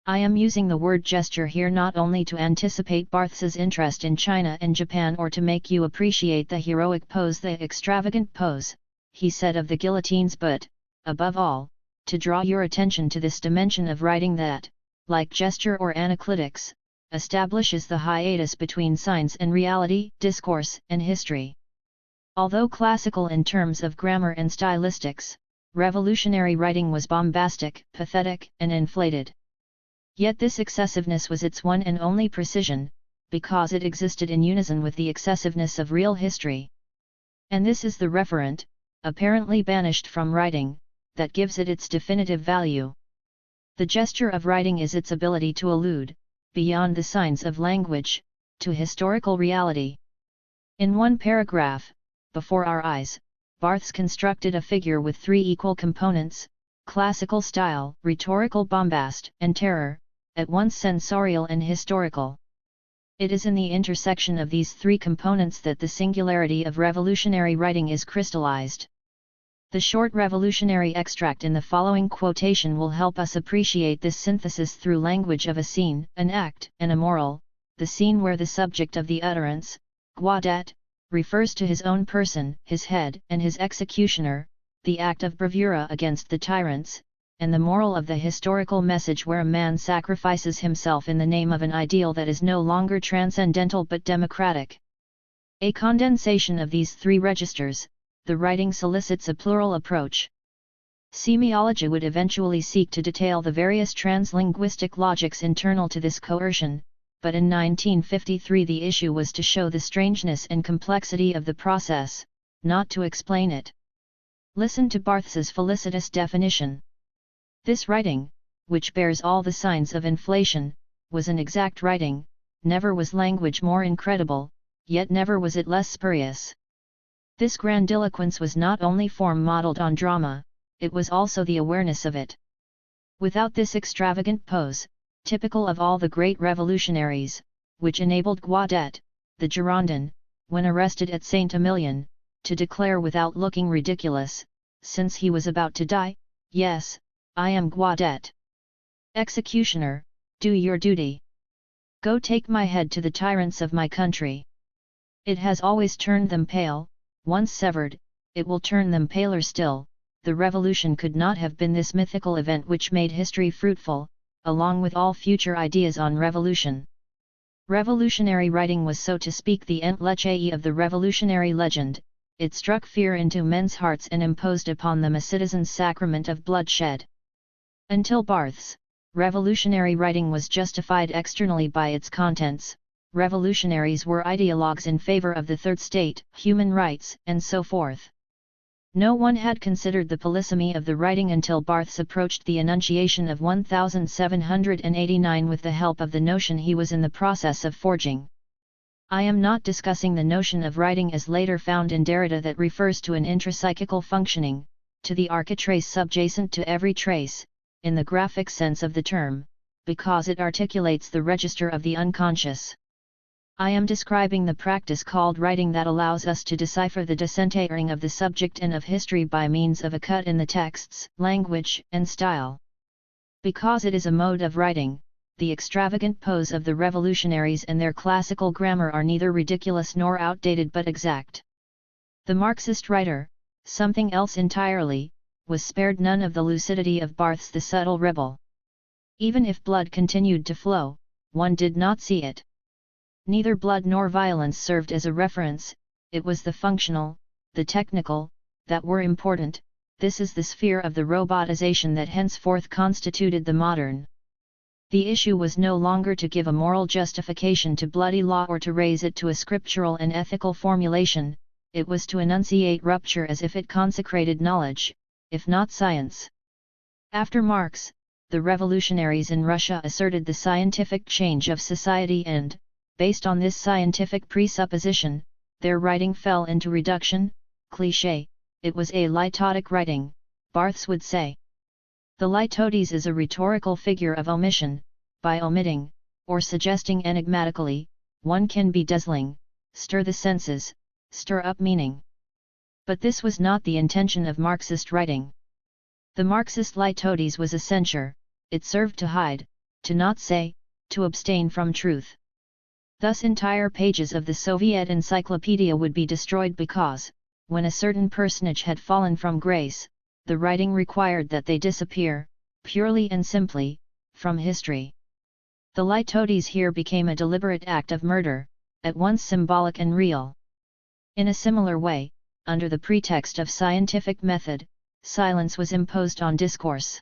Speaker 1: I am using the word gesture here not only to anticipate Barthes's interest in China and Japan or to make you appreciate the heroic pose, the extravagant pose, he said of the guillotines, but, above all, to draw your attention to this dimension of writing that, like gesture or analytics, establishes the hiatus between science and reality, discourse and history. Although classical in terms of grammar and stylistics, revolutionary writing was bombastic, pathetic, and inflated. Yet this excessiveness was its one and only precision, because it existed in unison with the excessiveness of real history. And this is the referent, apparently banished from writing, that gives it its definitive value. The gesture of writing is its ability to allude, beyond the signs of language, to historical reality. In one paragraph, before our eyes, Barthes constructed a figure with three equal components: classical style, rhetorical bombast, and terror, at once sensorial and historical. It is in the intersection of these three components that the singularity of revolutionary writing is crystallized. The short revolutionary extract in the following quotation will help us appreciate this synthesis through language of a scene, an act, and a moral. The scene where the subject of the utterance, Guadet, refers to his own person, his head, and his executioner, the act of bravura against the tyrants, and the moral of the historical message where a man sacrifices himself in the name of an ideal that is no longer transcendental but democratic. A condensation of these three registers, the writing solicits a plural approach. Semiology would eventually seek to detail the various translinguistic logics internal to this coercion, but in 1953 the issue was to show the strangeness and complexity of the process, not to explain it. Listen to Barthes's felicitous definition. This writing, which bears all the signs of inflation, was an exact writing. Never was language more incredible, yet never was it less spurious. This grandiloquence was not only form modelled on drama, it was also the awareness of it. Without this extravagant pose, typical of all the great revolutionaries, which enabled Guadet, the Girondin, when arrested at Saint-Emilion, to declare without looking ridiculous, since he was about to die, "Yes, I am Guadet. Executioner, do your duty. Go take my head to the tyrants of my country. It has always turned them pale, once severed, it will turn them paler still." The revolution could not have been this mythical event which made history fruitful, along with all future ideas on revolution. Revolutionary writing was, so to speak, the entleche of the revolutionary legend. It struck fear into men's hearts and imposed upon them a citizen's sacrament of bloodshed. Until Barthes, revolutionary writing was justified externally by its contents. Revolutionaries were ideologues in favor of the third state, human rights, and so forth. No one had considered the polysemy of the writing until Barthes approached the enunciation of 1789 with the help of the notion he was in the process of forging. I am not discussing the notion of writing as later found in Derrida that refers to an intrapsychical functioning, to the architrace subjacent to every trace, in the graphic sense of the term, because it articulates the register of the unconscious. I am describing the practice called writing that allows us to decipher the decentering of the subject and of history by means of a cut in the texts, language, and style. Because it is a mode of writing, the extravagant pose of the revolutionaries and their classical grammar are neither ridiculous nor outdated but exact. The Marxist writer, something else entirely, was spared none of the lucidity of Barthes the subtle rebel. Even if blood continued to flow, one did not see it. Neither blood nor violence served as a reference, it was the functional, the technical, that were important. This is the sphere of the robotization that henceforth constituted the modern The issue was no longer to give a moral justification to bloody law or to raise it to a scriptural and ethical formulation, it was to enunciate rupture as if it consecrated knowledge, if not science. After Marx, the revolutionaries in Russia asserted the scientific change of society and, based on this scientific presupposition, their writing fell into reduction, cliché, it was a litotic writing, Barthes would say. The litotes is a rhetorical figure of omission. By omitting, or suggesting enigmatically, one can be dazzling, stir the senses, stir up meaning. But this was not the intention of Marxist writing. The Marxist litotes was a censure, it served to hide, to not say, to abstain from truth. Thus entire pages of the Soviet encyclopedia would be destroyed because, when a certain personage had fallen from grace, the writing required that they disappear, purely and simply, from history. The litotes here became a deliberate act of murder, at once symbolic and real. In a similar way, under the pretext of scientific method, silence was imposed on discourse.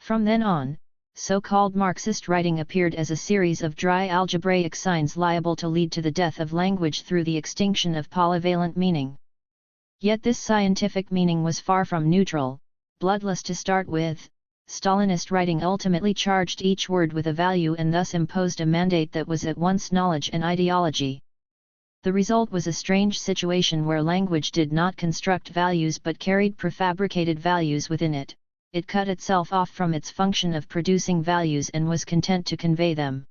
Speaker 1: From then on, so-called Marxist writing appeared as a series of dry algebraic signs liable to lead to the death of language through the extinction of polyvalent meaning. Yet this scientific meaning was far from neutral, bloodless to start with. Stalinist writing ultimately charged each word with a value and thus imposed a mandate that was at once knowledge and ideology. The result was a strange situation where language did not construct values but carried prefabricated values within it. It cut itself off from its function of producing values and was content to convey them.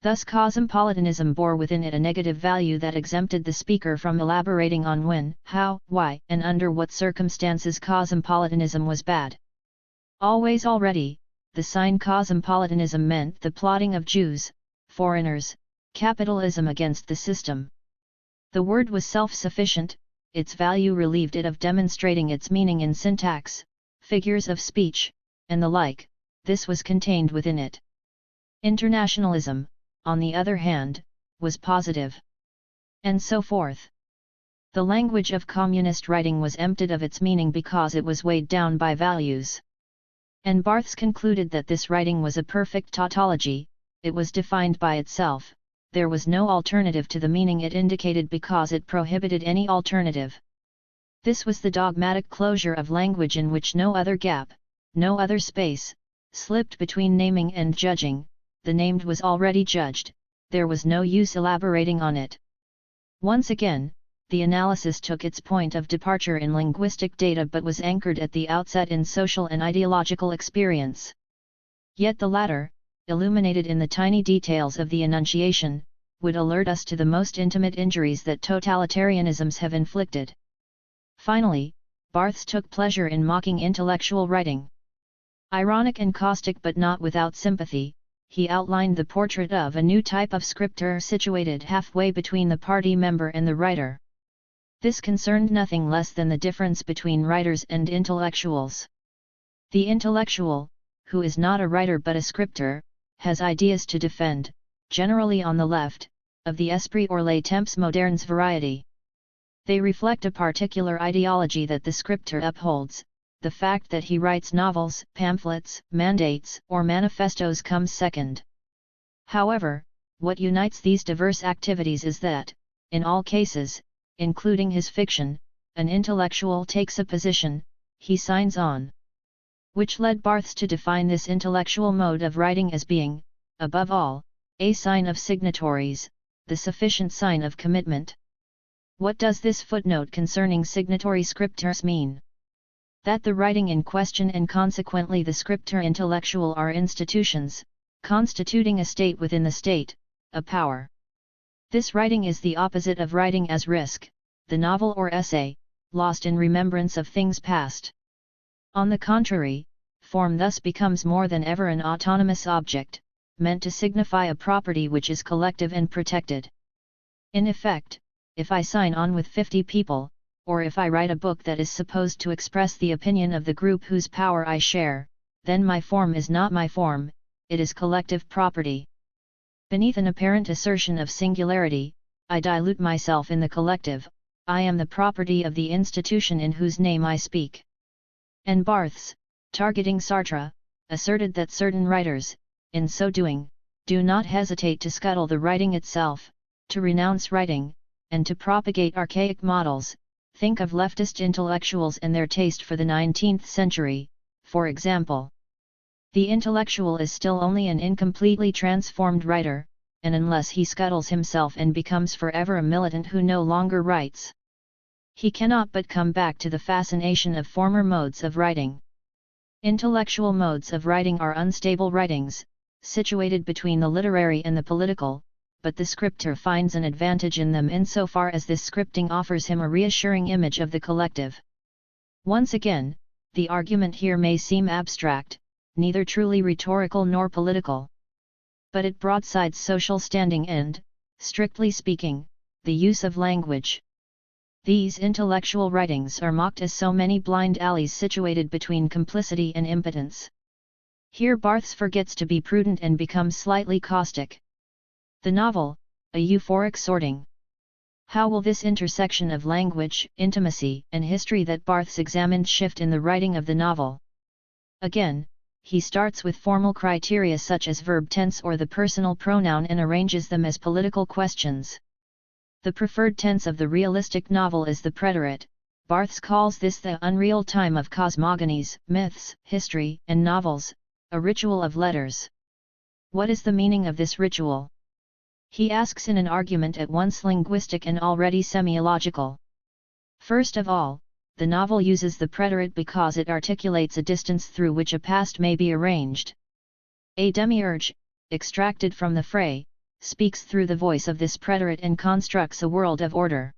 Speaker 1: Thus cosmopolitanism bore within it a negative value that exempted the speaker from elaborating on when, how, why, and under what circumstances cosmopolitanism was bad. Always already, the sign cosmopolitanism meant the plotting of Jews, foreigners, capitalism against the system. The word was self-sufficient, its value relieved it of demonstrating its meaning in syntax, figures of speech, and the like, this was contained within it. Internationalism, on the other hand, was positive. And so forth. The language of communist writing was emptied of its meaning because it was weighed down by values. And Barthes concluded that this writing was a perfect tautology, it was defined by itself, there was no alternative to the meaning it indicated because it prohibited any alternative. This was the dogmatic closure of language in which no other gap, no other space, slipped between naming and judging. The named was already judged, there was no use elaborating on it. Once again, the analysis took its point of departure in linguistic data but was anchored at the outset in social and ideological experience. Yet the latter, illuminated in the tiny details of the enunciation, would alert us to the most intimate injuries that totalitarianisms have inflicted. Finally, Barthes took pleasure in mocking intellectual writing. Ironic and caustic but not without sympathy, he outlined the portrait of a new type of scriptor situated halfway between the party member and the writer. This concerned nothing less than the difference between writers and intellectuals. The intellectual, who is not a writer but a scriptor, has ideas to defend, generally on the left, of the esprit or les temps modernes variety. They reflect a particular ideology that the scriptor upholds. The fact that he writes novels, pamphlets, mandates, or manifestos comes second. However, what unites these diverse activities is that, in all cases, including his fiction, an intellectual takes a position, he signs on. Which led Barthes to define this intellectual mode of writing as being, above all, a sign of signatories, the sufficient sign of commitment. What does this footnote concerning signatory scriptors mean? That the writing in question and consequently the scriptor intellectual are institutions, constituting a state within the state, a power. This writing is the opposite of writing as risk, the novel or essay, lost in remembrance of things past. On the contrary, form thus becomes more than ever an autonomous object, meant to signify a property which is collective and protected. In effect, if I sign on with 50 people, or if I write a book that is supposed to express the opinion of the group whose power I share, then my form is not my form, it is collective property. Beneath an apparent assertion of singularity, I dilute myself in the collective, I am the property of the institution in whose name I speak. And Barthes, targeting Sartre, asserted that certain writers, in so doing, do not hesitate to scuttle the writing itself, to renounce writing, and to propagate archaic models. Think of leftist intellectuals and their taste for the 19th century, for example. The intellectual is still only an incompletely transformed writer, and unless he scuttles himself and becomes forever a militant who no longer writes, he cannot but come back to the fascination of former modes of writing. Intellectual modes of writing are unstable writings, situated between the literary and the political, but the scripter finds an advantage in them insofar as this scripting offers him a reassuring image of the collective. Once again, the argument here may seem abstract, neither truly rhetorical nor political. But it broadsides social standing and, strictly speaking, the use of language. These intellectual writings are mocked as so many blind alleys situated between complicity and impotence. Here Barthes forgets to be prudent and becomes slightly caustic. The novel, a euphoric sorting. How will this intersection of language, intimacy, and history that Barthes examined shift in the writing of the novel? Again, he starts with formal criteria such as verb tense or the personal pronoun and arranges them as political questions. The preferred tense of the realistic novel is the preterite. Barthes calls this the unreal time of cosmogonies, myths, history, and novels, a ritual of letters. What is the meaning of this ritual? He asks in an argument at once linguistic and already semiological. First of all, the novel uses the preterite because it articulates a distance through which a past may be arranged. A demiurge, extracted from the fray, speaks through the voice of this preterite and constructs a world of order.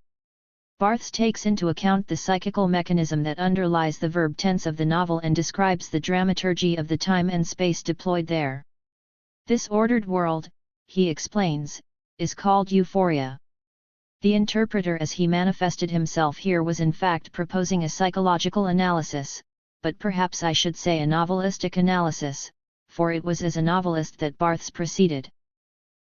Speaker 1: Barthes takes into account the psychical mechanism that underlies the verb tense of the novel and describes the dramaturgy of the time and space deployed there. This ordered world, he explains, is called euphoria. The interpreter as he manifested himself here was in fact proposing a psychological analysis, but perhaps I should say a novelistic analysis, for it was as a novelist that Barthes proceeded.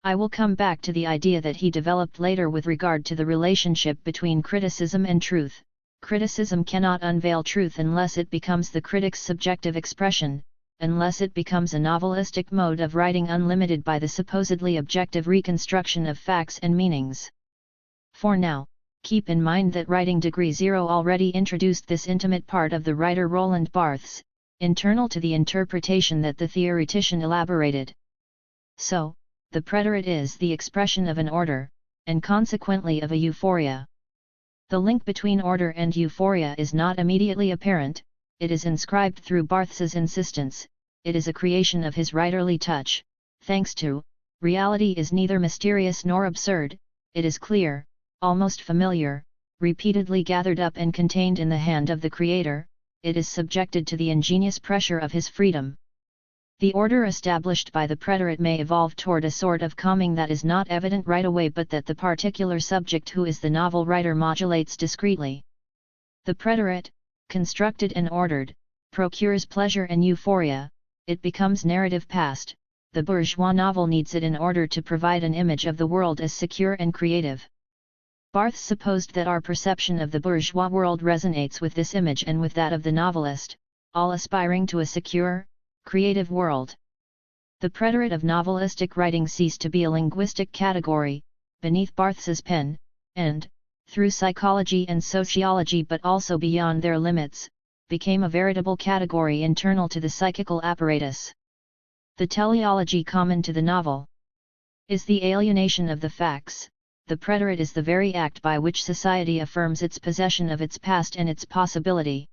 Speaker 1: I will come back to the idea that he developed later with regard to the relationship between criticism and truth. Criticism cannot unveil truth unless it becomes the critic's subjective expression, unless it becomes a novelistic mode of writing unlimited by the supposedly objective reconstruction of facts and meanings. For now, keep in mind that writing degree 0 already introduced this intimate part of the writer Roland Barthes, internal to the interpretation that the theoretician elaborated. So, the preterite is the expression of an order, and consequently of a euphoria. The link between order and euphoria is not immediately apparent, it is inscribed through Barthes's insistence, it is a creation of his writerly touch, thanks to, reality is neither mysterious nor absurd, it is clear, almost familiar, repeatedly gathered up and contained in the hand of the creator, it is subjected to the ingenious pressure of his freedom. The order established by the preterite may evolve toward a sort of calming that is not evident right away but that the particular subject who is the novel writer modulates discreetly. The preterite, constructed and ordered, procures pleasure and euphoria, it becomes narrative past, the bourgeois novel needs it in order to provide an image of the world as secure and creative. Barthes supposed that our perception of the bourgeois world resonates with this image and with that of the novelist, all aspiring to a secure, creative world. The preterite of novelistic writing ceased to be a linguistic category, beneath Barthes's pen, and, through psychology and sociology but also beyond their limits, became a veritable category internal to the psychical apparatus. The teleology common to the novel is the alienation of the facts. The preterite is the very act by which society affirms its possession of its past and its possibility.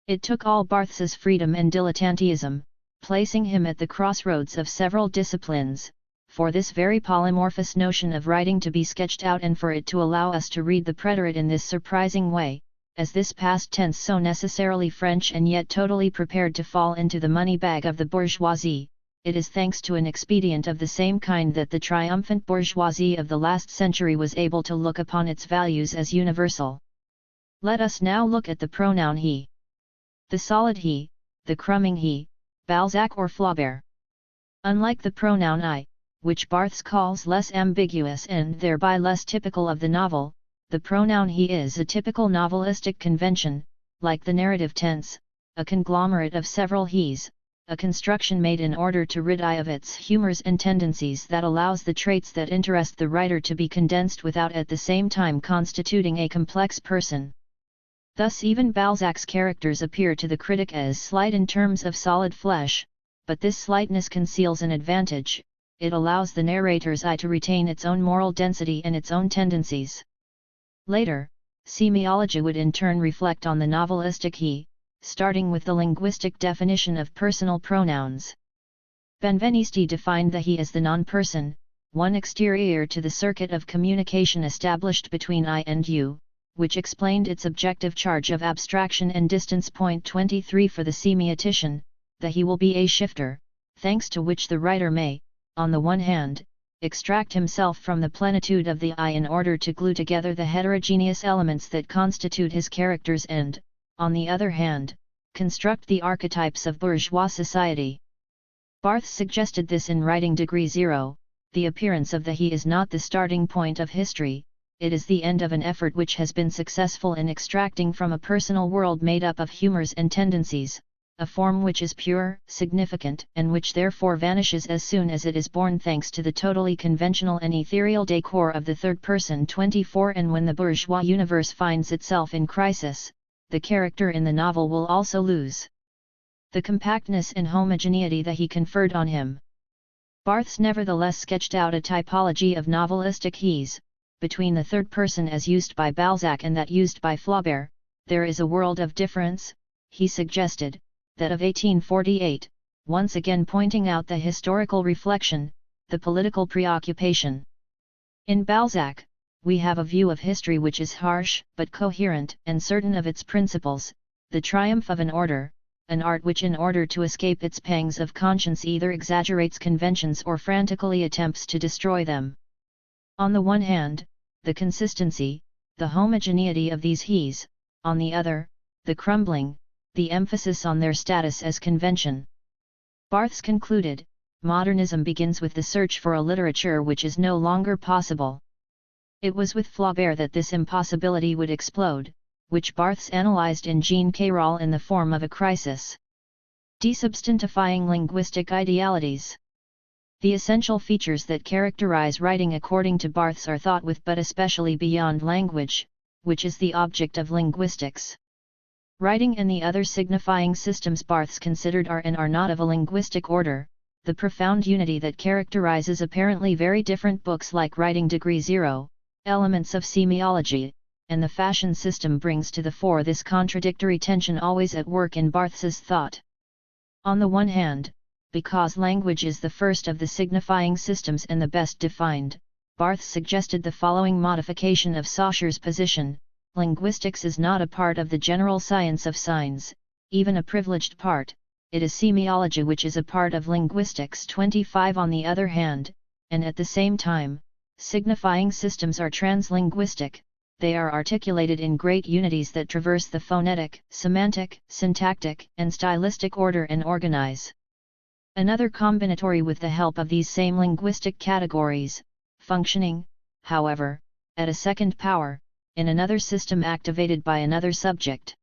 Speaker 1: It took all Barthes's freedom and dilettantism, placing him at the crossroads of several disciplines, for this very polymorphous notion of writing to be sketched out and for it to allow us to read the preterite in this surprising way, as this past tense so necessarily French and yet totally prepared to fall into the money bag of the bourgeoisie. It is thanks to an expedient of the same kind that the triumphant bourgeoisie of the last century was able to look upon its values as universal. Let us now look at the pronoun he. The solid he, the crumbing he, Balzac or Flaubert. Unlike the pronoun I, which Barthes calls less ambiguous and thereby less typical of the novel, the pronoun he is a typical novelistic convention, like the narrative tense, a conglomerate of several he's, a construction made in order to rid I of its humors and tendencies that allows the traits that interest the writer to be condensed without at the same time constituting a complex person. Thus even Balzac's characters appear to the critic as slight in terms of solid flesh, but this slightness conceals an advantage: it allows the narrator's eye to retain its own moral density and its own tendencies. Later, semiology would in turn reflect on the novelistic he, starting with the linguistic definition of personal pronouns. Benveniste defined the he as the non-person, one exterior to the circuit of communication established between I and you, which explained its objective charge of abstraction and distance. Point 23 for the semiotician, the he will be a shifter, thanks to which the writer may, on the one hand, extract himself from the plenitude of the I in order to glue together the heterogeneous elements that constitute his characters and, on the other hand, construct the archetypes of bourgeois society. Barthes suggested this in writing Degree Zero: the appearance of the he is not the starting point of history, it is the end of an effort which has been successful in extracting from a personal world made up of humors and tendencies, a form which is pure, significant, and which therefore vanishes as soon as it is born, thanks to the totally conventional and ethereal decor of the third person. 24 And when the bourgeois universe finds itself in crisis, the character in the novel will also lose the compactness and homogeneity that he conferred on him. Barthes nevertheless sketched out a typology of novelistic he's. Between the third person as used by Balzac and that used by Flaubert, there is a world of difference, he suggested, that of 1848, once again pointing out the historical reflection, the political preoccupation. In Balzac, we have a view of history which is harsh but coherent and certain of its principles, the triumph of an order, an art which in order to escape its pangs of conscience either exaggerates conventions or frantically attempts to destroy them. On the one hand, the consistency, the homogeneity of these he's, on the other, the crumbling, the emphasis on their status as convention. Barthes concluded, modernism begins with the search for a literature which is no longer possible. It was with Flaubert that this impossibility would explode, which Barthes analyzed in Jean Cayrol in the form of a crisis. Desubstantifying linguistic idealities. The essential features that characterize writing according to Barthes are thought with, but especially beyond language, which is the object of linguistics. Writing and the other signifying systems Barthes considered are and are not of a linguistic order, the profound unity that characterizes apparently very different books like Writing Degree Zero, Elements of Semiology, and the Fashion System brings to the fore this contradictory tension always at work in Barthes's thought. On the one hand, because language is the first of the signifying systems and the best defined, Barthes suggested the following modification of Saussures' position: linguistics is not a part of the general science of signs, even a privileged part, it is semiology which is a part of linguistics. 25 On the other hand, and at the same time, signifying systems are translinguistic, they are articulated in great unities that traverse the phonetic, semantic, syntactic, and stylistic order and organize another combinatory with the help of these same linguistic categories, functioning, however, at a second power, in another system activated by another subject.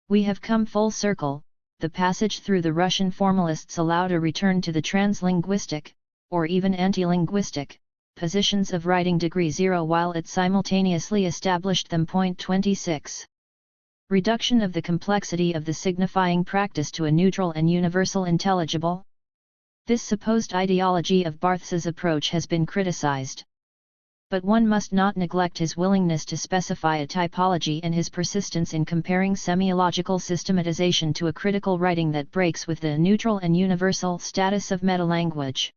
Speaker 1: We have come full circle. The passage through the Russian formalists allowed a return to the translinguistic, or even anti-linguistic, positions of Writing Degree Zero while it simultaneously established them. Point 26. Reduction of the complexity of the signifying practice to a neutral and universal intelligible. This supposed ideology of Barthes's approach has been criticized. But one must not neglect his willingness to specify a typology and his persistence in comparing semiological systematization to a critical writing that breaks with the neutral and universal status of metalanguage.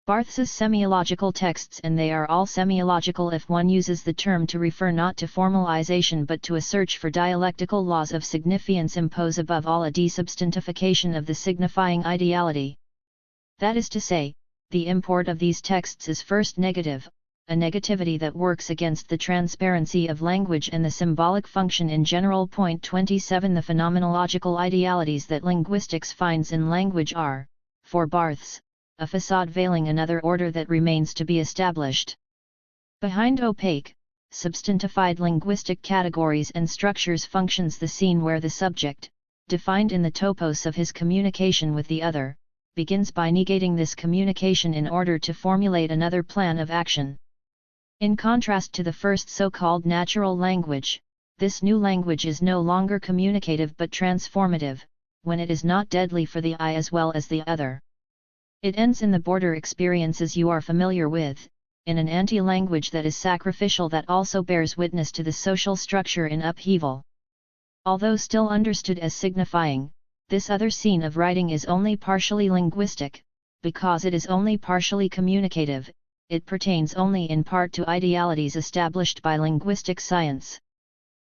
Speaker 1: Barthes's semiological texts, and they are all semiological if one uses the term to refer not to formalization but to a search for dialectical laws of signifiance, impose above all a desubstantification of the signifying ideality. That is to say, the import of these texts is first negative, a negativity that works against the transparency of language and the symbolic function in general. Point 27 The phenomenological idealities that linguistics finds in language are, for Barthes, a facade veiling another order that remains to be established. Behind opaque, substantified linguistic categories and structures functions the scene where the subject, defined in the topos of his communication with the other, begins by negating this communication in order to formulate another plan of action. In contrast to the first so-called natural language, this new language is no longer communicative but transformative, when it is not deadly for the I as well as the other. It ends in the border experiences you are familiar with, in an anti-language that is sacrificial that also bears witness to the social structure in upheaval. Although still understood as signifying, this other scene of writing is only partially linguistic, because it is only partially communicative, it pertains only in part to idealities established by linguistic science.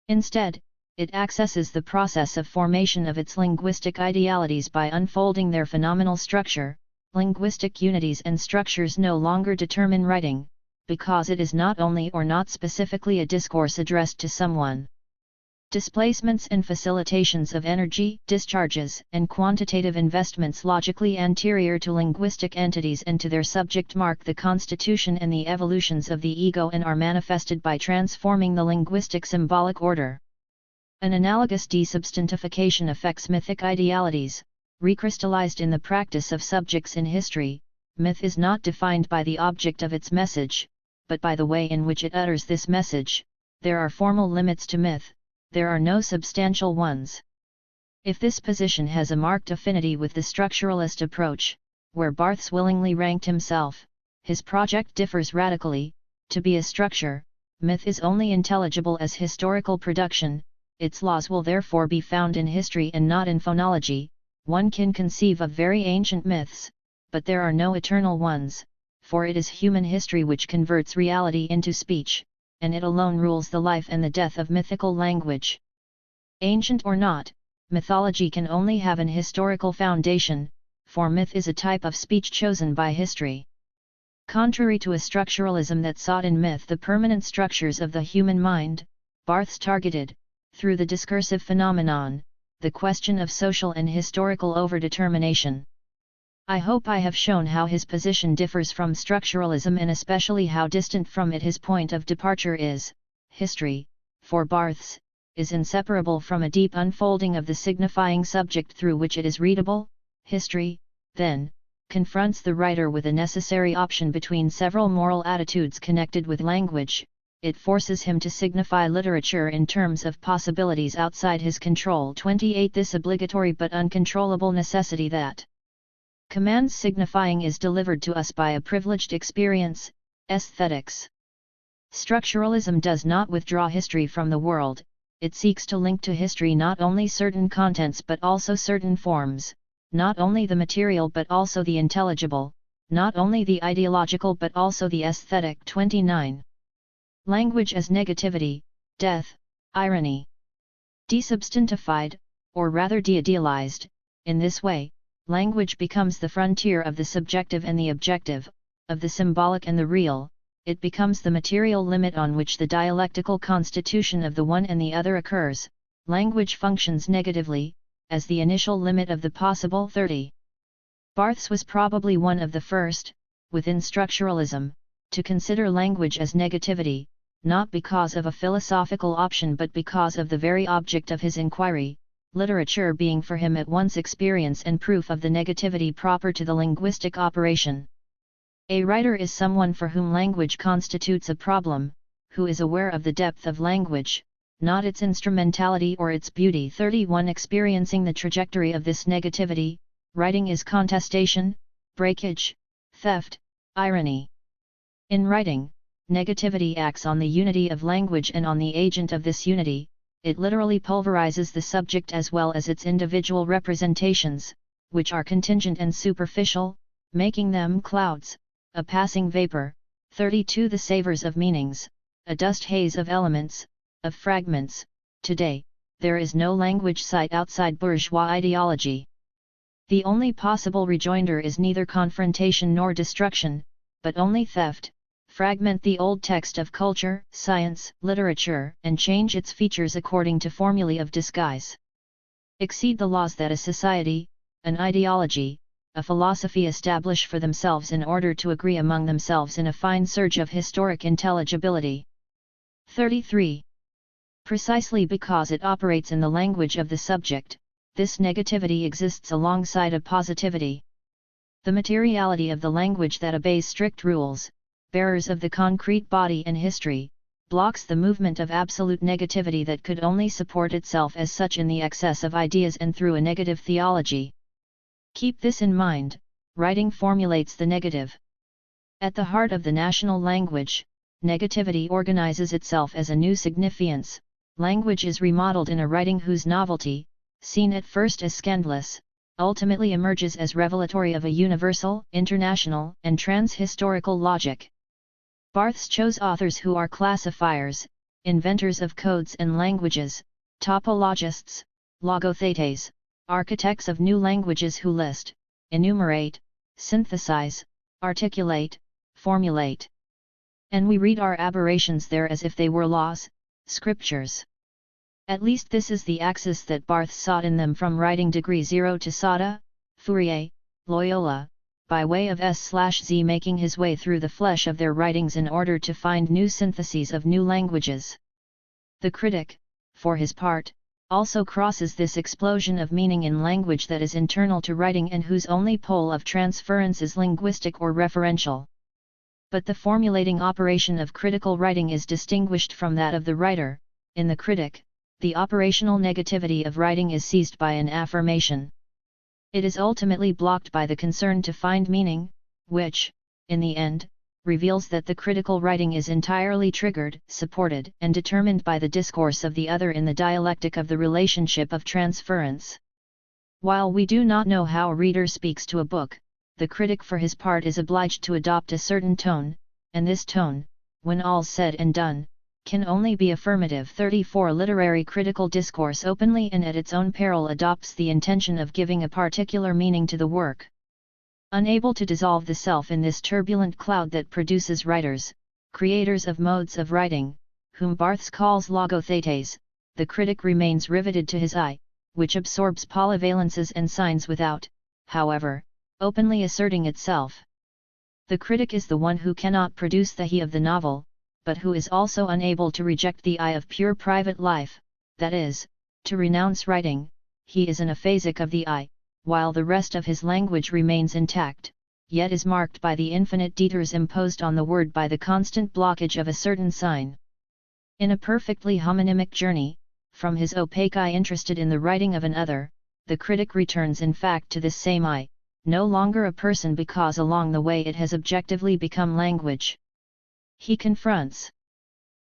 Speaker 1: Instead, it accesses the process of formation of its linguistic idealities by unfolding their phenomenal structure. Linguistic unities and structures no longer determine writing, because it is not only or not specifically a discourse addressed to someone. Displacements and facilitations of energy, discharges, and quantitative investments logically anterior to linguistic entities and to their subject mark the constitution and the evolutions of the ego and are manifested by transforming the linguistic symbolic order. An analogous desubstantification affects mythic idealities. Recrystallized in the practice of subjects in history, myth is not defined by the object of its message, but by the way in which it utters this message. There are formal limits to myth, there are no substantial ones. If this position has a marked affinity with the structuralist approach, where Barthes willingly ranked himself, his project differs radically. To be a structure, myth is only intelligible as historical production, its laws will therefore be found in history and not in phonology. One can conceive of very ancient myths, but there are no eternal ones, for it is human history which converts reality into speech, and it alone rules the life and the death of mythical language. Ancient or not, mythology can only have an historical foundation, for myth is a type of speech chosen by history. Contrary to a structuralism that sought in myth the permanent structures of the human mind, Barthes targeted, through the discursive phenomenon, the question of social and historical overdetermination. I hope I have shown how his position differs from structuralism and especially how distant from it his point of departure is. History, for Barthes, is inseparable from a deep unfolding of the signifying subject through which it is readable. History, then, confronts the writer with a necessary option between several moral attitudes connected with language. It forces him to signify literature in terms of possibilities outside his control. 28 This obligatory but uncontrollable necessity that commands signifying is delivered to us by a privileged experience, aesthetics. Structuralism does not withdraw history from the world, it seeks to link to history not only certain contents but also certain forms, not only the material but also the intelligible, not only the ideological but also the aesthetic. 29. Language as negativity, death, irony. Desubstantified, or rather deidealized, in this way, language becomes the frontier of the subjective and the objective, of the symbolic and the real, it becomes the material limit on which the dialectical constitution of the one and the other occurs. Language functions negatively, as the initial limit of the possible. 30. Barthes was probably one of the first, within structuralism, to consider language as negativity, not because of a philosophical option but because of the very object of his inquiry, literature being for him at once experience and proof of the negativity proper to the linguistic operation. A writer is someone for whom language constitutes a problem, who is aware of the depth of language, not its instrumentality or its beauty. 31 Experiencing the trajectory of this negativity, writing is contestation, breakage, theft, irony. In writing, negativity acts on the unity of language and on the agent of this unity, it literally pulverizes the subject as well as its individual representations, which are contingent and superficial, making them clouds, a passing vapor. 32 The savors of meanings, a dust haze of elements, of fragments. Today, there is no language site outside bourgeois ideology. The only possible rejoinder is neither confrontation nor destruction, but only theft. Fragment the old text of culture, science, literature, and change its features according to formulae of disguise. Exceed the laws that a society, an ideology, a philosophy establish for themselves in order to agree among themselves in a fine surge of historic intelligibility. 33. Precisely because it operates in the language of the subject, this negativity exists alongside a positivity. The materiality of the language that obeys strict rules, bearers of the concrete body and history, blocks the movement of absolute negativity that could only support itself as such in the excess of ideas and through a negative theology. Keep this in mind, writing formulates the negative. At the heart of the national language, negativity organizes itself as a new signifiance. Language is remodeled in a writing whose novelty, seen at first as scandalous, ultimately emerges as revelatory of a universal, international, and trans-historical logic. Barthes chose authors who are classifiers, inventors of codes and languages, topologists, logothetes, architects of new languages who list, enumerate, synthesize, articulate, formulate. And we read our aberrations there as if they were laws, scriptures. At least this is the axis that Barthes sought in them, from writing degree 0 to Sada, Fourier, Loyola, by way of S/Z, making his way through the flesh of their writings in order to find new syntheses of new languages. The critic, for his part, also crosses this explosion of meaning in language that is internal to writing and whose only pole of transference is linguistic or referential. But the formulating operation of critical writing is distinguished from that of the writer. In the critic, the operational negativity of writing is seized by an affirmation. It is ultimately blocked by the concern to find meaning, which, in the end, reveals that the critical writing is entirely triggered, supported, and determined by the discourse of the other in the dialectic of the relationship of transference. While we do not know how a reader speaks to a book, the critic for his part is obliged to adopt a certain tone, and this tone, when all's said and done, can only be affirmative. 34 Literary critical discourse openly and at its own peril adopts the intention of giving a particular meaning to the work. Unable to dissolve the self in this turbulent cloud that produces writers, creators of modes of writing, whom Barthes calls logothetes, the critic remains riveted to his eye, which absorbs polyvalences and signs without, however, openly asserting itself. The critic is the one who cannot produce the he of the novel, but who is also unable to reject the I of pure private life, that is, to renounce writing. He is an aphasic of the I, while the rest of his language remains intact, yet is marked by the infinite detours imposed on the word by the constant blockage of a certain sign. In a perfectly homonymic journey, from his opaque I interested in the writing of another, the critic returns in fact to this same I, no longer a person because along the way it has objectively become language. He confronts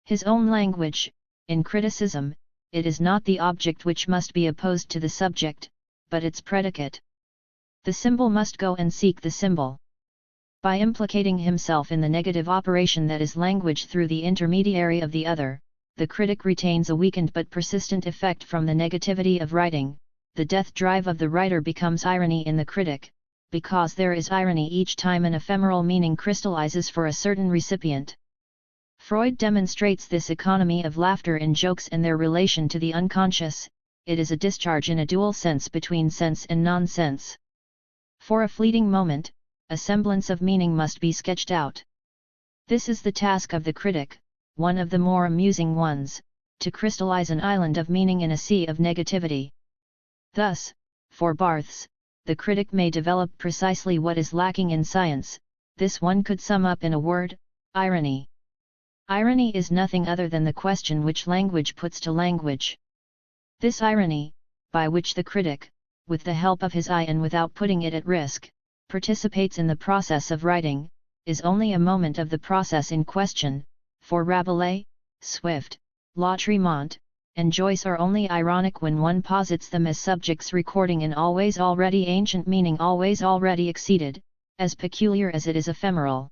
Speaker 1: his own language. In criticism, it is not the object which must be opposed to the subject, but its predicate. The symbol must go and seek the symbol. By implicating himself in the negative operation that is language through the intermediary of the other, the critic retains a weakened but persistent effect from the negativity of writing. The death drive of the writer becomes irony in the critic, because there is irony each time an ephemeral meaning crystallizes for a certain recipient. Freud demonstrates this economy of laughter in jokes and their relation to the unconscious. It is a discharge in a dual sense between sense and nonsense. For a fleeting moment, a semblance of meaning must be sketched out. This is the task of the critic, one of the more amusing ones, to crystallize an island of meaning in a sea of negativity. Thus, for Barthes, the critic may develop precisely what is lacking in science. This one could sum up in a word: irony. Irony is nothing other than the question which language puts to language. This irony, by which the critic, with the help of his eye and without putting it at risk, participates in the process of writing, is only a moment of the process in question. For Rabelais, Swift, Lautréamont, and Joyce are only ironic when one posits them as subjects recording an always already ancient meaning always already exceeded, as peculiar as it is ephemeral.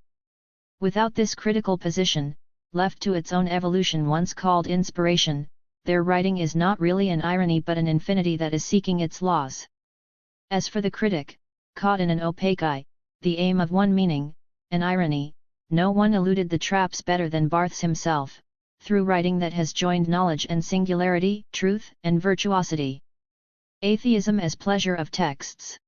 Speaker 1: Without this critical position, left to its own evolution once called inspiration, their writing is not really an irony but an infinity that is seeking its laws. As for the critic, caught in an opaque eye, the aim of one meaning, an irony, no one eluded the traps better than Barthes himself, through writing that has joined knowledge and singularity, truth and virtuosity. Atheism as pleasure of texts.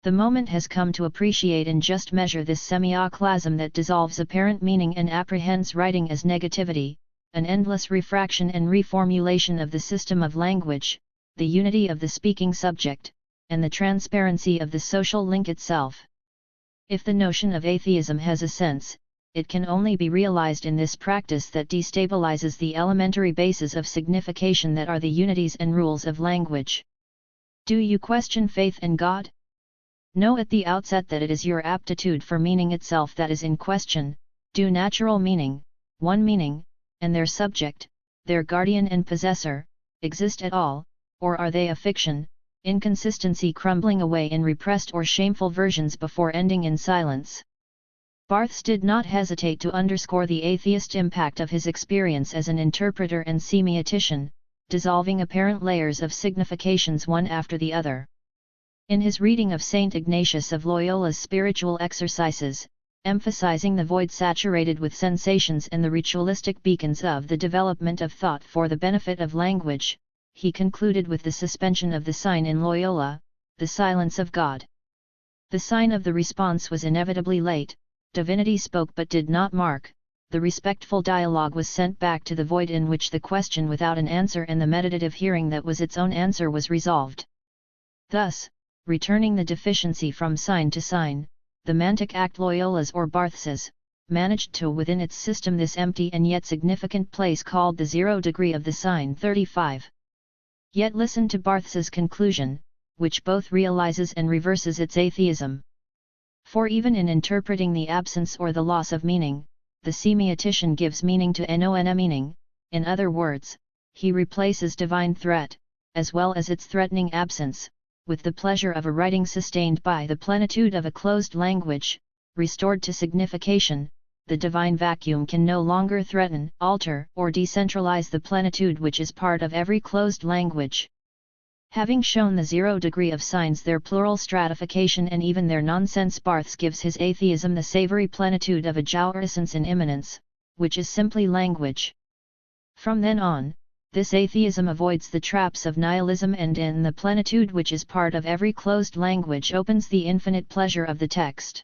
Speaker 1: The moment has come to appreciate in just measure this semioclasm that dissolves apparent meaning and apprehends writing as negativity, an endless refraction and reformulation of the system of language, the unity of the speaking subject, and the transparency of the social link itself. If the notion of atheism has a sense, it can only be realized in this practice that destabilizes the elementary bases of signification that are the unities and rules of language. Do you question faith in God? Know at the outset that it is your aptitude for meaning itself that is in question. Do natural meaning, one meaning, and their subject, their guardian and possessor, exist at all, or are they a fiction, inconsistency crumbling away in repressed or shameful versions before ending in silence? Barthes did not hesitate to underscore the atheist impact of his experience as an interpreter and semiotician, dissolving apparent layers of significations one after the other. In his reading of Saint Ignatius of Loyola's Spiritual Exercises, emphasizing the void saturated with sensations and the ritualistic beacons of the development of thought for the benefit of language, he concluded with the suspension of the sign in Loyola, the silence of God. The sign of the response was inevitably late. Divinity spoke but did not mark, the respectful dialogue was sent back to the void in which the question without an answer and the meditative hearing that was its own answer was resolved. Thus, returning the deficiency from sign to sign, the mantic act Loyola's or Barthes's, managed to within its system this empty and yet significant place called the 0 degree of the sign 35. Yet listen to Barthes's conclusion, which both realizes and reverses its atheism. For even in interpreting the absence or the loss of meaning, the semiotician gives meaning to non meaning, in other words, he replaces divine threat, as well as its threatening absence, with the pleasure of a writing sustained by the plenitude of a closed language, restored to signification. The divine vacuum can no longer threaten, alter, or decentralize the plenitude which is part of every closed language. Having shown the 0 degree of signs their plural stratification and even their nonsense, Barthes gives his atheism the savory plenitude of a jouissance in immanence, which is simply language. From then on, this atheism avoids the traps of nihilism and in the plenitude which is part of every closed language opens the infinite pleasure of the text.